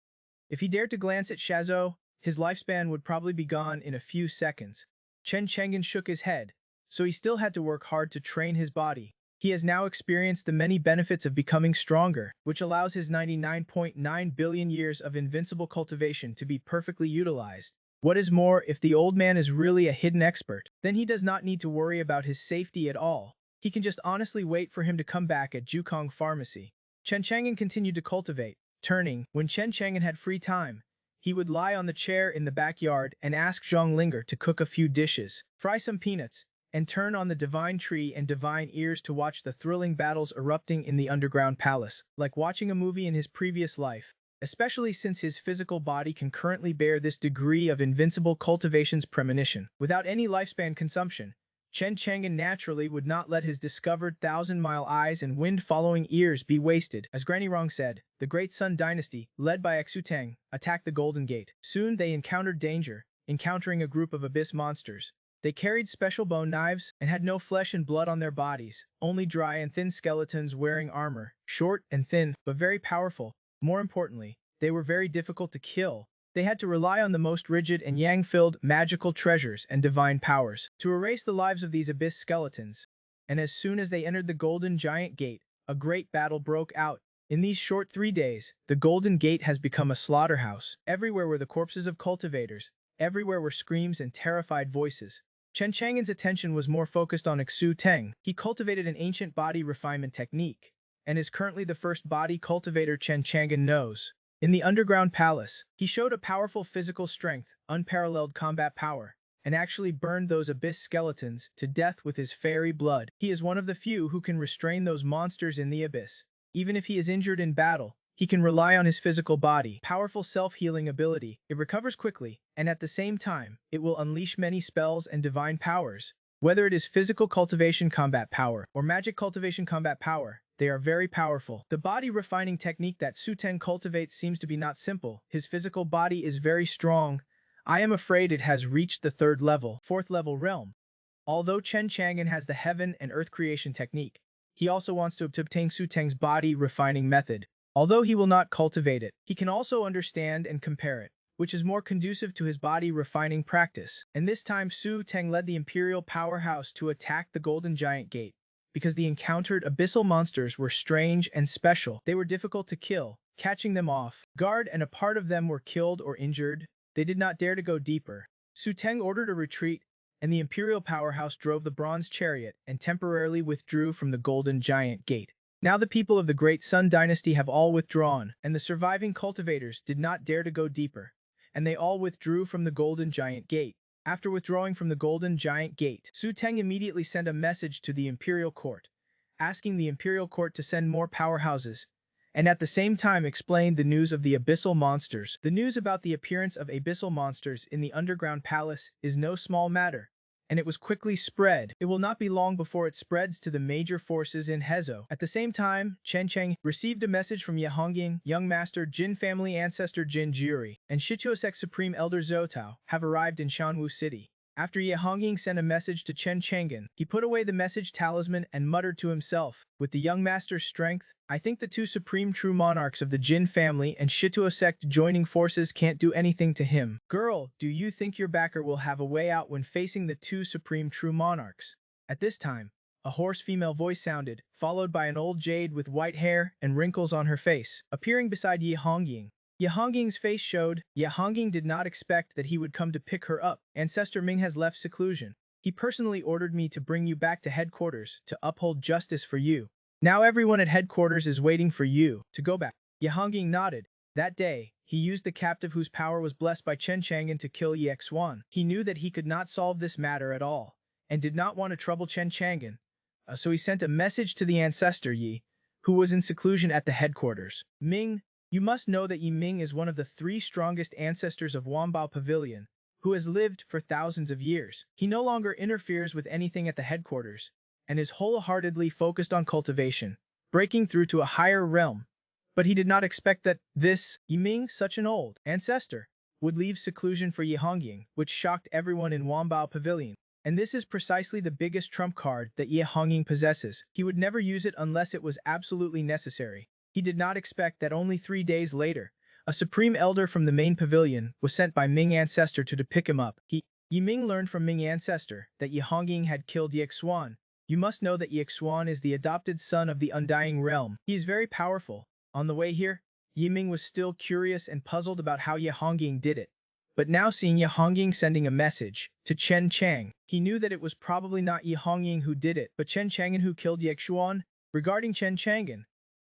If he dared to glance at Shazou, his lifespan would probably be gone in a few seconds. Chen Chang'an shook his head, so he still had to work hard to train his body. He has now experienced the many benefits of becoming stronger, which allows his 99.9 billion years of invincible cultivation to be perfectly utilized. What is more, if the old man is really a hidden expert, then he does not need to worry about his safety at all. He can just honestly wait for him to come back at Jukong Pharmacy. Chen Chang'an continued to cultivate, turning. When Chen Chang'an had free time, he would lie on the chair in the backyard and ask Zhang Linger to cook a few dishes, fry some peanuts, and turn on the divine tree and divine ears to watch the thrilling battles erupting in the underground palace, like watching a movie in his previous life, especially since his physical body can currently bear this degree of invincible cultivation's premonition. Without any lifespan consumption, Chen Chang'an naturally would not let his discovered thousand-mile eyes and wind-following ears be wasted. As Granny Rong said, the Great Sun Dynasty, led by Xu Tang, attacked the Golden Gate. Soon they encountered danger, encountering a group of abyss monsters. They carried special bone knives and had no flesh and blood on their bodies, only dry and thin skeletons wearing armor, short and thin, but very powerful. More importantly, they were very difficult to kill. They had to rely on the most rigid and yang-filled magical treasures and divine powers to erase the lives of these abyss skeletons. And as soon as they entered the Golden Giant Gate, a great battle broke out. In these short 3 days, the Golden Gate has become a slaughterhouse. Everywhere were the corpses of cultivators. Everywhere were screams and terrified voices. Chen Chang'an's attention was more focused on Xu Teng. He cultivated an ancient body refinement technique, and is currently the first body cultivator Chen Chang'an knows. In the underground palace, he showed a powerful physical strength, unparalleled combat power, and actually burned those abyss skeletons to death with his fairy blood. He is one of the few who can restrain those monsters in the abyss. Even if he is injured in battle, he can rely on his physical body, powerful self-healing ability. It recovers quickly, and at the same time, it will unleash many spells and divine powers. Whether it is physical cultivation combat power or magic cultivation combat power, they are very powerful. The body refining technique that Su Teng cultivates seems to be not simple. His physical body is very strong. I am afraid it has reached the 3rd level, 4th level realm. Although Chen Chang'an has the heaven and earth creation technique, he also wants to obtain Su Teng's body refining method. Although he will not cultivate it, he can also understand and compare it, which is more conducive to his body refining practice. And this time Su Teng led the Imperial Powerhouse to attack the Golden Giant Gate. Because the encountered abyssal monsters were strange and special, they were difficult to kill. Catching them off guard, and a part of them were killed or injured, they did not dare to go deeper. Su Teng ordered a retreat, and the Imperial Powerhouse drove the bronze chariot and temporarily withdrew from the Golden Giant Gate. Now the people of the Great Sun Dynasty have all withdrawn, and the surviving cultivators did not dare to go deeper, and they all withdrew from the Golden Giant Gate. After withdrawing from the Golden Giant Gate, Su Teng immediately sent a message to the Imperial Court, asking the Imperial Court to send more powerhouses, and at the same time explained the news of the abyssal monsters. The news about the appearance of abyssal monsters in the underground palace is no small matter, and it was quickly spread. It will not be long before it spreads to the major forces in Hezhou. At the same time, Chen Cheng received a message from Yehongying, young master Jin family ancestor Jin Juri, and Shichuosek supreme elder Zhou Tao have arrived in Shanwu City. After Ye Hongying sent a message to Chen Chang'an, he put away the message talisman and muttered to himself, with the young master's strength, I think the two supreme true monarchs of the Jin family and Shituo sect joining forces can't do anything to him. Girl, do you think your backer will have a way out when facing the two supreme true monarchs? At this time, a hoarse female voice sounded, followed by an old jade with white hair and wrinkles on her face, appearing beside Ye Hongying. Ye Hongying's face showed. Ye Hongying did not expect that he would come to pick her up. Ancestor Ming has left seclusion. He personally ordered me to bring you back to headquarters to uphold justice for you. Now everyone at headquarters is waiting for you to go back. Ye Hongying nodded. That day, he used the captive whose power was blessed by Chen Chang'an to kill Ye Xuan. He knew that he could not solve this matter at all, and did not want to trouble Chen Chang'an. So he sent a message to the ancestor Yi, who was in seclusion at the headquarters. Ming, you must know that Yi Ming is one of the 3 strongest ancestors of Wanbao Pavilion, who has lived for thousands of years. He no longer interferes with anything at the headquarters, and is wholeheartedly focused on cultivation, breaking through to a higher realm. But he did not expect that this, Yi Ming, such an old ancestor, would leave seclusion for Ye Hongying, which shocked everyone in Wanbao Pavilion. And this is precisely the biggest trump card that Ye Hongying possesses. He would never use it unless it was absolutely necessary. He did not expect that only 3 days later, a supreme elder from the main pavilion was sent by Ming ancestor to pick him up. Yi Ming learned from Ming ancestor that Ye Hongying had killed Ye Xuan. You must know that Ye Xuan is the adopted son of the Undying Realm. He is very powerful. On the way here, Yi Ming was still curious and puzzled about how Ye Hongying did it. But now seeing Ye Hongying sending a message to Chen Chang, he knew that it was probably not Ye Hongying who did it, but Chen Chang'an who killed Ye Xuan. Regarding Chen Chang'an,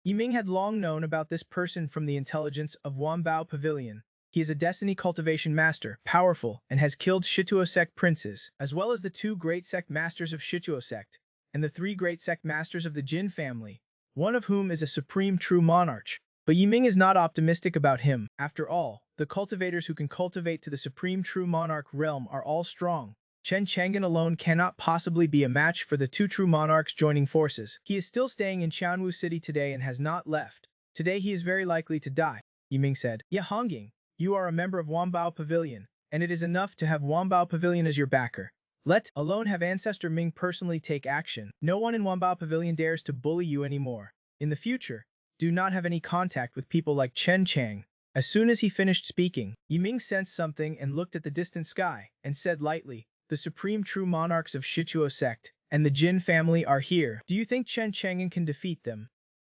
Yi Ming had long known about this person from the intelligence of Wanbao Pavilion. He is a destiny cultivation master, powerful, and has killed Shituo sect princes, as well as the 2 great sect masters of Shituo sect, and the 3 great sect masters of the Jin family, one of whom is a supreme true monarch. But Yi Ming is not optimistic about him. After all, the cultivators who can cultivate to the supreme true monarch realm are all strong. Chen Chang'an alone cannot possibly be a match for the 2 true monarchs joining forces. He is still staying in Qianwu City today and has not left. Today he is very likely to die, Yi Ming said. Ye Hongying, you are a member of Wanbao Pavilion, and it is enough to have Wanbao Pavilion as your backer. Let alone have Ancestor Ming personally take action. No one in Wanbao Pavilion dares to bully you anymore. In the future, do not have any contact with people like Chen Chang. As soon as he finished speaking, Yi Ming sensed something and looked at the distant sky, and said lightly, the supreme true monarchs of Shituo sect and the Jin family are here. Do you think Chen Chang'an can defeat them?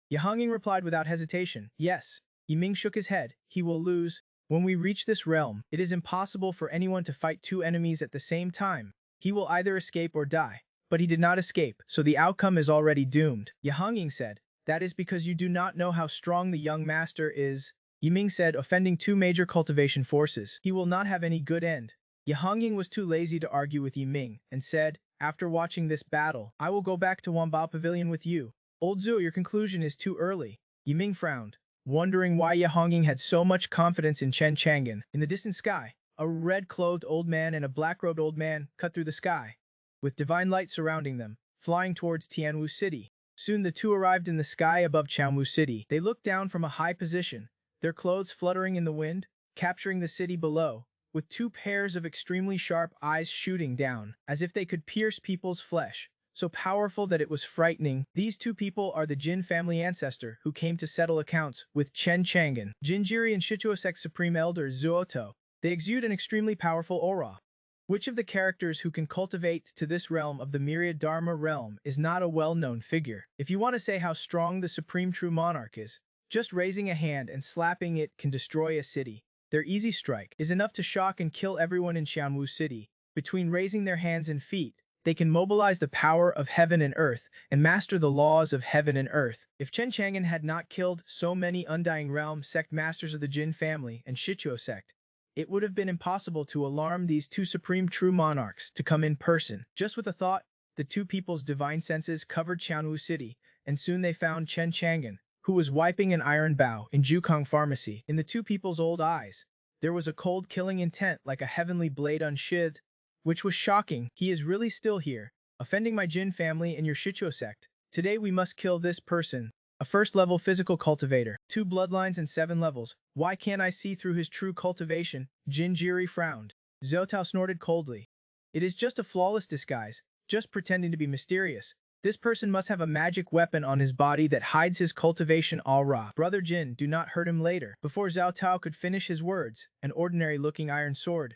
Ye Hongying replied without hesitation, yes. Yi Ming shook his head. He will lose. When we reach this realm, it is impossible for anyone to fight 2 enemies at the same time. He will either escape or die. But he did not escape, so the outcome is already doomed. Ye Hongying said, that is because you do not know how strong the young master is. Yi Ming said, offending 2 major cultivation forces. He will not have any good end. Ye Hongying was too lazy to argue with Yi Ming, and said, after watching this battle, I will go back to Wanbao Pavilion with you. Old Zhu, your conclusion is too early. Yi Ming frowned, wondering why Ye Hongying had so much confidence in Chen Chang'an. In the distant sky, a red-clothed old man and a black-robed old man cut through the sky, with divine light surrounding them, flying towards Tianwu City. Soon the 2 arrived in the sky above Tianwu City. They looked down from a high position, their clothes fluttering in the wind, capturing the city below, with 2 pairs of extremely sharp eyes shooting down, as if they could pierce people's flesh, so powerful that it was frightening. These 2 people are the Jin family ancestor who came to settle accounts with Chen Chang'an. Jinjiri and Shituo sect supreme elder Zuoto. They exude an extremely powerful aura. Which of the characters who can cultivate to this realm of the myriad Dharma realm is not a well-known figure? If you want to say how strong the supreme true monarch is, just raising a hand and slapping it can destroy a city. Their easy strike is enough to shock and kill everyone in Qianwu City. Between raising their hands and feet, they can mobilize the power of heaven and earth and master the laws of heaven and earth. If Chen Chang'an had not killed so many Undying Realm sect masters of the Jin family and Shituo sect, it would have been impossible to alarm these 2 supreme true monarchs to come in person. Just with a thought, the 2 people's divine senses covered Qianwu City, and soon they found Chen Chang'an, who was wiping an iron bow in Jukong Pharmacy. In the 2 people's old eyes, there was a cold killing intent like a heavenly blade unsheathed, which was shocking. He is really still here, offending my Jin family and your Shituo sect. Today we must kill this person. A 1st-level physical cultivator, 2 bloodlines and 7 levels. Why can't I see through his true cultivation? Jinjiri frowned. Zotao snorted coldly. It is just a flawless disguise, just pretending to be mysterious. This person must have a magic weapon on his body that hides his cultivation aura. Brother Jin, do not hurt him later. Before Zhao Tao could finish his words, an ordinary-looking iron sword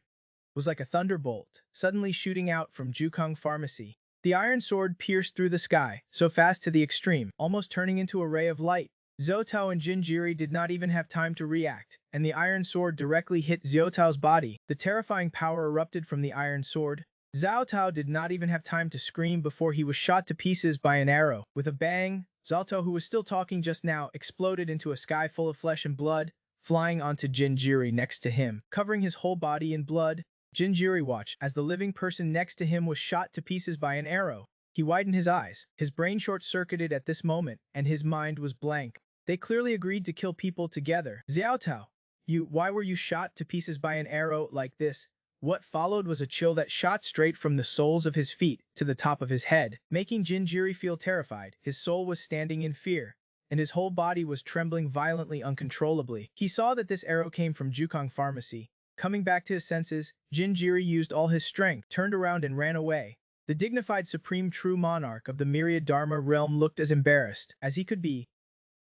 was like a thunderbolt, suddenly shooting out from Jukong Pharmacy. The iron sword pierced through the sky, so fast to the extreme, almost turning into a ray of light. Zhou Tao and Jinjiri did not even have time to react, and the iron sword directly hit Zhou Tao's body. The terrifying power erupted from the iron sword. Zhao Tao did not even have time to scream before he was shot to pieces by an arrow. With a bang, Zhao Tao, who was still talking just now, exploded into a sky full of flesh and blood, flying onto Jinjiri next to him, covering his whole body in blood. Jinjiri watched as the living person next to him was shot to pieces by an arrow. He widened his eyes, his brain short-circuited at this moment, and his mind was blank. They clearly agreed to kill people together. Xiao Tao, why were you shot to pieces by an arrow like this? What followed was a chill that shot straight from the soles of his feet to the top of his head, making Jinjiri feel terrified. His soul was standing in fear, and his whole body was trembling violently, uncontrollably. He saw that this arrow came from Jukong Pharmacy. Coming back to his senses, Jinjiri used all his strength, turned around and ran away. The dignified supreme true monarch of the myriad Dharma realm looked as embarrassed as he could be.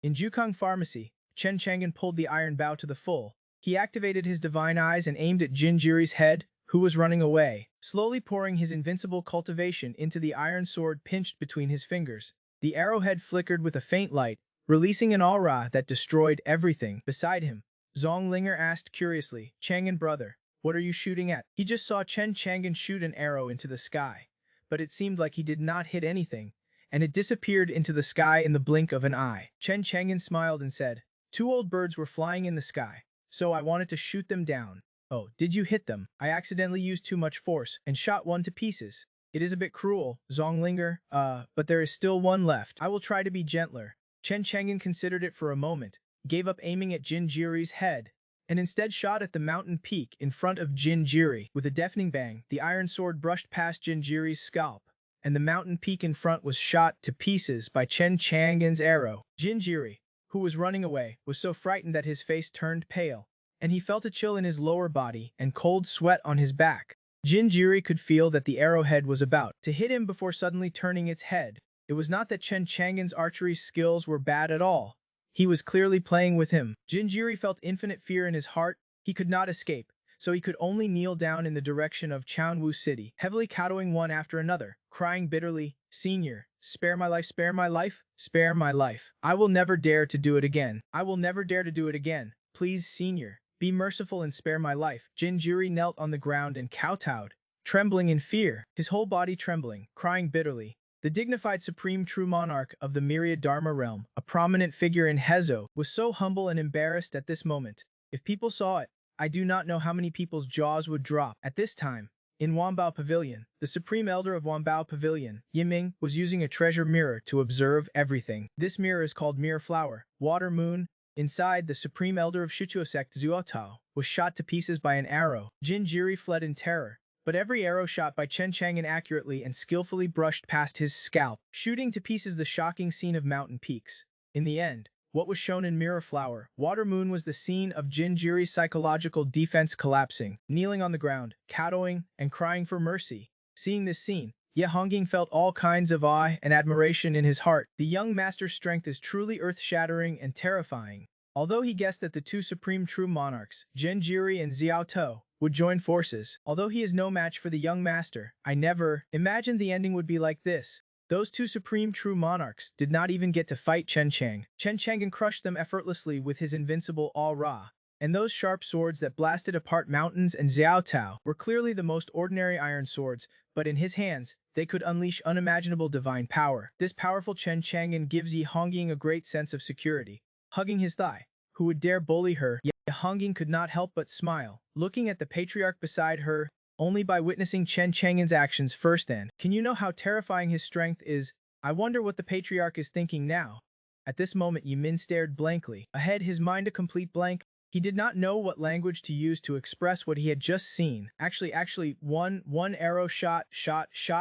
In Jukong Pharmacy, Chen Chang'an pulled the iron bow to the full. He activated his divine eyes and aimed at Jinjiri's head, who was running away, slowly pouring his invincible cultivation into the iron sword pinched between his fingers. The arrowhead flickered with a faint light, releasing an aura that destroyed everything beside him. Zonglinger asked curiously, Chang'an brother, what are you shooting at? He just saw Chen Chang'an shoot an arrow into the sky, but it seemed like he did not hit anything, and it disappeared into the sky in the blink of an eye. Chen Chang'an smiled and said, 2 old birds were flying in the sky, so I wanted to shoot them down. Oh, did you hit them? I accidentally used too much force and shot one to pieces. It is a bit cruel, Zonglinger, but there is still one left. I will try to be gentler. Chen Chang'an considered it for a moment, gave up aiming at Jinjiri's head, and instead shot at the mountain peak in front of Jinjiri. With a deafening bang, the iron sword brushed past Jinjiri's scalp, and the mountain peak in front was shot to pieces by Chen Chang'an's arrow. Jinjiri, who was running away, was so frightened that his face turned pale, and he felt a chill in his lower body and cold sweat on his back. Jinjiri could feel that the arrowhead was about to hit him before suddenly turning its head. It was not that Chen Chang'an's archery skills were bad at all. He was clearly playing with him. Jinjiri felt infinite fear in his heart. He could not escape, so he could only kneel down in the direction of Chanwu City, heavily kowtowing one after another, crying bitterly, Senior, spare my life, spare my life, spare my life. I will never dare to do it again. I will never dare to do it again. Please, Senior, be merciful and spare my life. Jinjiri knelt on the ground and kowtowed, trembling in fear, his whole body trembling, crying bitterly. The dignified supreme true monarch of the myriad Dharma realm, a prominent figure in Hezo, was so humble and embarrassed at this moment. If people saw it, I do not know how many people's jaws would drop. At this time, in Wanbao Pavilion, the supreme elder of Wanbao Pavilion, Yiming, was using a treasure mirror to observe everything. This mirror is called Mirror Flower, Water Moon. Inside, the supreme elder of Shuchuo sect Zhuo Tao was shot to pieces by an arrow. Jinjiri fled in terror, but every arrow shot by Chen Chang'an accurately and skillfully brushed past his scalp, shooting to pieces the shocking scene of mountain peaks. In the end, what was shown in Mirror Flower, Water Moon was the scene of Jinjiri's psychological defense collapsing, kneeling on the ground, kowtowing, and crying for mercy. Seeing this scene, Ye Hongjing felt all kinds of awe and admiration in his heart. The young master's strength is truly earth-shattering and terrifying. Although he guessed that the 2 supreme true monarchs, Jinjiri and Xiao Tou, would join forces, although he is no match for the young master, I never imagined the ending would be like this. Those 2 supreme true monarchs did not even get to fight Chen Chang. Chen Chang'an crushed them effortlessly with his invincible aura, and those sharp swords that blasted apart mountains and Xiao Tao were clearly the most ordinary iron swords, but in his hands, they could unleash unimaginable divine power. This powerful Chen Chang'an gives Ye Hongjing a great sense of security. Hugging his thigh, who would dare bully her? Ye Hongjing could not help but smile, looking at the patriarch beside her. Only by witnessing Chen Chang'an's actions firsthand can you know how terrifying his strength is. I wonder what the patriarch is thinking now. At this moment Yimin stared blankly ahead, his mind a complete blank. He did not know what language to use to express what he had just seen. Actually, one arrow shot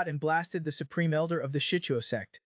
and blasted the supreme elder of the Shichuo sect.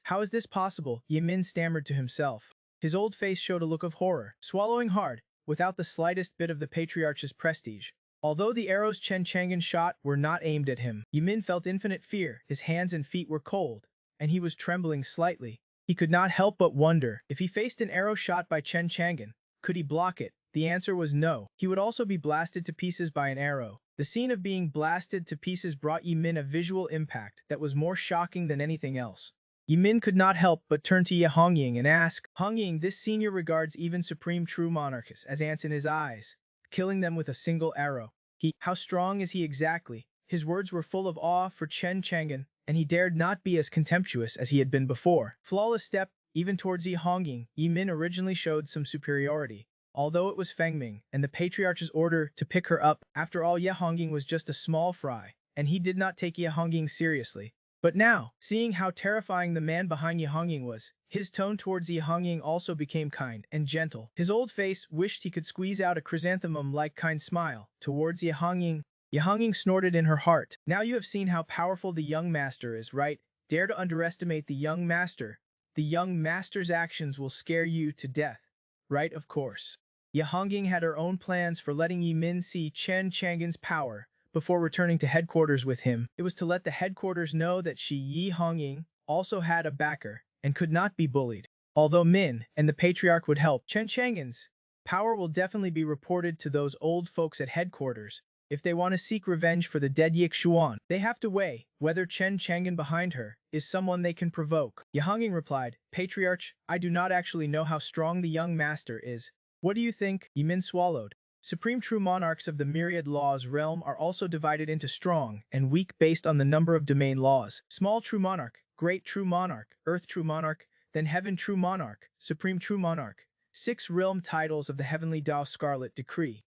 How is this possible? Yimin stammered to himself. His old face showed a look of horror, swallowing hard, without the slightest bit of the patriarch's prestige. Although the arrows Chen Chang'an shot were not aimed at him, Yimin felt infinite fear. His hands and feet were cold, and he was trembling slightly. He could not help but wonder, if he faced an arrow shot by Chen Chang'an, could he block it? The answer was no. He would also be blasted to pieces by an arrow. The scene of being blasted to pieces brought Yimin a visual impact that was more shocking than anything else. Yimin could not help but turn to Ye Hongying and ask, Hongying, this senior regards even supreme true monarchists as ants in his eyes, killing them with a single arrow. How strong is he exactly? His words were full of awe for Chen Chang'an, and he dared not be as contemptuous as he had been before. Flawless step, even towards Yi Hongying, Yi Min originally showed some superiority, although it was Feng Ming and the patriarch's order to pick her up. After all, Ye Hongying was just a small fry, and he did not take Ye Hongying seriously. But now, seeing how terrifying the man behind Ye Hongying was, his tone towards Ye Hongying also became kind and gentle. His old face wished he could squeeze out a chrysanthemum-like kind smile towards Ye Hongying. Ye Hongying snorted in her heart. Now you have seen how powerful the young master is, right? Dare to underestimate the young master. The young master's actions will scare you to death. Right, of course. Ye Hongying had her own plans for letting Yi Min see Chen Chang'an's power. Before returning to headquarters with him, it was to let the headquarters know that she, Yi Hongying, also had a backer, and could not be bullied. Although Min and the patriarch would help, Chen Chang'an's power will definitely be reported to those old folks at headquarters. If they want to seek revenge for the dead Yixuan, they have to weigh whether Chen Chang'an behind her is someone they can provoke. Ye Hongying replied, Patriarch, I do not actually know how strong the young master is. What do you think? Yi Min swallowed. Supreme true monarchs of the myriad laws realm are also divided into strong and weak based on the number of domain laws. Small true monarch, great true monarch, earth true monarch, then heaven true monarch, supreme true monarch. 6 realm titles of the heavenly Dao Scarlet Decree.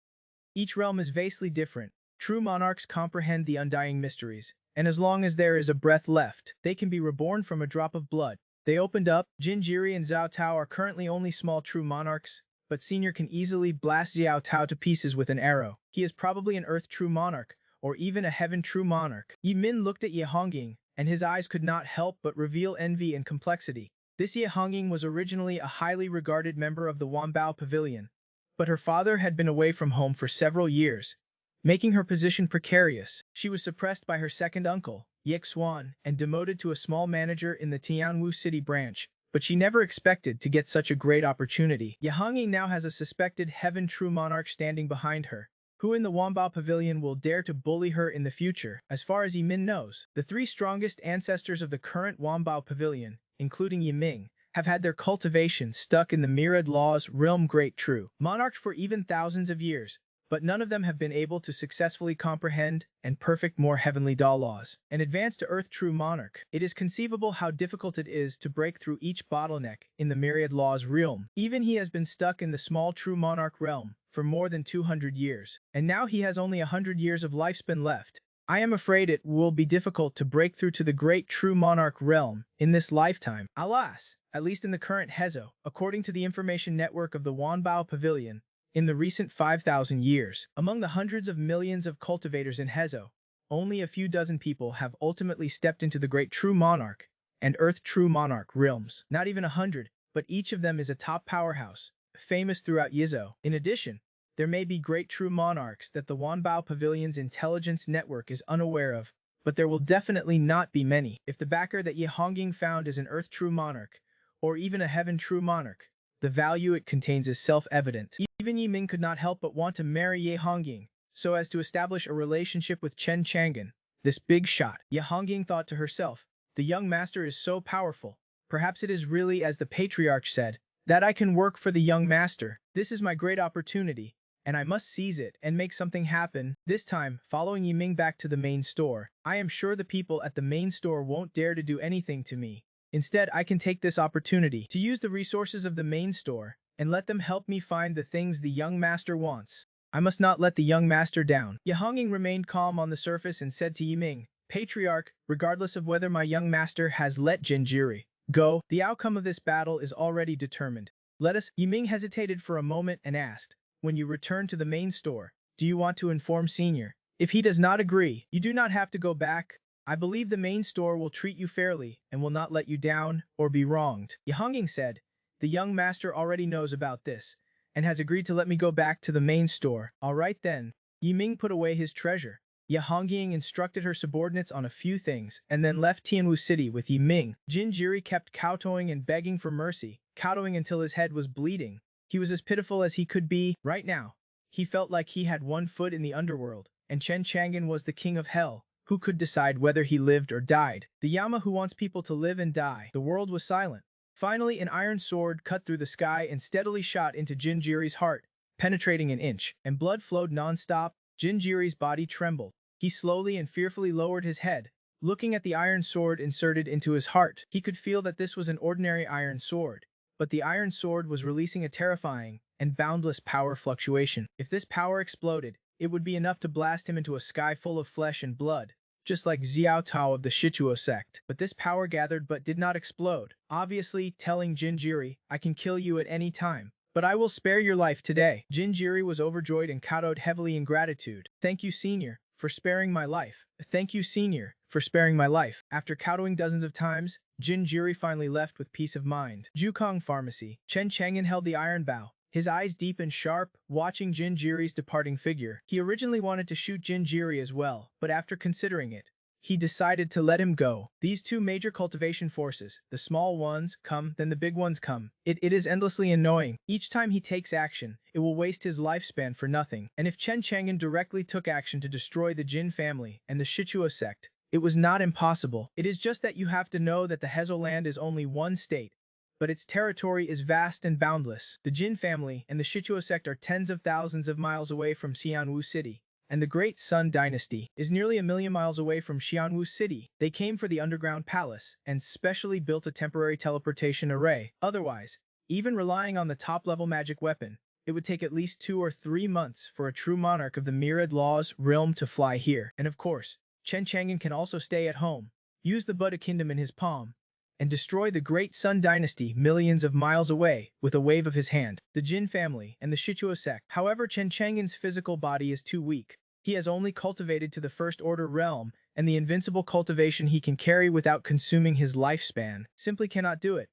Each realm is vastly different. True monarchs comprehend the undying mysteries, and as long as there is a breath left, they can be reborn from a drop of blood. They opened up. Jinjiri and Zhao Tao are currently only small true monarchs, but Senior can easily blast Xiao Tao to pieces with an arrow. He is probably an Earth True Monarch, or even a Heaven True Monarch. Yi Min looked at Ye Hongying, and his eyes could not help but reveal envy and complexity. This Ye Hongying was originally a highly regarded member of the Wanbao Pavilion, but her father had been away from home for several years, making her position precarious. She was suppressed by her second uncle, Yixuan, and demoted to a small manager in the Tianwu City branch. But she never expected to get such a great opportunity. Ye Hongying now has a suspected Heaven True Monarch standing behind her, who in the Wanbao Pavilion will dare to bully her in the future. As far as Yi Min knows, the 3 strongest ancestors of the current Wanbao Pavilion, including Yi Ming, have had their cultivation stuck in the myriad laws realm great true monarch for even thousands of years, but none of them have been able to successfully comprehend and perfect more heavenly Da laws and advance to Earth True Monarch. It is conceivable how difficult it is to break through each bottleneck in the myriad laws realm. Even he has been stuck in the small True Monarch realm for more than 200 years, and now he has only 100 years of lifespan left. I am afraid it will be difficult to break through to the great True Monarch realm in this lifetime. Alas, at least in the current Hezo, according to the information network of the Wanbao Pavilion, in the recent 5,000 years, among the hundreds of millions of cultivators in Hezo, only a few dozen people have ultimately stepped into the Great True Monarch and Earth True Monarch realms. Not even 100, but each of them is a top powerhouse, famous throughout Yizo. In addition, there may be Great True Monarchs that the Wanbao Pavilion's intelligence network is unaware of, but there will definitely not be many. If the backer that Ye Hongying found is an Earth True Monarch, or even a Heaven True Monarch, the value it contains is self-evident. Even Yi Ming could not help but want to marry Ye Hongying, so as to establish a relationship with Chen Chang'an, this big shot. Ye Hongying thought to herself, the young master is so powerful, perhaps it is really as the patriarch said, that I can work for the young master. This is my great opportunity, and I must seize it and make something happen. This time, following Yi Ming back to the main store, I am sure the people at the main store won't dare to do anything to me. Instead, I can take this opportunity to use the resources of the main store and let them help me find the things the young master wants. I must not let the young master down. Ye Hongying remained calm on the surface and said to Yi Ming, Patriarch, regardless of whether my young master has let Jinjiri go, the outcome of this battle is already determined. Let us. Yi Ming hesitated for a moment and asked, when you return to the main store, do you want to inform Senior? If he does not agree, you do not have to go back. I believe the main store will treat you fairly and will not let you down or be wronged. Ye Hongying said, the young master already knows about this and has agreed to let me go back to the main store. All right then. Yiming put away his treasure. Ye Hongying instructed her subordinates on a few things and then left Tianwu City with Yiming. Jinjiri kept kowtowing and begging for mercy, kowtowing until his head was bleeding. He was as pitiful as he could be. Right now, he felt like he had one foot in the underworld, and Chen Chang'an was the king of hell, who could decide whether he lived or died. The Yama who wants people to live and die. The world was silent. Finally, an iron sword cut through the sky and steadily shot into Jinjiri's heart, penetrating an inch, and blood flowed non-stop. Jinjiri's body trembled. He slowly and fearfully lowered his head, looking at the iron sword inserted into his heart. He could feel that this was an ordinary iron sword, but the iron sword was releasing a terrifying and boundless power fluctuation. If this power exploded, it would be enough to blast him into a sky full of flesh and blood, just like Xiao Tao of the Shichuo sect. But this power gathered but did not explode, obviously telling Jinjiri, I can kill you at any time, but I will spare your life today. Jinjiri was overjoyed and kowtowed heavily in gratitude. Thank you, senior, for sparing my life. Thank you, senior, for sparing my life. After kowtowing dozens of times, Jinjiri finally left with peace of mind. Jukong Pharmacy. Chen Chang'an held the iron bow, his eyes deep and sharp, watching Jinjiri's departing figure. He originally wanted to shoot Jinjiri as well, but after considering it, he decided to let him go. These two major cultivation forces, the small ones come, then the big ones come. It is endlessly annoying. Each time he takes action, it will waste his lifespan for nothing. And if Chen Chang'an directly took action to destroy the Jin family and the Shichuo sect, it was not impossible. It is just that you have to know that the Hezo land is only one state, but its territory is vast and boundless. The Jin family and the Shichuo sect are tens of thousands of miles away from Xianwu City, and the Great Sun Dynasty is nearly 1,000,000 miles away from Xianwu City. They came for the underground palace and specially built a temporary teleportation array. Otherwise, even relying on the top-level magic weapon, it would take at least 2 or 3 months for a true monarch of the Myriad Laws realm to fly here. And of course, Chen Chang'an can also stay at home, use the Buddha Kingdom in his palm, and destroy the Great Sun Dynasty millions of miles away with a wave of his hand. The Jin family and the Shichuo sect. However, Chen Chang'an's physical body is too weak. He has only cultivated to the First Order realm, and the invincible cultivation he can carry without consuming his lifespan simply cannot do it.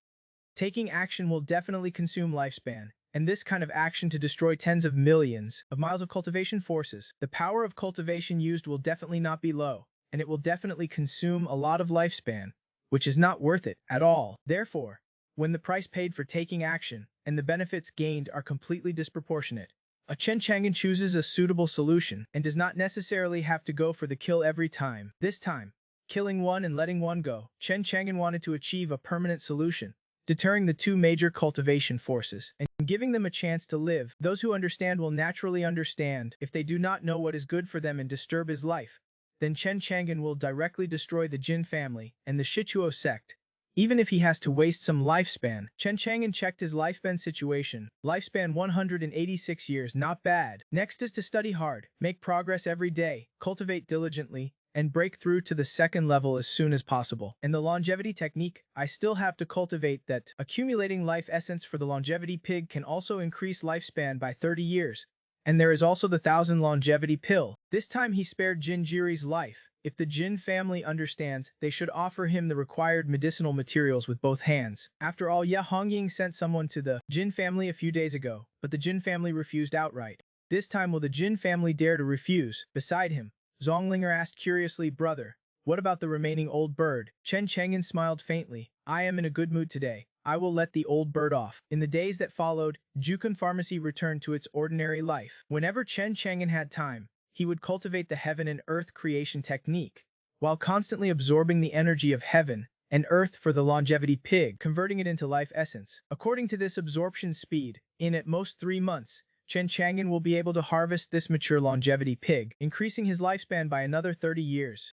Taking action will definitely consume lifespan, and this kind of action to destroy tens of millions of miles of cultivation forces. The power of cultivation used will definitely not be low, and it will definitely consume a lot of lifespan, which is not worth it at all. Therefore, when the price paid for taking action and the benefits gained are completely disproportionate, a Chen Chang'an chooses a suitable solution and does not necessarily have to go for the kill every time. This time, killing one and letting one go, Chen Chang'an wanted to achieve a permanent solution, deterring the two major cultivation forces and giving them a chance to live. Those who understand will naturally understand. If they do not know what is good for them and disturb his life, then Chen Chang'an will directly destroy the Jin family and the Shichuo sect, even if he has to waste some lifespan. Chen Chang'an checked his lifespan situation. Lifespan 186 years, not bad. Next is to study hard, make progress every day, cultivate diligently, and break through to the second level as soon as possible. And the longevity technique, I still have to cultivate that. Accumulating life essence for the longevity pig can also increase lifespan by 30 years. And there is also the 1,000 longevity pill. This time he spared Jinjiri's life. If the Jin family understands, they should offer him the required medicinal materials with both hands. After all, Ye Hongying sent someone to the Jin family a few days ago, but the Jin family refused outright. This time will the Jin family dare to refuse? Beside him, Zonglinger asked curiously, brother, what about the remaining old bird? Chen Chang'an smiled faintly. I am in a good mood today. I will let the old bird off. In the days that followed, Jukun Pharmacy returned to its ordinary life. Whenever Chen Chang'an had time, he would cultivate the heaven and earth creation technique, while constantly absorbing the energy of heaven and earth for the longevity pig, converting it into life essence. According to this absorption speed, in at most 3 months, Chen Chang'an will be able to harvest this mature longevity pig, increasing his lifespan by another 30 years.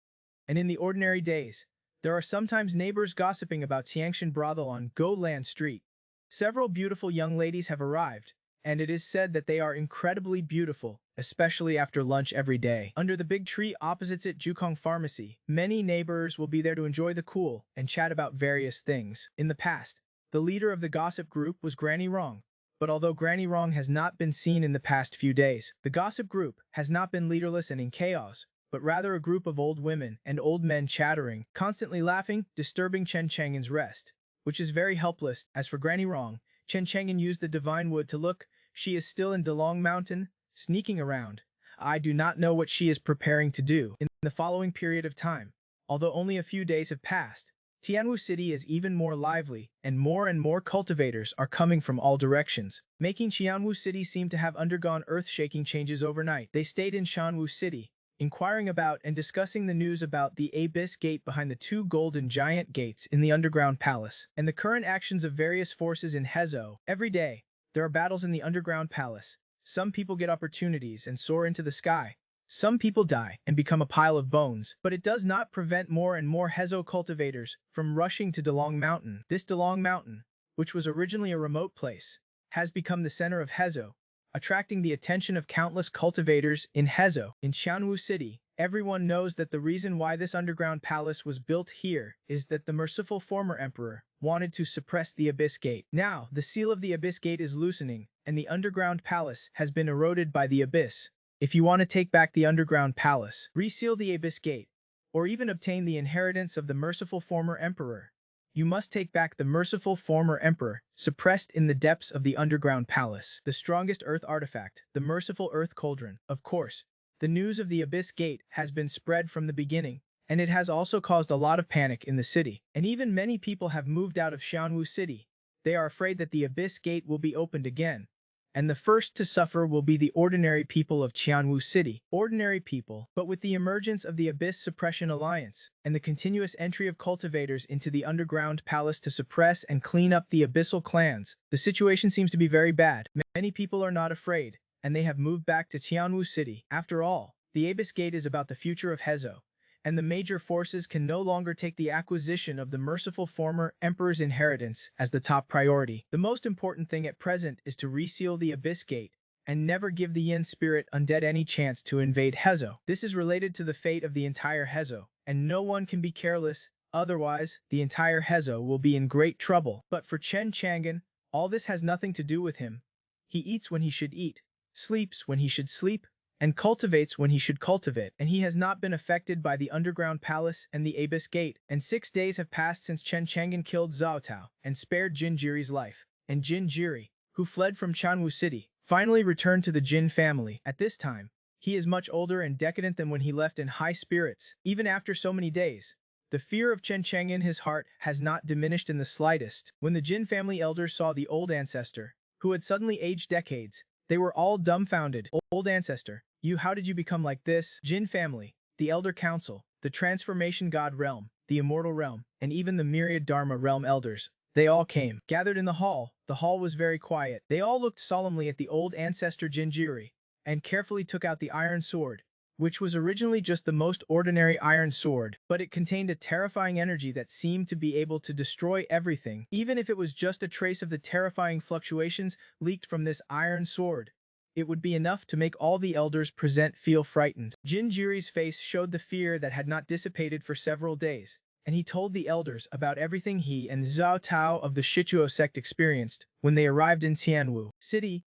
And in the ordinary days, there are sometimes neighbors gossiping about Xiangshan brothel on Go Land Street. Several beautiful young ladies have arrived, and it is said that they are incredibly beautiful, especially after lunch every day. Under the big tree opposite it Jukong Pharmacy, many neighbors will be there to enjoy the cool and chat about various things. In the past, the leader of the gossip group was Granny Rong. But although Granny Rong has not been seen in the past few days, the gossip group has not been leaderless and in chaos, but rather a group of old women and old men chattering, constantly laughing, disturbing Chen Chang'an's rest, which is very helpless. As for Granny Rong, Chen Chang'an used the divine wood to look. She is still in Delong Mountain, sneaking around. I do not know what she is preparing to do in the following period of time. Although only a few days have passed, Tianwu City is even more lively, and more cultivators are coming from all directions, making Tianwu City seem to have undergone earth-shaking changes overnight. They stayed in Tianwu City, inquiring about and discussing the news about the Abyss Gate behind the two golden giant gates in the underground palace, and the current actions of various forces in Hezo. Every day, there are battles in the underground palace. Some people get opportunities and soar into the sky. Some people die and become a pile of bones, but it does not prevent more and more Hezo cultivators from rushing to Dalong Mountain. This Dalong Mountain, which was originally a remote place, has become the center of Hezo, attracting the attention of countless cultivators in Hezo. In Tianwu City, everyone knows that the reason why this underground palace was built here is that the merciful former emperor wanted to suppress the Abyss Gate. Now, the seal of the Abyss Gate is loosening, and the underground palace has been eroded by the Abyss. If you want to take back the underground palace, reseal the Abyss Gate, or even obtain the inheritance of the merciful former emperor, you must take back the merciful former emperor, suppressed in the depths of the underground palace. The strongest earth artifact, the merciful earth cauldron. Of course, the news of the Abyss Gate has been spread from the beginning, and it has also caused a lot of panic in the city. And even many people have moved out of Tianwu City. They are afraid that the Abyss Gate will be opened again, and the first to suffer will be the ordinary people of Tianwu City. Ordinary people. But with the emergence of the Abyss Suppression Alliance, and the continuous entry of cultivators into the underground palace to suppress and clean up the abyssal clans, the situation seems to be very bad. Many people are not afraid, and they have moved back to Tianwu City. After all, the Abyss Gate is about the future of Hezo, and the major forces can no longer take the acquisition of the merciful former emperor's inheritance as the top priority. The most important thing at present is to reseal the Abyss Gate, and never give the Yin Spirit Undead any chance to invade Hezo. This is related to the fate of the entire Hezo, and no one can be careless, otherwise the entire Hezo will be in great trouble. But for Chen Chang'an, all this has nothing to do with him. He eats when he should eat, sleeps when he should sleep, and cultivates when he should cultivate, and he has not been affected by the underground palace and the Abyss Gate. And 6 days have passed since Chen Chang'an killed Zhao Tao and spared Jin Jiri's life, and Jin Jiri, who fled from Tianwu City, finally returned to the Jin family. At this time, he is much older and decadent than when he left in high spirits. Even after so many days, the fear of Chen Chang'an in his heart has not diminished in the slightest. When the Jin family elders saw the old ancestor, who had suddenly aged decades, they were all dumbfounded. Old ancestor, how did you become like this? Jin family, the Elder Council, the Transformation God Realm, the Immortal Realm, and even the myriad Dharma Realm elders, they all came. Gathered in the hall was very quiet. They all looked solemnly at the old ancestor Jinjiri, and carefully took out the iron sword, which was originally just the most ordinary iron sword, but it contained a terrifying energy that seemed to be able to destroy everything, even if it was just a trace of the terrifying fluctuations leaked from this iron sword. It would be enough to make all the elders present feel frightened. Jinjiri's face showed the fear that had not dissipated for several days, and he told the elders about everything he and Zhao Tao of the Shichuo sect experienced when they arrived in Tianwu City.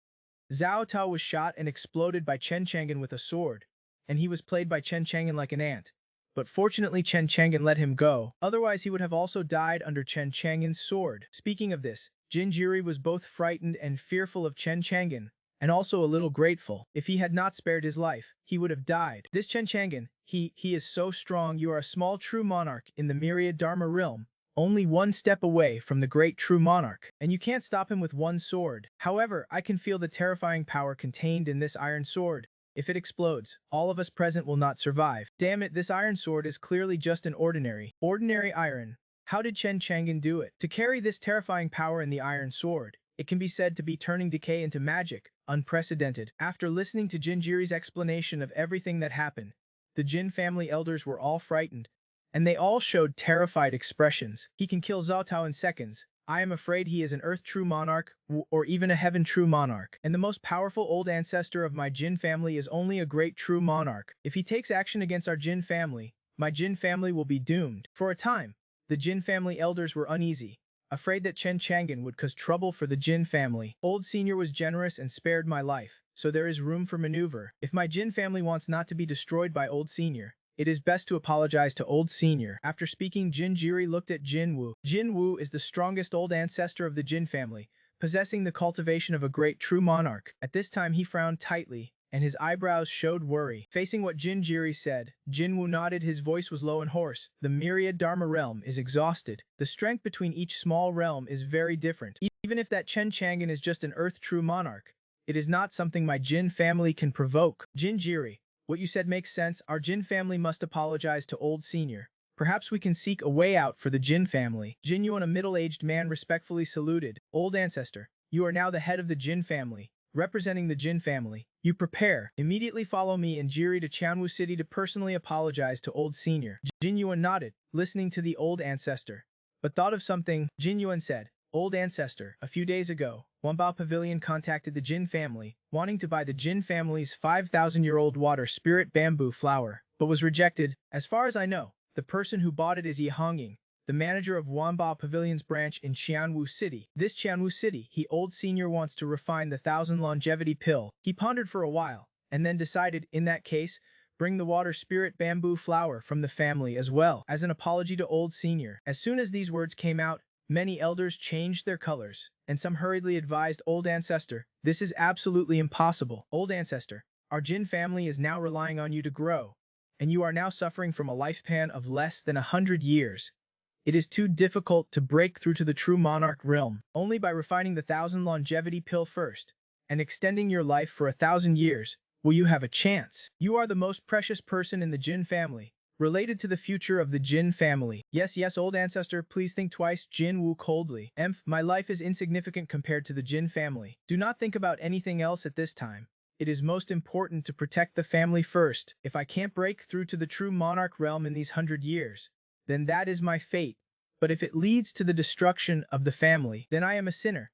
Zhao Tao was shot and exploded by Chen Chang'an with a sword, and he was played by Chen Chang'an like an ant. But fortunately Chen Chang'an let him go, otherwise he would have also died under Chen Chang'an's sword. Speaking of this, Jinjiri was both frightened and fearful of Chen Chang'an, and also a little grateful. If he had not spared his life, he would have died. This Chen Chang'an, he is so strong. You are a small true monarch in the myriad Dharma realm, only one step away from the great true monarch, and you can't stop him with one sword. However, I can feel the terrifying power contained in this iron sword. If it explodes, all of us present will not survive. Damn it, this iron sword is clearly just an ordinary iron. How did Chen Chang'an do it? To carry this terrifying power in the iron sword, it can be said to be turning decay into magic, unprecedented. After listening to Jinjiri's explanation of everything that happened, the Jin family elders were all frightened, and they all showed terrified expressions. He can kill Zhao Tao in seconds. I am afraid he is an earth true monarch, or even a heaven true monarch. And the most powerful old ancestor of my Jin family is only a great true monarch. If he takes action against our Jin family, my Jin family will be doomed. For a time, the Jin family elders were uneasy, afraid that Chen Chang'an would cause trouble for the Jin family. Old Senior was generous and spared my life, so there is room for maneuver. If my Jin family wants not to be destroyed by Old Senior, it is best to apologize to Old Senior. After speaking, Jinjiri looked at Jin Wu. Jin Wu is the strongest old ancestor of the Jin family, possessing the cultivation of a great true monarch. At this time he frowned tightly, and his eyebrows showed worry. Facing what Jinjiri said, Jinwoo nodded. His voice was low and hoarse. The myriad Dharma realm is exhausted. The strength between each small realm is very different. Even if that Chen Chang'an is just an earth true monarch, it is not something my Jin family can provoke. Jinjiri, what you said makes sense. Our Jin family must apologize to old senior. Perhaps we can seek a way out for the Jin family. Jinyuan, a middle-aged man, respectfully saluted. Old ancestor, you are now the head of the Jin family. Representing the Jin family, you prepare. Immediately follow me and Jiri to Chanwu City to personally apologize to old senior. Jinyuan nodded, listening to the old ancestor. But thought of something, Jinyuan said. Old ancestor, a few days ago, Wanbao Pavilion contacted the Jin family, wanting to buy the Jin family's 5,000-year-old water spirit bamboo flower, but was rejected. As far as I know, the person who bought it is Yi Hongying, the manager of Wanbao Pavilion's branch in Qianwu City. This Qianwu City, he old senior wants to refine the 1,000 longevity pill. He pondered for a while, and then decided, in that case, bring the water spirit bamboo flower from the family as well, as an apology to old senior. As soon as these words came out, many elders changed their colors, and some hurriedly advised old ancestor, this is absolutely impossible. Old ancestor, our Jin family is now relying on you to grow, and you are now suffering from a lifespan of less than 100 years. It is too difficult to break through to the true monarch realm. Only by refining the 1,000 longevity pill first, and extending your life for 1,000 years, will you have a chance. You are the most precious person in the Jin family, related to the future of the Jin family. Yes, old ancestor, please think twice. Jin Woo coldly. My life is insignificant compared to the Jin family. Do not think about anything else at this time. It is most important to protect the family first. If I can't break through to the true monarch realm in these 100 years, then that is my fate. But if it leads to the destruction of the family, then I am a sinner.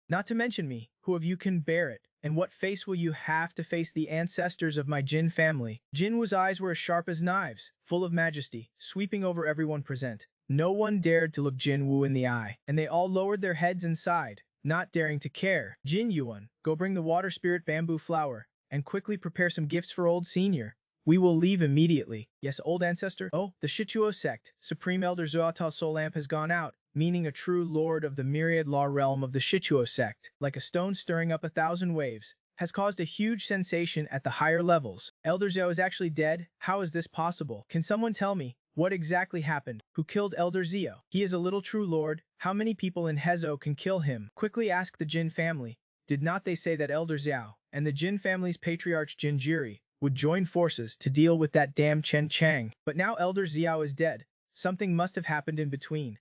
Not to mention me, who of you can bear it? And what face will you have to face the ancestors of my Jin family? Jinwoo's eyes were as sharp as knives, full of majesty, sweeping over everyone present. No one dared to look Jinwoo in the eye, and they all lowered their heads and sighed, not daring to care. Jin Yuan, go bring the water spirit bamboo flower, and quickly prepare some gifts for old senior. We will leave immediately. Yes, old ancestor? Oh, the Shichuo sect, Supreme Elder Zuotao's soul lamp has gone out, meaning a true lord of the myriad law realm of the Shichuo sect, like a stone stirring up 1,000 waves, has caused a huge sensation at the higher levels. Elder Zhao is actually dead? How is this possible? Can someone tell me what exactly happened? Who killed Elder Zhao? He is a little true lord. How many people in Hezo can kill him? Quickly asked the Jin family. Did not they say that Elder Zhao and the Jin family's patriarch Jinjiri would join forces to deal with that damn Chen Chang? But now Elder Zhao is dead. Something must have happened in between.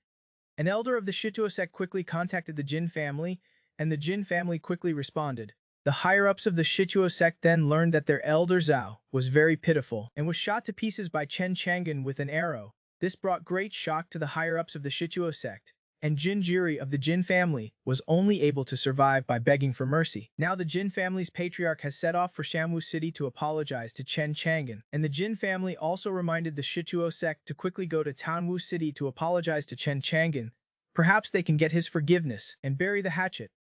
An elder of the Shichuo sect quickly contacted the Jin family, and the Jin family quickly responded. The higher-ups of the Shichuo sect then learned that their elder Zhao was very pitiful and was shot to pieces by Chen Chang'an with an arrow. This brought great shock to the higher-ups of the Shichuo sect, and Jinjiri of the Jin family was only able to survive by begging for mercy. Now the Jin family's patriarch has set off for Shamwu City to apologize to Chen Chang'an, and the Jin family also reminded the Shichuo sect to quickly go to Tanwu City to apologize to Chen Chang'an. Perhaps they can get his forgiveness and bury the hatchet.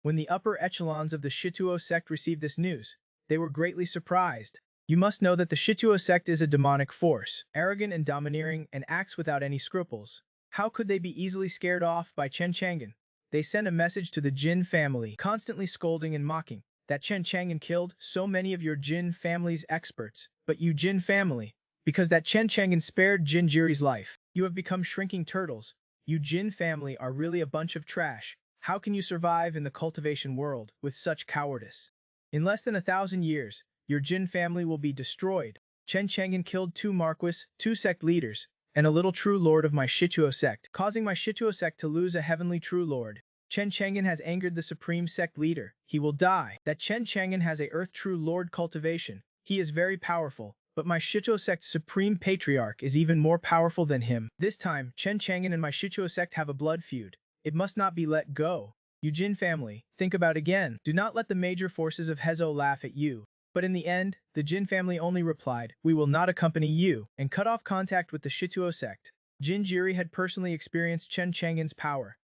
When the upper echelons of the Shichuo sect received this news, they were greatly surprised. You must know that the Shichuo sect is a demonic force, arrogant and domineering, and acts without any scruples. How could they be easily scared off by Chen Chang'an? They sent a message to the Jin family, constantly scolding and mocking, that Chen Chang'an killed so many of your Jin family's experts, but you Jin family, because that Chen Chang'an spared Jinjiri's life, you have become shrinking turtles. You Jin family are really a bunch of trash. How can you survive in the cultivation world with such cowardice? In less than 1,000 years, your Jin family will be destroyed. Chen Chang'an killed 2 marquis, 2 sect leaders, and a little true lord of my Shichuo sect, causing my Shichuo sect to lose a heavenly true lord. Chen Chang'an has angered the supreme sect leader. He will die. That Chen Chang'an has a earth true lord cultivation. He is very powerful, but my Shichuo sect's supreme patriarch is even more powerful than him. This time, Chen Chang'an and my Shichuo sect have a blood feud. It must not be let go. You Jin family, think about again. Do not let the major forces of Hezo laugh at you. But in the end, the Jin family only replied, we will not accompany you, and cut off contact with the Shichuo sect. Jinjiri had personally experienced Chen Chang'an's power.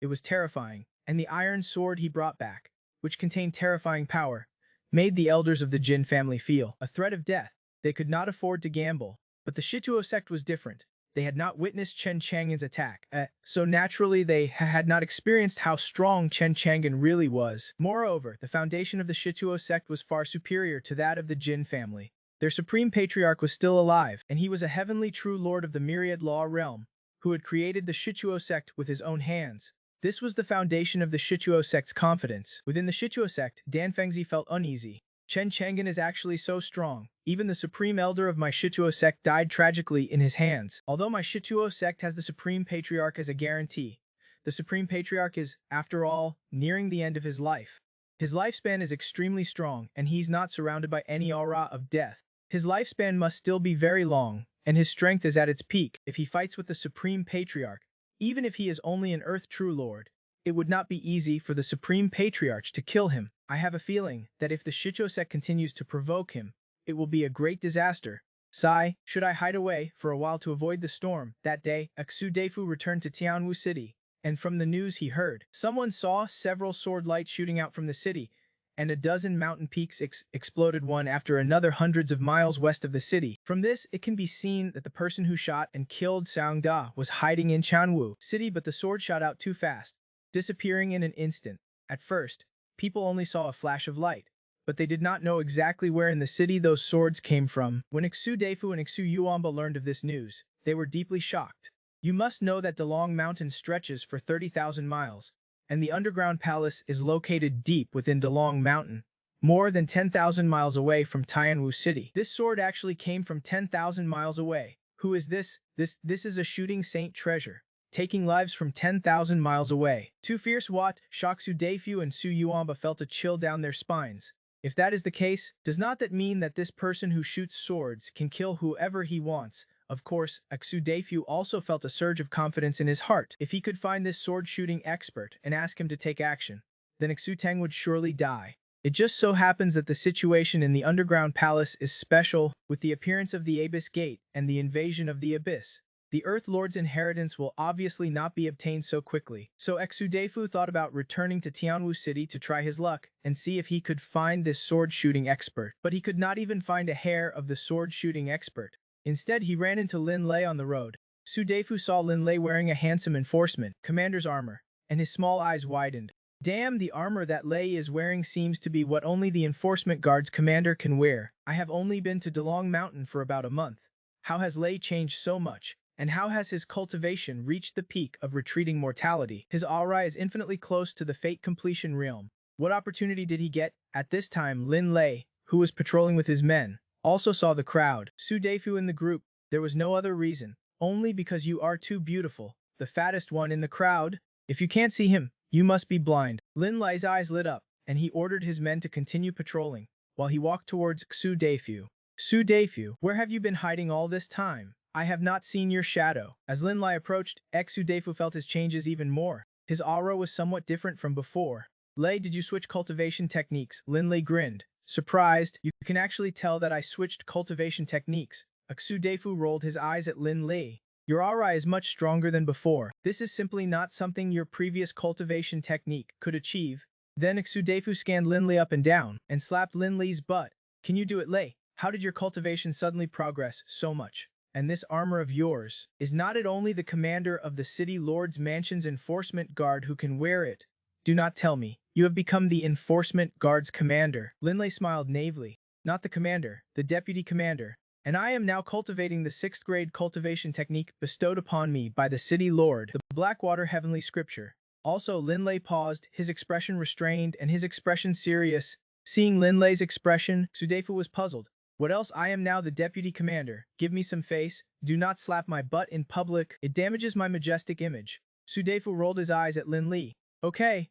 It was terrifying, and the iron sword he brought back, which contained terrifying power, made the elders of the Jin family feel a threat of death. They could not afford to gamble, but the Shichuo sect was different. They had not witnessed Chen Chang'an's attack, so naturally they had not experienced how strong Chen Chang'an really was. Moreover, the foundation of the Shituo sect was far superior to that of the Jin family. Their supreme patriarch was still alive, and he was a heavenly true lord of the myriad law realm, who had created the Shituo sect with his own hands. This was the foundation of the Shituo sect's confidence. Within the Shituo sect, Dan Fengzi felt uneasy. Chen Chang'an is actually so strong. Even the supreme elder of my Shituo sect died tragically in his hands. Although my Shituo sect has the supreme patriarch as a guarantee, the supreme patriarch is, after all, nearing the end of his life. His lifespan is extremely strong, and he's not surrounded by any aura of death. His lifespan must still be very long, and his strength is at its peak. If he fights with the supreme patriarch, even if he is only an Earth True Lord, it would not be easy for the Supreme Patriarch to kill him. I have a feeling that if the Shituo sect continues to provoke him, it will be a great disaster. Sigh, should I hide away for a while to avoid the storm? That day, Xu Deifu returned to Tianwu City, and from the news he heard, someone saw several sword lights shooting out from the city, and a dozen mountain peaks exploded one after another hundreds of miles west of the city. From this, it can be seen that the person who shot and killed Xiang Da was hiding in Tianwu City, but the sword shot out too fast, disappearing in an instant. At first, people only saw a flash of light, but they did not know exactly where in the city those swords came from. When Xu Deifu and Xu Yuanba learned of this news, they were deeply shocked. You must know that Dalong Mountain stretches for 30,000 miles, and the underground palace is located deep within Dalong Mountain, more than 10,000 miles away from Tianwu City. This sword actually came from 10,000 miles away. Who is this? This is a shooting saint treasure, taking lives from 10,000 miles away. Two fierce Wat, Shaksu Deifu and Su Yuanba felt a chill down their spines. If that is the case, does not that mean that this person who shoots swords can kill whoever he wants? Of course, Xu Deifu also felt a surge of confidence in his heart. If he could find this sword-shooting expert and ask him to take action, then Xu Tang would surely die. It just so happens that the situation in the underground palace is special, with the appearance of the Abyss Gate and the invasion of the Abyss. The Earth Lord's inheritance will obviously not be obtained so quickly, so Xu Deifu thought about returning to Tianwu City to try his luck and see if he could find this sword-shooting expert. But he could not even find a hair of the sword-shooting expert. Instead, he ran into Lin Lei on the road. Su Deifu saw Lin Lei wearing a handsome enforcement commander's armor, and his small eyes widened. Damn, the armor that Lei is wearing seems to be what only the enforcement guard's commander can wear. I have only been to Dalong Mountain for about a month. How has Lei changed so much? And how has his cultivation reached the peak of retreating mortality? His aura is infinitely close to the fate completion realm. What opportunity did he get? At this time, Lin Lei, who was patrolling with his men, also saw the crowd. Su Deifu in the group. There was no other reason. Only because you are too beautiful. The fattest one in the crowd? If you can't see him, you must be blind. Lin Lei's eyes lit up, and he ordered his men to continue patrolling, while he walked towards Xu Deifu. Su Deifu, where have you been hiding all this time? I have not seen your shadow. As Lin Lei approached, Xu Deifu felt his changes even more. His aura was somewhat different from before. Lei, did you switch cultivation techniques? Lin Lei grinned. Surprised, you can actually tell that I switched cultivation techniques. Xu Deifu rolled his eyes at Lin Lei. Your aura is much stronger than before. This is simply not something your previous cultivation technique could achieve. Then Xu Deifu scanned Lin Lei up and down, and slapped Lin Lei's butt. Can you do it, Lei? How did your cultivation suddenly progress so much? And this armor of yours, is not it only the commander of the city lord's mansion's enforcement guard who can wear it? Do not tell me. You have become the enforcement guard's commander. Lin Lei smiled naively. Not the commander, the deputy commander. And I am now cultivating the 6th grade cultivation technique bestowed upon me by the city lord, the Blackwater Heavenly Scripture. Also, Lin Lei paused, his expression restrained and his expression serious. Seeing Lin Lei's expression, Su Deifu was puzzled. What else? I am now the deputy commander. Give me some face. Do not slap my butt in public. It damages my majestic image. Su Deifu rolled his eyes at Lin Lei. Okay.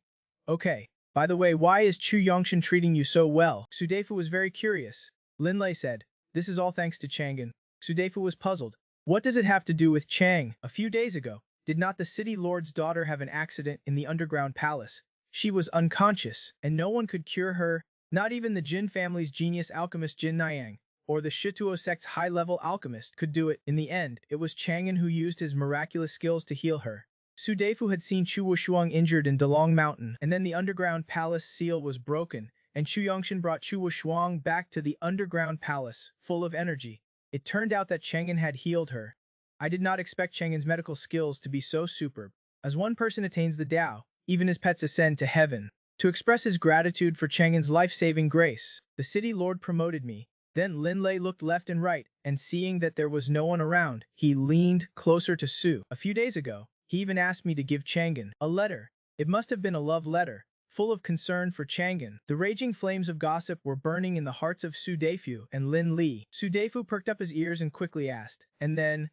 By the way, why is Chu Yongshan treating you so well? Su Deifu was very curious. Lin Lei said, this is all thanks to Chang'an. Su Deifu was puzzled. What does it have to do with Chang? A few days ago, did not the city lord's daughter have an accident in the underground palace? She was unconscious, and no one could cure her, not even the Jin family's genius alchemist Jin Niang, or the Shituo sect's high-level alchemist could do it. In the end, it was Chang'an who used his miraculous skills to heal her. Su Deifu had seen Chu Wushuang injured in Dalong Mountain, and then the underground palace seal was broken, and Chu Yongshan brought Chu Wushuang back to the underground palace, full of energy. It turned out that Chang'an had healed her. I did not expect Chang'an's medical skills to be so superb. As one person attains the Tao, even his pets ascend to heaven. To express his gratitude for Chang'an's life-saving grace, the city lord promoted me. Then Lin Lei looked left and right, and seeing that there was no one around, he leaned closer to Su. A few days ago, he even asked me to give Chang'an a letter. It must have been a love letter, full of concern for Chang'an. The raging flames of gossip were burning in the hearts of Su Deifu and Lin Li. Su Deifu perked up his ears and quickly asked, and then,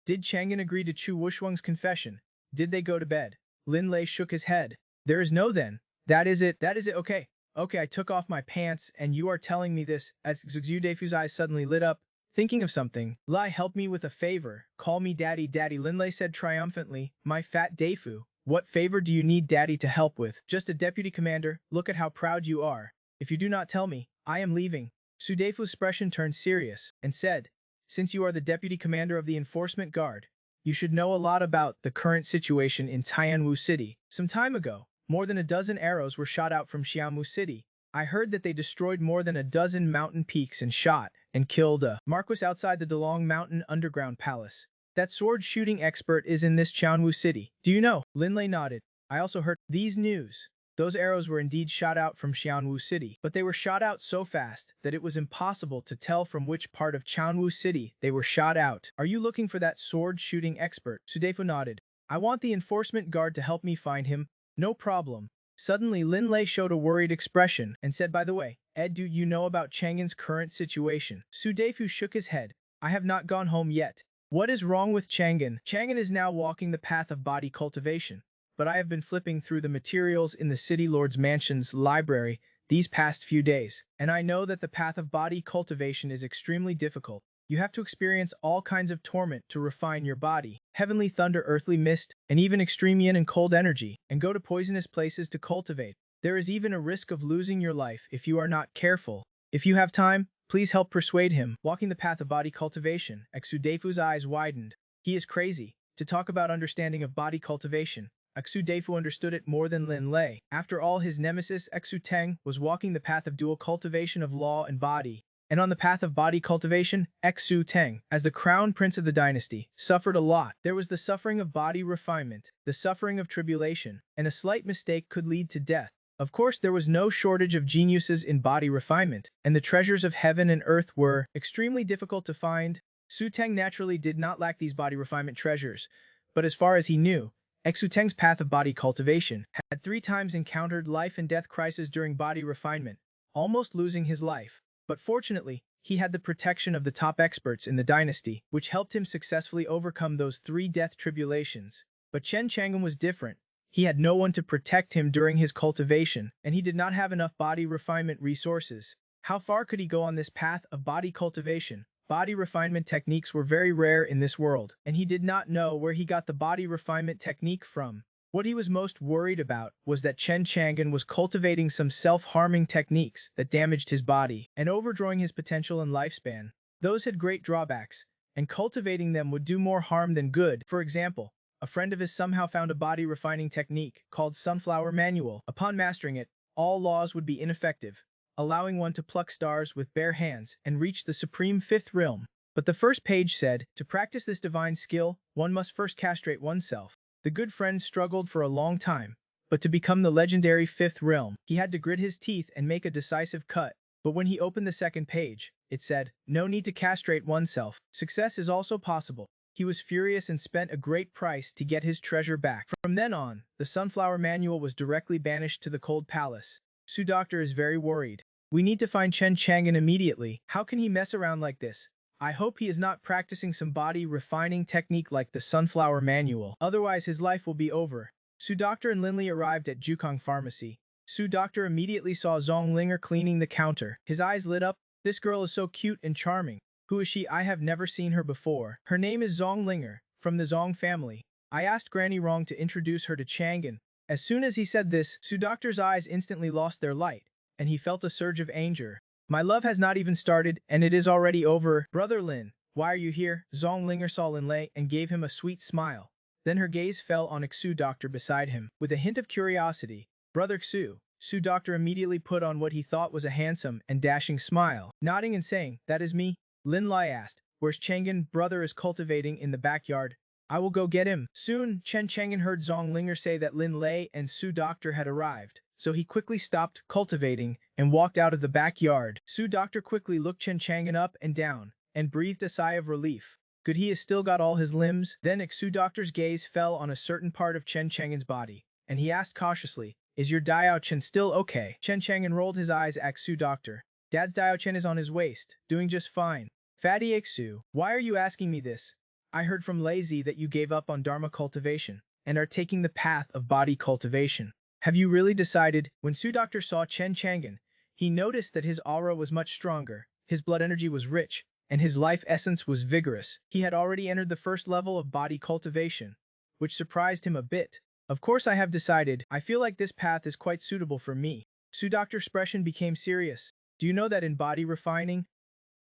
did Chang'an agree to Chu Wushuang's confession? Did they go to bed? Lin Lei shook his head. There is no then. That is it, okay. Okay, I took off my pants and you are telling me this, as Xu Deifu's eyes suddenly lit up, thinking of something. Lai, help me with a favor. Call me daddy, Lin Lei said triumphantly. My fat Deifu, what favor do you need daddy to help with? Just a deputy commander, look at how proud you are. If you do not tell me, I am leaving. Su Deifu's expression turned serious, and said, since you are the deputy commander of the enforcement guard, you should know a lot about the current situation in Tianwu City. Some time ago, more than a dozen arrows were shot out from Xiamu City. I heard that they destroyed more than a dozen mountain peaks and shot and killed a marquis outside the Dalong Mountain underground palace. That sword-shooting expert is in this Tianwu City. Do you know? Lin Lei nodded. I also heard these news. Those arrows were indeed shot out from Xianwu City, but they were shot out so fast that it was impossible to tell from which part of Tianwu City they were shot out. Are you looking for that sword-shooting expert? Su Deifu nodded. I want the enforcement guard to help me find him. No problem. Suddenly Lin Lei showed a worried expression and said, by the way, Ed, do you know about Chang'an's current situation? Su Deifu shook his head. I have not gone home yet. What is wrong with Chang'an? Chang'an is now walking the path of body cultivation. But I have been flipping through the materials in the City Lord's Mansion's library these past few days, and I know that the path of body cultivation is extremely difficult. You have to experience all kinds of torment to refine your body, heavenly thunder, earthly mist, and even extreme yin and cold energy, and go to poisonous places to cultivate. There is even a risk of losing your life if you are not careful. If you have time, please help persuade him. Walking the path of body cultivation, Xu Deifu's eyes widened. He is crazy. To talk about understanding of body cultivation, Xu Deifu understood it more than Lin Lei. After all, his nemesis Xu Teng was walking the path of dual cultivation of law and body, and on the path of body cultivation, Xu Teng, as the crown prince of the dynasty, suffered a lot. There was the suffering of body refinement, the suffering of tribulation, and a slight mistake could lead to death. Of course, there was no shortage of geniuses in body refinement, and the treasures of heaven and earth were extremely difficult to find. Su Teng naturally did not lack these body refinement treasures, but as far as he knew, Xu Teng's path of body cultivation had 3 times encountered life and death crisis during body refinement, almost losing his life. But fortunately, he had the protection of the top experts in the dynasty, which helped him successfully overcome those 3 death tribulations. But Chen Chang'an was different. He had no one to protect him during his cultivation, and he did not have enough body refinement resources. How far could he go on this path of body cultivation? Body refinement techniques were very rare in this world, and he did not know where he got the body refinement technique from. What he was most worried about was that Chen Chang'an was cultivating some self-harming techniques that damaged his body and overdrawing his potential and lifespan. Those had great drawbacks, and cultivating them would do more harm than good. For example, a friend of his somehow found a body refining technique called Sunflower Manual. Upon mastering it, all laws would be ineffective, allowing one to pluck stars with bare hands and reach the supreme 5th realm. But the first page said, to practice this divine skill, one must first castrate oneself. The good friend struggled for a long time, but to become the legendary 5th realm, he had to grit his teeth and make a decisive cut. But when he opened the second page, it said, no need to castrate oneself. Success is also possible. He was furious and spent a great price to get his treasure back. From then on, the Sunflower Manual was directly banished to the Cold Palace. Su Doctor is very worried. We need to find Chen Chang'an immediately. How can he mess around like this? I hope he is not practicing some body refining technique like the Sunflower Manual. Otherwise his life will be over. Su Doctor and Lin Li arrived at Jukong Pharmacy. Su Doctor immediately saw Zhong Linger cleaning the counter. His eyes lit up. This girl is so cute and charming. Who is she? I have never seen her before. Her name is Zhong Linger, from the Zhong family. I asked Granny Rong to introduce her to Chang'an. As soon as he said this, Su Doctor's eyes instantly lost their light, and he felt a surge of anger. My love has not even started, and it is already over. Brother Lin, why are you here? Zhong Linger saw Lin Lei and gave him a sweet smile. Then her gaze fell on Xu Doctor beside him, with a hint of curiosity. Brother Xu. Su Doctor immediately put on what he thought was a handsome and dashing smile, nodding and saying, that is me. Lin Lei asked, Where's Chang'an? Brother is cultivating in the backyard. I will go get him. Soon, Chen Chang'an heard Zonglinger say that Lin Lei and Su Doctor had arrived, so he quickly stopped cultivating and walked out of the backyard. Su Doctor quickly looked Chen Chang'an up and down, and breathed a sigh of relief. Good, he has still got all his limbs. Then Su Doctor's gaze fell on a certain part of Chen Chang'an's body, and he asked cautiously, "Is your Diao Chen still okay?" Chen Chang'an rolled his eyes at Su Doctor. "Dad's Diao Chen is on his waist, doing just fine." "Fatty Iksu, why are you asking me this? I heard from Lazy that you gave up on Dharma cultivation, and are taking the path of body cultivation. Have you really decided?" When Su Doctor saw Chen Chang'an, he noticed that his aura was much stronger, his blood energy was rich, and his life essence was vigorous. He had already entered the first level of body cultivation, which surprised him a bit. "Of course I have decided. I feel like this path is quite suitable for me." Su Doctor's expression became serious. "Do you know that in body refining,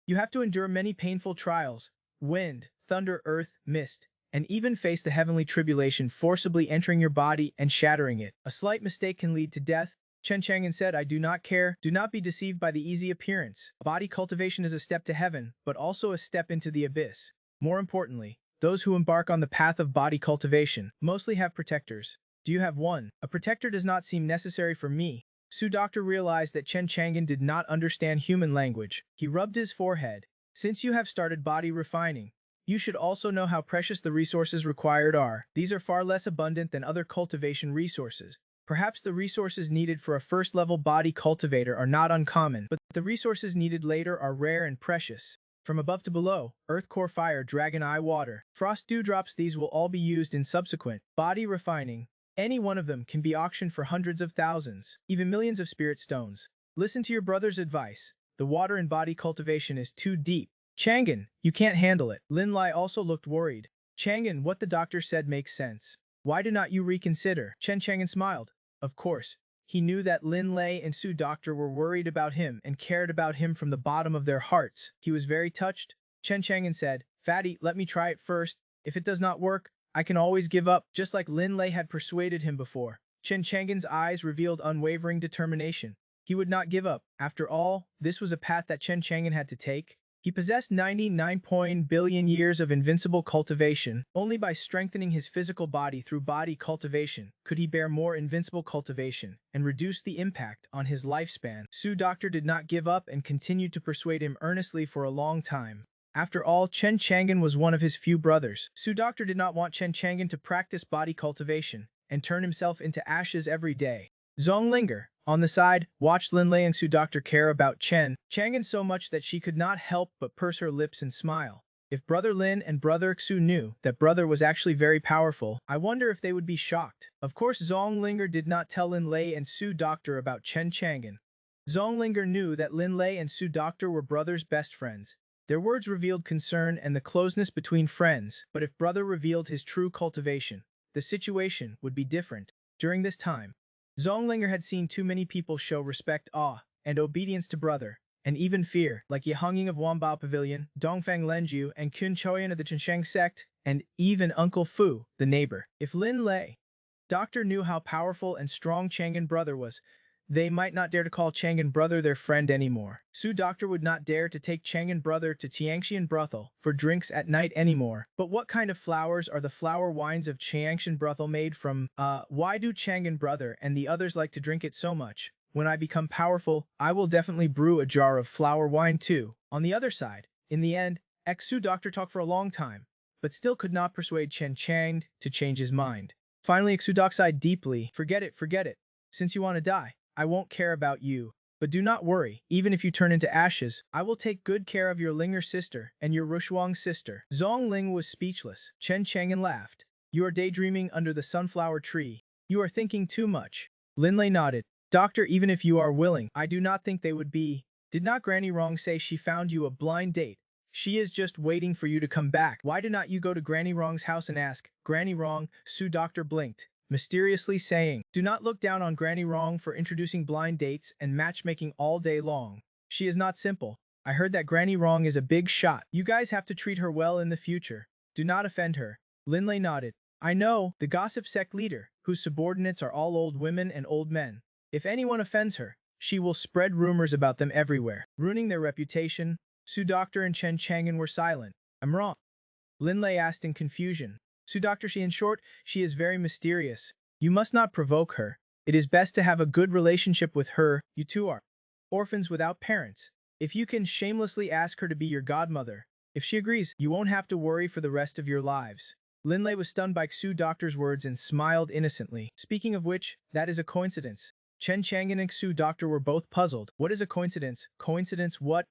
you have to endure many painful trials, wind, thunder, earth, mist, and even face the heavenly tribulation forcibly entering your body and shattering it. A slight mistake can lead to death." Chen Chang'an said, "I do not care. Do not be deceived by the easy appearance. Body cultivation is a step to heaven, but also a step into the abyss. More importantly, those who embark on the path of body cultivation mostly have protectors. Do you have one? A protector does not seem necessary for me." Su Doctor realized that Chen Chang'an did not understand human language. He rubbed his forehead. "Since you have started body refining, you should also know how precious the resources required are. These are far less abundant than other cultivation resources. Perhaps the resources needed for a first-level body cultivator are not uncommon, but the resources needed later are rare and precious. From above to below, earth core, fire, dragon eye, water, frost, dewdrops, these will all be used in subsequent body refining. Any one of them can be auctioned for hundreds of thousands, even millions of spirit stones. Listen to your brother's advice. The water in body cultivation is too deep. Chang'an, you can't handle it." Lin Lai also looked worried. "Chang'an, what the doctor said makes sense. Why do not you reconsider?" Chen Chang'an smiled. Of course, he knew that Lin Lei and Su Doctor were worried about him and cared about him from the bottom of their hearts. He was very touched. Chen Chang'an said, "Fatty, let me try it first. If it does not work, I can always give up," just like Lin Lei had persuaded him before. Chen Chang'an's eyes revealed unwavering determination. He would not give up. After all, this was a path that Chen Chang'an had to take. He possessed 99 billion years of invincible cultivation. Only by strengthening his physical body through body cultivation could he bear more invincible cultivation and reduce the impact on his lifespan. Su Doctor did not give up and continued to persuade him earnestly for a long time. After all, Chen Chang'an was one of his few brothers. Su Doctor did not want Chen Chang'an to practice body cultivation and turn himself into ashes every day. Zonglinger, on the side, watched Lin Lei and Su Doctor care about Chen Chang'an so much that she could not help but purse her lips and smile. If Brother Lin and Brother Xu knew that Brother was actually very powerful, I wonder if they would be shocked. Of course, Zonglinger did not tell Lin Lei and Su Doctor about Chen Chang'an. Zonglinger knew that Lin Lei and Su Doctor were Brother's best friends. Their words revealed concern and the closeness between friends, but if Brother revealed his true cultivation, the situation would be different. During this time, Zonglinger had seen too many people show respect, awe, and obedience to Brother, and even fear, like Ye Hongying of Wanbao Pavilion, Dongfang Lenju, and Kun Choyan of the Chensheng sect, and even Uncle Fu, the neighbor. If Lin Lei Doctor knew how powerful and strong Chang'an Brother was, they might not dare to call Chang'an Brother their friend anymore. Su Doctor would not dare to take Chang'an Brother to Tiangxian brothel for drinks at night anymore. But what kind of flowers are the flower wines of Tiangxian brothel made from? Why do Chang'an Brother and the others like to drink it so much? When I become powerful, I will definitely brew a jar of flower wine too. On the other side, in the end, Su Doctor talked for a long time, but still could not persuade Chen Chang to change his mind. Finally, Su Doc sighed deeply. Forget it, forget it. Since you want to die, I won't care about you. But do not worry, even if you turn into ashes, I will take good care of your Linger sister and your Rushuang sister. Zong Ling was speechless. Chen Chang'an laughed. You are daydreaming under the sunflower tree. You are thinking too much. Lin Lei nodded. Doctor, even if you are willing, I do not think they would be. Did not Granny Rong say she found you a blind date? She is just waiting for you to come back. Why do not you go to Granny Rong's house and ask? Granny Rong, Su Doctor blinked, mysteriously saying, do not look down on Granny Rong for introducing blind dates and matchmaking all day long. She is not simple. I heard that Granny Rong is a big shot. You guys have to treat her well in the future. Do not offend her. Lin Lei nodded. I know, the gossip sect leader, whose subordinates are all old women and old men. If anyone offends her, she will spread rumors about them everywhere, ruining their reputation. Su Doctor and Chen Chang'an were silent. I'm wrong. Linlei asked in confusion. So Dr. She, in short, she is very mysterious. You must not provoke her. It is best to have a good relationship with her. You two are orphans without parents. If you can shamelessly ask her to be your godmother, if she agrees, you won't have to worry for the rest of your lives. Linlei was stunned by Xu Doctor's words and smiled innocently. Speaking of which, that is a coincidence. Chen Chang'an and Xu Doctor were both puzzled. What is a coincidence? Coincidence what?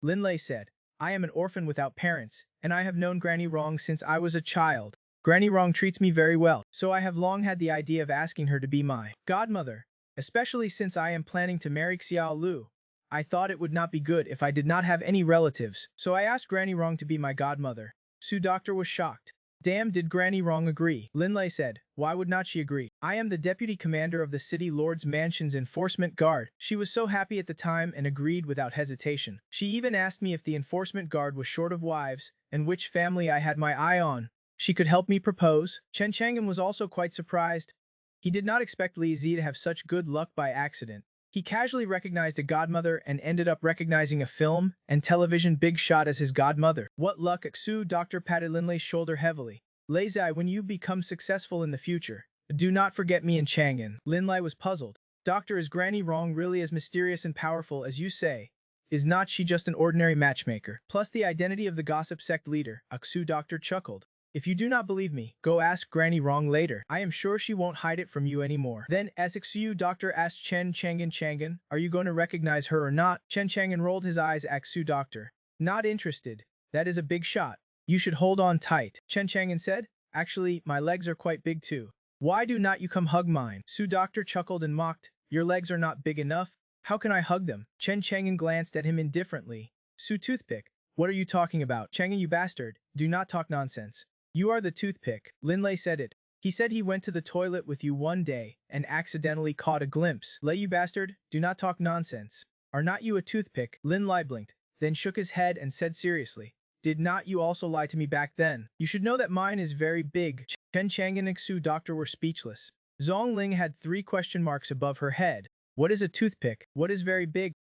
Linlei said, I am an orphan without parents, and I have known Granny Rong since I was a child. Granny Rong treats me very well, so I have long had the idea of asking her to be my godmother, especially since I am planning to marry Xiao Lu. I thought it would not be good if I did not have any relatives, so I asked Granny Rong to be my godmother. Su Doctor was shocked. Damn, did Granny Rong agree? Linlei said, why would not she agree? I am the deputy commander of the City Lord's Mansion's enforcement guard. She was so happy at the time and agreed without hesitation. She even asked me if the enforcement guard was short of wives, and which family I had my eye on. She could help me propose. Chen Chang'an was also quite surprised. He did not expect Li Zi to have such good luck by accident. He casually recognized a godmother and ended up recognizing a film and television big shot as his godmother. What luck! Xu Doctor patted Linlei's shoulder heavily. Lei Zai, when you become successful in the future, do not forget me and Chang'an. Linlei was puzzled. Doctor, is Granny Rong really as mysterious and powerful as you say? Is not she just an ordinary matchmaker? Plus the identity of the gossip sect leader, Xu Doctor chuckled. If you do not believe me, go ask Granny Rong later. I am sure she won't hide it from you anymore. Then, as Xu Doctor asked Chen Chang'an, are you going to recognize her or not? Chen Chang'an rolled his eyes at Xu Doctor. Not interested. That is a big shot. You should hold on tight. Chen Chang'an said, actually, my legs are quite big too. Why do not you come hug mine? Xu Doctor chuckled and mocked. Your legs are not big enough? How can I hug them? Chen Chang'an glanced at him indifferently. Xu Toothpick, what are you talking about? Chang'an, you bastard, do not talk nonsense. You are the toothpick. Linlei said it. He said he went to the toilet with you one day and accidentally caught a glimpse. Lei, you bastard, do not talk nonsense. Are not you a toothpick? Linlei blinked, then shook his head and said seriously, did not you also lie to me back then? You should know that mine is very big. Chen Chang'an and Xu Doctor were speechless. Zhong Ling had 3 question marks above her head. What is a toothpick? What is very big?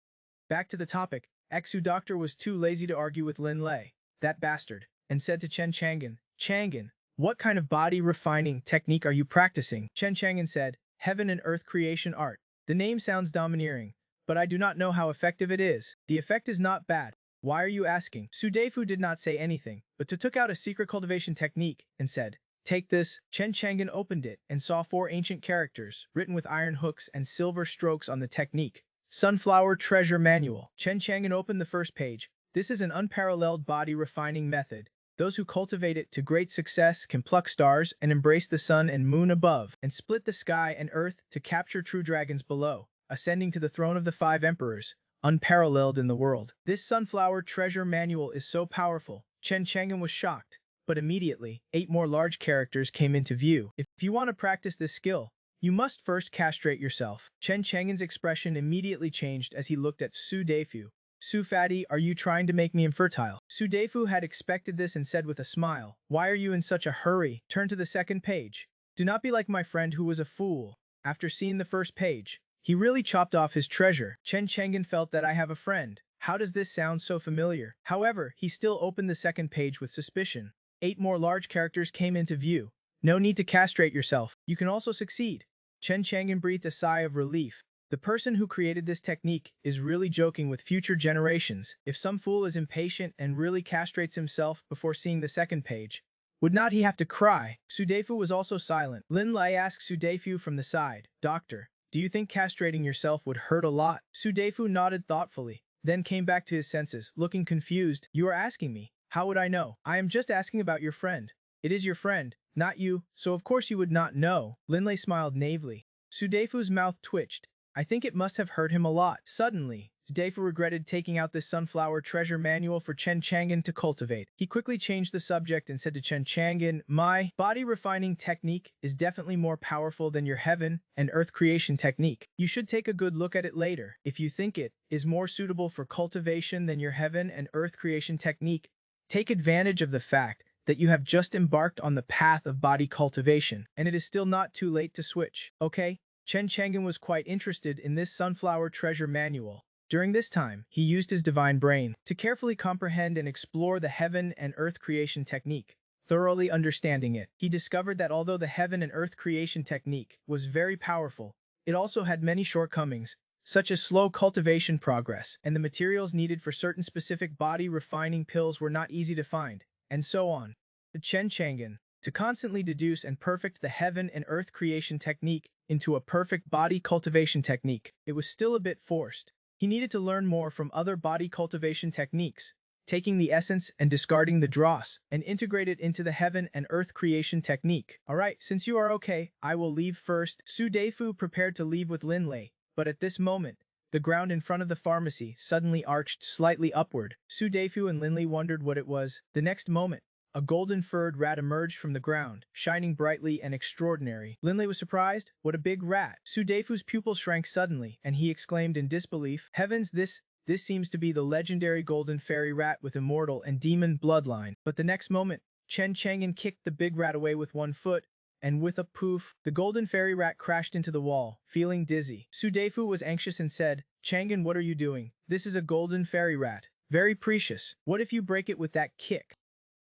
Back to the topic. Xu Doctor was too lazy to argue with Linlei, that bastard, and said to Chen Chang'an, Chang'an, what kind of body refining technique are you practicing? Chen Chang'an said, Heaven and Earth Creation Art. The name sounds domineering, but I do not know how effective it is. The effect is not bad. Why are you asking? Su Deifu did not say anything, but took out a secret cultivation technique and said, take this. Chen Chang'an opened it and saw 4 ancient characters written with iron hooks and silver strokes on the technique. Sunflower Treasure Manual. Chen Chang'an opened the first page. This is an unparalleled body refining method. Those who cultivate it to great success can pluck stars and embrace the sun and moon above, and split the sky and earth to capture true dragons below, ascending to the throne of the 5 emperors, unparalleled in the world. This Sunflower Treasure Manual is so powerful. Chen Chang'an was shocked, but immediately, 8 more large characters came into view. If you want to practice this skill, you must first castrate yourself. Chen Chang'an's expression immediately changed as he looked at Su Deifu. Su Fatty, are you trying to make me infertile? Su Deifu had expected this and said with a smile, why are you in such a hurry? Turn to the second page. Do not be like my friend who was a fool. After seeing the first page, he really chopped off his treasure. Chen Chang'an felt that I have a friend. How does this sound so familiar? However, he still opened the second page with suspicion. 8 more large characters came into view. No need to castrate yourself. You can also succeed. Chen Chang'an breathed a sigh of relief. The person who created this technique is really joking with future generations. If some fool is impatient and really castrates himself before seeing the second page, would not he have to cry? Su Deifu was also silent. Linlei asked Su Deifu from the side, Doctor, do you think castrating yourself would hurt a lot? Su Deifu nodded thoughtfully, then came back to his senses, looking confused. You are asking me. How would I know? I am just asking about your friend. It is your friend, not you, so of course you would not know. Linlei smiled naively. Su Deifu's mouth twitched. I think it must have hurt him a lot. Suddenly, Deifu regretted taking out this Sunflower Treasure Manual for Chen Chang'an to cultivate. He quickly changed the subject and said to Chen Chang'an, my body refining technique is definitely more powerful than your heaven and earth creation technique. You should take a good look at it later. If you think it is more suitable for cultivation than your heaven and earth creation technique, take advantage of the fact that you have just embarked on the path of body cultivation, and it is still not too late to switch. Okay? Chen Chang'an was quite interested in this Sunflower Treasure Manual. During this time, he used his divine brain to carefully comprehend and explore the heaven and earth creation technique. Thoroughly understanding it, he discovered that although the heaven and earth creation technique was very powerful, it also had many shortcomings, such as slow cultivation progress, and the materials needed for certain specific body refining pills were not easy to find, and so on. Chen Chang'an, to constantly deduce and perfect the heaven and earth creation technique into a perfect body cultivation technique, it was still a bit forced. He needed to learn more from other body cultivation techniques, taking the essence and discarding the dross, and integrate it into the heaven and earth creation technique. Alright, since you are okay, I will leave first. Su Deifu prepared to leave with Lin Lei, but at this moment, the ground in front of the pharmacy suddenly arched slightly upward. Su Deifu and Lin Lei wondered what it was. The next moment, a golden-furred rat emerged from the ground, shining brightly and extraordinary. Lin Lei was surprised. What a big rat! Su Deifu's pupils shrank suddenly, and he exclaimed in disbelief, Heavens, this seems to be the legendary golden fairy rat with immortal and demon bloodline. But the next moment, Chen Chang'an kicked the big rat away with one foot, and with a poof, the golden fairy rat crashed into the wall, feeling dizzy. Su Deifu was anxious and said, Chang'an, what are you doing? This is a golden fairy rat. Very precious. What if you break it with that kick?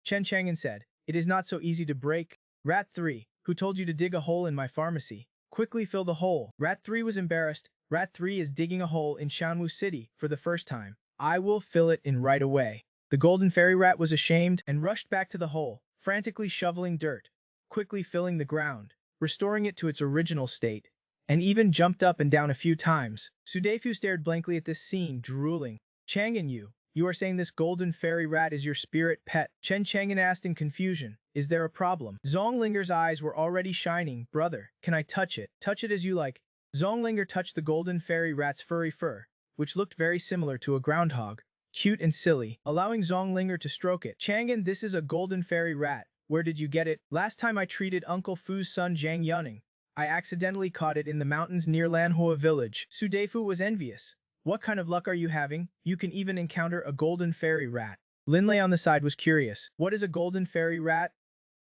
Chen Chang'an said, It is not so easy to break. Rat 3, who told you to dig a hole in my pharmacy? Quickly fill the hole. Rat 3 was embarrassed. Rat 3 is digging a hole in Shanwu City for the first time. I will fill it in right away. The golden fairy rat was ashamed and rushed back to the hole, frantically shoveling dirt, quickly filling the ground, restoring it to its original state, and even jumped up and down a few times. Su Deifu stared blankly at this scene, drooling. Chang'an, you are saying this golden fairy rat is your spirit pet? Chen Chang'an asked in confusion. Is there a problem? Zonglinger's eyes were already shining. Brother, can I touch it? Touch it as you like. Zonglinger touched the golden fairy rat's furry fur, which looked very similar to a groundhog, cute and silly, allowing Zonglinger to stroke it. Chang'an, this is a golden fairy rat. Where did you get it? Last time I treated Uncle Fu's son Zhang Yuning, I accidentally caught it in the mountains near Lanhua village. Su Deifu was envious. What kind of luck are you having? You can even encounter a golden fairy rat. Lin Lei on the side was curious. What is a golden fairy rat?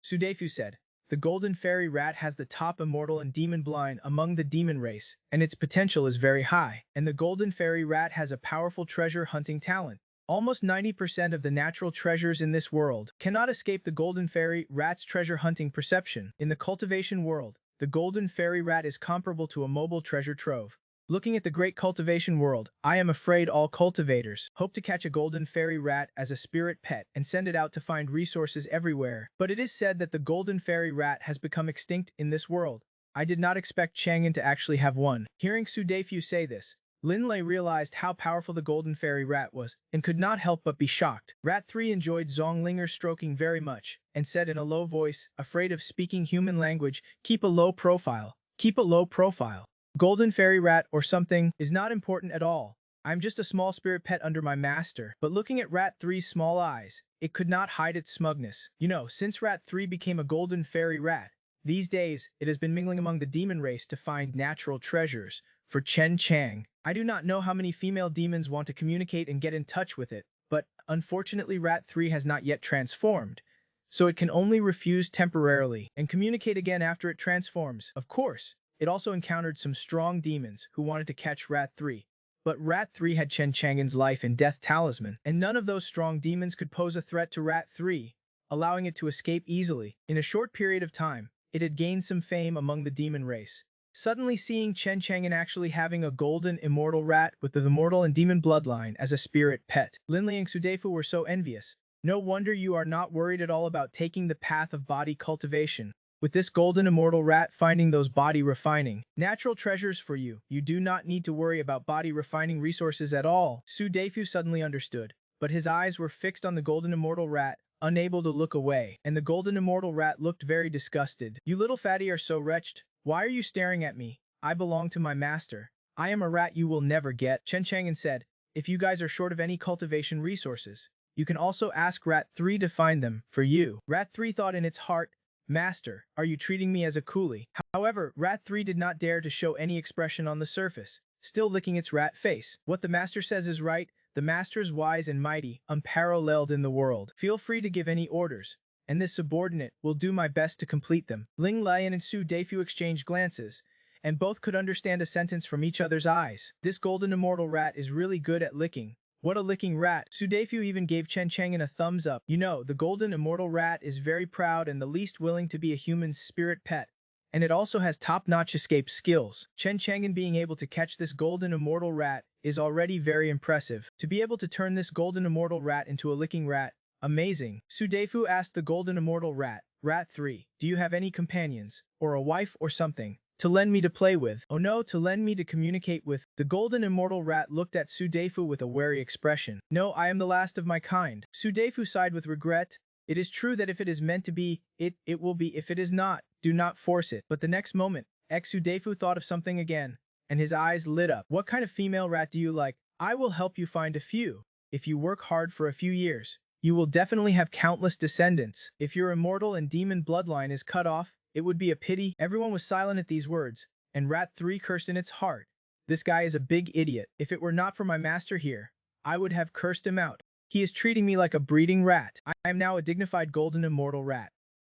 Su Deifu said. The golden fairy rat has the top immortal and demon blind among the demon race, and its potential is very high. And the golden fairy rat has a powerful treasure hunting talent. Almost 90% of the natural treasures in this world cannot escape the golden fairy rat's treasure hunting perception. In the cultivation world, the golden fairy rat is comparable to a mobile treasure trove. Looking at the great cultivation world, I am afraid all cultivators hope to catch a golden fairy rat as a spirit pet and send it out to find resources everywhere. But it is said that the golden fairy rat has become extinct in this world. I did not expect Chang'an to actually have one. Hearing Su Deifu say this, Lin Lei realized how powerful the golden fairy rat was, and could not help but be shocked. Rat 3 enjoyed Zonglinger's stroking very much, and said in a low voice, afraid of speaking human language, keep a low profile. Keep a low profile. Golden fairy rat or something is not important at all. I'm just a small spirit pet under my master. But looking at Rat 3's small eyes, it could not hide its smugness. Since Rat 3 became a golden fairy rat, these days it has been mingling among the demon race to find natural treasures. For Chen Chang, I do not know how many female demons want to communicate and get in touch with it, but unfortunately Rat 3 has not yet transformed, so it can only refuse temporarily and communicate again after it transforms. Of course, it also encountered some strong demons who wanted to catch Rat 3. But Rat 3 had Chen Chang'an's life and death talisman, and none of those strong demons could pose a threat to Rat 3, allowing it to escape easily. In a short period of time, it had gained some fame among the demon race. Suddenly seeing Chen Chang'an actually having a golden immortal rat with the immortal and demon bloodline as a spirit pet, Lin Lei and Su Deifu were so envious. No wonder you are not worried at all about taking the path of body cultivation. With this golden immortal rat finding those body refining natural treasures for you, you do not need to worry about body refining resources at all. Su Deifu suddenly understood, but his eyes were fixed on the golden immortal rat, unable to look away, and the golden immortal rat looked very disgusted. You little fatty are so wretched. Why are you staring at me? I belong to my master. I am a rat you will never get. Chen Chang'an said, if you guys are short of any cultivation resources, you can also ask Rat 3 to find them for you. Rat 3 thought in its heart, Master, are you treating me as a coolie? However, Rat 3 did not dare to show any expression on the surface, still licking its rat face. What the master says is right. The master is wise and mighty, unparalleled in the world. Feel free to give any orders, and this subordinate will do my best to complete them. Ling Lian and Su Deifu exchanged glances, and both could understand a sentence from each other's eyes. This golden immortal rat is really good at licking. What a licking rat. Su Deifu even gave Chen Chang'an a thumbs up. You know, the golden immortal rat is very proud and the least willing to be a human's spirit pet. And it also has top-notch escape skills. Chen Chang'an being able to catch this golden immortal rat is already very impressive. To be able to turn this golden immortal rat into a licking rat, amazing. Su Deifu asked the golden immortal rat, Rat 3, do you have any companions, or a wife or something, to lend me to play with? Oh no, to lend me to communicate with. The golden immortal rat looked at Su Deifu with a wary expression. No, I am the last of my kind. Su Deifu sighed with regret. It is true that if it is meant to be, it will be. If it is not, do not force it. But the next moment, Su Deifu thought of something again, and his eyes lit up. What kind of female rat do you like? I will help you find a few. If you work hard for a few years, you will definitely have countless descendants. If your immortal and demon bloodline is cut off, it would be a pity. Everyone was silent at these words, and Rat 3 cursed in its heart. This guy is a big idiot. If it were not for my master here, I would have cursed him out. He is treating me like a breeding rat. I am now a dignified golden immortal rat.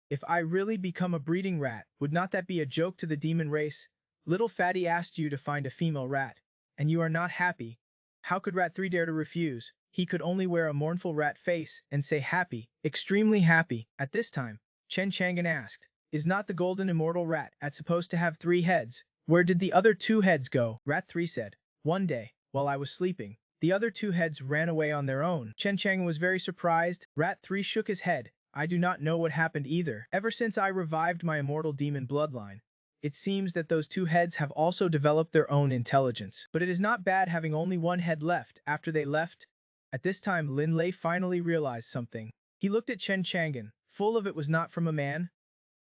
If I really become a breeding rat, would not that be a joke to the demon race? Little Fatty asked you to find a female rat, and you are not happy. How could Rat 3 dare to refuse? He could only wear a mournful rat face and say happy, extremely happy. At this time, Chen Chang'an asked, is not the golden immortal rat supposed to have 3 heads? Where did the other 2 heads go? Rat 3 said, one day, while I was sleeping, the other 2 heads ran away on their own. Chen Chang'an was very surprised. Rat 3 shook his head. I do not know what happened either. Ever since I revived my immortal demon bloodline, it seems that those 2 heads have also developed their own intelligence. But it is not bad having only 1 head left. After they left, at this time Lin Lei finally realized something. He looked at Chen Chang'an. Full of it was not from a man.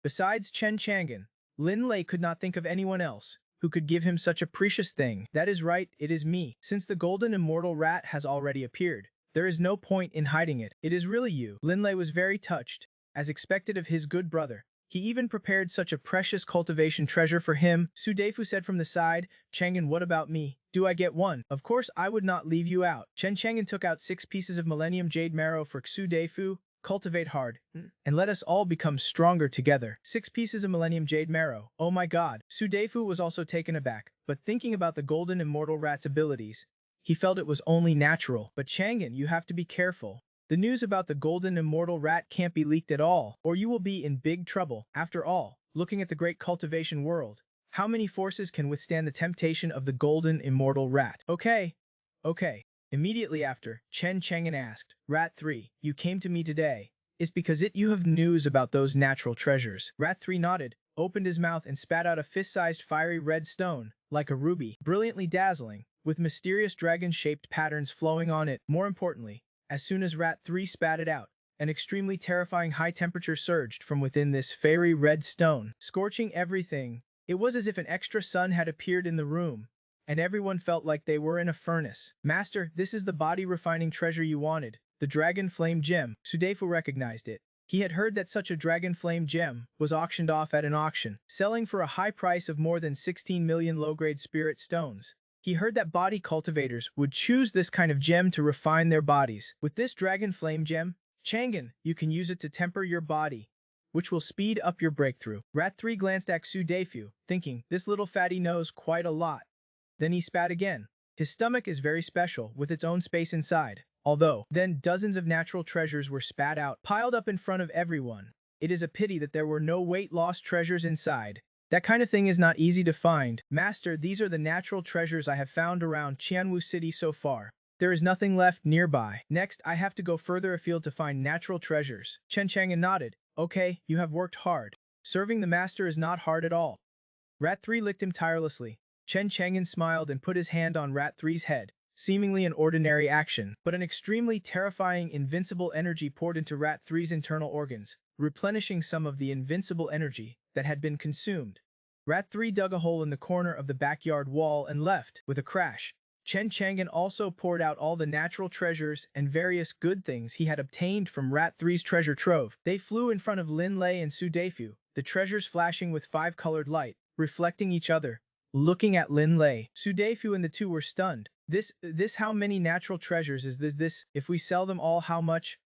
Besides Chen Chang'an, Lin Lei could not think of anyone else who could give him such a precious thing. That is right, it is me. Since the golden immortal rat has already appeared, there is no point in hiding it. It is really you. Lin Lei was very touched, as expected of his good brother. He even prepared such a precious cultivation treasure for him. Su Deifu said from the side, Chang'an, what about me? Do I get one? Of course I would not leave you out. Chen Chang'an took out 6 pieces of Millennium Jade Marrow for Su Deifu. Cultivate hard, and let us all become stronger together. 6 pieces of Millennium Jade Marrow. Oh my god. Su Deifu was also taken aback, but thinking about the golden immortal rat's abilities, he felt it was only natural. But Chang'an, you have to be careful. The news about the golden immortal rat can't be leaked at all, or you will be in big trouble. After all, looking at the great cultivation world, how many forces can withstand the temptation of the golden immortal rat? Okay. Immediately after, Chen Chang'an asked, Rat 3, you came to me today. Is because you have news about those natural treasures? Rat 3 nodded, opened his mouth and spat out a fist-sized fiery red stone, like a ruby, brilliantly dazzling, with mysterious dragon-shaped patterns flowing on it. More importantly, as soon as Rat 3 spat it out, an extremely terrifying high temperature surged from within this fiery red stone, scorching everything. It was as if an extra sun had appeared in the room, and everyone felt like they were in a furnace. Master, this is the body-refining treasure you wanted, the Dragon Flame Gem. Su Deifu recognized it. He had heard that such a Dragon Flame Gem was auctioned off at an auction, selling for a high price of more than 16 million low-grade spirit stones. He heard that body cultivators would choose this kind of gem to refine their bodies. With this Dragon Flame Gem, Chang'an, you can use it to temper your body, which will speed up your breakthrough. Rat 3 glanced at Su Deifu, thinking, this little fatty knows quite a lot. Then he spat again. His stomach is very special, with its own space inside. Although, then dozens of natural treasures were spat out, piled up in front of everyone. It is a pity that there were no weight-loss treasures inside. That kind of thing is not easy to find. Master, these are the natural treasures I have found around Qianwu City so far. There is nothing left nearby. Next, I have to go further afield to find natural treasures. Chen Chang'an nodded. Okay, you have worked hard. Serving the master is not hard at all. Rat 3 licked him tirelessly. Chen Chang'an smiled and put his hand on Rat 3's head, seemingly an ordinary action, but an extremely terrifying invincible energy poured into Rat 3's internal organs, replenishing some of the invincible energy that had been consumed. Rat 3 dug a hole in the corner of the backyard wall and left, with a crash. Chen Chang'an also poured out all the natural treasures and various good things he had obtained from Rat 3's treasure trove. They flew in front of Lin Lei and Su Deifu, the treasures flashing with 5-colored light, reflecting each other. Looking at Lin Lei, Su Deifu and the two were stunned. This how many natural treasures is this? If we sell them all, how much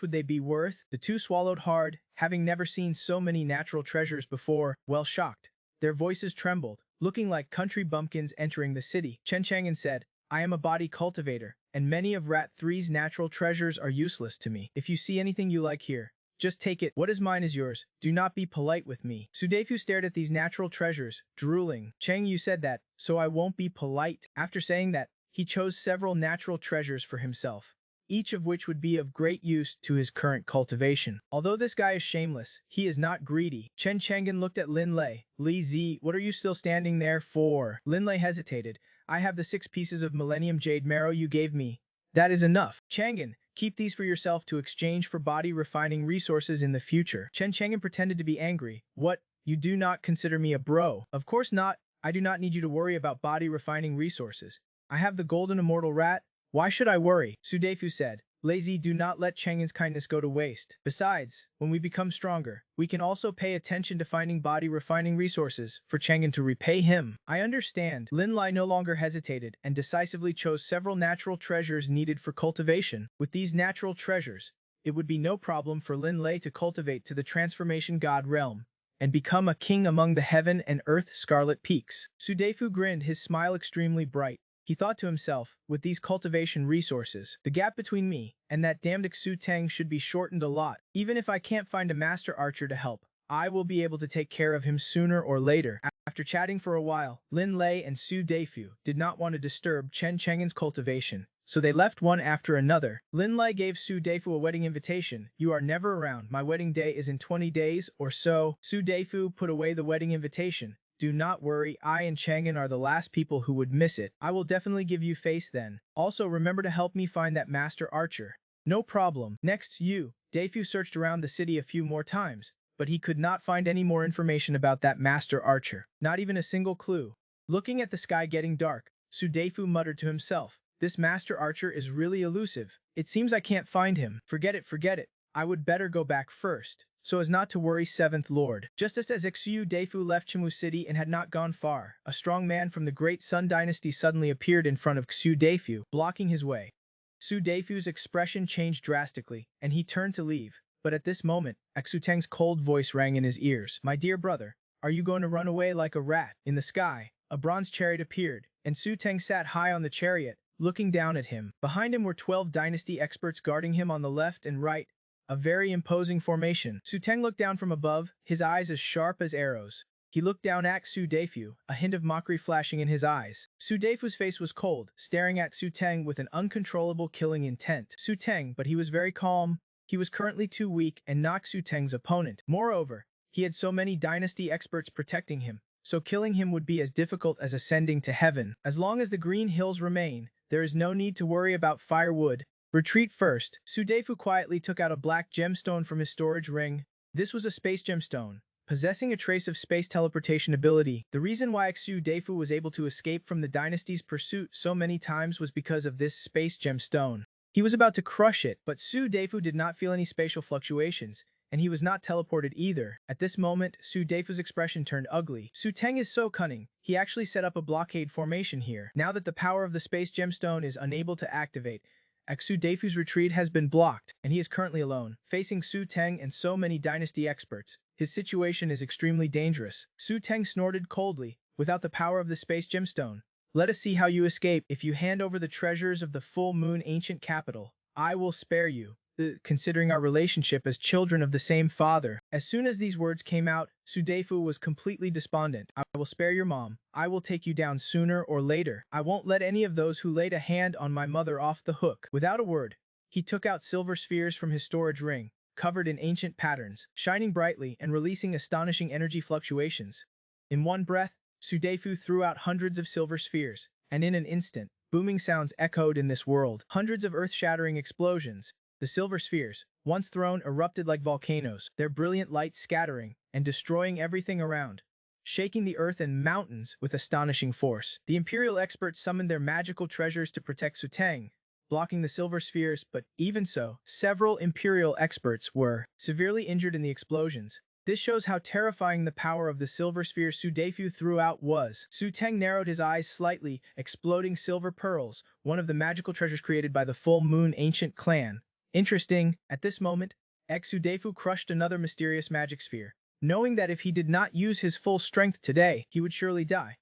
would they be worth? The two swallowed hard, having never seen so many natural treasures before, well shocked. Their voices trembled, looking like country bumpkins entering the city. Chen Chang'an said, I am a body cultivator, and many of Rat 3's natural treasures are useless to me. If you see anything you like here, just take it. What is mine is yours. Do not be polite with me. Su Defu stared at these natural treasures, drooling. Chang Yu said that, so I won't be polite. After saying that, he chose several natural treasures for himself, each of which would be of great use to his current cultivation. Although this guy is shameless, he is not greedy. Chen Chang'an looked at Lin Lei. Li Zi, what are you still standing there for? Lin Lei hesitated. I have the 6 pieces of Millennium Jade Marrow you gave me. That is enough. Chang'an, keep these for yourself to exchange for body refining resources in the future. Chen Chang'an pretended to be angry. What? You do not consider me a bro? Of course not. I do not need you to worry about body refining resources. I have the golden immortal rat. Why should I worry? Su Defu said. Lazy, do not let Chang'an's kindness go to waste. Besides, when we become stronger, we can also pay attention to finding body refining resources for Chang'an to repay him. I understand. Lin Lai no longer hesitated and decisively chose several natural treasures needed for cultivation. With these natural treasures, it would be no problem for Lin Lei to cultivate to the transformation god realm and become a king among the heaven and earth scarlet peaks. Su Defu grinned, his smile extremely bright. He thought to himself, with these cultivation resources, the gap between me and that damned Xu Tang should be shortened a lot. Even if I can't find a master archer to help, I will be able to take care of him sooner or later. After chatting for a while, Lin Lei and Su Defu did not want to disturb Chen Chang'an's cultivation, so they left one after another. Lin Lei gave Su Defu a wedding invitation. You are never around. My wedding day is in 20 days or so. Su Defu put away the wedding invitation. Do not worry, I and Chang'an are the last people who would miss it. I will definitely give you face then. Also remember to help me find that master archer. No problem. Next, you. Defu searched around the city a few more times, but he could not find any more information about that master archer. Not even a single clue. Looking at the sky getting dark, Su Defu muttered to himself, this master archer is really elusive. It seems I can't find him. Forget it. I would better go back first, so as not to worry 7th Lord. Just as Xu Defu left Chimu City and had not gone far, a strong man from the Great Sun Dynasty suddenly appeared in front of Xu Defu, blocking his way. Su Defu's expression changed drastically, and he turned to leave. But at this moment, Xu Teng's cold voice rang in his ears. My dear brother, are you going to run away like a rat? In the sky, a bronze chariot appeared, and Su Teng sat high on the chariot, looking down at him. Behind him were 12 dynasty experts guarding him on the left and right, a very imposing formation. Su Teng looked down from above, his eyes as sharp as arrows. He looked down at Su Defu, a hint of mockery flashing in his eyes. Su Defu's face was cold, staring at Su Teng with an uncontrollable killing intent. Su Teng, but he was very calm. He was currently too weak and not Su Teng's opponent. Moreover, he had so many dynasty experts protecting him, so killing him would be as difficult as ascending to heaven. As long as the green hills remain, there is no need to worry about firewood. Retreat first. Su Defu quietly took out a black gemstone from his storage ring. This was a space gemstone, possessing a trace of space teleportation ability. The reason why Xu Defu was able to escape from the dynasty's pursuit so many times was because of this space gemstone. He was about to crush it, but Su Defu did not feel any spatial fluctuations, and he was not teleported either. At this moment, Su Defu's expression turned ugly. Su Teng is so cunning, he actually set up a blockade formation here. Now that the power of the space gemstone is unable to activate, Xu Defu's retreat has been blocked, and he is currently alone, facing Su Teng and so many dynasty experts. His situation is extremely dangerous. Su Teng snorted coldly. Without the power of the space gemstone, let us see how you escape. If you hand over the treasures of the full moon ancient capital, I will spare you, considering our relationship as children of the same father. As soon as these words came out, Su Defu was completely despondent. I will spare your mom. I will take you down sooner or later. I won't let any of those who laid a hand on my mother off the hook. Without a word, he took out silver spheres from his storage ring, covered in ancient patterns, shining brightly and releasing astonishing energy fluctuations. In one breath, Su Defu threw out hundreds of silver spheres, and in an instant, booming sounds echoed in this world. Hundreds of earth-shattering explosions. The silver spheres, once thrown, erupted like volcanoes, their brilliant light scattering and destroying everything around, shaking the earth and mountains with astonishing force. The Imperial experts summoned their magical treasures to protect Su Teng, blocking the silver spheres, but even so, several Imperial experts were severely injured in the explosions. This shows how terrifying the power of the silver sphere Su Defu threw out was. Su Teng narrowed his eyes slightly, exploding silver pearls, one of the magical treasures created by the full moon ancient clan. Interesting. At this moment, Xu Defu crushed another mysterious magic sphere. knowing that if he did not use his full strength today, he would surely die.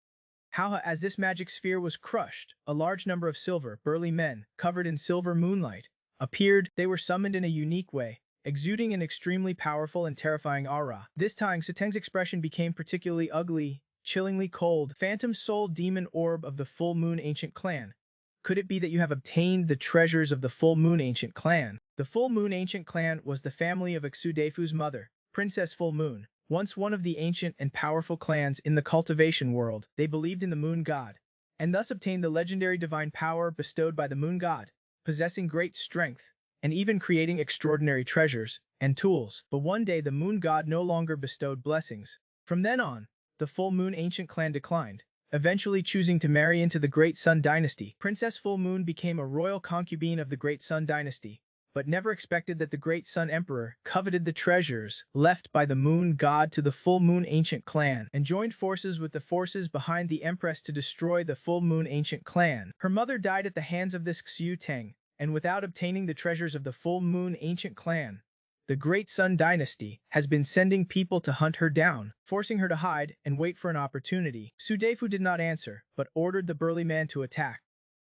How, as this magic sphere was crushed, a large number of silver, burly men, covered in silver moonlight, appeared. They were summoned in a unique way, exuding an extremely powerful and terrifying aura. This time, Suteng's expression became particularly ugly, chillingly cold. Phantom soul demon orb of the full moon ancient clan. Could it be that you have obtained the treasures of the full moon ancient clan? The full moon ancient clan was the family of Ixudefu's mother, Princess Full Moon. Once one of the ancient and powerful clans in the cultivation world, they believed in the moon god, and thus obtained the legendary divine power bestowed by the moon god, possessing great strength, and even creating extraordinary treasures and tools. But one day the moon god no longer bestowed blessings. From then on, the full moon ancient clan declined, eventually choosing to marry into the Great Sun Dynasty. Princess Full Moon became a royal concubine of the Great Sun Dynasty, but never expected that the Great Sun Emperor coveted the treasures left by the moon god to the full moon ancient clan and joined forces with the forces behind the Empress to destroy the full moon ancient clan. Her mother died at the hands of this Xiu Teng, and without obtaining the treasures of the full moon ancient clan, the Great Sun Dynasty has been sending people to hunt her down, forcing her to hide and wait for an opportunity. Su Defu did not answer, but ordered the burly man to attack.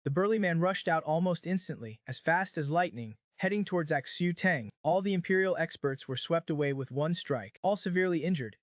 The burly man rushed out almost instantly, as fast as lightning, heading towards Xiu Teng. All the imperial experts were swept away with one strike, all severely injured.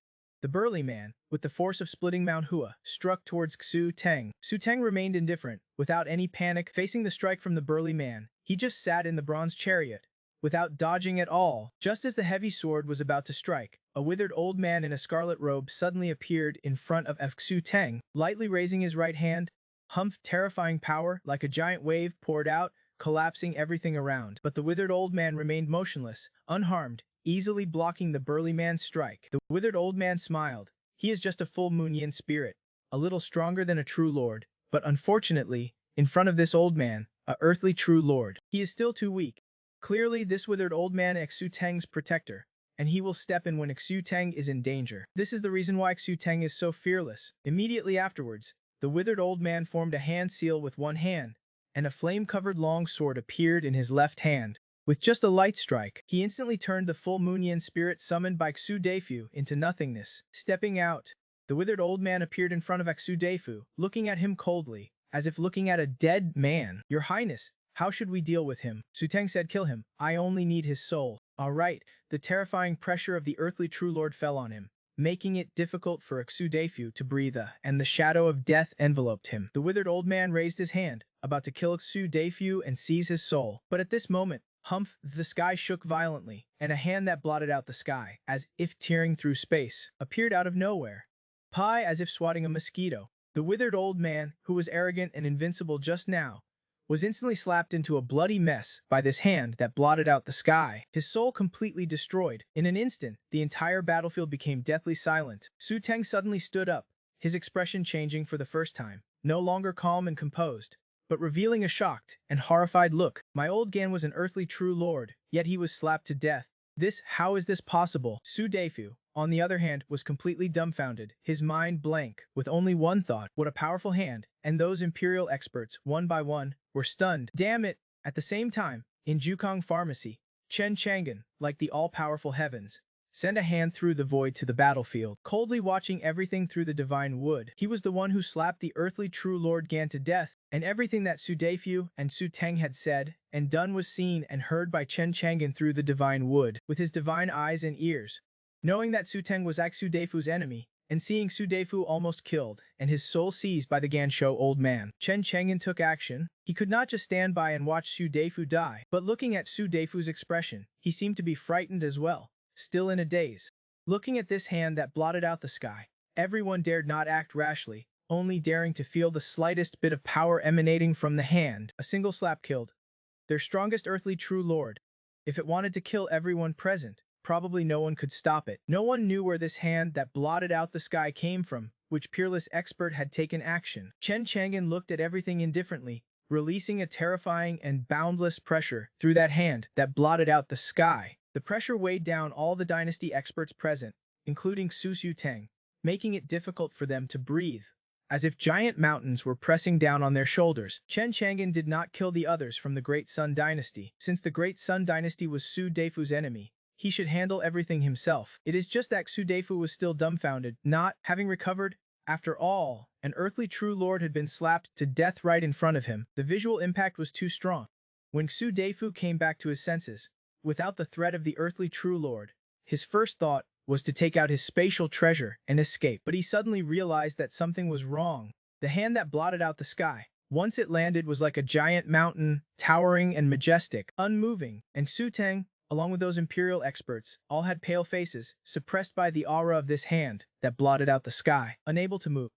The burly man, with the force of splitting Manhwa, struck towards Xiu Teng. Su Teng remained indifferent, without any panic, facing the strike from the burly man. He just sat in the bronze chariot, without dodging at all. Just as the heavy sword was about to strike, a withered old man in a scarlet robe suddenly appeared in front of Xiu Teng, lightly raising his right hand. Humph! Terrifying power, like a giant wave, poured out, collapsing everything around. But the withered old man remained motionless, unharmed, easily blocking the burly man's strike. The withered old man smiled. He is just a full moon yin spirit, a little stronger than a true lord, but unfortunately, in front of this old man, a earthly true lord, he is still too weak. Clearly this withered old man is Xiu Teng's protector, and he will step in when Xiu Teng is in danger. This is the reason why Xiu Teng is so fearless. Immediately afterwards, the withered old man formed a hand seal with one hand, and a flame-covered long sword appeared in his left hand. With just a light strike, he instantly turned the full moon yin spirit summoned by Xiu Defu into nothingness. Stepping out, the withered old man appeared in front of Xiu Defu, looking at him coldly, as if looking at a dead man. Your Highness, how should we deal with him? Su Teng said, kill him. I only need his soul. Alright, the terrifying pressure of the earthly true lord fell on him, making it difficult for Xiu Defu to breathe, and the shadow of death enveloped him. The withered old man raised his hand, about to kill Xiu Defu and seize his soul. But at this moment, humph, the sky shook violently, and a hand that blotted out the sky, as if tearing through space, appeared out of nowhere. Pi, as if swatting a mosquito. The withered old man, who was arrogant and invincible just now, was instantly slapped into a bloody mess by this hand that blotted out the sky, his soul completely destroyed. In an instant, the entire battlefield became deathly silent. Su Teng suddenly stood up, his expression changing for the first time, no longer calm and composed, but revealing a shocked and horrified look. My old Gan was an earthly true lord, yet he was slapped to death. How is this possible? Su Defu, on the other hand, was completely dumbfounded, his mind blank, with only one thought, what a powerful hand, and those imperial experts, one by one, were stunned. Damn it! At the same time, in Jukong Pharmacy, Chen Chang'an, like the all-powerful heavens, sent a hand through the void to the battlefield, coldly watching everything through the divine wood. He was the one who slapped the earthly true Lord Gan to death, and everything that Su Defu and Su Teng had said and done was seen and heard by Chen Chang'an through the divine wood, with his divine eyes and ears. Knowing that Su Teng was Xiu Defu's enemy, and seeing Su Defu almost killed and his soul seized by the Gansho old man, Chen Chang'an took action. He could not just stand by and watch Su Defu die, but looking at Su Defu's expression, he seemed to be frightened as well, still in a daze. Looking at this hand that blotted out the sky, everyone dared not act rashly, only daring to feel the slightest bit of power emanating from the hand. A single slap killed their strongest earthly true lord. If it wanted to kill everyone present, probably no one could stop it. No one knew where this hand that blotted out the sky came from, which peerless expert had taken action. Chen Chang'an looked at everything indifferently, releasing a terrifying and boundless pressure through that hand that blotted out the sky. The pressure weighed down all the dynasty experts present, including Su Xiu Teng, making it difficult for them to breathe, as if giant mountains were pressing down on their shoulders. Chen Chang'an did not kill the others from the Great Sun Dynasty. Since the Great Sun Dynasty was Su Defu's enemy, he should handle everything himself. It is just that Xu Deifu was still dumbfounded, not having recovered. After all, an earthly true lord had been slapped to death right in front of him. The visual impact was too strong. When Xu Deifu came back to his senses, without the threat of the earthly true lord, his first thought was to take out his spatial treasure and escape. But he suddenly realized that something was wrong. The hand that blotted out the sky, once it landed, was like a giant mountain, towering and majestic, unmoving, and Xu Teng, along with those imperial experts, all had pale faces, suppressed by the aura of this hand that blotted out the sky, unable to move.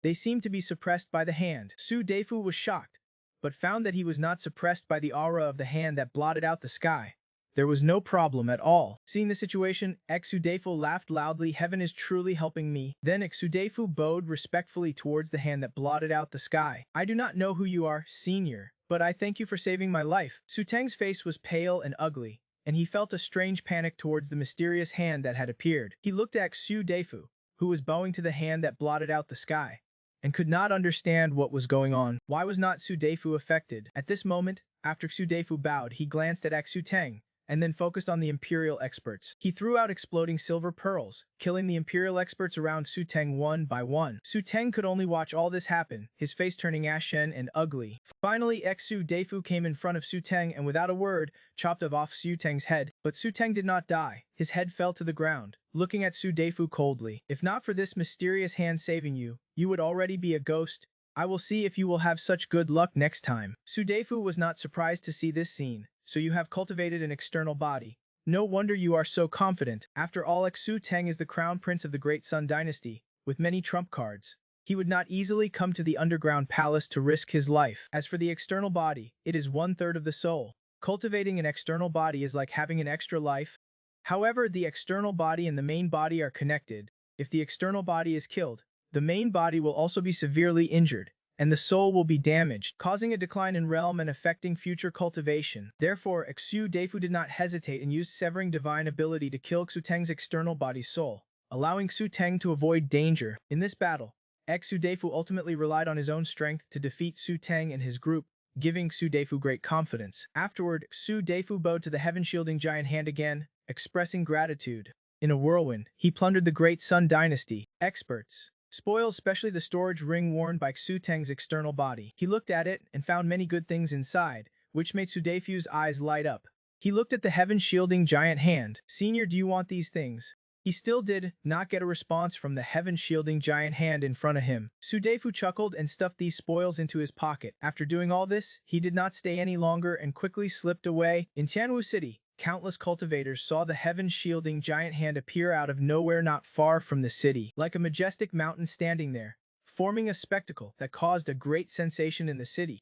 They seemed to be suppressed by the hand. Xu Deifu was shocked, but found that he was not suppressed by the aura of the hand that blotted out the sky. There was no problem at all. Seeing the situation, Xu Deifu laughed loudly. Heaven is truly helping me. Then Xu Deifu bowed respectfully towards the hand that blotted out the sky. I do not know who you are, senior, but I thank you for saving my life. Xu Teng's face was pale and ugly, and he felt a strange panic towards the mysterious hand that had appeared. He looked at Xu Deifu, who was bowing to the hand that blotted out the sky, and could not understand what was going on. Why was not Xu Deifu affected? At this moment, after Xu Deifu bowed, he glanced at Xu Teng, and then focused on the imperial experts. He threw out exploding silver pearls, killing the imperial experts around Xu Teng one by one. Xu Teng could only watch all this happen, his face turning ashen and ugly. Finally, Xu Deifu came in front of Xu Teng and without a word, chopped off Xu Teng's head. But Xu Teng did not die. His head fell to the ground, looking at Xu Deifu coldly. If not for this mysterious hand saving you, you would already be a ghost. I will see if you will have such good luck next time. Xu Deifu was not surprised to see this scene. So you have cultivated an external body. No wonder you are so confident. After all, Xu Teng is the crown prince of the Great Sun Dynasty, with many trump cards. He would not easily come to the underground palace to risk his life. As for the external body, it is 1/3 of the soul. Cultivating an external body is like having an extra life. However, the external body and the main body are connected. If the external body is killed, the main body will also be severely injured, and the soul will be damaged, causing a decline in realm and affecting future cultivation. Therefore, Xu Deifu did not hesitate and used severing divine ability to kill Xu Teng's external body's soul, allowing Xu Teng to avoid danger. In this battle, Xu Deifu ultimately relied on his own strength to defeat Xu Teng and his group, giving Xu Deifu great confidence. Afterward, Xu Deifu bowed to the heaven-shielding giant hand again, expressing gratitude. In a whirlwind, he plundered the Great Sun Dynasty. Experts spoils, especially the storage ring worn by Xu Teng's external body. He looked at it and found many good things inside, which made Xu Deifu's eyes light up. He looked at the heaven-shielding giant hand. Senior, do you want these things? He still did not get a response from the heaven-shielding giant hand in front of him. Xu Deifu chuckled and stuffed these spoils into his pocket. After doing all this, he did not stay any longer and quickly slipped away. In Tianwu City, countless cultivators saw the heaven-shielding giant hand appear out of nowhere not far from the city, like a majestic mountain standing there, forming a spectacle that caused a great sensation in the city.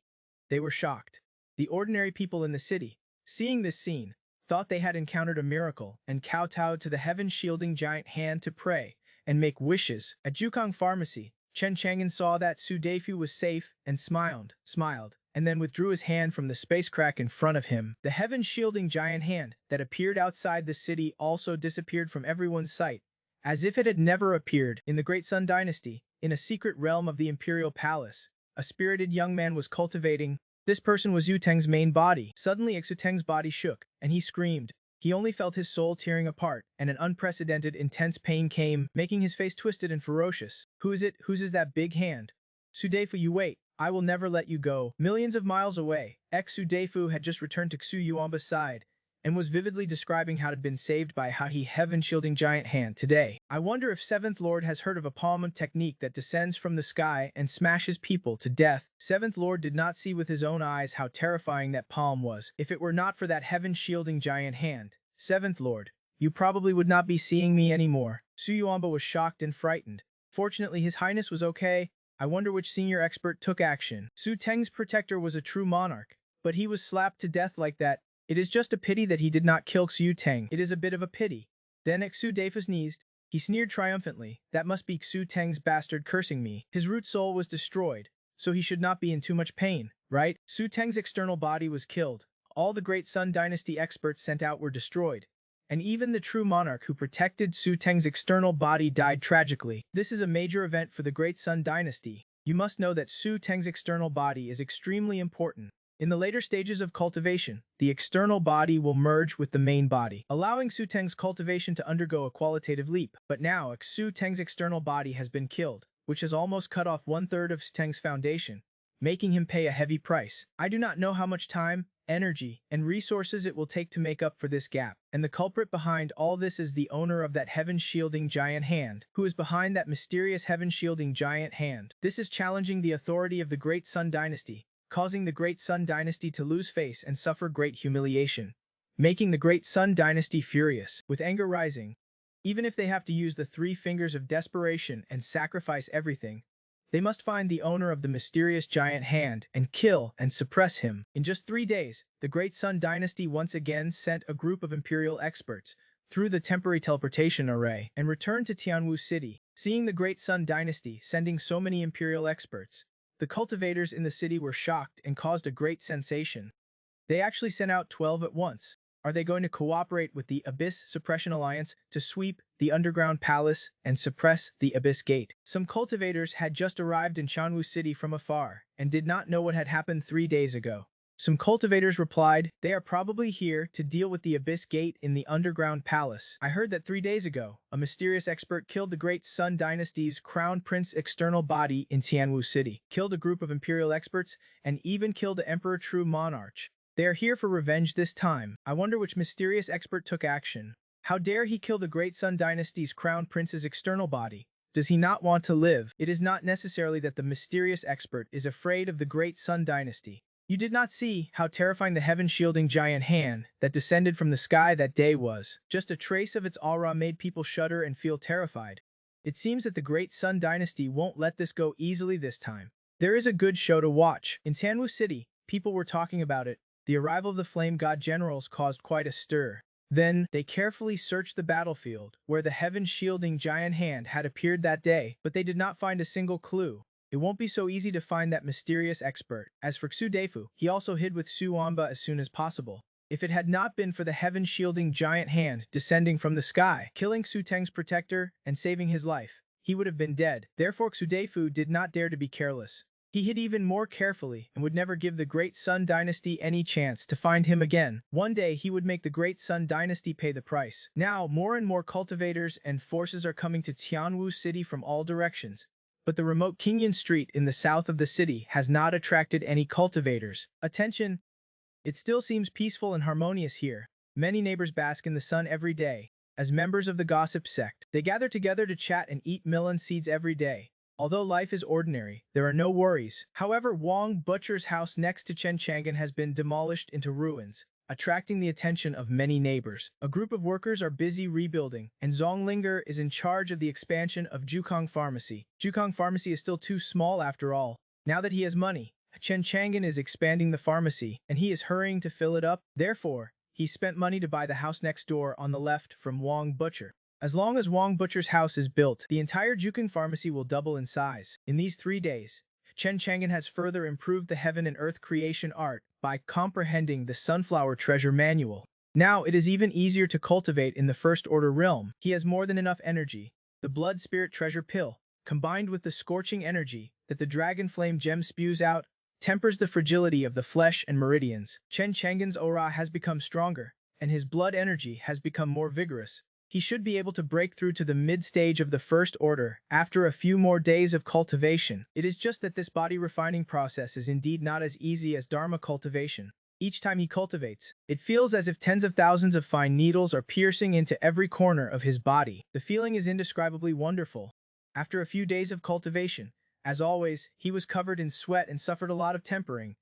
They were shocked. The ordinary people in the city, seeing this scene, thought they had encountered a miracle and kowtowed to the heaven-shielding giant hand to pray and make wishes. At Jukong Pharmacy, Chen Chang'an saw that Xu Deifu was safe and smiled, and then withdrew his hand from the space crack in front of him. The heaven-shielding giant hand that appeared outside the city also disappeared from everyone's sight, as if it had never appeared. In the Great Sun Dynasty, in a secret realm of the Imperial Palace, a spirited young man was cultivating. This person was Xu Teng's main body. Suddenly, Xu Teng's body shook, and he screamed. He only felt his soul tearing apart, and an unprecedented intense pain came, making his face twisted and ferocious. Who is it? Whose is that big hand? Xu Deifu, you wait. I will never let you go. Millions of miles away, Xu Deifu had just returned to Xu Yuanba's side, and was vividly describing how it had been saved by He heaven-shielding giant hand. Today, I wonder if 7th Lord has heard of a palm technique that descends from the sky and smashes people to death. 7th Lord did not see with his own eyes how terrifying that palm was. If it were not for that heaven-shielding giant hand, 7th Lord, you probably would not be seeing me anymore. Xu Yuanba was shocked and frightened. Fortunately, His Highness was okay. I wonder which senior expert took action. Xu Teng's protector was a true monarch, but he was slapped to death like that. It is just a pity that he did not kill Xu Teng. It is a bit of a pity. Then Xu Deifu sneezed. He sneered triumphantly. That must be Xu Teng's bastard cursing me. His root soul was destroyed, so he should not be in too much pain, right? Xu Teng's external body was killed. All the Great Sun Dynasty experts sent out were destroyed, and even the true monarch who protected Xu Teng's external body died tragically. This is a major event for the Great Sun Dynasty. You must know that Xu Teng's external body is extremely important. In the later stages of cultivation, the external body will merge with the main body, allowing Su Teng's cultivation to undergo a qualitative leap. But now, Su Teng's external body has been killed, which has almost cut off one-third of Su Teng's foundation, making him pay a heavy price. I do not know how much time, energy, and resources it will take to make up for this gap, and the culprit behind all this is the owner of that heaven-shielding giant hand, who is behind that mysterious heaven-shielding giant hand. This is challenging the authority of the Great Sun Dynasty, causing the Great Sun Dynasty to lose face and suffer great humiliation, making the Great Sun Dynasty furious, with anger rising. Even if they have to use the 3 fingers of desperation and sacrifice everything, they must find the owner of the mysterious giant hand and kill and suppress him. In just 3 days, the Great Sun Dynasty once again sent a group of imperial experts through the temporary teleportation array and returned to Tianwu City. Seeing the Great Sun Dynasty sending so many imperial experts, the cultivators in the city were shocked and caused a great sensation. They actually sent out 12 at once. Are they going to cooperate with the Abyss Suppression Alliance to sweep the underground palace and suppress the Abyss Gate? Some cultivators had just arrived in Tianwu City from afar and did not know what had happened 3 days ago. Some cultivators replied, they are probably here to deal with the Abyss Gate in the underground palace. I heard that 3 days ago, a mysterious expert killed the Great Sun Dynasty's crown prince external body in Tianwu City, killed a group of imperial experts, and even killed the Emperor True Monarch. They are here for revenge this time. I wonder which mysterious expert took action. How dare he kill the Great Sun Dynasty's crown prince's external body? Does he not want to live? It is not necessarily that the mysterious expert is afraid of the Great Sun Dynasty. You did not see how terrifying the heaven-shielding giant hand that descended from the sky that day was. Just a trace of its aura made people shudder and feel terrified. It seems that the Great Sun Dynasty won't let this go easily this time. There is a good show to watch. In Tianwu City, people were talking about it. The arrival of the Flame God generals caused quite a stir. Then, they carefully searched the battlefield, where the heaven-shielding giant hand had appeared that day, but they did not find a single clue. It won't be so easy to find that mysterious expert. As for Xu Defu, he also hid with Su Wamba as soon as possible. If it had not been for the heaven-shielding giant hand descending from the sky, killing Su Teng's protector and saving his life, he would have been dead. Therefore Xu Defu did not dare to be careless. He hid even more carefully and would never give the Great Sun Dynasty any chance to find him again. One day he would make the Great Sun Dynasty pay the price. Now, more and more cultivators and forces are coming to Tianwu City from all directions. But the remote Qingyan Street in the south of the city has not attracted any cultivators. Attention! It still seems peaceful and harmonious here. Many neighbors bask in the sun every day. As members of the gossip sect, they gather together to chat and eat melon seeds every day. Although life is ordinary, there are no worries. However, Wang Butcher's house next to Chen Chang'an has been demolished into ruins, attracting the attention of many neighbors. A group of workers are busy rebuilding, and Zonglinger is in charge of the expansion of Jukong Pharmacy. Jukong Pharmacy is still too small after all. Now that he has money, Chen Chang'an is expanding the pharmacy, and he is hurrying to fill it up. Therefore, he spent money to buy the house next door on the left from Wang Butcher. As long as Wang Butcher's house is built, the entire Jukong Pharmacy will double in size. In these 3 days, Chen Chang'an has further improved the heaven and earth creation art by comprehending the Sunflower Treasure Manual. Now it is even easier to cultivate in the First Order realm. He has more than enough energy. The Blood Spirit Treasure Pill, combined with the scorching energy that the Dragon Flame Gem spews out, tempers the fragility of the flesh and meridians. Chen Chang'an's aura has become stronger, and his blood energy has become more vigorous. He should be able to break through to the mid-stage of the First Order after a few more days of cultivation. It is just that this body refining process is indeed not as easy as Dharma cultivation. Each time he cultivates, it feels as if tens of thousands of fine needles are piercing into every corner of his body. The feeling is indescribably wonderful. After a few days of cultivation, as always, he was covered in sweat and suffered a lot of tempering.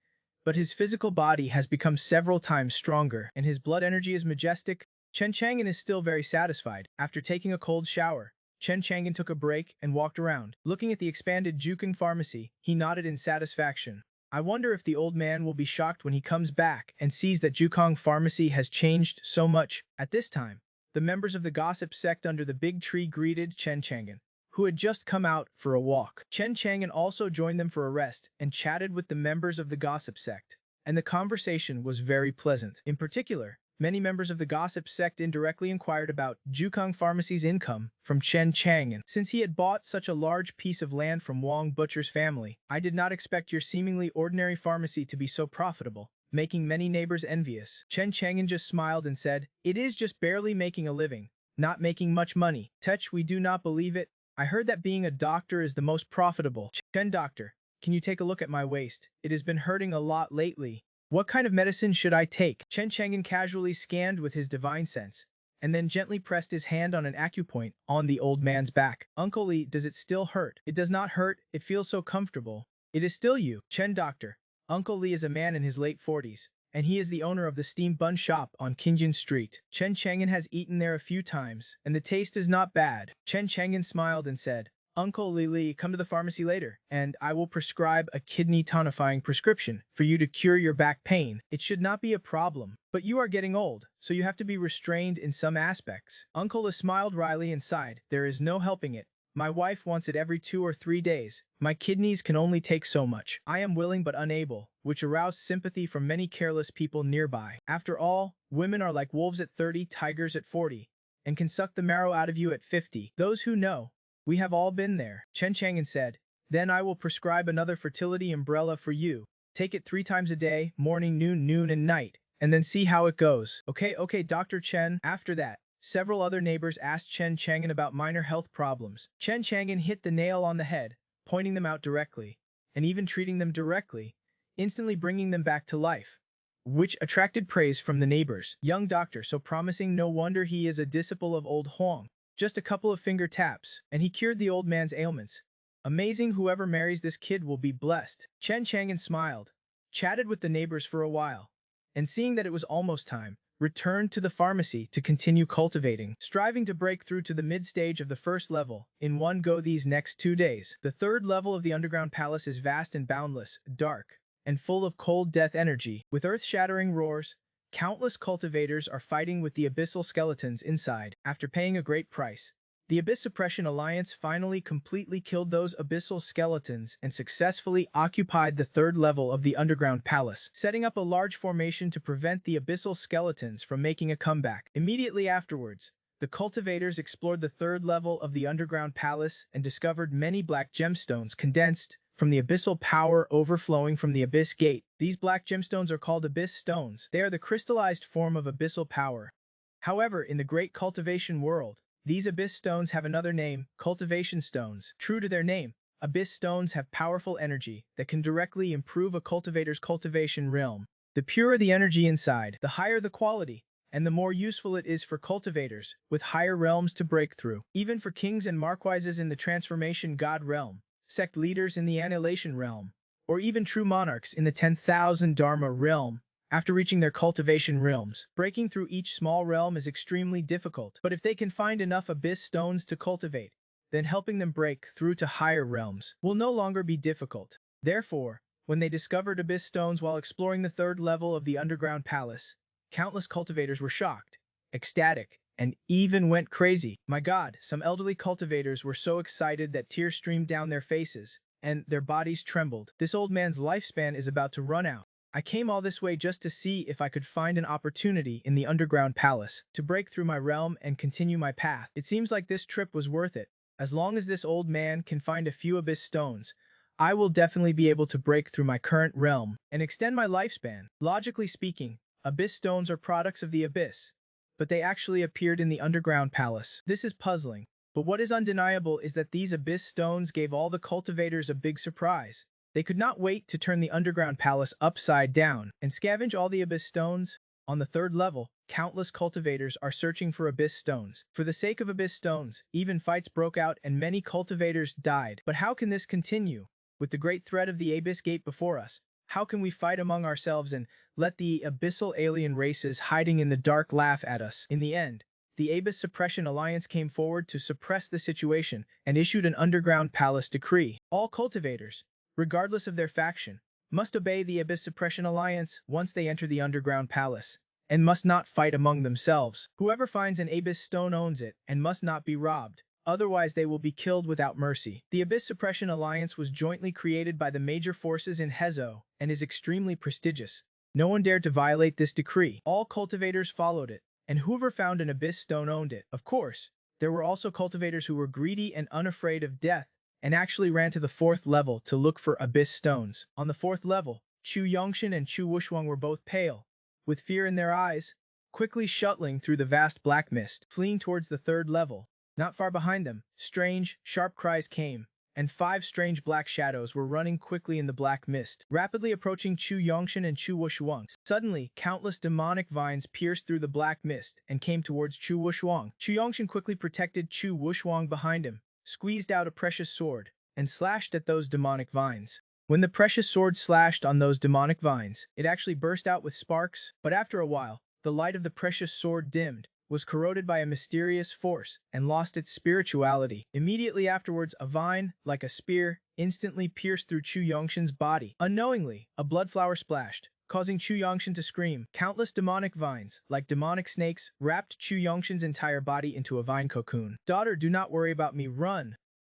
But his physical body has become several times stronger, and his blood energy is majestic. Chen Chang'an is still very satisfied. After taking a cold shower, Chen Chang'an took a break and walked around. Looking at the expanded Jukong Pharmacy, he nodded in satisfaction. I wonder if the old man will be shocked when he comes back and sees that Jukong Pharmacy has changed so much. At this time, the members of the gossip sect under the big tree greeted Chen Chang'an, who had just come out for a walk. Chen Chang'an also joined them for a rest and chatted with the members of the gossip sect, and the conversation was very pleasant. In particular, Many members of the gossip sect indirectly inquired about Jukung Pharmacy's income from Chen Chang'an. Since he had bought such a large piece of land from Wang Butcher's family, I did not expect your seemingly ordinary pharmacy to be so profitable, making many neighbors envious. Chen Chang'an just smiled and said, "It is just barely making a living, not making much money. Tech, we do not believe it. I heard that being a doctor is the most profitable." Chen doctor, can you take a look at my waist? It has been hurting a lot lately. What kind of medicine should I take? Chen Chang'an casually scanned with his divine sense, and then gently pressed his hand on an acupoint on the old man's back. Uncle Li, does it still hurt? It does not hurt, it feels so comfortable. It is still you, Chen doctor. Uncle Li is a man in his late 40s, and he is the owner of the steam bun shop on Qingjin Street. Chen Chang'an has eaten there a few times, and the taste is not bad. Chen Chang'an smiled and said, Uncle Li, come to the pharmacy later, and I will prescribe a kidney tonifying prescription for you to cure your back pain. It should not be a problem, but you are getting old, so you have to be restrained in some aspects. Uncle Li smiled wryly and sighed, there is no helping it. My wife wants it every 2 or 3 days. My kidneys can only take so much. I am willing but unable, which aroused sympathy from many careless people nearby. After all, women are like wolves at 30, tigers at 40, and can suck the marrow out of you at 50. Those who know, we have all been there. Chen Chang'an said, then I will prescribe another fertility umbrella for you. Take it 3 times a day, morning, noon, and night, and then see how it goes. Okay, Dr. Chen. After that, several other neighbors asked Chen Chang'an about minor health problems. Chen Chang'an hit the nail on the head, pointing them out directly, and even treating them directly, instantly bringing them back to life, which attracted praise from the neighbors. Young doctor, so promising, no wonder he is a disciple of old Huang. Just a couple of finger taps, and he cured the old man's ailments. Amazing, whoever marries this kid will be blessed. Chen Chang'an smiled, chatted with the neighbors for a while, and seeing that it was almost time, returned to the pharmacy to continue cultivating, striving to break through to the mid-stage of the first level in one go these next 2 days. The third level of the underground palace is vast and boundless, dark, and full of cold death energy. With earth-shattering roars, countless cultivators are fighting with the abyssal skeletons inside. After paying a great price, the Abyss Suppression Alliance finally completely killed those abyssal skeletons and successfully occupied the third level of the underground palace, setting up a large formation to prevent the abyssal skeletons from making a comeback. Immediately afterwards, the cultivators explored the third level of the underground palace and discovered many black gemstones condensed from the abyssal power overflowing from the Abyss Gate. These black gemstones are called Abyss Stones. They are the crystallized form of abyssal power. However, in the great cultivation world, these Abyss Stones have another name, Cultivation Stones. True to their name, Abyss Stones have powerful energy that can directly improve a cultivator's cultivation realm. The purer the energy inside, the higher the quality, and the more useful it is for cultivators with higher realms to break through. Even for kings and marquises in the Transformation God realm, sect leaders in the Annihilation realm, or even true monarchs in the 10,000 Dharma realm, after reaching their cultivation realms, breaking through each small realm is extremely difficult. But if they can find enough Abyss Stones to cultivate, then helping them break through to higher realms will no longer be difficult. Therefore, when they discovered Abyss Stones while exploring the third level of the underground palace, countless cultivators were shocked, ecstatic, and even went crazy. My God, some elderly cultivators were so excited that tears streamed down their faces, and their bodies trembled. This old man's lifespan is about to run out. I came all this way just to see if I could find an opportunity in the underground palace to break through my realm and continue my path. It seems like this trip was worth it. As long as this old man can find a few Abyss Stones, I will definitely be able to break through my current realm and extend my lifespan. Logically speaking, Abyss Stones are products of the Abyss, but they actually appeared in the underground palace. This is puzzling, but what is undeniable is that these Abyss Stones gave all the cultivators a big surprise. They could not wait to turn the underground palace upside down and scavenge all the Abyss Stones. On the third level, countless cultivators are searching for Abyss Stones. For the sake of Abyss Stones, even fights broke out and many cultivators died. But how can this continue? With the great threat of the Abyss Gate before us, how can we fight among ourselves and let the abyssal alien races hiding in the dark laugh at us? In the end, the Abyss Suppression Alliance came forward to suppress the situation and issued an underground palace decree. All cultivators, regardless of their faction, must obey the Abyss Suppression Alliance once they enter the underground palace, and must not fight among themselves. Whoever finds an Abyss Stone owns it and must not be robbed, otherwise they will be killed without mercy. The Abyss Suppression Alliance was jointly created by the major forces in Hezo and is extremely prestigious. No one dared to violate this decree. All cultivators followed it, and whoever found an abyss stone owned it. Of course, there were also cultivators who were greedy and unafraid of death, and actually ran to the fourth level to look for abyss stones. On the fourth level, Chu Yongshan and Chu Wushuang were both pale, with fear in their eyes, quickly shuttling through the vast black mist, fleeing towards the third level. Not far behind them, strange, sharp cries came, and 5 strange black shadows were running quickly in the black mist, rapidly approaching Chu Yongshan and Chu Wushuang. Suddenly, countless demonic vines pierced through the black mist and came towards Chu Wushuang. Chu Yongshan quickly protected Chu Wushuang behind him, squeezed out a precious sword, and slashed at those demonic vines. When the precious sword slashed on those demonic vines, it actually burst out with sparks, but after a while, the light of the precious sword dimmed, was corroded by a mysterious force, and lost its spirituality. Immediately afterwards, a vine, like a spear, instantly pierced through Chu Yongshan's body. Unknowingly, a blood flower splashed, causing Chu Yongshan to scream. Countless demonic vines, like demonic snakes, wrapped Chu Yongshan's entire body into a vine cocoon. "Daughter, do not worry about me, run!"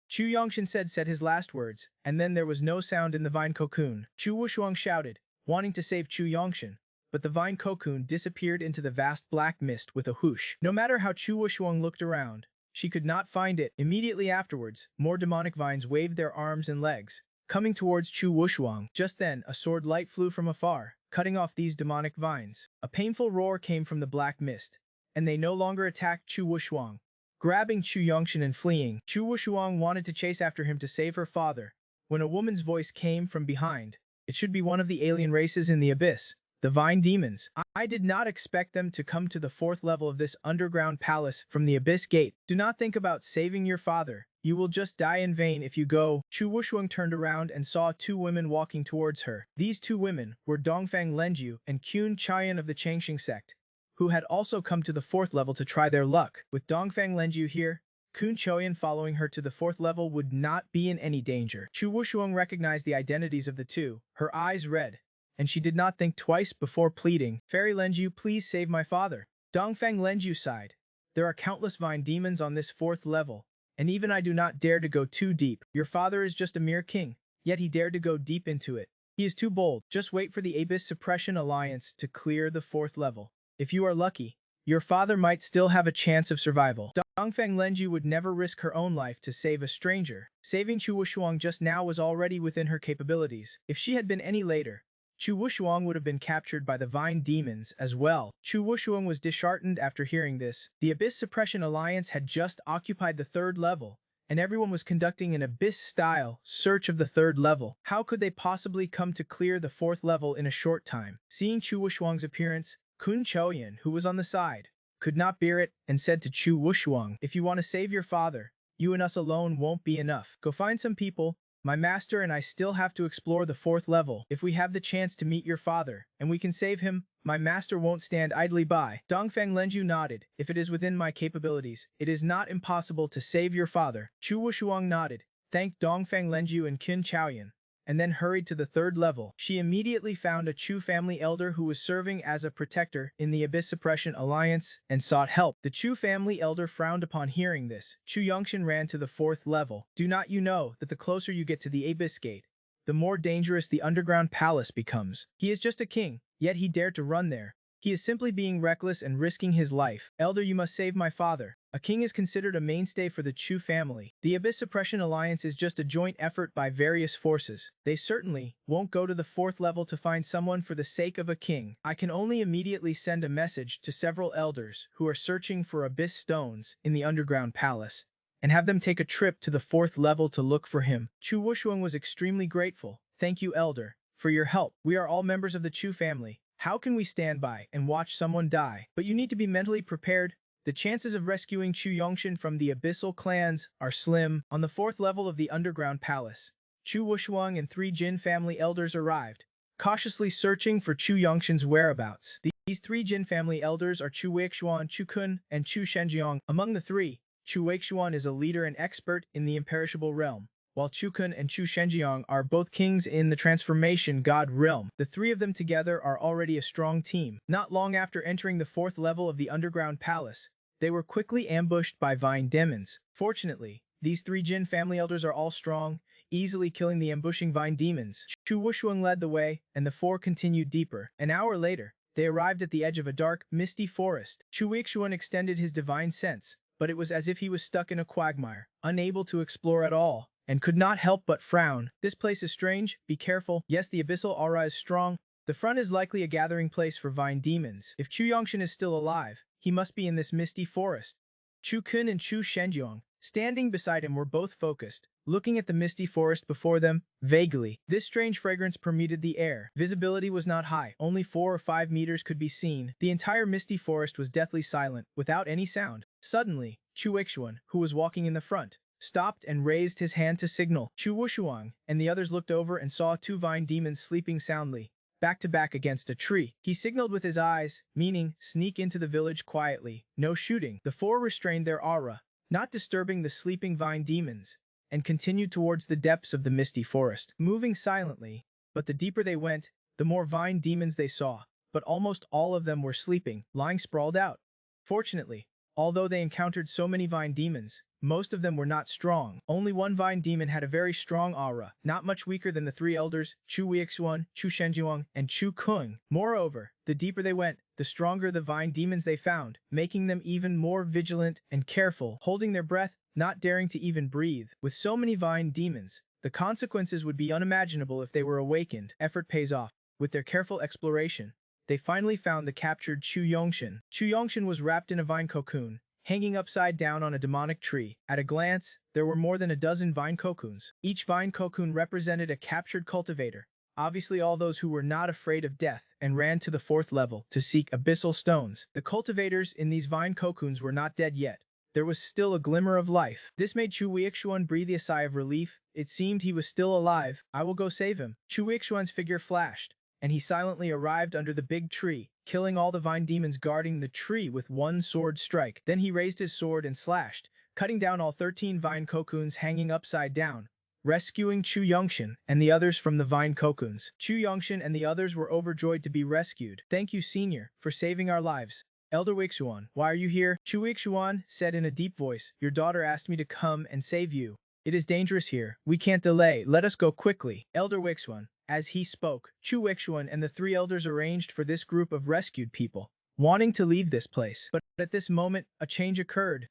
Chu Yongshan said his last words, and then there was no sound in the vine cocoon. Chu Wushuang shouted, wanting to save Chu Yongshan, but the vine cocoon disappeared into the vast black mist with a whoosh. No matter how Chu Wushuang looked around, she could not find it. Immediately afterwards, more demonic vines waved their arms and legs, coming towards Chu Wushuang. Just then, a sword light flew from afar, cutting off these demonic vines. A painful roar came from the black mist, and they no longer attacked Chu Wushuang. Grabbing Chu Yongshan and fleeing, Chu Wushuang wanted to chase after him to save her father, when a woman's voice came from behind. It should be one of the alien races in the abyss, the Vine Demons. I did not expect them to come to the fourth level of this underground palace from the Abyss Gate. Do not think about saving your father. You will just die in vain if you go. Chu Wushuang turned around and saw 2 women walking towards her. These 2 women were Dongfang Lenju and Qun Chayan of the Changxing sect, who had also come to the 4th level to try their luck. With Dongfang Lenju here, Qun Chayan following her to the 4th level would not be in any danger. Chu Wushuang recognized the identities of the 2, her eyes red, and she did not think twice before pleading, "Fairy Lenju, please save my father." Dongfang Lenju sighed. "There are countless vine demons on this 4th level, and even I do not dare to go too deep. Your father is just a mere king, yet he dared to go deep into it. He is too bold. Just wait for the Abyss Suppression Alliance to clear the 4th level. If you are lucky, your father might still have a chance of survival." Dongfang Lenju would never risk her own life to save a stranger. Saving Chu Wushuang just now was already within her capabilities. If she had been any later, Chu Wushuang would have been captured by the Vine Demons as well. Chu Wushuang was disheartened after hearing this. The Abyss Suppression Alliance had just occupied the 3rd level, and everyone was conducting an Abyss-style search of the 3rd level. How could they possibly come to clear the 4th level in a short time? Seeing Chu Wushuang's appearance, Qun Chaoyan, who was on the side, could not bear it and said to Chu Wushuang, "If you want to save your father, you and us alone won't be enough. Go find some people. My master and I still have to explore the 4th level. If we have the chance to meet your father, and we can save him, my master won't stand idly by." Dongfang Lenju nodded. "If it is within my capabilities, it is not impossible to save your father." Chu Wushuang nodded, thanked Dongfang Lenju and Qin Chaoyan, and then hurried to the 3rd level. She immediately found a Chu family elder who was serving as a protector in the Abyss Suppression Alliance and sought help. The Chu family elder frowned upon hearing this. Chu Yongshan ran to the 4th level. "Do not you know that the closer you get to the Abyss Gate, the more dangerous the underground palace becomes? He is just a king, yet he dared to run there. He is simply being reckless and risking his life. Elder, you must save my father." A king is considered a mainstay for the Chu family. The Abyss Suppression Alliance is just a joint effort by various forces. They certainly won't go to the 4th level to find someone for the sake of a king. I can only immediately send a message to several elders who are searching for Abyss stones in the underground palace, and have them take a trip to the 4th level to look for him. Chu Wushuang was extremely grateful. "Thank you, elder, for your help. We are all members of the Chu family. How can we stand by and watch someone die? But you need to be mentally prepared. The chances of rescuing Chu Yongshan from the abyssal clans are slim." On the 4th level of the underground palace, Chu Wushuang and 3 Jin family elders arrived, cautiously searching for Chu Yongshan's whereabouts. These 3 Jin family elders are Chu Weixuan, Chu Kun, and Chu Shenjiang. Among the 3, Chu Weixuan is a leader and expert in the imperishable realm, while Chu Kun and Chu Shenjiang are both kings in the transformation god realm. The 3 of them together are already a strong team. Not long after entering the 4th level of the underground palace, they were quickly ambushed by Vine Demons. Fortunately, these 3 Jin family elders are all strong, easily killing the ambushing vine demons. Chu Wushuang led the way, and the four continued deeper. An hour later, they arrived at the edge of a dark, misty forest. Chu Wixuan extended his divine sense, but it was as if he was stuck in a quagmire, unable to explore at all, and could not help but frown. This place is strange, be careful. Yes, the abyssal aura is strong. The front is likely a gathering place for vine demons. If Chu Yongshan is still alive, he must be in this misty forest. Chu Kun and Chu Shenjiang, standing beside him, were both focused, looking at the misty forest before them, vaguely. This strange fragrance permeated the air. Visibility was not high, only 4 or 5 meters could be seen. The entire misty forest was deathly silent, without any sound. Suddenly, Chu Wixuan, who was walking in the front, stopped and raised his hand to signal. Chu Wushuang and the others looked over and saw 2 vine demons sleeping soundly, back to back against a tree. He signaled with his eyes, meaning, sneak into the village quietly, no shooting. The 4 restrained their aura, not disturbing the sleeping vine demons, and continued towards the depths of the misty forest, moving silently. But the deeper they went, the more vine demons they saw, but almost all of them were sleeping, lying sprawled out. Fortunately, although they encountered so many vine demons, most of them were not strong. Only one vine demon had a very strong aura, not much weaker than the 3 elders, Chu Wixuan, Chu Shenjiang, and Chu Kung. Moreover, the deeper they went, the stronger the vine demons they found, making them even more vigilant and careful, holding their breath, not daring to even breathe. With so many vine demons, the consequences would be unimaginable if they were awakened. Effort pays off. With their careful exploration, they finally found the captured Chu Yongshan. Chu Yongshan was wrapped in a vine cocoon, hanging upside down on a demonic tree. At a glance, there were more than a dozen vine cocoons. Each vine cocoon represented a captured cultivator, obviously all those who were not afraid of death, and ran to the 4th level to seek abyssal stones. The cultivators in these vine cocoons were not dead yet. There was still a glimmer of life. This made Chu Wixuan breathe a sigh of relief. It seemed he was still alive. I will go save him. Chu Wixuan's figure flashed, and he silently arrived under the big tree, killing all the vine demons guarding the tree with one sword strike. Then he raised his sword and slashed, cutting down all 13 vine cocoons hanging upside down, rescuing Chu Yongshan and the others from the vine cocoons. Chu Yongshan and the others were overjoyed to be rescued. Thank you, Senior, for saving our lives. Elder Wixuan, why are you here? Chu Wixuan said in a deep voice, your daughter asked me to come and save you. It is dangerous here. We can't delay. Let us go quickly. Elder Wixuan. As he spoke, Chu Wixuan and the 3 elders arranged for this group of rescued people, wanting to leave this place. But at this moment, a change occurred.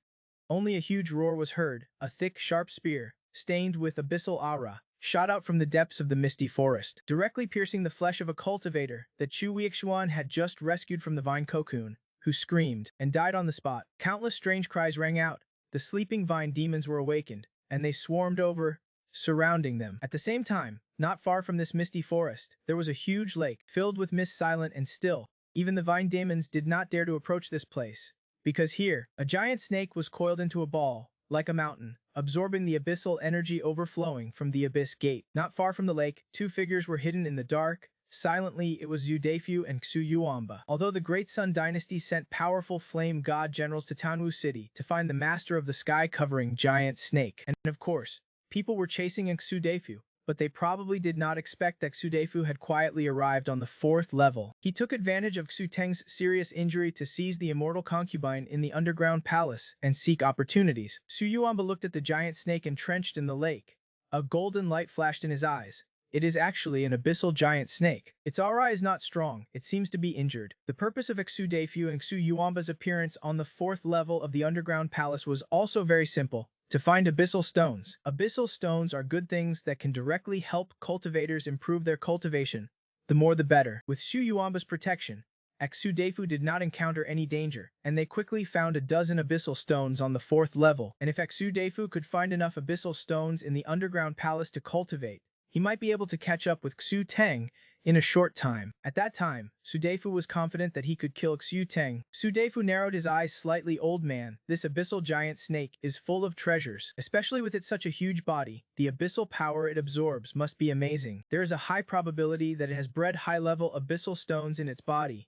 Only a huge roar was heard. A thick, sharp spear, stained with abyssal aura, shot out from the depths of the misty forest, directly piercing the flesh of a cultivator that Chu Wixuan had just rescued from the vine cocoon, who screamed and died on the spot. Countless strange cries rang out. The sleeping vine demons were awakened, and they swarmed over, surrounding them. At the same time, not far from this misty forest, there was a huge lake, filled with mist, silent and still. Even the vine demons did not dare to approach this place, because here, a giant snake was coiled into a ball, like a mountain, absorbing the abyssal energy overflowing from the abyss gate. Not far from the lake, 2 figures were hidden in the dark. Silently, it was Xu Deifu and Xu Yuanba. Although the Great Sun Dynasty sent powerful flame god generals to Tanwu City to find the master of the sky-covering giant snake, and of course, people were chasing Xu Deifu, but they probably did not expect that Xu Deifu had quietly arrived on the 4th level. He took advantage of Xu Teng's serious injury to seize the immortal concubine in the underground palace and seek opportunities. Xu Yuanba looked at the giant snake entrenched in the lake. A golden light flashed in his eyes. It is actually an abyssal giant snake. Its aura is not strong, it seems to be injured. The purpose of Xu Deifu and Xu Yuanba's appearance on the 4th level of the underground palace was also very simple: to find abyssal stones. Abyssal stones are good things that can directly help cultivators improve their cultivation. The more the better. With Xu Yuanba's protection, Xu Deifu did not encounter any danger, and they quickly found a dozen abyssal stones on the 4th level. And if Xu Deifu could find enough abyssal stones in the underground palace to cultivate, he might be able to catch up with Xu Teng in a short time. At that time, Xu Deifu was confident that he could kill Xu Teng. Xu Deifu narrowed his eyes slightly. Old man, this abyssal giant snake is full of treasures, especially with its such a huge body. The abyssal power it absorbs must be amazing. There is a high probability that it has bred high-level abyssal stones in its body,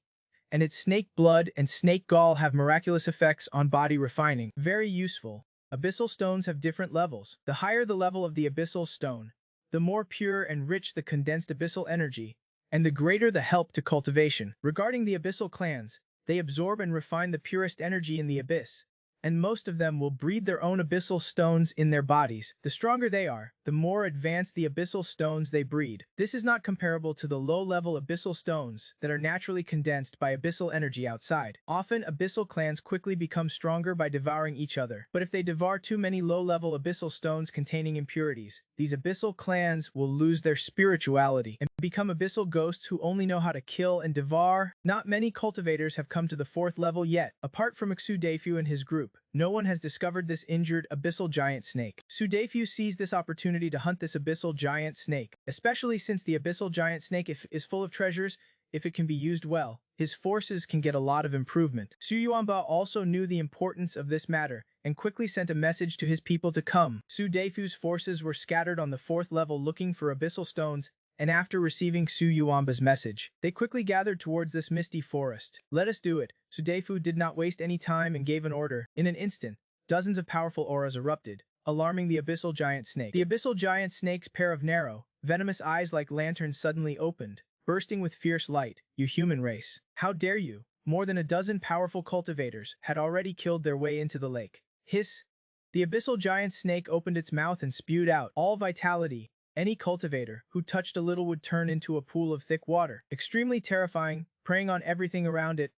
and its snake blood and snake gall have miraculous effects on body refining. Very useful. Abyssal stones have different levels. The higher the level of the abyssal stone, the more pure and rich the condensed abyssal energy, and the greater the help to cultivation. Regarding the abyssal clans, they absorb and refine the purest energy in the abyss, and most of them will breed their own abyssal stones in their bodies. The stronger they are, the more advanced the abyssal stones they breed. This is not comparable to the low-level abyssal stones that are naturally condensed by abyssal energy outside. Often, abyssal clans quickly become stronger by devouring each other, but if they devour too many low-level abyssal stones containing impurities, these abyssal clans will lose their spirituality and become abyssal ghosts who only know how to kill and devour. Not many cultivators have come to the 4th level yet. Apart from Xu and his group, no one has discovered this injured abyssal giant snake. Xu sees this opportunity to hunt this abyssal giant snake, especially since the abyssal giant snake is full of treasures. If it can be used well, his forces can get a lot of improvement. Xu also knew the importance of this matter and quickly sent a message to his people to come. Xu forces were scattered on the 4th level looking for abyssal stones, and after receiving Xu message, they quickly gathered towards this misty forest. Let us do it. Xu did not waste any time and gave an order. In an instant, dozens of powerful auras erupted, alarming the abyssal giant snake. The abyssal giant snake's pair of narrow, venomous eyes like lanterns suddenly opened, bursting with fierce light. You human race! How dare you! More than a dozen powerful cultivators had already killed their way into the lake. Hiss! The abyssal giant snake opened its mouth and spewed out all vitality. Any cultivator who touched a little would turn into a pool of thick water, extremely terrifying, preying on everything around it.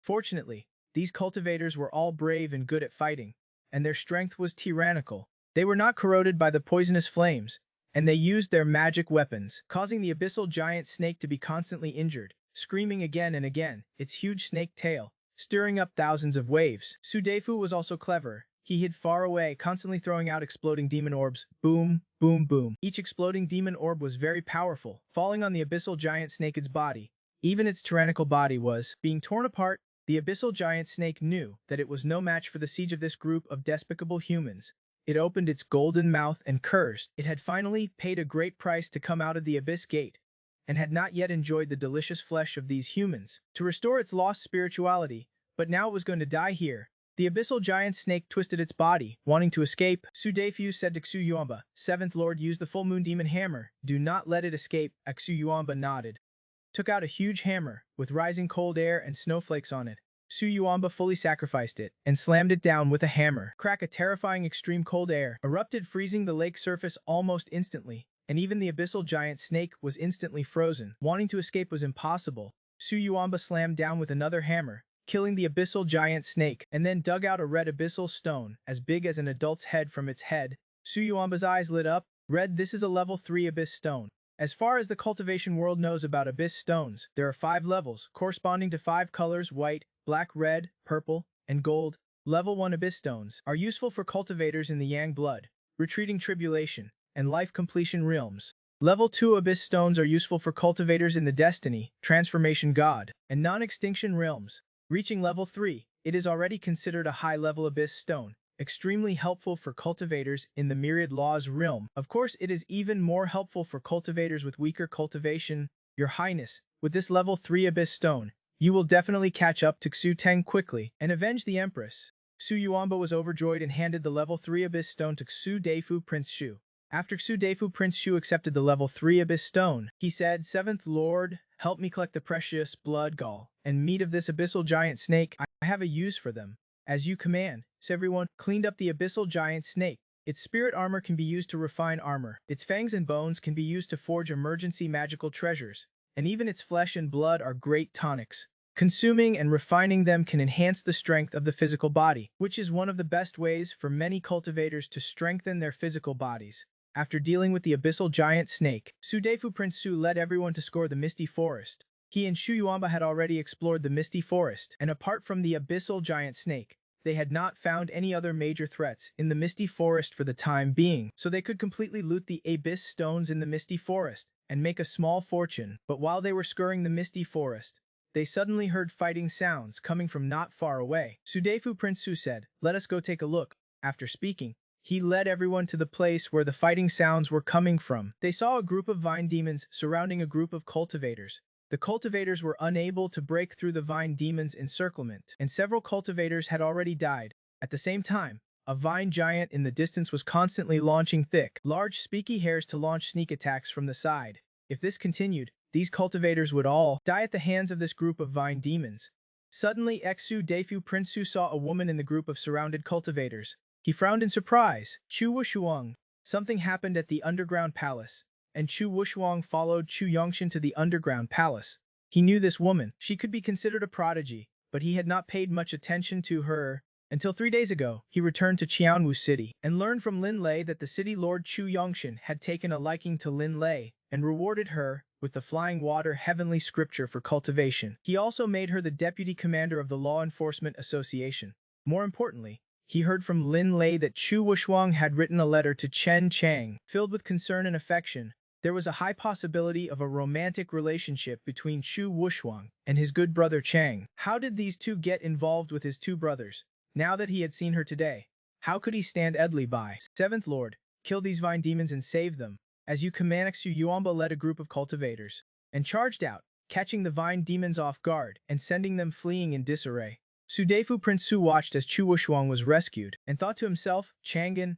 Fortunately, these cultivators were all brave and good at fighting, and their strength was tyrannical. They were not corroded by the poisonous flames, and they used their magic weapons, causing the abyssal giant snake to be constantly injured, screaming again and again, its huge snake tail, stirring up thousands of waves. Xu was also clever. He hid far away, constantly throwing out exploding demon orbs. Boom, boom, boom. Each exploding demon orb was very powerful, falling on the abyssal giant snake's body. Even its tyrannical body was being torn apart. The abyssal giant snake knew that it was no match for the siege of this group of despicable humans. It opened its golden mouth and cursed. It had finally paid a great price to come out of the abyss gate, and had not yet enjoyed the delicious flesh of these humans to restore its lost spirituality, but now it was going to die here. The abyssal giant snake twisted its body, wanting to escape. Xu said to Xu 7th Lord, use the full moon demon hammer. Do not let it escape. Xu nodded. Took out a huge hammer, with rising cold air and snowflakes on it. Xu fully sacrificed it, and slammed it down with a hammer. Crack! A terrifying extreme cold air erupted, freezing the lake surface almost instantly, and even the abyssal giant snake was instantly frozen. Wanting to escape was impossible. Xu slammed down with another hammer, killing the abyssal giant snake, and then dug out a red abyssal stone, as big as an adult's head from its head. Xu eyes lit up. Red, this is a level 3 abyss stone. As far as the cultivation world knows about abyss stones, there are 5 levels, corresponding to 5 colors: white, black, red, purple, and gold. Level 1 abyss stones are useful for cultivators in the Yang blood, retreating tribulation, and life completion realms. Level 2 abyss stones are useful for cultivators in the destiny, transformation god, and non-extinction realms. Reaching level 3, it is already considered a high-level abyss stone, extremely helpful for cultivators in the myriad laws realm. Of course, it is even more helpful for cultivators with weaker cultivation. Your Highness, with this level 3 abyss stone, you will definitely catch up to Xu Teng quickly and avenge the Empress. Xu was overjoyed and handed the level 3 abyss stone to Xu Prince Shu. After Xu Prince Shu accepted the level 3 abyss stone, he said, 7th Lord, help me collect the precious blood gall and meat of this abyssal giant snake. I have a use for them. As you command. So everyone cleaned up the abyssal giant snake. Its spirit armor can be used to refine armor. Its fangs and bones can be used to forge emergency magical treasures. And even its flesh and blood are great tonics. Consuming and refining them can enhance the strength of the physical body, which is one of the best ways for many cultivators to strengthen their physical bodies. After dealing with the abyssal giant snake, Xu Prince Shu led everyone to score the Misty Forest. He and Xu had already explored the Misty Forest, and apart from the abyssal giant snake, they had not found any other major threats in the Misty Forest for the time being, so they could completely loot the abyss stones in the Misty Forest and make a small fortune. But while they were scouring the Misty Forest, they suddenly heard fighting sounds coming from not far away. Xu Prince Shu said, let us go take a look. After speaking, he led everyone to the place where the fighting sounds were coming from. They saw a group of vine demons surrounding a group of cultivators. The cultivators were unable to break through the vine demons' encirclement, and several cultivators had already died. At the same time, a vine giant in the distance was constantly launching thick, large spiky hairs to launch sneak attacks from the side. If this continued, these cultivators would all die at the hands of this group of vine demons. Suddenly Xu Deifu Prince Su saw a woman in the group of surrounded cultivators. He frowned in surprise. Chu Wushuang. Something happened at the underground palace, and Chu Wushuang followed Chu Yongshan to the underground palace. He knew this woman. She could be considered a prodigy, but he had not paid much attention to her until 3 days ago. He returned to Qianwu City and learned from Lin Lei that the city lord Chu Yongshan had taken a liking to Lin Lei and rewarded her with the Flying Water Heavenly Scripture for cultivation. He also made her the deputy commander of the Law Enforcement Association. More importantly, he heard from Lin Lei that Chu Wushuang had written a letter to Chen Chang, filled with concern and affection. There was a high possibility of a romantic relationship between Chu Wushuang and his good brother Chang. How did these two get involved with his two brothers? Now that he had seen her today, how could he stand idly by? Seventh Lord, kill these vine demons and save them. As you command, Xu Yuamba led a group of cultivators and charged out, catching the vine demons off guard and sending them fleeing in disarray. Su Deifu Prince Su watched as Chu Wushuang was rescued and thought to himself, Chang'an,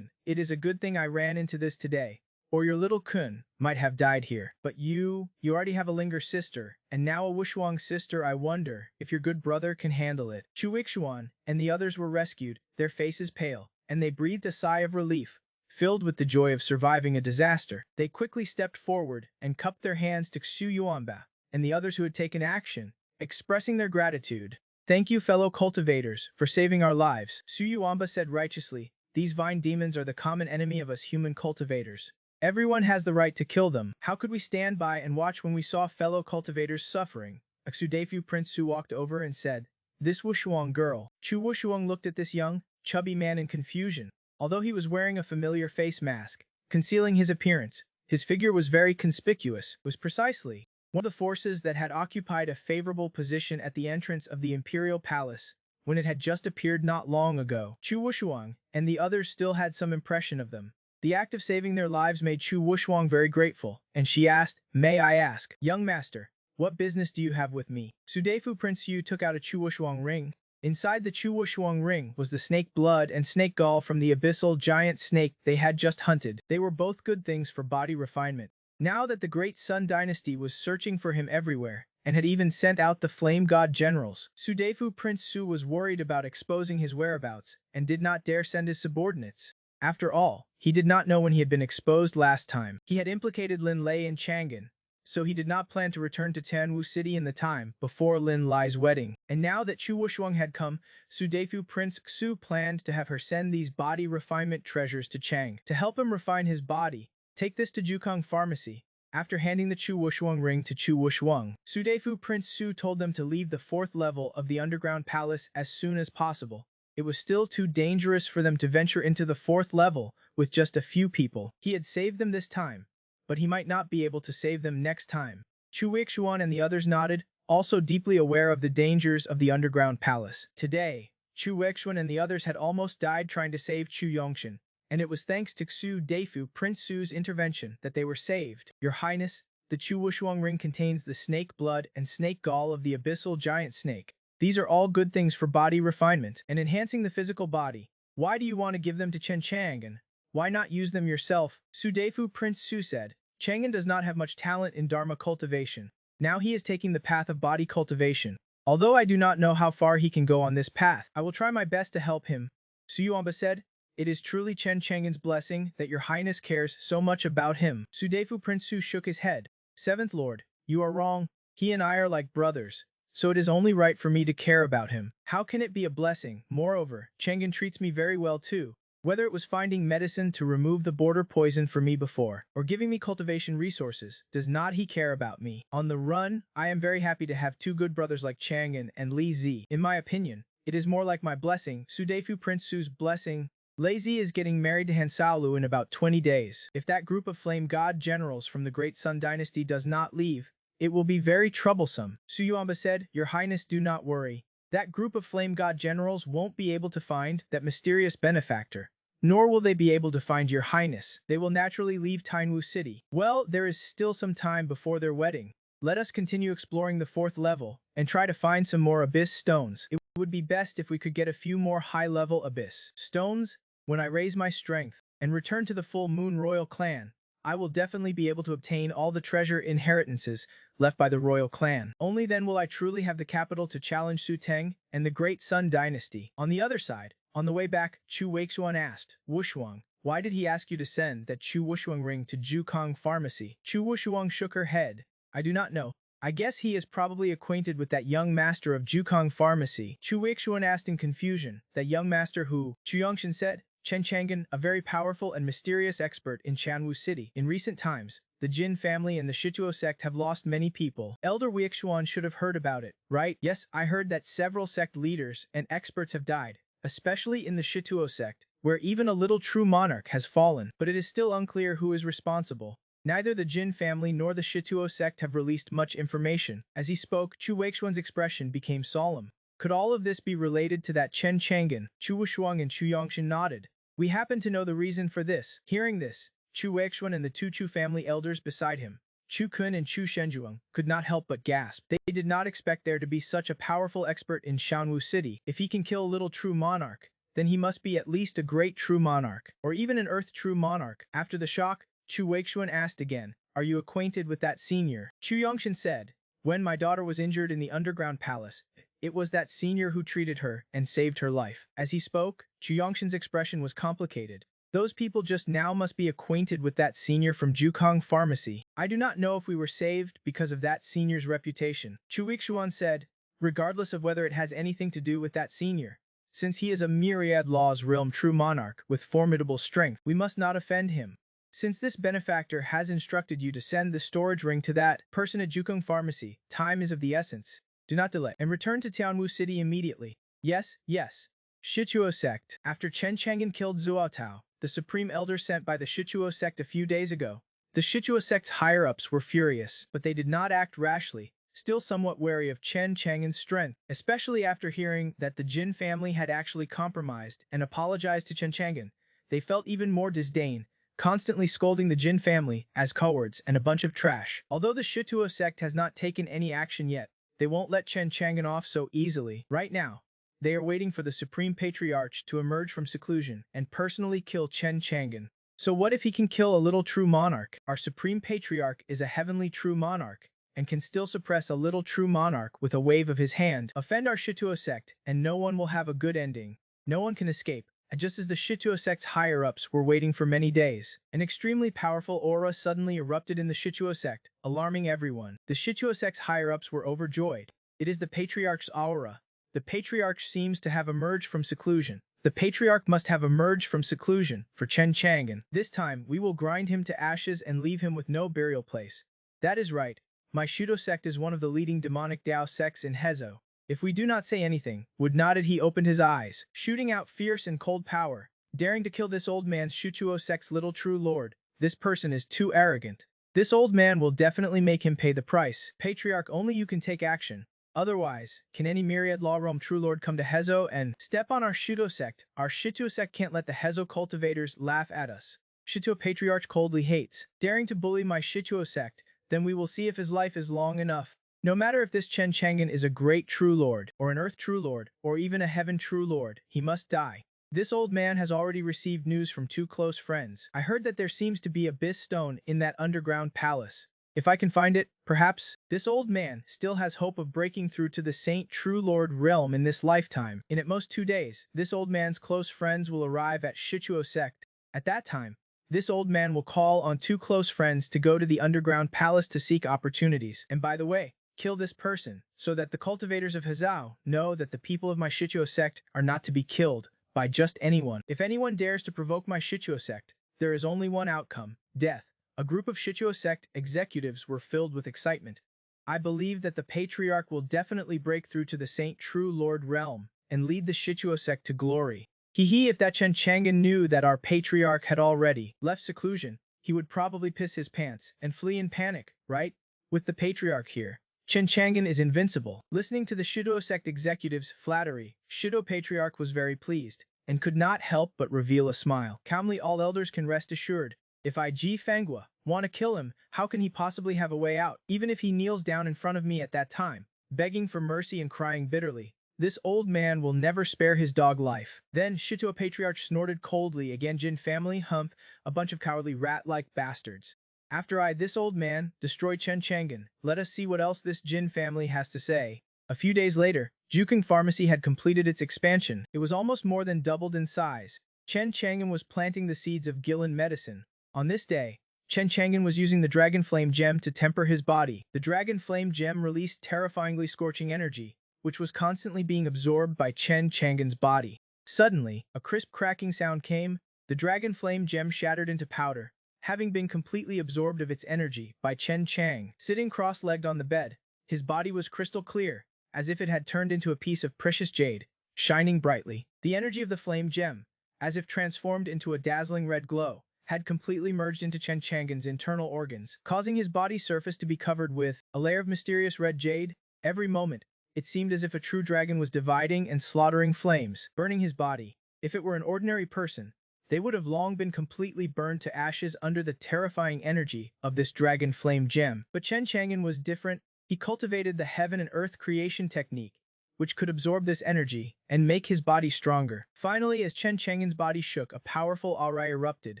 it is a good thing I ran into this today, or your little Kun might have died here. But you already have a Linger sister, and now a Wushuang sister. I wonder if your good brother can handle it. Chu Wixuan and the others were rescued, their faces pale, and they breathed a sigh of relief. Filled with the joy of surviving a disaster, they quickly stepped forward and cupped their hands to Xu Yuanba and the others who had taken action, expressing their gratitude. Thank you, fellow cultivators, for saving our lives. Xu Yuanba said righteously, these vine demons are the common enemy of us human cultivators. Everyone has the right to kill them. How could we stand by and watch when we saw fellow cultivators suffering? Xu Deifu Prince Su walked over and said, this Wushuang girl. Chu Wushuang looked at this young, chubby man in confusion. Although he was wearing a familiar face mask, concealing his appearance, his figure was very conspicuous. It was precisely one of the forces that had occupied a favorable position at the entrance of the imperial palace when it had just appeared not long ago. Chu Wushuang and the others still had some impression of them. The act of saving their lives made Chu Wushuang very grateful, and she asked, may I ask, young master, what business do you have with me? Su Deifu Prince Yu took out a Chu Wushuang ring. Inside the Chu Wushuang ring was the snake blood and snake gall from the abyssal giant snake they had just hunted. They were both good things for body refinement. Now that the great Sun Dynasty was searching for him everywhere, and had even sent out the flame god generals, Su Deifu Prince Su was worried about exposing his whereabouts, and did not dare send his subordinates. After all, he did not know when he had been exposed last time. He had implicated Lin Lei and Chang'an, so he did not plan to return to Tianwu City in the time before Lin Lai's wedding. And now that Chu Wushuang had come, Su Deifu Prince Xu planned to have her send these body refinement treasures to Chang to help him refine his body. Take this to Jukong Pharmacy. After handing the Chu Wushuang ring to Chu Wushuang, Su Deifu Prince Su told them to leave the 4th level of the underground palace as soon as possible. It was still too dangerous for them to venture into the 4th level with just a few people. He had saved them this time, but he might not be able to save them next time. Chu Wixuan and the others nodded, also deeply aware of the dangers of the underground palace. Today, Chu Wixuan and the others had almost died trying to save Chu Yongshan, and it was thanks to Xu Deifu Prince Su's intervention that they were saved. Your Highness, the Chu Wushuang ring contains the snake blood and snake gall of the abyssal giant snake. These are all good things for body refinement and enhancing the physical body. Why do you want to give them to Chen Chang'an? Why not use them yourself? Su Deifu Prince Su said. Chang'an does not have much talent in Dharma cultivation. Now he is taking the path of body cultivation. Although I do not know how far he can go on this path, I will try my best to help him. Su Yuanba said, it is truly Chen Chang'an's blessing that your highness cares so much about him. Su Deifu Prince Su shook his head. 7th Lord, you are wrong. He and I are like brothers, so it is only right for me to care about him. How can it be a blessing? Moreover, Chang'an treats me very well too. Whether it was finding medicine to remove the border poison for me before, or giving me cultivation resources, does not he care about me? On the run, I am very happy to have two good brothers like Chang'an and Li Zi. In my opinion, it is more like my blessing, Su Deifu Prince Su's blessing. Li Zi is getting married to Han Xiaolu in about 20 days. If that group of flame god generals from the Great Sun Dynasty does not leave, it will be very troublesome. Su Yuanba said, Your Highness, do not worry. That group of flame god generals won't be able to find that mysterious benefactor, nor will they be able to find your highness. They will naturally leave Tianwu City. Well, there is still some time before their wedding. Let us continue exploring the 4th level and try to find some more abyss stones. It would be best if we could get a few more high-level abyss stones. When I raise my strength and return to the Full Moon Royal Clan, I will definitely be able to obtain all the treasure inheritances left by the royal clan. Only then will I truly have the capital to challenge Su Teng and the Great Sun Dynasty. On the other side, on the way back, Chu Weiquan asked, Wushuang, why did he ask you to send that Chu Wushuang ring to Jukong Pharmacy? Chu Wushuang shook her head. I do not know. I guess he is probably acquainted with that young master of Jukong Pharmacy. Chu Weiquan asked in confusion. That young master who? Chu Yongshan said. Chen Chang'an, a very powerful and mysterious expert in Chanwu City. In recent times, the Jin family and the Shituo sect have lost many people. Elder Weiquan should have heard about it, right? Yes, I heard that several sect leaders and experts have died, especially in the Shituo sect, where even a little true monarch has fallen, but it is still unclear who is responsible. Neither the Jin family nor the Shituo sect have released much information. As he spoke, Chu Weiquan's expression became solemn. Could all of this be related to that Chen Chang'an? Chu Wushuang and Chu Yongshan nodded. We happen to know the reason for this. Hearing this, Chu Weiquan and the two Chu family elders beside him, Chu Kun and Chu Shenjuang, could not help but gasp. They did not expect there to be such a powerful expert in Shanwu City. If he can kill a little true monarch, then he must be at least a great true monarch, or even an earth true monarch. After the shock, Chu Weiquan asked again, are you acquainted with that senior? Chu Yongshan said, when my daughter was injured in the underground palace, it was that senior who treated her and saved her life. As he spoke, Chu Yongshan's expression was complicated. Those people just now must be acquainted with that senior from Jukong Pharmacy. I do not know if we were saved because of that senior's reputation. Chu Weiquan said, regardless of whether it has anything to do with that senior. Since he is a myriad law's realm true monarch with formidable strength, we must not offend him. Since this benefactor has instructed you to send the storage ring to that person at Jukong Pharmacy, time is of the essence. Do not delay, and return to Tianwu City immediately. Yes, yes. Shituo sect. After Chen Chang'an killed Zuo Tao, the supreme elder sent by the Shituo sect a few days ago, the Shituo sect's higher-ups were furious, but they did not act rashly, still somewhat wary of Chen Chang'an's strength, especially after hearing that the Jin family had actually compromised and apologized to Chen Chang'an. They felt even more disdain, constantly scolding the Jin family as cowards and a bunch of trash. Although the Shituo sect has not taken any action yet, they won't let Chen Chang'an off so easily. Right now, they are waiting for the Supreme Patriarch to emerge from seclusion and personally kill Chen Chang'an. So what if he can kill a little true monarch? Our Supreme Patriarch is a heavenly true monarch, and can still suppress a little true monarch with a wave of his hand. Offend our Shituo sect, and no one will have a good ending. No one can escape. Just as the Shituo sect's higher-ups were waiting for many days, an extremely powerful aura suddenly erupted in the Shituo sect, alarming everyone. The Shituo sect's higher-ups were overjoyed. It is the Patriarch's aura. The Patriarch seems to have emerged from seclusion. The Patriarch must have emerged from seclusion for Chen Chang'an. This time, we will grind him to ashes and leave him with no burial place. That is right. My Shituo sect is one of the leading demonic Dao sects in Hezo. If we do not say anything, would nodded he opened his eyes, shooting out fierce and cold power, daring to kill this old man's Shituo sect's little true lord. This person is too arrogant. This old man will definitely make him pay the price. Patriarch, only you can take action. Otherwise, can any myriad law realm true lord come to Hezo and step on our Shituo sect? Our Shituo sect can't let the Hezo cultivators laugh at us. Shituo Patriarch coldly hates, daring to bully my Shituo sect. Then we will see if his life is long enough. No matter if this Chen Chang'an is a great true lord, or an earth true lord, or even a heaven true lord, he must die. This old man has already received news from two close friends. I heard that there seems to be a Bis stone in that underground palace. If I can find it, perhaps, this old man still has hope of breaking through to the Saint True Lord realm in this lifetime. In at most 2 days, this old man's close friends will arrive at Shituo sect. At that time, this old man will call on 2 close friends to go to the underground palace to seek opportunities. And by the way, kill this person, so that the cultivators of Hazao know that the people of my Shituo sect are not to be killed by just anyone. If anyone dares to provoke my Shituo sect, there is only one outcome, death. A group of Shituo sect executives were filled with excitement. I believe that the Patriarch will definitely break through to the Saint True Lord realm and lead the Shituo sect to glory. If that Chen Chang'an knew that our Patriarch had already left seclusion, he would probably piss his pants and flee in panic, right? With the Patriarch here, Chen Chang'an is invincible. Listening to the Shituo sect executive's flattery, Shituo Patriarch was very pleased, and could not help but reveal a smile. Calmly, all elders can rest assured. If I Ji Fenghua want to kill him, how can he possibly have a way out? Even if he kneels down in front of me at that time, begging for mercy and crying bitterly, This old man will never spare his dog life. Then Shito Patriarch snorted coldly. Again, Jin family hump, a bunch of cowardly rat-like bastards. After this old man, destroy Chen Chang'an, let us see what else this Jin family has to say. A few days later, Jukang Pharmacy had completed its expansion. It was almost more than doubled in size. Chen Chang'an was planting the seeds of Gillen medicine. On this day, Chen Chang'an was using the Dragon Flame Gem to temper his body. The Dragon Flame Gem released terrifyingly scorching energy, which was constantly being absorbed by Chen Chang'an's body. Suddenly, a crisp cracking sound came. The Dragon Flame Gem shattered into powder, having been completely absorbed of its energy by Chen Chang. Sitting cross-legged on the bed, his body was crystal clear, as if it had turned into a piece of precious jade, shining brightly. The energy of the flame gem, as if transformed into a dazzling red glow, had completely merged into Chen Chang'an's internal organs, causing his body surface to be covered with a layer of mysterious red jade. Every moment, it seemed as if a true dragon was dividing and slaughtering flames, burning his body. If it were an ordinary person, they would have long been completely burned to ashes under the terrifying energy of this dragon flame gem. But Chen Chang'an was different. He cultivated the heaven and earth creation technique, which could absorb this energy and make his body stronger. Finally, as Chen Chang'an's body shook, a powerful aura erupted.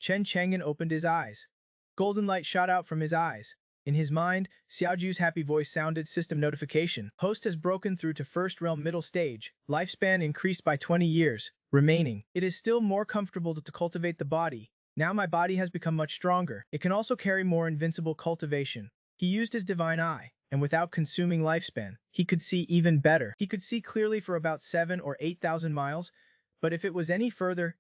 Chen Chang'an opened his eyes. Golden light shot out from his eyes. In his mind, Xiaoju's happy voice sounded. System notification. Host has broken through to first realm middle stage. Lifespan increased by 20 years. Remaining. It is still more comfortable to cultivate the body. Now my body has become much stronger. It can also carry more invincible cultivation. He used his divine eye, and without consuming lifespan, he could see even better. He could see clearly for about 7 or 8,000 miles, but if it was any further,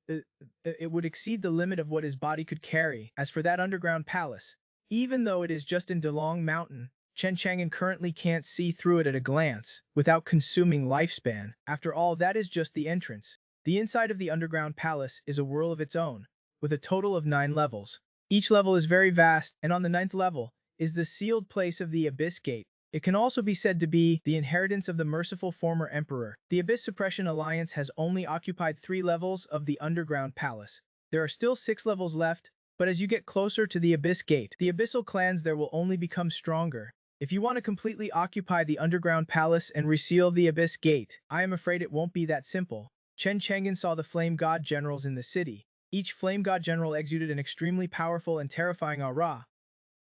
it would exceed the limit of what his body could carry. As for that underground palace, even though it is just in Delong Mountain, Chen Chang'an currently can't see through it at a glance, without consuming lifespan. After all, that is just the entrance. The inside of the underground palace is a world of its own, with a total of 9 levels. Each level is very vast, and on the 9th level is the sealed place of the Abyss Gate. It can also be said to be the inheritance of the merciful former emperor. The Abyss Suppression Alliance has only occupied 3 levels of the underground palace. There are still 6 levels left, but as you get closer to the Abyss Gate, the abyssal clans there will only become stronger. If you want to completely occupy the underground palace and reseal the Abyss Gate, I am afraid it won't be that simple. Chen Chang'an saw the Flame God Generals in the city. Each Flame God General exuded an extremely powerful and terrifying aura.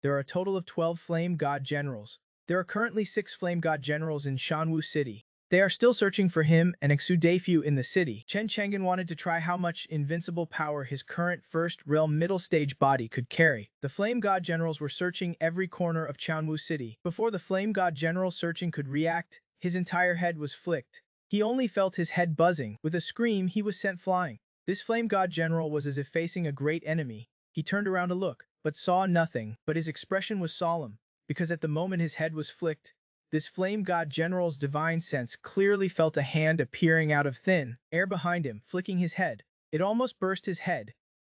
There are a total of 12 Flame God Generals. There are currently 6 Flame God Generals in Shanwu City. They are still searching for him and Xu Deifu in the city. Chen Chang'an wanted to try how much invincible power his current first realm middle stage body could carry. The Flame God Generals were searching every corner of Shanwu City. Before the Flame God General searching could react, his entire head was flicked. He only felt his head buzzing. With a scream, he was sent flying. This Flame God General was as if facing a great enemy. He turned around to look, but saw nothing. But his expression was solemn, because at the moment his head was flicked, this Flame God General's divine sense clearly felt a hand appearing out of thin air behind him, flicking his head. It almost burst his head.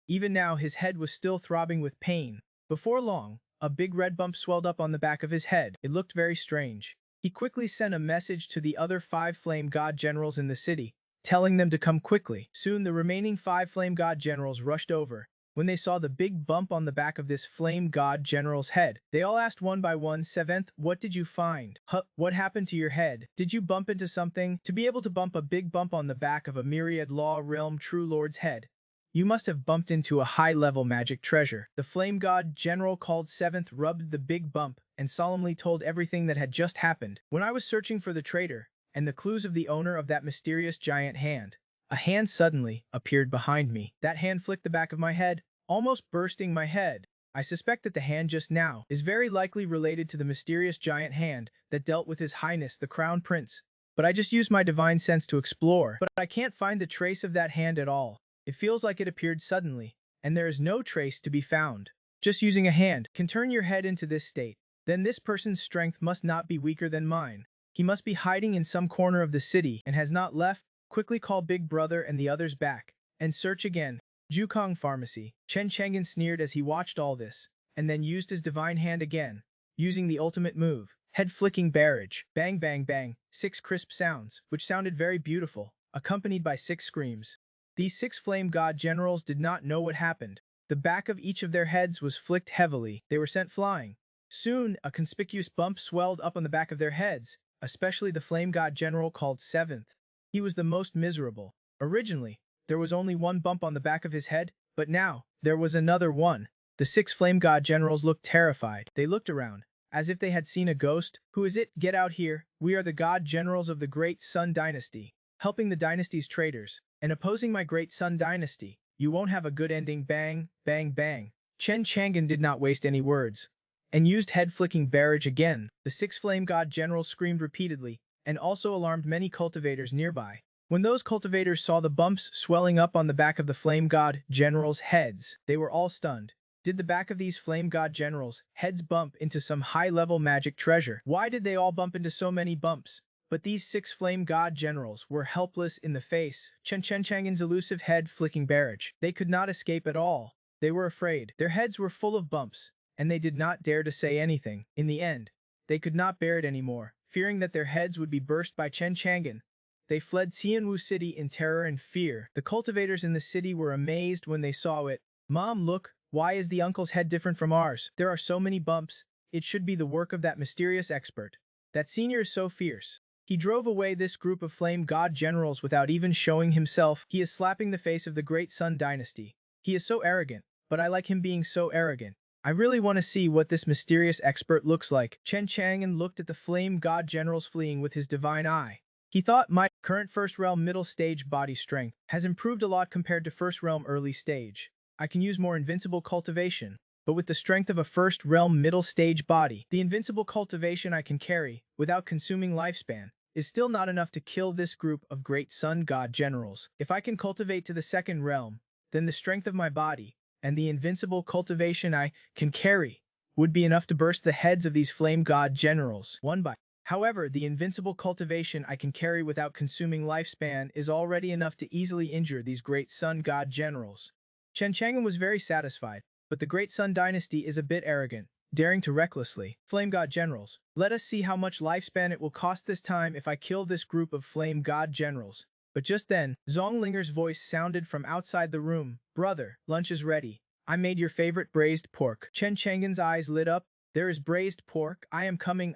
Even now his head was still throbbing with pain. Before long, a big red bump swelled up on the back of his head. It looked very strange. He quickly sent a message to the other 5 Flame God Generals in the city, telling them to come quickly. Soon the remaining 5 Flame God Generals rushed over. When they saw the big bump on the back of this Flame God General's head, they all asked one by one, "Seventh, what did you find? What happened to your head? Did you bump into something?" To be able to bump a big bump on the back of a myriad law realm true lord's head, you must have bumped into a high-level magic treasure. The Flame God General called 7th rubbed the big bump and solemnly told everything that had just happened. When I was searching for the traitor and the clues of the owner of that mysterious giant hand, a hand suddenly appeared behind me. That hand flicked the back of my head, almost bursting my head. I suspect that the hand just now is very likely related to the mysterious giant hand that dealt with His Highness the Crown Prince. But I just used my divine sense to explore, but I can't find the trace of that hand at all. It feels like it appeared suddenly, and there is no trace to be found. Just using a hand can turn your head into this state. Then this person's strength must not be weaker than mine. He must be hiding in some corner of the city and has not left. Quickly call Big Brother and the others back, and search again. Jukang Pharmacy. Chen Chang'an sneered as he watched all this, and then used his divine hand again, using the ultimate move, head-flicking barrage. Bang bang bang, 6 crisp sounds, which sounded very beautiful, accompanied by 6 screams. These 6 Flame God Generals did not know what happened. The back of each of their heads was flicked heavily. They were sent flying. Soon, a conspicuous bump swelled up on the back of their heads. especially the flame god general called Seventh. He was the most miserable. Originally, there was only one bump on the back of his head, but now, there was another one. The six flame god generals looked terrified. They looked around, as if they had seen a ghost. Who is it? Get out here. We are the god generals of the Great Sun Dynasty, helping the dynasty's traitors, and opposing my Great Sun Dynasty. You won't have a good ending. Bang, bang, bang. Chen Chang'an did not waste any words, and used head-flicking barrage again. The six flame god generals screamed repeatedly, and also alarmed many cultivators nearby. When those cultivators saw the bumps swelling up on the back of the flame god generals' heads, they were all stunned. Did the back of these flame god generals' heads bump into some high-level magic treasure? Why did they all bump into so many bumps? But these six flame god generals were helpless in the face. Chen Chang'an's elusive head-flicking barrage. They could not escape at all. They were afraid. Their heads were full of bumps, and they did not dare to say anything. In the end, they could not bear it anymore, fearing that their heads would be burst by Chen Chang'an. They fled Xianwu City in terror and fear. The cultivators in the city were amazed when they saw it. Mom, look, why is the uncle's head different from ours? There are so many bumps. It should be the work of that mysterious expert. That senior is so fierce. He drove away this group of flame god generals without even showing himself. He is slapping the face of the Great Sun Dynasty. He is so arrogant, but I like him being so arrogant. I really want to see what this mysterious expert looks like. Chen Chang'an looked at the flame god generals fleeing with his divine eye. He thought, my current first realm middle stage body strength has improved a lot compared to first realm early stage. I can use more invincible cultivation, but with the strength of a first realm middle stage body, the invincible cultivation I can carry, without consuming lifespan, is still not enough to kill this group of great sun god generals. If I can cultivate to the second realm, then the strength of my body, and the invincible cultivation I can carry, would be enough to burst the heads of these flame god generals, one by. However, the invincible cultivation I can carry without consuming lifespan is already enough to easily injure these great sun god generals. Chen Chang'an was very satisfied, but the Great Sun Dynasty is a bit arrogant, daring to recklessly. Flame god generals, let us see how much lifespan it will cost this time if I kill this group of flame god generals. But just then, Zhonglinger's voice sounded from outside the room. Brother, lunch is ready. I made your favorite braised pork. Chen Chang'an's eyes lit up. There is braised pork. I'm coming.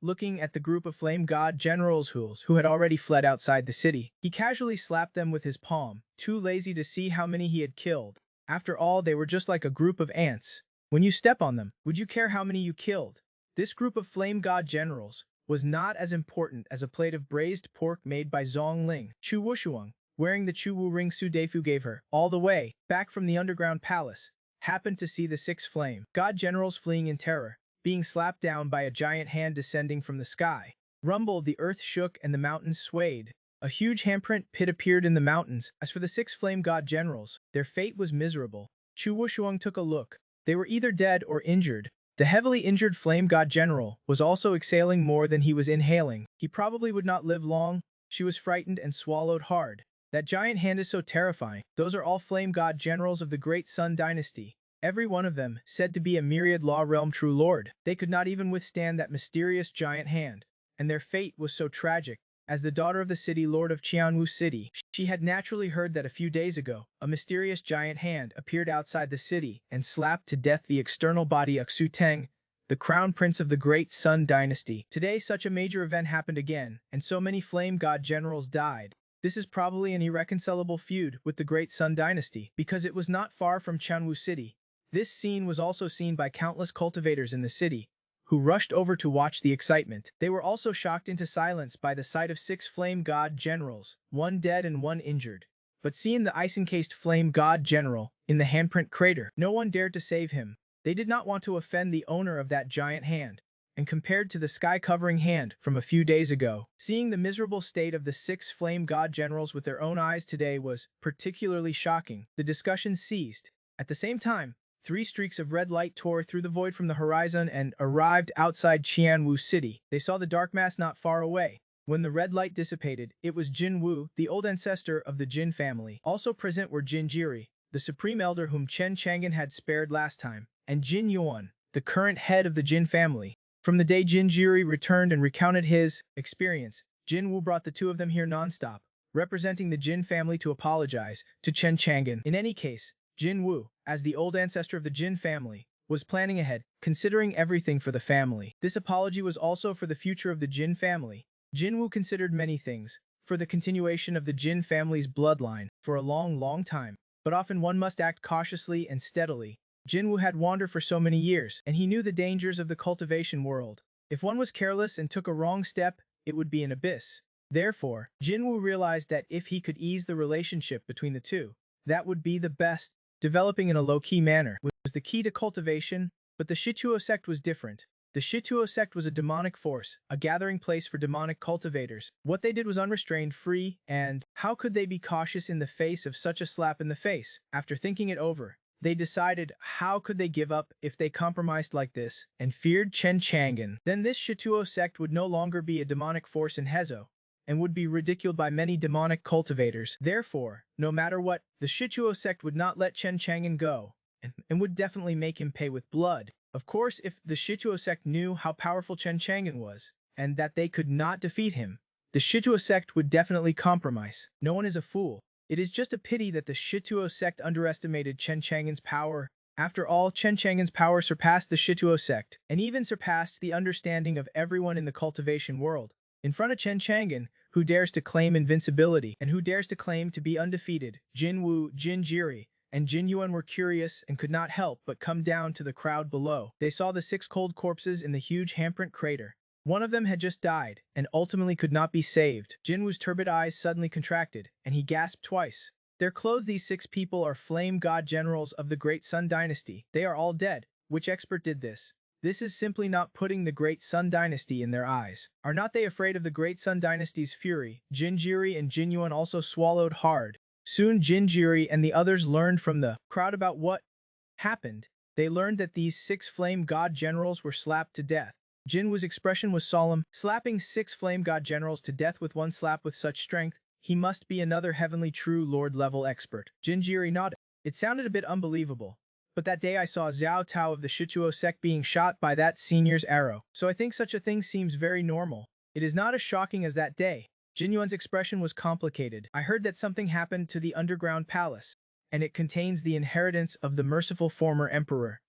Looking at the group of flame god generals who had already fled outside the city, he casually slapped them with his palm, too lazy to see how many he had killed. After all, they were just like a group of ants. When you step on them, would you care how many you killed? This group of flame god generals was not as important as a plate of braised pork made by Zhongling. Chu Wushuang, wearing the Chu Wu ring Su Deifu gave her, all the way back from the underground palace, happened to see the six flame god generals fleeing in terror, being slapped down by a giant hand descending from the sky. Rumble, the earth shook and the mountains swayed. A huge handprint pit appeared in the mountains. As for the six flame god generals, their fate was miserable. Chu Wushuang took a look. They were either dead or injured. The heavily injured flame god general was also exhaling more than he was inhaling. He probably would not live long. She was frightened and swallowed hard. That giant hand is so terrifying. Those are all flame god generals of the Great Sun Dynasty. Every one of them said to be a myriad law realm true lord. They could not even withstand that mysterious giant hand. And their fate was so tragic. As the daughter of the city lord of Qianwu City, she had naturally heard that a few days ago, a mysterious giant hand appeared outside the city and slapped to death the external body of Xu Teng, the crown prince of the Great Sun Dynasty. Today such a major event happened again, and so many flame god generals died. This is probably an irreconcilable feud with the Great Sun Dynasty, because it was not far from Qianwu City. This scene was also seen by countless cultivators in the city, who rushed over to watch the excitement. They were also shocked into silence by the sight of six flame god generals, one dead and one injured. But seeing the ice-encased flame god general in the handprint crater, no one dared to save him. They did not want to offend the owner of that giant hand. And compared to the sky-covering hand from a few days ago, seeing the miserable state of the six flame god generals with their own eyes today was particularly shocking. The discussion ceased. At the same time, 3 streaks of red light tore through the void from the horizon and arrived outside Qianwu City. They saw the dark mass not far away. When the red light dissipated, it was Jin Wu, the old ancestor of the Jin family. Also present were Jin Jiri, the supreme elder whom Chen Chang'an had spared last time, and Jin Yuan, the current head of the Jin family. From the day Jin Jiri returned and recounted his experience, Jin Wu brought the two of them here non-stop, representing the Jin family to apologize to Chen Chang'an. In any case, Jin Wu, as the old ancestor of the Jin family, was planning ahead, considering everything for the family. This apology was also for the future of the Jin family. Jinwoo considered many things, for the continuation of the Jin family's bloodline, for a long time. But often one must act cautiously and steadily. Jinwoo had wandered for so many years, and he knew the dangers of the cultivation world. If one was careless and took a wrong step, it would be an abyss. Therefore, Jinwoo realized that if he could ease the relationship between the two, that would be the best. Developing in a low-key manner was the key to cultivation, but the Shituo sect was different. The Shituo sect was a demonic force, a gathering place for demonic cultivators. What they did was unrestrained, free, and how could they be cautious in the face of such a slap in the face? After thinking it over, they decided how could they give up if they compromised like this, and feared Chen Chang'an. Then this Shituo sect would no longer be a demonic force in Hezo, and would be ridiculed by many demonic cultivators. Therefore, no matter what, the Shituo sect would not let Chen Chang'an go, and would definitely make him pay with blood. Of course, if the Shituo sect knew how powerful Chen Chang'an was, and that they could not defeat him, the Shituo sect would definitely compromise. No one is a fool. It is just a pity that the Shituo sect underestimated Chen Chang'an's power. After all, Chen Chang'an's power surpassed the Shituo sect, and even surpassed the understanding of everyone in the cultivation world. In front of Chen Chang'an, who dares to claim invincibility, and who dares to claim to be undefeated, Jinwoo, Jinjiri, and Jin Yuan were curious and could not help but come down to the crowd below. They saw the 6 cold corpses in the huge handprint crater. One of them had just died, and ultimately could not be saved. Jinwoo's turbid eyes suddenly contracted, and he gasped twice. Their clothes, these 6 people are flame god generals of the Great Sun Dynasty. They are all dead. Which expert did this? This is simply not putting the Great Sun Dynasty in their eyes. Are not they afraid of the Great Sun Dynasty's fury? Jinjiri and Jin Yuan also swallowed hard. Soon Jinjiri and the others learned from the crowd about what happened. They learned that these 6 flame god generals were slapped to death. Jinwoo's expression was solemn. Slapping 6 flame god generals to death with one slap with such strength, he must be another heavenly true lord level expert. Jinjiri nodded. It sounded a bit unbelievable. But that day I saw Xiao Tao of the Shituo sect being shot by that senior's arrow. So I think such a thing seems very normal. It is not as shocking as that day. Jin Yuan's expression was complicated. I heard that something happened to the underground palace, and it contains the inheritance of the merciful former emperor,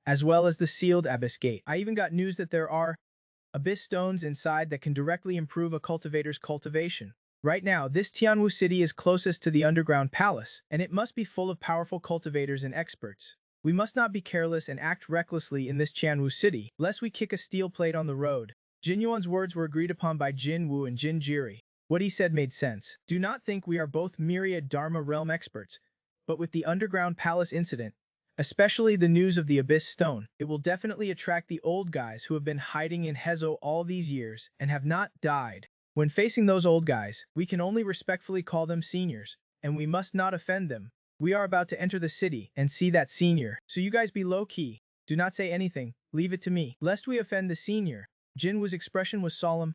as well as the sealed abyss gate. I even got news that there are abyss stones inside that can directly improve a cultivator's cultivation. Right now, this Tianwu city is closest to the underground palace, and it must be full of powerful cultivators and experts. We must not be careless and act recklessly in this Tianwu city, lest we kick a steel plate on the road. Jin Yuan's words were agreed upon by Jinwoo and Jinjiri. What he said made sense. Do not think we are both myriad Dharma realm experts, but with the underground palace incident, especially the news of the Abyss Stone, it will definitely attract the old guys who have been hiding in Hezo all these years and have not died. When facing those old guys, we can only respectfully call them seniors, and we must not offend them. We are about to enter the city and see that senior, so you guys be low-key. Do not say anything, leave it to me, lest we offend the senior. Jinwoo's expression was solemn,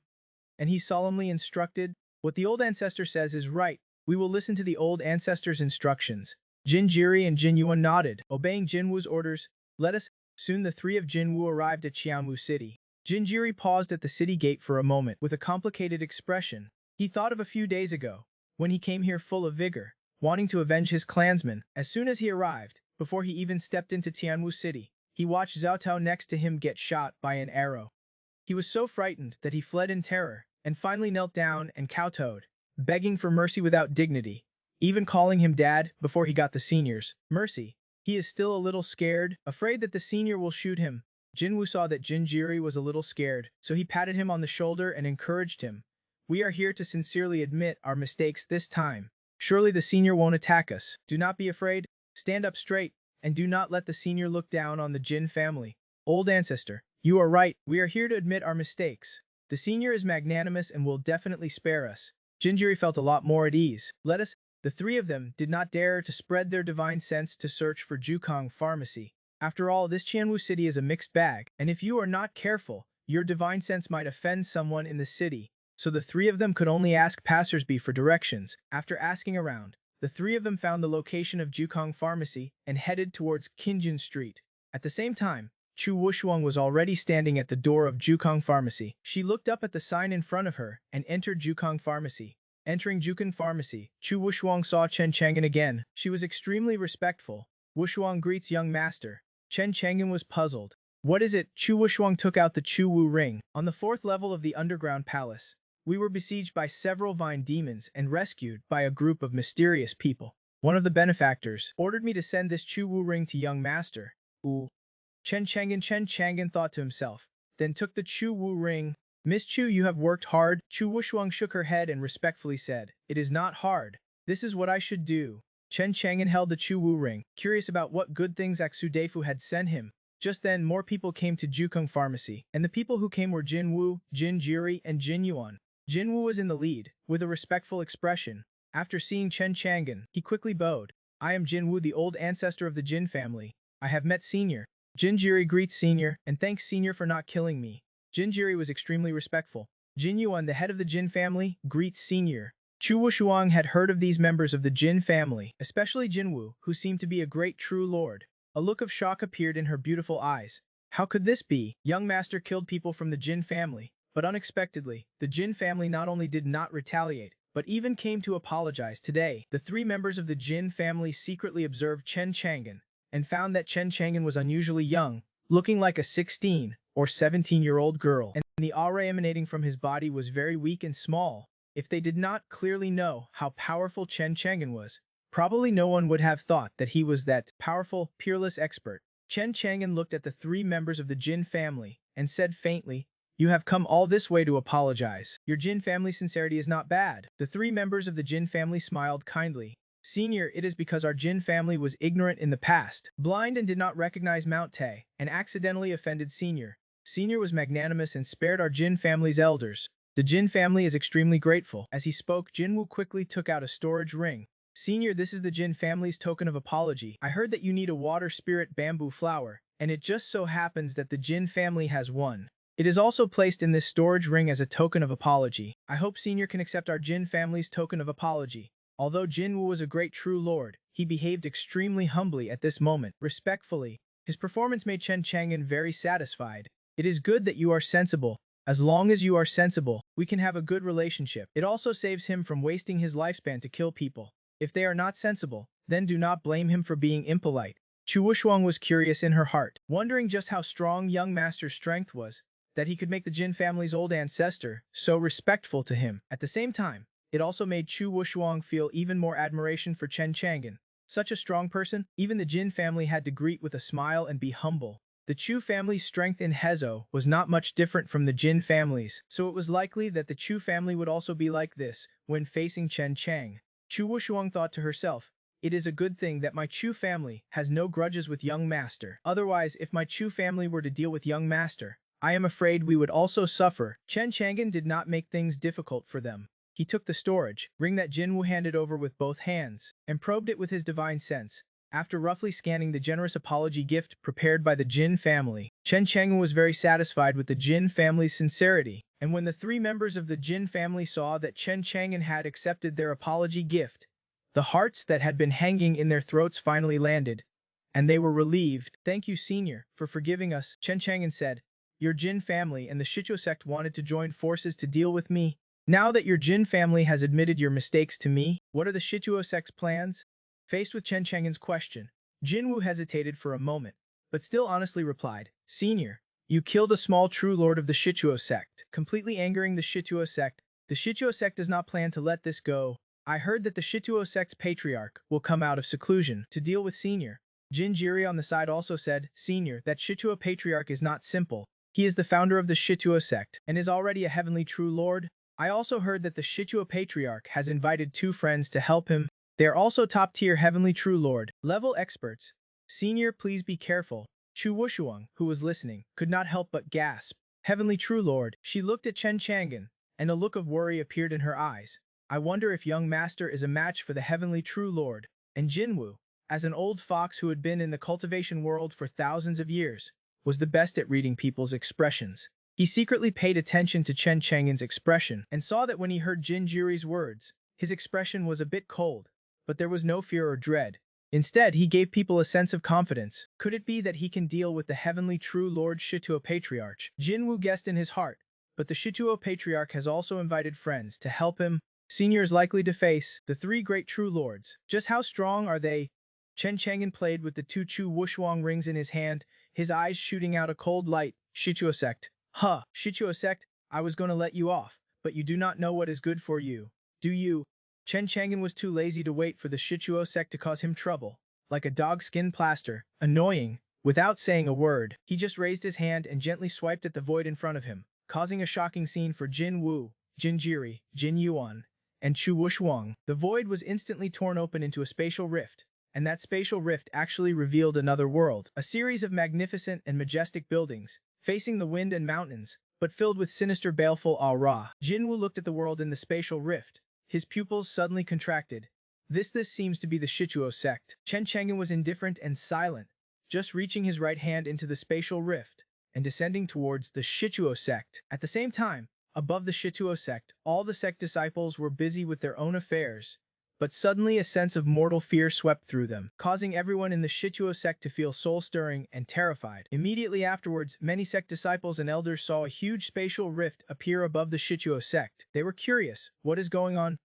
and he solemnly instructed, what the old ancestor says is right. We will listen to the old ancestor's instructions. Jinjiri and Jin Yuan nodded, obeying Jinwoo's orders. Let us. Soon the 3 of Jinwoo arrived at Qianwu City. Jinjiri paused at the city gate for a moment with a complicated expression. He thought of a few days ago, when he came here full of vigor, wanting to avenge his clansmen. As soon as he arrived, before he even stepped into Tianwu City, he watched Xiao Tao next to him get shot by an arrow. He was so frightened that he fled in terror, and finally knelt down and kowtowed, begging for mercy without dignity, even calling him dad before he got the seniors. Mercy. He is still a little scared, afraid that the senior will shoot him. Jinwoo saw that Jinjiri was a little scared, so he patted him on the shoulder and encouraged him. We are here to sincerely admit our mistakes this time. Surely the senior won't attack us. Do not be afraid, stand up straight, and do not let the senior look down on the Jin family. Old ancestor, you are right, we are here to admit our mistakes. The senior is magnanimous and will definitely spare us. Jinjiri felt a lot more at ease. Let us. The 3 of them did not dare to spread their divine sense to search for Jukong Pharmacy. After all, this Qianwu city is a mixed bag, and if you are not careful, your divine sense might offend someone in the city. So the 3 of them could only ask passersby for directions. After asking around, the 3 of them found the location of Jukong Pharmacy and headed towards Qinjun Street. At the same time, Chu Wushuang was already standing at the door of Jukong Pharmacy. She looked up at the sign in front of her and entered Jukong Pharmacy. Entering Jukong Pharmacy, Chu Wushuang saw Chen Chang'an again. She was extremely respectful. Wushuang greets young master. Chen Chang'an was puzzled. What is it? Chu Wushuang took out the Chu Wu ring. On the fourth level of the underground palace, we were besieged by several vine demons and rescued by a group of mysterious people. One of the benefactors ordered me to send this Chu Wu ring to young master. Ooh. Chen Chang'an thought to himself, then took the Chu Wu ring. Miss Chu, you have worked hard. Chu Wushuang shook her head and respectfully said, it is not hard. This is what I should do. Chen Chang'an held the Chu Wu ring, curious about what good things Aksu Defu had sent him. Just then, more people came to Jukung Pharmacy, and the people who came were Jin Wu, Jin Jiri, and Jin Yuan. Jin Wu was in the lead, with a respectful expression. After seeing Chen Chang'an, he quickly bowed. I am Jin Wu, the old ancestor of the Jin family. I have met Senior. Jin Jiri greets Senior, and thanks Senior for not killing me. Jin Jiri was extremely respectful. Jin Yuan, the head of the Jin family, greets Senior. Chu Wushuang had heard of these members of the Jin family, especially Jin Wu, who seemed to be a great true lord. A look of shock appeared in her beautiful eyes. How could this be? Young master killed people from the Jin family. But unexpectedly, the Jin family not only did not retaliate, but even came to apologize. Today, the three members of the Jin family secretly observed Chen Chang'an, and found that Chen Chang'an was unusually young, looking like a 16 or 17-year-old girl, and the aura emanating from his body was very weak and small. If they did not clearly know how powerful Chen Chang'an was, probably no one would have thought that he was that powerful, peerless expert. Chen Chang'an looked at the three members of the Jin family, and said faintly, you have come all this way to apologize. Your Jin family sincerity is not bad. The three members of the Jin family smiled kindly. Senior, it is because our Jin family was ignorant in the past, blind and did not recognize Mount Te, and accidentally offended Senior. Senior was magnanimous and spared our Jin family's elders. The Jin family is extremely grateful. As he spoke, Jin Wu quickly took out a storage ring. Senior, this is the Jin family's token of apology. I heard that you need a water spirit bamboo flower, and it just so happens that the Jin family has one. It is also placed in this storage ring as a token of apology. I hope Senior can accept our Jin family's token of apology. Although Jin Wu was a great true lord, he behaved extremely humbly at this moment, respectfully. His performance made Chen Chang'an very satisfied. It is good that you are sensible. As long as you are sensible, we can have a good relationship. It also saves him from wasting his lifespan to kill people. If they are not sensible, then do not blame him for being impolite. Chu Wushuang was curious in her heart, wondering just how strong young master's strength was, that he could make the Jin family's old ancestor so respectful to him. At the same time, it also made Chu Wushuang feel even more admiration for Chen Chang'an. Such a strong person, even the Jin family had to greet with a smile and be humble. The Chu family's strength in Hezo was not much different from the Jin family's, so it was likely that the Chu family would also be like this when facing Chen Chang. Chu Wushuang thought to herself, it is a good thing that my Chu family has no grudges with young master. Otherwise, if my Chu family were to deal with young master, I am afraid we would also suffer. Chen Chang'an did not make things difficult for them. He took the storage ring that Jin Wu handed over with both hands, and probed it with his divine sense. After roughly scanning the generous apology gift prepared by the Jin family, Chen Chang'an was very satisfied with the Jin family's sincerity, and when the three members of the Jin family saw that Chen Chang'an had accepted their apology gift, the hearts that had been hanging in their throats finally landed, and they were relieved. Thank you, Senior, for forgiving us, Chen Chang'an said. Your Jin family and the Shichuo sect wanted to join forces to deal with me. Now that your Jin family has admitted your mistakes to me, what are the Shichuo sect's plans? Faced with Chen Chang'an's question, Jin Wu hesitated for a moment, but still honestly replied, Senior, you killed a small true lord of the Shichuo sect, completely angering the Shichuo sect. The Shichuo sect does not plan to let this go. I heard that the Shichuo sect's patriarch will come out of seclusion to deal with Senior. Jin Jiri on the side also said, Senior, that Shichuo patriarch is not simple. He is the founder of the Shichuo sect, and is already a heavenly true lord. I also heard that the Shichuo patriarch has invited two friends to help him. They are also top-tier heavenly true lord level experts. Senior, please be careful. Chu Wushuang, who was listening, could not help but gasp. Heavenly true lord. She looked at Chen Chang'an, and a look of worry appeared in her eyes. I wonder if young master is a match for the heavenly true lord. And Jin Wu, as an old fox who had been in the cultivation world for thousands of years, was the best at reading people's expressions. He secretly paid attention to Chen Chang'an's expression and saw that when he heard Jin Jiri's words, his expression was a bit cold, but there was no fear or dread. Instead, he gave people a sense of confidence. Could it be that he can deal with the heavenly true Lord Shichuo Patriarch? Jin Wu guessed in his heart, but the Shichuo Patriarch has also invited friends to help him. Senior is likely to face the three great true lords. Just how strong are they? Chen Chang'an played with the two Chu Wuxuang rings in his hand, his eyes shooting out a cold light. Shichuo sect. Huh, Shichuo sect, I was going to let you off, but you do not know what is good for you, do you? Chen Chang'an was too lazy to wait for the Shichuo sect to cause him trouble. Like a dog skin plaster, annoying, without saying a word, he just raised his hand and gently swiped at the void in front of him, causing a shocking scene for Jin Wu, Jin Jiri, Jin Yuan, and Chu Wuxuang. The void was instantly torn open into a spatial rift, and that spatial rift actually revealed another world, a series of magnificent and majestic buildings, facing the wind and mountains, but filled with sinister baleful aura. Jinwu looked at the world in the spatial rift. His pupils suddenly contracted. This seems to be the Shichuo sect. Chen Chang'an was indifferent and silent, just reaching his right hand into the spatial rift, and descending towards the Shichuo sect. At the same time, above the Shichuo sect, all the sect disciples were busy with their own affairs, but suddenly a sense of mortal fear swept through them, causing everyone in the Shichuo sect to feel soul-stirring and terrified. Immediately afterwards, many sect disciples and elders saw a huge spatial rift appear above the Shichuo sect. They were curious, what is going on?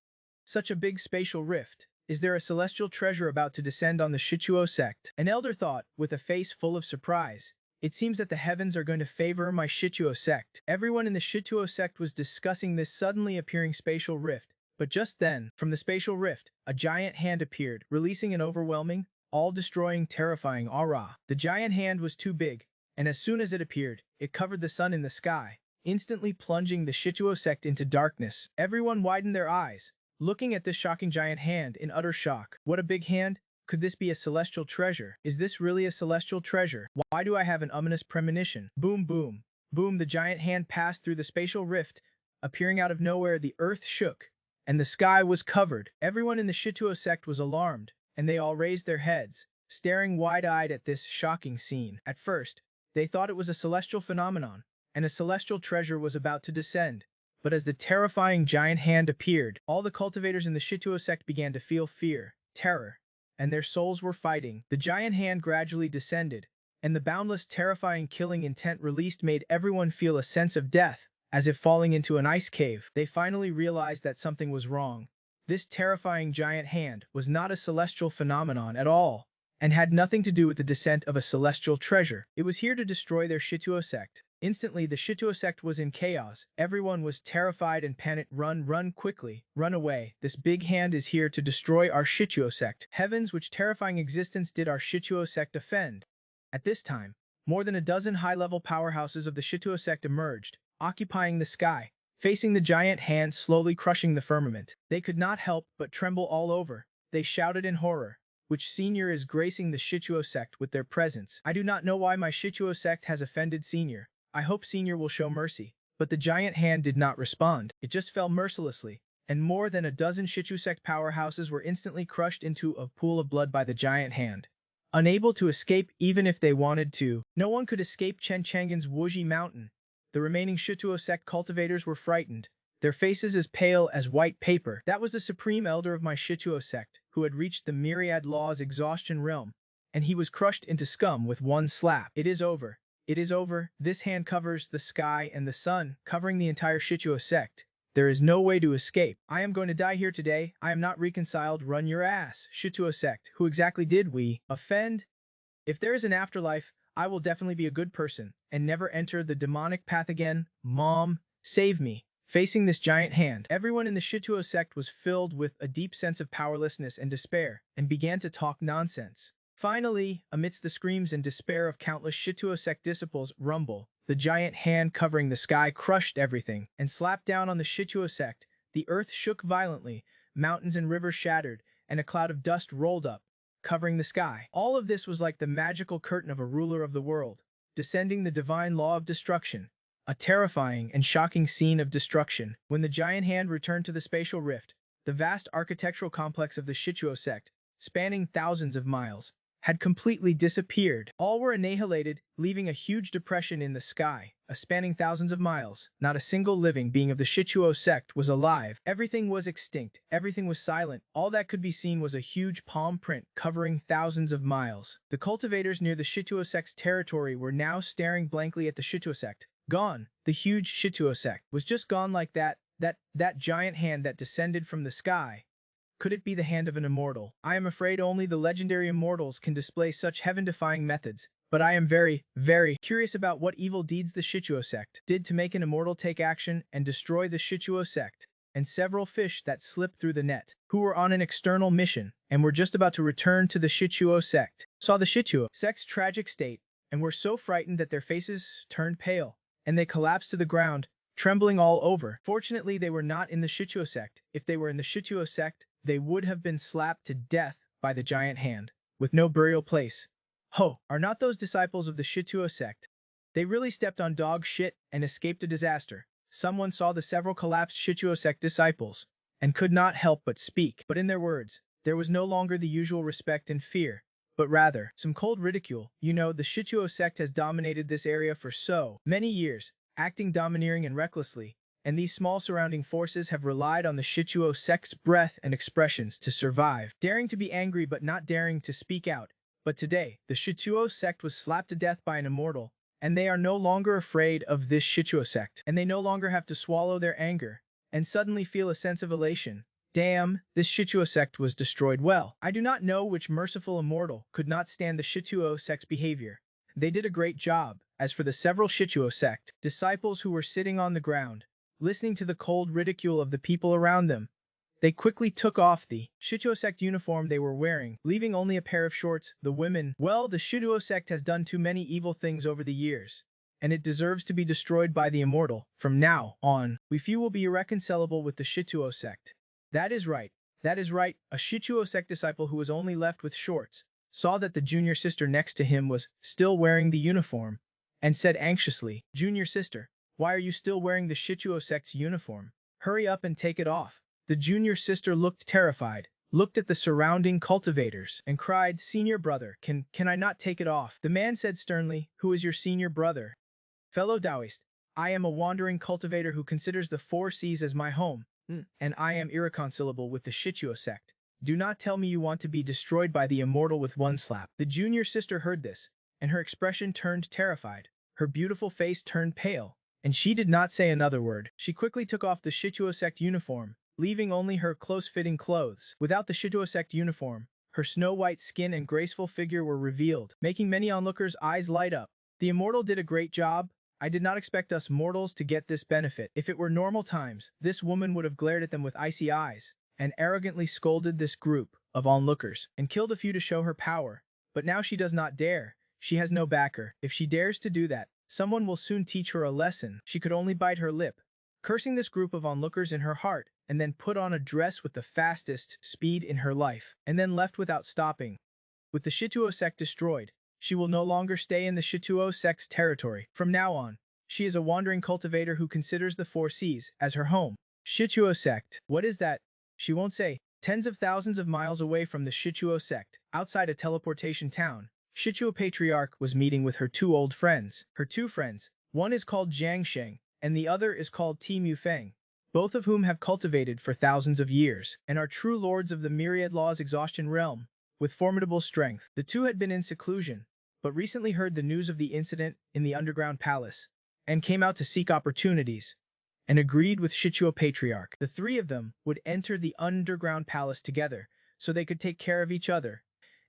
Such a big spatial rift. Is there a celestial treasure about to descend on the Shichuo sect? An elder thought, with a face full of surprise. It seems that the heavens are going to favor my Shichuo sect. Everyone in the Shichuo sect was discussing this suddenly appearing spatial rift. But just then, from the spatial rift, a giant hand appeared, releasing an overwhelming, all-destroying, terrifying aura. The giant hand was too big, and as soon as it appeared, it covered the sun in the sky, instantly plunging the Shichuo sect into darkness. Everyone widened their eyes, looking at this shocking giant hand in utter shock. What a big hand! Could this be a celestial treasure? Is this really a celestial treasure? Why do I have an ominous premonition? Boom, boom, boom! The giant hand passed through the spatial rift. Appearing out of nowhere, the earth shook, and the sky was covered. Everyone in the Shichuo sect was alarmed, and they all raised their heads, staring wide-eyed at this shocking scene. At first, they thought it was a celestial phenomenon, and a celestial treasure was about to descend. But as the terrifying giant hand appeared, all the cultivators in the Shichuo sect began to feel fear, terror, and their souls were fighting. The giant hand gradually descended, and the boundless, terrifying killing intent released made everyone feel a sense of death, as if falling into an ice cave. They finally realized that something was wrong. This terrifying giant hand was not a celestial phenomenon at all, and had nothing to do with the descent of a celestial treasure. It was here to destroy their Shichuo sect. Instantly, the Shichuo sect was in chaos. Everyone was terrified and panicked. Run quickly, run away. This big hand is here to destroy our Shichuo sect. Heavens, which terrifying existence did our Shichuo sect offend? At this time, more than a dozen high-level powerhouses of the Shichuo sect emerged, occupying the sky, facing the giant hand slowly crushing the firmament. They could not help but tremble all over. They shouted in horror. Which senior is gracing the Shichuo sect with their presence? I do not know why my Shichuo sect has offended senior. I hope senior will show mercy. But the giant hand did not respond. It just fell mercilessly, and more than a dozen Shichuo sect powerhouses were instantly crushed into a pool of blood by the giant hand. Unable to escape even if they wanted to, no one could escape Chen Chang'an's Wuji mountain. The remaining Shichuo sect cultivators were frightened, their faces as pale as white paper. That was the supreme elder of my Shichuo sect, who had reached the myriad law's exhaustion realm, and he was crushed into scum with one slap. It is over. It is over. This hand covers the sky and the sun, covering the entire Shichuo sect. There is no way to escape. I am going to die here today. I am not reconciled. Run your ass, Shichuo sect. Who exactly did we offend? If there is an afterlife, I will definitely be a good person and never enter the demonic path again. Mom, save me. Facing this giant hand, everyone in the Shichuo sect was filled with a deep sense of powerlessness and despair, and began to talk nonsense. Finally, amidst the screams and despair of countless Shichuo sect disciples, rumble, the giant hand covering the sky crushed everything, and slapped down on the Shichuo sect. The earth shook violently, mountains and rivers shattered, and a cloud of dust rolled up, covering the sky. All of this was like the magical curtain of a ruler of the world, descending the divine law of destruction. A terrifying and shocking scene of destruction. When the giant hand returned to the spatial rift, the vast architectural complex of the Shichuo sect, spanning thousands of miles, had completely disappeared. All were annihilated, leaving a huge depression in the sky, spanning thousands of miles. Not a single living being of the Shichuo sect was alive. Everything was extinct. Everything was silent. All that could be seen was a huge palm print covering thousands of miles. The cultivators near the Shichuo sect's territory were now staring blankly at the Shichuo sect. Gone. The huge Shichuo sect was just gone like that. That giant hand that descended from the sky Could it be the hand of an immortal? I am afraid only the legendary immortals can display such heaven-defying methods, but I am very, very curious about what evil deeds the Shichuo sect did to make an immortal take action and destroy the Shichuo sect, and several fish that slipped through the net, who were on an external mission and were just about to return to the Shichuo sect, saw the Shichuo sect's tragic state, and were so frightened that their faces turned pale, and they collapsed to the ground, trembling all over. Fortunately, they were not in the Shichuo sect. If they were in the Shichuo sect, they would have been slapped to death by the giant hand, with no burial place. Ho, are not those disciples of the Shichuo sect? They really stepped on dog shit and escaped a disaster. Someone saw the several collapsed Shichuo sect disciples, and could not help but speak. But in their words, there was no longer the usual respect and fear, but rather, some cold ridicule. You know, the Shichuo sect has dominated this area for so many years, acting domineering and recklessly, and these small surrounding forces have relied on the Shichuo sect's breath and expressions to survive, daring to be angry but not daring to speak out. But today, the Shichuo sect was slapped to death by an immortal, and they are no longer afraid of this Shichuo sect, and they no longer have to swallow their anger, and suddenly feel a sense of elation. Damn, this Shichuo sect was destroyed well. I do not know which merciful immortal could not stand the Shichuo sect's behavior. They did a great job. As for the several Shichuo sect disciples who were sitting on the ground, listening to the cold ridicule of the people around them, they quickly took off the Shichuo sect uniform they were wearing, leaving only a pair of shorts. The women, well, the Shichuo sect has done too many evil things over the years, and it deserves to be destroyed by the immortal. From now on, we few will be irreconcilable with the Shichuo sect. That is right. That is right. A Shichuo sect disciple who was only left with shorts saw that the junior sister next to him was still wearing the uniform, and said anxiously, "Junior sister, why are you still wearing the Shichuo sect's uniform? Hurry up and take it off." The junior sister looked terrified, looked at the surrounding cultivators, and cried, "Senior brother, can I not take it off?" The man said sternly, "Who is your senior brother?" "Fellow Taoist, I am a wandering cultivator who considers the 4 seas as my home, and I am irreconcilable with the Shichuo sect. Do not tell me you want to be destroyed by the immortal with one slap." The junior sister heard this, and her expression turned terrified. Her beautiful face turned pale, and she did not say another word. She quickly took off the Shichuo sect uniform, leaving only her close-fitting clothes. Without the Shichuo sect uniform, her snow-white skin and graceful figure were revealed, making many onlookers' eyes light up. The immortal did a great job. I did not expect us mortals to get this benefit. If it were normal times, this woman would have glared at them with icy eyes, and arrogantly scolded this group of onlookers, and killed a few to show her power. But now she does not dare. She has no backer. If she dares to do that, someone will soon teach her a lesson. She could only bite her lip, cursing this group of onlookers in her heart, and then put on a dress with the fastest speed in her life, and then left without stopping. With the Shichuo sect destroyed, she will no longer stay in the Shichuo sect's territory. From now on, she is a wandering cultivator who considers the 4 seas as her home. Shichuo sect, what is that? She won't say. Tens of thousands of miles away from the Shichuo sect, outside a teleportation town, Shichuo Patriarch was meeting with her 2 old friends. Her 2 friends, one is called Jiang Sheng, and the other is called Mu Feng, both of whom have cultivated for thousands of years, and are true lords of the myriad law's exhaustion realm, with formidable strength. The 2 had been in seclusion, but recently heard the news of the incident in the underground palace, and came out to seek opportunities, and agreed with Shichuo Patriarch. The 3 of them would enter the underground palace together, so they could take care of each other,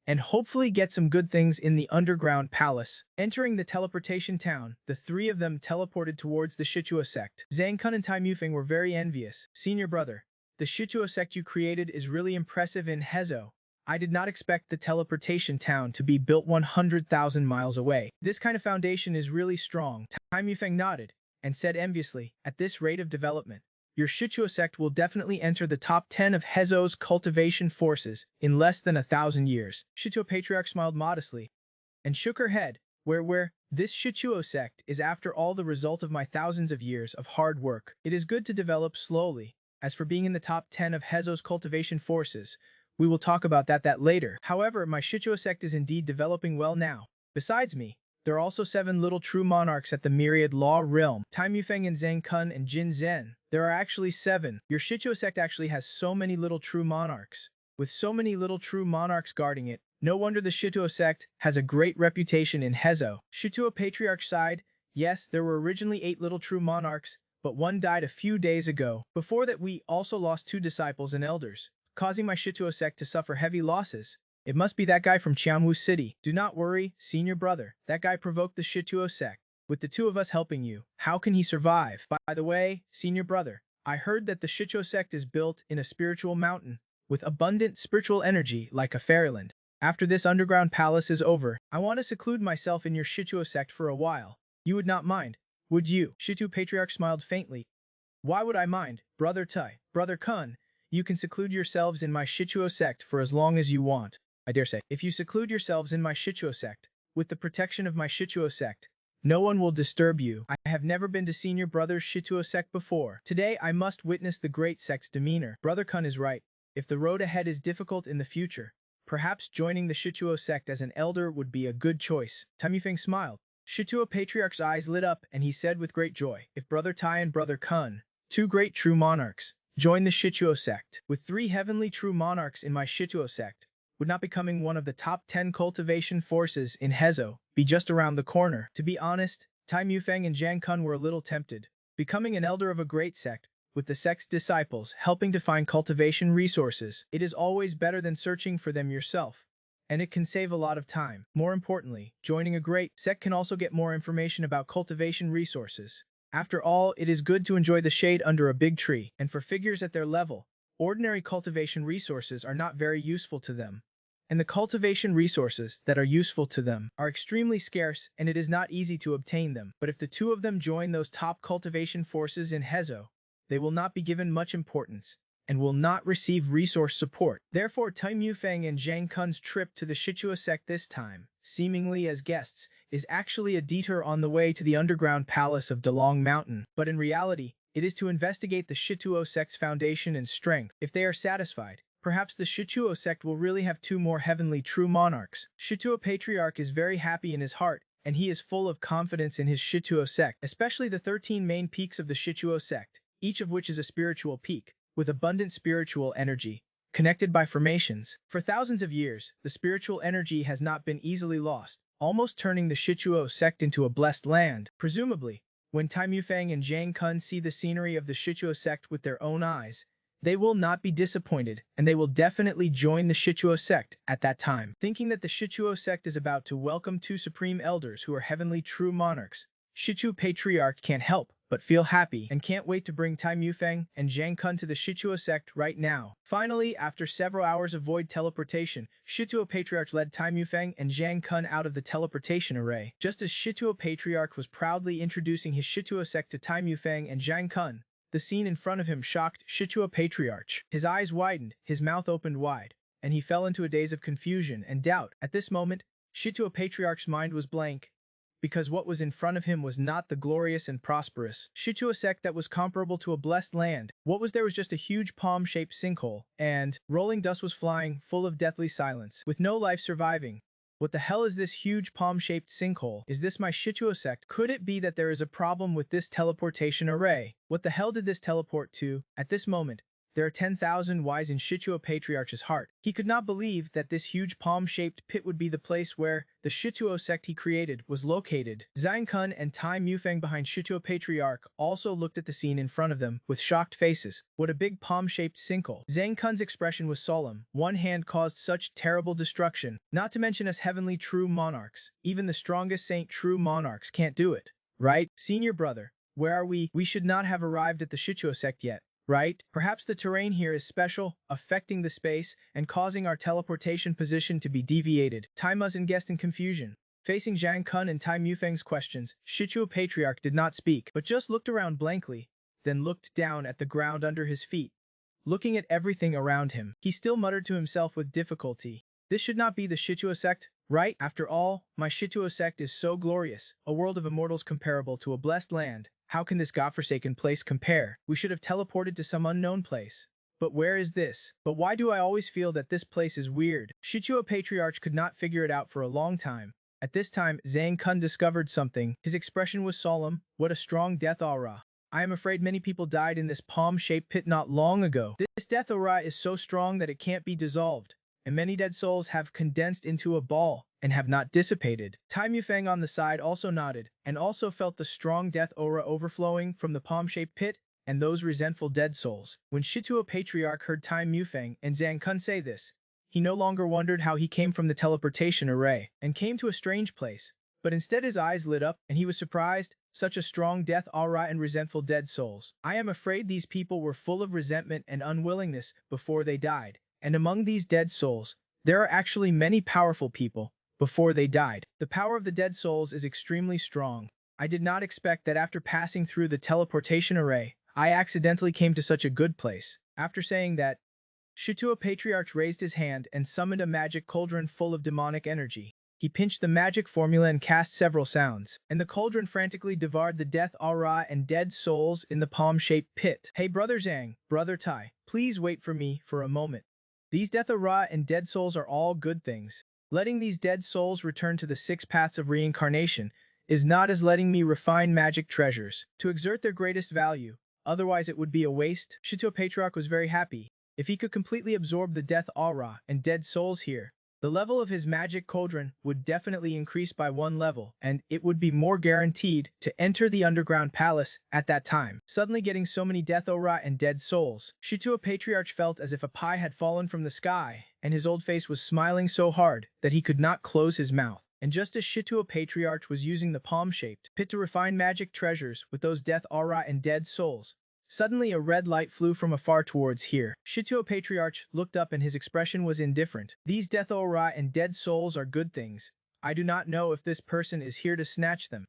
and hopefully get some good things in the underground palace. Entering the teleportation town, the 3 of them teleported towards the Shichuo sect. Zhang Kun and Tai Mufeng were very envious. "Senior brother, the Shichuo sect you created is really impressive in Hezo. I did not expect the teleportation town to be built 100,000 miles away. This kind of foundation is really strong." Tai Mufeng nodded, and said enviously, "At this rate of development, your Shichuo sect will definitely enter the top 10 of Hezo's cultivation forces in less than 1,000 years. Shichuo Patriarch smiled modestly, and shook her head. Where, this Shichuo sect is after all the result of my thousands of years of hard work. It is good to develop slowly. As for being in the top 10 of Hezo's cultivation forces, we will talk about that later. However, my Shichuo sect is indeed developing well now. Besides me, there are also 7 little true monarchs at the myriad law realm. Tai Mufeng and Zhang Kun and Jin Zhen. There are actually 7. Your Shichuo sect actually has so many little true monarchs. With so many little true monarchs guarding it, no wonder the Shichuo sect has a great reputation in Hezo." Shichuo Patriarch sighed. "Yes, there were originally 8 little true monarchs, but one died a few days ago. Before that we also lost 2 disciples and elders. causing my Shituo sect to suffer heavy losses. It must be that guy from Qianwu City. Do not worry, senior brother. That guy provoked the Shituo sect. With the two of us helping you, how can he survive? By the way, senior brother, I heard that the Shituo sect is built in a spiritual mountain with abundant spiritual energy like a fairyland. After this underground palace is over, I want to seclude myself in your Shituo sect for a while. You would not mind, would you? Shituo Patriarch smiled faintly. Why would I mind, Brother Tai, Brother Kun? You can seclude yourselves in my Shituo sect for as long as you want. I dare say, if you seclude yourselves in my Shituo sect, with the protection of my Shituo sect, no one will disturb you. I have never been to senior brother's Shituo sect before. Today I must witness the great sect's demeanor. Brother Kun is right. If the road ahead is difficult in the future, perhaps joining the Shituo sect as an elder would be a good choice. Tam Yufeng smiled. Shituo Patriarch's eyes lit up and he said with great joy, if Brother Tai and Brother Kun, two great true monarchs, join the Shituo sect, with 3 heavenly true monarchs in my Shituo sect, would not becoming one of the top 10 cultivation forces in Hezo be just around the corner? To be honest, Tai Mufeng and Zhang Kun were a little tempted. Becoming an elder of a great sect, with the sect's disciples helping to find cultivation resources, it is always better than searching for them yourself. And it can save a lot of time. More importantly, joining a great sect can also get more information about cultivation resources. After all, it is good to enjoy the shade under a big tree, and for figures at their level, ordinary cultivation resources are not very useful to them. And the cultivation resources that are useful to them are extremely scarce and it is not easy to obtain them. But if the two of them join those top cultivation forces in Hezo, they will not be given much importance and will not receive resource support. Therefore, Tai Mufeng and Zhang Kun's trip to the Shituo sect this time, seemingly as guests, is actually a detour on the way to the underground palace of Dalong Mountain. But in reality, it is to investigate the Shituo sect's foundation and strength. If they are satisfied, perhaps the Shituo sect will really have 2 more heavenly true monarchs. Shituo Patriarch is very happy in his heart, and he is full of confidence in his Shituo sect, especially the 13 main peaks of the Shituo sect, each of which is a spiritual peak, with abundant spiritual energy, connected by formations. For thousands of years, the spiritual energy has not been easily lost, almost turning the Shituo sect into a blessed land. Presumably, when Tai Mufeng and Zhang Kun see the scenery of the Shituo sect with their own eyes, they will not be disappointed, and they will definitely join the Shituo sect at that time. Thinking that the Shituo sect is about to welcome 2 supreme elders who are heavenly true monarchs, Shituo Patriarch can't help but feel happy and can't wait to bring Tai Mufeng and Zhang Kun to the Shituo sect right now. Finally, after several hours of void teleportation, Shituo Patriarch led Tai Mufeng and Zhang Kun out of the teleportation array. Just as Shituo Patriarch was proudly introducing his Shituo sect to Tai Mufeng and Zhang Kun, the scene in front of him shocked Shituo Patriarch. His eyes widened, his mouth opened wide, and he fell into a daze of confusion and doubt. At this moment, Shituo Patriarch's mind was blank, because what was in front of him was not the glorious and prosperous Shituo sect that was comparable to a blessed land. What was there was just a huge palm-shaped sinkhole, and rolling dust was flying, full of deathly silence, with no life surviving. What the hell is this huge palm-shaped sinkhole? Is this my Shituo sect? Could it be that there is a problem with this teleportation array? What the hell did this teleport to? At this moment, there are 10,000 whys in Shituo Patriarch's heart. He could not believe that this huge palm-shaped pit would be the place where the Shituo sect he created was located. Zhang Kun and Tai Mufeng behind Shituo Patriarch also looked at the scene in front of them with shocked faces. What a big palm-shaped sinkhole. Zhang Kun's expression was solemn. One hand caused such terrible destruction. Not to mention us heavenly true monarchs. Even the strongest saint true monarchs can't do it. Right? Senior brother, where are we? We should not have arrived at the Shituo sect yet. Right? Perhaps the terrain here is special, affecting the space and causing our teleportation position to be deviated. Tai Muzin guessed in confusion. Facing Zhang Kun and Tai Mufeng's questions, Shituo Patriarch did not speak, but just looked around blankly, then looked down at the ground under his feet. Looking at everything around him, he still muttered to himself with difficulty. This should not be the Shituo sect, right? After all, my Shituo sect is so glorious, a world of immortals comparable to a blessed land. How can this godforsaken place compare? We should have teleported to some unknown place. But where is this? But why do I always feel that this place is weird? Shituo Patriarch could not figure it out for a long time. At this time, Zhang Kun discovered something. His expression was solemn. What a strong death aura. I am afraid many people died in this palm-shaped pit not long ago. This death aura is so strong that it can't be dissolved, and many dead souls have condensed into a ball and have not dissipated. Tai Mufeng on the side also nodded, and also felt the strong death aura overflowing from the palm-shaped pit, and those resentful dead souls. When Shituo Patriarch heard Tai Mufeng and Zhang Kun say this, he no longer wondered how he came from the teleportation array and came to a strange place, but instead his eyes lit up and he was surprised. Such a strong death aura and resentful dead souls. I am afraid these people were full of resentment and unwillingness before they died, and among these dead souls, there are actually many powerful people before they died. The power of the dead souls is extremely strong. I did not expect that after passing through the teleportation array, I accidentally came to such a good place. After saying that, Shituo Patriarch raised his hand and summoned a magic cauldron full of demonic energy. He pinched the magic formula and cast several sounds, and the cauldron frantically devoured the death aura and dead souls in the palm-shaped pit. Hey brother Zhang, brother Tai, please wait for me for a moment. These death aura and dead souls are all good things. Letting these dead souls return to the 6 paths of reincarnation is not as letting me refine magic treasures to exert their greatest value, otherwise it would be a waste. Shituo Patriarch was very happy. If he could completely absorb the death aura and dead souls here, the level of his magic cauldron would definitely increase by 1 level, and it would be more guaranteed to enter the underground palace at that time. Suddenly getting so many death aura and dead souls, Shituo Patriarch felt as if a pie had fallen from the sky, and his old face was smiling so hard that he could not close his mouth. And just as Shituo Patriarch was using the palm-shaped pit to refine magic treasures with those death aura and dead souls, suddenly a red light flew from afar towards here. Shituo Patriarch looked up and his expression was indifferent. These death aura and dead souls are good things. I do not know if this person is here to snatch them.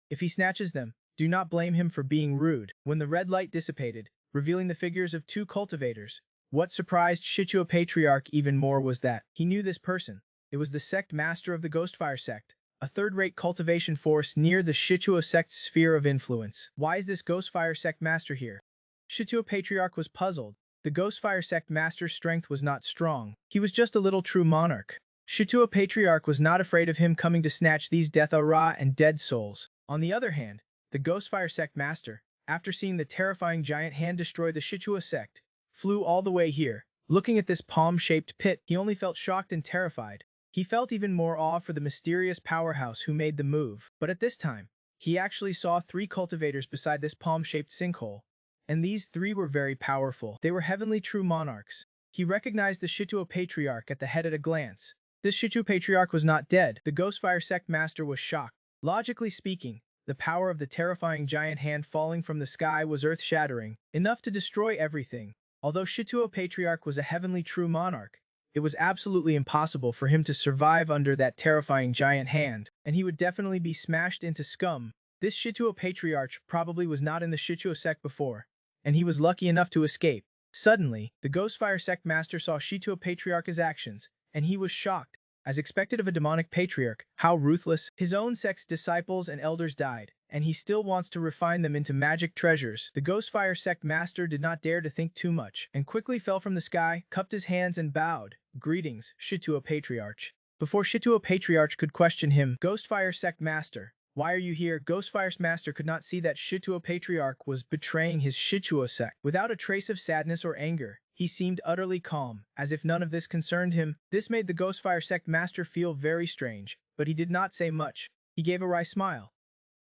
If he snatches them, do not blame him for being rude. When the red light dissipated, revealing the figures of 2 cultivators, what surprised Shituo Patriarch even more was that he knew this person. It was the sect master of the Ghostfire sect, a third-rate cultivation force near the Shituo sect's sphere of influence. Why is this Ghostfire sect master here? Shituo Patriarch was puzzled. The Ghostfire sect master's strength was not strong. He was just a little true monarch. Shituo Patriarch was not afraid of him coming to snatch these death aura and dead souls. On the other hand, the Ghostfire sect master, after seeing the terrifying giant hand destroy the Shituo sect, flew all the way here. Looking at this palm-shaped pit, he only felt shocked and terrified. He felt even more awe for the mysterious powerhouse who made the move. But at this time, he actually saw 3 cultivators beside this palm-shaped sinkhole, and these 3 were very powerful. They were heavenly true monarchs. He recognized the Shituo Patriarch at the head at a glance. This Shituo Patriarch was not dead. The Ghostfire sect master was shocked. Logically speaking, the power of the terrifying giant hand falling from the sky was earth-shattering, enough to destroy everything. Although Shituo Patriarch was a heavenly true monarch, it was absolutely impossible for him to survive under that terrifying giant hand, and he would definitely be smashed into scum. This Shituo Patriarch probably was not in the Shituo sect before, and he was lucky enough to escape. Suddenly, the Ghostfire sect master saw Shituo Patriarch's actions, and he was shocked. As expected of a demonic patriarch, how ruthless. His own sect's disciples and elders died, and he still wants to refine them into magic treasures. The Ghostfire sect master did not dare to think too much, and quickly fell from the sky, cupped his hands and bowed. Greetings, Shituo Patriarch. Before Shituo Patriarch could question him, Ghostfire sect master, why are you here? Ghostfire's master could not see that Shituo Patriarch was betraying his Shituo sect. Without a trace of sadness or anger, he seemed utterly calm, as if none of this concerned him. This made the Ghostfire sect master feel very strange, but he did not say much. He gave a wry smile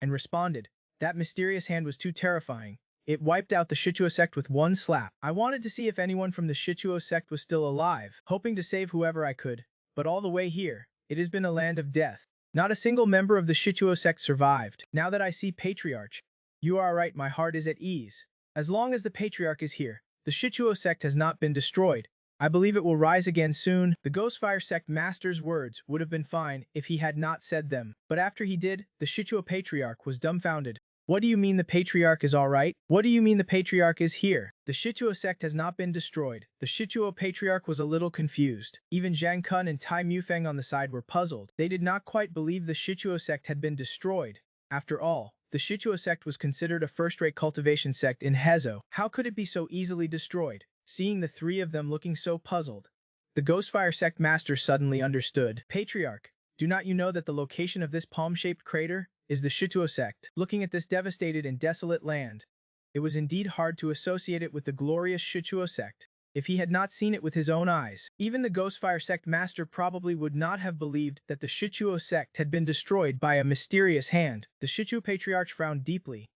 and responded, that mysterious hand was too terrifying. It wiped out the Shituo sect with one slap. I wanted to see if anyone from the Shituo sect was still alive, hoping to save whoever I could, but all the way here, it has been a land of death. Not a single member of the Shituo sect survived. Now that I see Patriarch, you are right, my heart is at ease. As long as the Patriarch is here, the Shituo sect has not been destroyed. I believe it will rise again soon. The Ghostfire sect master's words would have been fine if he had not said them, but after he did, the Shituo Patriarch was dumbfounded. What do you mean the Patriarch is alright? What do you mean the Patriarch is here? The Shituo sect has not been destroyed. The Shituo Patriarch was a little confused. Even Zhang Kun and Tai Mufeng on the side were puzzled. They did not quite believe the Shituo sect had been destroyed. After all, the Shituo sect was considered a first-rate cultivation sect in Hezo. How could it be so easily destroyed? Seeing the 3 of them looking so puzzled, the Ghostfire sect master suddenly understood. Patriarch, do not you know that the location of this palm-shaped crater is the Shituo sect? Looking at this devastated and desolate land, it was indeed hard to associate it with the glorious Shituo sect. If he had not seen it with his own eyes, even the Ghostfire sect master probably would not have believed that the Shituo sect had been destroyed by a mysterious hand. The Shituo Patriarch frowned deeply.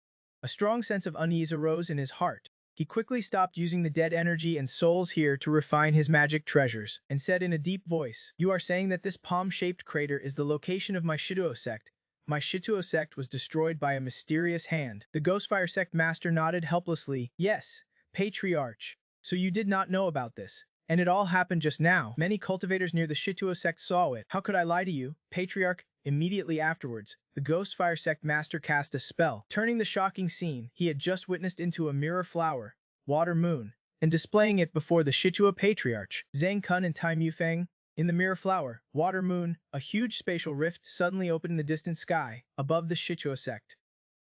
A strong sense of unease arose in his heart. He quickly stopped using the dead energy and souls here to refine his magic treasures, and said in a deep voice, "You are saying that this palm-shaped crater is the location of my Shituo sect. My Shituo sect was destroyed by a mysterious hand." The Ghostfire sect master nodded helplessly. "Yes, Patriarch. So you did not know about this. And it all happened just now. Many cultivators near the Shituo sect saw it. How could I lie to you, Patriarch?" Immediately afterwards, the Ghostfire sect master cast a spell, turning the shocking scene he had just witnessed into a mirror flower, water moon, and displaying it before the Shituo Patriarch, Zhang Kun and Tai Mufeng. In the mirror flower, water moon, a huge spatial rift suddenly opened in the distant sky, above the Shituo sect.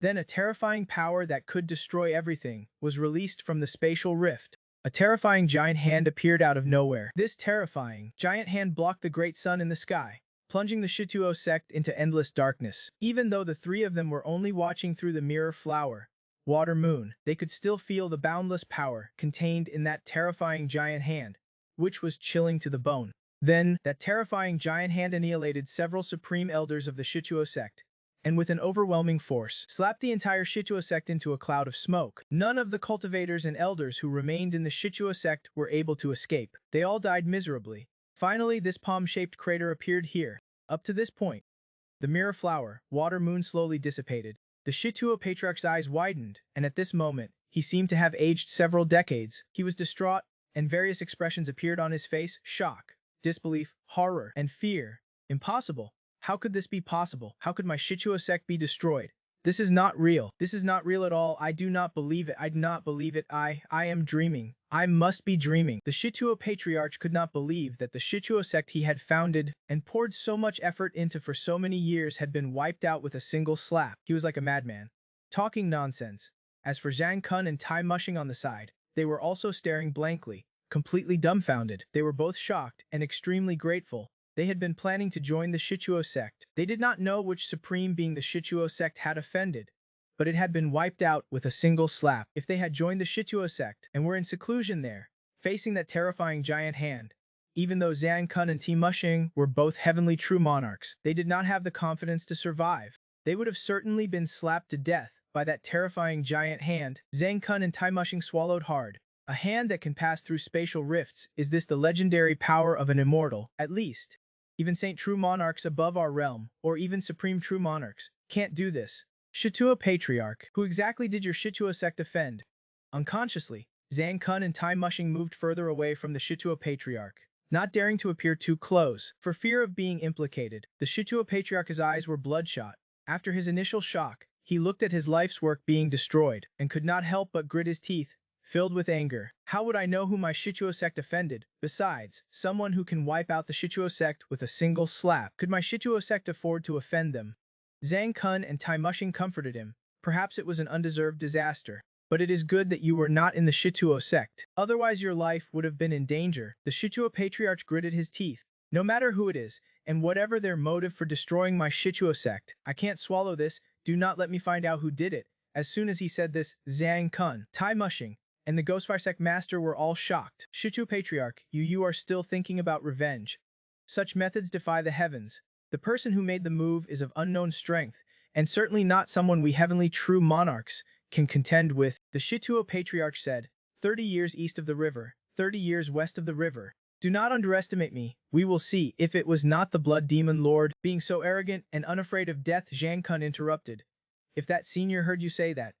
Then a terrifying power that could destroy everything was released from the spatial rift. A terrifying giant hand appeared out of nowhere. This terrifying giant hand blocked the great sun in the sky, plunging the Shituo sect into endless darkness. Even though the three of them were only watching through the mirror flower, water moon, they could still feel the boundless power contained in that terrifying giant hand, which was chilling to the bone. Then, that terrifying giant hand annihilated several supreme elders of the Shituo sect, and with an overwhelming force, slapped the entire Shituo sect into a cloud of smoke. None of the cultivators and elders who remained in the Shituo sect were able to escape. They all died miserably. Finally, this palm-shaped crater appeared here. Up to this point, the mirror flower, water moon slowly dissipated. The Shituo Patriarch's eyes widened, and at this moment, he seemed to have aged several decades. He was distraught, and various expressions appeared on his face: shock, disbelief, horror, and fear. Impossible. How could this be possible? How could my Shituo sect be destroyed? This is not real. This is not real at all. I do not believe it. I do not believe it. I am dreaming. I must be dreaming. The Shituo Patriarch could not believe that the Shituo sect he had founded and poured so much effort into for so many years had been wiped out with a single slap. He was like a madman, talking nonsense. As for Zhang Kun and Tai Mushing on the side, they were also staring blankly, completely dumbfounded. They were both shocked and extremely grateful. They had been planning to join the Shituo sect. They did not know which supreme being the Shituo sect had offended, but it had been wiped out with a single slap. If they had joined the Shituo sect and were in seclusion there, facing that terrifying giant hand, even though Zhang Kun and Tai Mushing were both heavenly true monarchs, they did not have the confidence to survive. They would have certainly been slapped to death by that terrifying giant hand. Zhang Kun and Tai Mushing swallowed hard. A hand that can pass through spatial rifts. Is this the legendary power of an immortal? At least, even Saint True Monarchs above our realm, or even Supreme True Monarchs, can't do this. Shituo Patriarch, who exactly did your Shituo sect offend? Unconsciously, Zhang Kun and Tai Mushing moved further away from the Shituo Patriarch, not daring to appear too close, for fear of being implicated. The Shituo Patriarch's eyes were bloodshot. After his initial shock, he looked at his life's work being destroyed, and could not help but grit his teeth, filled with anger. How would I know who my Shituo sect offended? Besides, someone who can wipe out the Shituo sect with a single slap. Could my Shituo sect afford to offend them? Zhang Kun and Tai Mushing comforted him. Perhaps it was an undeserved disaster, but it is good that you were not in the Shituo sect. Otherwise your life would have been in danger. The Shituo Patriarch gritted his teeth. No matter who it is, and whatever their motive for destroying my Shituo sect, I can't swallow this. Do not let me find out who did it. As soon as he said this, Zhang Kun, Tai Mushing, and the Ghostfire sect master were all shocked. Shituo Patriarch, you are still thinking about revenge. Such methods defy the heavens. The person who made the move is of unknown strength, and certainly not someone we heavenly true monarchs can contend with. The Shituo Patriarch said, 30 years east of the river, 30 years west of the river. Do not underestimate me. We will see. If it was not the blood demon lord, being so arrogant and unafraid of death, Zhang Kun interrupted. If that senior heard you say that,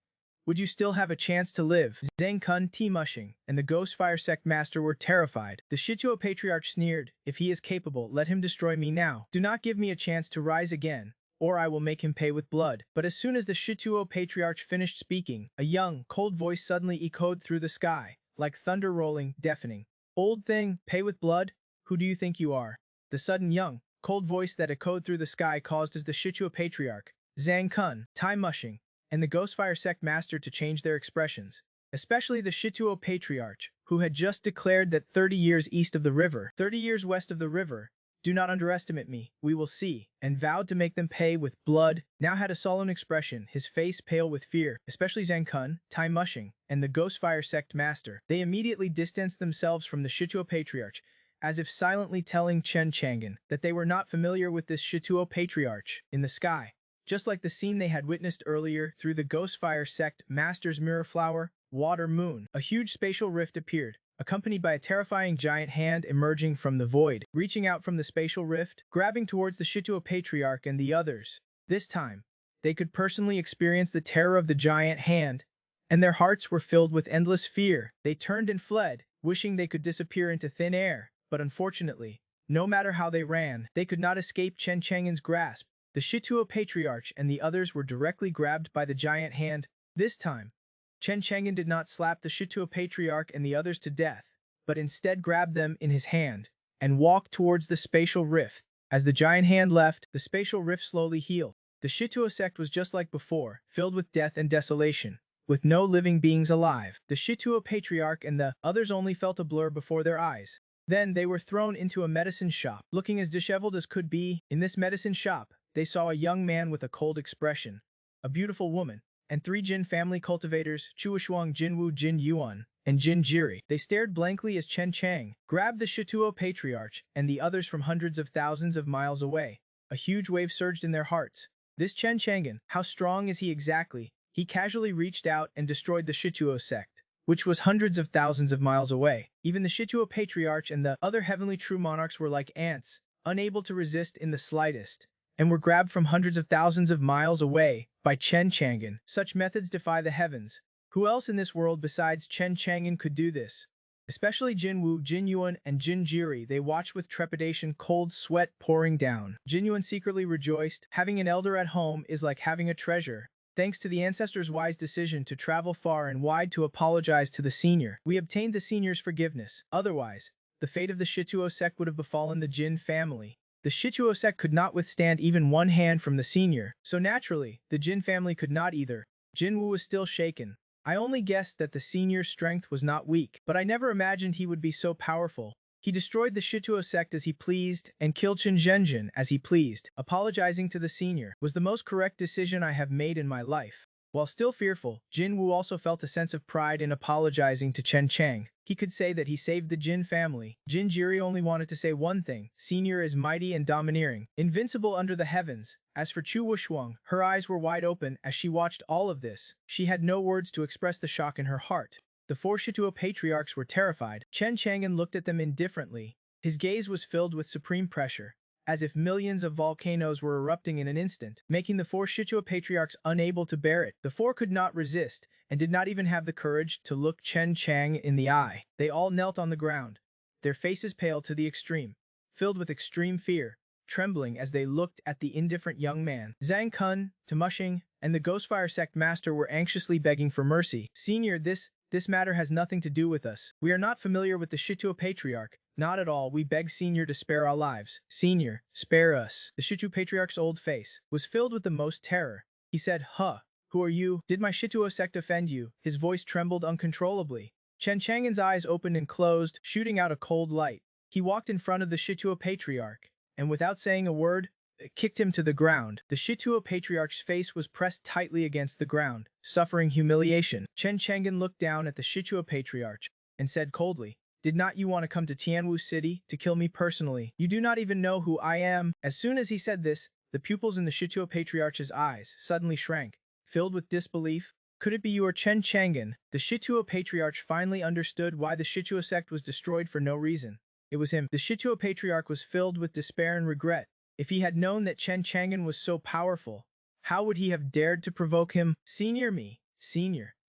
would you still have a chance to live? Zhang Kun, Tai Mushing, and the Ghostfire sect master were terrified. The Shituo Patriarch sneered, if he is capable, let him destroy me now. Do not give me a chance to rise again, or I will make him pay with blood. But as soon as the Shituo Patriarch finished speaking, a young, cold voice suddenly echoed through the sky, like thunder rolling, deafening. Old thing, pay with blood? Who do you think you are? The sudden young, cold voice that echoed through the sky caused as the Shituo Patriarch, Zhang Kun, Tai Mushing, and the Ghostfire sect master to change their expressions, especially the Shituo Patriarch, who had just declared that 30 years east of the river, 30 years west of the river, do not underestimate me, we will see, and vowed to make them pay with blood, now had a solemn expression, his face pale with fear, especially Zhang Kun, Tai Mushing, and the Ghostfire sect master. They immediately distanced themselves from the Shituo Patriarch, as if silently telling Chen Chang'an that they were not familiar with this Shituo Patriarch. In the sky, just like the scene they had witnessed earlier through the Ghostfire sect Master's Mirror Flower, Water Moon. A huge spatial rift appeared, accompanied by a terrifying giant hand emerging from the void, reaching out from the spatial rift, grabbing towards the Shituo Patriarch and the others. This time, they could personally experience the terror of the giant hand, and their hearts were filled with endless fear. They turned and fled, wishing they could disappear into thin air, but unfortunately, no matter how they ran, they could not escape Chen Chang'an's grasp. The Shituo Patriarch and the others were directly grabbed by the giant hand. This time, Chen Chang'an did not slap the Shituo Patriarch and the others to death, but instead grabbed them in his hand and walked towards the spatial rift. As the giant hand left, the spatial rift slowly healed. The Shituo sect was just like before, filled with death and desolation, with no living beings alive. The Shituo Patriarch and the others only felt a blur before their eyes. Then they were thrown into a medicine shop, looking as disheveled as could be. In this medicine shop, they saw a young man with a cold expression, a beautiful woman, and 3 Jin family cultivators, Chuoshuang, Jinwu, Jin Yuan, and Jin Jiri. They stared blankly as Chen Chang grabbed the Shituo Patriarch and the others from hundreds of thousands of miles away. A huge wave surged in their hearts. This Chen Chang'an, how strong is he exactly? He casually reached out and destroyed the Shituo sect, which was hundreds of thousands of miles away. Even the Shituo Patriarch and the other heavenly true monarchs were like ants, unable to resist in the slightest, and were grabbed from hundreds of thousands of miles away by Chen Chang'an. Such methods defy the heavens. Who else in this world besides Chen Chang'an could do this? Especially Jin Wu, Jin Yuan, and Jin Jiri. They watched with trepidation, cold sweat pouring down. Jin Yuan secretly rejoiced. Having an elder at home is like having a treasure. Thanks to the ancestors' wise decision to travel far and wide to apologize to the senior, we obtained the senior's forgiveness. Otherwise, the fate of the Shituo sect would have befallen the Jin family. The Shituo sect could not withstand even one hand from the senior, so naturally, the Jin family could not either. Jin Wu was still shaken. I only guessed that the senior's strength was not weak, but I never imagined he would be so powerful. He destroyed the Shituo sect as he pleased and killed Chen Zhenjin as he pleased. Apologizing to the senior was the most correct decision I have made in my life. While still fearful, Jin Wu also felt a sense of pride in apologizing to Chen Chang. He could say that he saved the Jin family. Jin Jiri only wanted to say one thing: senior is mighty and domineering, invincible under the heavens. As for Chu Wushuang, her eyes were wide open as she watched all of this. She had no words to express the shock in her heart. The 4 Shituo patriarchs were terrified. Chen Chang'an looked at them indifferently. His gaze was filled with supreme pressure, as if millions of volcanoes were erupting in an instant, making the 4 Shituo patriarchs unable to bear it. The 4 could not resist, and did not even have the courage to look Chen Chang in the eye. They all knelt on the ground, their faces pale to the extreme, filled with extreme fear, trembling as they looked at the indifferent young man. Zhang Kun, Tamushing, and the Ghostfire sect master were anxiously begging for mercy. Senior, this matter has nothing to do with us. We are not familiar with the Shituo Patriarch. Not at all. We beg Senior to spare our lives. Senior, spare us. The Shituo Patriarch's old face was filled with the most terror. He said, Huh, who are you? Did my Shituo sect offend you? His voice trembled uncontrollably. Chen Chang'an's eyes opened and closed, shooting out a cold light. He walked in front of the Shituo Patriarch, and without saying a word, kicked him to the ground. The Shituo Patriarch's face was pressed tightly against the ground, suffering humiliation. Chen Chang'an looked down at the Shituo Patriarch and said coldly, Did not you want to come to Tianwu City to kill me personally? You do not even know who I am. As soon as he said this, the pupils in the Shituo Patriarch's eyes suddenly shrank, filled with disbelief. Could it be you or Chen Chang'an? The Shituo Patriarch finally understood why the Shituo sect was destroyed for no reason. It was him. The Shituo Patriarch was filled with despair and regret. If he had known that Chen Chang'an was so powerful, how would he have dared to provoke him? Senior,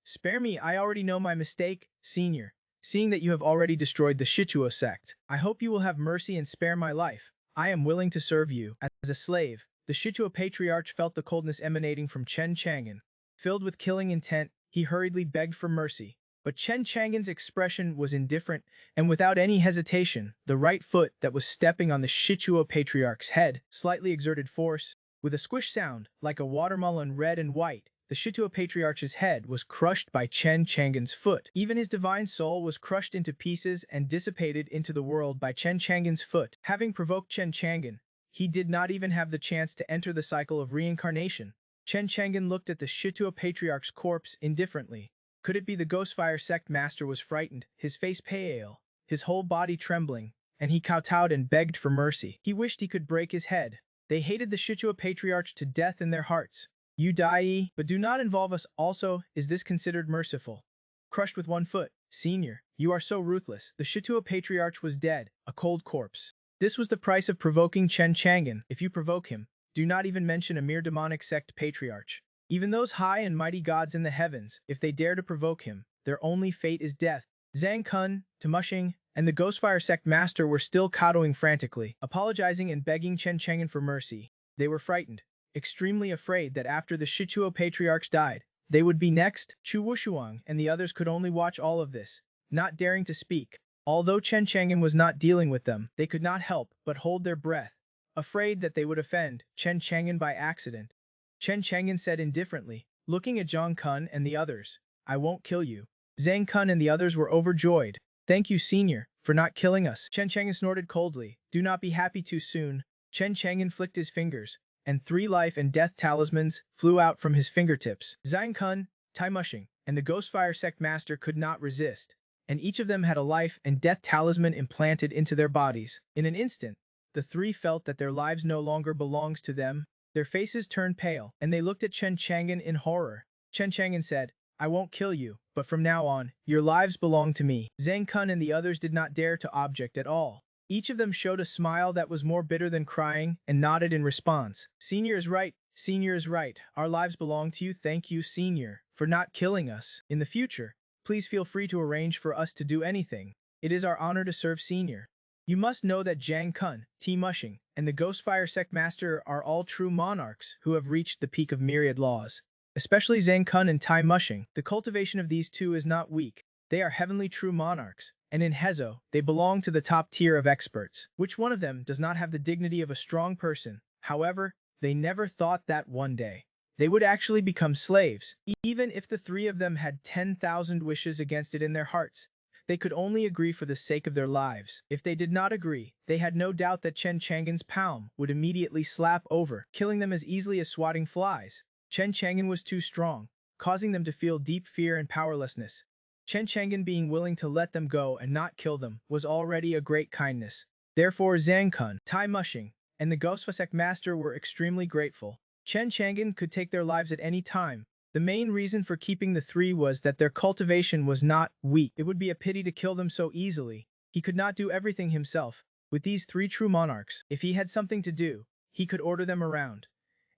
spare me. I already know my mistake. Senior, seeing that you have already destroyed the Shituo sect, I hope you will have mercy and spare my life. I am willing to serve you as a slave. The Shituo Patriarch felt the coldness emanating from Chen Chang'an. Filled with killing intent, he hurriedly begged for mercy. But Chen Chang'an's expression was indifferent, and without any hesitation, the right foot that was stepping on the Shituo Patriarch's head slightly exerted force. With a squish sound, like a watermelon red and white, the Shituo Patriarch's head was crushed by Chen Chang'an's foot. Even his divine soul was crushed into pieces and dissipated into the world by Chen Chang'an's foot. Having provoked Chen Chang'an, he did not even have the chance to enter the cycle of reincarnation. Chen Chang'an looked at the Shituo Patriarch's corpse indifferently. Could it be the Ghostfire sect master was frightened, his face pale, his whole body trembling, and he kowtowed and begged for mercy. He wished he could break his head, They hated the Shichua patriarch to death in their hearts. You die, but do not involve us also, is this considered merciful? Crushed with one foot, senior, you are so ruthless. The Shitua patriarch was dead, a cold corpse. This was the price of provoking Chen Chang'an. If you provoke him, do not even mention a mere demonic sect patriarch. Even those high and mighty gods in the heavens, if they dare to provoke him, their only fate is death. Zhang Kun, Tamushing, and the Ghostfire sect master were still kowtowing frantically, apologizing and begging Chen Chang'an for mercy. They were frightened, extremely afraid that after the Shichuo patriarchs died, they would be next. Chu Wushuang and the others could only watch all of this, not daring to speak. Although Chen Chang'an was not dealing with them, they could not help but hold their breath, afraid that they would offend Chen Chang'an by accident. Chen Chang'an said indifferently, looking at Zhang Kun and the others, I won't kill you. Zhang Kun and the others were overjoyed. Thank you, senior, for not killing us. Chen Chang'an snorted coldly, do not be happy too soon. Chen Chang'an flicked his fingers, and 3 life and death talismans flew out from his fingertips. Zhang Kun, Tai Mushing, and the Ghostfire sect master could not resist, and each of them had a life and death talisman implanted into their bodies. In an instant, the 3 felt that their lives no longer belongs to them. Their faces turned pale, and they looked at Chen Chang'an in horror. Chen Chang'an said, I won't kill you, but from now on, your lives belong to me. Zhang Kun and the others did not dare to object at all. Each of them showed a smile that was more bitter than crying and nodded in response. Senior is right. Senior is right. Our lives belong to you. Thank you, Senior, for not killing us. In the future, please feel free to arrange for us to do anything. It is our honor to serve Senior. You must know that Zhang Kun, T. Mushing, and the Ghostfire sect master are all true monarchs who have reached the peak of myriad laws. Especially Zhang Kun and Tai Mushing. The cultivation of these 2 is not weak. They are heavenly true monarchs, and in Hezo, they belong to the top tier of experts. Which one of them does not have the dignity of a strong person? However, they never thought that one day they would actually become slaves. Even if the 3 of them had 10,000 wishes against it in their hearts, they could only agree for the sake of their lives. If they did not agree, they had no doubt that Chen Chang'an's palm would immediately slap over, killing them as easily as swatting flies. Chen Chang'an was too strong, causing them to feel deep fear and powerlessness. Chen Chang'an being willing to let them go and not kill them was already a great kindness. Therefore Zhang Kun, Tai Mushing, and the Ghostfire sect master were extremely grateful. Chen Chang'an could take their lives at any time. The main reason for keeping the 3 was that their cultivation was not weak. It would be a pity to kill them so easily. He could not do everything himself. With these 3 true monarchs, if he had something to do, he could order them around,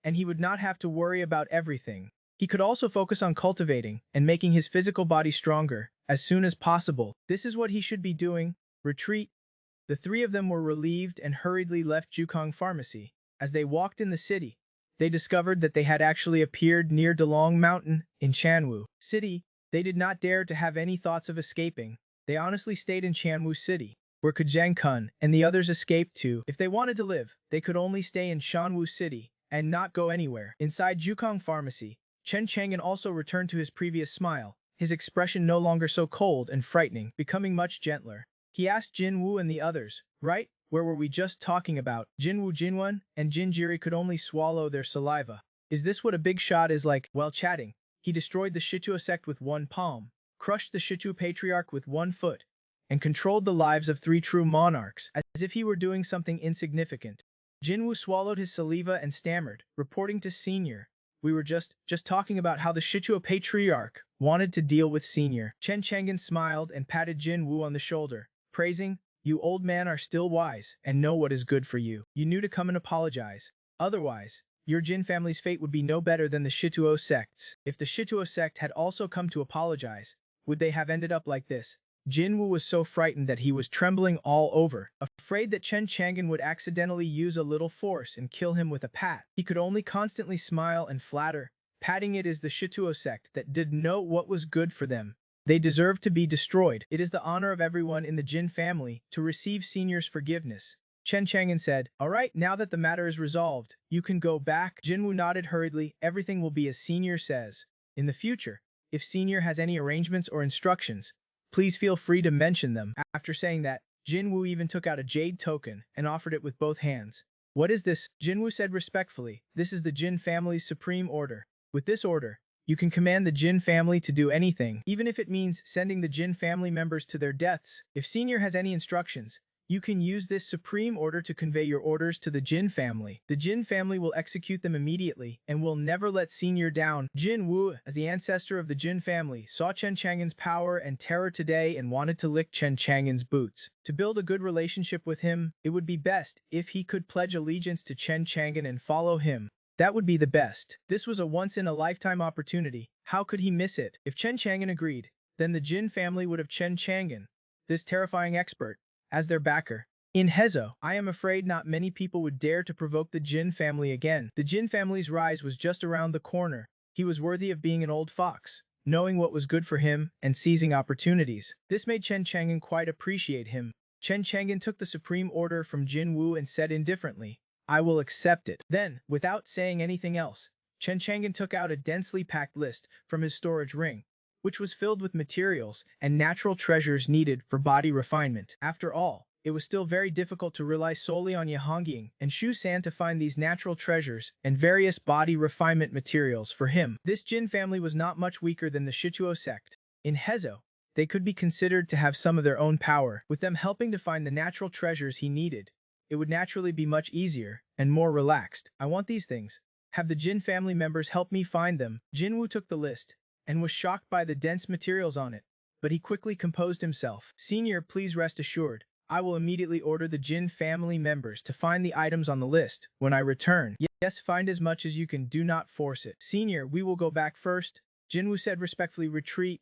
and he would not have to worry about everything. He could also focus on cultivating and making his physical body stronger as soon as possible. This is what he should be doing. Retreat. The 3 of them were relieved and hurriedly left Jukong Pharmacy. As they walked in the city, they discovered that they had actually appeared near Dalong Mountain in Chanwu City. They did not dare to have any thoughts of escaping. They honestly stayed in Chanwu City. Where could Zhang Kun and the others escape to? If they wanted to live, they could only stay in Shanwu City and not go anywhere. Inside Jukong Pharmacy, Chen Chang'an also returned to his previous smile, his expression no longer so cold and frightening, becoming much gentler. He asked Jin Wu and the others, right, where were we just talking about? Jin Wu Jinwen and Jinjiri could only swallow their saliva. Is this what a big shot is like? While chatting, he destroyed the Shitua sect with one palm, crushed the Shitua patriarch with 1 foot, and controlled the lives of 3 true monarchs, as if he were doing something insignificant. Jin Wu swallowed his saliva and stammered, reporting to Senior, we were just talking about how the Shitua patriarch wanted to deal with Senior. Chen Chang'an smiled and patted Jin Wu on the shoulder, praising, you old man are still wise and know what is good for you. You knew to come and apologize. Otherwise, your Jin family's fate would be no better than the Shituo sect's. If the Shituo sect had also come to apologize, would they have ended up like this? Jin Wu was so frightened that he was trembling all over, afraid that Chen Chang'an would accidentally use a little force and kill him with a pat. He could only constantly smile and flatter, patting it as the Shituo sect that did know what was good for them. They deserve to be destroyed. It is the honor of everyone in the Jin family to receive Senior's forgiveness. Chen Chang'an said, alright, now that the matter is resolved, you can go back. Jin Wu nodded hurriedly, everything will be as Senior says. In the future, if Senior has any arrangements or instructions, please feel free to mention them. After saying that, Jin Wu even took out a jade token and offered it with both hands. What is this? Jin Wu said respectfully, this is the Jin family's supreme order. With this order, you can command the Jin family to do anything, even if it means sending the Jin family members to their deaths. If Senior has any instructions, You can use this supreme order to convey your orders to the Jin family. The Jin family will execute them immediately and will never let Senior down. Jin Wu, as the ancestor of the Jin family, saw Chen Chang'an's power and terror today and wanted to lick Chen Chang'an's boots. To build a good relationship with him, it would be best if he could pledge allegiance to Chen Chang'an and follow him. That would be the best. This was a once-in-a-lifetime opportunity. How could he miss it? If Chen Chang'an agreed, then the Jin family would have Chen Chang'an, this terrifying expert, as their backer. In Hezo, I am afraid not many people would dare to provoke the Jin family again. The Jin family's rise was just around the corner. He was worthy of being an old fox, knowing what was good for him and seizing opportunities. This made Chen Chang'an quite appreciate him. Chen Chang'an took the supreme order from Jin Wu and said indifferently, "I will accept it." Then, without saying anything else, Chen Chang'an took out a densely packed list from his storage ring, which was filled with materials and natural treasures needed for body refinement. After all, it was still very difficult to rely solely on Yahongying and Shu San to find these natural treasures and various body refinement materials for him. This Jin family was not much weaker than the Shichuo sect. In Hezo, they could be considered to have some of their own power. With them helping to find the natural treasures he needed, it would naturally be much easier and more relaxed. I want these things. Have the Jin family members help me find them. Jin Wu took the list and was shocked by the dense materials on it, but he quickly composed himself. "Senior, please rest assured. I will immediately order the Jin family members to find the items on the list when I return." "Yes, find as much as you can, do not force it." "Senior, we will go back first," Jinwu said respectfully. "Retreat."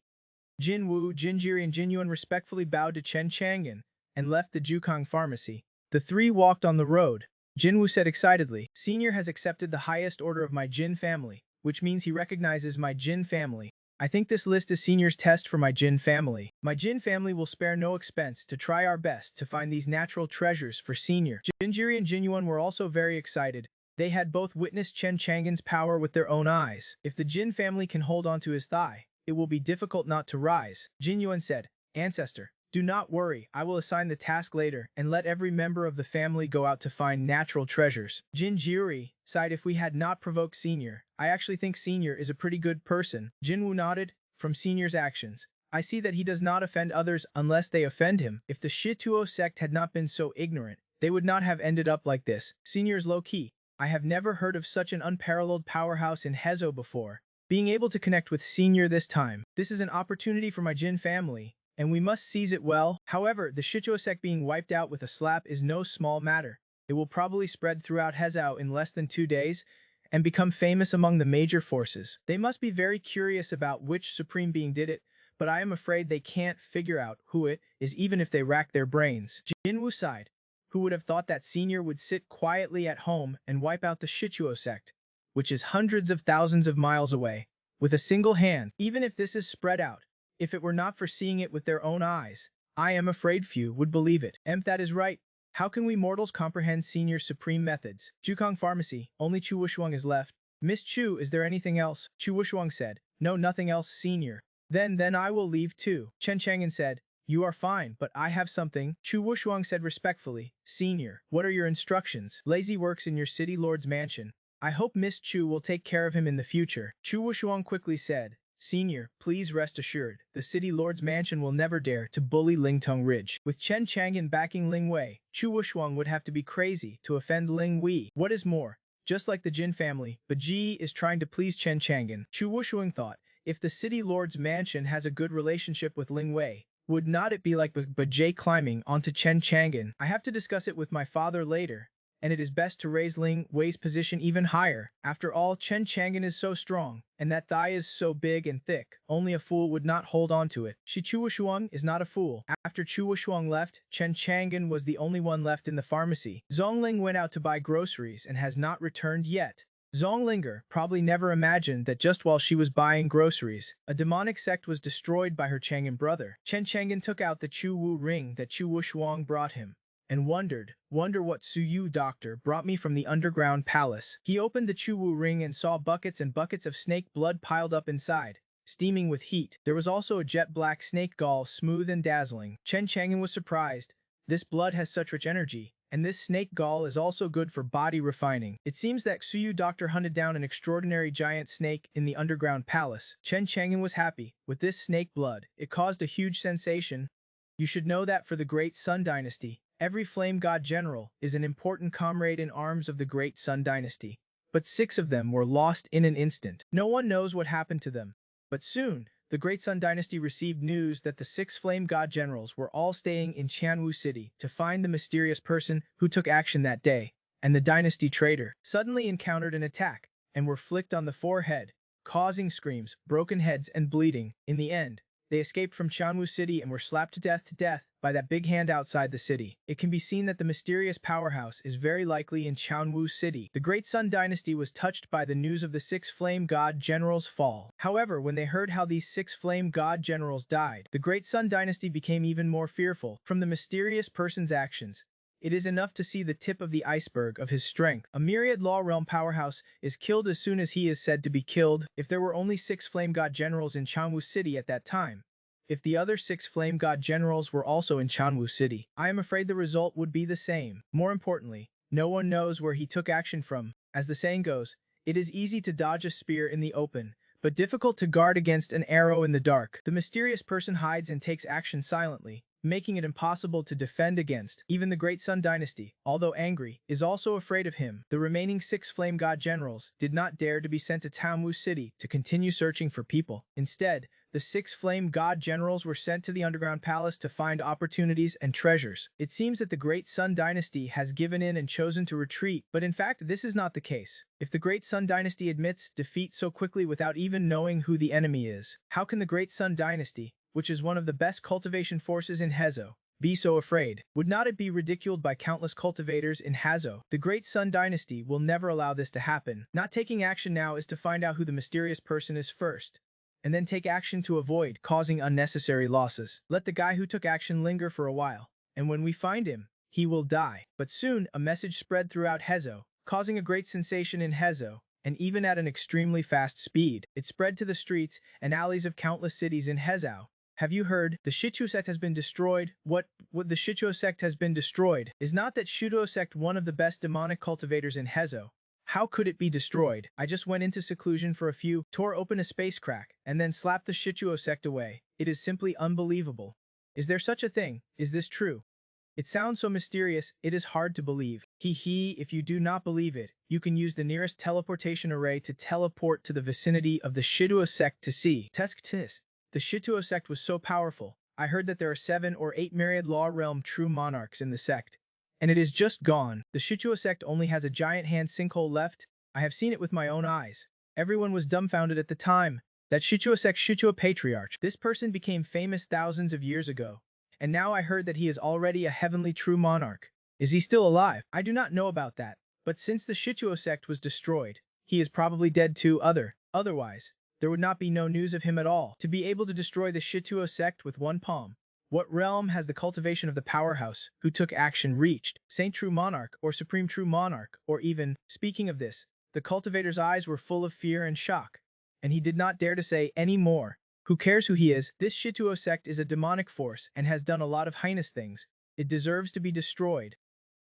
Jinwu, Jinjiri and Jinyuan respectfully bowed to Chen Chang'an and left the Jukong pharmacy. The three walked on the road. Jinwu said excitedly, "Senior has accepted the highest order of my Jin family, which means he recognizes my Jin family. I think this list is Senior's test for my Jin family. My Jin family will spare no expense to try our best to find these natural treasures for Senior." Jinjiri and Jinyuan were also very excited. They had both witnessed Chen Chang'an's power with their own eyes. If the Jin family can hold onto his thigh, it will be difficult not to rise. Jinyuan said, "Ancestor, do not worry, I will assign the task later and let every member of the family go out to find natural treasures." Jinjiri sighed. "If we had not provoked Senior, I actually think Senior is a pretty good person." Jinwu nodded. "From Senior's actions, I see that he does not offend others unless they offend him. If the Shituo sect had not been so ignorant, they would not have ended up like this. Senior's low-key. I have never heard of such an unparalleled powerhouse in Hezo before. Being able to connect with Senior this time, this is an opportunity for my Jin family, and we must seize it well." However, the Shichuo sect being wiped out with a slap is no small matter. It will probably spread throughout Hezhou in less than 2 days and become famous among the major forces. They must be very curious about which supreme being did it, but I am afraid they can't figure out who it is even if they rack their brains. Jinwu sighed. Who would have thought that Senior would sit quietly at home and wipe out the Shichuo sect, which is hundreds of thousands of miles away, with a single hand? Even if this is spread out, if it were not for seeing it with their own eyes, I am afraid few would believe it. That is right. How can we mortals comprehend Senior's supreme methods? Jukong Pharmacy, only Chu Wushuang is left. "Miss Chu, is there anything else?" Chu Wushuang said. "No, nothing else, Senior." Then I will leave too." Chen Chang'an said. "You are fine, but I have something." Chu Wushuang said respectfully. "Senior, what are your instructions?" "Lazy works in your city lord's mansion. I hope Miss Chu will take care of him in the future." Chu Wushuang quickly said, "Senior, please rest assured, the city lord's mansion will never dare to bully Lingtong Ridge." With Chen Chang'an backing Ling Wei, Chu Wushuang would have to be crazy to offend Ling Wei. What is more, just like the Jin family, Baji is trying to please Chen Chang'an. Chu Wushuang thought, if the city lord's mansion has a good relationship with Ling Wei, would not it be like Baji climbing onto Chen Chang'an? I have to discuss it with my father later, and it is best to raise Ling Wei's position even higher. After all, Chen Chang'an is so strong, and that thigh is so big and thick, only a fool would not hold on to it. Chu Wushuang is not a fool. After Chu Wushuang left, Chen Chang'an was the only one left in the pharmacy. Zhongling went out to buy groceries and has not returned yet. Zonglinger probably never imagined that just while she was buying groceries, a demonic sect was destroyed by her Chang'an brother. Chen Chang'an took out the Chu Wu ring that Chu Wushuang brought him, and wonder what Suyu doctor brought me from the underground palace. He opened the Chu Wu ring and saw buckets and buckets of snake blood piled up inside, steaming with heat. There was also a jet black snake gall, smooth and dazzling. Chen Chang'an was surprised. This blood has such rich energy, and this snake gall is also good for body refining. It seems that Suyu doctor hunted down an extraordinary giant snake in the underground palace. Chen Chang'an was happy. With this snake blood, it caused a huge sensation. You should know that for the Great Sun Dynasty, Every flame god general is an important comrade in arms of the Great Sun Dynasty, but 6 of them were lost in an instant. No one knows what happened to them. But soon, the Great Sun Dynasty received news that the 6 flame god generals were all staying in Tianwu City to find the mysterious person who took action that day, and the dynasty traitor suddenly encountered an attack and were flicked on the forehead, causing screams, broken heads, and bleeding. In the end, they escaped from Tianwu City and were slapped to death by that big hand outside the city. It can be seen that the mysterious powerhouse is very likely in Tianwu City. The Great Sun Dynasty was touched by the news of the 6 flame god generals' fall. However, when they heard how these 6 flame god generals died, the Great Sun Dynasty became even more fearful. From the mysterious person's actions, it is enough to see the tip of the iceberg of his strength. A myriad law realm powerhouse is killed as soon as he is said to be killed. If there were only 6 flame god generals in Tianwu City at that time, if the other 6 flame god generals were also in Tianwu City, I am afraid the result would be the same. More importantly, no one knows where he took action from. As the saying goes, it is easy to dodge a spear in the open, but difficult to guard against an arrow in the dark. The mysterious person hides and takes action silently, making it impossible to defend against. Even the Great Sun Dynasty, although angry, is also afraid of him. The remaining 6 flame god generals did not dare to be sent to Tianwu City to continue searching for people. Instead, the 6 flame god generals were sent to the underground palace to find opportunities and treasures. It seems that the Great Sun Dynasty has given in and chosen to retreat, but in fact this is not the case. If the Great Sun Dynasty admits defeat so quickly without even knowing who the enemy is, how can the Great Sun Dynasty, which is one of the best cultivation forces in Hezo, be so afraid? Would not it be ridiculed by countless cultivators in Hezo? The Great Sun Dynasty will never allow this to happen. Not taking action now is to find out who the mysterious person is first, and then take action to avoid causing unnecessary losses. Let the guy who took action linger for a while, and when we find him, he will die. But soon, a message spread throughout Hezo, causing a great sensation in Hezo, and even at an extremely fast speed. It spread to the streets and alleys of countless cities in Hezo. Have you heard? The Shichuo sect has been destroyed. What the Shichuo sect has been destroyed? Is not that Shichuo sect one of the best demonic cultivators in Hezo? How could it be destroyed? I just went into seclusion for a few, tore open a space crack, and then slapped the Shichuo sect away. It is simply unbelievable. Is there such a thing? Is this true? It sounds so mysterious, it is hard to believe. If you do not believe it, you can use the nearest teleportation array to teleport to the vicinity of the Shichuo sect to see. The Shichuo sect was so powerful. I heard that there are 7 or 8 myriad law realm true monarchs in the sect, and it is just gone. The Shichuo sect only has a giant hand sinkhole left. I have seen it with my own eyes. Everyone was dumbfounded at the time. That Shichuo sect Shichuo patriarch. This person became famous thousands of years ago, and now I heard that he is already a heavenly true monarch. Is he still alive? I do not know about that, but since the Shichuo sect was destroyed, he is probably dead too. Otherwise, there would not be no news of him at all. To be able to destroy the Shichuo sect with one palm. What realm has the cultivation of the powerhouse who took action reached? Saint True Monarch, or Supreme True Monarch, or even, speaking of this, the cultivator's eyes were full of fear and shock, and he did not dare to say any more. Who cares who he is? This Shichuo sect is a demonic force and has done a lot of heinous things. It deserves to be destroyed.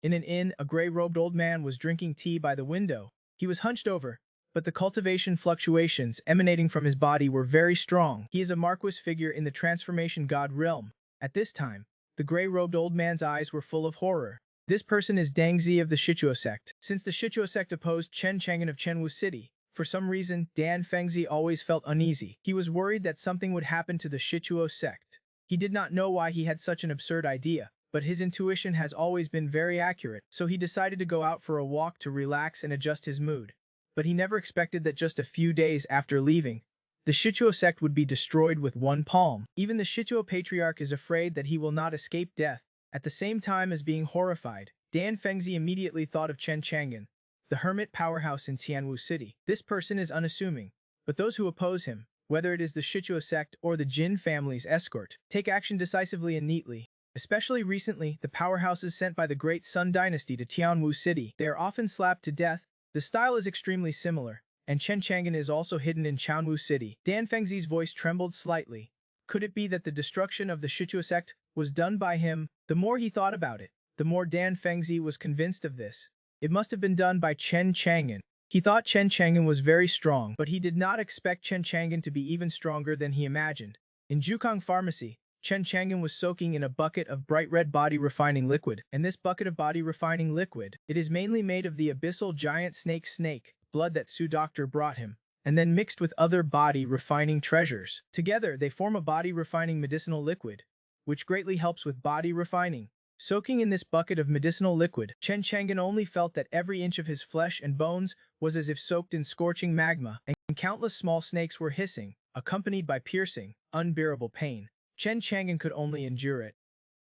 In an inn, a gray-robed old man was drinking tea by the window. He was hunched over, but the cultivation fluctuations emanating from his body were very strong. He is a Marquis figure in the transformation god realm. At this time, the gray-robed old man's eyes were full of horror. This person is Dangzi of the Shichuo sect. Since the Shichuo sect opposed Chen Chang'an of Tianwu City, for some reason, Dan Fengzi always felt uneasy. He was worried that something would happen to the Shichuo sect. He did not know why he had such an absurd idea, but his intuition has always been very accurate, so he decided to go out for a walk to relax and adjust his mood. But he never expected that just a few days after leaving, the Shichuo sect would be destroyed with one palm. Even the Shichuo patriarch is afraid that he will not escape death. At the same time as being horrified, Dan Fengzi immediately thought of Chen Chang'an, the hermit powerhouse in Tianwu City. This person is unassuming, but those who oppose him, whether it is the Shichuo sect or the Jin family's escort, take action decisively and neatly. Especially recently, the powerhouses sent by the Great Sun Dynasty to Tianwu City. They are often slapped to death. The style is extremely similar, and Chen Chang'an is also hidden in Tianwu City. Dan Fengzi's voice trembled slightly. Could it be that the destruction of the Shichuo sect was done by him? The more he thought about it, the more Dan Fengzi was convinced of this. It must have been done by Chen Chang'an. He thought Chen Chang'an was very strong, but he did not expect Chen Chang'an to be even stronger than he imagined. In Jukong Pharmacy, Chen Chang'an was soaking in a bucket of bright red body refining liquid, and this bucket of body refining liquid, it is mainly made of the abyssal giant snake blood that Su Doctor brought him, and then mixed with other body refining treasures. Together, they form a body refining medicinal liquid, which greatly helps with body refining. Soaking in this bucket of medicinal liquid, Chen Chang'an only felt that every inch of his flesh and bones was as if soaked in scorching magma, and countless small snakes were hissing, accompanied by piercing, unbearable pain. Chen Chang'an could only endure it,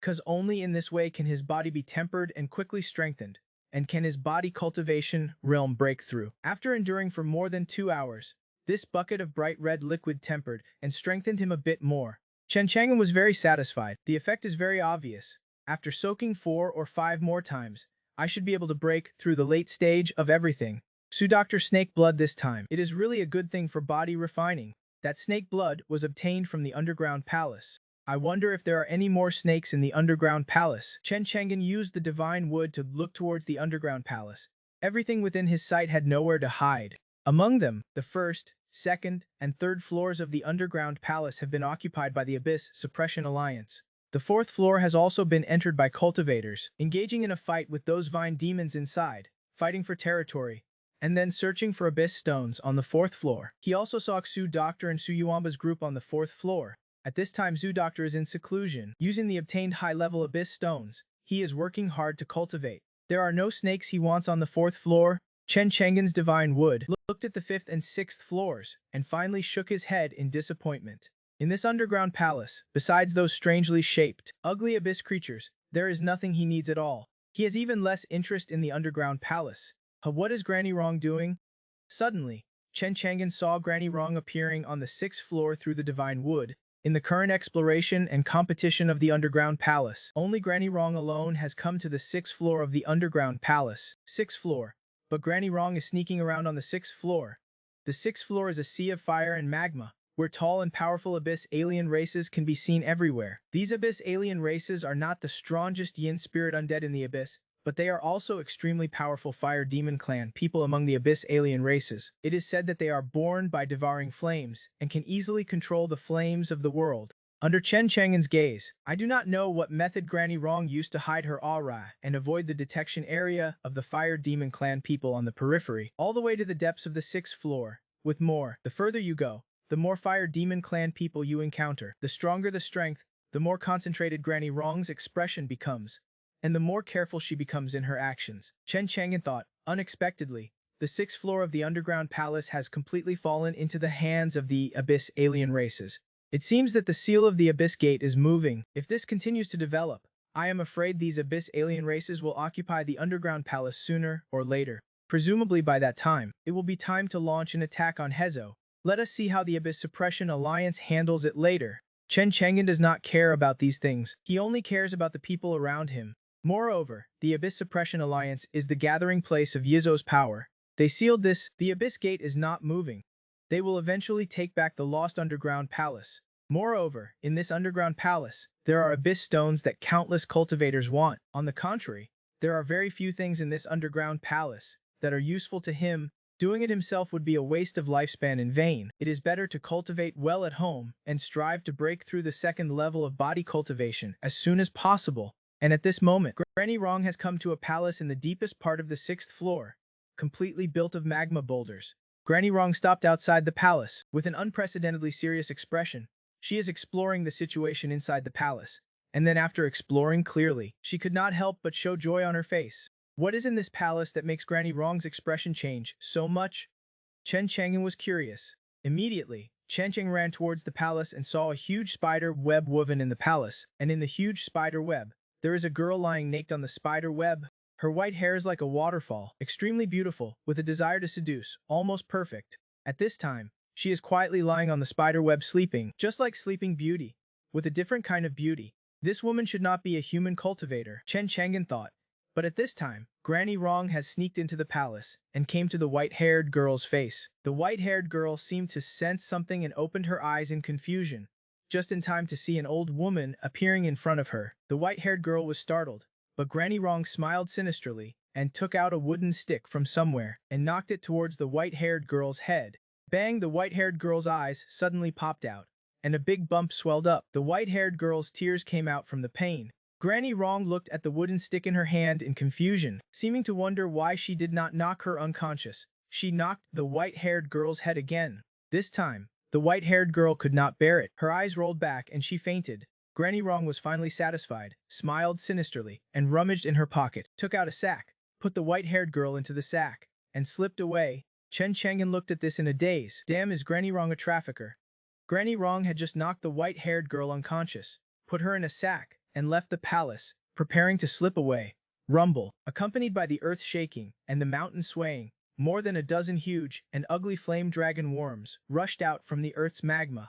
cause only in this way can his body be tempered and quickly strengthened, and can his body cultivation realm break through. After enduring for more than 2 hours, this bucket of bright red liquid tempered and strengthened him a bit more. Chen Chang'an was very satisfied. The effect is very obvious. After soaking 4 or 5 more times, I should be able to break through the late stage of everything. Su Doctor Snake Blood this time. It is really a good thing for body refining. That snake blood was obtained from the underground palace. I wonder if there are any more snakes in the underground palace. Chen Chang'an used the divine wood to look towards the underground palace. Everything within his sight had nowhere to hide. Among them, the first, second, and third floors of the underground palace have been occupied by the Abyss Suppression Alliance. The fourth floor has also been entered by cultivators, engaging in a fight with those vine demons inside, fighting for territory, and then searching for abyss stones on the fourth floor. He also saw Su Doctor and Su Yuamba's group on the fourth floor. At this time Su Doctor is in seclusion, using the obtained high-level abyss stones. He is working hard to cultivate. There are no snakes he wants on the fourth floor. Chen Chang'an's divine wood looked at the fifth and sixth floors, and finally shook his head in disappointment. In this underground palace, besides those strangely shaped, ugly abyss creatures, there is nothing he needs at all. He has even less interest in the underground palace. What is Granny Rong doing? Suddenly, Chen Chang'an saw Granny Rong appearing on the sixth floor through the divine wood. In the current exploration and competition of the underground palace, only Granny Rong alone has come to the sixth floor of the underground palace. Sixth floor. But Granny Rong is sneaking around on the sixth floor. The sixth floor is a sea of fire and magma, where tall and powerful abyss alien races can be seen everywhere. These abyss alien races are not the strongest yin spirit undead in the abyss, but they are also extremely powerful fire demon clan people among the abyss alien races. It is said that they are born by devouring flames and can easily control the flames of the world. Under Chen Chang'an's gaze, I do not know what method Granny Rong used to hide her aura and avoid the detection area of the fire demon clan people on the periphery, all the way to the depths of the sixth floor. With more, the further you go, the more fire demon clan people you encounter, the stronger the strength, the more concentrated Granny Rong's expression becomes, and the more careful she becomes in her actions. Chen Chang'an thought, unexpectedly, the sixth floor of the underground palace has completely fallen into the hands of the abyss alien races. It seems that the seal of the abyss gate is moving. If this continues to develop, I am afraid these abyss alien races will occupy the underground palace sooner or later. Presumably by that time, it will be time to launch an attack on Hezo. Let us see how the Abyss Suppression Alliance handles it later. Chen Chang'an does not care about these things. He only cares about the people around him. Moreover, the Abyss Suppression Alliance is the gathering place of Yizo's power. They sealed this. The Abyss Gate is not moving. They will eventually take back the lost underground palace. Moreover, in this underground palace, there are abyss stones that countless cultivators want. On the contrary, there are very few things in this underground palace that are useful to him. Doing it himself would be a waste of lifespan in vain. It is better to cultivate well at home and strive to break through the second level of body cultivation as soon as possible. And at this moment, Granny Rong has come to a palace in the deepest part of the sixth floor, completely built of magma boulders. Granny Rong stopped outside the palace with an unprecedentedly serious expression. She is exploring the situation inside the palace, and then after exploring clearly, she could not help but show joy on her face. What is in this palace that makes Granny Rong's expression change so much? Chen Chang'an was curious. Immediately, Chen Chang'an ran towards the palace and saw a huge spider web woven in the palace, and in the huge spider web, there is a girl lying naked on the spider web. Her white hair is like a waterfall, extremely beautiful, with a desire to seduce, almost perfect. At this time, she is quietly lying on the spider web sleeping, just like Sleeping Beauty, with a different kind of beauty. This woman should not be a human cultivator, Chen Chang'an thought. But at this time, Granny Rong has sneaked into the palace and came to the white-haired girl's face. The white-haired girl seemed to sense something and opened her eyes in confusion, just in time to see an old woman appearing in front of her. The white-haired girl was startled, but Granny Rong smiled sinisterly and took out a wooden stick from somewhere and knocked it towards the white-haired girl's head. Bang! The white-haired girl's eyes suddenly popped out, and a big bump swelled up. The white-haired girl's tears came out from the pain. Granny Rong looked at the wooden stick in her hand in confusion, seeming to wonder why she did not knock her unconscious. She knocked the white-haired girl's head again. This time, the white-haired girl could not bear it. Her eyes rolled back and she fainted. Granny Rong was finally satisfied, smiled sinisterly, and rummaged in her pocket, took out a sack, put the white-haired girl into the sack, and slipped away. Chen Chang'an looked at this in a daze. Damn, is Granny Rong a trafficker? Granny Rong had just knocked the white-haired girl unconscious, put her in a sack, and left the palace, preparing to slip away. Rumble, accompanied by the earth shaking and the mountain swaying, more than a dozen huge and ugly flame dragon worms rushed out from the earth's magma.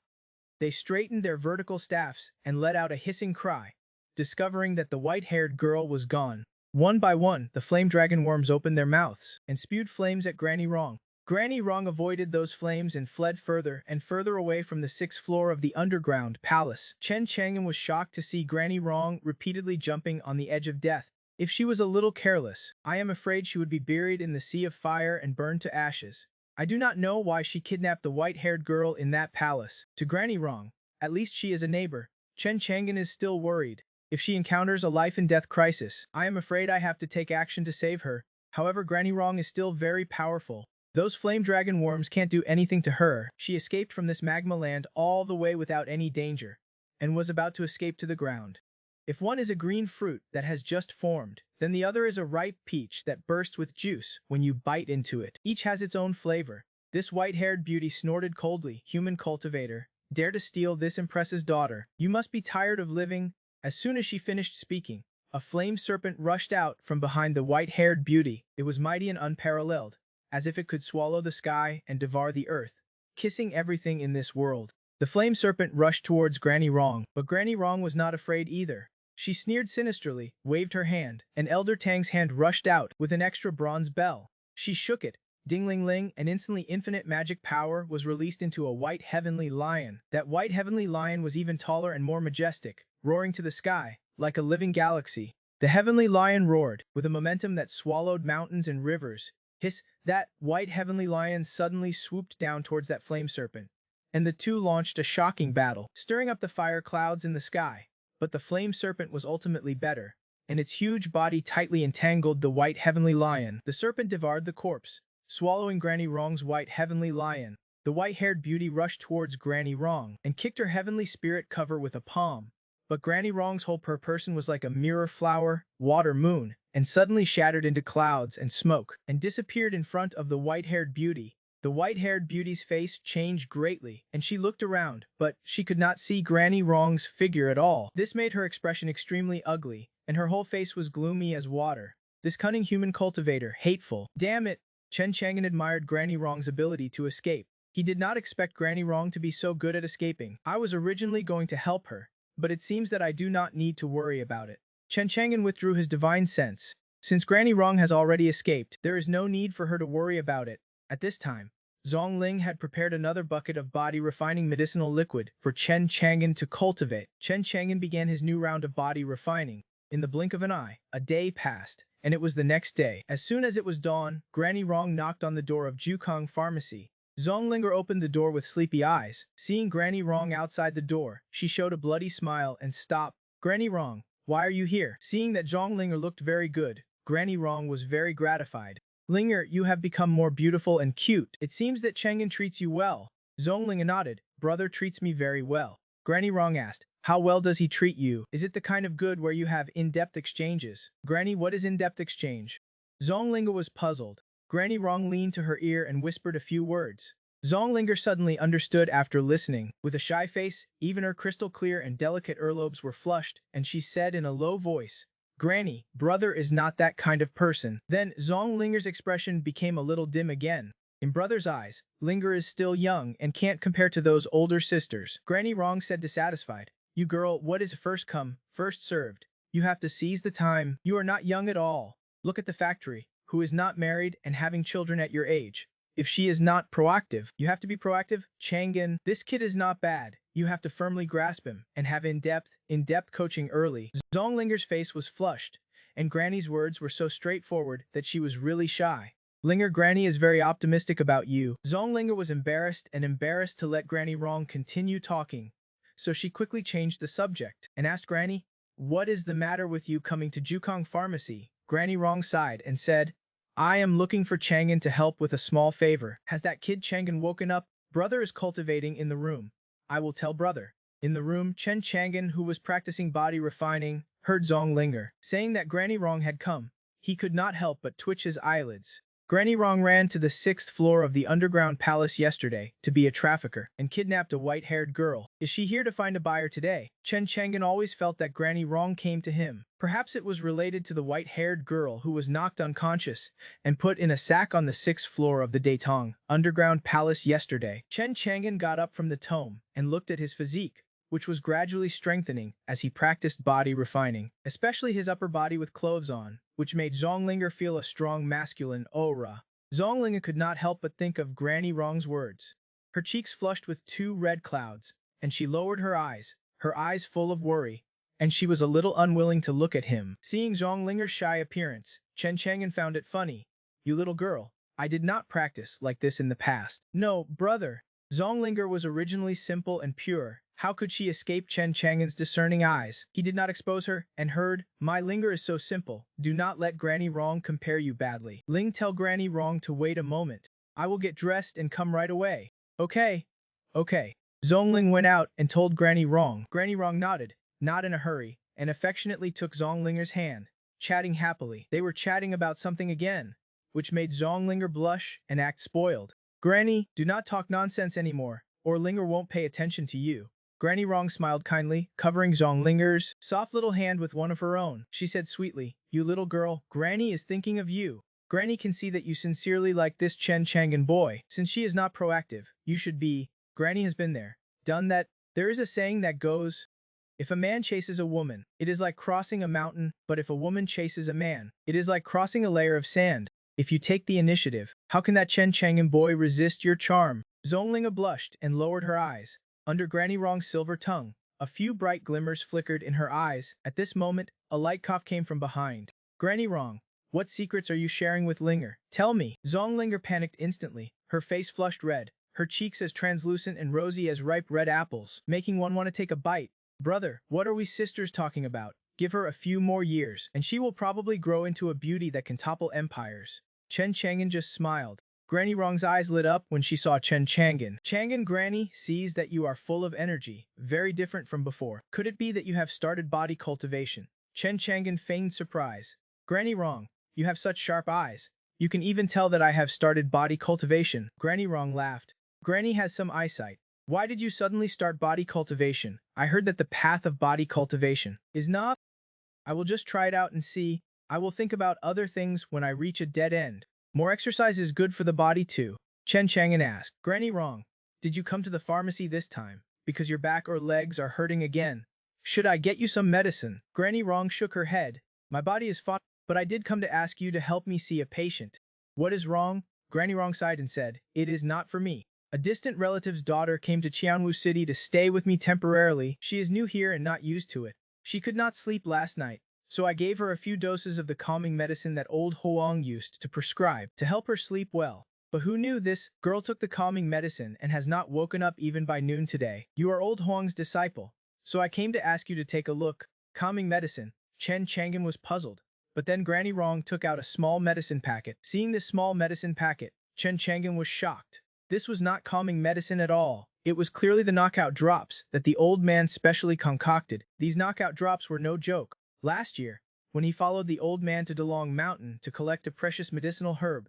They straightened their vertical staffs and let out a hissing cry, discovering that the white-haired girl was gone. One by one, the flame dragon worms opened their mouths and spewed flames at Granny Rong. Granny Rong avoided those flames and fled further and further away from the sixth floor of the underground palace. Chen Chang'an was shocked to see Granny Rong repeatedly jumping on the edge of death. If she was a little careless, I am afraid she would be buried in the sea of fire and burned to ashes. I do not know why she kidnapped the white-haired girl in that palace. To Granny Rong, at least she is a neighbor. Chen Chang'an is still worried. If she encounters a life-and-death crisis, I am afraid I have to take action to save her. However, Granny Rong is still very powerful. Those flame dragon worms can't do anything to her. She escaped from this magma land all the way without any danger, and was about to escape to the ground. If one is a green fruit that has just formed, then the other is a ripe peach that bursts with juice when you bite into it. Each has its own flavor. This white-haired beauty snorted coldly. Human cultivator, dare to steal this empress's daughter. You must be tired of living. As soon as she finished speaking, a flame serpent rushed out from behind the white-haired beauty. It was mighty and unparalleled, as if it could swallow the sky and devour the earth, kissing everything in this world. The flame serpent rushed towards Granny Rong, but Granny Rong was not afraid either. She sneered sinisterly, waved her hand, and Elder Tang's hand rushed out with an extra bronze bell. She shook it, ding-ling-ling, and instantly infinite magic power was released into a white heavenly lion. That white heavenly lion was even taller and more majestic, roaring to the sky, like a living galaxy. The heavenly lion roared, with a momentum that swallowed mountains and rivers. Hiss! That white heavenly lion suddenly swooped down towards that flame serpent, and the two launched a shocking battle, stirring up the fire clouds in the sky. But the flame serpent was ultimately better, and its huge body tightly entangled the white heavenly lion. The serpent devoured the corpse, swallowing Granny Rong's white heavenly lion. The white-haired beauty rushed towards Granny Rong and kicked her heavenly spirit cover with a palm. But Granny Rong's whole person was like a mirror flower, water moon, and suddenly shattered into clouds and smoke, and disappeared in front of the white-haired beauty. The white-haired beauty's face changed greatly, and she looked around, but she could not see Granny Rong's figure at all. This made her expression extremely ugly, and her whole face was gloomy as water. This cunning human cultivator, hateful. Damn it! Chen Chang'an admired Granny Rong's ability to escape. He did not expect Granny Rong to be so good at escaping. I was originally going to help her, but it seems that I do not need to worry about it. Chen Chang'an withdrew his divine sense. Since Granny Rong has already escaped, there is no need for her to worry about it. At this time, Zhong Ling had prepared another bucket of body-refining medicinal liquid for Chen Chang'an to cultivate. Chen Chang'an began his new round of body refining. In the blink of an eye, a day passed, and it was the next day. As soon as it was dawn, Granny Rong knocked on the door of Jukong Pharmacy. Zonglinger opened the door with sleepy eyes. Seeing Granny Rong outside the door, she showed a bloody smile and stopped. Granny Rong, why are you here? Seeing that Zonglinger looked very good, Granny Rong was very gratified. Linger, you have become more beautiful and cute. It seems that Chang'an treats you well. Zonglinger nodded. Brother treats me very well. Granny Rong asked, how well does he treat you? Is it the kind of good where you have in-depth exchanges? Granny, what is in-depth exchange? Zonglinger was puzzled. Granny Rong leaned to her ear and whispered a few words. Zonglinger suddenly understood after listening. With a shy face, even her crystal-clear and delicate earlobes were flushed, and she said in a low voice, Granny, brother is not that kind of person. Then Zonglinger's expression became a little dim again. In brother's eyes, Linger is still young and can't compare to those older sisters. Granny Rong said dissatisfied, you girl, what is first come, first served? You have to seize the time. You are not young at all. Look at the factory. Who is not married and having children at your age? If she is not proactive, you have to be proactive. Chang'an, this kid is not bad. You have to firmly grasp him and have in-depth coaching early. Zonglinger's face was flushed, and Granny's words were so straightforward that she was really shy. Linger, Granny is very optimistic about you. Zonglinger was embarrassed to let Granny Rong continue talking. so she quickly changed the subject and asked Granny, "What is the matter with you coming to Jukong Pharmacy?" Granny Rong sighed and said, "I am looking for Chang'an to help with a small favor." "Has that kid Chang'an woken up?" "Brother is cultivating in the room. I will tell brother." In the room, Chen Chang'an, who was practicing body refining, heard Zhong Linger saying that Granny Rong had come. He could not help but twitch his eyelids. Granny Rong ran to the 6th floor of the underground palace yesterday to be a trafficker and kidnapped a white-haired girl. Is she here to find a buyer today? Chen Chang'an always felt that Granny Rong came to him. Perhaps it was related to the white-haired girl who was knocked unconscious and put in a sack on the 6th floor of the Datong underground palace yesterday. Chen Chang'an got up from the tome and looked at his physique, which was gradually strengthening as he practiced body refining, especially his upper body with clothes on, which made Zonglinger feel a strong masculine aura. Zonglinger could not help but think of Granny Rong's words. Her cheeks flushed with 2 red clouds, and she lowered her eyes full of worry, and she was a little unwilling to look at him. Seeing Zhonglinger's shy appearance, Chen Chang'an found it funny. "You little girl, I did not practice like this in the past." "No, brother." Zonglinger was originally simple and pure. How could she escape Chen Chang'an's discerning eyes? He did not expose her, and heard, "My Linger is so simple. Do not let Granny Rong compare you badly." "Ling, tell Granny Rong to wait a moment. I will get dressed and come right away." "Okay. Okay." Zongling went out and told Granny Rong. Granny Rong nodded, not in a hurry, and affectionately took Zonglinger's hand, chatting happily. They were chatting about something again, which made Zonglinger blush and act spoiled. "Granny, do not talk nonsense anymore, or Linger won't pay attention to you." Granny Rong smiled kindly, covering Zonglinger's soft little hand with one of her own. She said sweetly, "You little girl, Granny is thinking of you. Granny can see that you sincerely like this Chen Chang'an boy. Since she is not proactive, you should be. Granny has been there, done that. There is a saying that goes, if a man chases a woman, it is like crossing a mountain, but if a woman chases a man, it is like crossing a layer of sand. If you take the initiative, how can that Chen Chang'an boy resist your charm?" Zonglinga blushed and lowered her eyes. Under Granny Rong's silver tongue, a few bright glimmers flickered in her eyes. At this moment, a light cough came from behind. "Granny Rong, what secrets are you sharing with Linger? Tell me." Zonglinger panicked instantly, her face flushed red, her cheeks as translucent and rosy as ripe red apples, making one want to take a bite. "Brother, what are we sisters talking about? Give her a few more years, and she will probably grow into a beauty that can topple empires." Chen Chang'an just smiled. Granny Rong's eyes lit up when she saw Chen Chang'an. "Chang'an, Granny sees that you are full of energy, very different from before. Could it be that you have started body cultivation?" Chen Chang'an feigned surprise. "Granny Rong, you have such sharp eyes. You can even tell that I have started body cultivation." Granny Rong laughed. "Granny has some eyesight. Why did you suddenly start body cultivation? I heard that the path of body cultivation is not. I will just try it out and see. I will think about other things when I reach a dead end." "More exercise is good for the body too?" Chen Chang'an asked. "Granny Rong, did you come to the pharmacy this time because your back or legs are hurting again? Should I get you some medicine?" Granny Rong shook her head. "My body is fine, but I did come to ask you to help me see a patient." "What is wrong?" Granny Rong sighed and said, "It is not for me. A distant relative's daughter came to Qianwu City to stay with me temporarily. She is new here and not used to it. She could not sleep last night, so I gave her a few doses of the calming medicine that old Huang used to prescribe to help her sleep well. But who knew this girl took the calming medicine and has not woken up even by noon today. You are old Huang's disciple, so I came to ask you to take a look." Calming medicine? Chen Chang'an was puzzled. But then Granny Rong took out a small medicine packet. Seeing this small medicine packet, Chen Chang'an was shocked. This was not calming medicine at all. It was clearly the knockout drops that the old man specially concocted. These knockout drops were no joke. Last year, when he followed the old man to Dalong Mountain to collect a precious medicinal herb,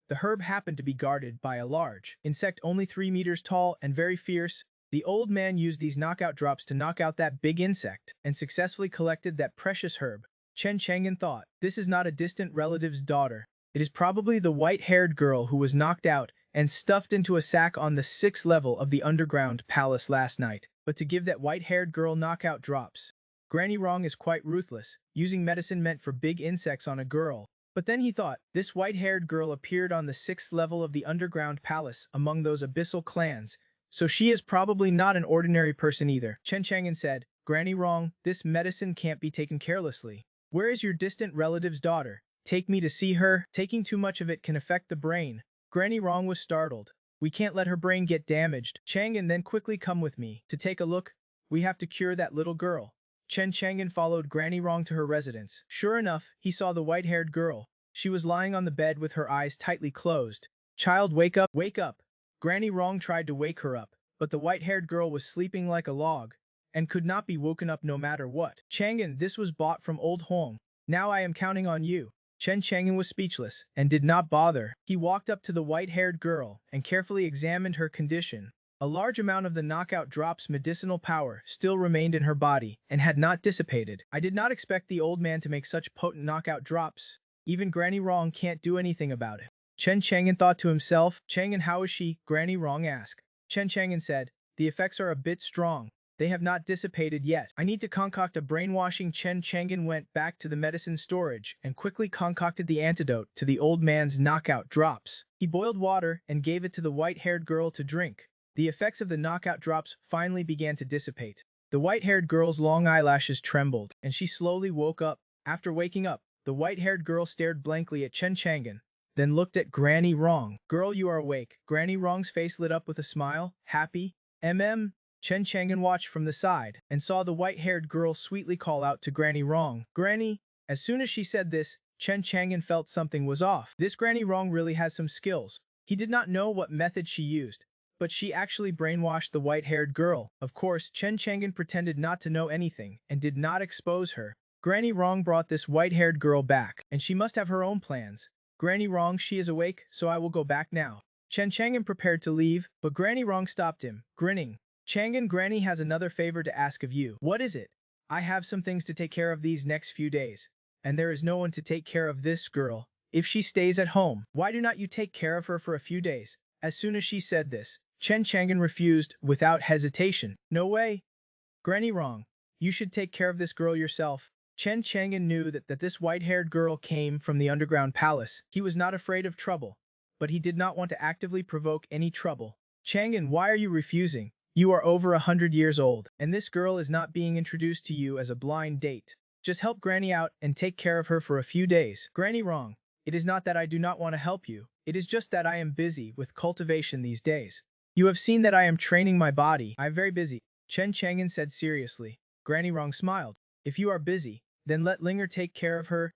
the herb happened to be guarded by a large insect only 3 meters tall and very fierce. The old man used these knockout drops to knock out that big insect and successfully collected that precious herb. Chen Chang'an thought, this is not a distant relative's daughter. It is probably the white-haired girl who was knocked out and stuffed into a sack on the 6th level of the underground palace last night. But to give that white-haired girl knockout drops, Granny Rong is quite ruthless, using medicine meant for big insects on a girl. But then he thought, this white-haired girl appeared on the 6th level of the underground palace among those abyssal clans, so she is probably not an ordinary person either. Chen Chang'an said, Granny Rong, this medicine can't be taken carelessly. Where is your distant relative's daughter? Take me to see her. Taking too much of it can affect the brain. Granny Rong was startled. We can't let her brain get damaged. Chang'an, then quickly come with me to take a look. We have to cure that little girl. Chen Chang'an followed Granny Rong to her residence. Sure enough, he saw the white-haired girl. She was lying on the bed with her eyes tightly closed. Child, wake up, wake up! Granny Rong tried to wake her up, but the white-haired girl was sleeping like a log, and could not be woken up no matter what. Chang'an, this was bought from old Hong. Now I am counting on you. Chen Chang'an was speechless, and did not bother. He walked up to the white-haired girl, and carefully examined her condition. A large amount of the knockout drop's medicinal power still remained in her body, and had not dissipated. I did not expect the old man to make such potent knockout drops. Even Granny Rong can't do anything about it. Chen Chang'an thought to himself. Chang'an, how is she? Granny Rong asked. Chen Chang'an said, the effects are a bit strong. They have not dissipated yet. I need to concoct a brainwashing. Chen Chang'an went back to the medicine storage and quickly concocted the antidote to the old man's knockout drops. He boiled water and gave it to the white-haired girl to drink. The effects of the knockout drops finally began to dissipate. The white-haired girl's long eyelashes trembled, and she slowly woke up. After waking up, the white-haired girl stared blankly at Chen Chang'an, then looked at Granny Rong. Girl, you are awake. Granny Rong's face lit up with a smile. Happy? Chen Chang'an watched from the side, and saw the white-haired girl sweetly call out to Granny Rong. Granny! As soon as she said this, Chen Chang'an felt something was off. This Granny Rong really has some skills. He did not know what method she used, but she actually brainwashed the white-haired girl. Of course, Chen Chang'an pretended not to know anything, and did not expose her. Granny Rong brought this white-haired girl back, and she must have her own plans. Granny Rong, she is awake, so I will go back now. Chen Chang'an prepared to leave, but Granny Rong stopped him, grinning. Chang'an, Granny has another favor to ask of you. What is it? I have some things to take care of these next few days, and there is no one to take care of this girl. If she stays at home, why do not you take care of her for a few days? As soon as she said this, Chen Chang'an refused without hesitation. No way. Granny Rong, you should take care of this girl yourself. Chen Chang'an knew that this white-haired girl came from the underground palace. He was not afraid of trouble, but he did not want to actively provoke any trouble. Chang'an, why are you refusing? You are over 100 years old, and this girl is not being introduced to you as a blind date. Just help Granny out and take care of her for a few days. Granny Rong, it is not that I do not want to help you. It is just that I am busy with cultivation these days. You have seen that I am training my body. I am very busy. Chen Chang'an said seriously. Granny Rong smiled. If you are busy, then let Linger take care of her.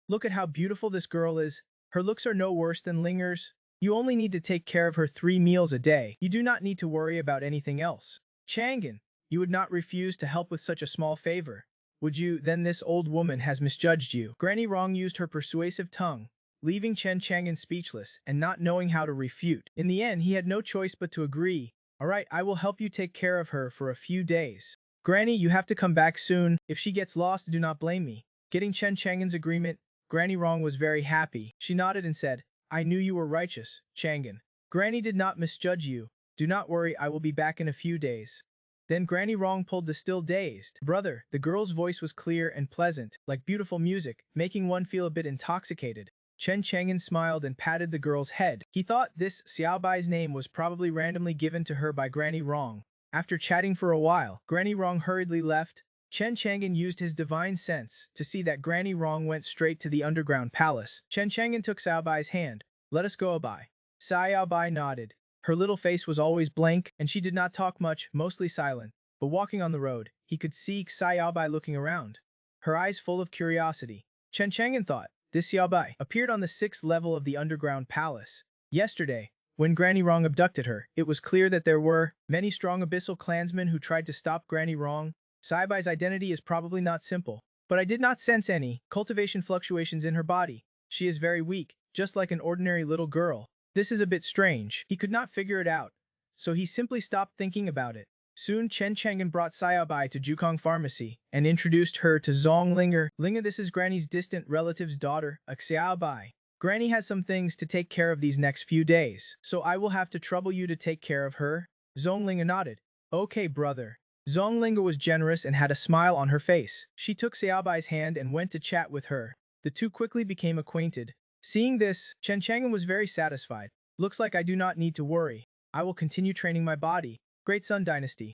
Look at how beautiful this girl is. Her looks are no worse than Linger's. You only need to take care of her 3 meals a day. You do not need to worry about anything else. Chang'an, you would not refuse to help with such a small favor, would you? Then this old woman has misjudged you. Granny Rong used her persuasive tongue, leaving Chen Chang'an speechless and not knowing how to refute. In the end, he had no choice but to agree. Alright, I will help you take care of her for a few days. Granny, you have to come back soon. If she gets lost, do not blame me. Getting Chen Chang'an's agreement, Granny Rong was very happy. She nodded and said, I knew you were righteous, Chang'an. Granny did not misjudge you. Do not worry, I will be back in a few days. Then Granny Rong pulled the still dazed brother. The girl's voice was clear and pleasant, like beautiful music, making one feel a bit intoxicated. Chen Chang'an smiled and patted the girl's head. He thought this Xiaobai's name was probably randomly given to her by Granny Rong. After chatting for a while, Granny Rong hurriedly left. Chen Chang'an used his divine sense to see that Granny Rong went straight to the underground palace. Chen Chang'an took Xiaobai's hand. Let us go, Abai. Xiaobai nodded. Her little face was always blank, and she did not talk much, mostly silent. But walking on the road, he could see Xiaobai looking around, her eyes full of curiosity. Chen Chang'an thought, this Xiaobai appeared on the 6th level of the underground palace. Yesterday, when Granny Rong abducted her, it was clear that there were many strong abyssal clansmen who tried to stop Granny Rong. Xiaobai's identity is probably not simple, but I did not sense any cultivation fluctuations in her body. She is very weak, just like an ordinary little girl. This is a bit strange. He could not figure it out, so he simply stopped thinking about it. Soon Chen Chang'an brought Xiaobai to Jukong Pharmacy and introduced her to Zong Linger. Linger, this is Granny's distant relative's daughter, Xiaobai. Granny has some things to take care of these next few days, so I will have to trouble you to take care of her. Zong Linger nodded. Okay, brother. Zong Linger was generous and had a smile on her face. She took Xiaobai's hand and went to chat with her. The two quickly became acquainted. Seeing this, Chen Chang'an was very satisfied. Looks like I do not need to worry. I will continue training my body. Great Sun Dynasty.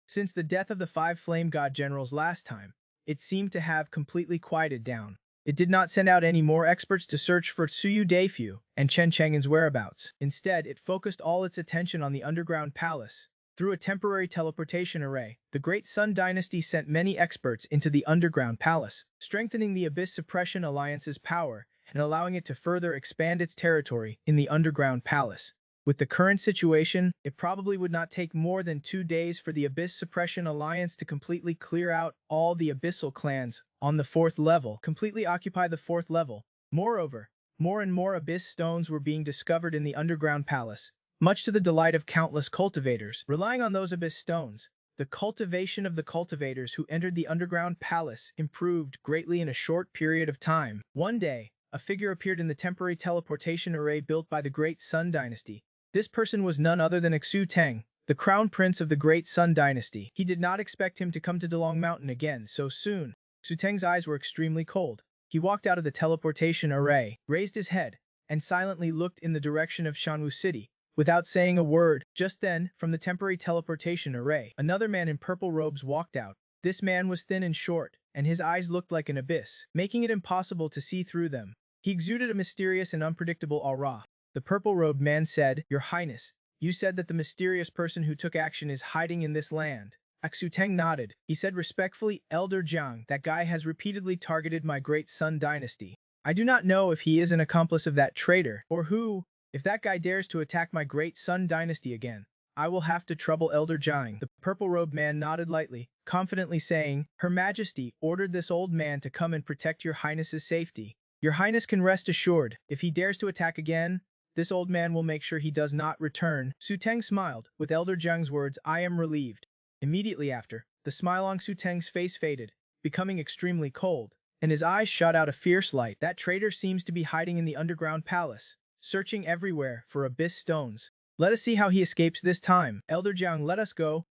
Since the death of the 5 flame god generals last time, it seemed to have completely quieted down. It did not send out any more experts to search for Tsuyu Daifu and Chen Chang'an's whereabouts. Instead, it focused all its attention on the underground palace. Through a temporary teleportation array, the Great Sun Dynasty sent many experts into the underground palace, strengthening the Abyss Suppression Alliance's power and allowing it to further expand its territory in the underground palace. With the current situation, it probably would not take more than 2 days for the Abyss Suppression Alliance to completely clear out all the Abyssal clans on the 4th level, completely occupy the 4th level. Moreover, more and more Abyss stones were being discovered in the underground palace, much to the delight of countless cultivators. Relying on those Abyss stones, the cultivation of the cultivators who entered the underground palace improved greatly in a short period of time. One day, a figure appeared in the temporary teleportation array built by the Great Sun Dynasty. This person was none other than Xu Teng, the crown prince of the Great Sun Dynasty. He did not expect him to come to Dalong Mountain again so soon. Xu Teng's eyes were extremely cold. He walked out of the teleportation array, raised his head, and silently looked in the direction of Shanwu City, without saying a word. Just then, from the temporary teleportation array, another man in purple robes walked out. This man was thin and short, and his eyes looked like an abyss, making it impossible to see through them. He exuded a mysterious and unpredictable aura. The purple-robed man said, "Your Highness, you said that the mysterious person who took action is hiding in this land." Xu Teng nodded. He said respectfully, "Elder Jiang, that guy has repeatedly targeted my Great Sun Dynasty. I do not know if he is an accomplice of that traitor, or who. If that guy dares to attack my Great Sun Dynasty again, I will have to trouble Elder Jiang." The purple-robed man nodded lightly, confidently saying, "Her Majesty ordered this old man to come and protect your Highness's safety. Your Highness can rest assured, if he dares to attack again, this old man will make sure he does not return." Xu Teng smiled. With Elder Jiang's words, "I am relieved." Immediately after, the smile on Xu Teng's face faded, becoming extremely cold, and his eyes shot out a fierce light. That traitor seems to be hiding in the underground palace, searching everywhere for abyss stones. Let us see how he escapes this time. Elder Jiang, let us go.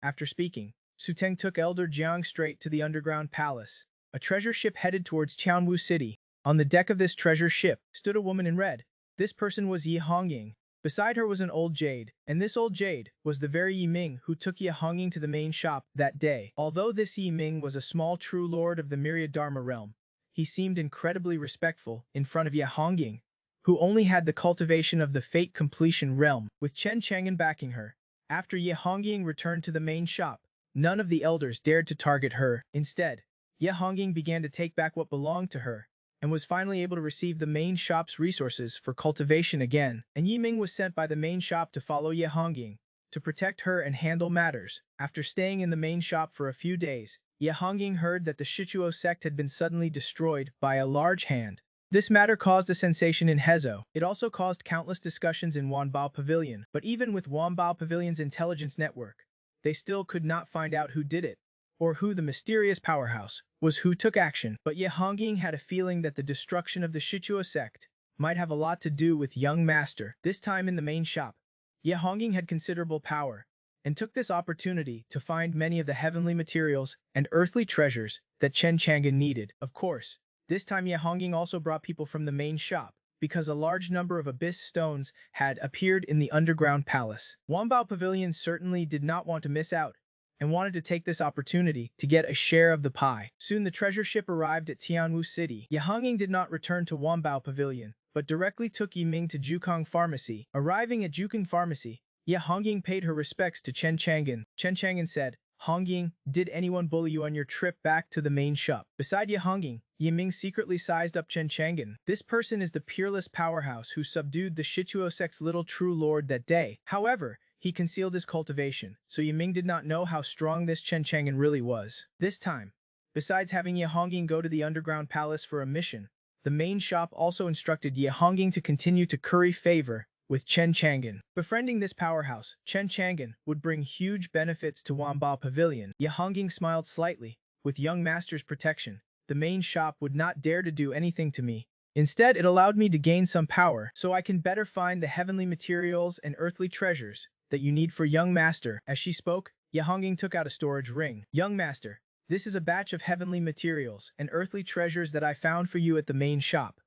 After speaking, Xu Teng took Elder Jiang straight to the underground palace. A treasure ship headed towards Qianwu City. On the deck of this treasure ship stood a woman in red. This person was Yi Hongying. Beside her was an old jade, and this old jade was the very Yi Ming who took Yi Hongying to the main shop that day. Although this Yi Ming was a small true lord of the Myriad Dharma realm, he seemed incredibly respectful in front of Yi Hongying, who only had the cultivation of the fate completion realm, with Chen Chang'an backing her. After Yi Hongying returned to the main shop, none of the elders dared to target her. Instead, Yi Hongying began to take back what belonged to her, and was finally able to receive the main shop's resources for cultivation again. And Yi Ming was sent by the main shop to follow Ye Hongying, to protect her and handle matters. After staying in the main shop for a few days, Ye Hongying heard that the Shichuo sect had been suddenly destroyed by a large hand. This matter caused a sensation in Hezo. It also caused countless discussions in Wanbao Pavilion. But even with Wanbao Pavilion's intelligence network, they still could not find out who did it, or who the mysterious powerhouse was who took action. But Ye Hongying had a feeling that the destruction of the Shichuo sect might have a lot to do with young master. This time in the main shop, Ye Hongying had considerable power, and took this opportunity to find many of the heavenly materials and earthly treasures that Chen Chang'an needed. Of course, this time Ye Hongying also brought people from the main shop, because a large number of abyss stones had appeared in the underground palace. Wanbao Pavilion certainly did not want to miss out, and wanted to take this opportunity to get a share of the pie. Soon the treasure ship arrived at Tianwu City. Ye Hongying did not return to Wanbao Pavilion, but directly took Yi Ming to Jukong Pharmacy. Arriving at Jukong Pharmacy, Ye Hongying paid her respects to Chen Chang'an. Chen Chang'an said, "Hongying, did anyone bully you on your trip back to the main shop?" Beside Ye Hongying, Yi Ming secretly sized up Chen Chang'an. This person is the peerless powerhouse who subdued the Shichuo sect's little true lord that day. However, he concealed his cultivation, so Yi Ming did not know how strong this Chen Chang'an really was. This time, besides having Ye Hongying go to the underground palace for a mission, the main shop also instructed Ye Hongying to continue to curry favor with Chen Chang'an. Befriending this powerhouse, Chen Chang'an would bring huge benefits to Wanbao Pavilion. Ye Hongying smiled slightly. With young master's protection, the main shop would not dare to do anything to me. Instead, it allowed me to gain some power, so I can better find the heavenly materials and earthly treasures that you need for young master. As she spoke, Ye Hongying took out a storage ring. "Young master, this is a batch of heavenly materials and earthly treasures that I found for you at the main shop,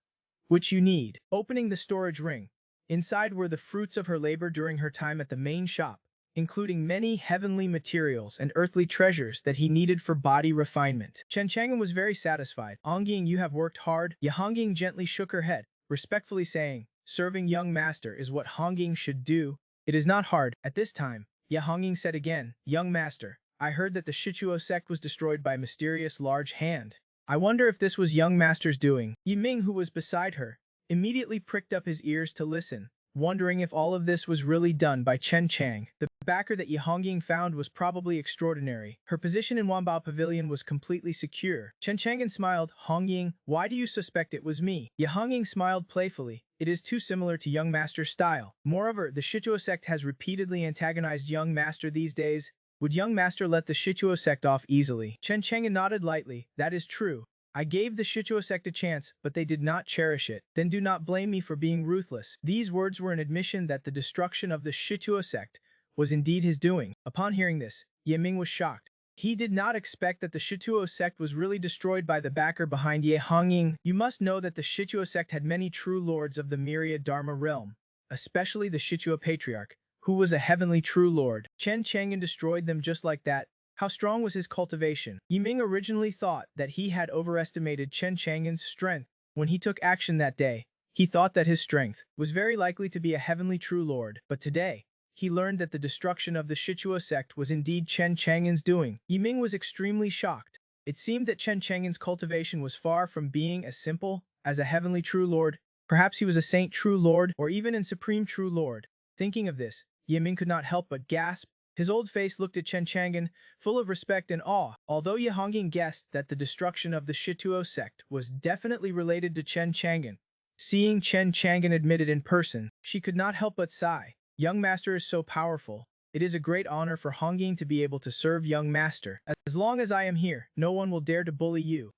which you need." Opening the storage ring, inside were the fruits of her labor during her time at the main shop, including many heavenly materials and earthly treasures that he needed for body refinement. Chen Chang'an was very satisfied. "Hongying, you have worked hard." Ye Hongying gently shook her head, respectfully saying, "Serving young master is what Hongying should do. It is not hard." At this time, Ye Hongying said again, young master, I heard that the Shichuo sect was destroyed by a mysterious large hand. I wonder if this was young master's doing. Yi Ming, who was beside her, immediately pricked up his ears to listen, wondering if all of this was really done by Chen Chang. The backer that Ye Hongying found was probably extraordinary. Her position in Wanbao Pavilion was completely secure. Chen Chang'an smiled. Hongying, why do you suspect it was me? Ye Hongying smiled playfully. It is too similar to young master's style. Moreover, the Shichuo sect has repeatedly antagonized young master these days. Would young master let the Shichuo sect off easily? Chen Chang'an nodded lightly. That is true. I gave the Shichuo sect a chance, but they did not cherish it. Then do not blame me for being ruthless. These words were an admission that the destruction of the Shichuo sect was indeed his doing. Upon hearing this, Ye Ming was shocked. He did not expect that the Shichuo sect was really destroyed by the backer behind Ye Hongying. You must know that the Shichuo sect had many true lords of the myriad Dharma realm, especially the Shichuo patriarch, who was a heavenly true lord. Chen Chang'an destroyed them just like that. How strong was his cultivation? Yi Ming originally thought that he had overestimated Chen Chang'an's strength. When he took action that day, he thought that his strength was very likely to be a heavenly true lord. But today, he learned that the destruction of the Shichuo sect was indeed Chen Chang'an's doing. Yi Ming was extremely shocked. It seemed that Chen Chang'an's cultivation was far from being as simple as a heavenly true lord. Perhaps he was a saint true lord or even a supreme true lord. Thinking of this, Yi Ming could not help but gasp. His old face looked at Chen Chang'an, full of respect and awe. Although Ye Hongying guessed that the destruction of the Shichuo sect was definitely related to Chen Chang'an, seeing Chen Chang'an admitted in person, she could not help but sigh. Young master is so powerful. It is a great honor for Hongying to be able to serve young master. As long as I am here, no one will dare to bully you.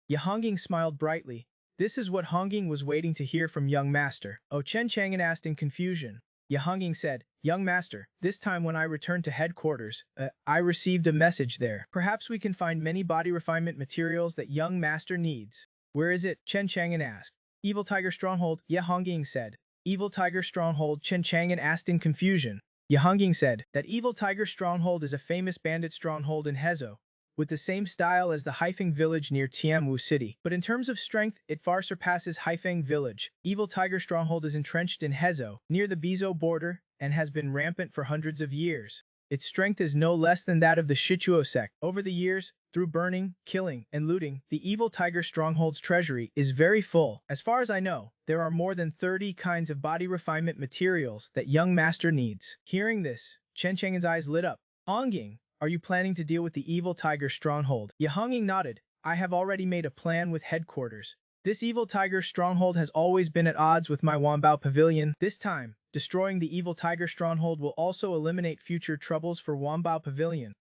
Ye Hongying smiled brightly. This is what Hongying was waiting to hear from young master. Oh, Chen Chang'an asked in confusion. Ye Hongying said, young master, this time when I returned to headquarters, I received a message there. Perhaps we can find many body refinement materials that young master needs. Where is it? Chen Chang'an asked. Evil Tiger Stronghold, Ye Hongying said. Evil Tiger Stronghold, Chen Chang'an asked in confusion. Ye Hongying said, that Evil Tiger Stronghold is a famous bandit stronghold in Hezo, with the same style as the Haifeng village near Tianwu City. But in terms of strength, it far surpasses Haifeng village. Evil Tiger Stronghold is entrenched in Hezo, near the Bizo border, and has been rampant for hundreds of years. Its strength is no less than that of the Shichuo sect. Over the years, through burning, killing, and looting, the Evil Tiger Stronghold's treasury is very full. As far as I know, there are more than 30 kinds of body refinement materials that young master needs. Hearing this, Chen Chang'an's eyes lit up. Hongying, are you planning to deal with the Evil Tiger Stronghold? Ye Hongying nodded. I have already made a plan with headquarters. This Evil Tiger Stronghold has always been at odds with my Wanbao Pavilion. This time, destroying the Evil Tiger Stronghold will also eliminate future troubles for Wanbao Pavilion.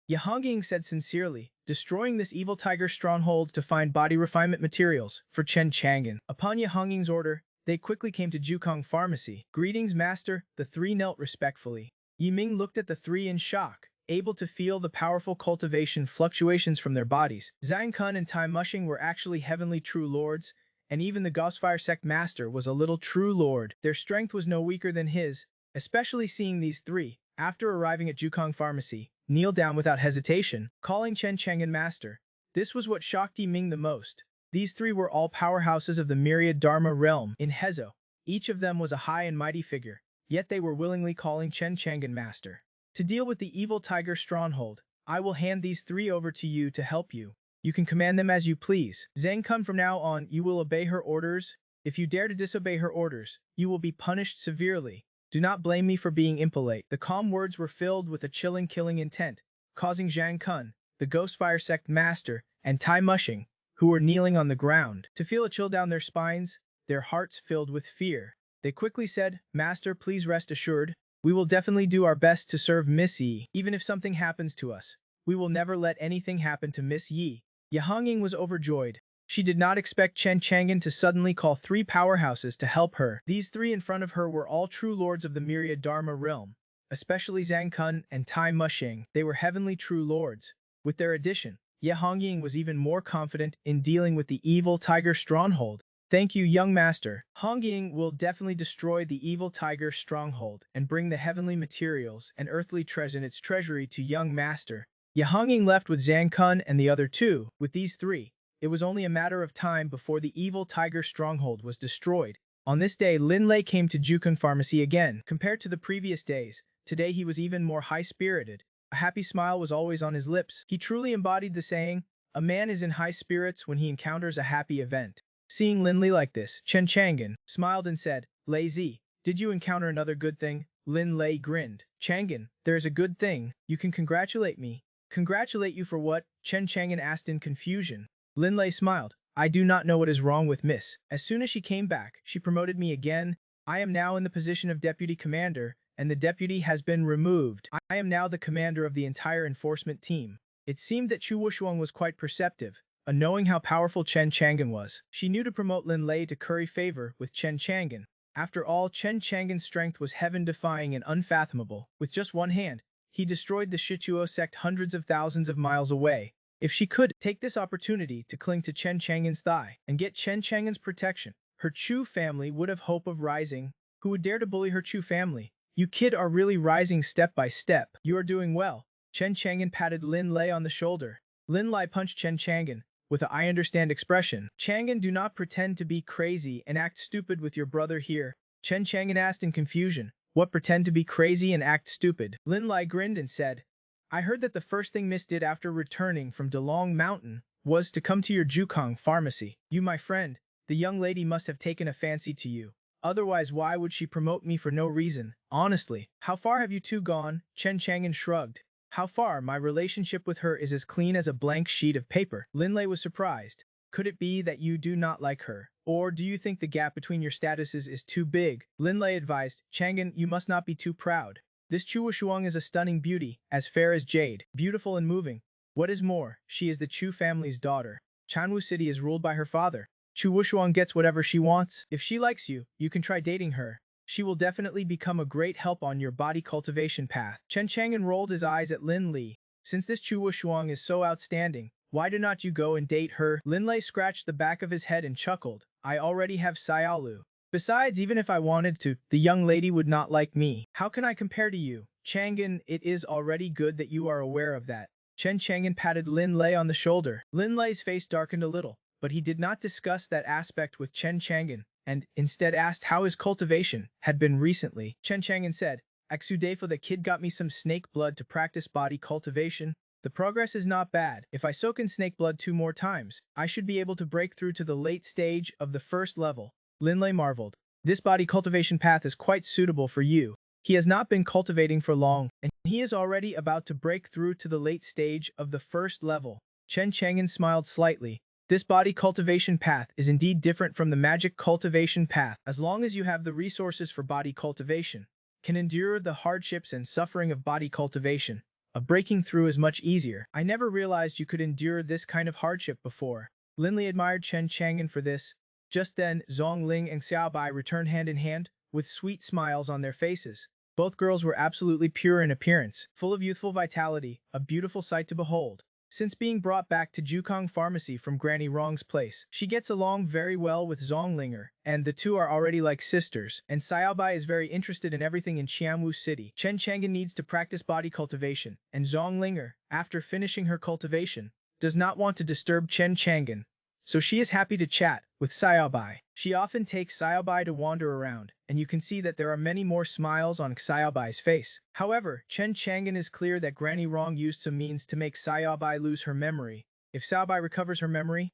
Ye Hongying said sincerely, destroying this Evil Tiger Stronghold to find body refinement materials for Chen Chang'an. Upon Ye Hongying's order, they quickly came to Jukong Pharmacy. Greetings, master. The three knelt respectfully. Yi Ming looked at the three in shock, able to feel the powerful cultivation fluctuations from their bodies. Zhang Kun and Tai Mushing were actually heavenly true lords, and even the Ghostfire sect master was a little true lord. Their strength was no weaker than his, especially seeing these three, after arriving at Jukong Pharmacy, kneel down without hesitation, calling Chen Chang'an master. This was what shocked Yi Ming the most. These three were all powerhouses of the myriad Dharma realm in Hezo. Each of them was a high and mighty figure, yet they were willingly calling Chen Chang'an master. To deal with the Evil Tiger Stronghold, I will hand these three over to you to help you. You can command them as you please. Zhang Kun, from now on, you will obey her orders. If you dare to disobey her orders, you will be punished severely. Do not blame me for being impolite. The calm words were filled with a chilling killing intent, causing Zhang Kun, the Ghostfire sect master, and Tai Mushing, who were kneeling on the ground, to feel a chill down their spines, their hearts filled with fear. They quickly said, Master, please rest assured, we will definitely do our best to serve Miss Yi. Even if something happens to us, we will never let anything happen to Miss Yi. Ye Hongying was overjoyed. She did not expect Chen Chang'an to suddenly call three powerhouses to help her. These three in front of her were all true lords of the myriad Dharma realm, especially Zhang Kun and Tai Mushing. They were heavenly true lords. With their addition, Ye Hongying was even more confident in dealing with the Evil Tiger Stronghold. Thank you, young master. Hongying will definitely destroy the Evil Tiger Stronghold and bring the heavenly materials and earthly treasure in its treasury to young master. Ye Hongying left with Zhang Kun and the other two. With these three, it was only a matter of time before the Evil Tiger Stronghold was destroyed. On this day, Lin Lei came to Jukong Pharmacy again. Compared to the previous days, Today he was even more high-spirited. A happy smile was always on his lips. He truly embodied the saying, a man is in high spirits when he encounters a happy event. Seeing Lin Li like this, Chen Chang'an smiled and said, Lazy, did you encounter another good thing? Lin Lei grinned. Chang'an, there is a good thing. You can congratulate me. Congratulate you for what? Chen Chang'an asked in confusion. Lin Lei smiled. I do not know what is wrong with Miss. As soon as she came back, she promoted me again. I am now in the position of deputy commander, and the deputy has been removed. I am now the commander of the entire enforcement team. It seemed that Chu Wushuang was quite perceptive, knowing how powerful Chen Chang'an was. She knew to promote Lin Lei to curry favor with Chen Chang'an. After all, Chen Chang'an's strength was heaven-defying and unfathomable. With just one hand, he destroyed the Shichuo sect hundreds of thousands of miles away. If she could take this opportunity to cling to Chen Chang'an's thigh and get Chen Chang'an's protection, her Chu family would have hope of rising. Who would dare to bully her Chu family? You kid are really rising step by step. You are doing well. Chen Chang'an patted Lin Lei on the shoulder. Lin Lei punched Chen Chang'an with a I understand expression. Chang'an, do not pretend to be crazy and act stupid with your brother here. Chen Chang'an asked in confusion. What pretend to be crazy and act stupid? Lin Lei grinned and said, I heard that the first thing Miss did after returning from Delong Mountain was to come to your Jukong pharmacy. You, my friend, the young lady must have taken a fancy to you. Otherwise, why would she promote me for no reason? Honestly, how far have you two gone? Chen Chang'an shrugged. How far? My relationship with her is as clean as a blank sheet of paper. Lin Lei was surprised. Could it be that you do not like her? Or do you think the gap between your statuses is too big? Lin Lei advised, Chang'an, you must not be too proud. This Chu Wushuang is a stunning beauty, as fair as jade, beautiful and moving. What is more, she is the Chu family's daughter. Chanwu City is ruled by her father. Chu Wushuang gets whatever she wants. If she likes you, you can try dating her. She will definitely become a great help on your body cultivation path. Chen Chang'an rolled his eyes at Lin Li. Since this Chu Wushuang is so outstanding, why do not you go and date her? Lin Lei scratched the back of his head and chuckled. I already have Xiaolu. Besides, even if I wanted to, the young lady would not like me. How can I compare to you? Chang'an, it is already good that you are aware of that. Chen Chang'an patted Lin Lei on the shoulder. Lin Lei's face darkened a little, but he did not discuss that aspect with Chen Chang'an, and instead asked how his cultivation had been recently. Chen Chang'an said, Axudefo, the kid got me some snake blood to practice body cultivation. The progress is not bad. If I soak in snake blood 2 more times, I should be able to break through to the late stage of the first level. Lin Lei marveled. This body cultivation path is quite suitable for you. He has not been cultivating for long, and he is already about to break through to the late stage of the first level. Chen Chang'an smiled slightly. This body cultivation path is indeed different from the magic cultivation path. As long as you have the resources for body cultivation, can endure the hardships and suffering of body cultivation, a breaking through is much easier. I never realized you could endure this kind of hardship before. Lin Li admired Chen Chang'an for this. Just then, Zhong Ling and Xiaobai returned hand in hand, with sweet smiles on their faces. Both girls were absolutely pure in appearance, full of youthful vitality, a beautiful sight to behold. Since being brought back to Jukong Pharmacy from Granny Rong's place, she gets along very well with Zonglinger, and the two are already like sisters, and Xiaobai is very interested in everything in Qianwu City. Chen Chang'an needs to practice body cultivation, and Zonglinger, after finishing her cultivation, does not want to disturb Chen Chang'an, so she is happy to chat with Xiaobai. She often takes Xiaobai to wander around, and you can see that there are many more smiles on Xiaobai's face. However, Chen Chang'an is clear that Granny Rong used some means to make Xiaobai lose her memory. If Xiaobai recovers her memory,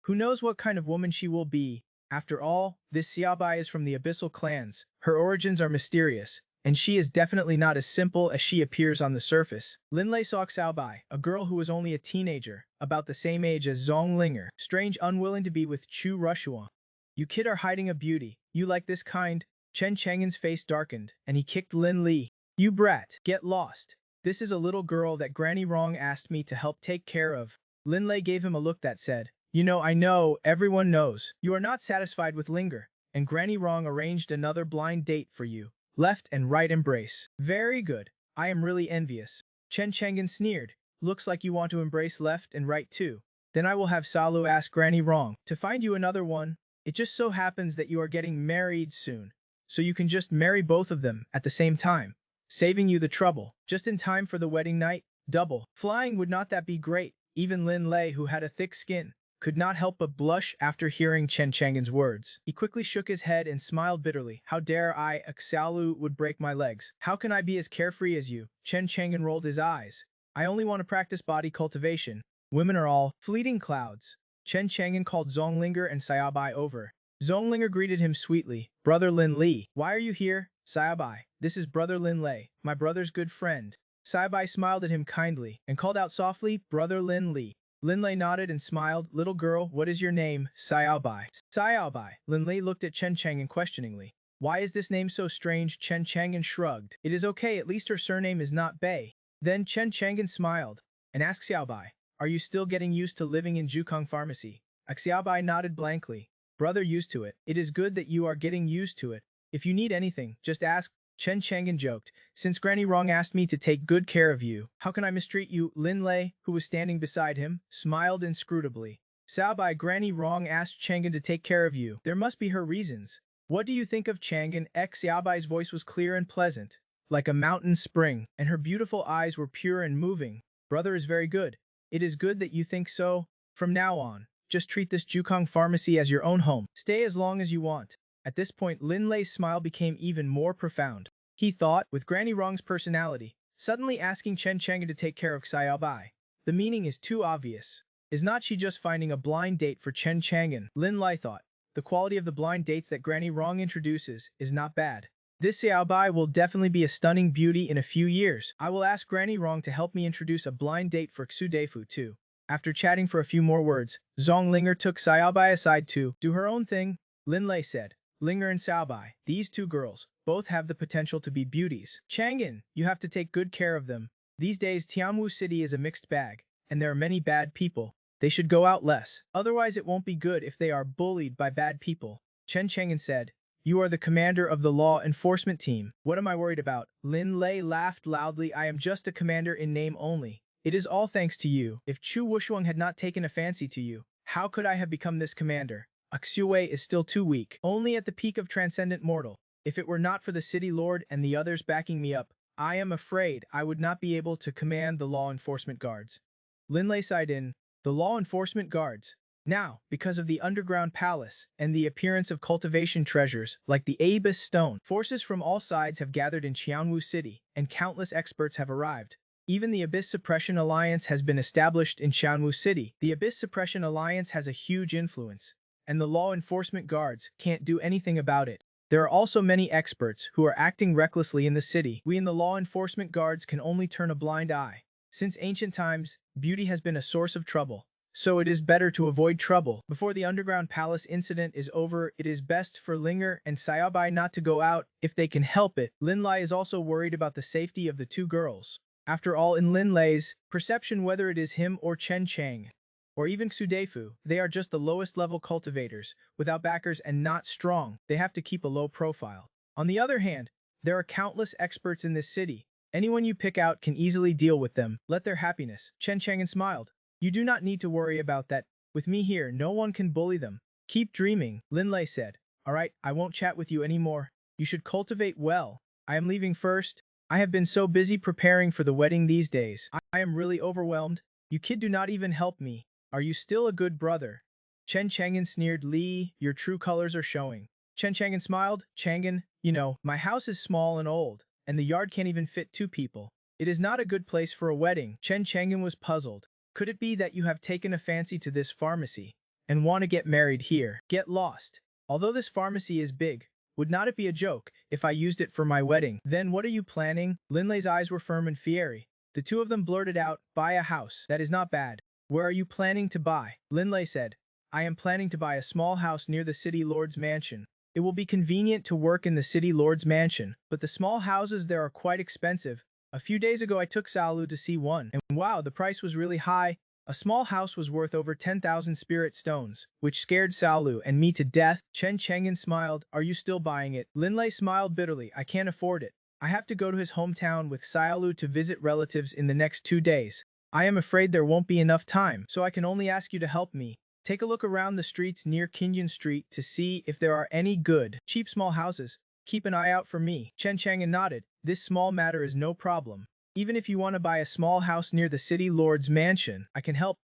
who knows what kind of woman she will be. After all, this Xiaobai is from the Abyssal clans. Her origins are mysterious, and she is definitely not as simple as she appears on the surface. Lin Lei saw Xiaobai, a girl who was only a teenager, about the same age as Zonglinger, strange, unwilling to be with Chu Rushuan. You kid are hiding a beauty. You like this kind? Chen Chang'an's face darkened, and he kicked Lin Li. You brat, get lost. This is a little girl that Granny Rong asked me to help take care of. Lin Lei gave him a look that said, I know, everyone knows. You are not satisfied with Linger, and Granny Rong arranged another blind date for you. Left and right embrace. Very good. I am really envious. Chen Chang'an sneered. Looks like you want to embrace left and right too. Then I will have Salu ask Granny Rong to find you another one. It just so happens that you are getting married soon, so you can just marry both of them at the same time, saving you the trouble. Just in time for the wedding night. Double flying, would not that be great? Even Lin Lei, who had a thick skin, could not help but blush after hearing Chen Chang'an's words. He quickly shook his head and smiled bitterly. How dare I, a Xiaolu would break my legs. How can I be as carefree as you? Chen Chang'an rolled his eyes. I only want to practice body cultivation. Women are all fleeting clouds. Chen Chang'an called Zonglinger and Xiaobai over. Zonglinger greeted him sweetly. Brother Lin Li. Why are you here? Xiaobai. This is Brother Lin Lei, my brother's good friend. Xiaobai smiled at him kindly and called out softly, Brother Lin Li. Lin Lei nodded and smiled. Little girl, what is your name? Xiaobai. Xiaobai. Lin Lei looked at Chen Chang'an questioningly. Why is this name so strange? Chen Chang'an shrugged. It is okay, at least her surname is not Bei. Then Chen Chang'an smiled and asked Xiaobai, are you still getting used to living in Jukong Pharmacy? Xiaobai nodded blankly. Brother, used to it. It is good that you are getting used to it. If you need anything, just ask. Chen Chang'an joked. Since Granny Rong asked me to take good care of you, how can I mistreat you? Lin Lei, who was standing beside him, smiled inscrutably. Xiaobai, Granny Rong asked Chang'an to take care of you. There must be her reasons. What do you think of Chang'an? Xiaobai's voice was clear and pleasant, like a mountain spring, and her beautiful eyes were pure and moving. Brother is very good. It is good that you think so. From now on, just treat this Jukong Pharmacy as your own home. Stay as long as you want. At this point, Lin Lei's smile became even more profound. He thought, with Granny Rong's personality, suddenly asking Chen Chang'an to take care of Xiaobai. The meaning is too obvious. Is not she just finding a blind date for Chen Chang'an? Lin Lei thought. The quality of the blind dates that Granny Rong introduces is not bad. This Xiaobai will definitely be a stunning beauty in a few years. I will ask Granny Rong to help me introduce a blind date for Xu Deifu too. After chatting for a few more words, Zonglinger took Xiaobai aside to do her own thing. Lin Lei said, Linger and Xiaobai, these two girls, both have the potential to be beauties. Chang'an, you have to take good care of them. These days Tianwu City is a mixed bag, and there are many bad people. They should go out less, otherwise it won't be good if they are bullied by bad people. Chen Chang'an said, you are the commander of the law enforcement team. What am I worried about? Lin Lei laughed loudly. I am just a commander in name only. It is all thanks to you. If Chu Wushuang had not taken a fancy to you, how could I have become this commander? Xue is still too weak, only at the peak of transcendent mortal. If it were not for the city lord and the others backing me up, I am afraid I would not be able to command the law enforcement guards. Lin Lei sighed in, the law enforcement guards. Now, because of the underground palace and the appearance of cultivation treasures like the Abyss Stone, forces from all sides have gathered in Qianwu City, and countless experts have arrived. Even the Abyss Suppression Alliance has been established in Qianwu City. The Abyss Suppression Alliance has a huge influence, and the law enforcement guards can't do anything about it. There are also many experts who are acting recklessly in the city. We in the law enforcement guards can only turn a blind eye. Since ancient times, beauty has been a source of trouble. So it is better to avoid trouble. Before the underground palace incident is over, it is best for Linger and Xiaobai not to go out if they can help it. Lin Lei is also worried about the safety of the two girls. After all, in Lin Lei's perception, whether it is him or Chen Chang, or even Xu Deifu, they are just the lowest level cultivators, without backers and not strong. They have to keep a low profile. On the other hand, there are countless experts in this city. Anyone you pick out can easily deal with them. Let their happiness. Chen Chang'an smiled. You do not need to worry about that. With me here, no one can bully them. Keep dreaming, Lin Lei said. Alright, I won't chat with you anymore. You should cultivate well. I am leaving first. I have been so busy preparing for the wedding these days. I am really overwhelmed. You kid do not even help me. Are you still a good brother? Chen Chang'an sneered. Li, your true colors are showing. Chen Chang'an smiled. Chang'an, you know, my house is small and old, and the yard can't even fit two people. It is not a good place for a wedding. Chen Chang'an was puzzled. Could it be that you have taken a fancy to this pharmacy and want to get married here? Get lost. Although this pharmacy is big, would not it be a joke if I used it for my wedding? Then what are you planning? Lin Lei's eyes were firm and fiery. The two of them blurted out, buy a house. That is not bad. Where are you planning to buy? Lin Lei said, I am planning to buy a small house near the city lord's mansion. It will be convenient to work in the city lord's mansion, but the small houses there are quite expensive. A few days ago I took Salu to see one, and wow, the price was really high. A small house was worth over 10,000 spirit stones, which scared Salu and me to death. Chen Chang'an smiled. Are you still buying it? Lin Lei smiled bitterly. I can't afford it. I have to go to his hometown with Salu to visit relatives in the next 2 days. I am afraid there won't be enough time, so I can only ask you to help me. Take a look around the streets near Qingyun Street to see if there are any good, cheap small houses. Keep an eye out for me. Chen Chang'an nodded. This small matter is no problem. Even if you want to buy a small house near the city lord's mansion, I can help.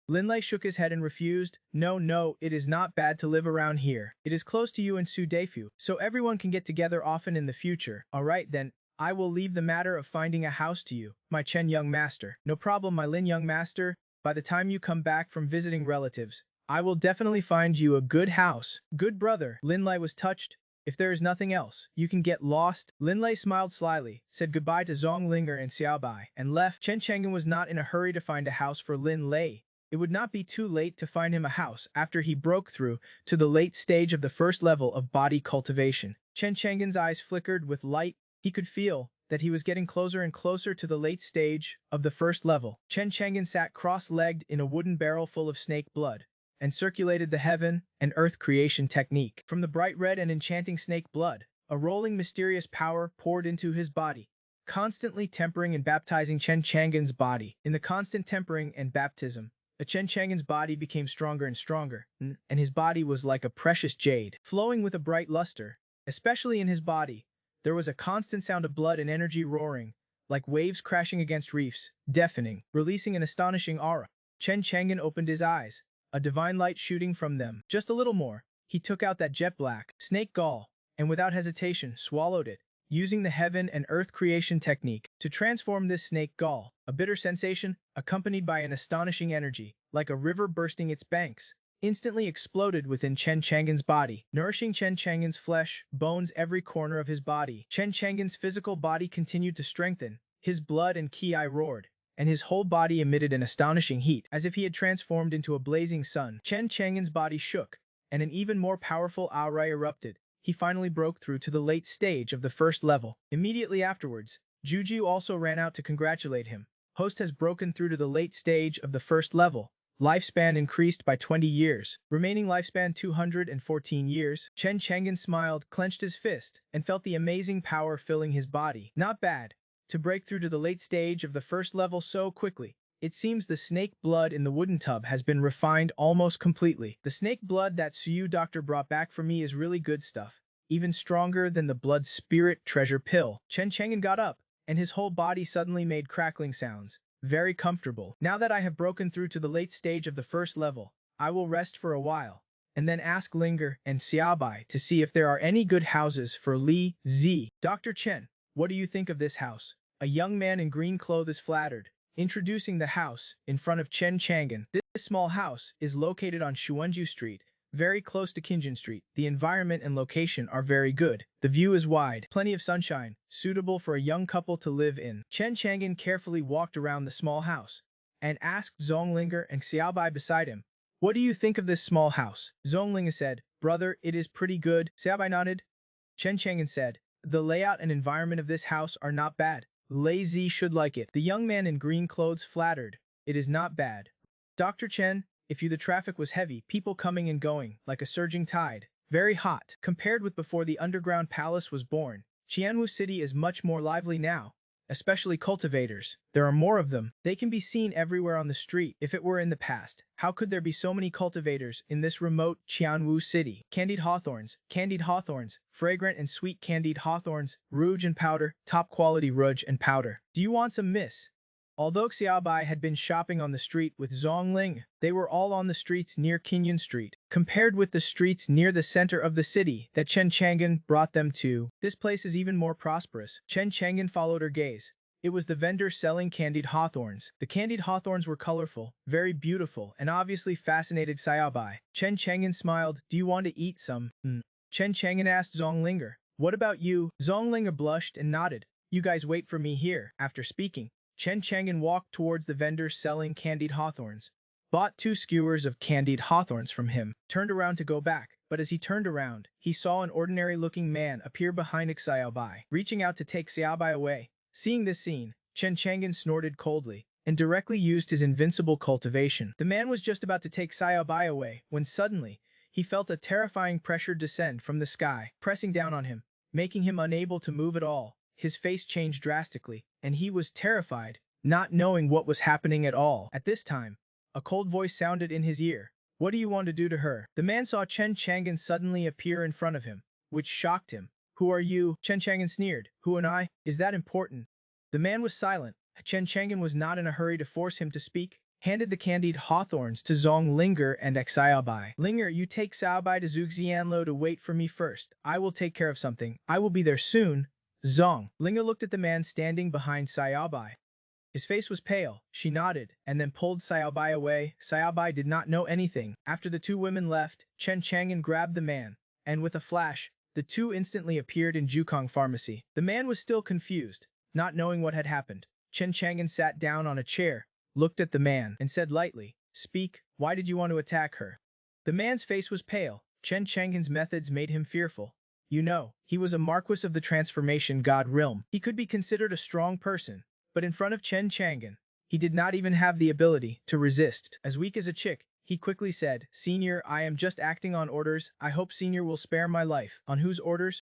Lin shook his head and refused. No, no, it is not bad to live around here. It is close to you and Su Defu, so everyone can get together often in the future. Alright then, I will leave the matter of finding a house to you, my Chen young master. No problem, my Lin young master. By the time you come back from visiting relatives, I will definitely find you a good house. Good brother. Linlai was touched. If there is nothing else, you can get lost. Linlai smiled slyly, said goodbye to Zonglinger and Xiaobai, and left. Chen Chang'an was not in a hurry to find a house for Lin Lei. It would not be too late to find him a house after he broke through to the late stage of the first level of body cultivation. Chen Chang'an's eyes flickered with light. He could feel that he was getting closer and closer to the late stage of the first level. Chen Chang'an sat cross-legged in a wooden barrel full of snake blood and circulated the heaven and earth creation technique. From the bright red and enchanting snake blood, a rolling mysterious power poured into his body, constantly tempering and baptizing Chen Chang'an's body. In the constant tempering and baptism, Chen Chang'an's body became stronger and stronger, and his body was like a precious jade, flowing with a bright luster. Especially in his body, there was a constant sound of blood and energy roaring, like waves crashing against reefs, deafening, releasing an astonishing aura. Chen Chang'an opened his eyes, a divine light shooting from them. Just a little more, he took out that jet-black snake gall, and without hesitation swallowed it, using the heaven and earth creation technique to transform this snake gall. A bitter sensation, accompanied by an astonishing energy, like a river bursting its banks, instantly exploded within Chen Chang'an's body, nourishing Chen Chang'an's flesh, bones, every corner of his body. Chen Chang'an's physical body continued to strengthen, his blood and ki roared, and his whole body emitted an astonishing heat, as if he had transformed into a blazing sun. Chen Chang'an's body shook, and an even more powerful aura erupted. He finally broke through to the late stage of the first level. Immediately afterwards, Juju also ran out to congratulate him. Host has broken through to the late stage of the first level. Lifespan increased by 20 years. Remaining lifespan 214 years. Chen Chang'an smiled, clenched his fist, and felt the amazing power filling his body. Not bad to break through to the late stage of the first level so quickly. It seems the snake blood in the wooden tub has been refined almost completely. The snake blood that Suyu doctor brought back for me is really good stuff, even stronger than the blood spirit treasure pill. Chen Chang'an got up, and his whole body suddenly made crackling sounds. Very comfortable. Now that I have broken through to the late stage of the first level, I will rest for a while, and then ask Linger and Xiaobai to see if there are any good houses for Li Zi. Dr. Chen, what do you think of this house? A young man in green clothes flattered, introducing the house in front of Chen Chang'an. This small house is located on Shuanju Street, very close to Qingjin Street. The environment and location are very good. The view is wide, plenty of sunshine, suitable for a young couple to live in. Chen Chang'an carefully walked around the small house and asked Zonglinger and Xiaobai beside him, "What do you think of this small house?" Zonglinger said, "Brother, it is pretty good." Xiaobai nodded. Chen Chang'an said, "The layout and environment of this house are not bad. Lazy should like it." The young man in green clothes flattered, "It is not bad. Dr. Chen, if the traffic was heavy, people coming and going, like a surging tide, very hot. Compared with before the underground palace was born, Qianwu City is much more lively now, especially cultivators. There are more of them. They can be seen everywhere on the street. If it were in the past, how could there be so many cultivators in this remote Qianwu City? Candied hawthorns, fragrant and sweet candied hawthorns, rouge and powder, top quality rouge and powder. Do you want some, miss?" Although Xiaobai had been shopping on the street with Zongling, they were all on the streets near Qingyun Street. Compared with the streets near the center of the city that Chen Chang'an brought them to, this place is even more prosperous. Chen Chang'an followed her gaze. It was the vendor selling candied hawthorns. The candied hawthorns were colorful, very beautiful, and obviously fascinated Xiaobai. Chen Chang'an smiled. "Do you want to eat some?" Chen Chang'an asked Zonglinger. "What about you?" Zonglinger blushed and nodded. "You guys wait for me here." After speaking, Chen Chang'an walked towards the vendor selling candied hawthorns, bought 2 skewers of candied hawthorns from him, turned around to go back, but as he turned around, he saw an ordinary-looking man appear behind Xiaobai, reaching out to take Xiaobai away. Seeing this scene, Chen Chang'an snorted coldly, and directly used his invincible cultivation. The man was just about to take Xiaobai away, when suddenly, he felt a terrifying pressure descend from the sky, pressing down on him, making him unable to move at all. His face changed drastically, and he was terrified, not knowing what was happening at all. At this time, a cold voice sounded in his ear. "What do you want to do to her?" The man saw Chen Chang'an suddenly appear in front of him, which shocked him. "Who are you?" Chen Chang'an sneered. "Who am I? Is that important?" The man was silent. Chen Chang'an was not in a hurry to force him to speak. handed the candied hawthorns to Zong Linger and Xiaobai. Linger, you take Xiaobai to Zhuxianlo to wait for me first. I will take care of something. I will be there soon. Zong. Linger looked at the man standing behind Xiaobai. His face was pale. She nodded, and then pulled Xiaobai away. Xiaobai did not know anything. After the two women left, Chen Chang'an grabbed the man, and with a flash, the two instantly appeared in Jukong Pharmacy. The man was still confused, not knowing what had happened. Chen Chang'an sat down on a chair, looked at the man, and said lightly, "Speak, why did you want to attack her?" The man's face was pale. Chen Chang'an's methods made him fearful. You know, he was a marquis of the transformation god realm. He could be considered a strong person, but in front of Chen Chang'an, he did not even have the ability to resist. As weak as a chick, he quickly said, "Senior, I am just acting on orders. I hope Senior will spare my life." On whose orders?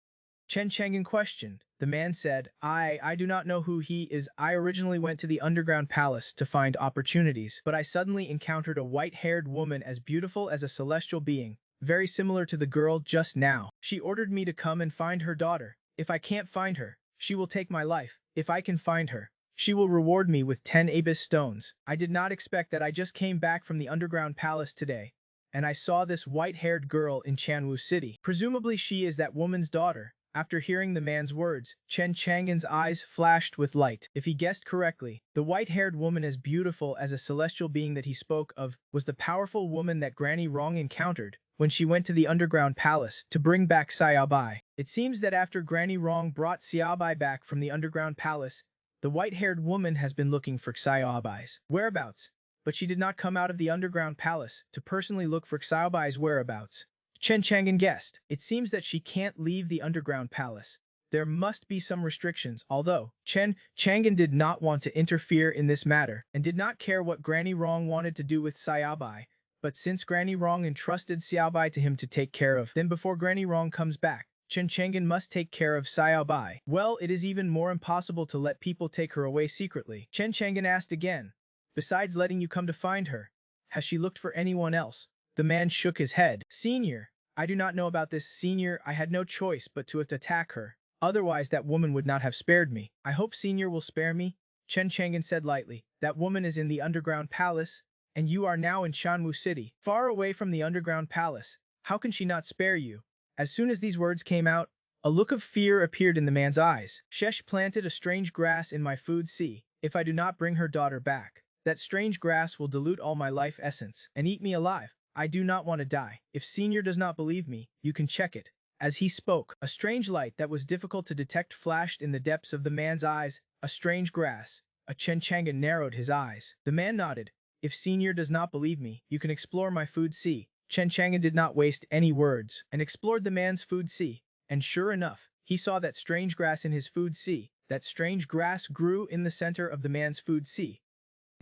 Chen Chang'an questioned. The man said, I do not know who he is. I originally went to the underground palace to find opportunities, but I suddenly encountered a white-haired woman as beautiful as a celestial being, very similar to the girl just now. She ordered me to come and find her daughter. If I can't find her, she will take my life. If I can find her, she will reward me with 10 abyss stones. I did not expect that. I just came back from the underground palace today, and I saw this white-haired girl in Chanwu City. Presumably she is that woman's daughter. After hearing the man's words, Chen Chang'an's eyes flashed with light. If he guessed correctly, the white-haired woman as beautiful as a celestial being that he spoke of was the powerful woman that Granny Rong encountered when she went to the underground palace to bring back Xiaobai. It seems that after Granny Rong brought Xiaobai back from the underground palace, the white-haired woman has been looking for Xiaobai's whereabouts, but she did not come out of the underground palace to personally look for Xiaobai's whereabouts. Chen Chang'an guessed. It seems that she can't leave the underground palace. There must be some restrictions, although Chen Chang'an did not want to interfere in this matter and did not care what Granny Rong wanted to do with Xiaobai. But since Granny Rong entrusted Xiaobai to him to take care of, then before Granny Rong comes back, Chen Chang'an must take care of Xiaobai. Well, it is even more impossible to let people take her away secretly. Chen Chang'an asked again, "Besides letting you come to find her, has she looked for anyone else?" The man shook his head. "Senior, I do not know about this. Senior, I had no choice but to attack her. Otherwise that woman would not have spared me. I hope Senior will spare me." Chen Chang'an said lightly, "That woman is in the underground palace, and you are now in Shanwu City, far away from the underground palace. How can she not spare you?" As soon as these words came out, a look of fear appeared in the man's eyes. "Shesh planted a strange grass in my food. See, if I do not bring her daughter back, that strange grass will dilute all my life essence and eat me alive. I do not want to die. If Senior does not believe me, you can check it." As he spoke, a strange light that was difficult to detect flashed in the depths of the man's eyes. A strange grass. Chen Chang'an narrowed his eyes. The man nodded. "If Senior does not believe me, you can explore my food. See." Chen Chang'an did not waste any words and explored the man's food. See, and sure enough, he saw that strange grass in his food. See, that strange grass grew in the center of the man's food. See.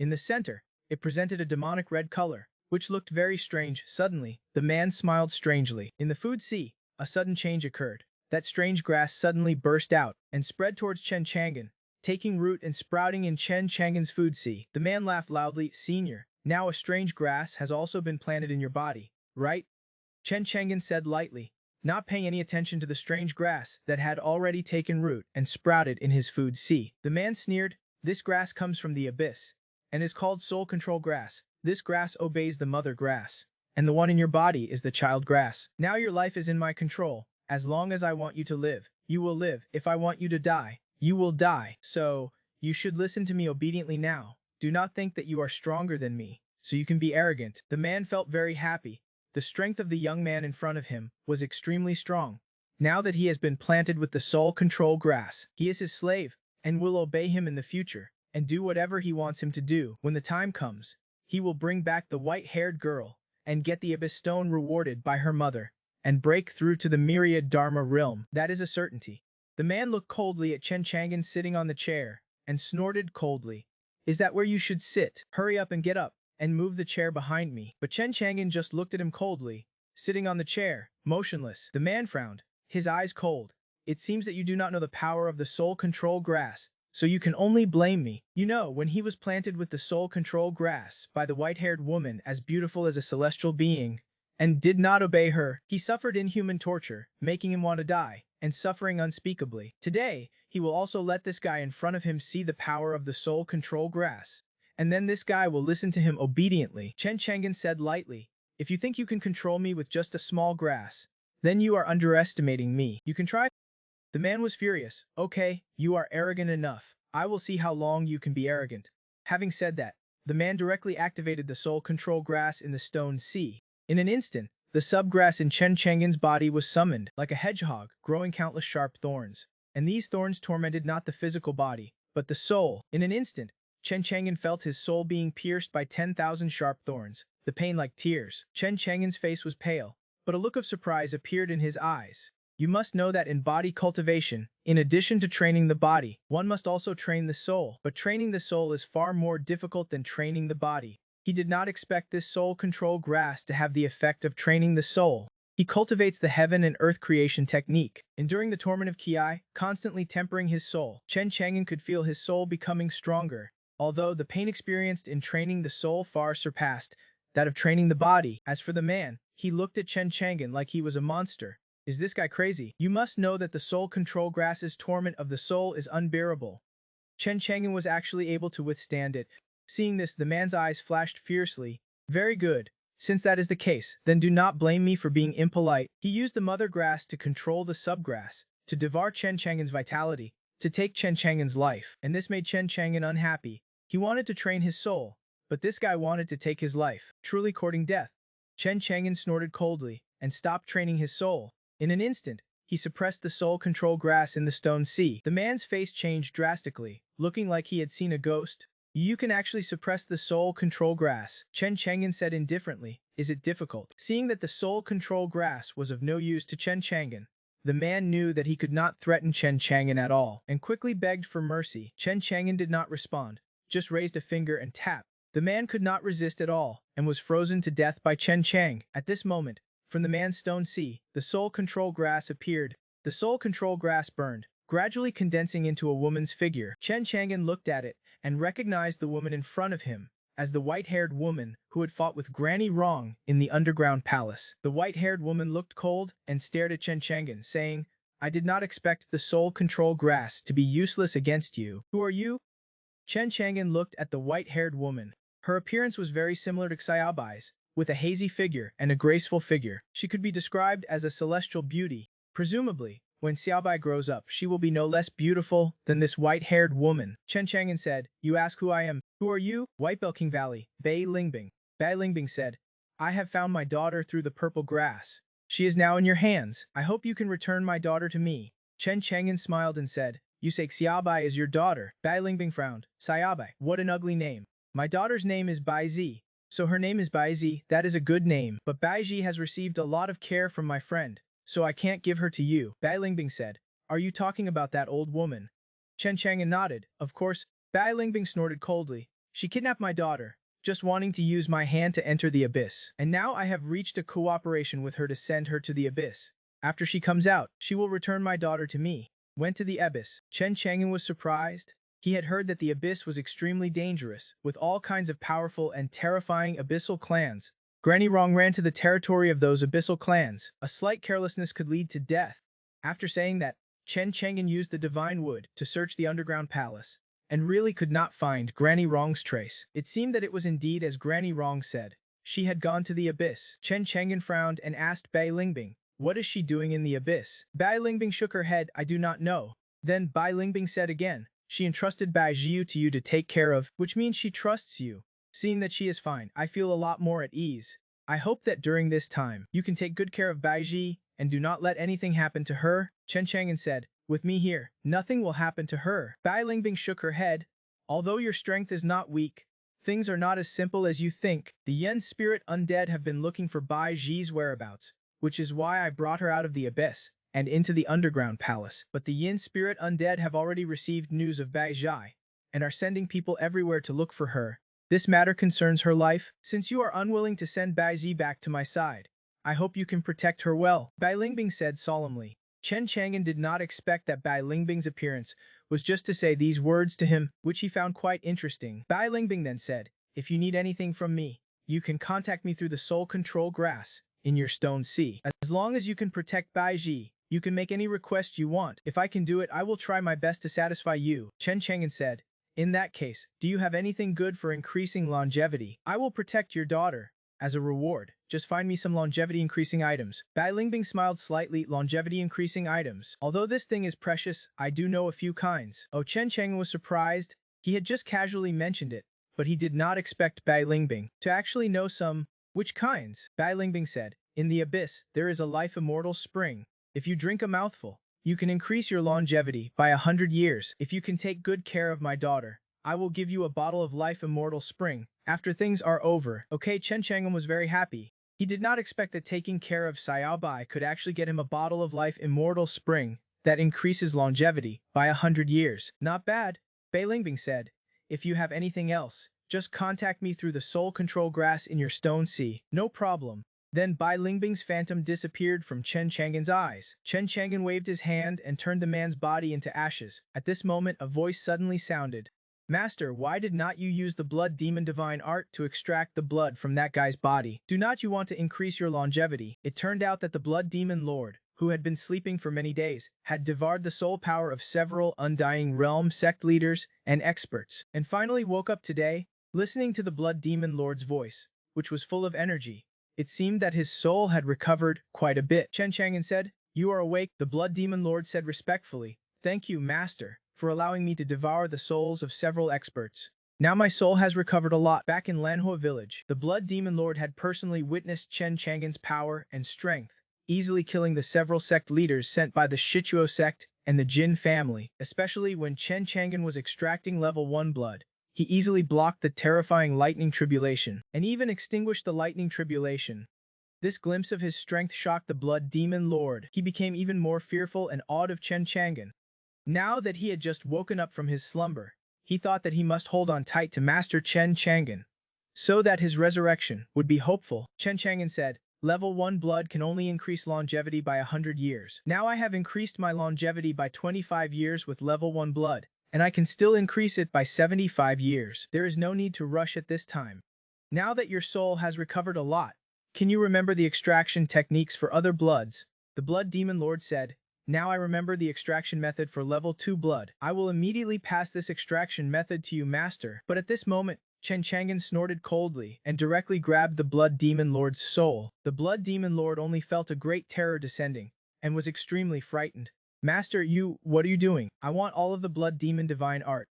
In the center, it presented a demonic red color, which looked very strange. Suddenly, the man smiled strangely. In the food sea, a sudden change occurred. That strange grass suddenly burst out and spread towards Chen Chang'an, taking root and sprouting in Chen Chang'an's food sea. The man laughed loudly. "Senior, now a strange grass has also been planted in your body, right?" Chen Chang'an said lightly, not paying any attention to the strange grass that had already taken root and sprouted in his food sea. The man sneered, "This grass comes from the abyss and is called soul control grass. This grass obeys the mother grass, and the one in your body is the child grass. Now your life is in my control. As long as I want you to live, you will live. If I want you to die, you will die. So, you should listen to me obediently now. Do not think that you are stronger than me, so you can be arrogant." The man felt very happy. The strength of the young man in front of him was extremely strong. Now that he has been planted with the soul control grass, he is his slave, and will obey him in the future, and do whatever he wants him to do. When the time comes, he will bring back the white-haired girl, and get the abyss stone rewarded by her mother, and break through to the myriad Dharma realm. That is a certainty. The man looked coldly at Chen Chang'an sitting on the chair, and snorted coldly. "Is that where you should sit? Hurry up and get up, and move the chair behind me." But Chen Chang'an just looked at him coldly, sitting on the chair, motionless. The man frowned, his eyes cold. "It seems that you do not know the power of the soul control grass, so you can only blame me. You know, when he was planted with the soul control grass by the white-haired woman as beautiful as a celestial being, and did not obey her, he suffered inhuman torture, making him want to die, and suffering unspeakably. Today, he will also let this guy in front of him see the power of the soul control grass, and then this guy will listen to him obediently. Chen Chang'an said lightly, if you think you can control me with just a small grass, then you are underestimating me. You can try. The man was furious. Okay, you are arrogant enough. I will see how long you can be arrogant. Having said that, the man directly activated the soul control grass in the stone sea. In an instant, the subgrass in Chen Chang'an's body was summoned, like a hedgehog, growing countless sharp thorns. And these thorns tormented not the physical body, but the soul. In an instant, Chen Chang'an felt his soul being pierced by 10,000 sharp thorns, the pain like tears. Chen Chang'an's face was pale, but a look of surprise appeared in his eyes. You must know that in body cultivation, in addition to training the body, one must also train the soul. But training the soul is far more difficult than training the body. He did not expect this soul control grass to have the effect of training the soul. He cultivates the heaven and earth creation technique. Enduring the torment of Ki, constantly tempering his soul, Chen Chang'an could feel his soul becoming stronger, although the pain experienced in training the soul far surpassed that of training the body. As for the man, he looked at Chen Chang'an like he was a monster. Is this guy crazy? You must know that the soul control grass's torment of the soul is unbearable. Chen Chang'an was actually able to withstand it. Seeing this, the man's eyes flashed fiercely. Very good. Since that is the case, then do not blame me for being impolite. He used the mother grass to control the subgrass, to devour Chen Chang'an's vitality, to take Chen Chang'an's life. And this made Chen Chang'an unhappy. He wanted to train his soul, but this guy wanted to take his life, truly courting death. Chen Chang'an snorted coldly, and stopped training his soul. In an instant, he suppressed the soul control grass in the stone sea. The man's face changed drastically, looking like he had seen a ghost. You can actually suppress the soul control grass, Chen Chang'an said indifferently. Is it difficult? Seeing that the soul control grass was of no use to Chen Chang'an, the man knew that he could not threaten Chen Chang'an at all, and quickly begged for mercy. Chen Chang'an did not respond, just raised a finger and tapped. The man could not resist at all, and was frozen to death by Chen Chang. At this moment, from the man's stone sea, the soul control grass appeared. The soul control grass burned, gradually condensing into a woman's figure. Chen Chang'an looked at it, and recognized the woman in front of him as the white-haired woman who had fought with Granny Rong in the underground palace. The white-haired woman looked cold and stared at Chen Chang'an, saying, I did not expect the soul control grass to be useless against you. Who are you? Chen Chang'an looked at the white-haired woman. Her appearance was very similar to Xiaobai's, with a hazy figure and a graceful figure. She could be described as a celestial beauty. Presumably, when Xiaobai grows up, she will be no less beautiful than this white-haired woman. Chen Chang'an said, You ask who I am. Who are you? White Bell King Valley, Bai Lingbing. Bai Lingbing said, I have found my daughter through the purple grass. She is now in your hands. I hope you can return my daughter to me. Chen Chang'an smiled and said, You say Xiaobai is your daughter. Bai Lingbing frowned. Xiaobai, what an ugly name. My daughter's name is Bai Zi. So her name is Bai Zi, that is a good name. But Bai Zi has received a lot of care from my friend, so I can't give her to you. Bai Lingbing said, Are you talking about that old woman? Chen Chang'an nodded. Of course. Bai Lingbing snorted coldly. She kidnapped my daughter, just wanting to use my hand to enter the abyss. And now I have reached a cooperation with her to send her to the abyss. After she comes out, she will return my daughter to me. Went to the abyss. Chen Chang'an was surprised. He had heard that the abyss was extremely dangerous, with all kinds of powerful and terrifying abyssal clans. Granny Rong ran to the territory of those abyssal clans. A slight carelessness could lead to death. After saying that, Chen Chang'an used the divine wood to search the underground palace, and really could not find Granny Rong's trace. It seemed that it was indeed as Granny Rong said. She had gone to the abyss. Chen Chang'an frowned and asked Bai Lingbing, What is she doing in the abyss? Bai Lingbing shook her head. I do not know. Then Bai Lingbing said again, She entrusted Bai Jiu to you to take care of, which means she trusts you. Seeing that she is fine, I feel a lot more at ease. I hope that during this time, you can take good care of Bai Ji, and do not let anything happen to her. Chen Chang'an said, With me here, nothing will happen to her. Bai Lingbing shook her head. Although your strength is not weak, things are not as simple as you think. The Yen spirit undead have been looking for Bai Ji's whereabouts, which is why I brought her out of the abyss and into the underground palace. But the Yin spirit undead have already received news of Bai Ji, and are sending people everywhere to look for her. This matter concerns her life. Since you are unwilling to send Bai Ji back to my side, I hope you can protect her well, Bai Lingbing said solemnly. Chen Chang'an did not expect that Bai Lingbing's appearance was just to say these words to him, which he found quite interesting. Bai Lingbing then said, If you need anything from me, you can contact me through the soul control grass in your stone sea. As long as you can protect Bai Ji, you can make any request you want. If I can do it, I will try my best to satisfy you. Chen Chang'an said, In that case, do you have anything good for increasing longevity? I will protect your daughter. As a reward, just find me some longevity-increasing items. Bai Lingbing smiled slightly. Longevity-increasing items. Although this thing is precious, I do know a few kinds. Oh, Chen Cheng was surprised. He had just casually mentioned it, but he did not expect Bai Lingbing to actually know some. Which kinds? Bai Lingbing said. In the abyss, there is a life immortal spring. If you drink a mouthful, you can increase your longevity by 100 years. If you can take good care of my daughter, I will give you a bottle of life immortal spring. After things are over. Okay, Chen Chang'an was very happy. He did not expect that taking care of Xiaobai could actually get him a bottle of life immortal spring that increases longevity by 100 years. Not bad, Bai Lingbing said. If you have anything else, just contact me through the soul control grass in your stone sea. No problem. Then Bai Lingbing's phantom disappeared from Chen Chang'an's eyes. Chen Chang'an waved his hand and turned the man's body into ashes. At this moment, a voice suddenly sounded. Master, why did not you use the blood demon divine art to extract the blood from that guy's body? Do not you want to increase your longevity? It turned out that the blood demon lord, who had been sleeping for many days, had devoured the soul power of several undying realm sect leaders and experts, and finally woke up today, listening to the blood demon lord's voice, which was full of energy. It seemed that his soul had recovered quite a bit. Chen Chang'an said, "You are awake," the blood demon lord said respectfully. "Thank you, master, for allowing me to devour the souls of several experts. Now my soul has recovered a lot." Back in Manhwa village, the blood demon lord had personally witnessed Chen Chang'an's power and strength, easily killing the several sect leaders sent by the Shichuo sect and the Jin family, especially when Chen Chang'an was extracting level 1 blood. He easily blocked the terrifying lightning tribulation, and even extinguished the lightning tribulation. This glimpse of his strength shocked the blood demon lord. He became even more fearful and awed of Chen Chang'an. Now that he had just woken up from his slumber, he thought that he must hold on tight to Master Chen Chang'an, so that his resurrection would be hopeful. Chen Chang'an said, "Level 1 blood can only increase longevity by 100 years. Now I have increased my longevity by 25 years with level 1 blood, and I can still increase it by 75 years. There is no need to rush at this time. Now that your soul has recovered a lot, can you remember the extraction techniques for other bloods?" The blood demon lord said, "Now I remember the extraction method for level 2 blood. I will immediately pass this extraction method to you, master." But at this moment, Chen Chang'an snorted coldly and directly grabbed the blood demon lord's soul. The blood demon lord only felt a great terror descending, and was extremely frightened. "Master, what are you doing? I want all of the blood demon divine art."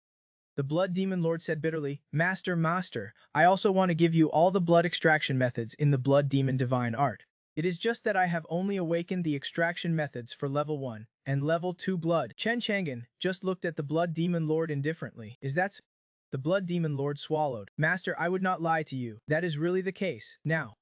The blood demon lord said bitterly, Master, I also want to give you all the blood extraction methods in the blood demon divine art. It is just that I have only awakened the extraction methods for level 1 and level 2 blood." Chen Chang'an just looked at the blood demon lord indifferently. "Is that so?" The blood demon lord swallowed. "Master, I would not lie to you. That is really the case. Now,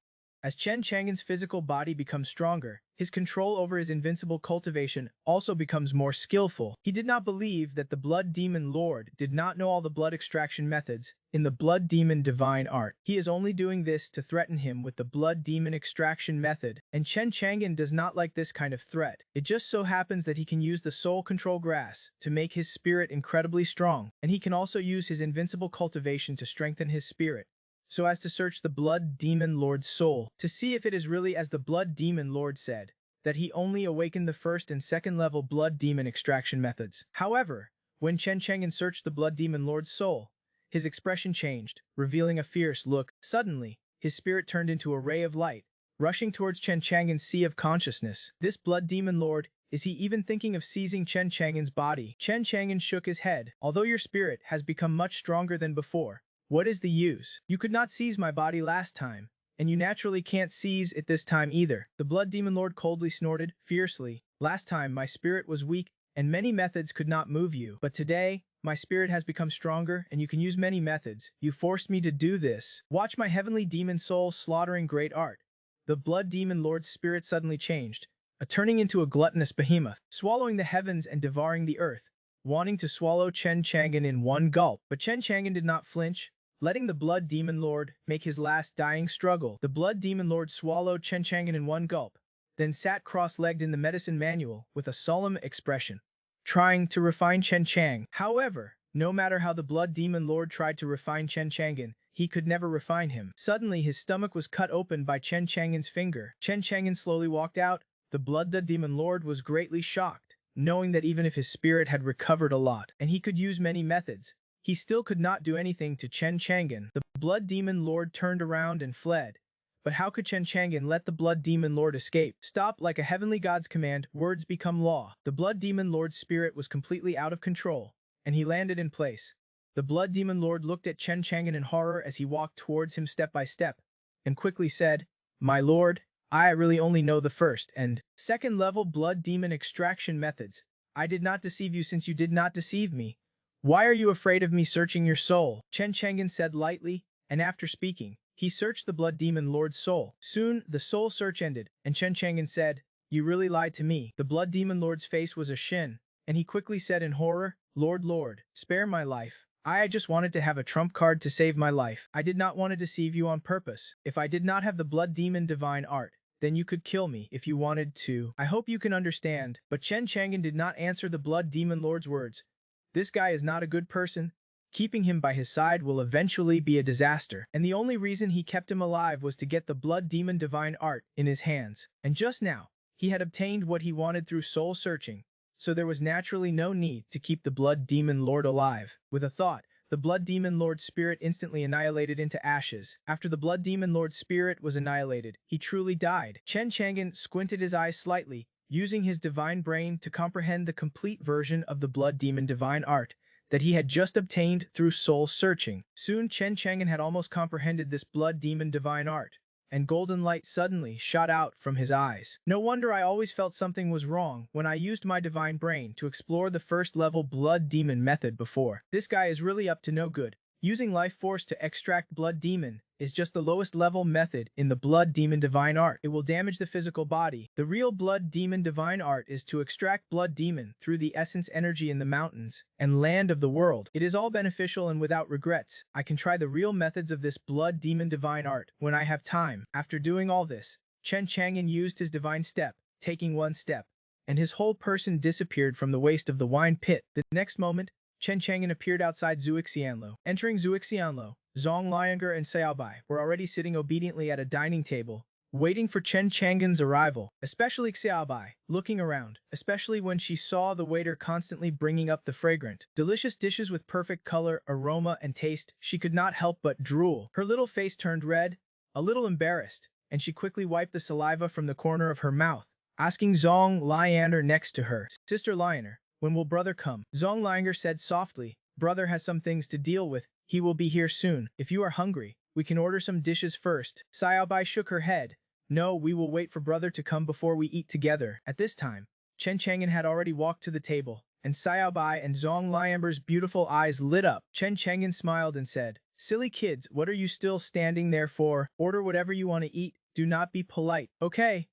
as Chen Chang'an's physical body becomes stronger, his control over his invincible cultivation also becomes more skillful. He did not believe that the blood demon lord did not know all the blood extraction methods in the blood demon divine art. He is only doing this to threaten him with the blood demon extraction method, and Chen Chang'an does not like this kind of threat. It just so happens that he can use the soul control grass to make his spirit incredibly strong, and he can also use his invincible cultivation to strengthen his spirit, so as to search the blood demon lord's soul, to see if it is really as the blood demon lord said, that he only awakened the first and second level blood demon extraction methods. However, when Chen Chang'an searched the blood demon lord's soul, his expression changed, revealing a fierce look. Suddenly, his spirit turned into a ray of light, rushing towards Chen Chang'an's sea of consciousness. This blood demon lord, is he even thinking of seizing Chen Chang'an's body? Chen Chang'an shook his head. "Although your spirit has become much stronger than before, what is the use? You could not seize my body last time, and you naturally can't seize it this time either." The blood demon lord coldly snorted, fiercely. "Last time my spirit was weak, and many methods could not move you. But today, my spirit has become stronger, and you can use many methods. You forced me to do this. Watch my heavenly demon soul slaughtering great art." The blood demon lord's spirit suddenly changed, turning into a gluttonous behemoth, swallowing the heavens and devouring the earth, wanting to swallow Chen Chang'an in one gulp. But Chen Chang'an did not flinch, letting the blood demon lord make his last dying struggle. The blood demon lord swallowed Chen Chang'an in one gulp, then sat cross-legged in the medicine manual with a solemn expression, trying to refine Chen Chang. However, no matter how the blood demon lord tried to refine Chen Chang'an, he could never refine him. Suddenly his stomach was cut open by Chen Chang'an's finger. Chen Chang'an slowly walked out. The blood demon lord was greatly shocked, knowing that even if his spirit had recovered a lot, and he could use many methods, he still could not do anything to Chen Chang'an. The Blood Demon Lord turned around and fled. But how could Chen Chang'an let the Blood Demon Lord escape? Stop, like a heavenly god's command, words become law. The Blood Demon Lord's spirit was completely out of control, and he landed in place. The Blood Demon Lord looked at Chen Chang'an in horror as he walked towards him step by step, and quickly said, "My lord, I really only know the first and second level Blood Demon extraction methods. I did not deceive you since you did not deceive me. Why are you afraid of me searching your soul?" Chen Chang'an said lightly, and after speaking, he searched the Blood Demon Lord's soul. Soon, the soul search ended, and Chen Chang'an said, "You really lied to me." The Blood Demon Lord's face was ashen, and he quickly said in horror, Lord, spare my life. I just wanted to have a trump card to save my life. I did not want to deceive you on purpose. If I did not have the Blood Demon Divine Art, then you could kill me if you wanted to. I hope you can understand." But Chen Chang'an did not answer the Blood Demon Lord's words. This guy is not a good person. Keeping him by his side will eventually be a disaster. And the only reason he kept him alive was to get the Blood Demon Divine Art in his hands. And just now, he had obtained what he wanted through soul searching, so there was naturally no need to keep the Blood Demon Lord alive. With a thought, the Blood Demon Lord's spirit instantly annihilated into ashes. After the Blood Demon Lord's spirit was annihilated, he truly died. Chen Chang'an squinted his eyes slightly, using his divine brain to comprehend the complete version of the Blood Demon Divine Art that he had just obtained through soul searching. Soon Chen Chang'an had almost comprehended this Blood Demon Divine Art, and golden light suddenly shot out from his eyes. No wonder I always felt something was wrong when I used my divine brain to explore the first level Blood Demon method before. This guy is really up to no good. Using life force to extract Blood Demon is just the lowest level method in the Blood Demon Divine Art. It will damage the physical body. The real Blood Demon Divine Art is to extract Blood Demon through the essence energy in the mountains and land of the world. It is all beneficial and without regrets. I can try the real methods of this Blood Demon Divine Art when I have time. After doing all this, Chen Chang'an used his divine step, taking one step, and his whole person disappeared from the waist of the wine pit. The next moment, Chen Chang'an appeared outside Zuixianlo. Entering Zuixianlo, Zhong Lianger and Xiaobai were already sitting obediently at a dining table, waiting for Chen Chang'an's arrival, especially Xiaobai, looking around, especially when she saw the waiter constantly bringing up the fragrant, delicious dishes with perfect color, aroma, and taste. She could not help but drool. Her little face turned red, a little embarrassed, and she quickly wiped the saliva from the corner of her mouth, asking Zhong Lianger next to her, "Sister Lianger, when will brother come?" Zhong Lianger said softly, "Brother has some things to deal with. He will be here soon. If you are hungry, we can order some dishes first." Xiaobai shook her head. "No, we will wait for brother to come before we eat together." At this time, Chen Chang'an had already walked to the table, and Xiaobai and Zhong Lianger's beautiful eyes lit up. Chen Chang'an smiled and said, "Silly kids, what are you still standing there for? Order whatever you want to eat. Do not be polite." Okay.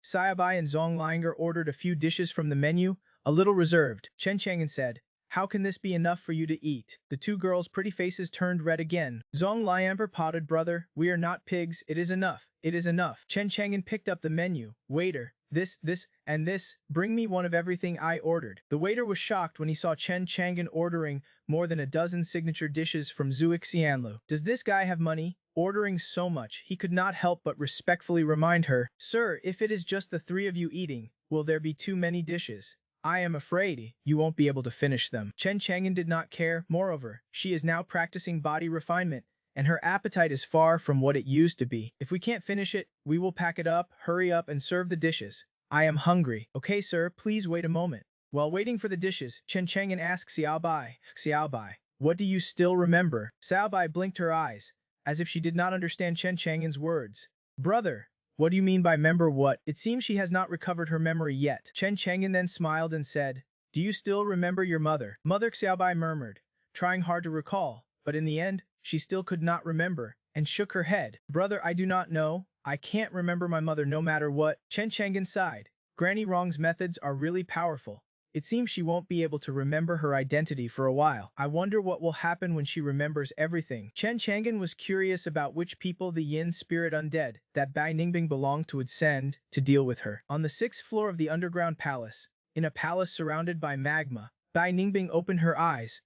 Xiaobai and Zhong Lianger ordered a few dishes from the menu, a little reserved. Chen Chang'an said, "How can this be enough for you to eat?" The two girls' pretty faces turned red again. Zhong Lianger potted, "Brother, we are not pigs. It is enough. It is enough." Chen Chang'an picked up the menu. "Waiter, this, and this. Bring me one of everything I ordered." The waiter was shocked when he saw Chen Chang'an ordering more than a dozen signature dishes from Zuixianlu. Does this guy have money? Ordering so much, he could not help but respectfully remind her, "Sir, if it is just the three of you eating, will there be too many dishes? I am afraid you won't be able to finish them." Chen Chang'an did not care. Moreover, she is now practicing body refinement, and her appetite is far from what it used to be. "If we can't finish it, we will pack it up, hurry up and serve the dishes. I am hungry." "Okay, sir, please wait a moment." While waiting for the dishes, Chen Chang'an asked Xiaobai, "What do you still remember?" Xiaobai blinked her eyes, as if she did not understand Chen Chang'an's words. "Brother, what do you mean by remember what?" It seems she has not recovered her memory yet. Chen Chang'an then smiled and said, "Do you still remember your mother?" Mother, Xiaobai murmured, trying hard to recall, but in the end, she still could not remember, and shook her head. "Brother, I do not know. I can't remember my mother no matter what." Chen Chang'an sighed. Granny Rong's methods are really powerful. It seems she won't be able to remember her identity for a while. I wonder what will happen when she remembers everything. Chen Chang'an was curious about which people the yin spirit undead that Bai Ningbing belonged to would send to deal with her. On the 6th floor of the underground palace, in a palace surrounded by magma, Bai Ningbing opened her eyes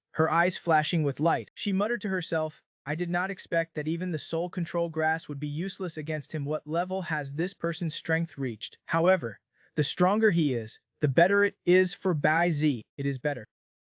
flashing with light. She muttered to herself, "I did not expect that even the soul control grass would be useless against him. What level has this person's strength reached? However, the stronger he is, the better it is for Bai Zi. It is better."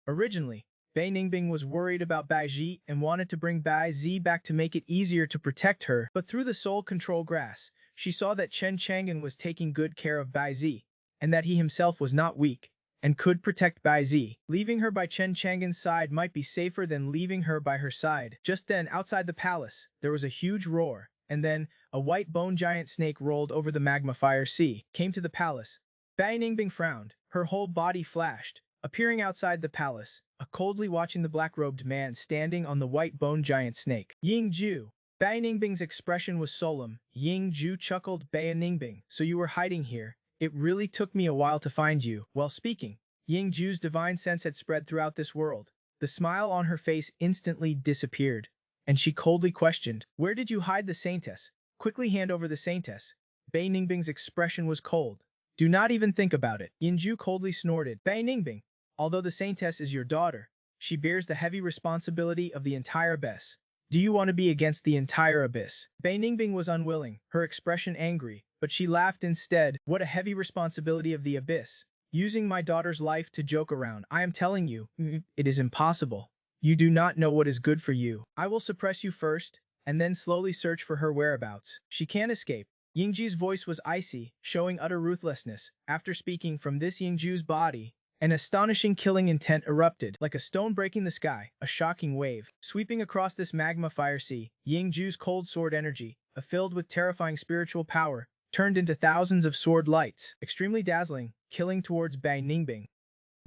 Originally, Bei Ningbing was worried about Bai Ji and wanted to bring Bai Zi back to make it easier to protect her, but through the soul control grass, she saw that Chen Chang'an was taking good care of Bai Zi, and that he himself was not weak, and could protect Bai Zi. Leaving her by Chen Chang'an's side might be safer than leaving her by her side. Just then, outside the palace, there was a huge roar, and then, a white bone giant snake rolled over the magma fire sea, came to the palace. Bai Ningbing frowned, her whole body flashed, appearing outside the palace, a coldly watching the black-robed man standing on the white bone giant snake. Ying Ju. Bai Ningbing's expression was solemn. Ying Ju chuckled. Bai Ningbing, so you were hiding here. It really took me a while to find you. While speaking, Ying Ju's divine sense had spread throughout this world. The smile on her face instantly disappeared, and she coldly questioned, "Where did you hide the saintess? Quickly hand over the saintess." Bai Ningbing's expression was cold. "Do not even think about it." Yin Ju coldly snorted. "Bai Ningbing, although the saintess is your daughter, she bears the heavy responsibility of the entire abyss. Do you want to be against the entire abyss?" Bai Ningbing was unwilling, her expression angry, but she laughed instead. "What a heavy responsibility of the abyss. Using my daughter's life to joke around. I am telling you, it is impossible. You do not know what is good for you. I will suppress you first, and then slowly search for her whereabouts. She can't escape." Yingji's voice was icy, showing utter ruthlessness. After speaking from this Yingju's body, an astonishing killing intent erupted, like a stone breaking the sky, a shocking wave. Sweeping across this magma fire sea, Yingju's cold sword energy, filled with terrifying spiritual power, turned into thousands of sword lights, extremely dazzling, killing towards Bai Ningbing.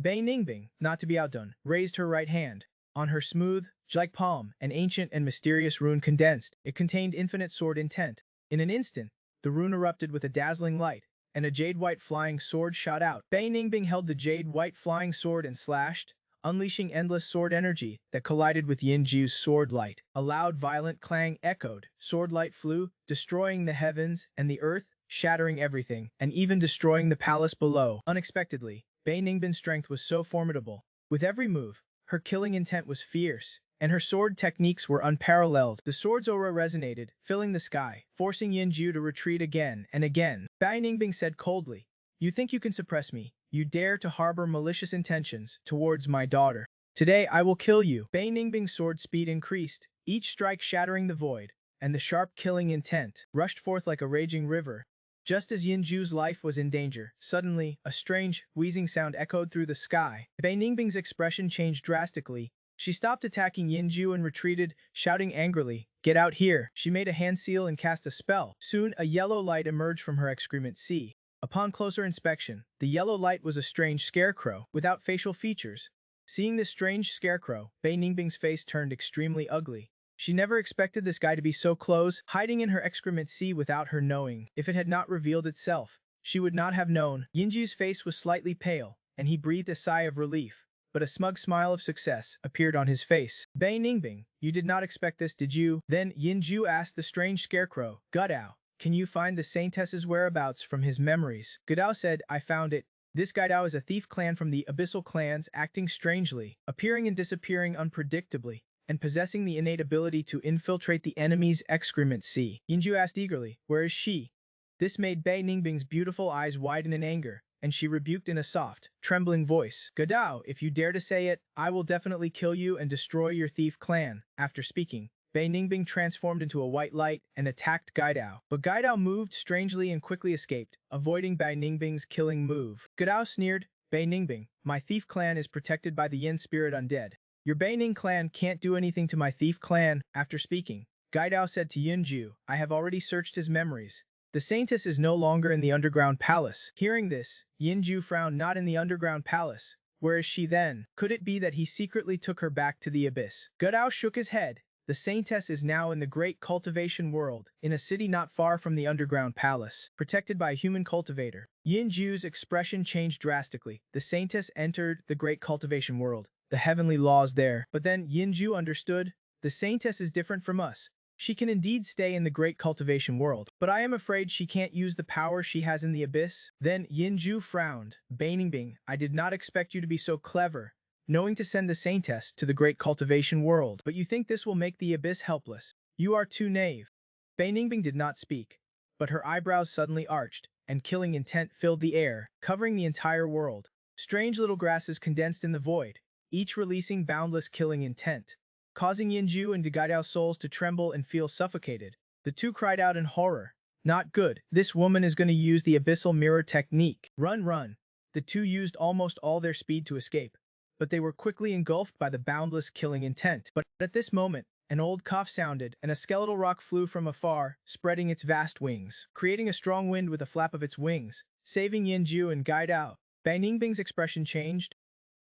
Bai Ningbing, not to be outdone, raised her right hand. On her smooth, like palm, an ancient and mysterious rune condensed. It contained infinite sword intent. In an instant, the rune erupted with a dazzling light, and a jade-white flying sword shot out. Bai Ningbing held the jade-white flying sword and slashed, unleashing endless sword energy that collided with Yin Jiu's sword light. A loud, violent clang echoed. Sword light flew, destroying the heavens and the earth, shattering everything, and even destroying the palace below. Unexpectedly, Bai Ningbing's strength was so formidable. With every move, her killing intent was fierce, and her sword techniques were unparalleled. The sword's aura resonated, filling the sky, forcing Yin Ju to retreat again and again. Bai Ningbing said coldly, "You think you can suppress me? You dare to harbor malicious intentions towards my daughter. Today I will kill you." Bai Ningbing's sword speed increased, each strike shattering the void, and the sharp killing intent rushed forth like a raging river. Just as Yin Ju's life was in danger, suddenly, a strange, wheezing sound echoed through the sky. Bai Ningbing's expression changed drastically. She stopped attacking Yin Ju and retreated, shouting angrily, "Get out here!" She made a hand seal and cast a spell. Soon, a yellow light emerged from her excrement sea. Upon closer inspection, the yellow light was a strange scarecrow, without facial features. Seeing this strange scarecrow, Bai Ningbing's face turned extremely ugly. She never expected this guy to be so close, hiding in her excrement sea without her knowing. If it had not revealed itself, she would not have known. Yinju's face was slightly pale, and he breathed a sigh of relief, but a smug smile of success appeared on his face. "Bai Ningbing, you did not expect this, did you?" Then Yinju asked the strange scarecrow, "Gudao, can you find the saintess's whereabouts from his memories?" Gudao said, "I found it." This Gudao is a thief clan from the abyssal clans, acting strangely, appearing and disappearing unpredictably, and possessing the innate ability to infiltrate the enemy's excrement sea. Yinju asked eagerly, "Where is she?" This made Bai Ningbing's beautiful eyes widen in anger, and she rebuked in a soft, trembling voice, "Gudao, if you dare to say it, I will definitely kill you and destroy your thief clan." After speaking, Bai Ningbing transformed into a white light and attacked Gudao. But Gudao moved strangely and quickly escaped, avoiding Bai Ningbing's killing move. Gudao sneered, "Bai Ningbing, my thief clan is protected by the Yin spirit undead. Your Bai Ning clan can't do anything to my thief clan." After speaking, Gaidao said to Yunju, "I have already searched his memories. The saintess is no longer in the underground palace." Hearing this, Yinju frowned. "Not in the underground palace. Where is she then? Could it be that he secretly took her back to the abyss?" Gaidao shook his head. "The saintess is now in the great cultivation world, in a city not far from the underground palace, protected by a human cultivator." Yinju's expression changed drastically. "The saintess entered the great cultivation world. The heavenly laws there." But then Yinju understood. "The saintess is different from us. She can indeed stay in the great cultivation world, but I am afraid she can't use the power she has in the abyss." Then Yinju frowned. "Bai Ningbing, I did not expect you to be so clever, knowing to send the saintess to the great cultivation world. But you think this will make the abyss helpless? You are too naive." Bai Ningbing did not speak, but her eyebrows suddenly arched, and killing intent filled the air, covering the entire world. Strange little grasses condensed in the void, each releasing boundless killing intent, causing Yinju and Daigao's souls to tremble and feel suffocated. The two cried out in horror. Not good. This woman is going to use the abyssal mirror technique. Run, run. The two used almost all their speed to escape, but they were quickly engulfed by the boundless killing intent. But at this moment, an old cough sounded, and a skeletal rock flew from afar, spreading its vast wings, creating a strong wind with a flap of its wings, saving Yinju and Gaidao. Bai Ningbing's expression changed.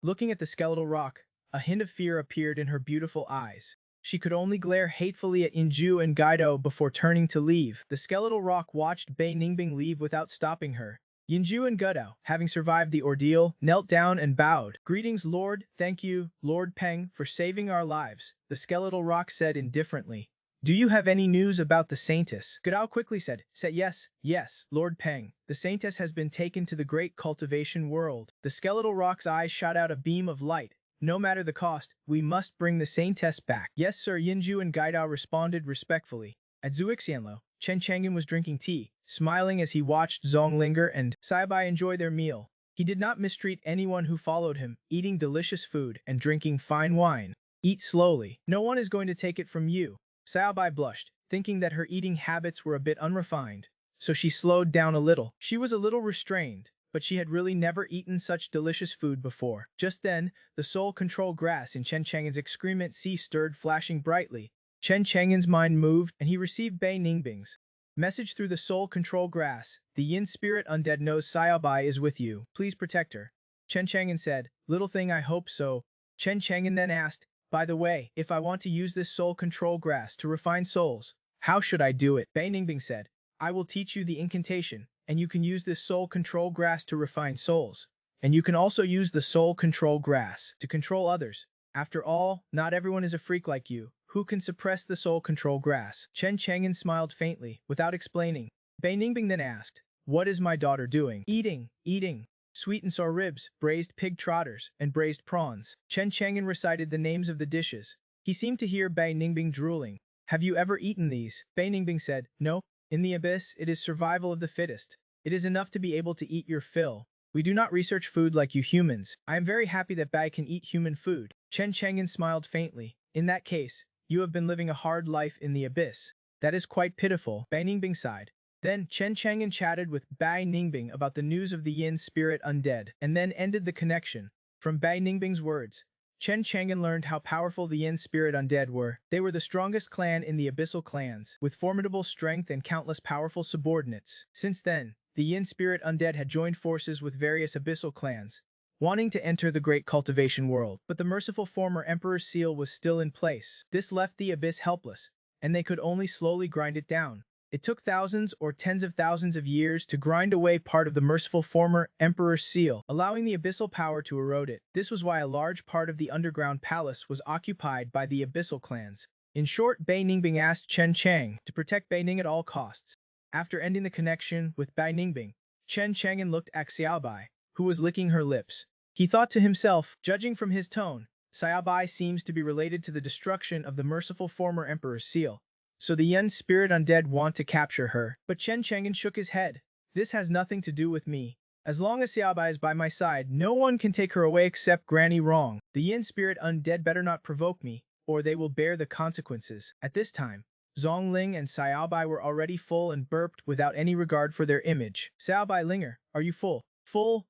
Looking at the skeletal rock, a hint of fear appeared in her beautiful eyes. She could only glare hatefully at Yinju and Gaidao before turning to leave. The skeletal rock watched Bai Ningbing leave without stopping her. Yinju and Gaidao, having survived the ordeal, knelt down and bowed. Greetings, Lord. Thank you, Lord Peng, for saving our lives, the skeletal rock said indifferently. Do you have any news about the Saintess? Gaidao quickly said, yes, Lord Peng. The Saintess has been taken to the great cultivation world. The skeletal rock's eyes shot out a beam of light. No matter the cost, we must bring the Saintess back. Yes, sir, Yinju and Gaidao responded respectfully. At Zuixianlo, Chen Chang'an was drinking tea, smiling as he watched Zonglinger and Xiaobai enjoy their meal. He did not mistreat anyone who followed him, eating delicious food and drinking fine wine. Eat slowly. No one is going to take it from you. Xiaobai blushed, thinking that her eating habits were a bit unrefined, so she slowed down a little. She was a little restrained, but she had really never eaten such delicious food before. Just then, the soul control grass in Chen Chang'an's excrement sea stirred, flashing brightly. Chen Chang'an's mind moved, and he received Bai Ningbing's message through the soul control grass. The yin spirit undead knows Xiaobai is with you. Please protect her. Chen Chang'an said, little thing, I hope so. Chen Chang'an then asked, by the way, if I want to use this soul control grass to refine souls, how should I do it? Bai Ningbing said, I will teach you the incantation, and you can use this soul control grass to refine souls. And you can also use the soul control grass to control others. After all, not everyone is a freak like you. Who can suppress the soul control grass? Chen Chang'an smiled faintly, without explaining. Bai Ningbing then asked, what is my daughter doing? Eating. Sweet and sour ribs, braised pig trotters, and braised prawns. Chen Chang'an recited the names of the dishes. He seemed to hear Bai Ningbing drooling. Have you ever eaten these? Bai Ningbing said, no. In the abyss, it is survival of the fittest. It is enough to be able to eat your fill. We do not research food like you humans. I am very happy that Bai can eat human food. Chen Chang'an smiled faintly. In that case, you have been living a hard life in the abyss. That is quite pitiful. Bai Ningbing sighed. Then Chen Chang'an chatted with Bai Ningbing about the news of the yin spirit undead, and then ended the connection. From Bai Ningbing's words, Chen Chang'an learned how powerful the yin spirit undead were. They were the strongest clan in the abyssal clans, with formidable strength and countless powerful subordinates. Since then, the yin spirit undead had joined forces with various abyssal clans, wanting to enter the great cultivation world. But the merciful former emperor's seal was still in place. This left the abyss helpless, and they could only slowly grind it down. It took thousands or tens of thousands of years to grind away part of the merciful former emperor's seal, allowing the abyssal power to erode it. This was why a large part of the underground palace was occupied by the abyssal clans. In short, Bai Ningbing asked Chen Chang to protect Bai Ning at all costs. After ending the connection with Bai Ningbing, Chen Chang'an looked at Xiaobai, who was licking her lips. He thought to himself, judging from his tone, Xiaobai seems to be related to the destruction of the merciful former emperor's seal. So the yin spirit undead want to capture her. But Chen Chang'an shook his head. This has nothing to do with me. As long as Xiaobai is by my side, no one can take her away except Granny Wrong. The yin spirit undead better not provoke me, or they will bear the consequences. At this time, Zongling and Xiaobai were already full and burped without any regard for their image. Xiaobai Linger, are you full? Full.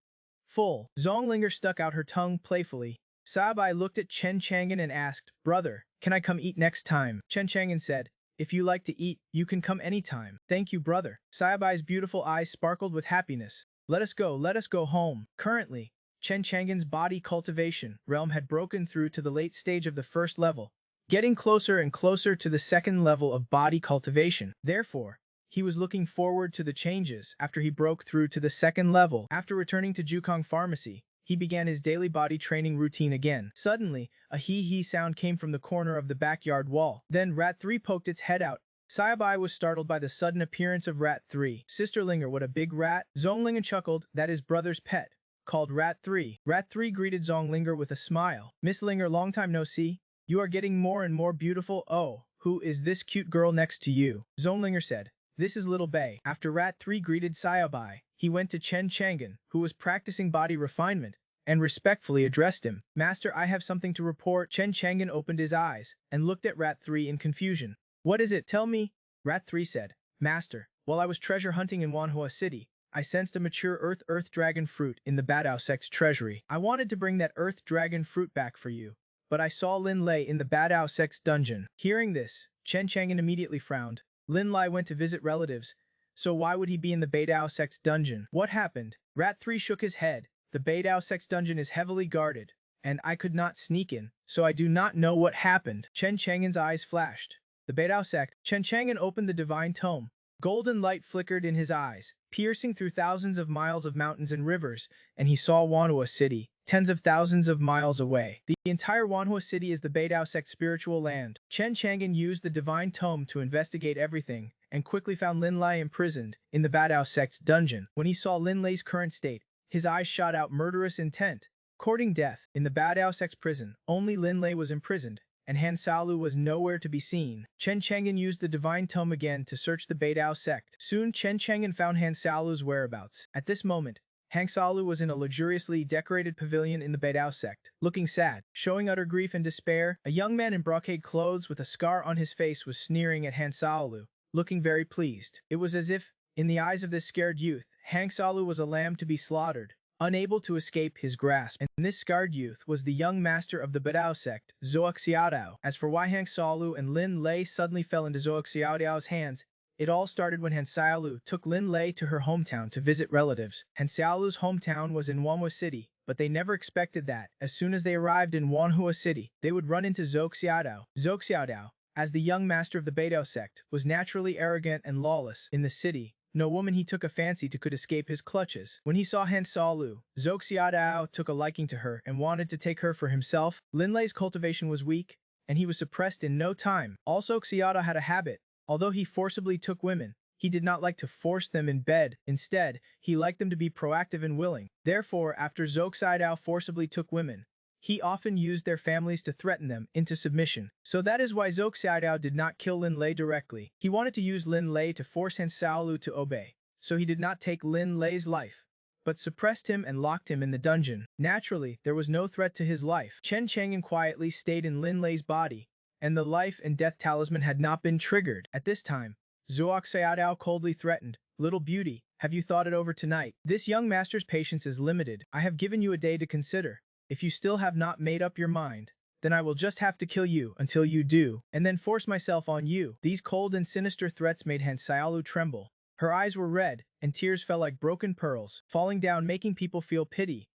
Zonglinger stuck out her tongue playfully. Xiaobai looked at Chen Chang'an and asked, brother, can I come eat next time? Chen Chang'an said, if you like to eat, you can come anytime. Thank you, brother. Xiaobai's beautiful eyes sparkled with happiness. Let us go home. Currently, Chen Chang'an's body cultivation realm had broken through to the late stage of the first level, getting closer and closer to the second level of body cultivation. Therefore, he was looking forward to the changes after he broke through to the second level. After returning to Jukong Pharmacy, he began his daily body training routine again. Suddenly, a hee-hee sound came from the corner of the backyard wall. Then Rat 3 poked its head out. Xiaobai was startled by the sudden appearance of Rat 3. Sister Linger, what a big rat! Zonglinger chuckled, that is brother's pet, called Rat 3. Rat 3 greeted Zonglinger with a smile. Miss Linger, long time no see. You are getting more and more beautiful. Oh, who is this cute girl next to you? Zonglinger said. This is Little Bei. After Rat 3 greeted Xiaobai, he went to Chen Chang'an, who was practicing body refinement, and respectfully addressed him. Master, I have something to report. Chen Chang'an opened his eyes and looked at Rat 3 in confusion. What is it? Tell me. Rat 3 said. Master, while I was treasure hunting in Manhwa City, I sensed a mature earth dragon fruit in the Badao sect's treasury. I wanted to bring that earth dragon fruit back for you, but I saw Lin Lei in the Badao sect's dungeon. Hearing this, Chen Chang'an immediately frowned. Lin Lei went to visit relatives, so why would he be in the Badao sect's dungeon? What happened? Rat 3 shook his head. The Badao sect's dungeon is heavily guarded, and I could not sneak in, so I do not know what happened. Chen Chang'an's eyes flashed. The Badao sect. Chen Chang'an opened the divine tome. Golden light flickered in his eyes, piercing through thousands of miles of mountains and rivers, and he saw Wanhua City, tens of thousands of miles away. The entire Wanhua City is the Badao sect's spiritual land. Chen Chang'an used the divine tome to investigate everything, and quickly found Lin Lei imprisoned in the Badao sect's dungeon. When he saw Lin Lei's current state, his eyes shot out murderous intent, courting death. In the Badao sect's prison, only Lin Lei was imprisoned, and Han Xiaolu was nowhere to be seen. Chen Chang'an used the divine tome again to search the Badao sect. Soon Chen Chang'an found Han Xiaolu's whereabouts. At this moment, Han Xiaolu was in a luxuriously decorated pavilion in the Badao sect, looking sad, showing utter grief and despair. A young man in brocade clothes with a scar on his face was sneering at Han Xiaolu, looking very pleased. It was as if, in the eyes of this scared youth, Han Xiaolu was a lamb to be slaughtered, unable to escape his grasp. And this scarred youth was the young master of the Badao sect, Zhou Xiaodao. As for why Han Xiaolu and Lin Lei suddenly fell into Zhou Xiaodao's hands, it all started when Han Xiaolu took Lin Lei to her hometown to visit relatives. Han Xiaolu's hometown was in Wanhua City, but they never expected that, as soon as they arrived in Wanhua City, they would run into Zhou Xiaodao. Zhou Xiaodao, as the young master of the Badao sect, was naturally arrogant and lawless. In the city, no woman he took a fancy to could escape his clutches. When he saw Han Xiaolu, Zhou Xiaodao took a liking to her and wanted to take her for himself. Lin Lei's cultivation was weak, and he was suppressed in no time. Also, Xiaodao had a habit. Although he forcibly took women, he did not like to force them in bed. Instead, he liked them to be proactive and willing. Therefore, after Zhou Xiaodao forcibly took women, he often used their families to threaten them into submission. So that is why Zhou Xiaodao did not kill Lin Lei directly. He wanted to use Lin Lei to force Han Xiaolu to obey. So he did not take Lin Lei's life, but suppressed him and locked him in the dungeon. Naturally, there was no threat to his life. Chen Chang'an quietly stayed in Lin Lei's body, and the life and death talisman had not been triggered. At this time, Zhou Xiaodao coldly threatened, "Little beauty, have you thought it over tonight? This young master's patience is limited. I have given you a day to consider. If you still have not made up your mind, then I will just have to kill you until you do, and then force myself on you." These cold and sinister threats made Han Xiaolu tremble. Her eyes were red, and tears fell like broken pearls, falling down, making people feel pity.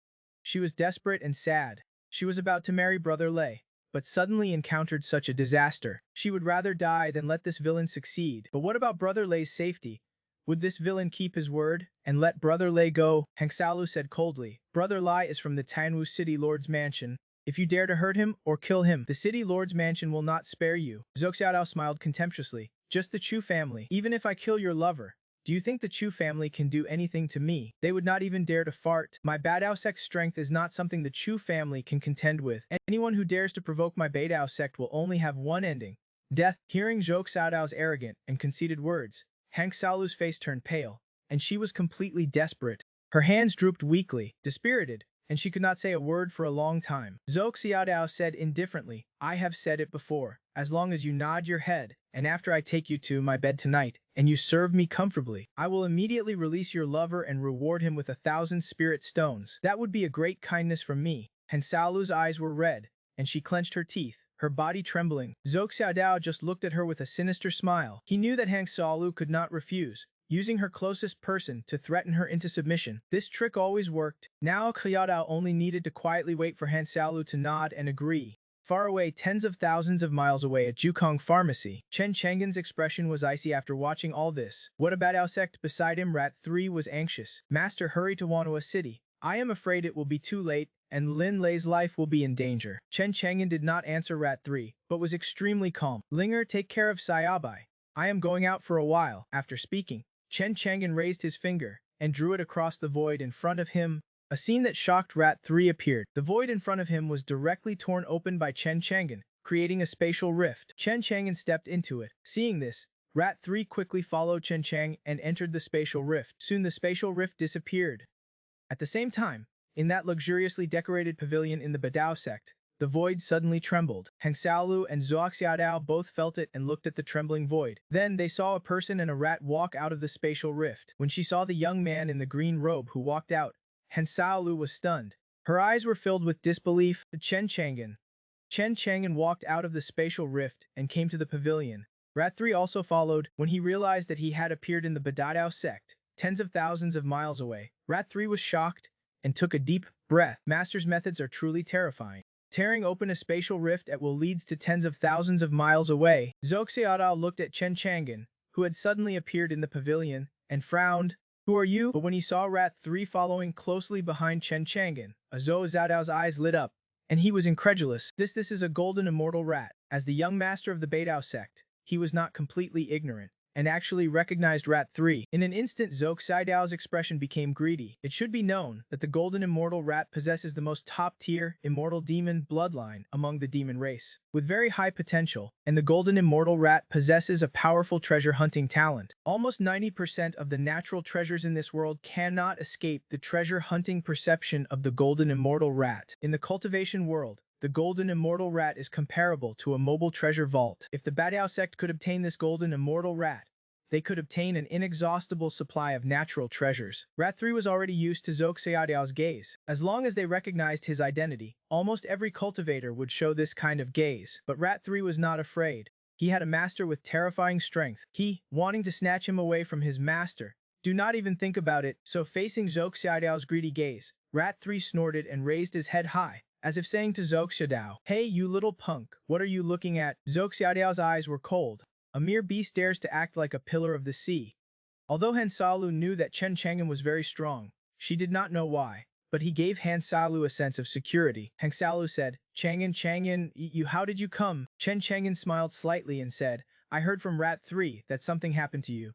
She was desperate and sad. She was about to marry Brother Lei, but suddenly encountered such a disaster. She would rather die than let this villain succeed. But what about Brother Lei's safety? Would this villain keep his word and let Brother Lei go? Han Xiaolu said coldly. Brother Lei is from the Tianwu City Lord's mansion. If you dare to hurt him or kill him, the City Lord's mansion will not spare you. Zhou Xiaodao smiled contemptuously. Just the Chu family. Even if I kill your lover, do you think the Chu family can do anything to me? They would not even dare to fart. My Badao sect strength is not something the Chu family can contend with. Anyone who dares to provoke my Badao sect will only have one ending: death. Hearing Zhou Xiaodao's arrogant and conceited words, Han Xiaolu's face turned pale, and she was completely desperate. Her hands drooped weakly, dispirited, and she could not say a word for a long time. Zhou Xiaodao said indifferently, "I have said it before. As long as you nod your head, and after I take you to my bed tonight, and you serve me comfortably, I will immediately release your lover and reward him with 1,000 spirit stones. That would be a great kindness from me." Han Xiaolu's eyes were red, and she clenched her teeth, her body trembling. Zhou Xiaodao just looked at her with a sinister smile. He knew that Han Xiaolu could not refuse, using her closest person to threaten her into submission. This trick always worked. Now Xiaodao only needed to quietly wait for Han Xiaolu to nod and agree. Far away, tens of thousands of miles away at Jukong Pharmacy, Chen Chang'an's expression was icy after watching all this. What about our sect? Beside him, Rat 3 was anxious. "Master, hurry to Wanhua City. I am afraid it will be too late, and Lin Lei's life will be in danger." Chen Chang'an did not answer Rat 3, but was extremely calm. "Linger, take care of Xiaobai. I am going out for a while." After speaking, Chen Chang'an raised his finger and drew it across the void in front of him. A scene that shocked Rat 3 appeared. The void in front of him was directly torn open by Chen Chang'an, creating a spatial rift. Chen Chang'an stepped into it. Seeing this, Rat 3 quickly followed Chen Chang and entered the spatial rift. Soon the spatial rift disappeared. At the same time, In that luxuriously decorated pavilion in the Badao sect, the void suddenly trembled. Hang Xiaolu and Zhuo Xiaodao both felt it and looked at the trembling void. Then they saw a person and a rat walk out of the spatial rift. When she saw the young man in the green robe who walked out, Han Xiaolu was stunned. Her eyes were filled with disbelief. Chen Chang'an walked out of the spatial rift and came to the pavilion. Rat 3 also followed. When he realized that he had appeared in the Badao sect, tens of thousands of miles away, Rat 3 was shocked and took a deep breath. Master's methods are truly terrifying. Tearing open a spatial rift at will leads to tens of thousands of miles away. Zhou Xiaodao looked at Chen Chang'an, who had suddenly appeared in the pavilion, and frowned. Who are you? But when he saw Rat 3 following closely behind Chen Chang'an, Zhou Xiaodao's eyes lit up, and he was incredulous. This is a golden immortal rat. As the young master of the Beidao sect, he was not completely ignorant, and actually recognized Rat 3. In an instant, Zhou Xiaodao's expression became greedy. It should be known that the golden immortal rat possesses the most top-tier immortal demon bloodline among the demon race, with very high potential, and the golden immortal rat possesses a powerful treasure hunting talent. Almost 90% of the natural treasures in this world cannot escape the treasure hunting perception of the golden immortal rat. In the cultivation world, the golden immortal rat is comparable to a mobile treasure vault. If the Badao sect could obtain this golden immortal rat, they could obtain an inexhaustible supply of natural treasures. Rat 3 was already used to Zhou Xiaodao's gaze. As long as they recognized his identity, almost every cultivator would show this kind of gaze. But Rat 3 was not afraid. He had a master with terrifying strength. He, wanting to snatch him away from his master, do not even think about it. So facing Zhou Xiaodao's greedy gaze, Rat 3 snorted and raised his head high, as if saying to Zhou Xiaodao, "Hey, you little punk, what are you looking at?" Zhou Xiaodao's eyes were cold. A mere beast dares to act like a pillar of the sea. Although Han Xiaolu knew that Chen Chang'an was very strong, she did not know why, but he gave Han Xiaolu a sense of security. Han Xiaolu said, Chang'an, how did you come?" Chen Chang'an smiled slightly and said, "I heard from Rat 3 that something happened to you,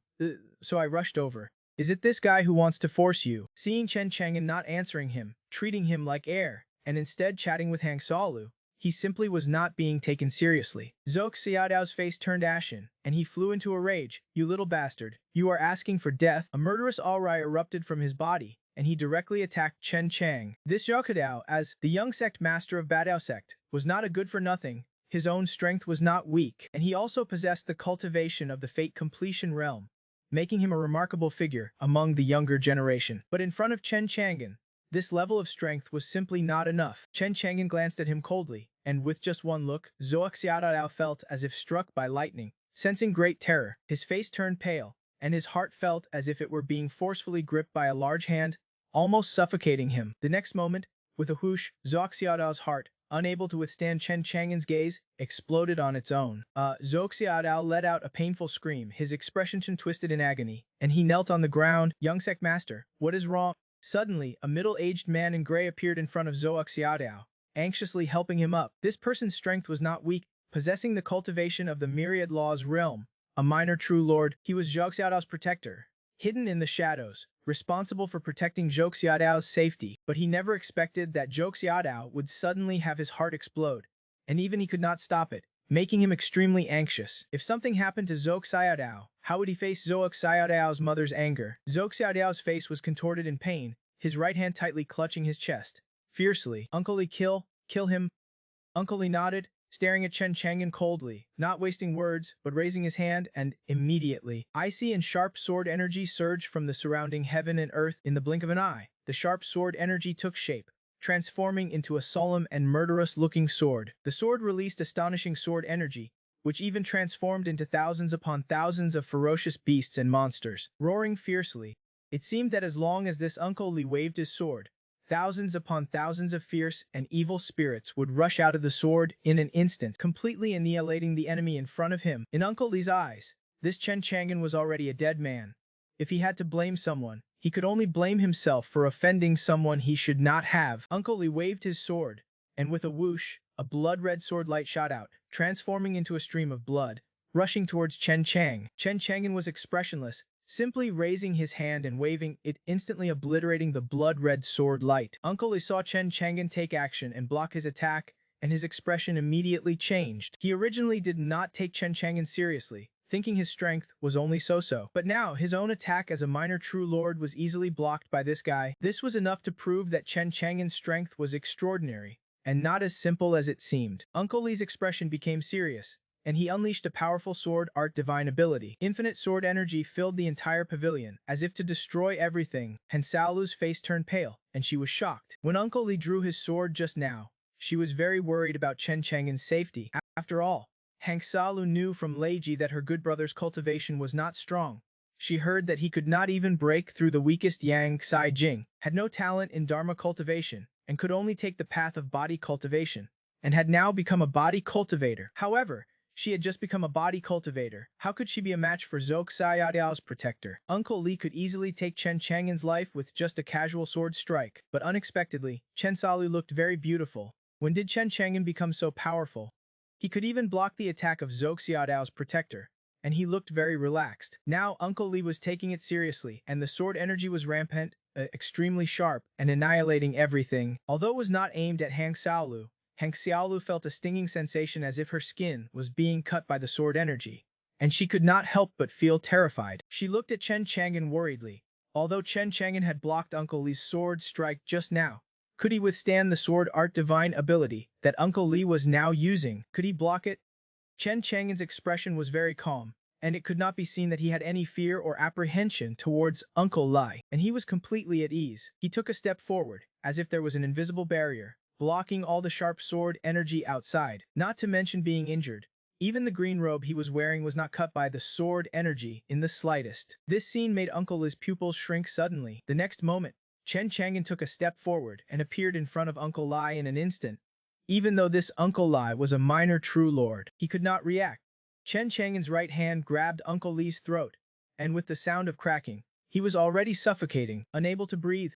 so I rushed over. Is it this guy who wants to force you?" Seeing Chen Chang'an not answering him, treating him like air, and instead chatting with Han Xiaolu, he simply was not being taken seriously. Zhou Xiaodao's face turned ashen, and he flew into a rage. "You little bastard, you are asking for death?" A murderous aura erupted from his body, and he directly attacked Chen Chang. This Zhou Xiaodao, as the young sect master of Badao sect, was not a good-for-nothing. His own strength was not weak, and he also possessed the cultivation of the fate completion realm, making him a remarkable figure among the younger generation. But in front of Chen Chang'an, this level of strength was simply not enough. Chen Chang'an glanced at him coldly, and with just one look, Zhou Xiaodao felt as if struck by lightning. Sensing great terror, his face turned pale, and his heart felt as if it were being forcefully gripped by a large hand, almost suffocating him. The next moment, with a whoosh, Zhou Xiaodao's heart, unable to withstand Chen Chang'an's gaze, exploded on its own. Zhou Xiaodao let out a painful scream, his expression twisted in agony, and he knelt on the ground. "Young sect master, what is wrong?" Suddenly, a middle-aged man in gray appeared in front of Zhou Xiaodao, anxiously helping him up. This person's strength was not weak, possessing the cultivation of the myriad laws realm, a minor true lord. He was Zhou Xiaodao's protector, hidden in the shadows, responsible for protecting Zhou Xiaodao's safety. But he never expected that Zhou Xiaodao would suddenly have his heart explode, and even he could not stop it, making him extremely anxious. If something happened to Zhou Xiaodao, how would he face Zhou Xiaodao's mother's anger? Zhou Xiaodao's face was contorted in pain, his right hand tightly clutching his chest. Fiercely, "Uncle Li, kill him." Uncle Li nodded, staring at Chen Chang'an coldly, not wasting words, but raising his hand, and immediately, icy and sharp sword energy surged from the surrounding heaven and earth. In the blink of an eye, the sharp sword energy took shape, transforming into a solemn and murderous-looking sword. The sword released astonishing sword energy, which even transformed into thousands upon thousands of ferocious beasts and monsters. Roaring fiercely, it seemed that as long as this Uncle Li waved his sword, thousands upon thousands of fierce and evil spirits would rush out of the sword in an instant, completely annihilating the enemy in front of him. In Uncle Li's eyes, this Chen Chang'an was already a dead man. If he had to blame someone, he could only blame himself for offending someone he should not have. Uncle Li waved his sword, and with a whoosh, a blood-red sword light shot out, transforming into a stream of blood, rushing towards Chen Chang. Chen Chang'an was expressionless, simply raising his hand and waving it, instantly obliterating the blood-red sword light. Uncle Li saw Chen Chang'an take action and block his attack, and his expression immediately changed. He originally did not take Chen Chang'an seriously, thinking his strength was only so-so. But now, his own attack as a minor true lord was easily blocked by this guy. This was enough to prove that Chen Chang'an's strength was extraordinary, and not as simple as it seemed. Uncle Li's expression became serious, and he unleashed a powerful sword art divine ability. Infinite sword energy filled the entire pavilion, as if to destroy everything. Han Xiaolu's face turned pale, and she was shocked. When Uncle Li drew his sword just now, she was very worried about Chen Chang'an's safety. After all, Han Xiaolu knew from Lei Ji that her good brother's cultivation was not strong. She heard that he could not even break through the weakest Yang Xi Jing, had no talent in Dharma cultivation, and could only take the path of body cultivation, and had now become a body cultivator. However, she had just become a body cultivator. How could she be a match for Zhou Xiaodiao's protector? Uncle Li could easily take Chen Chang'an's life with just a casual sword strike, but unexpectedly, Chen Xiaolu looked very beautiful. When did Chen Chang'an become so powerful? He could even block the attack of Zhou Xiaodiao's protector, and he looked very relaxed. Now Uncle Li was taking it seriously, and the sword energy was rampant, extremely sharp, and annihilating everything. Although it was not aimed at Han Xiaolu felt a stinging sensation as if her skin was being cut by the sword energy, and she could not help but feel terrified. She looked at Chen Chang'an worriedly. Although Chen Chang'an had blocked Uncle Li's sword strike just now, could he withstand the sword art divine ability that Uncle Li was now using? Could he block it? Chen Chang'an's expression was very calm, and it could not be seen that he had any fear or apprehension towards Uncle Li, and he was completely at ease. He took a step forward, as if there was an invisible barrier, blocking all the sharp sword energy outside, not to mention being injured. Even the green robe he was wearing was not cut by the sword energy in the slightest. This scene made Uncle Li's pupils shrink suddenly. The next moment, Chen Chang'an took a step forward and appeared in front of Uncle Li in an instant. Even though this Uncle Li was a minor true lord, he could not react. Chen Chang'an's right hand grabbed Uncle Li's throat, and with the sound of cracking, he was already suffocating, unable to breathe.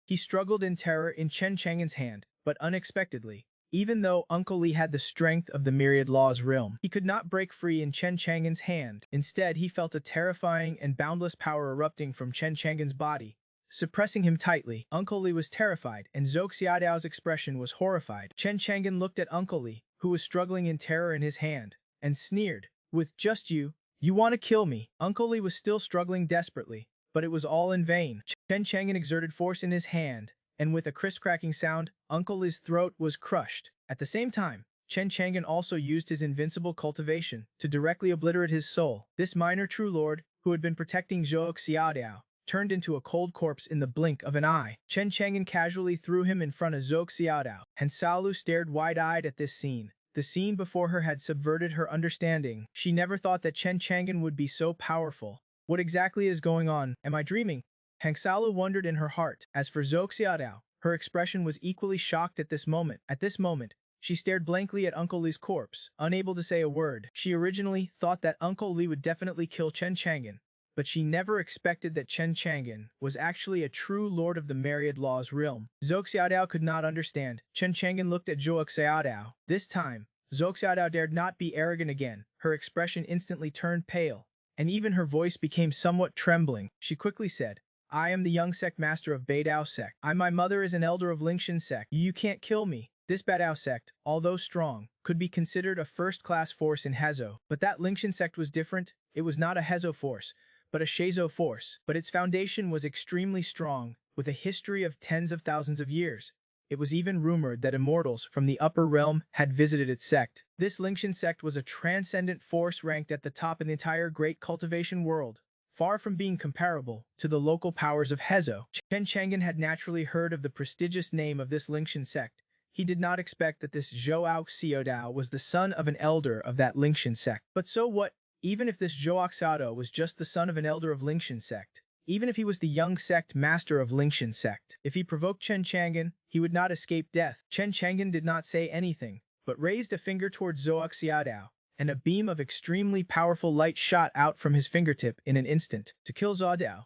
He struggled in terror in Chen Chang'an's hand, but unexpectedly, even though Uncle Li had the strength of the myriad law's realm, he could not break free in Chen Chang'an's hand. Instead, he felt a terrifying and boundless power erupting from Chen Chang'an's body, suppressing him tightly. Uncle Li was terrified, and Zhou Xiaodiao's expression was horrified. Chen Chang'an looked at Uncle Li, who was struggling in terror in his hand, and sneered, "With just you want to kill me." Uncle Li was still struggling desperately, but it was all in vain. Chen Chang'an exerted force in his hand, and with a crisp cracking sound, Uncle Li's throat was crushed. At the same time, Chen Chang'an also used his invincible cultivation to directly obliterate his soul. This minor true lord, who had been protecting Zhou Xiaodiao, turned into a cold corpse in the blink of an eye. Chen Chang'an casually threw him in front of Zhou Xiaodiao. Han Xiaolu stared wide-eyed at this scene. The scene before her had subverted her understanding. She never thought that Chen Chang'an would be so powerful. What exactly is going on? Am I dreaming? Han Xiaolu wondered in her heart. As for Zhou Xiaodiao, her expression was equally shocked at this moment. At this moment, she stared blankly at Uncle Li's corpse, unable to say a word. She originally thought that Uncle Li would definitely kill Chen Chang'an, but she never expected that Chen Chang'an was actually a true lord of the myriad law's realm. Zhou Xiaodiao could not understand. Chen Chang'an looked at Zhou Xiaodiao. This time, Zhou Xiaodiao dared not be arrogant again. Her expression instantly turned pale, and even her voice became somewhat trembling. She quickly said, "I am the young sect master of Beidao sect. My mother is an elder of Lingshan sect. You can't kill me." This Beidao sect, although strong, could be considered a first-class force in Hezo. But that Lingshan sect was different. It was not a Hezo force, but a Shizhou force. But its foundation was extremely strong, with a history of tens of thousands of years. It was even rumored that immortals from the upper realm had visited its sect. This Lingshan sect was a transcendent force ranked at the top in the entire great cultivation world, far from being comparable to the local powers of Hezo. Chen Chang'an had naturally heard of the prestigious name of this Lingshan sect. He did not expect that this Zhou Xiaodao was the son of an elder of that Lingshan sect. But so what? Even if this Zhou Xiaodao was just the son of an elder of Lingshan sect, even if he was the young sect master of Lingshan sect, if he provoked Chen Chang'an, he would not escape death. Chen Chang'an did not say anything, but raised a finger towards Zhou Xiaodao, and a beam of extremely powerful light shot out from his fingertip in an instant to kill Xiaodao.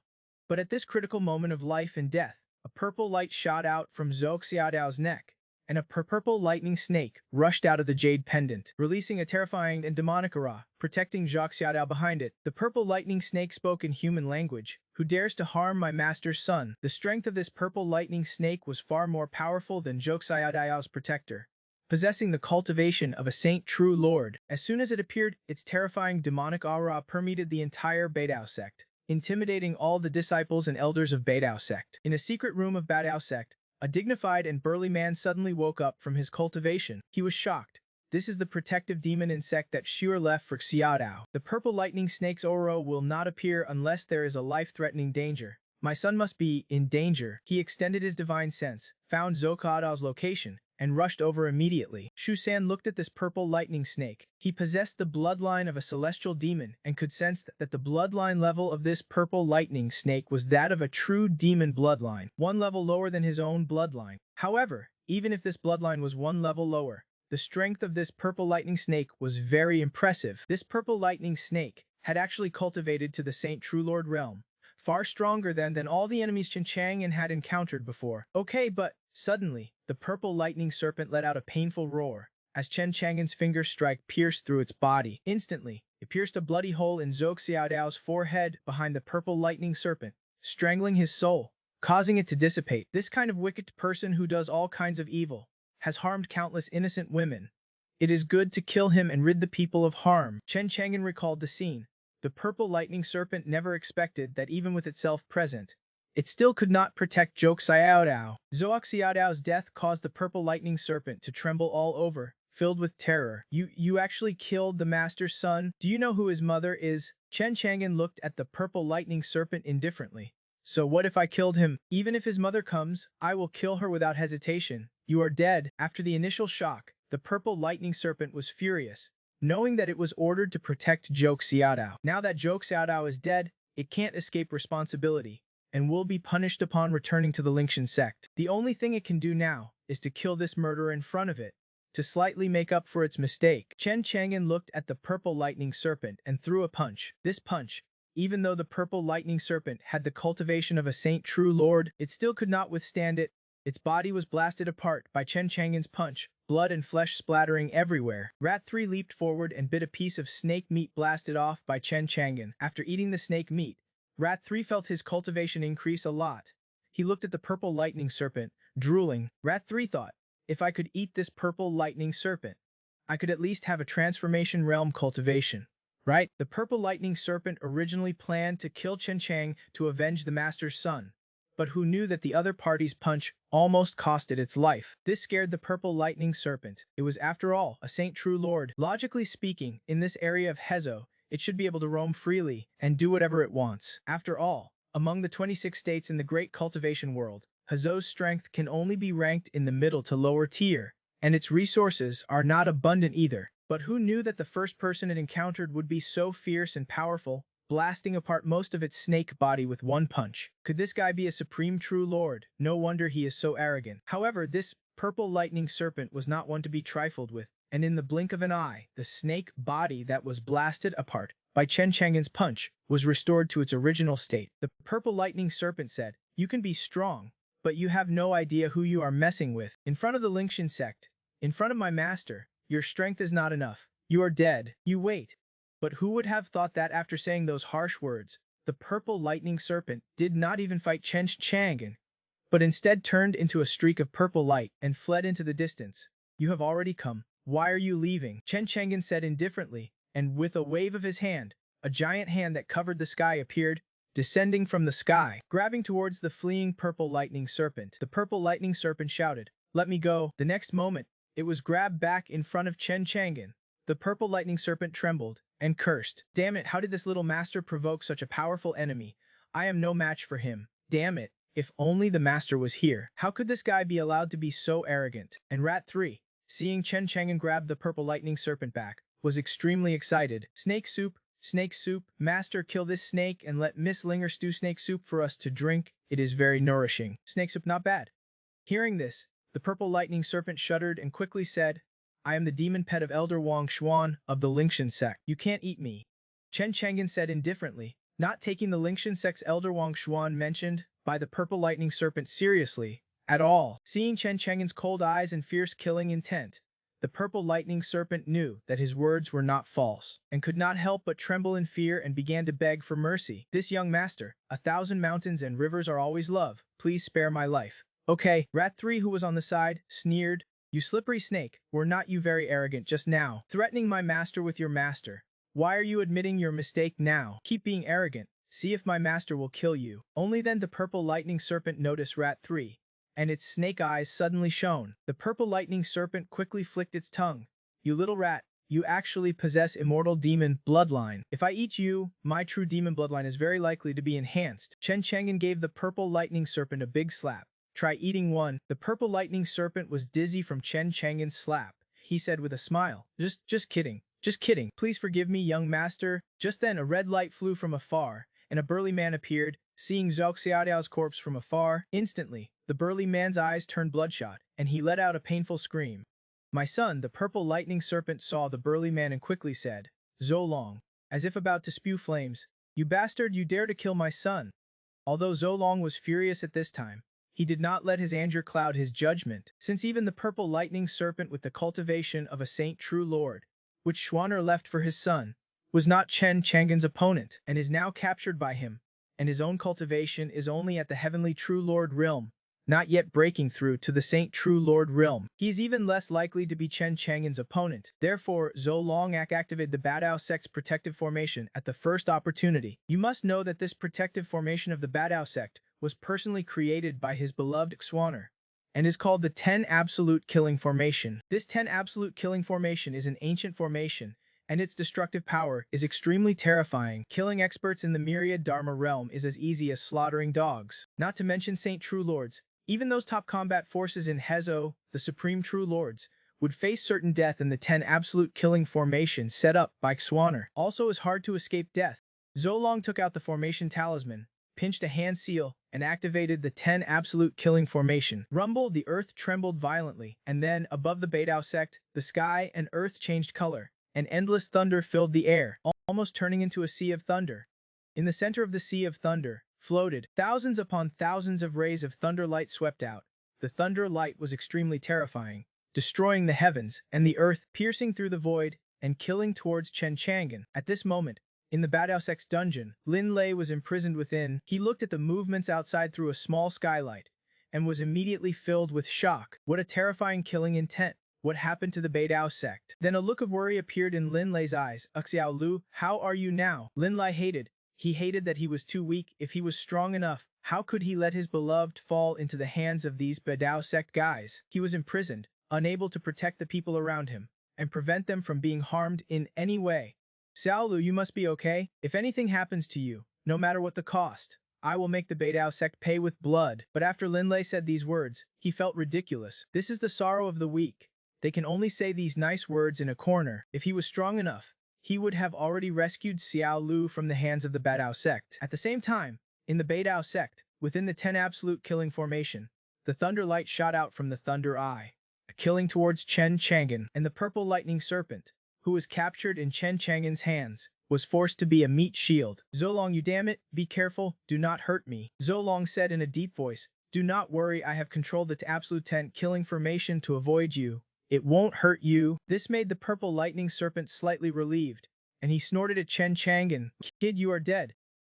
But at this critical moment of life and death, a purple light shot out from Zhou Xiaodao's neck, and a purple lightning snake rushed out of the jade pendant, releasing a terrifying and demonic aura, protecting Zhou Xiaodao behind it. The purple lightning snake spoke in human language. "Who dares to harm my master's son?" The strength of this purple lightning snake was far more powerful than Zhou Xiaodao's protector, possessing the cultivation of a saint true lord. As soon as it appeared, its terrifying demonic aura permeated the entire Beidao sect, intimidating all the disciples and elders of Beidao sect. In a secret room of Beidao sect, a dignified and burly man suddenly woke up from his cultivation. He was shocked. This is the protective demon insect that Shuer left for Xiaodao. The purple lightning snake's aura will not appear unless there is a life-threatening danger. My son must be in danger. He extended his divine sense, found Zhou location, and rushed over immediately. Shu San looked at this purple lightning snake. He possessed the bloodline of a celestial demon and could sense that the bloodline level of this purple lightning snake was that of a true demon bloodline, one level lower than his own bloodline. However, even if this bloodline was one level lower, the strength of this purple lightning snake was very impressive. This purple lightning snake had actually cultivated to the Saint True Lord realm, far stronger than all the enemies Chen Chang'an had encountered before. Okay, but suddenly, the purple lightning serpent let out a painful roar, as Chen Chang'an's finger strike pierced through its body. Instantly, it pierced a bloody hole in Zhou Xiaodao's forehead behind the purple lightning serpent, strangling his soul, causing it to dissipate. This kind of wicked person who does all kinds of evil has harmed countless innocent women. It is good to kill him and rid the people of harm. Chen Chang'an recalled the scene. The purple lightning serpent never expected that even with itself present, it still could not protect Zhou Xiaodao. Zhou Xiaodao's death caused the purple lightning serpent to tremble all over, filled with terror. You actually killed the master's son? Do you know who his mother is? Chen Chang'an looked at the purple lightning serpent indifferently. So what if I killed him? Even if his mother comes, I will kill her without hesitation. You are dead. After the initial shock, the purple lightning serpent was furious, knowing that it was ordered to protect Zhou Xiaodao. Now that Zhou Xiaodao is dead, it can't escape responsibility, and will be punished upon returning to the Lingshan sect. The only thing it can do now is to kill this murderer in front of it, to slightly make up for its mistake. Chen Chang'an looked at the purple lightning serpent and threw a punch. This punch, even though the purple lightning serpent had the cultivation of a saint true lord, it still could not withstand it. Its body was blasted apart by Chen Chang'an's punch, blood and flesh splattering everywhere. Rat 3 leaped forward and bit a piece of snake meat blasted off by Chen Chang'an. After eating the snake meat, Rat 3 felt his cultivation increase a lot. He looked at the purple lightning serpent, drooling. Rat 3 thought, if I could eat this purple lightning serpent, I could at least have a transformation realm cultivation. Right? The purple lightning serpent originally planned to kill Chen Chang to avenge the master's son, but who knew that the other party's punch almost cost it its life. This scared the purple lightning serpent. It was, after all, a saint true lord. Logically speaking, in this area of Hezo, it should be able to roam freely and do whatever it wants. After all, among the 26 states in the great cultivation world, Hezo's strength can only be ranked in the middle to lower tier, and its resources are not abundant either. But who knew that the first person it encountered would be so fierce and powerful, blasting apart most of its snake body with one punch? Could this guy be a supreme true lord? No wonder he is so arrogant. However, this purple lightning serpent was not one to be trifled with, and in the blink of an eye, the snake body that was blasted apart by Chen Chang'an's punch was restored to its original state. The purple lightning serpent said, "You can be strong, but you have no idea who you are messing with. In front of the Lingshan sect, in front of my master, your strength is not enough. You are dead. You wait." But who would have thought that after saying those harsh words, the purple lightning serpent did not even fight Chen Chang'an, but instead turned into a streak of purple light and fled into the distance. "You have already come. Why are you leaving?" Chen Chang'an said indifferently, and with a wave of his hand, a giant hand that covered the sky appeared, descending from the sky, grabbing towards the fleeing purple lightning serpent. The purple lightning serpent shouted, "Let me go." The next moment, it was grabbed back in front of Chen Chang'an. The purple lightning serpent trembled and cursed. "Damn it, how did this little master provoke such a powerful enemy? I am no match for him. Damn it, if only the master was here. How could this guy be allowed to be so arrogant?" And Rat 3, seeing Chen Chang'an grab the purple lightning serpent back, was extremely excited. Snake soup, master, kill this snake and let Miss Linger stew snake soup for us to drink. It is very nourishing. Snake soup, not bad. Hearing this, the purple lightning serpent shuddered and quickly said, "I am the demon pet of Elder Wang Xuan of the Lingshan sect. You can't eat me." Chen Chang'an said indifferently, not taking the Lingshan sect's Elder Wang Xuan mentioned by the purple lightning serpent seriously at all. Seeing Chen Chang'an's cold eyes and fierce killing intent, the purple lightning serpent knew that his words were not false, and could not help but tremble in fear and began to beg for mercy. "This young master, 1,000 mountains and rivers are always love. Please spare my life." "Okay." Rat 3, who was on the side, sneered, You slippery snake, were not you very arrogant just now, threatening my master with your master? Why are you admitting your mistake now? Keep being arrogant. See if my master will kill you. Only then the purple lightning serpent noticed Rat 3, and its snake eyes suddenly shone. The purple lightning serpent quickly flicked its tongue. You little rat, you actually possess immortal demon bloodline. If I eat you, my true demon bloodline is very likely to be enhanced. Chen Chang'an gave the purple lightning serpent a big slap. Try eating one. The purple lightning serpent was dizzy from Chen Chang'an's slap. He said with a smile, Just kidding. Just kidding. Please forgive me, young master. Just then a red light flew from afar, and a burly man appeared. Seeing Zhao Xiaodao's corpse from afar, instantly, the burly man's eyes turned bloodshot, and he let out a painful scream. My son, the purple lightning serpent saw the burly man and quickly said, Zhou Long, as if about to spew flames, you bastard, you dare to kill my son. Although Zhou Long was furious at this time, he did not let his anger cloud his judgment, since even the purple lightning serpent with the cultivation of a saint true lord, which Schwanner left for his son, was not Chen Chang'an's opponent, and is now captured by him, and his own cultivation is only at the heavenly true lord realm, not yet breaking through to the Saint True Lord realm. He is even less likely to be Chen Chang'an's opponent. Therefore, Zhou Long activated the Badao sect's protective formation at the first opportunity. You must know that this protective formation of the Badao sect was personally created by his beloved Xuaner, and is called the 10 Absolute Killing Formation. This 10 Absolute Killing Formation is an ancient formation, and its destructive power is extremely terrifying. Killing experts in the myriad Dharma realm is as easy as slaughtering dogs. Not to mention Saint True Lords. Even those top combat forces in Hezo, the Supreme True Lords, would face certain death in the 10 Absolute Killing Formation set up by Xuaner. Also is hard to escape death. Zhou Long took out the formation talisman, pinched a hand seal, and activated the 10 Absolute Killing Formation. Rumble, the earth trembled violently, and then, above the Beidao sect, the sky and earth changed color, and endless thunder filled the air, almost turning into a sea of thunder. In the center of the sea of thunder, floated thousands upon thousands of rays of thunder light swept out. The thunder light was extremely terrifying, destroying the heavens and the earth, piercing through the void, and killing towards Chen Chang'an. At this moment, in the Badao sect's dungeon, Lin Lei was imprisoned within. He looked at the movements outside through a small skylight, and was immediately filled with shock. What a terrifying killing intent! What happened to the Beidao sect? Then a look of worry appeared in Lin Lei's eyes. Xiao Lu, how are you now? Lin Lei hated. He hated that he was too weak. If he was strong enough, how could he let his beloved fall into the hands of these Badao sect guys? He was imprisoned, unable to protect the people around him, and prevent them from being harmed in any way. Xiaolu, you must be okay. If anything happens to you, no matter what the cost, I will make the Beidao sect pay with blood. But after Lin Lei said these words, he felt ridiculous. This is the sorrow of the weak. They can only say these nice words in a corner. If he was strong enough, he would have already rescued Xiao Lu from the hands of the Badao sect. At the same time, in the Beidao sect, within the 10 Absolute Killing Formation, the thunder light shot out from the thunder eye, killing towards Chen Chang'an, and the purple lightning serpent, who was captured in Chen Chang'an's hands, was forced to be a meat shield. Zhou Long, you damn it, be careful, do not hurt me. Zhou Long said in a deep voice, do not worry, I have controlled the Absolute 10 Killing Formation to avoid you. It won't hurt you. This made the purple lightning serpent slightly relieved, and he snorted at Chen Chang'an. Kid, you are dead.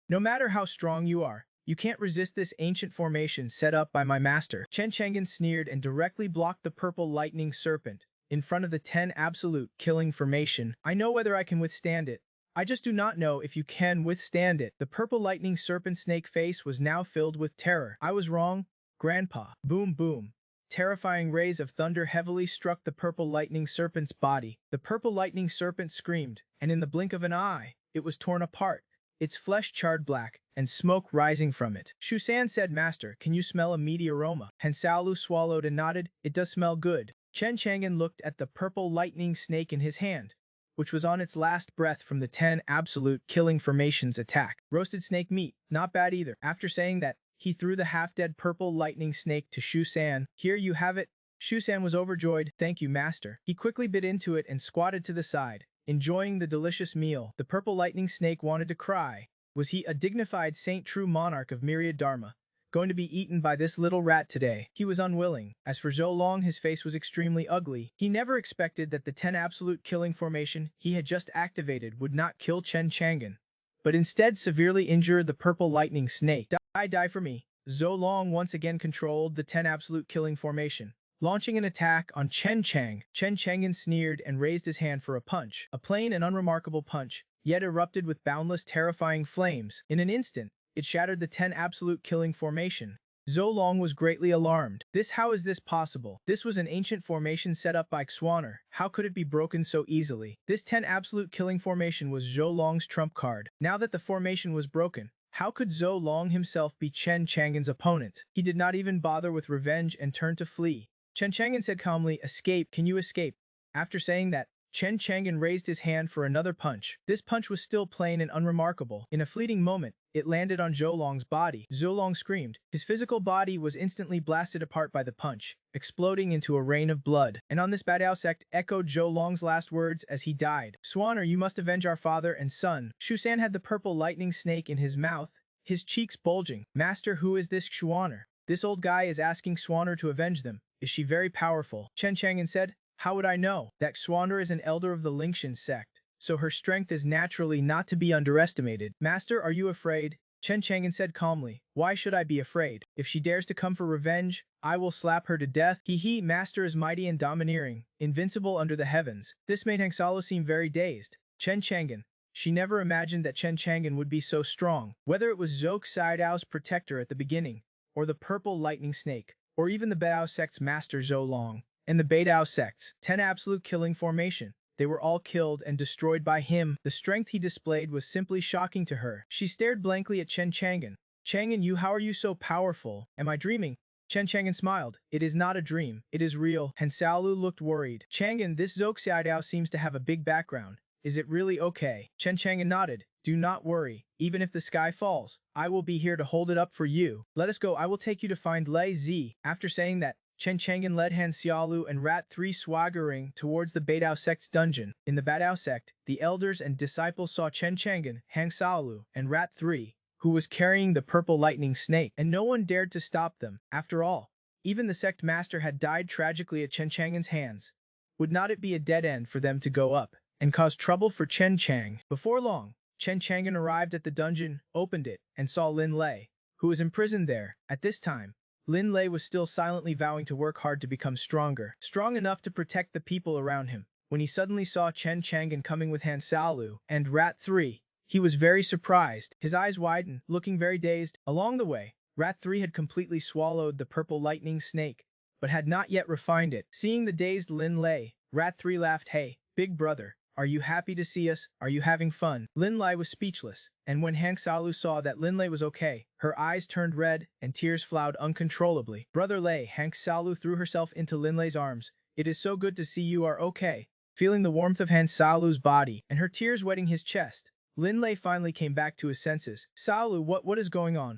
No matter how strong you are, you can't resist this ancient formation set up by my master. Chen Chang'an sneered and directly blocked the purple lightning serpent in front of the 10 Absolute Killing Formation. I know whether I can withstand it. I just do not know if you can withstand it. The purple lightning serpent snake face was now filled with terror. I was wrong, Grandpa. Boom, boom. Terrifying rays of thunder heavily struck the purple lightning serpent's body. The purple lightning serpent screamed, and in the blink of an eye, it was torn apart, its flesh charred black, and smoke rising from it. Shu San said, Master, can you smell a meaty aroma? Han Xiaolu swallowed and nodded, it does smell good. Chen Chang'an looked at the purple lightning snake in his hand, which was on its last breath from the 10 Absolute Killing Formation's attack. Roasted snake meat, not bad either. After saying that, he threw the half-dead purple lightning snake to Shu San. Here you have it. Shu San was overjoyed. Thank you, master. He quickly bit into it and squatted to the side, enjoying the delicious meal. The purple lightning snake wanted to cry. Was he, a dignified saint true monarch of myriad dharma, going to be eaten by this little rat today? He was unwilling. As for Zhou Long, his face was extremely ugly. He never expected that the 10 Absolute Killing Formation he had just activated would not kill Chen Chang'an, but instead severely injure the purple lightning snake. Die for me. Zhou Long once again controlled the 10 Absolute Killing Formation, launching an attack on Chen Chang. Chen Chang'an sneered and raised his hand for a punch. A plain and unremarkable punch, yet erupted with boundless terrifying flames. In an instant, it shattered the 10 absolute killing formation. Zhou Long was greatly alarmed. How is this possible? This was an ancient formation set up by Xuaner. How could it be broken so easily? This 10 absolute killing formation was Zhou Long's trump card. Now that the formation was broken, how could Zhou Long himself be Chen Chang'an's opponent? He did not even bother with revenge and turned to flee. Chen Chang'an said calmly, "Escape, can you escape?" After saying that, Chen Chang'an raised his hand for another punch. This punch was still plain and unremarkable. In a fleeting moment, it landed on Zhou Long's body. Zhou Long screamed. His physical body was instantly blasted apart by the punch, exploding into a rain of blood. And on this Badao sect echoed Zhou Long's last words as he died. "Xuaner, you must avenge our father and son." Shusan had the purple lightning snake in his mouth, his cheeks bulging. "Master, who is this Xuaner? This old guy is asking Xuaner to avenge them. Is she very powerful?" Chen Chang'an said. "How would I know? That Xuaner is an elder of the Lingshan sect, so her strength is naturally not to be underestimated." "Master, are you afraid?" Chen Chang'an said calmly. "Why should I be afraid? If she dares to come for revenge, I will slap her to death." Master is mighty and domineering, invincible under the heavens. This made Hangsalo seem very dazed. Chen Chang'an. She never imagined that Chen Chang'an would be so strong. Whether it was Zhou Xidao's protector at the beginning, or the purple lightning snake, or even the Badao sect's master Zhou Long, and the Beidao sect's 10 absolute killing formation, they were all killed and destroyed by him. The strength he displayed was simply shocking to her. She stared blankly at Chen Chang'an. "Chang'an, how are you so powerful? Am I dreaming?" Chen Chang'an smiled. "It is not a dream, it is real." Han Xiaolu looked worried. "Chang'an, this Zhou Xiaodao seems to have a big background. Is it really okay?" Chen Chang'an nodded. "Do not worry, even if the sky falls, I will be here to hold it up for you. Let us go, I will take you to find Lei Zi." After saying that, Chen Chang'an led Han Xiaolu and Rat 3 swaggering towards the Beidao sect's dungeon. In the Badao sect, the elders and disciples saw Chen Chang'an, Han Xiaolu, and Rat 3, who was carrying the purple lightning snake, and no one dared to stop them. After all, even the sect master had died tragically at Chen Chang'an's hands. Would not it be a dead end for them to go up and cause trouble for Chen Chang? Before long, Chen Chang'an arrived at the dungeon, opened it, and saw Lin Lei, who was imprisoned there. At this time, Lin Lei was still silently vowing to work hard to become stronger, strong enough to protect the people around him. When he suddenly saw Chen Chang'an coming with Han Xiaolu and Rat 3, he was very surprised. His eyes widened, looking very dazed. Along the way, Rat 3 had completely swallowed the purple lightning snake, but had not yet refined it. Seeing the dazed Lin Lei, Rat 3 laughed. "Hey, big brother, are you happy to see us? Are you having fun?" Lin Lei was speechless, and when Han Xiaolu saw that Lin Lei was okay, her eyes turned red and tears flowed uncontrollably. "Brother Lei," Han Xiaolu threw herself into Lin Lei's arms. "It is so good to see you are okay." Feeling the warmth of Han Xiaolu's body and her tears wetting his chest, Lin Lei finally came back to his senses. "Xiaolu, what is going on?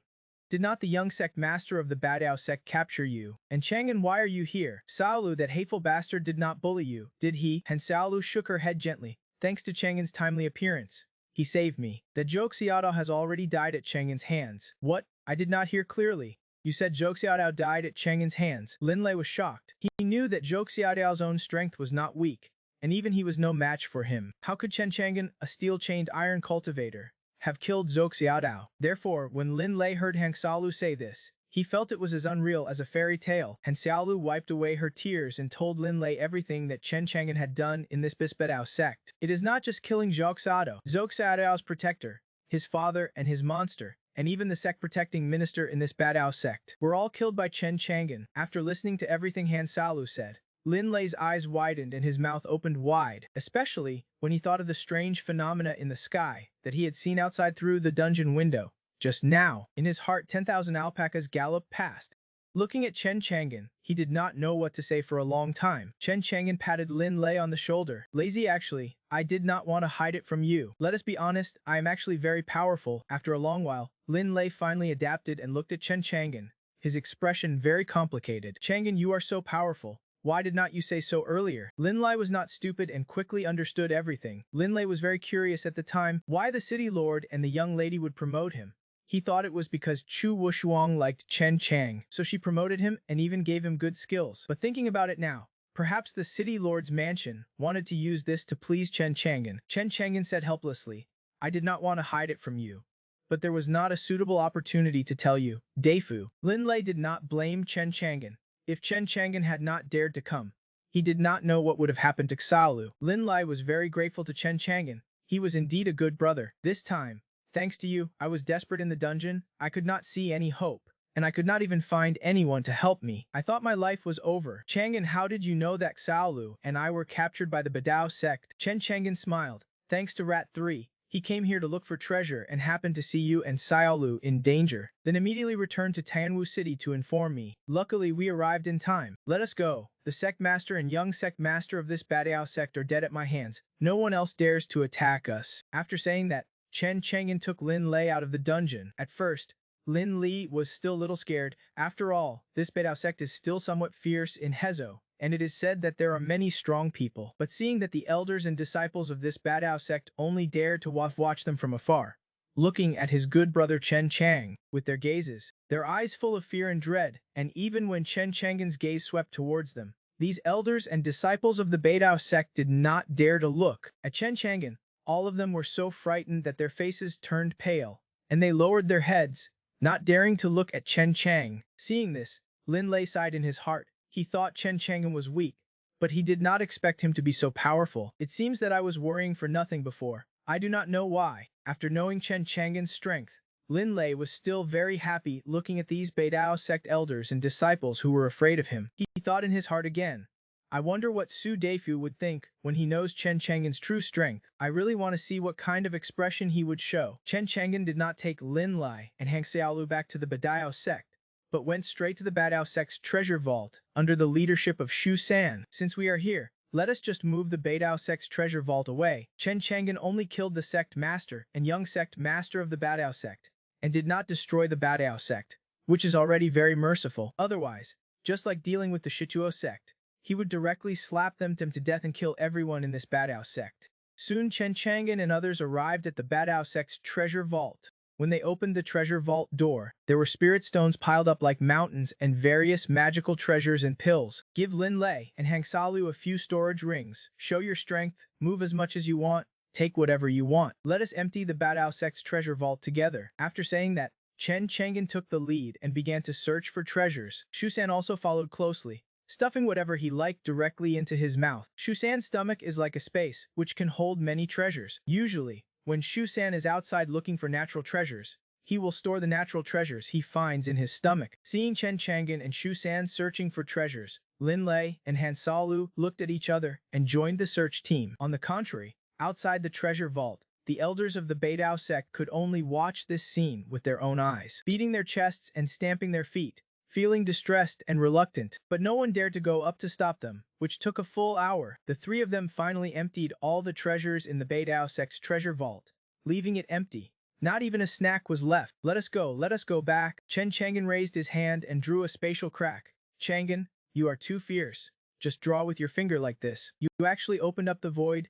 Did not the young sect master of the Badao sect capture you? And Chang'an, why are you here? Xiaolu, that hateful bastard did not bully you, did he?" Han Xiaolu shook her head gently. "Thanks to Chang'an's timely appearance, he saved me. That Zhou Xiaodao has already died at Chang'an's hands." "What? I did not hear clearly. You said Zhou Xiaodao died at Chang'an's hands." Lin Lei was shocked. He knew that Zhou Xiaodao's own strength was not weak, and even he was no match for him. How could Chen Chang'an, a steel-chained iron cultivator, have killed Zhou Xiaodao? Therefore, when Lin Lei heard Han Xiaolu say this, he felt it was as unreal as a fairy tale. Han Xiaolu wiped away her tears and told Lin Lei everything that Chen Chang'an had done in this Badao sect. It is not just killing Zhou Xiaodao's protector, his father and his monster, and even the sect-protecting minister in this Badao sect, were all killed by Chen Chang'an. After listening to everything Han Xiaolu said, Lin Lei's eyes widened and his mouth opened wide, especially when he thought of the strange phenomena in the sky that he had seen outside through the dungeon window. Just now, in his heart 10,000 alpacas galloped past. Looking at Chen Chang'an, he did not know what to say for a long time. Chen Chang'an patted Lin Lei on the shoulder. "Lazy, actually, I did not want to hide it from you. Let us be honest, I am actually very powerful." After a long while, Lin Lei finally adapted and looked at Chen Chang'an, his expression very complicated. "Chang'an, you are so powerful. Why did not you say so earlier?" Lin Lei was not stupid and quickly understood everything. Lin Lei was very curious at the time why the city lord and the young lady would promote him. He thought it was because Chu Wushuang liked Chen Chang, so she promoted him and even gave him good skills. But thinking about it now, perhaps the city lord's mansion wanted to use this to please Chen Chang'an. Chen Chang'an said helplessly, "I did not want to hide it from you, but there was not a suitable opportunity to tell you." Deifu. Lin Lei did not blame Chen Chang'an. If Chen Chang'an had not dared to come, he did not know what would have happened to Xiaolu. Lin Lai was very grateful to Chen Chang'an. He was indeed a good brother. This time, thanks to you, I was desperate in the dungeon. I could not see any hope, and I could not even find anyone to help me. I thought my life was over. Chang'an, how did you know that Xiaolu and I were captured by the Badao sect? Chen Chang'an smiled. Thanks to Rat 3. He came here to look for treasure and happened to see you and Xiaolu in danger, then immediately returned to Tianwu City to inform me. Luckily, we arrived in time. Let us go. The sect master and young sect master of this Badiao sect are dead at my hands. No one else dares to attack us. After saying that, Chen Chang'an took Lin Lei out of the dungeon. At first, Lin Li was still a little scared. After all, this Beidao sect is still somewhat fierce in Hezo, and it is said that there are many strong people. But seeing that the elders and disciples of this Badao sect only dare to watch them from afar, looking at his good brother Chen Chang, with their gazes, their eyes full of fear and dread, and even when Chen Chang'an's gaze swept towards them, these elders and disciples of the Badao sect did not dare to look at Chen Chang'an. All of them were so frightened that their faces turned pale, and they lowered their heads, not daring to look at Chen Chang. Seeing this, Lin Lei sighed in his heart. He thought Chen Chang'an was weak, but he did not expect him to be so powerful. It seems that I was worrying for nothing before. I do not know why. After knowing Chen Chang'an's strength, Lin Lei was still very happy looking at these Beidao sect elders and disciples who were afraid of him. He thought in his heart again, I wonder what Su Deifu would think when he knows Chen Chang'an's true strength. I really want to see what kind of expression he would show. Chen Chang'an did not take Lin Lai and Hang Xiaolu back to the Badao sect, but went straight to the Badao sect's treasure vault under the leadership of Shu San. Since we are here, let us just move the Badao sect's treasure vault away. Chen Chang'an only killed the sect master and young sect master of the Badao sect, and did not destroy the Badao sect, which is already very merciful. Otherwise, just like dealing with the Shituo sect, he would directly slap them to death and kill everyone in this Badao sect. Soon Chen Chang'an and others arrived at the Badao sect's treasure vault. When they opened the treasure vault door, there were spirit stones piled up like mountains and various magical treasures and pills. Give Lin Lei and Hang Salu a few storage rings. Show your strength, move as much as you want, take whatever you want. Let us empty the Badao sect's treasure vault together. After saying that, Chen Chang'an took the lead and began to search for treasures. Shu San also followed closely, stuffing whatever he liked directly into his mouth. Shu San's stomach is like a space, which can hold many treasures. Usually, when Shu San is outside looking for natural treasures, he will store the natural treasures he finds in his stomach. Seeing Chen Chang'an and Shu San searching for treasures, Lin Lei and Han Salu looked at each other and joined the search team. On the contrary, outside the treasure vault, the elders of the Beidao sect could only watch this scene with their own eyes, beating their chests and stamping their feet, feeling distressed and reluctant, but no one dared to go up to stop them, which took a full hour. The three of them finally emptied all the treasures in the Beidao sect's treasure vault, leaving it empty. Not even a snack was left. Let us go back. Chen Chang'an raised his hand and drew a spatial crack. Chang'an, you are too fierce. Just draw with your finger like this. You actually opened up the void.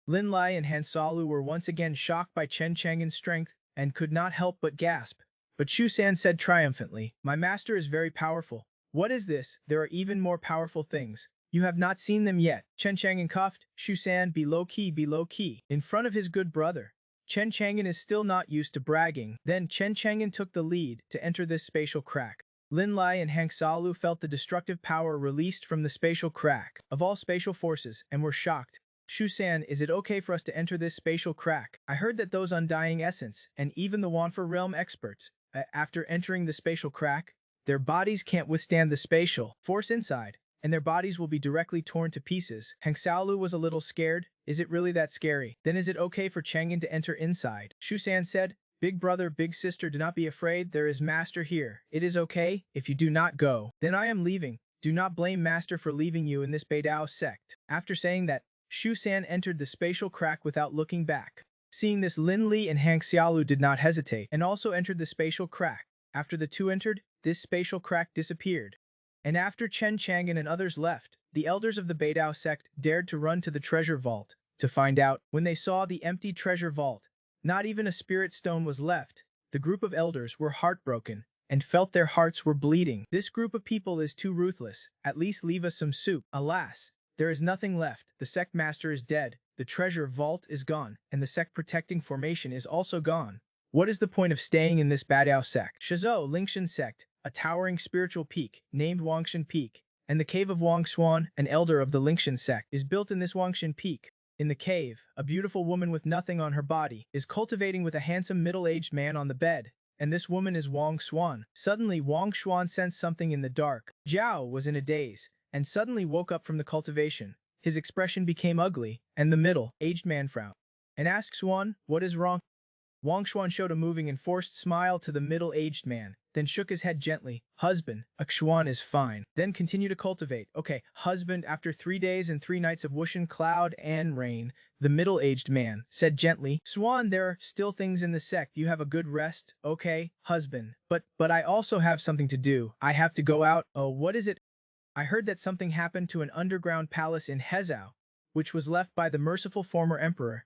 Lin Lai and Han Salu were once again shocked by Chen Chang'an's strength, and could not help but gasp. But Shu San said triumphantly, my master is very powerful. What is this? There are even more powerful things. You have not seen them yet. Chen Chang'an coughed. Shu San, be low key. In front of his good brother. Chen Chang'an is still not used to bragging. Then Chen Chang'an took the lead to enter this spatial crack. Lin Lai and Hang Salu felt the destructive power released from the spatial crack of all spatial forces and were shocked. Shu San, is it okay for us to enter this spatial crack? I heard that those undying essence and even the Wanfa realm experts, after entering the spatial crack, their bodies can't withstand the spatial force inside, and their bodies will be directly torn to pieces. Hang Xiaolu was a little scared. Is it really that scary? Then is it okay for Chang'an to enter inside? Shu San said, big brother, big sister, do not be afraid. There is master here. It is okay if you do not go. Then I am leaving. Do not blame master for leaving you in this Beidao sect. After saying that, Shu San entered the spatial crack without looking back. Seeing this, Lin Li and Hang Xiaolu did not hesitate and also entered the spatial crack. After the two entered, this spatial crack disappeared. And after Chen Chang'an and others left, the elders of the Beidao sect dared to run to the treasure vault to find out. When they saw the empty treasure vault, not even a spirit stone was left. The group of elders were heartbroken and felt their hearts were bleeding. This group of people is too ruthless. At least leave us some soup. Alas, there is nothing left. The sect master is dead, the treasure vault is gone, and the sect protecting formation is also gone. What is the point of staying in this Badao sect? Shizhou Lingshan sect, a towering spiritual peak named Wangshan Peak, and the cave of Wang Xuan, an elder of the Lingshan sect, is built in this Wangshan Peak. In the cave, a beautiful woman with nothing on her body is cultivating with a handsome middle-aged man on the bed, and this woman is Wang Xuan. Suddenly Wang Xuan sensed something in the dark. Zhao was in a daze, and suddenly woke up from the cultivation. His expression became ugly, and the middle-aged man frowned and asked Xuan, "What is wrong?" Wang Xuan showed a moving and forced smile to the middle-aged man, then shook his head gently. "Husband, Xuan is fine." Then continue to cultivate. "Okay, husband, after 3 days and 3 nights of whooshing cloud and rain," the middle-aged man said gently. "Xuan, there are still things in the sect. You have a good rest, okay, husband? But I also have something to do. I have to go out." "Oh, what is it?" "I heard that something happened to an underground palace in Hezhou, which was left by the merciful former emperor,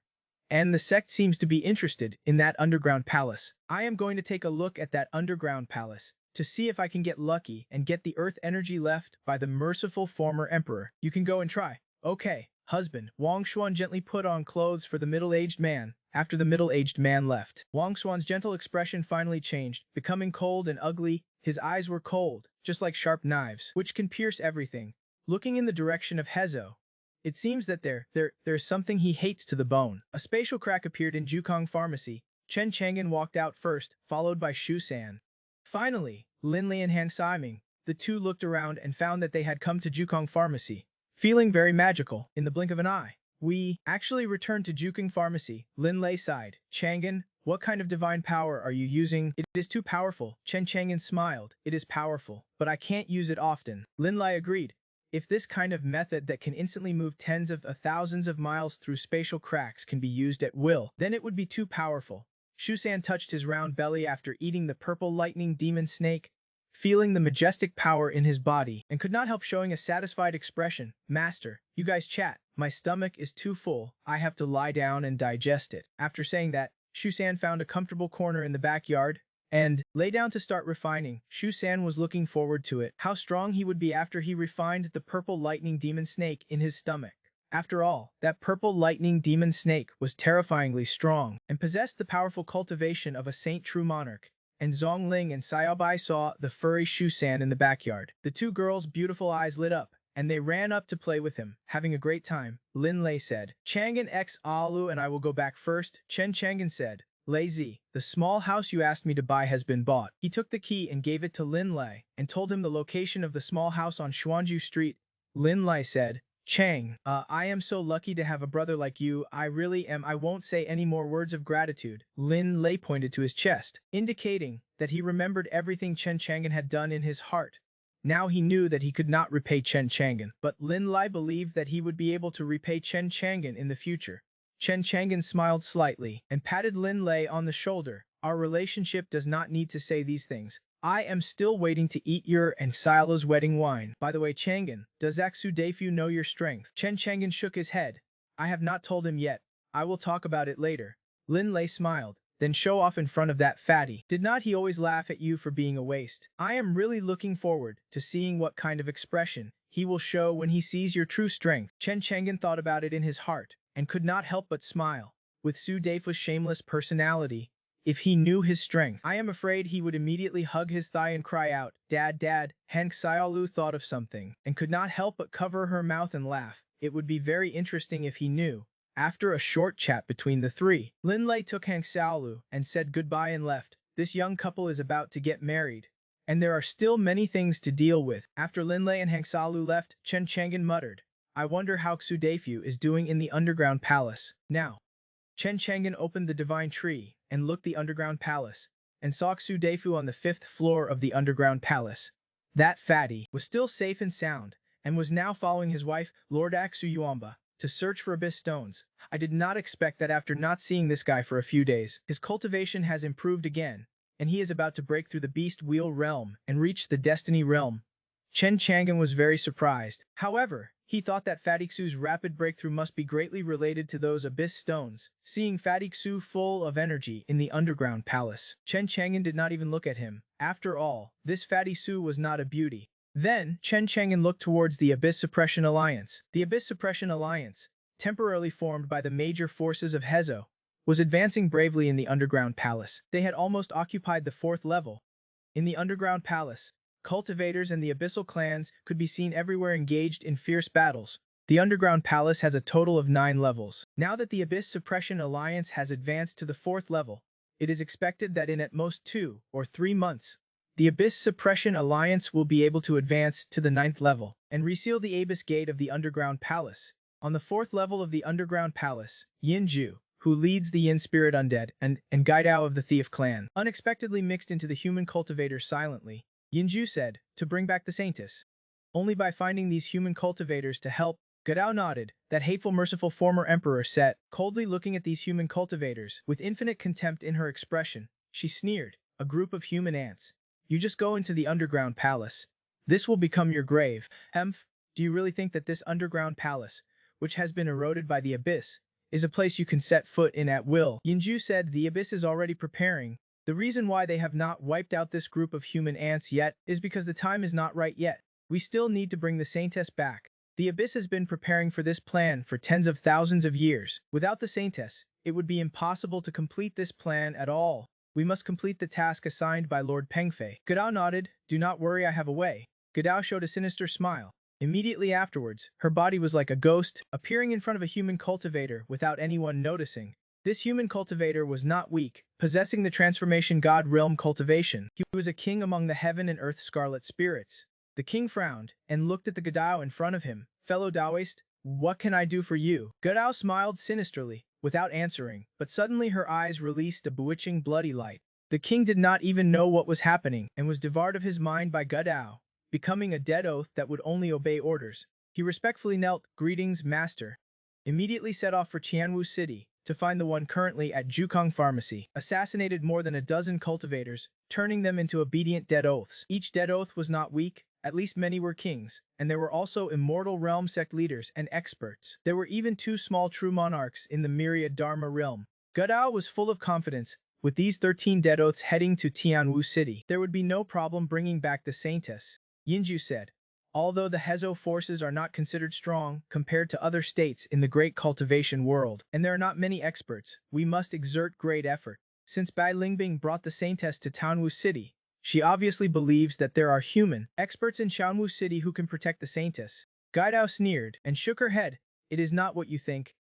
and the sect seems to be interested in that underground palace. I am going to take a look at that underground palace to see if I can get lucky and get the earth energy left by the merciful former emperor. You can go and try." "Okay, husband." Wang Xuan gently put on clothes for the middle-aged man. After the middle-aged man left, Wang Xuan's gentle expression finally changed, becoming cold and ugly. His eyes were cold, just like sharp knives, which can pierce everything. Looking in the direction of Hezhou, it seems that there's something he hates to the bone. A spatial crack appeared in Jukong Pharmacy. Chen Chang'an walked out first, followed by Shu San. Finally, Lin Lei and Han Siming, the two looked around and found that they had come to Jukong Pharmacy, feeling very magical. In the blink of an eye, we actually returned to Jukong Pharmacy. Lin Lei sighed. "Chang'an, what kind of divine power are you using?" "It is too powerful." Chen Chang'an smiled. "It is powerful, but I can't use it often." Lin Lei agreed. "If this kind of method that can instantly move tens of thousands of miles through spatial cracks can be used at will, then it would be too powerful." Shusan touched his round belly after eating the purple lightning demon snake, feeling the majestic power in his body, and could not help showing a satisfied expression. "Master, you guys chat. My stomach is too full. I have to lie down and digest it." After saying that, Shusan found a comfortable corner in the backyard and lay down to start refining. Shu San was looking forward to it. How strong he would be after he refined the purple lightning demon snake in his stomach. After all, that purple lightning demon snake was terrifyingly strong and possessed the powerful cultivation of a saint true monarch. And Zhongling and Xiaobai saw the furry Shu San in the backyard. The two girls' beautiful eyes lit up, and they ran up to play with him, having a great time. Lin Lei said, "Chang'an x Alu and I will go back first." Chen Chang'an said, "Lazy, the small house you asked me to buy has been bought." He took the key and gave it to Lin Lei, and told him the location of the small house on Xuanju Street. Lin Lei said, "Chang, I am so lucky to have a brother like you. I really am." "I won't say any more words of gratitude." Lin Lei pointed to his chest, indicating that he remembered everything Chen Chang'an had done in his heart. Now he knew that he could not repay Chen Chang'an, but Lin Lei believed that he would be able to repay Chen Chang'an in the future. Chen Chang'an smiled slightly and patted Lin Lei on the shoulder. "Our relationship does not need to say these things. I am still waiting to eat your and Xiaola's wedding wine. By the way, Chang'an, does Xu Deifu know your strength?" Chen Chang'an shook his head. "I have not told him yet. I will talk about it later." Lin Lei smiled. "Then show off in front of that fatty. Did not he always laugh at you for being a waste?" "I am really looking forward to seeing what kind of expression he will show when he sees your true strength." Chen Chang'an thought about it in his heart, and could not help but smile. With Su Deifu's shameless personality, if he knew his strength, I am afraid he would immediately hug his thigh and cry out, "Dad, Dad!" Hank Xiaolu thought of something, and could not help but cover her mouth and laugh. It would be very interesting if he knew. After a short chat between the three, Lin Lei took Hank Xiaolu and said goodbye and left. This young couple is about to get married, and there are still many things to deal with. After Lin Lei and Hank Xiaolu left, Chen Chang'an muttered, "I wonder how Xu Deifu is doing in the underground palace." Now, Chen Chang'an opened the divine tree and looked the underground palace, and saw Xu Deifu on the 5th floor of the underground palace. That fatty was still safe and sound, and was now following his wife, Lord Aksu Yuamba, to search for abyss stones. I did not expect that after not seeing this guy for a few days, his cultivation has improved again, and he is about to break through the beast wheel realm and reach the destiny realm. Chen Chang'an was very surprised. However, he thought that Fatty Xu's rapid breakthrough must be greatly related to those abyss stones. Seeing Fatty Xu full of energy in the underground palace, Chen Chang'an did not even look at him. After all, this Fatty Xu was not a beauty. Then, Chen Chang'an looked towards the Abyss Suppression Alliance. The Abyss Suppression Alliance, temporarily formed by the major forces of Hezhou, was advancing bravely in the underground palace. They had almost occupied the 4th level. In the underground palace, cultivators and the abyssal clans could be seen everywhere engaged in fierce battles. The underground palace has a total of 9 levels. Now that the Abyss Suppression Alliance has advanced to the 4th level, it is expected that in at most 2 or 3 months, the Abyss Suppression Alliance will be able to advance to the 9th level and reseal the Abyss Gate of the underground palace. On the 4th level of the underground palace, Yinju, who leads the Yin Spirit Undead, and Gaidao of the Thief clan, unexpectedly mixed into the human cultivators silently. Yinju said, to bring back the Saintess. Only by finding these human cultivators to help. Gaidao nodded. That hateful merciful former emperor sat, coldly looking at these human cultivators. With infinite contempt in her expression, she sneered, a group of human ants. You just go into the underground palace. This will become your grave. Do you really think that this underground palace, which has been eroded by the abyss, is a place you can set foot in at will? Yinju said the abyss is already preparing. The reason why they have not wiped out this group of human ants yet is because the time is not right yet. We still need to bring the Saintess back. The Abyss has been preparing for this plan for tens of thousands of years. Without the Saintess, it would be impossible to complete this plan at all. We must complete the task assigned by Lord Pengfei. Gaidao nodded. Do not worry, I have a way. Gaidao showed a sinister smile. Immediately afterwards, her body was like a ghost, appearing in front of a human cultivator without anyone noticing. This human cultivator was not weak, possessing the transformation god realm cultivation. He was a king among the heaven and earth scarlet spirits. The king frowned and looked at the Gaidao in front of him. Fellow Daoist, what can I do for you? Gaidao smiled sinisterly, without answering, but suddenly her eyes released a bewitching bloody light. The king did not even know what was happening and was devoured of his mind by Gaidao, becoming a dead oath that would only obey orders. He respectfully knelt, greetings, master. Immediately set off for Qianwu City, to find the one currently at Jukong Pharmacy, assassinated more than a dozen cultivators, turning them into obedient dead oaths. Each dead oath was not weak, at least many were kings, and there were also immortal realm sect leaders and experts. There were even 2 small true monarchs in the myriad Dharma realm. Gaidao was full of confidence. With these 13 dead oaths heading to Tianwu City, there would be no problem bringing back the Saintess. Yinju said, although the Hezo forces are not considered strong compared to other states in the great cultivation world, and there are not many experts, we must exert great effort. Since Bai Lingbing brought the Saintess to Tianwu City, she obviously believes that there are human experts in Tianwu City who can protect the Saintess. Gaidao sneered and shook her head. It is not what you think.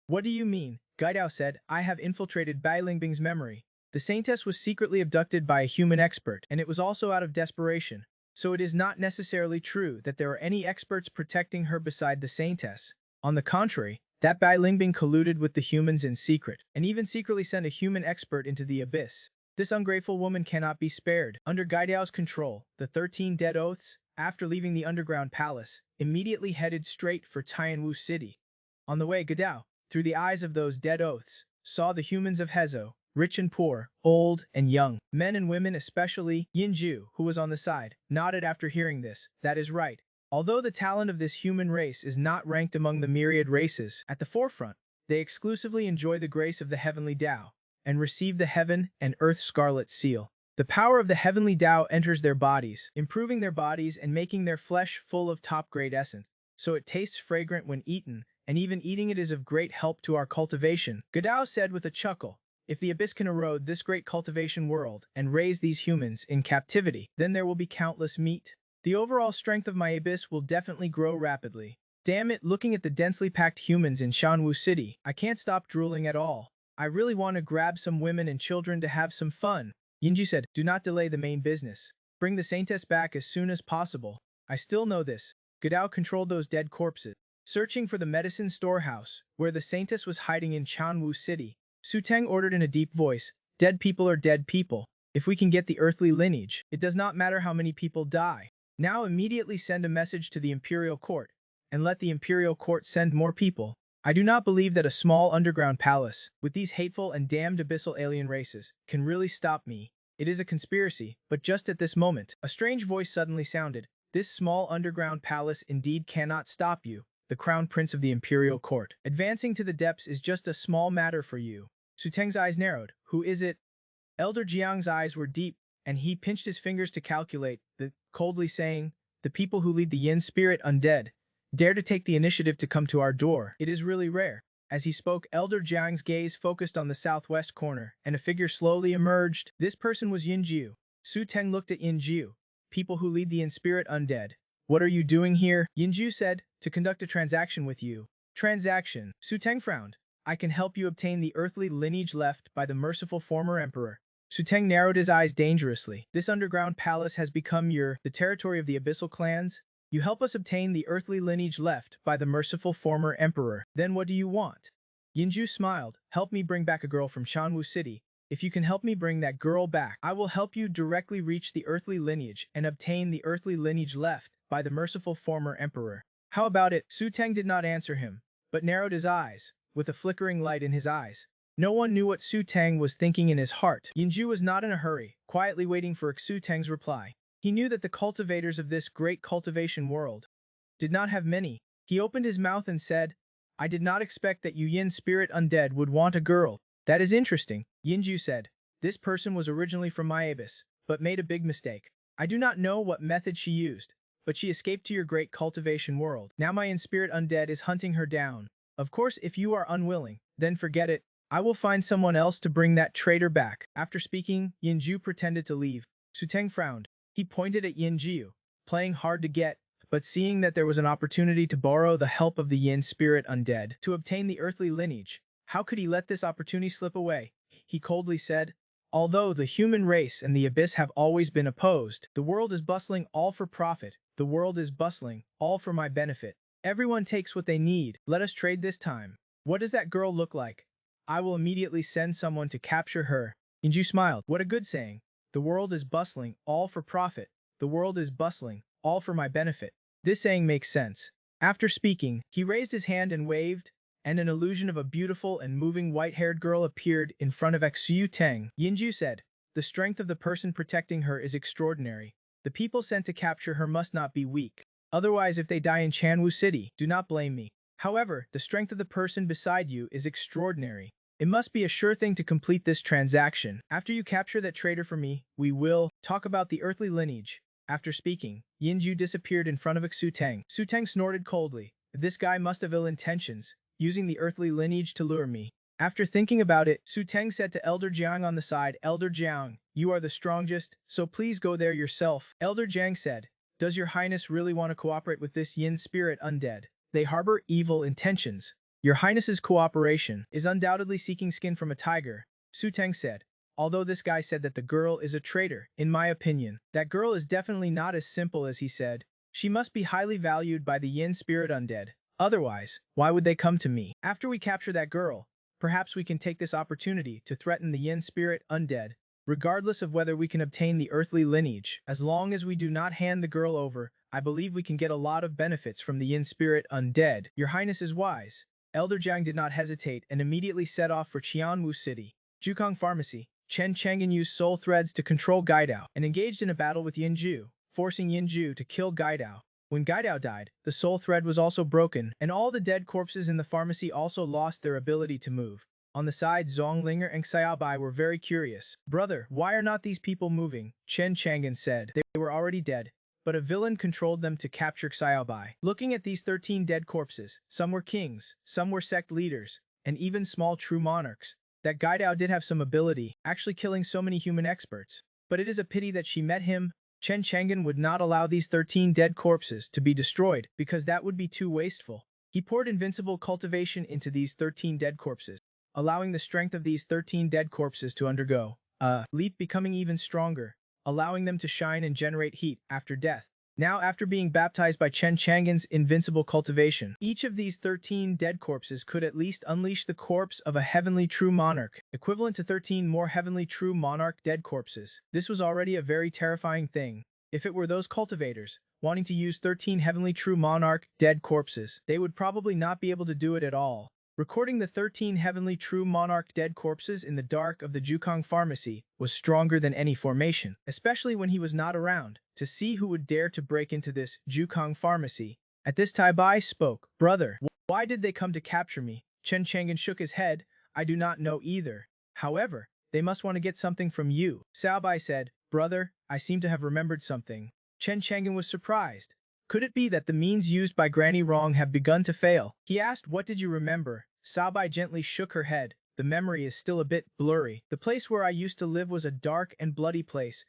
What do you mean? Gaidao said, I have infiltrated Bai Lingbing's memory. The Saintess was secretly abducted by a human expert, and it was also out of desperation. So it is not necessarily true that there are any experts protecting her beside the Saintess. On the contrary, that Bai Lingbing colluded with the humans in secret, and even secretly sent a human expert into the abyss. This ungrateful woman cannot be spared. Under Gaidao's control, the 13 dead oaths, after leaving the underground palace, immediately headed straight for Tianwu City. On the way, Gaidao, through the eyes of those dead oaths, saw the humans of Hezo, rich and poor, old and young, men and women, especially Yinju, who was on the side, nodded after hearing this. That is right. Although the talent of this human race is not ranked among the myriad races at the forefront, they exclusively enjoy the grace of the heavenly Tao and receive the heaven and earth scarlet seal. The power of the heavenly Tao enters their bodies, improving their bodies and making their flesh full of top-grade essence, so it tastes fragrant when eaten, and even eating it is of great help to our cultivation. Gaidao said with a chuckle, if the abyss can erode this great cultivation world and raise these humans in captivity, then there will be countless meat. The overall strength of my abyss will definitely grow rapidly. Damn it, looking at the densely packed humans in Tianwu City, I can't stop drooling at all. I really want to grab some women and children to have some fun. Yinju said, do not delay the main business. Bring the Saintess back as soon as possible. I still know this. Gaidao controlled those dead corpses. Searching for the medicine storehouse, where the Saintess was hiding in Tianwu City, Su Teng ordered in a deep voice, dead people are dead people. If we can get the earthly lineage, it does not matter how many people die. Now immediately send a message to the Imperial Court, and let the Imperial Court send more people. I do not believe that a small underground palace, with these hateful and damned abyssal alien races, can really stop me. It is a conspiracy, but just at this moment, a strange voice suddenly sounded. This small underground palace indeed cannot stop you, the Crown Prince of the Imperial Court. Advancing to the depths is just a small matter for you. Su Teng's eyes narrowed. Who is it? Elder Jiang's eyes were deep, and he pinched his fingers to calculate, coldly saying, the people who lead the Yin Spirit Undead dare to take the initiative to come to our door. It is really rare. As he spoke, Elder Jiang's gaze focused on the southwest corner, and a figure slowly emerged. This person was Yinju. Su Teng looked at Yinju. People who lead the in-spirit undead. What are you doing here? Yinju said, to conduct a transaction with you. Transaction. Su Teng frowned. I can help you obtain the earthly lineage left by the merciful former emperor. Su Teng narrowed his eyes dangerously. This underground palace has become the territory of the abyssal clans. You help us obtain the earthly lineage left by the merciful former emperor. Then what do you want? Yinju smiled. Help me bring back a girl from Shanwu City. If you can help me bring that girl back, I will help you directly reach the earthly lineage and obtain the earthly lineage left by the merciful former emperor. How about it? Su Teng did not answer him, but narrowed his eyes, with a flickering light in his eyes. No one knew what Su Teng was thinking in his heart. Yinju was not in a hurry, quietly waiting for Su Teng's reply. He knew that the cultivators of this great cultivation world did not have many. He opened his mouth and said, I did not expect that Yu Yin spirit undead would want a girl. That is interesting, Yinju said. This person was originally from my abyss, but made a big mistake. I do not know what method she used, but she escaped to your great cultivation world. Now my in-spirit undead is hunting her down. Of course, if you are unwilling, then forget it. I will find someone else to bring that traitor back. After speaking, Yinju pretended to leave. Su Teng frowned. He pointed at Yinju, playing hard to get, but seeing that there was an opportunity to borrow the help of the Yin spirit undead to obtain the earthly lineage. How could he let this opportunity slip away? He coldly said, although the human race and the abyss have always been opposed, the world is bustling all for profit. The world is bustling, all for my benefit. Everyone takes what they need. Let us trade this time. What does that girl look like? I will immediately send someone to capture her. Yinju smiled. What a good saying. The world is bustling, all for profit. The world is bustling, all for my benefit. This saying makes sense. After speaking, he raised his hand and waved, and an illusion of a beautiful and moving white-haired girl appeared in front of Su Teng. Yinju said, the strength of the person protecting her is extraordinary. The people sent to capture her must not be weak. Otherwise, if they die in Chanwu City, do not blame me. However, the strength of the person beside you is extraordinary. It must be a sure thing to complete this transaction. After you capture that traitor for me, we will talk about the earthly lineage. After speaking, Yinju disappeared in front of Su Teng. Su Teng snorted coldly. This guy must have ill intentions, using the earthly lineage to lure me. After thinking about it, Su Teng said to Elder Jiang on the side, Elder Jiang, you are the strongest, so please go there yourself. Elder Jiang said, does your highness really want to cooperate with this Yin spirit undead? They harbor evil intentions. Your highness's cooperation is undoubtedly seeking skin from a tiger, Su Teng said. Although this guy said that the girl is a traitor, in my opinion, that girl is definitely not as simple as he said. She must be highly valued by the Yin spirit undead. Otherwise, why would they come to me? After we capture that girl, perhaps we can take this opportunity to threaten the Yin spirit undead, regardless of whether we can obtain the earthly lineage. As long as we do not hand the girl over, I believe we can get a lot of benefits from the Yin spirit undead. Your highness is wise. Elder Jiang did not hesitate and immediately set off for Qianwu City. Jukong Pharmacy. Chen Chang'an used soul threads to control Gaidao and engaged in a battle with Yinju, forcing Yinju to kill Gaidao. When Gaidao died, the soul thread was also broken, and all the dead corpses in the pharmacy also lost their ability to move. On the side, Zonglinger and Xiaobai were very curious. Brother, why are not these people moving? Chen Chang'an said. They were already dead, but a villain controlled them to capture Xiaobai. Looking at these 13 dead corpses, some were kings, some were sect leaders, and even small true monarchs. That Gaidao did have some ability, actually killing so many human experts. But it is a pity that she met him. Chen Chang'an would not allow these 13 dead corpses to be destroyed, because that would be too wasteful. He poured invincible cultivation into these 13 dead corpses, allowing the strength of these 13 dead corpses to undergo a leap, becoming even stronger, allowing them to shine and generate heat after death. Now, after being baptized by Chen Chang'an's invincible cultivation, each of these 13 dead corpses could at least unleash the corpse of a heavenly true monarch, equivalent to 13 more heavenly true monarch dead corpses. This was already a very terrifying thing. If it were those cultivators wanting to use 13 heavenly true monarch dead corpses, they would probably not be able to do it at all. Recording the 13 heavenly true monarch dead corpses in the dark of the Jukong Pharmacy was stronger than any formation, especially when he was not around, to see who would dare to break into this Jukong Pharmacy. At this, Tai Bai spoke. Brother, why did they come to capture me? Chen Chang'an shook his head. I do not know either. However, they must want to get something from you. Xiao Bai said, Brother, I seem to have remembered something. Chen Chang'an was surprised. Could it be that the means used by Granny Rong have begun to fail? He asked, what did you remember? Sabai gently shook her head. The memory is still a bit blurry. The place where I used to live was a dark and bloody place,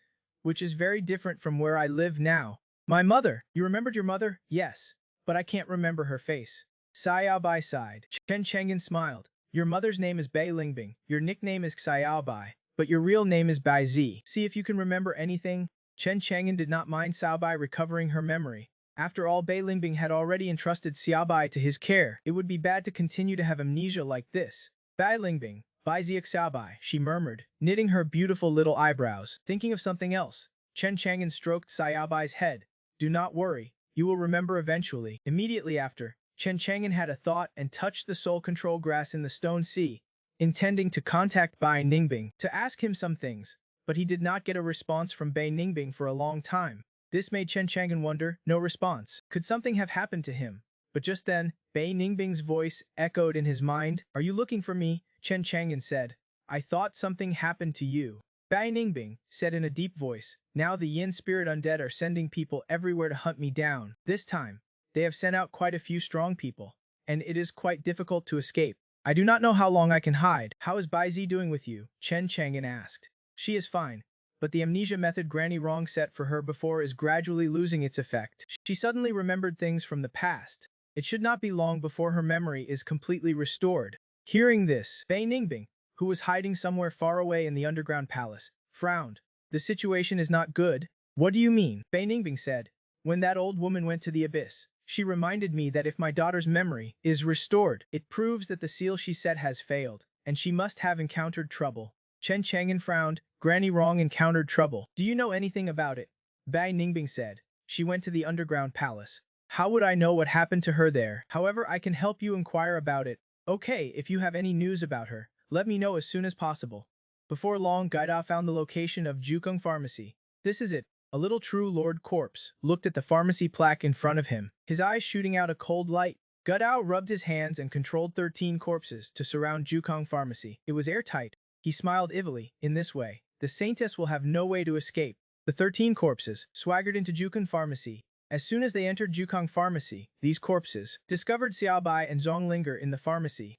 which is very different from where I live now. My mother, you remembered your mother? Yes, but I can't remember her face. Xiaobai sighed. Chen Chengyan smiled. Your mother's name is Bai Lingbing, your nickname is Xiaobai, but your real name is Bai Zi. See if you can remember anything. Chen Chengyan did not mind Xiaobai recovering her memory. After all, Bai Lingbing had already entrusted Xiaobai to his care. It would be bad to continue to have amnesia like this. Bai Lingbing, Bai Zi Xiaobai, she murmured, knitting her beautiful little eyebrows. Thinking of something else, Chen Chang'an stroked Xiaobai's head. Do not worry, you will remember eventually. Immediately after, Chen Chang'an had a thought and touched the soul control grass in the stone sea, intending to contact Bai Ningbing to ask him some things, but he did not get a response from Bai Ningbing for a long time. This made Chen Chang'an wonder, no response. Could something have happened to him? But just then, Bai Ningbing's voice echoed in his mind. Are you looking for me? Chen Chang'an said. I thought something happened to you. Bai Ningbing said in a deep voice. Now the Yin spirit undead are sending people everywhere to hunt me down. This time, they have sent out quite a few strong people, and it is quite difficult to escape. I do not know how long I can hide. How is Bai Zi doing with you? Chen Chang'an asked. She is fine, but the amnesia method Granny Wrong set for her before is gradually losing its effect. She suddenly remembered things from the past. It should not be long before her memory is completely restored. Hearing this, Bai Ningbing, who was hiding somewhere far away in the underground palace, frowned. The situation is not good. What do you mean? Bai Ningbing said. When that old woman went to the abyss, she reminded me that if my daughter's memory is restored, it proves that the seal she set has failed, and she must have encountered trouble. Chen Chang'an frowned. Granny Wrong encountered trouble. Do you know anything about it? Bai Ningbing said. She went to the underground palace. How would I know what happened to her there? However, I can help you inquire about it. Okay, if you have any news about her, let me know as soon as possible. Before long, Gaidao found the location of Jukung Pharmacy. This is it. A little true lord corpse looked at the pharmacy plaque in front of him, his eyes shooting out a cold light. Gaidao rubbed his hands and controlled 13 corpses to surround Jukung Pharmacy. It was airtight. He smiled evilly. In this way, the Saintess will have no way to escape. The 13 corpses swaggered into Jukung Pharmacy. As soon as they entered Jukung Pharmacy, these corpses discovered Xiaobai and Zonglinger in the pharmacy.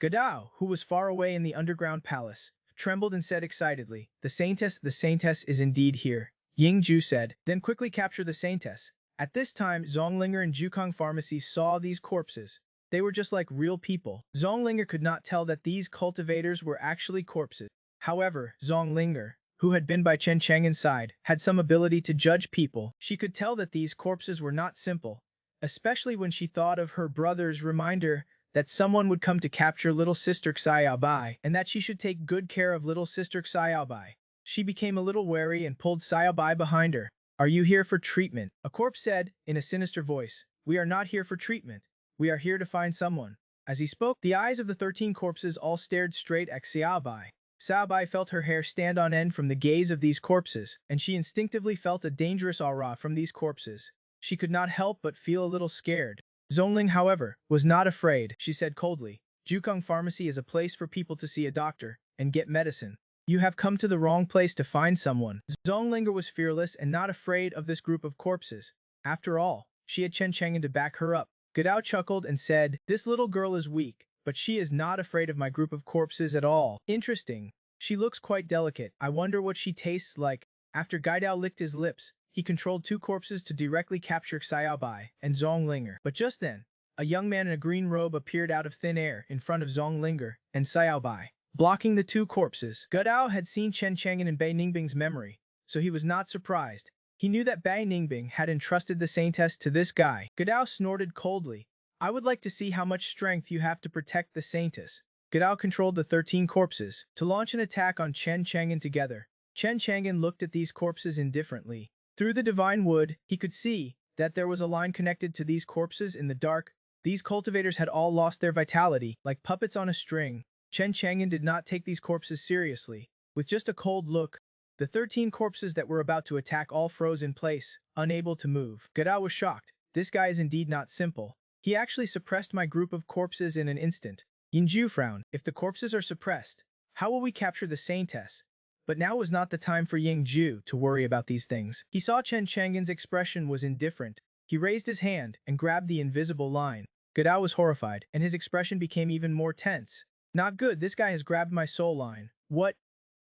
Gaidao, who was far away in the underground palace, trembled and said excitedly, the Saintess is indeed here. Ying Ju said, then quickly capture the Saintess. At this time, Zonglinger and Jukung Pharmacy saw these corpses. They were just like real people. Zonglinger could not tell that these cultivators were actually corpses. However, Zonglinger, who had been by Chen Chang'an's side, had some ability to judge people. She could tell that these corpses were not simple, especially when she thought of her brother's reminder that someone would come to capture little sister Xiaobai, and that she should take good care of little sister Xiaobai. She became a little wary and pulled Xiaobai behind her. Are you here for treatment? A corpse said, in a sinister voice. We are not here for treatment. We are here to find someone. As he spoke, the eyes of the 13 corpses all stared straight at Xiaobai. Xiaobai felt her hair stand on end from the gaze of these corpses, and she instinctively felt a dangerous aura from these corpses. She could not help but feel a little scared. Zongling, however, was not afraid. She said coldly, Jukung Pharmacy is a place for people to see a doctor and get medicine. You have come to the wrong place to find someone. Zonglinger was fearless and not afraid of this group of corpses. After all, she had Chen Chang'an to back her up. Gaidao chuckled and said, this little girl is weak, but she is not afraid of my group of corpses at all. Interesting. She looks quite delicate. I wonder what she tastes like. After Gaidao licked his lips, he controlled 2 corpses to directly capture Xiaobai and Zonglinger. But just then, a young man in a green robe appeared out of thin air in front of Zonglinger and Xiaobai, blocking the 2 corpses. Gaidao had seen Chen Chang'an and Bai Ningbing's memory, so he was not surprised. He knew that Bai Ningbing had entrusted the Saintess to this guy. Gaidao snorted coldly. I would like to see how much strength you have to protect the Saintess. Gaidao controlled the 13 corpses to launch an attack on Chen Chang'an together. Chen Chang'an looked at these corpses indifferently. Through the divine wood, he could see that there was a line connected to these corpses in the dark. These cultivators had all lost their vitality, like puppets on a string. Chen Chang'an did not take these corpses seriously. With just a cold look, the 13 corpses that were about to attack all froze in place, unable to move. Gaidao was shocked. This guy is indeed not simple. He actually suppressed my group of corpses in an instant. Yinju frowned. If the corpses are suppressed, how will we capture the Saintess? But now was not the time for Yingju to worry about these things. He saw Chen Chang'an's expression was indifferent. He raised his hand and grabbed the invisible line. Gaidao was horrified, and his expression became even more tense. Not good, this guy has grabbed my soul line. What?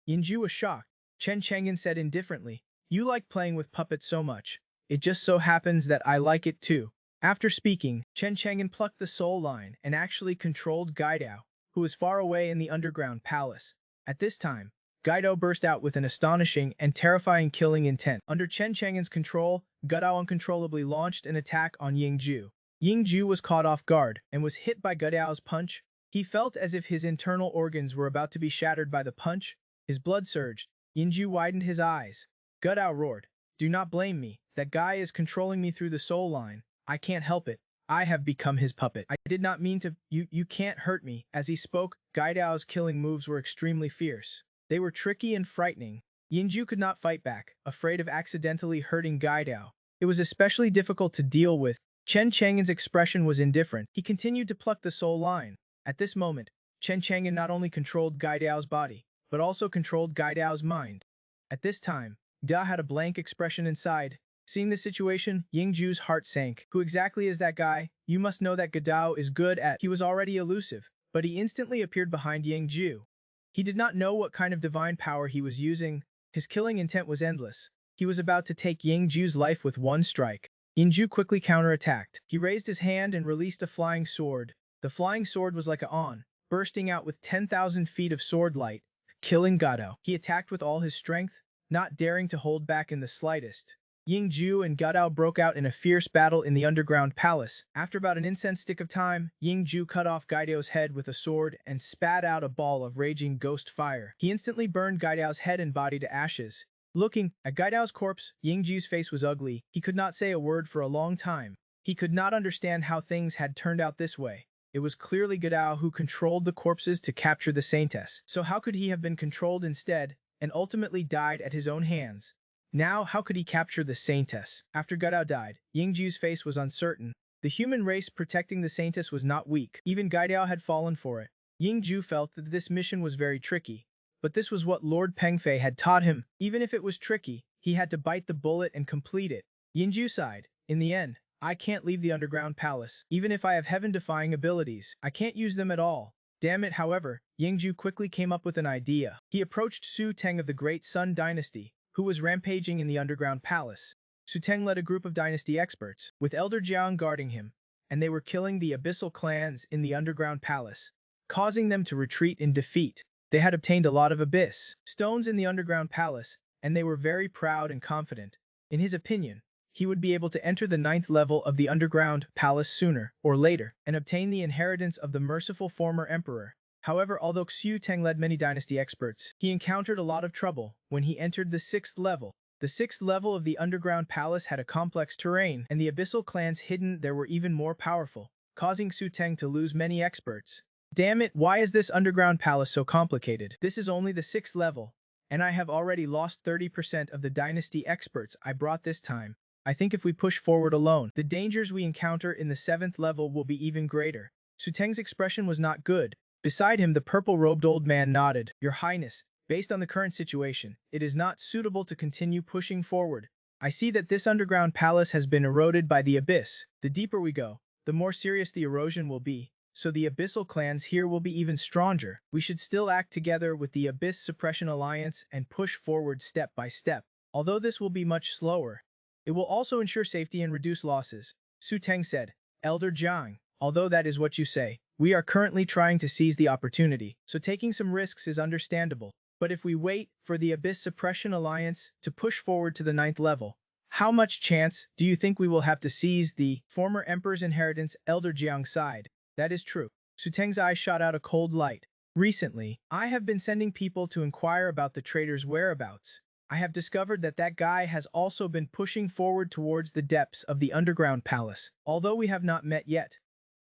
Yinju was shocked. Chen Chang'an said indifferently, You like playing with puppets so much. It just so happens that I like it too. After speaking, Chen Chang'an plucked the soul line and actually controlled Gaidao, who was far away in the underground palace. At this time, Gaidao burst out with an astonishing and terrifying killing intent. Under Chen Chang'an's control, Gaidao uncontrollably launched an attack on Yingju. Yingju was caught off guard and was hit by Gadao's punch. He felt as if his internal organs were about to be shattered by the punch. His blood surged. Yingju widened his eyes. Gadao roared, "Do not blame me. That guy is controlling me through the soul line. I can't help it. I have become his puppet. I did not mean to. You can't hurt me." As he spoke, Gaidao's killing moves were extremely fierce. They were tricky and frightening. Yingju could not fight back, afraid of accidentally hurting Gaidao. It was especially difficult to deal with. Chen Chang'an's expression was indifferent. He continued to pluck the soul line. At this moment, Chen Chang'an not only controlled Gaidao's body, but also controlled Gaidao's mind. At this time, Da had a blank expression inside. Seeing the situation, Yingju's heart sank. Who exactly is that guy? You must know that Gadao is good at. He was already elusive, but he instantly appeared behind Yingju. He did not know what kind of divine power he was using. His killing intent was endless. He was about to take Yingju's life with one strike. Yingju quickly counterattacked. He raised his hand and released a flying sword. The flying sword was like a on, bursting out with 10,000 feet of sword light, killing Gadao. He attacked with all his strength, not daring to hold back in the slightest. Yingju and Gadao broke out in a fierce battle in the underground palace. After about an incense stick of time, Yingju cut off Gaidao's head with a sword and spat out a ball of raging ghost fire. He instantly burned Gaidao's head and body to ashes. Looking at Gaidao's corpse, Yingju's face was ugly. He could not say a word for a long time. He could not understand how things had turned out this way. It was clearly Gadao who controlled the corpses to capture the saintess. So how could he have been controlled instead, and ultimately died at his own hands? Now, how could he capture the saintess? After Gadao died, Yingju's face was uncertain. The human race protecting the saintess was not weak. Even Gaidao had fallen for it. Yingju felt that this mission was very tricky. But this was what Lord Pengfei had taught him. Even if it was tricky, he had to bite the bullet and complete it. Yingju sighed. In the end, I can't leave the underground palace. Even if I have heaven-defying abilities, I can't use them at all. Damn it, however, Yingju quickly came up with an idea. He approached Su Teng of the Great Sun Dynasty, who was rampaging in the underground palace. Su Teng led a group of dynasty experts, with Elder Jiang guarding him, and they were killing the abyssal clans in the underground palace, causing them to retreat in defeat. They had obtained a lot of abyss stones in the underground palace, and they were very proud and confident. In his opinion, he would be able to enter the 9th level of the underground palace sooner or later and obtain the inheritance of the merciful former emperor. However, although Su Teng led many dynasty experts, he encountered a lot of trouble when he entered the 6th level. The 6th level of the underground palace had a complex terrain, and the abyssal clans hidden there were even more powerful, causing Su Teng to lose many experts. Damn it, why is this underground palace so complicated? This is only the 6th level, and I have already lost 30% of the dynasty experts I brought this time. I think if we push forward alone, the dangers we encounter in the 7th level will be even greater. Su Teng's expression was not good. Beside him, the purple-robed old man nodded. Your Highness, based on the current situation, it is not suitable to continue pushing forward. I see that this underground palace has been eroded by the abyss. The deeper we go, the more serious the erosion will be, so the abyssal clans here will be even stronger. We should still act together with the Abyss Suppression Alliance and push forward step by step. Although this will be much slower, it will also ensure safety and reduce losses. Su Teng said. Elder Jiang, although that is what you say, we are currently trying to seize the opportunity, so taking some risks is understandable. But if we wait for the Abyss Suppression Alliance to push forward to the 9th level, how much chance do you think we will have to seize the former emperor's inheritance? Elder Jiang sighed. That is true. Su Teng's eyes shot out a cold light. Recently, I have been sending people to inquire about the traitor's whereabouts. I have discovered that that guy has also been pushing forward towards the depths of the underground palace, although we have not met yet.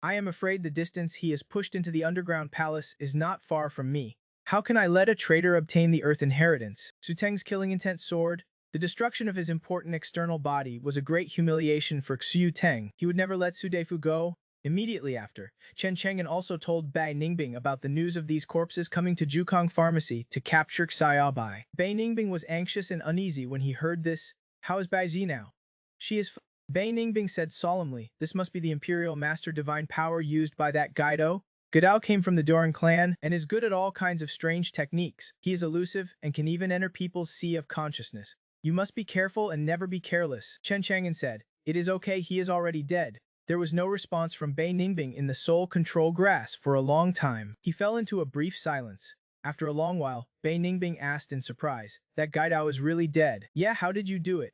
I am afraid the distance he has pushed into the underground palace is not far from me. How can I let a traitor obtain the earth inheritance? Su Teng's killing intent soared. The destruction of his important external body was a great humiliation for Su Teng. He would never let Su Defu go. Immediately after, Chen Cheng'an also told Bai Ningbing about the news of these corpses coming to Jukong Pharmacy to capture Xiaobai. Bai Ningbing was anxious and uneasy when he heard this. How is Bai Zi now? She is Bai Ningbing said solemnly, this must be the Imperial Master Divine Power used by that Gaido. Gadao came from the Doran clan and is good at all kinds of strange techniques. He is elusive and can even enter people's sea of consciousness. You must be careful and never be careless. Chen Chang'an said, "It is okay, he is already dead." There was no response from Bei Ningbing in the soul control grass for a long time. He fell into a brief silence. After a long while, Bei Ningbing asked in surprise, "That Gaidao is really dead?" "Yeah, how did you do it?"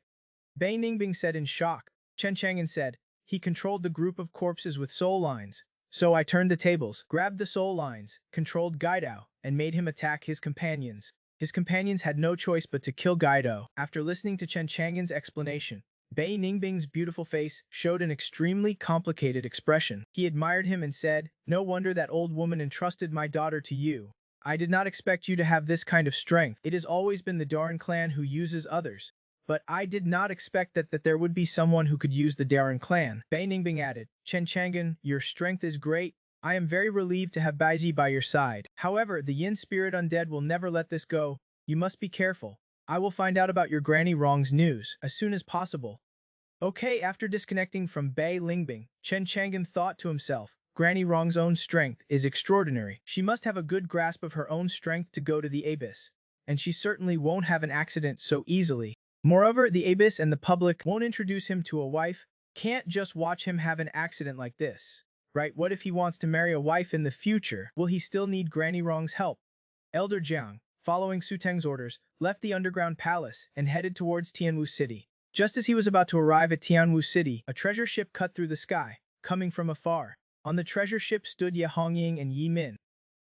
Bei Ningbing said in shock. Chen Chang'an said, "He controlled the group of corpses with soul lines. So I turned the tables, grabbed the soul lines, controlled Gaidao, and made him attack his companions." His companions had no choice but to kill Gaidao. After listening to Chen Chang'an's explanation, Bei Ningbing's beautiful face showed an extremely complicated expression. He admired him and said, "No wonder that old woman entrusted my daughter to you. I did not expect you to have this kind of strength. It has always been the Darren clan who uses others. But I did not expect that there would be someone who could use the Darren clan." Bei Ningbing added, "Chen Chang'an, your strength is great. I am very relieved to have Baizi by your side. However, the Yin spirit undead will never let this go. You must be careful. I will find out about your Granny Rong's news as soon as possible." Okay, after disconnecting from Bei Lingbing, Chen Chang'an thought to himself, Granny Rong's own strength is extraordinary. She must have a good grasp of her own strength to go to the abyss. And she certainly won't have an accident so easily. Moreover, the abyss and the public won't introduce him to a wife. Can't just watch him have an accident like this. Right, what if he wants to marry a wife in the future? Will he still need Granny Rong's help? Elder Jiang, following Su Teng's orders, left the underground palace and headed towards Tianwu City. Just as he was about to arrive at Tianwu City, a treasure ship cut through the sky, coming from afar. On the treasure ship stood Ye Hongying and Yi Min,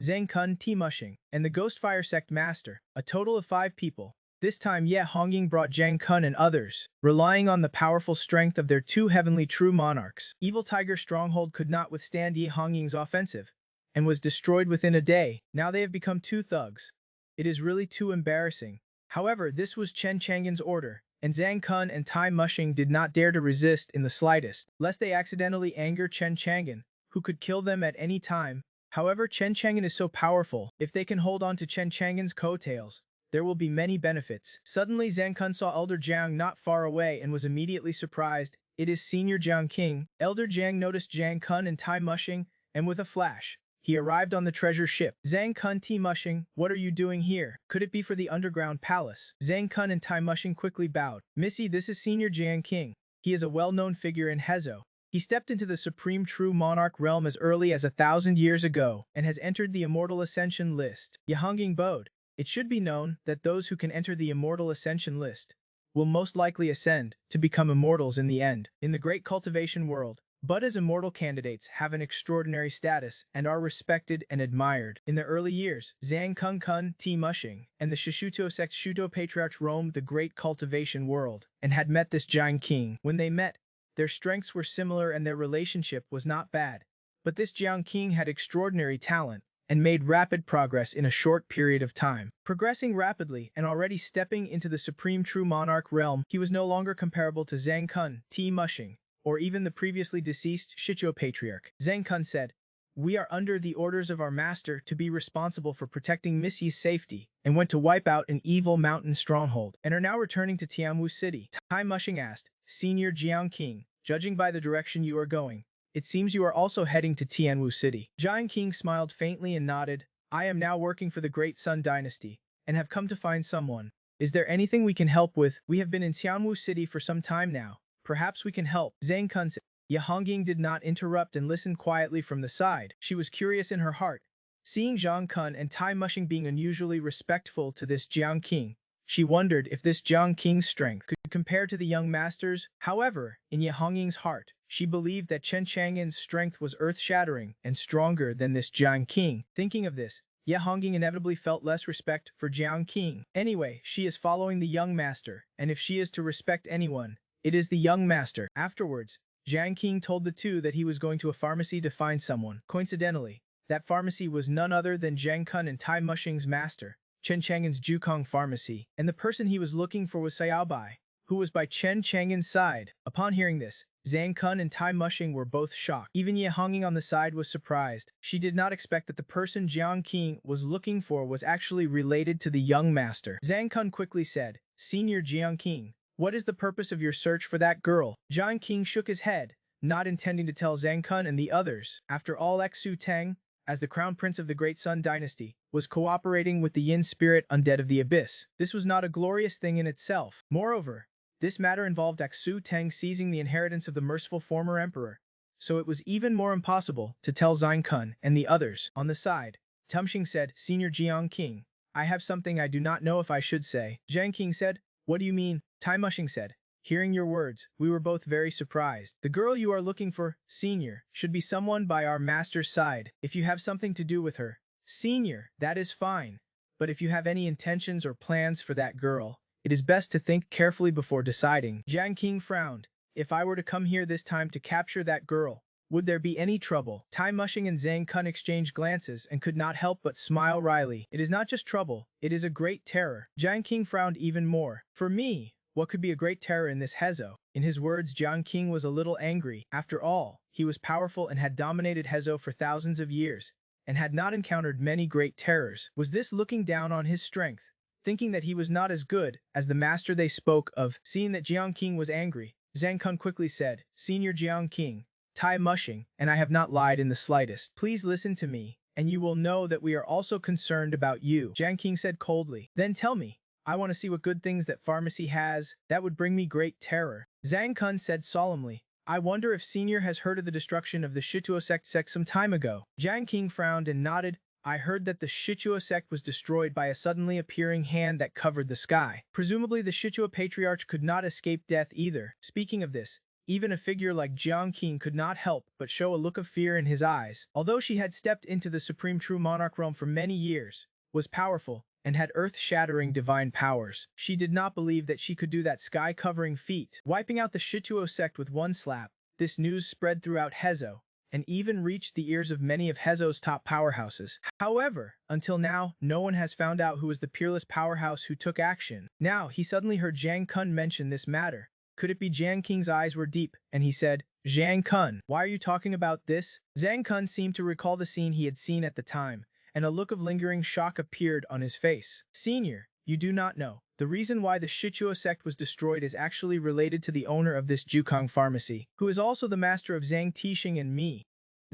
Zhang Kun, T. Mushing, and the Ghost Fire Sect Master, a total of 5 people. This time Ye Hongying brought Zhang Kun and others, relying on the powerful strength of their 2 heavenly true monarchs. Evil Tiger Stronghold could not withstand Ye Hongying's offensive, and was destroyed within a day. Now they have become 2 thugs. It is really too embarrassing. However, this was Chen Chang'an's order, and Zhang Kun and Tai Mushing did not dare to resist in the slightest, lest they accidentally anger Chen Chang'an, who could kill them at any time. However, Chen Chang'an is so powerful, if they can hold on to Chen Chang'an's coattails, there will be many benefits. Suddenly Zhang Kun saw Elder Jiang not far away and was immediately surprised. It is Senior Jiang King. Elder Jiang noticed Zhang Kun and Tai Mushing, and with a flash, he arrived on the treasure ship. Zhang Kun, T. Mushing, what are you doing here? Could it be for the underground palace? Zhang Kun and Tai Mushing quickly bowed. Missy, this is Senior Jiang King. He is a well-known figure in Hezo. He stepped into the Supreme True Monarch realm as early as 1,000 years ago, and has entered the Immortal Ascension list. Ye Hongying bowed. It should be known that those who can enter the Immortal Ascension list will most likely ascend to become immortals in the end. In the great cultivation world, but as immortal candidates have an extraordinary status and are respected and admired. In the early years, Zhang Kun, T. Mushing, and the Shishuto sect Shuto Patriarch roamed the great cultivation world and had met this Jiang King. When they met, their strengths were similar and their relationship was not bad. But this Jiang King had extraordinary talent and made rapid progress in a short period of time. Progressing rapidly and already stepping into the Supreme True Monarch realm, he was no longer comparable to Zhang Kun, T. Mushing, or even the previously deceased Shichuo Patriarch. Zhang Kun said, "We are under the orders of our master to be responsible for protecting Miss Yi's safety, and went to wipe out an evil mountain stronghold, and are now returning to Tianwu City." Tai Mushing asked, "Senior Jiang King, judging by the direction you are going, it seems you are also heading to Tianwu City." Jiang King smiled faintly and nodded, "I am now working for the Great Sun Dynasty, and have come to find someone. Is there anything we can help with? We have been in Tianwu City for some time now. Perhaps we can help." Zhang Kun said. Ye Hongying did not interrupt and listened quietly from the side. She was curious in her heart. Seeing Zhang Kun and Tai Mushing being unusually respectful to this Jiang King, she wondered if this Jiang King's strength could compare to the young master's. However, in Ye Hongying's heart, she believed that Chen Chang'an's strength was earth-shattering and stronger than this Jiang King. Thinking of this, Ye Hongying inevitably felt less respect for Jiang King. Anyway, she is following the young master, and if she is to respect anyone, it is the young master. Afterwards, Jiang King told the 2 that he was going to a pharmacy to find someone. Coincidentally, that pharmacy was none other than Zhang Kun and Tai Mushing's master, Chen Chang'an's Jukong pharmacy, and the person he was looking for was Xiaobai, who was by Chen Chang'an's side. Upon hearing this, Zhang Kun and Tai Mushing were both shocked. Even Ye Hongying on the side was surprised. She did not expect that the person Jiang King was looking for was actually related to the young master. Zhang Kun quickly said, "Senior Jiang King, what is the purpose of your search for that girl?" Jiang King shook his head, not intending to tell Zhang Kun and the others. After all, Xu Teng, as the crown prince of the Great Sun Dynasty, was cooperating with the Yin spirit undead of the abyss. This was not a glorious thing in itself. Moreover, this matter involved Aksu Teng seizing the inheritance of the merciful former emperor, so it was even more impossible to tell Zhang Kun and the others. On the side, Tumxing said, Senior Jiang King, I have something I do not know if I should say. Zhang King said, what do you mean? Tai Mushing said, hearing your words, we were both very surprised. The girl you are looking for, Senior, should be someone by our master's side. If you have something to do with her, Senior, that is fine. But if you have any intentions or plans for that girl, it is best to think carefully before deciding. Jiang King frowned. If I were to come here this time to capture that girl, would there be any trouble? Tai Mushing and Zhang Kun exchanged glances and could not help but smile wryly. It is not just trouble, it is a great terror. Jiang King frowned even more. For me, what could be a great terror in this Hezo? In his words, Jiang King was a little angry. After all, he was powerful and had dominated Hezo for thousands of years, and had not encountered many great terrors. Was this looking down on his strength, thinking that he was not as good as the master they spoke of? Seeing that Jiang King was angry, Zhang Kun quickly said, Senior Jiang King, Tai Mushing, and I have not lied in the slightest. Please listen to me, and you will know that we are also concerned about you. Jiang King said coldly. Then tell me, I want to see what good things that pharmacy has, that would bring me great terror. Zhang Kun said solemnly, I wonder if Senior has heard of the destruction of the Shituo sect some time ago. Jiang King frowned and nodded. I heard that the Shituo sect was destroyed by a suddenly appearing hand that covered the sky. Presumably the Shituo patriarch could not escape death either. Speaking of this, even a figure like Jiang King could not help but show a look of fear in his eyes. Although she had stepped into the supreme true monarch realm for many years, was powerful, and had earth-shattering divine powers, she did not believe that she could do that sky-covering feat. Wiping out the Shituo sect with one slap, this news spread throughout Hezo, and even reached the ears of many of Hezo's top powerhouses. However, until now, no one has found out who was the peerless powerhouse who took action. Now, he suddenly heard Jiang Kun mention this matter. Could it be Jiang King's eyes were deep, and he said, Jiang Kun, why are you talking about this? Zhang Kun seemed to recall the scene he had seen at the time, and a look of lingering shock appeared on his face. Senior, you do not know. The reason why the Shituo sect was destroyed is actually related to the owner of this Jukong pharmacy, who is also the master of Zhang Tixing and me.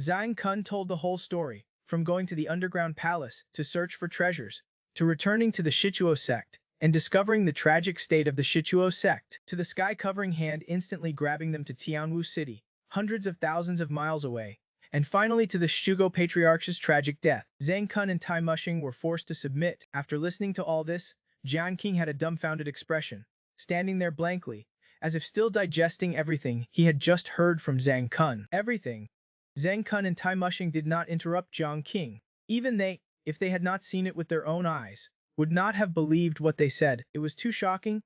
Zhang Kun told the whole story, from going to the underground palace to search for treasures, to returning to the Shituo sect, and discovering the tragic state of the Shituo sect, to the sky-covering hand instantly grabbing them to Tianwu City, hundreds of thousands of miles away, and finally to the Shugo Patriarch's tragic death. Zhang Kun and Tai Mushing were forced to submit. After listening to all this, Jiang King had a dumbfounded expression, standing there blankly, as if still digesting everything he had just heard from Zhang Kun. Everything. Zhang Kun and Tai Mushing did not interrupt Jiang King. Even they, if they had not seen it with their own eyes, would not have believed what they said. It was too shocking.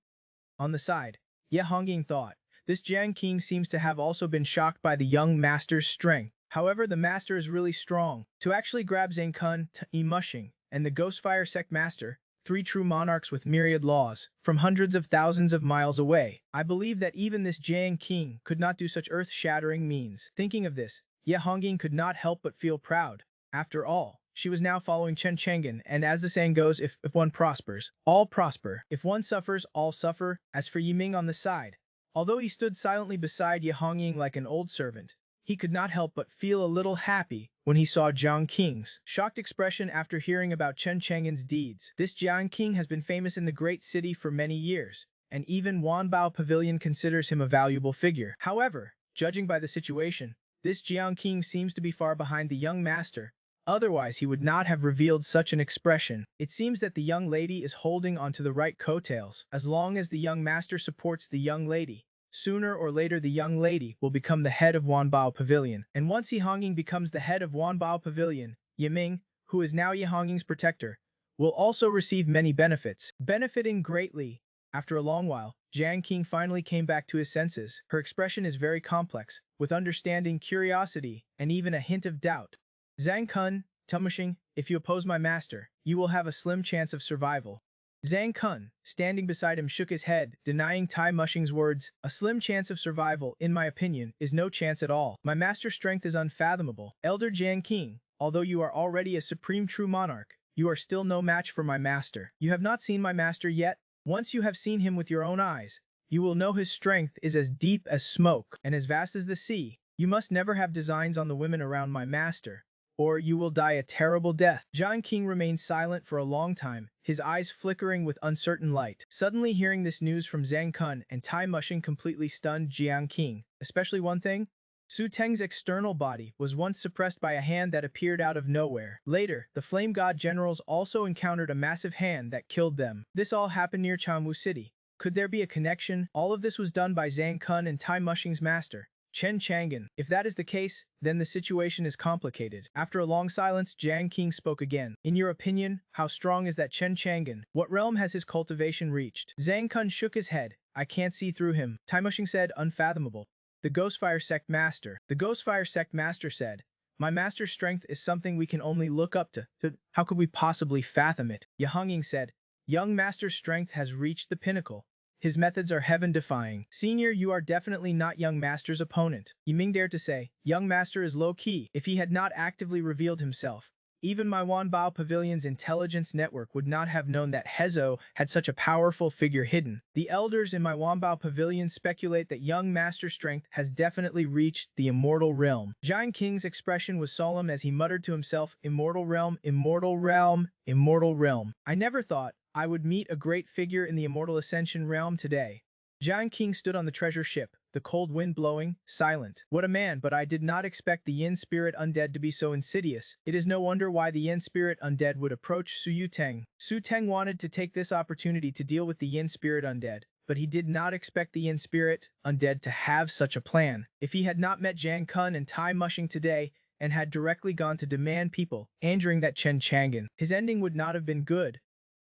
On the side, Ye Hongying thought, this Jiang King seems to have also been shocked by the young master's strength. However, the master is really strong. To actually grab Zhang Kun, Tai Mushing, and the Ghostfire sect master, three true monarchs with myriad laws, from hundreds of thousands of miles away, I believe that even this Jiang King could not do such earth-shattering means. Thinking of this, Ye Hongying could not help but feel proud. After all, she was now following Chen Chenggen, and as the saying goes, if one prospers, all prosper. If one suffers, all suffer. As for Yiming on the side, although he stood silently beside Ye Hongying like an old servant, he could not help but feel a little happy when he saw Jiang King's shocked expression after hearing about Chen Chenggen's deeds. This Jiang King has been famous in the great city for many years, and even Wanbao Pavilion considers him a valuable figure. However, judging by the situation, this Jiang King seems to be far behind the young master. Otherwise he would not have revealed such an expression. It seems that the young lady is holding onto the right coattails. As long as the young master supports the young lady, sooner or later the young lady will become the head of Wanbao Pavilion. And once Ye Hongying becomes the head of Wanbao Pavilion, Yiming, who is now Ye Hongying's protector, will also receive many benefits. Benefiting greatly. After a long while, Jiang King finally came back to his senses. Her expression is very complex, with understanding, curiosity, and even a hint of doubt. Zhang Kun, Tumishing, if you oppose my master, you will have a slim chance of survival. Zhang Kun, standing beside him, shook his head, denying Tai Mushing's words. A slim chance of survival, in my opinion, is no chance at all. My master's strength is unfathomable. Elder Jiang King, although you are already a supreme true monarch, you are still no match for my master. You have not seen my master yet. Once you have seen him with your own eyes, you will know his strength is as deep as smoke and as vast as the sea. You must never have designs on the women around my master. or you will die a terrible death. Jiang King remained silent for a long time, his eyes flickering with uncertain light. Suddenly hearing this news from Zhang Kun and Tai Mushing completely stunned Jiang King, especially one thing. Su Teng's external body was once suppressed by a hand that appeared out of nowhere. Later, the Flame God generals also encountered a massive hand that killed them. This all happened near Chanwu City. Could there be a connection? All of this was done by Zhang Kun and Tai Mushing's master, Chen Chang'an. If that is the case, then the situation is complicated. After a long silence, Jiang King spoke again. In your opinion, how strong is that Chen Chang'an? What realm has his cultivation reached? Zhang Kun shook his head. I can't see through him. Tai Mushing said, unfathomable. The Ghostfire Sect Master. The Ghostfire Sect Master said, my master's strength is something we can only look up to. How could we possibly fathom it? Yahonging said, young master's strength has reached the pinnacle. His methods are heaven-defying. Senior, you are definitely not young master's opponent. Yiming dared to say, young master is low-key. If he had not actively revealed himself, even my Wanbao Pavilion's intelligence network would not have known that Hezo had such a powerful figure hidden. The elders in my Wanbao Pavilion speculate that young master's strength has definitely reached the immortal realm. Jiang King's expression was solemn as he muttered to himself, immortal realm, immortal realm, immortal realm. I never thought I would meet a great figure in the immortal ascension realm today. Jiang King stood on the treasure ship, the cold wind blowing, silent. What a man, but I did not expect the yin spirit undead to be so insidious. It is no wonder why the yin spirit undead would approach Su Yuteng. Su Teng wanted to take this opportunity to deal with the yin spirit undead, but he did not expect the yin spirit undead to have such a plan. If he had not met Zhang Kun and Tai Mushing today, and had directly gone to demand people, injuring that Chen Chang'an, his ending would not have been good.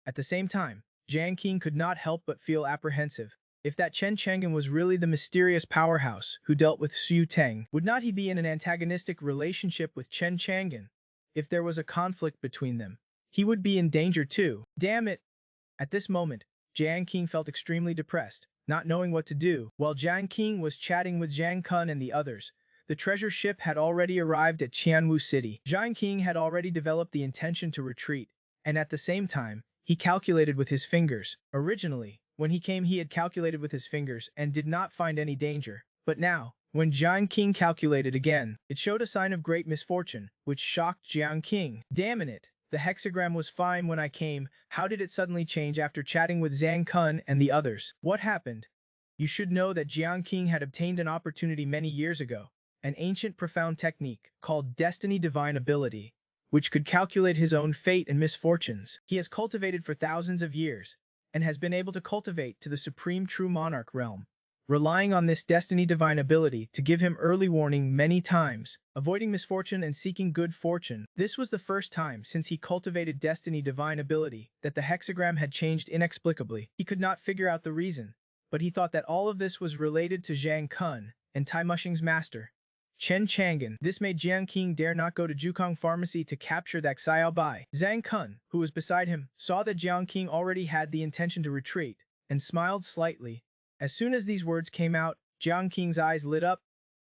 At the same time, Jiang King could not help but feel apprehensive. If that Chen Chang'an was really the mysterious powerhouse who dealt with Su Teng, would not he be in an antagonistic relationship with Chen Chang'an? If there was a conflict between them, he would be in danger too. Damn it! At this moment, Jiang King felt extremely depressed, not knowing what to do. While Jiang King was chatting with Zhang Kun and the others, the treasure ship had already arrived at Qianwu City. Jiang King had already developed the intention to retreat, and at the same time, he calculated with his fingers. Originally, when he came he had calculated with his fingers and did not find any danger. But now, when Jiang King calculated again, it showed a sign of great misfortune, which shocked Jiang King. Damn it! The hexagram was fine when I came, how did it suddenly change after chatting with Zhang Kun and the others? What happened? You should know that Jiang King had obtained an opportunity many years ago, an ancient profound technique called Destiny Divine Ability, which could calculate his own fate and misfortunes. He has cultivated for thousands of years, and has been able to cultivate to the supreme true monarch realm, relying on this destiny divine ability to give him early warning many times, avoiding misfortune and seeking good fortune. This was the first time since he cultivated destiny divine ability that the hexagram had changed inexplicably. He could not figure out the reason, but he thought that all of this was related to Zhang Kun and Tai Mushing's master, Chen Chang'an. This made Jiang King dare not go to Jukong Pharmacy to capture that Xiao Bai. Zhang Kun, who was beside him, saw that Jiang King already had the intention to retreat, and smiled slightly. As soon as these words came out, Jiang King's eyes lit up.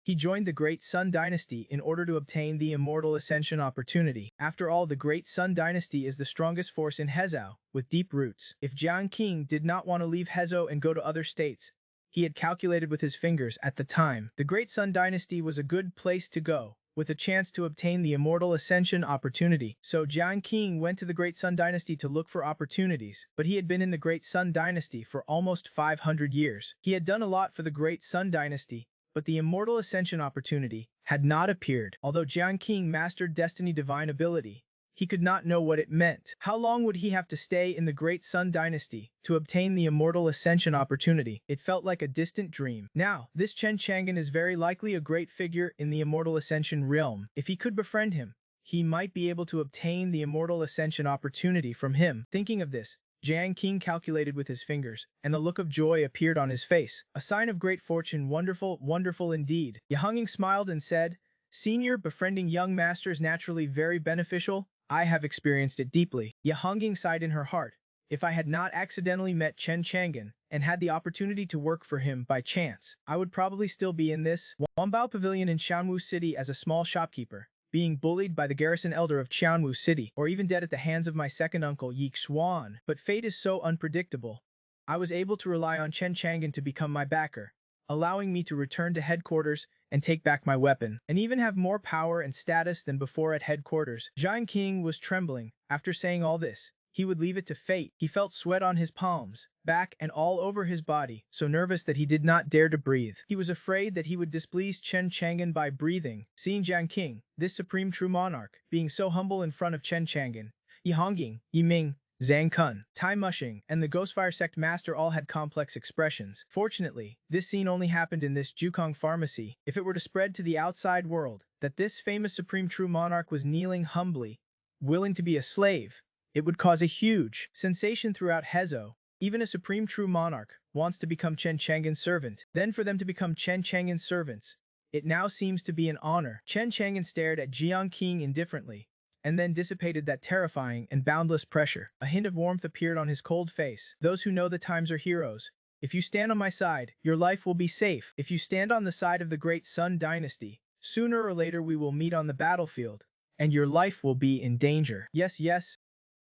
He joined the Great Sun Dynasty in order to obtain the immortal ascension opportunity. After all, the Great Sun Dynasty is the strongest force in Hezhou, with deep roots. If Jiang King did not want to leave Hezhou and go to other states, he had calculated with his fingers at the time. The Great Sun Dynasty was a good place to go, with a chance to obtain the immortal ascension opportunity. So Jiang King went to the Great Sun Dynasty to look for opportunities, but he had been in the Great Sun Dynasty for almost 500 years. He had done a lot for the Great Sun Dynasty, but the immortal ascension opportunity had not appeared. Although Jiang King mastered Destiny Divine Ability, he could not know what it meant. How long would he have to stay in the Great Sun Dynasty to obtain the immortal ascension opportunity? It felt like a distant dream. Now, this Chen Chang'an is very likely a great figure in the immortal ascension realm. If he could befriend him, he might be able to obtain the immortal ascension opportunity from him. Thinking of this, Jiang King calculated with his fingers, and a look of joy appeared on his face. A sign of great fortune, wonderful, wonderful indeed. Yahonging smiled and said, Senior, befriending young masters naturally very beneficial. I have experienced it deeply. Yahonging sighed in her heart. If I had not accidentally met Chen Chang'an and had the opportunity to work for him by chance, I would probably still be in this Wanbao Pavilion in Qianwu City as a small shopkeeper, being bullied by the garrison elder of Qianwu City, or even dead at the hands of my second uncle Yi Xuan. But fate is so unpredictable. I was able to rely on Chen Chang'an to become my backer, allowing me to return to headquarters and take back my weapon, and even have more power and status than before at headquarters. Jiang King was trembling. After saying all this, he would leave it to fate. He felt sweat on his palms, back, and all over his body, so nervous that he did not dare to breathe. He was afraid that he would displease Chen Chang'an by breathing. Seeing Jiang King, this supreme true monarch, being so humble in front of Chen Chang'an, Yi Hongying, Yi Ming, Zhang Kun, Tai Mushing, and the Ghostfire Sect Master all had complex expressions. Fortunately, this scene only happened in this Jukong pharmacy. If it were to spread to the outside world that this famous supreme true monarch was kneeling humbly, willing to be a slave, it would cause a huge sensation throughout Hezo. Even a supreme true monarch wants to become Chen Chang'an's servant. Then for them to become Chen Chang'an's servants, it now seems to be an honor. Chen Chang'an stared at Jiang King indifferently, and then dissipated that terrifying and boundless pressure. A hint of warmth appeared on his cold face. Those who know the times are heroes. If you stand on my side, your life will be safe. If you stand on the side of the great Sun Dynasty, sooner or later we will meet on the battlefield, and your life will be in danger. Yes,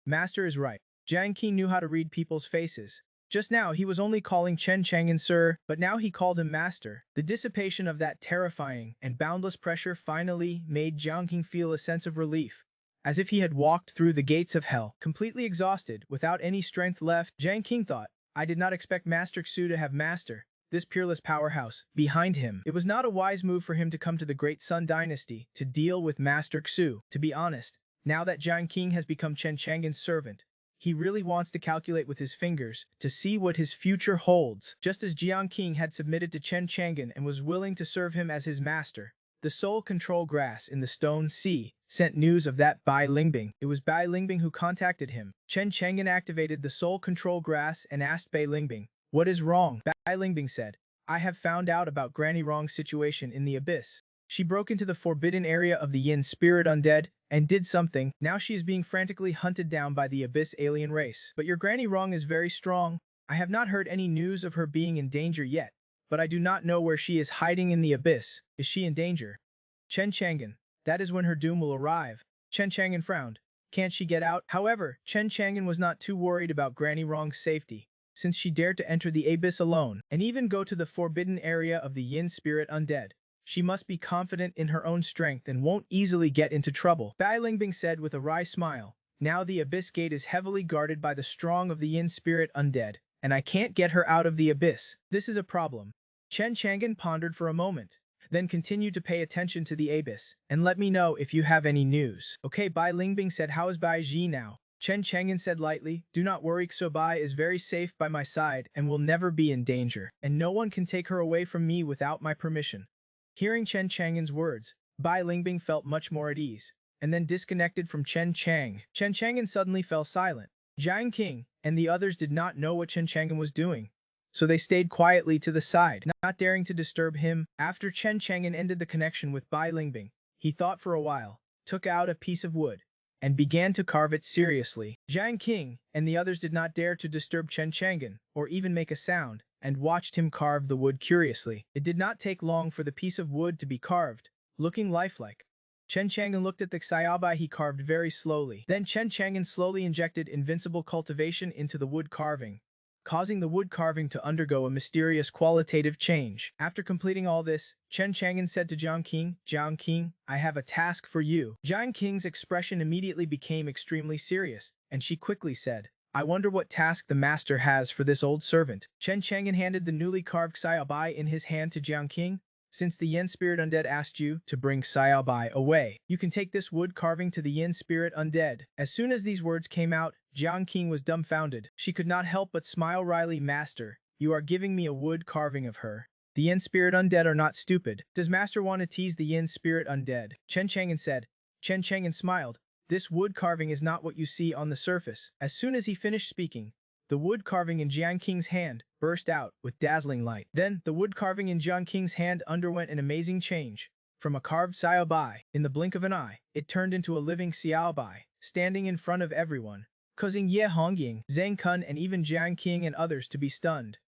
Master is right. Jiang Qi knew how to read people's faces. Just now he was only calling Chen Chang'an sir, but now he called him master. The dissipation of that terrifying and boundless pressure finally made Jiang Qi feel a sense of relief, as if he had walked through the gates of hell, completely exhausted, without any strength left. Jiang Qi thought, I did not expect Master Xu to have Master, this peerless powerhouse, behind him. It was not a wise move for him to come to the Great Sun Dynasty to deal with Master Xu. To be honest, now that Jiang Qi has become Chen Chang'an's servant, he really wants to calculate with his fingers to see what his future holds. Just as Jiang Qi had submitted to Chen Chang'an and was willing to serve him as his master, the soul control grass in the Stone Sea sent news of that Bai Lingbing. It was Bai Lingbing who contacted him. Chen Chang'an activated the soul control grass and asked Bai Lingbing, what is wrong? Bai Lingbing said, I have found out about Granny Wrong's situation in the abyss. She broke into the forbidden area of the Yin spirit undead and did something. Now she is being frantically hunted down by the abyss alien race. But your Granny Wrong is very strong. I have not heard any news of her being in danger yet, but I do not know where she is hiding in the abyss. Is she in danger? Chen Chang'an, that is when her doom will arrive. Chen Chang'an frowned. Can't she get out? However, Chen Chang'an was not too worried about Granny Wrong's safety, since she dared to enter the abyss alone and even go to the forbidden area of the Yin spirit undead. She must be confident in her own strength and won't easily get into trouble. Bai Lingbing said with a wry smile, now the abyss gate is heavily guarded by the strong of the Yin spirit undead, and I can't get her out of the abyss. This is a problem. Chen Chang'an pondered for a moment, then continued to pay attention to the abyss, and let me know if you have any news. Okay, Bai Lingbing said, how is Bai Ji now? Chen Chang'an said lightly, do not worry, Xu Bai is very safe by my side and will never be in danger, and no one can take her away from me without my permission. Hearing Chen Chang'an's words, Bai Lingbing felt much more at ease, and then disconnected from Chen Chang. Chen Chang'an suddenly fell silent. Jiang King and the others did not know what Chen Chang'an was doing, so they stayed quietly to the side, not daring to disturb him. After Chen Chang'an ended the connection with Bai Lingbing, he thought for a while, took out a piece of wood, and began to carve it seriously. Jiang King and the others did not dare to disturb Chen Chang'an, or even make a sound, and watched him carve the wood curiously. It did not take long for the piece of wood to be carved, looking lifelike. Chen Chang'an looked at the xiaobai he carved very slowly. Then Chen Chang'an slowly injected invincible cultivation into the wood carving, causing the wood carving to undergo a mysterious qualitative change. After completing all this, Chen Chang'an said to Jiang King, I have a task for you. Jiang King's expression immediately became extremely serious, and she quickly said, I wonder what task the master has for this old servant. Chen Chang'an handed the newly carved xiaobai in his hand to Jiang King. Since the Yin spirit undead asked you to bring xiaobai away, you can take this wood carving to the Yin spirit undead. As soon as these words came out, Jiang King was dumbfounded. She could not help but smile wryly. Master, you are giving me a wood carving of her. The Yin spirit undead are not stupid. Does master want to tease the Yin spirit undead? Chen Chang'an said. Chen Chang'an smiled. This wood carving is not what you see on the surface. As soon as he finished speaking, the wood carving in Jiang King's hand burst out with dazzling light. Then, the wood carving in Jiang King's hand underwent an amazing change. From a carved xiaobai, in the blink of an eye, it turned into a living xiaobai, standing in front of everyone, causing Ye Hongying, Zhang Kun and even Jiang King and others to be stunned.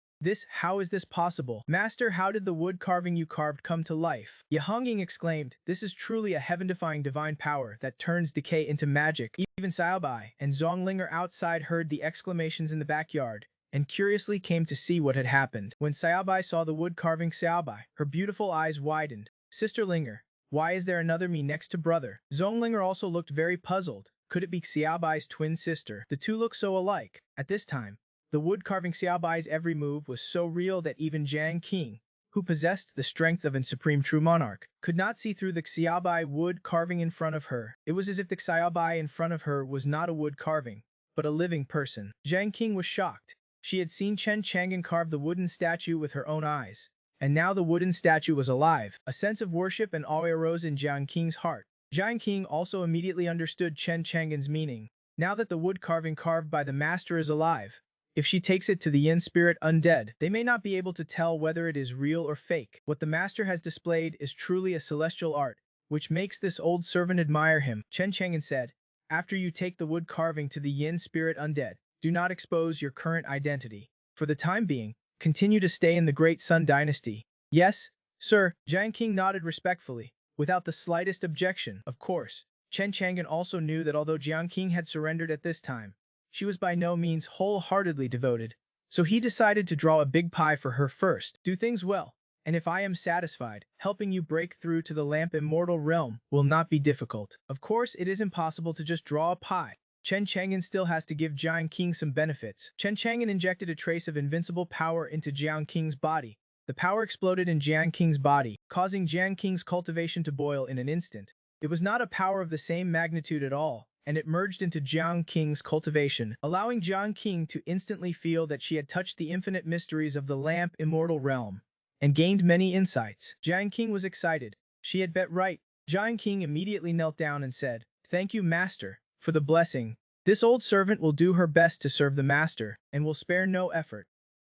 How is this possible? Master, how did the wood carving you carved come to life? Ye Hongying exclaimed, this is truly a heaven-defying divine power that turns decay into magic. Even Xiaobai and Zhongling outside heard the exclamations in the backyard, and curiously came to see what had happened. When Xiaobai saw the wood carving Xiaobai, her beautiful eyes widened. Sister Linger, why is there another me next to brother? Zonglinger also looked very puzzled. Could it be Xiaobai's twin sister? The two look so alike. At this time, the wood carving Xiaobai's every move was so real that even Jiang Qing, who possessed the strength of a supreme true monarch, could not see through the Xiaobai wood carving in front of her. It was as if the Xiaobai in front of her was not a wood carving, but a living person. Jiang Qing was shocked. She had seen Chen Chang'an carve the wooden statue with her own eyes, and now the wooden statue was alive. A sense of worship and awe arose in Jiang Qing's heart. Jiang Qing also immediately understood Chen Chang'an's meaning. Now that the wood carving carved by the master is alive, if she takes it to the yin spirit undead, they may not be able to tell whether it is real or fake. What the master has displayed is truly a celestial art, which makes this old servant admire him. Chen Chang'an said, after you take the wood carving to the yin spirit undead, do not expose your current identity. For the time being, continue to stay in the Great Sun Dynasty. Yes, sir. Jiang Qing nodded respectfully, without the slightest objection. Of course, Chen Chang'an also knew that although Jiang Qing had surrendered at this time, she was by no means wholeheartedly devoted, so he decided to draw a big pie for her first. Do things well, and if I am satisfied, helping you break through to the lamp immortal realm will not be difficult. Of course, it is impossible to just draw a pie. Chen Chang'an still has to give Jiang Qing some benefits. Chen Chang'an injected a trace of invincible power into Jiang Qing's body. The power exploded in Jiang Qing's body, causing Jiang Qing's cultivation to boil in an instant. It was not a power of the same magnitude at all, and it merged into Jiang Qing's cultivation, allowing Jiang Qing to instantly feel that she had touched the infinite mysteries of the lamp immortal realm, and gained many insights. Jiang Qing was excited. She had bet right. Jiang Qing immediately knelt down and said, thank you, master, for the blessing. This old servant will do her best to serve the master, and will spare no effort.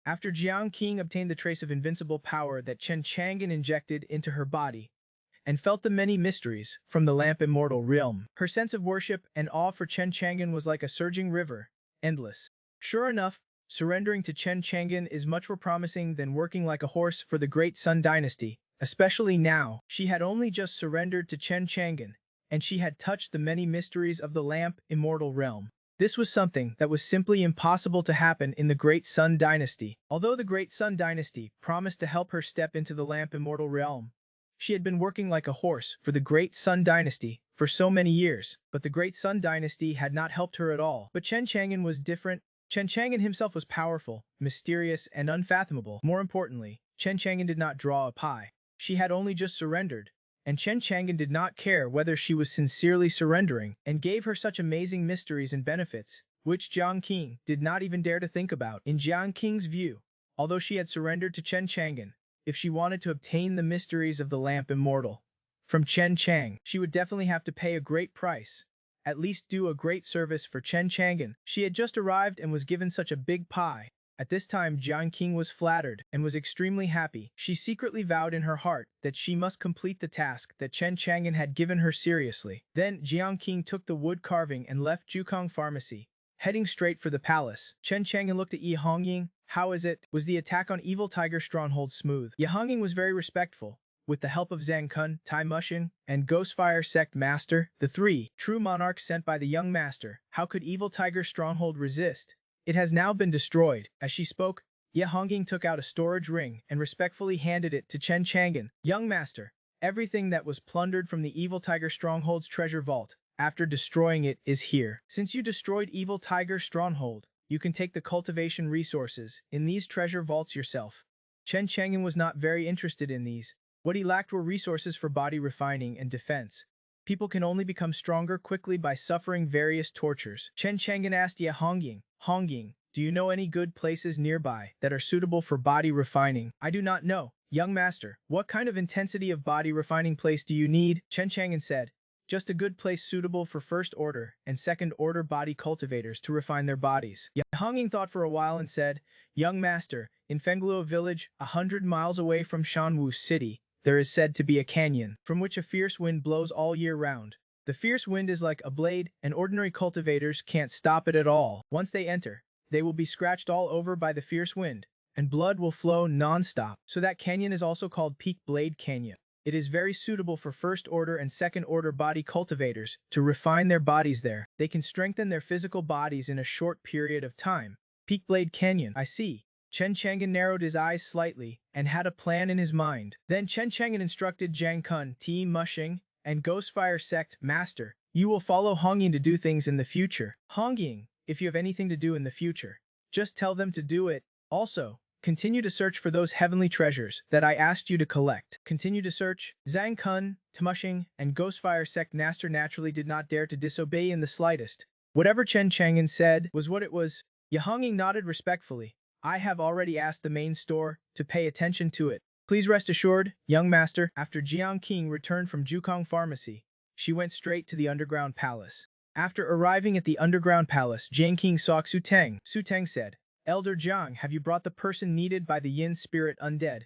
After Jiang Qing obtained the trace of invincible power that Chen Chang'an injected into her body, and felt the many mysteries from the lamp immortal realm, her sense of worship and awe for Chen Chang'an was like a surging river, endless. Sure enough, surrendering to Chen Chang'an is much more promising than working like a horse for the Great Sun Dynasty, especially now. She had only just surrendered to Chen Chang'an, and she had touched the many mysteries of the lamp immortal realm. This was something that was simply impossible to happen in the Great Sun Dynasty. Although the Great Sun Dynasty promised to help her step into the lamp immortal realm, she had been working like a horse for the Great Sun Dynasty for so many years, but the Great Sun Dynasty had not helped her at all. But Chen Chang'an was different. Chen Chang'an himself was powerful, mysterious, and unfathomable. More importantly, Chen Chang'an did not draw a pie. She had only just surrendered, and Chen Chang'an did not care whether she was sincerely surrendering, and gave her such amazing mysteries and benefits, which Jiang Qing did not even dare to think about. In Jiang Qing's view, although she had surrendered to Chen Chang'an, if she wanted to obtain the mysteries of the lamp immortal from Chen Chang, she would definitely have to pay a great price, at least do a great service for Chen Chang'an. She had just arrived and was given such a big pie. At this time Jiang Qing was flattered and was extremely happy. She secretly vowed in her heart that she must complete the task that Chen Chang'an had given her seriously. Then Jiang Qing took the wood carving and left Jukong Pharmacy, heading straight for the palace. Chen Chang'an looked at Yi Hongying. How is it? Was the attack on Evil Tiger Stronghold smooth? Yi Hongying was very respectful. With the help of Zhang Kun, Tai Mushing, and Ghostfire Sect Master, the three true monarchs sent by the young master, how could Evil Tiger Stronghold resist? It has now been destroyed. As she spoke, Ye Hongying took out a storage ring and respectfully handed it to Chen Chang'an. Young master, everything that was plundered from the Evil Tiger Stronghold's treasure vault, after destroying it, is here. Since you destroyed Evil Tiger Stronghold, you can take the cultivation resources in these treasure vaults yourself. Chen Chang'an was not very interested in these. What he lacked were resources for body refining and defense. People can only become stronger quickly by suffering various tortures. Chen Chang'an asked Ye Hongying, Hongying, do you know any good places nearby that are suitable for body refining? I do not know. Young master, what kind of intensity of body refining place do you need? Chen Chang'an said, just a good place suitable for first order and second order body cultivators to refine their bodies. Ye Hongying thought for a while and said, young master, in Fengluo village, 100 miles away from Shanwu city, there is said to be a canyon, from which a fierce wind blows all year round. The fierce wind is like a blade, and ordinary cultivators can't stop it at all. Once they enter, they will be scratched all over by the fierce wind, and blood will flow non-stop. So that canyon is also called Peak Blade Canyon. It is very suitable for first order and second order body cultivators to refine their bodies there. They can strengthen their physical bodies in a short period of time, Peak Blade Canyon. I see. Chen Chang'an narrowed his eyes slightly and had a plan in his mind. Then Chen Chang'an instructed Jiang Kun, T. Mushing, and Ghostfire Sect, Master, you will follow Hongying to do things in the future. Hongying, if you have anything to do in the future, just tell them to do it. Also, continue to search for those heavenly treasures that I asked you to collect. Continue to search. Zhang Kun, Tmushing, and Ghostfire Sect Master naturally did not dare to disobey in the slightest. Whatever Chen Chang'an said was what it was. Yahonging nodded respectfully. I have already asked the main store to pay attention to it. Please rest assured, young master. After Jiang Qing returned from Jukong Pharmacy, she went straight to the underground palace. After arriving at the underground palace, Jiang Qing saw Xu Teng. Xu Teng said, Elder Jiang, have you brought the person needed by the Yin spirit undead?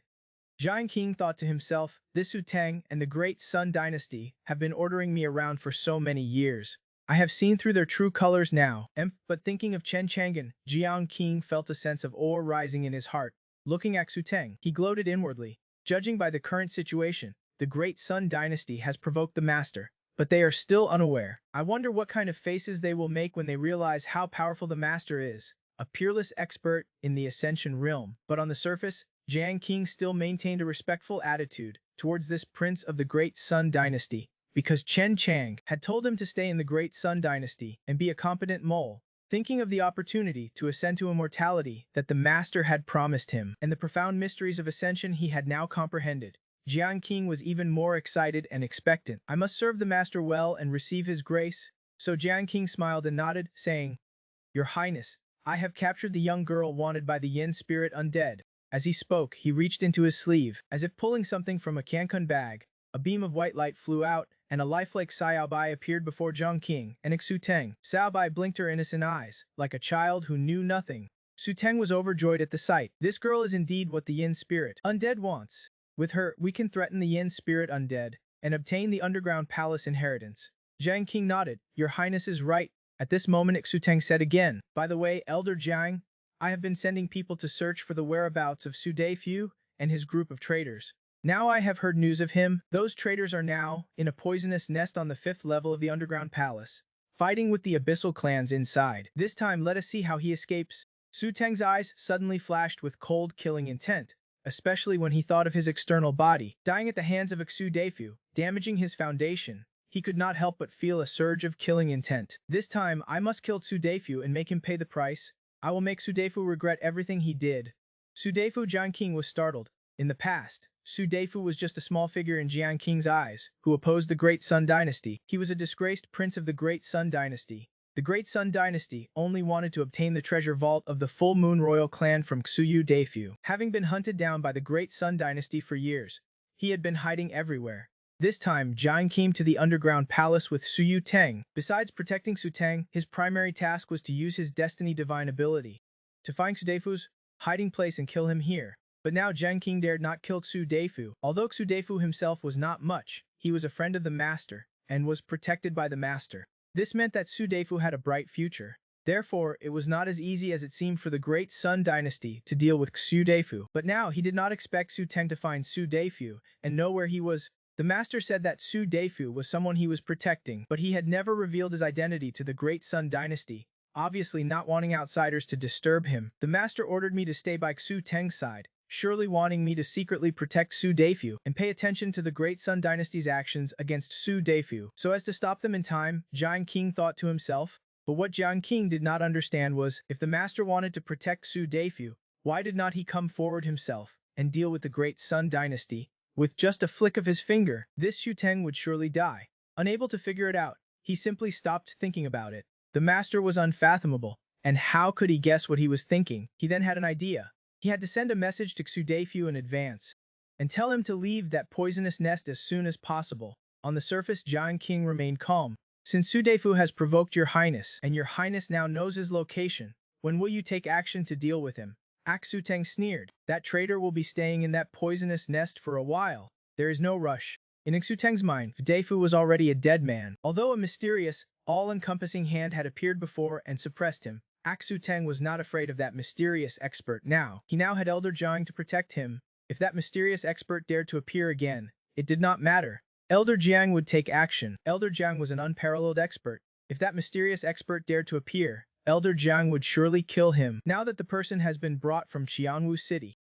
Jiang Qing thought to himself, this Xu Teng and the Great Sun Dynasty have been ordering me around for so many years. I have seen through their true colors now. But thinking of Chen Chang'an, Jiang Qing felt a sense of awe rising in his heart. Looking at Xu Teng, he gloated inwardly. Judging by the current situation, the Great Sun Dynasty has provoked the master, but they are still unaware. I wonder what kind of faces they will make when they realize how powerful the master is, a peerless expert in the Ascension realm. But on the surface, Jiang Qing still maintained a respectful attitude towards this prince of the Great Sun Dynasty, because Chen Chang had told him to stay in the Great Sun Dynasty and be a competent mole. Thinking of the opportunity to ascend to immortality that the master had promised him, and the profound mysteries of ascension he had now comprehended, Jiang Qing was even more excited and expectant. I must serve the master well and receive his grace. So Jiang Qing smiled and nodded, saying, Your Highness, I have captured the young girl wanted by the Yin spirit undead. As he spoke, he reached into his sleeve, as if pulling something from a Cancun bag. A beam of white light flew out, and a lifelike Xiaobai appeared before Jiang Qing and Xu Teng. Xiaobai blinked her innocent eyes, like a child who knew nothing. Xu Teng was overjoyed at the sight. This girl is indeed what the Yin spirit undead wants. With her, we can threaten the Yin spirit undead and obtain the underground palace inheritance. Jiang Qing nodded. Your Highness is right. At this moment Xu Teng said again, By the way, Elder Jiang, I have been sending people to search for the whereabouts of Su Deifu and his group of traitors. Now I have heard news of him. Those traitors are now in a poisonous nest on the 5th level of the underground palace, fighting with the abyssal clans inside. This time let us see how he escapes. Xu Teng's eyes suddenly flashed with cold killing intent, especially when he thought of his external body, dying at the hands of Xu Deifu, damaging his foundation. He could not help but feel a surge of killing intent. This time I must kill Xu Deifu and make him pay the price. I will make Xu Deifu regret everything he did. Xu Deifu. Jiang Qing was startled. In the past, Xu Deifu was just a small figure in Jiang Qing's eyes, who opposed the Great Sun Dynasty. He was a disgraced prince of the Great Sun Dynasty. The Great Sun Dynasty only wanted to obtain the treasure vault of the Full Moon Royal clan from Xuyu Deifu. Having been hunted down by the Great Sun Dynasty for years, he had been hiding everywhere. This time, Jiang came to the underground palace with Xuyu Teng. Besides protecting Xu Teng, his primary task was to use his destiny divine ability to find Xu Deifu's hiding place and kill him here. But now Jiang Qing dared not kill Xu Deifu. Although Xu Deifu himself was not much, he was a friend of the master, and was protected by the master. This meant that Xu Deifu had a bright future. Therefore, it was not as easy as it seemed for the Great Sun Dynasty to deal with Xu Deifu. But now he did not expect Xu Teng to find Xu Deifu and know where he was. The master said that Xu Deifu was someone he was protecting, but he had never revealed his identity to the Great Sun Dynasty, obviously not wanting outsiders to disturb him. The master ordered me to stay by Xu Teng's side, surely wanting me to secretly protect Xu Deifu and pay attention to the Great Sun Dynasty's actions against Xu Deifu, so as to stop them in time, Jiang Qing thought to himself. But what Jiang Qing did not understand was, if the master wanted to protect Xu Deifu, why did not he come forward himself and deal with the Great Sun Dynasty? With just a flick of his finger, this Xu Teng would surely die. Unable to figure it out, he simply stopped thinking about it. The master was unfathomable, and how could he guess what he was thinking? He then had an idea. He had to send a message to Xu Deifu in advance, and tell him to leave that poisonous nest as soon as possible. On the surface, Jiang Qing remained calm. Since Xu Deifu has provoked your highness, and your highness now knows his location, when will you take action to deal with him? Xu Teng sneered. That traitor will be staying in that poisonous nest for a while. There is no rush. In Xu Teng's mind, Deifu was already a dead man. Although a mysterious, all-encompassing hand had appeared before and suppressed him, Xu Teng was not afraid of that mysterious expert now. He now had Elder Jiang to protect him. If that mysterious expert dared to appear again, it did not matter. Elder Jiang would take action. Elder Jiang was an unparalleled expert. If that mysterious expert dared to appear Elder Jiang would surely kill him now that the person has been brought from Qianwu City.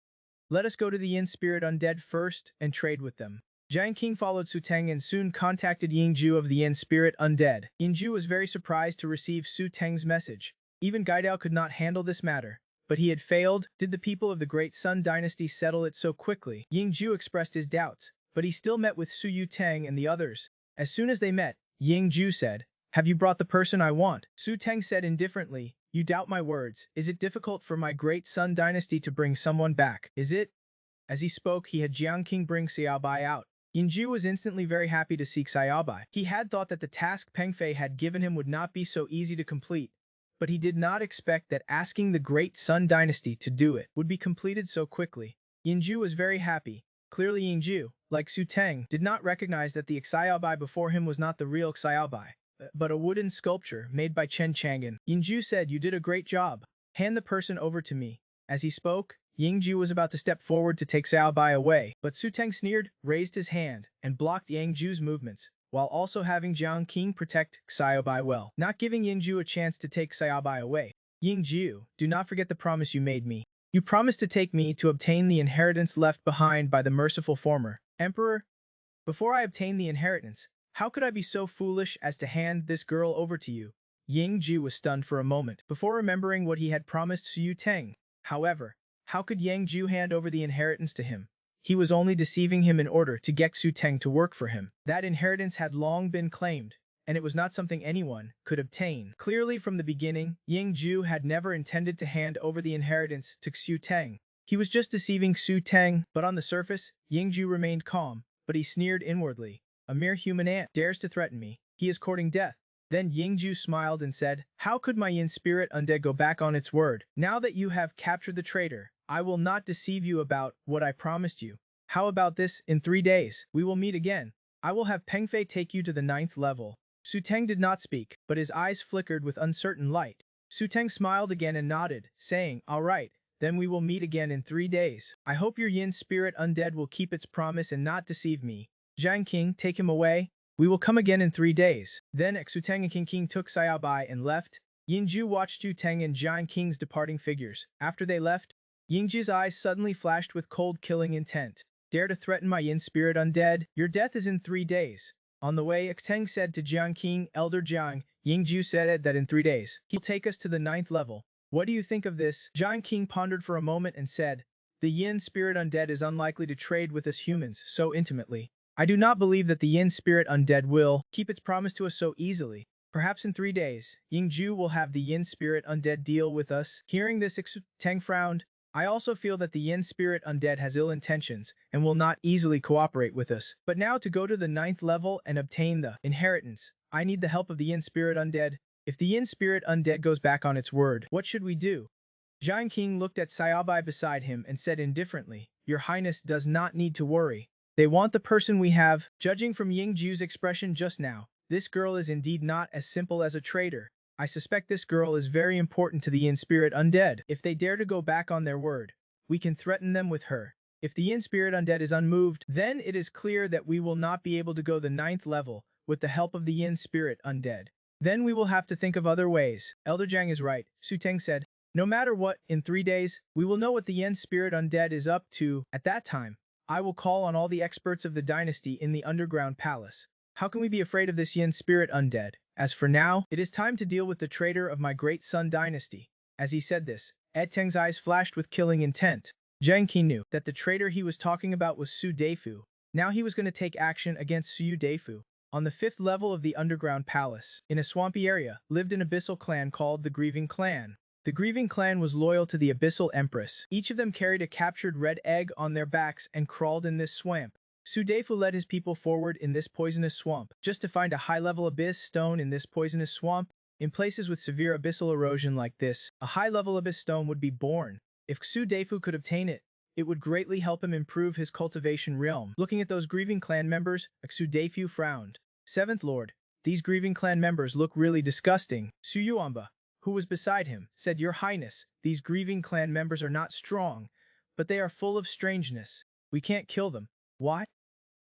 Let us go to the Yin Spirit Undead first and trade with them. Jiang King followed Su Teng and soon contacted Yingju of the Yin Spirit Undead. Yingju was very surprised to receive Su Teng's message. Even Gaidao could not handle this matter. But he had failed. Did the people of the Great Sun Dynasty settle it so quickly? Yingju expressed his doubts, but he still met with Su Yuteng and the others. As soon as they met, Yingju said, "Have you brought the person I want?" Su Teng said indifferently, "You doubt my words. Is it difficult for my Great Sun Dynasty to bring someone back? Is it?" As he spoke, he had Jiang King bring Xiaobai out. Yingju was instantly very happy to see Xiaobai. He had thought that the task Peng Fei had given him would not be so easy to complete, but he did not expect that asking the Great Sun Dynasty to do it would be completed so quickly. Yingju was very happy. Clearly Yingju, like Su Teng, did not recognize that the Xiaobai before him was not the real Xiaobai, but a wooden sculpture made by Chen Chang'an. Yingju said, "You did a great job. Hand the person over to me." As he spoke, Yingju was about to step forward to take Xiaobai away, but Su Teng sneered, raised his hand, and blocked Yingju's movements, while also having Jiang King protect Xiaobai well, not giving Yingju a chance to take Xiaobai away. "Yingju, do not forget the promise you made me. You promised to take me to obtain the inheritance left behind by the merciful former emperor. Before I obtain the inheritance, how could I be so foolish as to hand this girl over to you?" Yingju was stunned for a moment, before remembering what he had promised Su Yuteng. However, how could Yangju hand over the inheritance to him? He was only deceiving him in order to get Su Teng to work for him. That inheritance had long been claimed, and it was not something anyone could obtain. Clearly from the beginning, Yingju had never intended to hand over the inheritance to Su Teng. He was just deceiving Su Teng, but on the surface, Yingju remained calm, but he sneered inwardly. "A mere human ant dares to threaten me. He is courting death." Then Yingju smiled and said, "How could my Yin Spirit Undead go back on its word? Now that you have captured the traitor, I will not deceive you about what I promised you. How about this? In 3 days, we will meet again. I will have Peng Fei take you to the 9th level." Su Teng did not speak, but his eyes flickered with uncertain light. Su Teng smiled again and nodded, saying, "All right, then we will meet again in 3 days. I hope your Yin Spirit Undead will keep its promise and not deceive me. Jiang King, take him away. We will come again in 3 days." Then Su Teng and King took Xiaobai and left. Yingju watched Su Teng and Jiang King's departing figures. After they left, Yingju's eyes suddenly flashed with cold killing intent. "Dare to threaten my Yin Spirit Undead? Your death is in 3 days. On the way, Teng said to Jiang King, "Elder Jiang, Yingju said that in 3 days, he'll take us to the 9th level. What do you think of this?" Jiang King pondered for a moment and said, "The Yin Spirit Undead is unlikely to trade with us humans so intimately. I do not believe that the Yin Spirit Undead will keep its promise to us so easily. Perhaps in 3 days, Yingju will have the Yin Spirit Undead deal with us." Hearing this, Teng frowned. "I also feel that the Yin Spirit Undead has ill intentions and will not easily cooperate with us. But now to go to the 9th level and obtain the inheritance, I need the help of the Yin Spirit Undead. If the Yin Spirit Undead goes back on its word, what should we do?" Jiang King looked at Xiaobai beside him and said indifferently, "Your Highness does not need to worry. They want the person we have." Judging from Yingju's expression just now, this girl is indeed not as simple as a traitor. I suspect this girl is very important to the Yin Spirit Undead. If they dare to go back on their word, we can threaten them with her. If the Yin Spirit Undead is unmoved, then it is clear that we will not be able to go the 9th level with the help of the Yin Spirit Undead. Then we will have to think of other ways. Elder Jiang is right, Su Teng said. No matter what, in 3 days, we will know what the Yin Spirit Undead is up to. At that time, I will call on all the experts of the dynasty in the underground palace. How can we be afraid of this Yin Spirit Undead? As for now, it is time to deal with the traitor of my Great Sun Dynasty. As he said this, Teng's eyes flashed with killing intent. Jiang Qi knew that the traitor he was talking about was Su Deifu. Now he was going to take action against Su Deifu. On the 5th level of the underground palace, in a swampy area, lived an abyssal clan called the Grieving Clan. The Grieving Clan was loyal to the Abyssal Empress. Each of them carried a captured red egg on their backs and crawled in this swamp. Su Deifu led his people forward in this poisonous swamp, just to find a high-level abyss stone in this poisonous swamp. In places with severe abyssal erosion like this, a high-level abyss stone would be born. If Su Deifu could obtain it, it would greatly help him improve his cultivation realm. Looking at those Grieving Clan members, Su Deifu frowned. 7th Lord, these Grieving Clan members look really disgusting. Su Yuanba, who was beside him, said, Your Highness, these Grieving Clan members are not strong, but they are full of strangeness. We can't kill them. Why?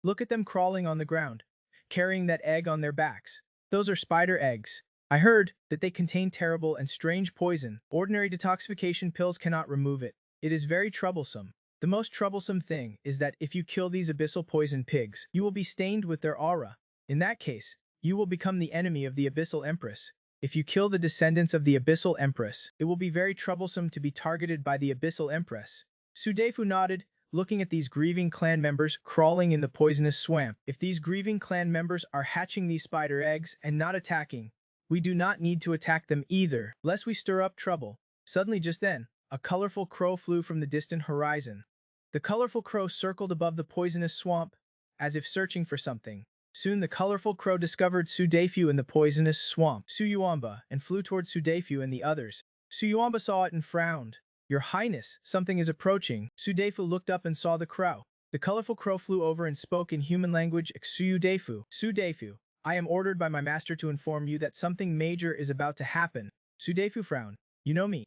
Look at them crawling on the ground, carrying that egg on their backs. Those are spider eggs. I heard that they contain terrible and strange poison. Ordinary detoxification pills cannot remove it. It is very troublesome. The most troublesome thing is that if you kill these abyssal poison pigs, you will be stained with their aura. In that case, you will become the enemy of the Abyssal Empress. If you kill the descendants of the Abyssal Empress, it will be very troublesome to be targeted by the Abyssal Empress. Sudefu nodded, looking at these grieving clan members crawling in the poisonous swamp. If these grieving clan members are hatching these spider eggs and not attacking, we do not need to attack them either, lest we stir up trouble. Suddenly just then, a colorful crow flew from the distant horizon. The colorful crow circled above the poisonous swamp, as if searching for something. Soon the colorful crow discovered Sudefu in the poisonous swamp, Suyuamba, and flew towards Sudefu and the others. Suyuamba saw it and frowned. Your Highness, something is approaching. Sudefu looked up and saw the crow. The colorful crow flew over and spoke in human language, Sudefu. Sudefu, I am ordered by my master to inform you that something major is about to happen. Sudefu frowned. You know me.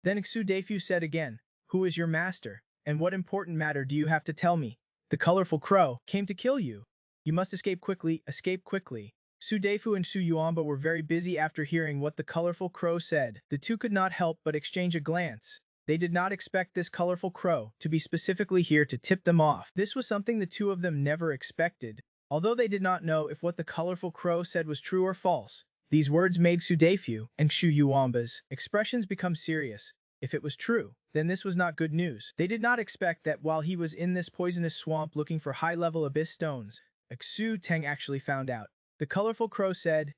Then Sudefu said again, who is your master, and what important matter do you have to tell me? The colorful crow came to kill you. You must escape quickly, escape quickly. Sudefu and Suyuamba were very busy after hearing what the colorful crow said. The two could not help but exchange a glance. They did not expect this colorful crow to be specifically here to tip them off. This was something the two of them never expected. Although they did not know if what the colorful crow said was true or false, these words made Sudefu and Suyuamba's expressions become serious. If it was true, then this was not good news. They did not expect that while he was in this poisonous swamp looking for high-level abyss stones, Xu Teng actually found out. The colorful crow said,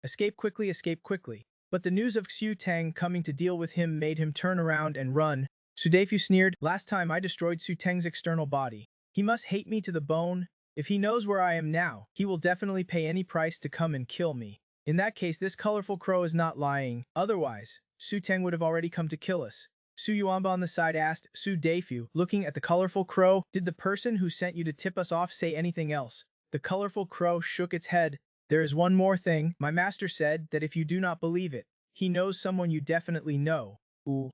escape quickly, escape quickly. But the news of Xu Teng coming to deal with him made him turn around and run. Sudefu sneered, last time I destroyed Xu Teng's external body. He must hate me to the bone. If he knows where I am now, he will definitely pay any price to come and kill me. In that case, this colorful crow is not lying. Otherwise, Xu Teng would have already come to kill us. Suyuamba on the side asked Sudefu, looking at the colorful crow, did the person who sent you to tip us off say anything else? The colorful crow shook its head. There is one more thing. My master said that if you do not believe it, he knows someone you definitely know. Ooh.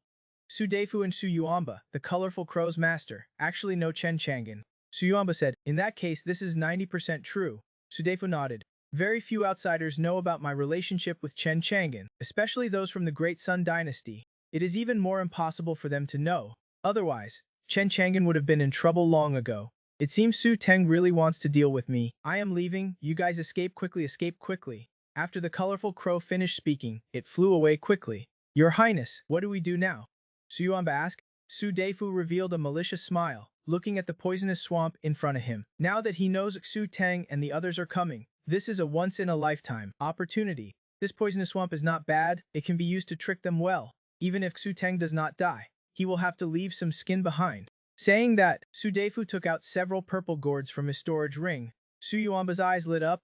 Sudefu and Suyuamba, the colorful crow's master, actually know Chen Chang'an. Suyuamba said, in that case this is 90% true. Sudefu nodded. Very few outsiders know about my relationship with Chen Chang'an, especially those from the Great Sun Dynasty. It is even more impossible for them to know. Otherwise, Chen Chang'an would have been in trouble long ago. It seems Xu Teng really wants to deal with me. I am leaving. You guys escape quickly, escape quickly. After the colorful crow finished speaking, it flew away quickly. Your Highness, what do we do now? Suyuamba asked. Sudefu revealed a malicious smile, looking at the poisonous swamp in front of him. Now that he knows Xu Teng and the others are coming, this is a once-in-a-lifetime opportunity. This poisonous swamp is not bad. It can be used to trick them well. Even if Xu Teng does not die, he will have to leave some skin behind. Saying that, Sudefu took out several purple gourds from his storage ring. Suyuamba's eyes lit up.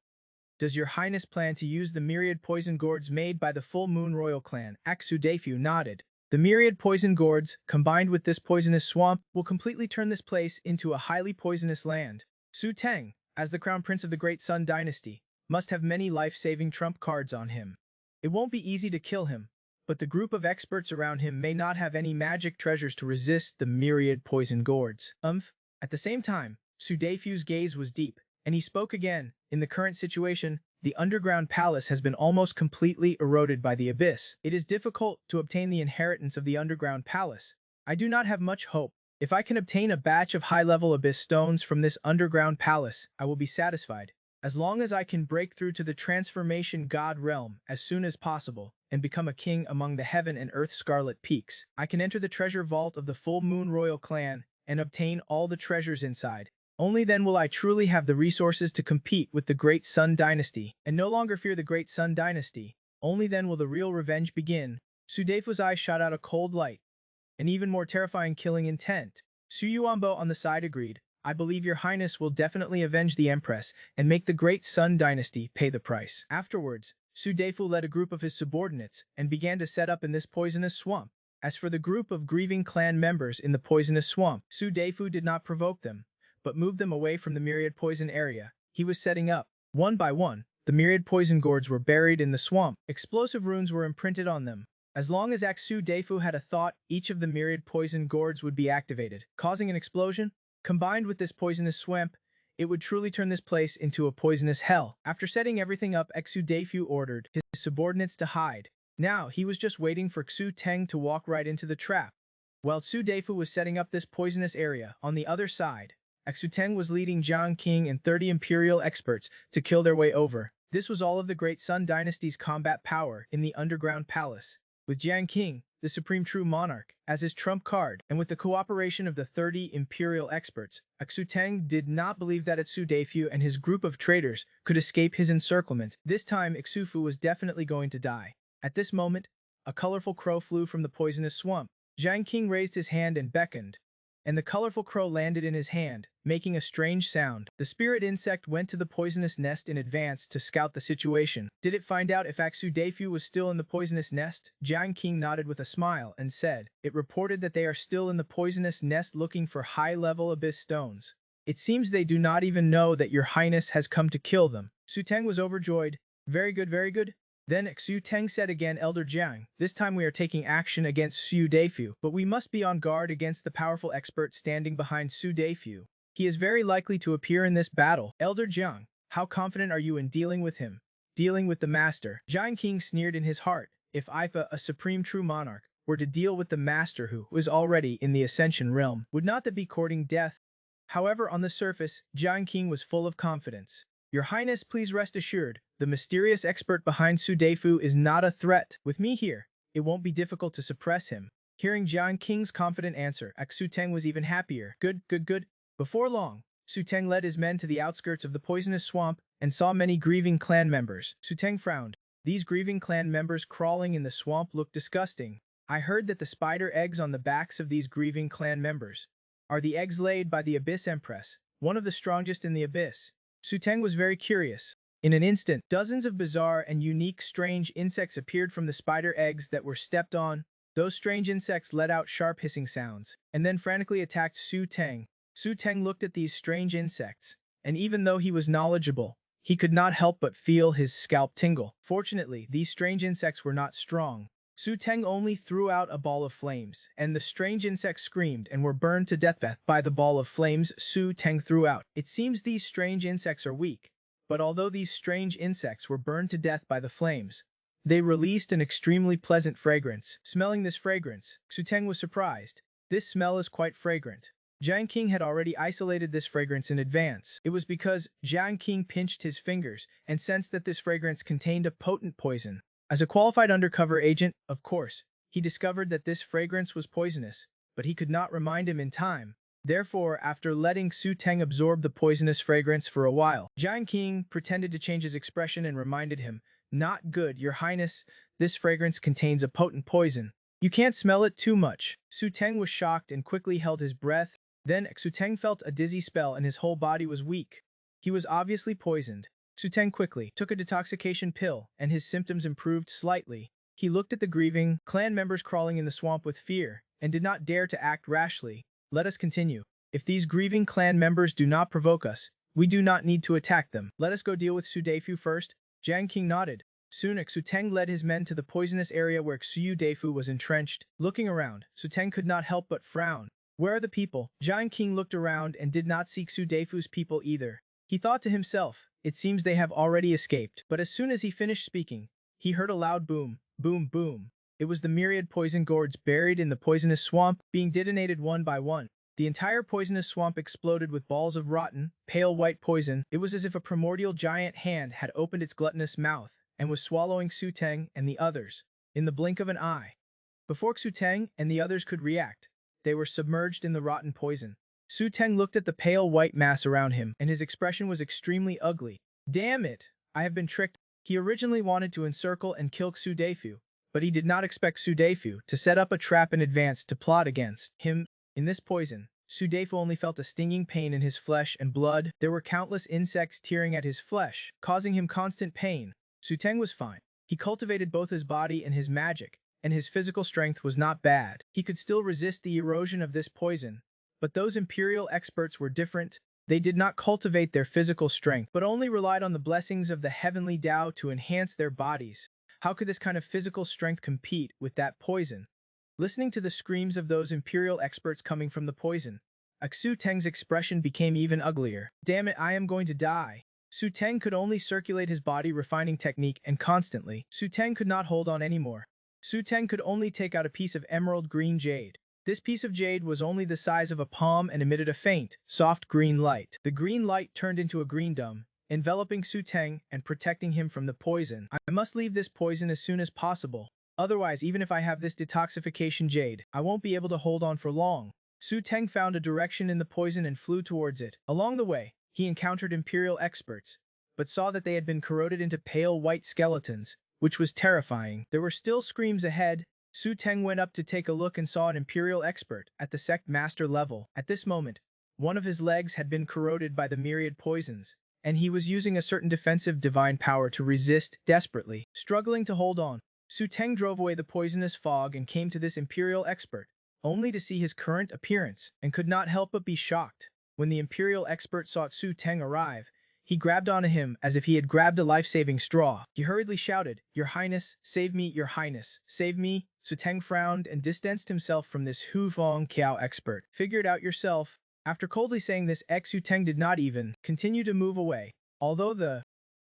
Does your Highness plan to use the myriad poison gourds made by the Full Moon Royal Clan? Sudefu nodded. The myriad poison gourds, combined with this poisonous swamp, will completely turn this place into a highly poisonous land. Xu Teng, as the Crown Prince of the Great Sun Dynasty, must have many life-saving trump cards on him. It won't be easy to kill him, but the group of experts around him may not have any magic treasures to resist the myriad poison gourds. At the same time, Sudefu's gaze was deep, and he spoke again. In the current situation, the underground palace has been almost completely eroded by the abyss. It is difficult to obtain the inheritance of the underground palace. I do not have much hope. If I can obtain a batch of high-level abyss stones from this underground palace, I will be satisfied. As long as I can break through to the transformation god realm as soon as possible and become a king among the heaven and earth scarlet peaks, I can enter the treasure vault of the Full Moon Royal Clan and obtain all the treasures inside. Only then will I truly have the resources to compete with the Great Sun Dynasty, and no longer fear the Great Sun Dynasty. Only then will the real revenge begin. Sudefu's eyes shot out a cold light. An even more terrifying killing intent. Suyuambo on the side agreed. I believe your Highness will definitely avenge the Empress and make the Great Sun Dynasty pay the price. Afterwards, Sudefu led a group of his subordinates and began to set up in this poisonous swamp. As for the group of grieving clan members in the poisonous swamp, Sudefu did not provoke them, but moved them away from the myriad poison area he was setting up. One by one, the myriad poison gourds were buried in the swamp. Explosive runes were imprinted on them. As long as Sudefu had a thought, each of the myriad poison gourds would be activated, causing an explosion. Combined with this poisonous swamp, It would truly turn this place into a poisonous hell. After setting everything up, Xu Deifu ordered his subordinates to hide. Now, he was just waiting for Xu Teng to walk right into the trap. While Xu Deifu was setting up this poisonous area, on the other side, Xu Teng was leading Jiang Qing and 30 imperial experts to kill their way over. This was all of the Great Sun Dynasty's combat power in the underground palace, with Jiang Qing, the supreme true monarch, as his trump card, and with the cooperation of the 30 imperial experts, Xu Teng did not believe that Xu Deifu and his group of traitors could escape his encirclement. This time, Xu Fu was definitely going to die. At this moment, a colorful crow flew from the poisonous swamp. Jiang Qing raised his hand and beckoned, and the colorful crow landed in his hand, making a strange sound. The spirit insect went to the poisonous nest in advance to scout the situation. Did it find out if Xu Deifu was still in the poisonous nest? Jiang Qing nodded with a smile and said, "It reported that they are still in the poisonous nest looking for high-level abyss stones. It seems they do not even know that your highness has come to kill them." Xu Teng was overjoyed. Very good, very good. Then Xu Teng said again, "Elder Jiang, this time we are taking action against Xu Deifu, but we must be on guard against the powerful expert standing behind Xu Deifu. He is very likely to appear in this battle. Elder Jiang, how confident are you in dealing with him? Dealing with the master?" Jiang Qing sneered in his heart. If Ifa, a supreme true monarch, were to deal with the master who was already in the Ascension realm, would not that be courting death? However, on the surface, Jiang Qing was full of confidence. "Your Highness, please rest assured, the mysterious expert behind Xu Deifu is not a threat. With me here, it won't be difficult to suppress him." Hearing Jiang Qing's confident answer, Xu Teng was even happier. Good, good, good. Before long, Xu Teng led his men to the outskirts of the poisonous swamp and saw many grieving clan members. Xu Teng frowned. These grieving clan members crawling in the swamp looked disgusting. I heard that the spider eggs on the backs of these grieving clan members are the eggs laid by the Abyss Empress, one of the strongest in the Abyss. Xu Teng was very curious. In an instant, dozens of bizarre and unique strange insects appeared from the spider eggs that were stepped on. Those strange insects let out sharp hissing sounds, and then frantically attacked Xu Teng. Xu Teng looked at these strange insects, and even though he was knowledgeable, he could not help but feel his scalp tingle. Fortunately, these strange insects were not strong. Xu Teng only threw out a ball of flames, and the strange insects screamed and were burned to death by the ball of flames Xu Teng threw out. It seems these strange insects are weak, but although these strange insects were burned to death by the flames, they released an extremely pleasant fragrance. Smelling this fragrance, Xu Teng was surprised. This smell is quite fragrant. Jiang Qing had already isolated this fragrance in advance. It was because Jiang Qing pinched his fingers and sensed that this fragrance contained a potent poison. As a qualified undercover agent, of course, he discovered that this fragrance was poisonous, but he could not remind him in time. Therefore, after letting Xu Teng absorb the poisonous fragrance for a while, Jiang Qing pretended to change his expression and reminded him, "Not good, Your Highness, this fragrance contains a potent poison. You can't smell it too much." Xu Teng was shocked and quickly held his breath. Then Xu Teng felt a dizzy spell and his whole body was weak. He was obviously poisoned. Xu Teng quickly took a detoxification pill, and his symptoms improved slightly. He looked at the grieving clan members crawling in the swamp with fear, and did not dare to act rashly. "Let us continue. If these grieving clan members do not provoke us, we do not need to attack them. Let us go deal with Xu Deifu first." Jiang Qing nodded. Soon Xu Teng led his men to the poisonous area where Xu Deifu was entrenched. Looking around, Xu Teng could not help but frown. Where are the people? Jiang Qing looked around and did not see Xu Deifu's people either. He thought to himself, it seems they have already escaped. But as soon as he finished speaking, he heard a loud boom, boom, boom. It was the myriad poison gourds buried in the poisonous swamp being detonated one by one. The entire poisonous swamp exploded with balls of rotten, pale white poison. It was as if a primordial giant hand had opened its gluttonous mouth and was swallowing Xu Teng and the others in the blink of an eye. Before Xu Teng and the others could react, they were submerged in the rotten poison. Xu Teng looked at the pale white mass around him, and his expression was extremely ugly. "Damn it! I have been tricked." He originally wanted to encircle and kill Xu Deifu, but he did not expect Xu Deifu to set up a trap in advance to plot against him. In this poison, Xu Deifu only felt a stinging pain in his flesh and blood. There were countless insects tearing at his flesh, causing him constant pain. Xu Teng was fine. He cultivated both his body and his magic, and his physical strength was not bad. He could still resist the erosion of this poison. But those imperial experts were different. They did not cultivate their physical strength, but only relied on the blessings of the heavenly Tao to enhance their bodies. How could this kind of physical strength compete with that poison? Listening to the screams of those imperial experts coming from the poison, Xu Teng's expression became even uglier. Damn it, I am going to die. Su Teng could only circulate his body refining technique and constantly. Su Teng could not hold on anymore. Su Teng could only take out a piece of emerald green jade. This piece of jade was only the size of a palm and emitted a faint, soft green light. The green light turned into a green dome, enveloping Su Teng and protecting him from the poison. I must leave this poison as soon as possible. Otherwise, even if I have this detoxification jade, I won't be able to hold on for long. Su Teng found a direction in the poison and flew towards it. Along the way, he encountered imperial experts, but saw that they had been corroded into pale white skeletons, which was terrifying. There were still screams ahead. Su Teng went up to take a look and saw an imperial expert at the sect master level. At this moment, one of his legs had been corroded by the myriad poisons, and he was using a certain defensive divine power to resist desperately. Struggling to hold on, Su Teng drove away the poisonous fog and came to this imperial expert, only to see his current appearance, and could not help but be shocked. When the imperial expert saw Su Teng arrive, he grabbed onto him as if he had grabbed a life-saving straw. He hurriedly shouted, "Your Highness, save me, Your Highness, save me." Su Teng frowned and distanced himself from this Hu Fong Kiao expert. "Figure it out yourself." After coldly saying this, Su Teng did not even continue to move away. Although the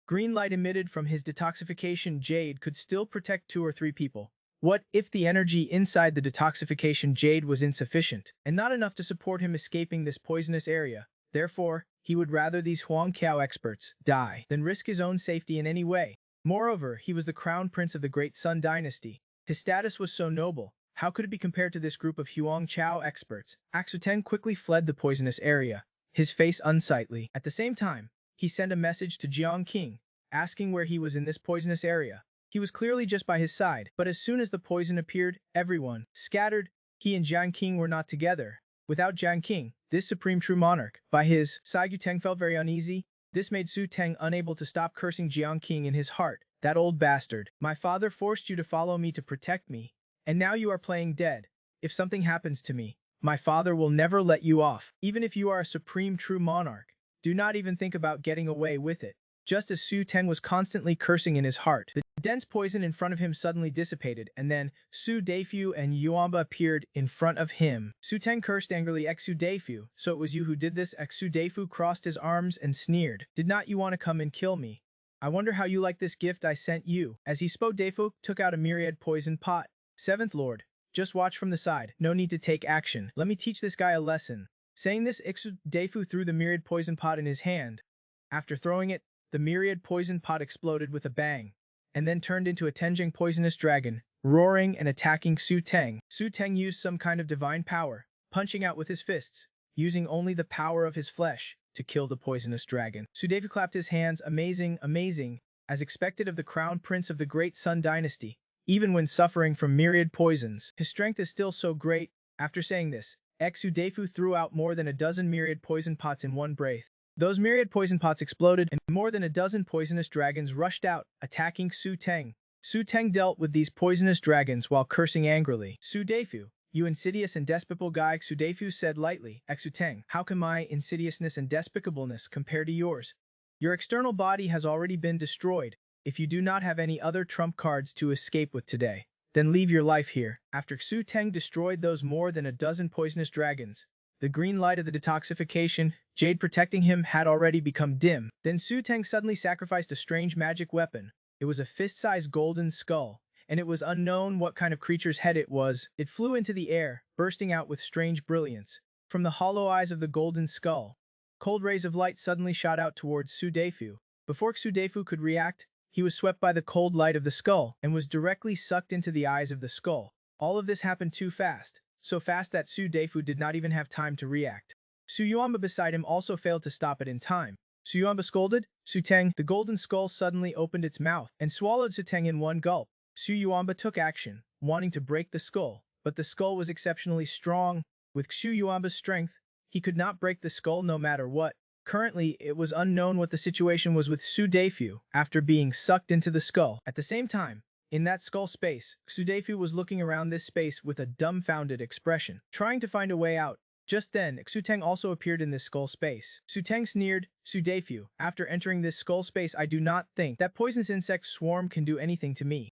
green light emitted from his detoxification jade could still protect 2 or 3 people. What if the energy inside the detoxification jade was insufficient, and not enough to support him escaping this poisonous area? Therefore, he would rather these Huang Kiao experts die than risk his own safety in any way. Moreover, he was the crown prince of the Great Sun Dynasty. His status was so noble, how could it be compared to this group of Huang Chao experts? Su Teng quickly fled the poisonous area, his face unsightly. At the same time, he sent a message to Jiang Qing, asking where he was in this poisonous area. He was clearly just by his side, but as soon as the poison appeared, everyone scattered. He and Jiang Qing were not together. Without Jiang Qing, this supreme true monarch, by his side, Su Teng felt very uneasy. This made Su Teng unable to stop cursing Jiang Qing in his heart. That old bastard. My father forced you to follow me to protect me, and now you are playing dead. If something happens to me, my father will never let you off. Even if you are a supreme true monarch, do not even think about getting away with it. Just as Su Teng was constantly cursing in his heart, the dense poison in front of him suddenly dissipated, and then Su Deifu and Yuanba appeared in front of him. Su Teng cursed angrily, "Xu Deifu, so it was you who did this?" Xu Deifu crossed his arms and sneered, "Did not you want to come and kill me? I wonder how you like this gift I sent you." As he spoke, Deifu took out a myriad poison pot. "Seventh Lord, just watch from the side, no need to take action. Let me teach this guy a lesson." Saying this, Xu Deifu threw the myriad poison pot in his hand. After throwing it, the myriad poison pot exploded with a bang, and then turned into a Tenjing poisonous dragon, roaring and attacking Su Teng. Su Teng used some kind of divine power, punching out with his fists, using only the power of his flesh to kill the poisonous dragon. Su Deifu clapped his hands, "Amazing, amazing," as expected of the crown prince of the Great Sun Dynasty. Even when suffering from myriad poisons, his strength is still so great. After saying this, Xu Deifu threw out more than a dozen myriad poison pots in one breath. Those myriad poison pots exploded, and more than a dozen poisonous dragons rushed out, attacking Su Teng. Su Teng dealt with these poisonous dragons while cursing angrily. "Su Deifu, you insidious and despicable guy," Su Deifu said lightly. "Xu Teng, how can my insidiousness and despicableness compare to yours? Your external body has already been destroyed. If you do not have any other trump cards to escape with today, then leave your life here." After Su Teng destroyed those more than a dozen poisonous dragons, the green light of the detoxification jade protecting him had already become dim. Then Su Teng suddenly sacrificed a strange magic weapon. It was a fist-sized golden skull, and it was unknown what kind of creature's head it was. It flew into the air, bursting out with strange brilliance. From the hollow eyes of the golden skull, cold rays of light suddenly shot out towards Su Deifu. Before Su Deifu could react, he was swept by the cold light of the skull and was directly sucked into the eyes of the skull. All of this happened too fast, so fast that Su Deifu did not even have time to react. Su Yuanba beside him also failed to stop it in time. Su Yuanba scolded, "Su Teng." The golden skull suddenly opened its mouth and swallowed Su Teng in one gulp. Su Yuanba took action, wanting to break the skull, but the skull was exceptionally strong. With Su Yuanba's strength, he could not break the skull no matter what. Currently, it was unknown what the situation was with Su Deifu after being sucked into the skull. At the same time, in that skull space, Su Deifu was looking around this space with a dumbfounded expression, trying to find a way out. Just then, Su Teng also appeared in this skull space. Su Teng sneered, "Su Deifu, after entering this skull space, I do not think that poisonous insect swarm can do anything to me."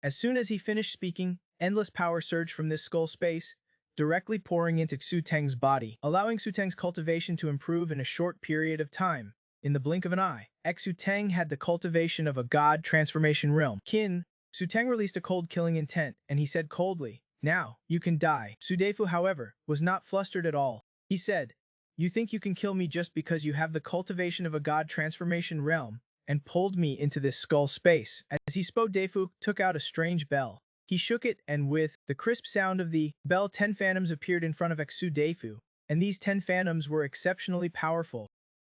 As soon as he finished speaking, endless power surged from this skull space. directly pouring into Xu Teng's body, allowing Xu Teng's cultivation to improve in a short period of time. In the blink of an eye, Xu Teng had the cultivation of a god transformation realm. Xu Teng released a cold killing intent, and he said coldly, "Now, you can die." Su Deifu, however, was not flustered at all. He said, "You think you can kill me just because you have the cultivation of a god transformation realm, and pulled me into this skull space." As he spoke, Deifu took out a strange bell. He shook it, and with the crisp sound of the bell, 10 phantoms appeared in front of Xu Deifu, and these 10 phantoms were exceptionally powerful.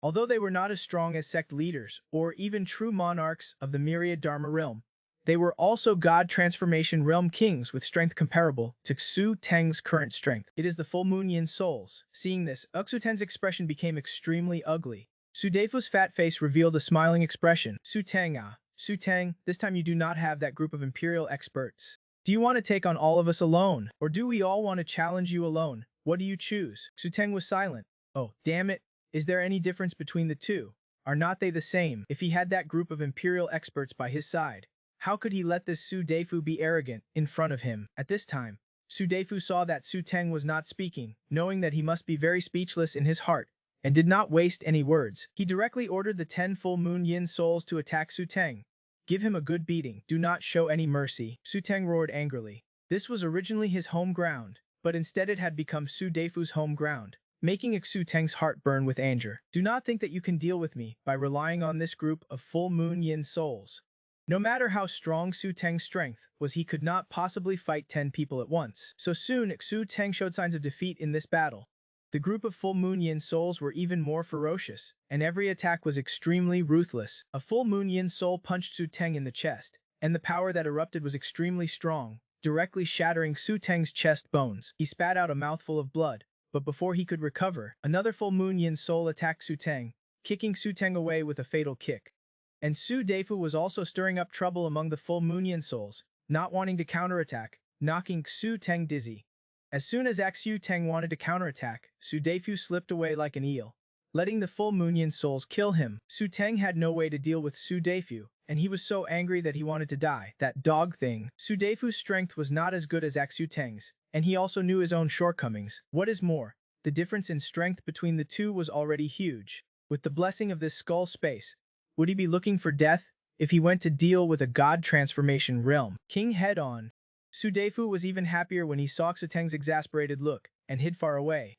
Although they were not as strong as sect leaders, or even true monarchs of the myriad Dharma realm, they were also God Transformation Realm kings with strength comparable to Xu Teng's current strength. It is the full moon yin souls. Seeing this, Xu Teng's expression became extremely ugly. Su Deifu's fat face revealed a smiling expression. Su Teng, this time you do not have that group of imperial experts. Do you want to take on all of us alone, or do we all want to challenge you alone? What do you choose? Su Teng was silent. Oh, damn it. Is there any difference between the two? Are not they the same? If he had that group of imperial experts by his side, how could he let this Su Deifu be arrogant in front of him? At this time, Su Deifu saw that Su Teng was not speaking, knowing that he must be very speechless in his heart, and did not waste any words. He directly ordered the 10 full moon yin souls to attack Su Teng. Give him a good beating. Do not show any mercy. Su Teng roared angrily. This was originally his home ground, but instead it had become Su Deifu's home ground, making Xu Teng's heart burn with anger. Do not think that you can deal with me by relying on this group of full moon yin souls. No matter how strong Xu Teng's strength was, he could not possibly fight 10 people at once. So soon, Xu Teng showed signs of defeat in this battle. The group of full moon yin souls were even more ferocious, and every attack was extremely ruthless. A full moon yin soul punched Xu Teng in the chest, and the power that erupted was extremely strong, directly shattering Xu Teng's chest bones. He spat out a mouthful of blood, but before he could recover, another full moon yin soul attacked Xu Teng, kicking Xu Teng away with a fatal kick. And Su Deifu was also stirring up trouble among the full moon yin souls, not wanting to counterattack, knocking Xu Teng dizzy. As soon as Xu Teng wanted to counterattack, Su Deifu slipped away like an eel, letting the full moon yin souls kill him. Su Teng had no way to deal with Su Deifu, and he was so angry that he wanted to die. That dog thing. Su Deifu's strength was not as good as Xu Teng's, and he also knew his own shortcomings. What is more, the difference in strength between the two was already huge. With the blessing of this skull space, would he be looking for death if he went to deal with a god transformation realm king head-on? Su Deifu was even happier when he saw Xu Teng's exasperated look, and hid far away.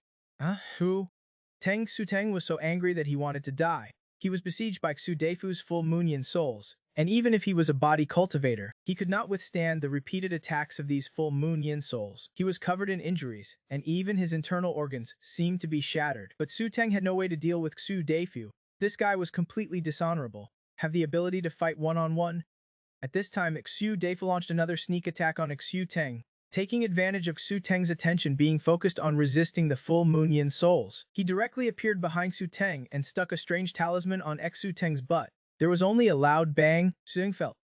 Who? Xu Teng was so angry that he wanted to die. He was besieged by Xu Deifu's full moon yin souls, and even if he was a body cultivator, he could not withstand the repeated attacks of these full moon yin souls. He was covered in injuries, and even his internal organs seemed to be shattered. But Xu Teng had no way to deal with Xu Deifu. This guy was completely dishonorable. Have the ability to fight one-on-one? At this time, Xu Deifu launched another sneak attack on Xu Teng, taking advantage of Xu Teng's attention being focused on resisting the full moon yin souls. He directly appeared behind Xu Teng and stuck a strange talisman on Xu Teng's butt. There was only a loud bang. Xu Teng felt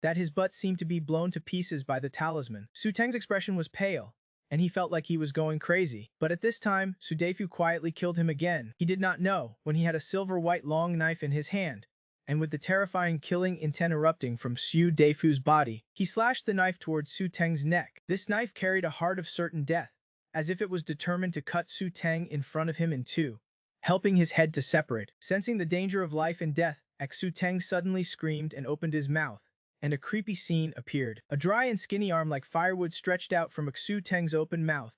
that his butt seemed to be blown to pieces by the talisman. Xu Teng's expression was pale, and he felt like he was going crazy. But at this time, Su Deifu quietly killed him again. He did not know when he had a silver-white long knife in his hand, and with the terrifying killing intent erupting from Su Deifu's body, he slashed the knife towards Xu Teng's neck. This knife carried a heart of certain death, as if it was determined to cut Xu Teng in front of him in two, helping his head to separate. Sensing the danger of life and death, Xu Teng suddenly screamed and opened his mouth, and a creepy scene appeared. A dry and skinny arm like firewood stretched out from Xu Teng's open mouth,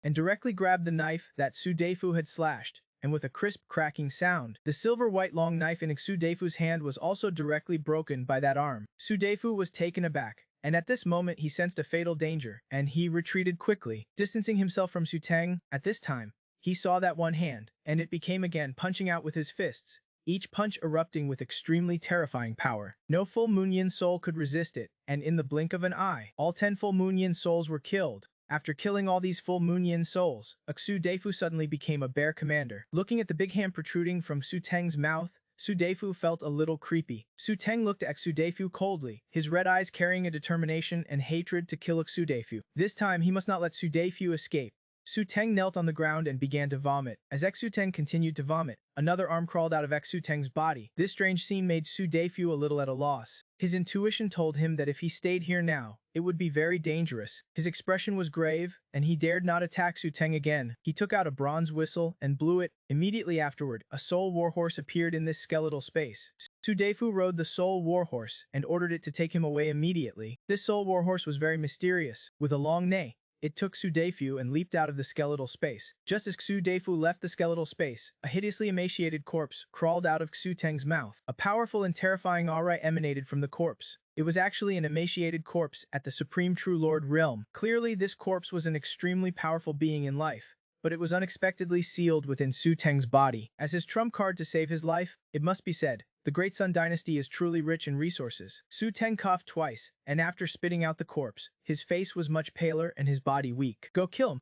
and directly grabbed the knife that Su Deifu had slashed, and with a crisp cracking sound, the silver-white long knife in Xu Deifu's hand was also directly broken by that arm. Su Deifu was taken aback, and at this moment he sensed a fatal danger, and he retreated quickly, distancing himself from Xu Teng. At this time, he saw that one hand, and it became again punching out with his fists, each punch erupting with extremely terrifying power. No full moon yin soul could resist it, and in the blink of an eye, all 10 full moon yin souls were killed. After killing all these full moon yin souls, Xu Deifu suddenly became a bear commander. Looking at the big hand protruding from Xu Teng's mouth, Su Deifu felt a little creepy. Xu Teng looked at Xu Deifu coldly, his red eyes carrying a determination and hatred to kill Xu Deifu. This time he must not let Xu Deifu escape. Su Teng knelt on the ground and began to vomit. As Xu Teng continued to vomit, another arm crawled out of Xu Teng's body. This strange scene made Su Deifu a little at a loss. His intuition told him that if he stayed here now, it would be very dangerous. His expression was grave, and he dared not attack Su Teng again. He took out a bronze whistle and blew it. Immediately afterward, a soul warhorse appeared in this skeletal space. Su Deifu rode the soul warhorse and ordered it to take him away immediately. This soul warhorse was very mysterious. With a long neigh, it took Su Deifu and leaped out of the skeletal space. Just as Su Deifu left the skeletal space, a hideously emaciated corpse crawled out of Xu Teng's mouth. A powerful and terrifying aura emanated from the corpse. It was actually an emaciated corpse at the Supreme True Lord realm. Clearly, this corpse was an extremely powerful being in life, but it was unexpectedly sealed within Su Teng's body. As his trump card to save his life, it must be said, the Great Sun Dynasty is truly rich in resources. Su Teng coughed twice, and after spitting out the corpse, his face was much paler and his body weak. Go kill him.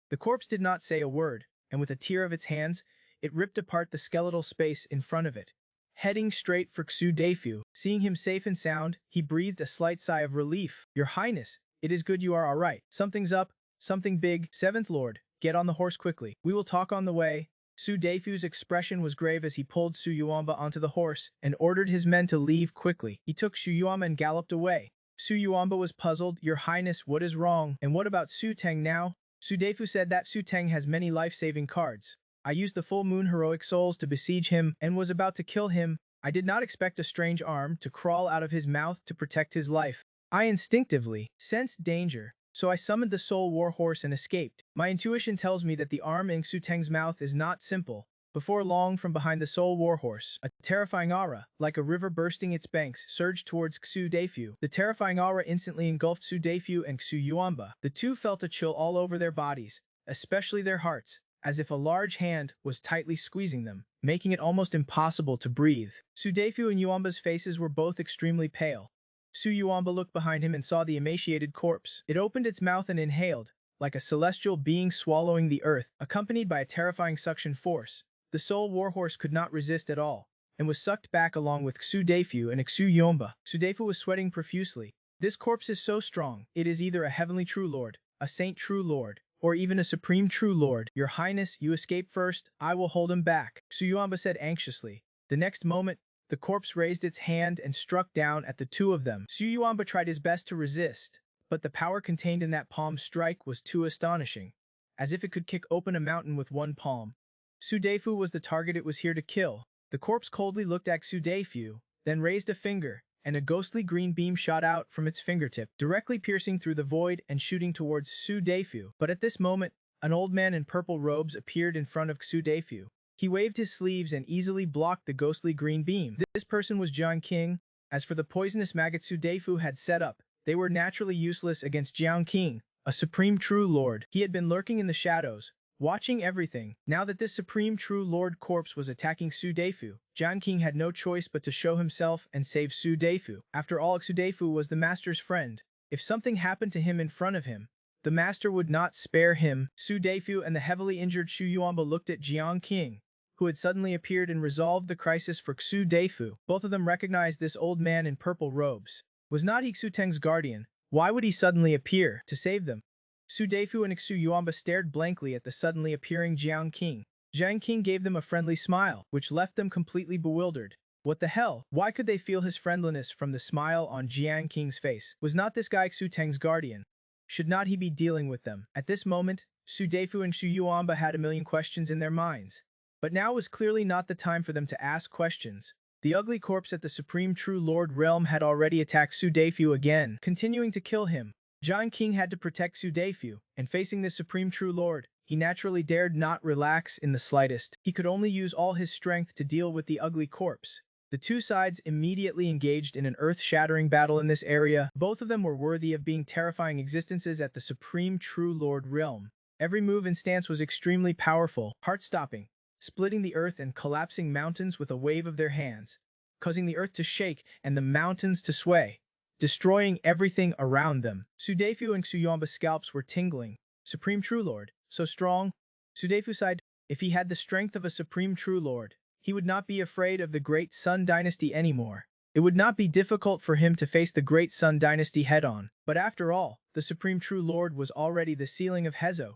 The corpse did not say a word, and with a tear of its hands, it ripped apart the skeletal space in front of it. Heading straight for Su Deifu, seeing him safe and sound, he breathed a slight sigh of relief. Your Highness, it is good you are alright. Something's up, something big. Seventh Lord, get on the horse quickly. We will talk on the way. Su Deifu's expression was grave as he pulled Su Yuamba onto the horse and ordered his men to leave quickly. He took Su Yuamba and galloped away. Su Yuamba was puzzled. Your Highness, what is wrong? And what about Su Teng now? Su Deifu said that Su Teng has many life-saving cards. I used the full moon heroic souls to besiege him and was about to kill him. I did not expect a strange arm to crawl out of his mouth to protect his life. I instinctively sensed danger, so I summoned the soul warhorse and escaped. My intuition tells me that the arm in Xu Teng's mouth is not simple. Before long, from behind the soul warhorse, a terrifying aura, like a river bursting its banks, surged towards Xu Deifu. The terrifying aura instantly engulfed Su Deifu and Xu Yuamba. The two felt a chill all over their bodies, especially their hearts, as if a large hand was tightly squeezing them, making it almost impossible to breathe. Su Deifu and Yuamba's faces were both extremely pale. Su Yuamba looked behind him and saw the emaciated corpse. It opened its mouth and inhaled, like a celestial being swallowing the earth, accompanied by a terrifying suction force. The soul warhorse could not resist at all, and was sucked back along with Xu Deifu and Xu Yuamba. Su Deifu was sweating profusely. This corpse is so strong. It is either a heavenly true lord, a saint true lord, or even a supreme true lord. Your Highness, you escape first. I will hold him back, Xu Yuamba said anxiously. The next moment, the corpse raised its hand and struck down at the two of them. Xu Yuamba tried his best to resist, but the power contained in that palm strike was too astonishing, as if it could kick open a mountain with one palm. Su Deifu was the target it was here to kill. The corpse coldly looked at Su Deifu, then raised a finger, and a ghostly green beam shot out from its fingertip, directly piercing through the void and shooting towards Su Deifu. But at this moment, an old man in purple robes appeared in front of Su Deifu. He waved his sleeves and easily blocked the ghostly green beam. This person was Jiang Qing. As for the poisonous maggots Su Deifu had set up, they were naturally useless against Jiang Qing, a supreme true lord. He had been lurking in the shadows, watching everything. Now that this supreme true lord corpse was attacking Su Deifu, Jiang Qing had no choice but to show himself and save Su Deifu. After all, Su Deifu was the master's friend. If something happened to him in front of him, the master would not spare him. Su Deifu and the heavily injured Xu Yuamba looked at Jiang Qing, who had suddenly appeared and resolved the crisis for Xu Deifu. Both of them recognized this old man in purple robes. Was not he Xu Teng's guardian? Why would he suddenly appear to save them? Su Deifu and Xu Yuamba stared blankly at the suddenly appearing Jiang Qing. Jiang Qing gave them a friendly smile, which left them completely bewildered. What the hell? Why could they feel his friendliness from the smile on Jiang Qing's face? Was not this guy Xu Teng's guardian? Should not he be dealing with them? At this moment, Su Deifu and Xu Yuamba had a million questions in their minds. But now was clearly not the time for them to ask questions. The ugly corpse at the Supreme True Lord realm had already attacked Su Deifu again, continuing to kill him. Jiang Qing had to protect Su Deifu, and facing the Supreme True Lord, he naturally dared not relax in the slightest. He could only use all his strength to deal with the ugly corpse. The two sides immediately engaged in an earth-shattering battle in this area. Both of them were worthy of being terrifying existences at the Supreme True Lord realm. Every move and stance was extremely powerful, heart-stopping, splitting the earth and collapsing mountains with a wave of their hands, causing the earth to shake and the mountains to sway, destroying everything around them. Su Deifu and Xu Yuamba's scalps were tingling. Supreme True Lord, so strong? Su Deifu sighed. If he had the strength of a Supreme True Lord, he would not be afraid of the Great Sun Dynasty anymore. It would not be difficult for him to face the Great Sun Dynasty head-on. But after all, the Supreme True Lord was already the ceiling of Hezo.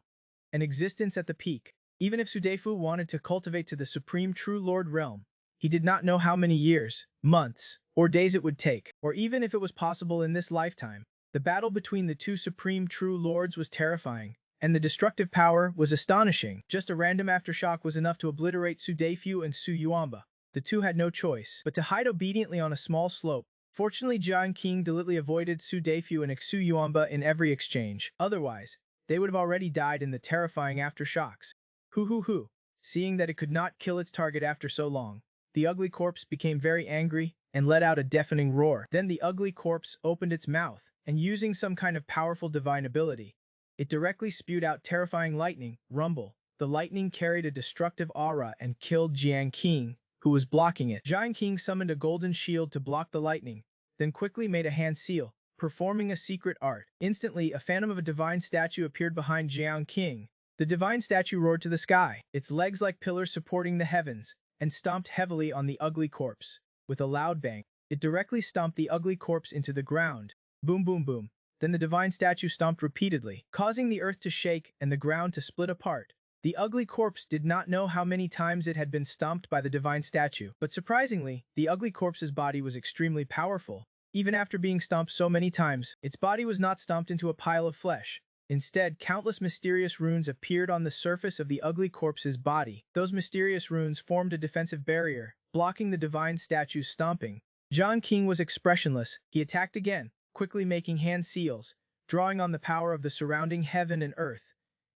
an existence at the peak. Even if Sudefu wanted to cultivate to the supreme true lord realm, he did not know how many years, months, or days it would take, or even if it was possible in this lifetime. The battle between the two supreme true lords was terrifying, and the destructive power was astonishing. Just a random aftershock was enough to obliterate Sudefu and Su Yuanba. The two had no choice but to hide obediently on a small slope. Fortunately, Jiang Qing deliberately avoided Sudefu and Su Yuanba in every exchange. Otherwise, they would have already died in the terrifying aftershocks. Hoo. Seeing that it could not kill its target after so long, the ugly corpse became very angry and let out a deafening roar. Then the ugly corpse opened its mouth, and using some kind of powerful divine ability, it directly spewed out terrifying lightning, rumble. The lightning carried a destructive aura and killed Jiang Qing, who was blocking it. Jiang Qing summoned a golden shield to block the lightning, then quickly made a hand seal, performing a secret art. Instantly, a phantom of a divine statue appeared behind Jiang Qing. The divine statue roared to the sky, its legs like pillars supporting the heavens, and stomped heavily on the ugly corpse. With a loud bang, it directly stomped the ugly corpse into the ground. Boom boom boom. Then the divine statue stomped repeatedly, causing the earth to shake and the ground to split apart. The ugly corpse did not know how many times it had been stomped by the divine statue, but surprisingly, the ugly corpse's body was extremely powerful. Even after being stomped so many times, its body was not stomped into a pile of flesh. Instead, countless mysterious runes appeared on the surface of the ugly corpse's body. Those mysterious runes formed a defensive barrier, blocking the divine statue's stomping. Jiang Qing was expressionless. He attacked again, quickly making hand seals, drawing on the power of the surrounding heaven and earth,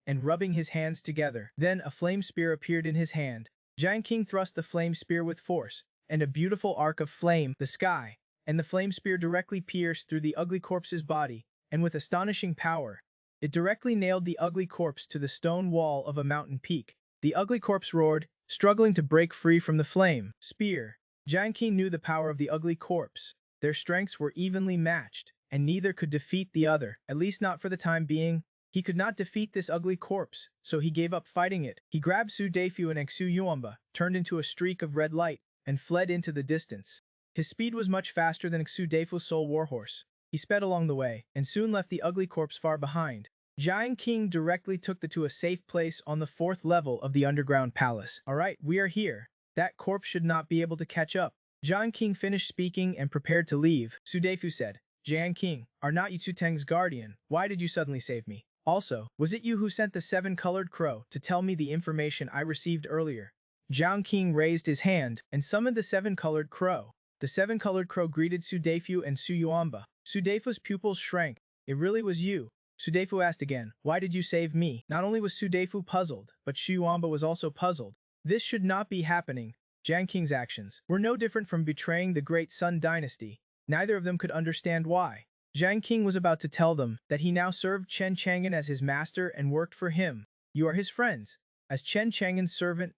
and rubbing his hands together. Then a flame spear appeared in his hand. Jiang Qing thrust the flame spear with force, and a beautiful arc of flame, the sky, and the flame spear directly pierced through the ugly corpse's body, and with astonishing power, it directly nailed the ugly corpse to the stone wall of a mountain peak. The ugly corpse roared, struggling to break free from the flame spear. Jiang Qing knew the power of the ugly corpse. Their strengths were evenly matched, and neither could defeat the other, at least not for the time being. He could not defeat this ugly corpse, so he gave up fighting it. He grabbed Su Defu and Su Yuanba, turned into a streak of red light, and fled into the distance. His speed was much faster than Su Defu's soul warhorse. He sped along the way, and soon left the ugly corpse far behind. Jiang Qing directly took the to a safe place on the 4th level of the underground palace. Alright, we are here. That corpse should not be able to catch up. Jiang Qing finished speaking and prepared to leave. Su Defu said, Jiang Qing, are not you Su Teng's guardian? Why did you suddenly save me? Also, was it you who sent the 7-colored crow to tell me the information I received earlier? Jiang Qing raised his hand and summoned the 7-colored crow. The 7-colored crow greeted Su Defu and Su Yuanba. Su Defu's pupils shrank. It really was you. Su Defu asked again, why did you save me? Not only was Su Defu puzzled, but Su Yuanba was also puzzled. This should not be happening. Jiang Qing's actions were no different from betraying the Great Sun Dynasty. Neither of them could understand why. Jiang Qing was about to tell them that he now served Chen Chang'an as his master and worked for him. You are his friends. As Chen Chang'an's servant,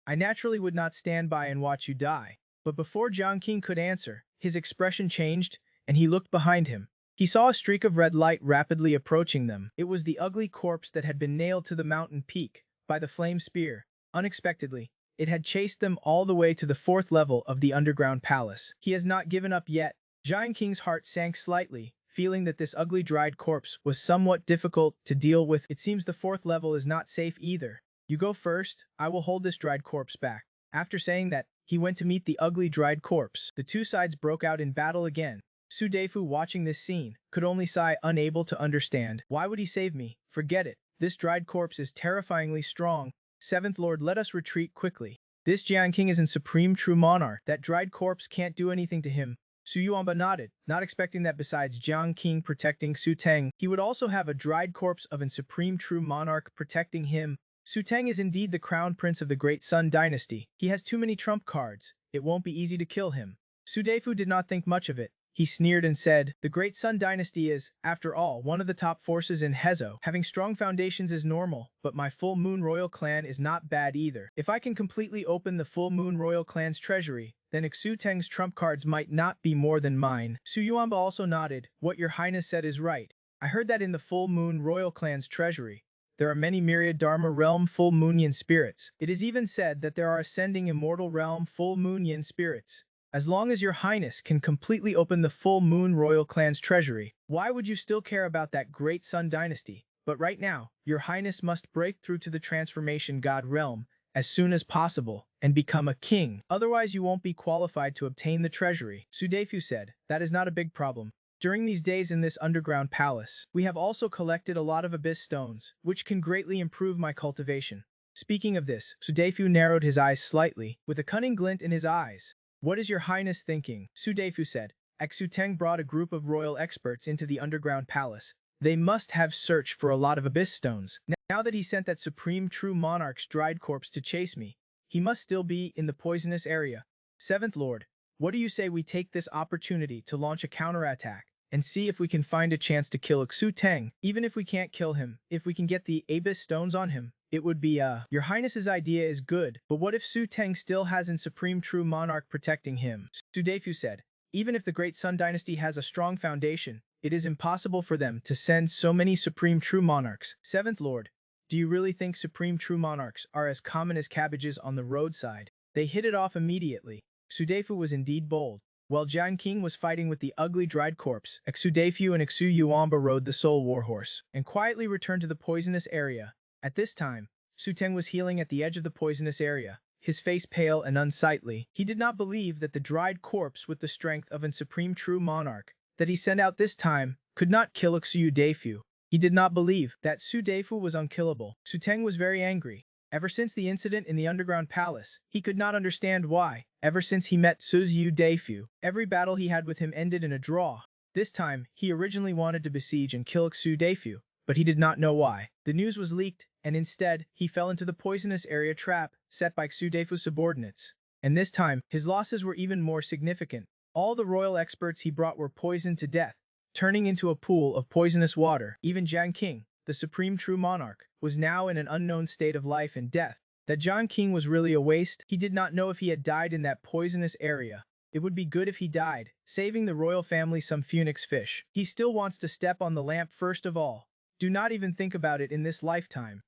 I naturally would not stand by and watch you die. But before Jiang Qing could answer, his expression changed, and he looked behind him. He saw a streak of red light rapidly approaching them. It was the ugly corpse that had been nailed to the mountain peak by the flame spear. Unexpectedly, it had chased them all the way to the 4th level of the underground palace. He has not given up yet. Jiang Qing's heart sank slightly, feeling that this ugly dried corpse was somewhat difficult to deal with. It seems the 4th level is not safe either. You go first, I will hold this dried corpse back. After saying that, he went to meet the ugly dried corpse. The two sides broke out in battle again. Su Defu, watching this scene, could only sigh, unable to understand. Why would he save me? Forget it. This dried corpse is terrifyingly strong. 7th Lord, let us retreat quickly. This Jiang Qing is in supreme true monarch. That dried corpse can't do anything to him. Su Yuanba nodded, not expecting that besides Jiang Qing protecting Su Teng, he would also have a dried corpse of a supreme true monarch protecting him. Su Teng is indeed the crown prince of the Great Sun Dynasty. He has too many trump cards. It won't be easy to kill him. Su Defu did not think much of it. He sneered and said, the Great Sun Dynasty is, after all, one of the top forces in Hezo. Having strong foundations is normal, but my Full Moon Royal Clan is not bad either. If I can completely open the Full Moon Royal Clan's treasury, then Su Teng's trump cards might not be more than mine. Su Yuanba also nodded. What your highness said is right. I heard that in the Full Moon Royal Clan's treasury, there are many myriad Dharma realm full moon yin spirits. It is even said that there are ascending immortal realm full moon yin spirits. As long as your highness can completely open the Full Moon Royal Clan's treasury, why would you still care about that Great Sun Dynasty? But right now, your highness must break through to the transformation god realm as soon as possible and become a king. Otherwise you won't be qualified to obtain the treasury. Sudefu said, that is not a big problem. During these days in this underground palace, we have also collected a lot of abyss stones, which can greatly improve my cultivation. Speaking of this, Sudefu narrowed his eyes slightly, with a cunning glint in his eyes. What is your highness thinking? Sudefu said. Xuteng brought a group of royal experts into the underground palace. They must have searched for a lot of abyss stones. Now that he sent that supreme true monarch's dried corpse to chase me, he must still be in the poisonous area. Seventh Lord, what do you say we take this opportunity to launch a counterattack and see if we can find a chance to kill Xuteng? Even if we can't kill him, if we can get the abyss stones on him, it would be Your Highness's idea is good, but what if Xuteng still has a supreme true monarch protecting him? Sudefu said. Even if the Great Sun Dynasty has a strong foundation, it is impossible for them to send so many Supreme True Monarchs. Seventh Lord, do you really think Supreme True Monarchs are as common as cabbages on the roadside? They hit it off immediately. Sudefu was indeed bold. While Jian King was fighting with the ugly dried corpse, Xudefu and Xu Yuamba rode the soul warhorse and quietly returned to the poisonous area. At this time, Xuteng was healing at the edge of the poisonous area, his face pale and unsightly. He did not believe that the dried corpse with the strength of an supreme true monarch that he sent out this time could not kill Xu. He did not believe that Sudefu was unkillable. Xuteng was very angry. Ever since the incident in the underground palace, he could not understand why. Ever since he met Defu, every battle he had with him ended in a draw. This time, he originally wanted to besiege and kill Defu, but he did not know why. The news was leaked, and instead, he fell into the poisonous area trap set by Xudefu's subordinates. And this time, his losses were even more significant. All the royal experts he brought were poisoned to death, turning into a pool of poisonous water. Even Jian King, the supreme true monarch, was now in an unknown state of life and death. That Jian King was really a waste. He did not know if he had died in that poisonous area. It would be good if he died, saving the royal family some phoenix fish. He still wants to step on the lamp first of all. Do not even think about it in this lifetime.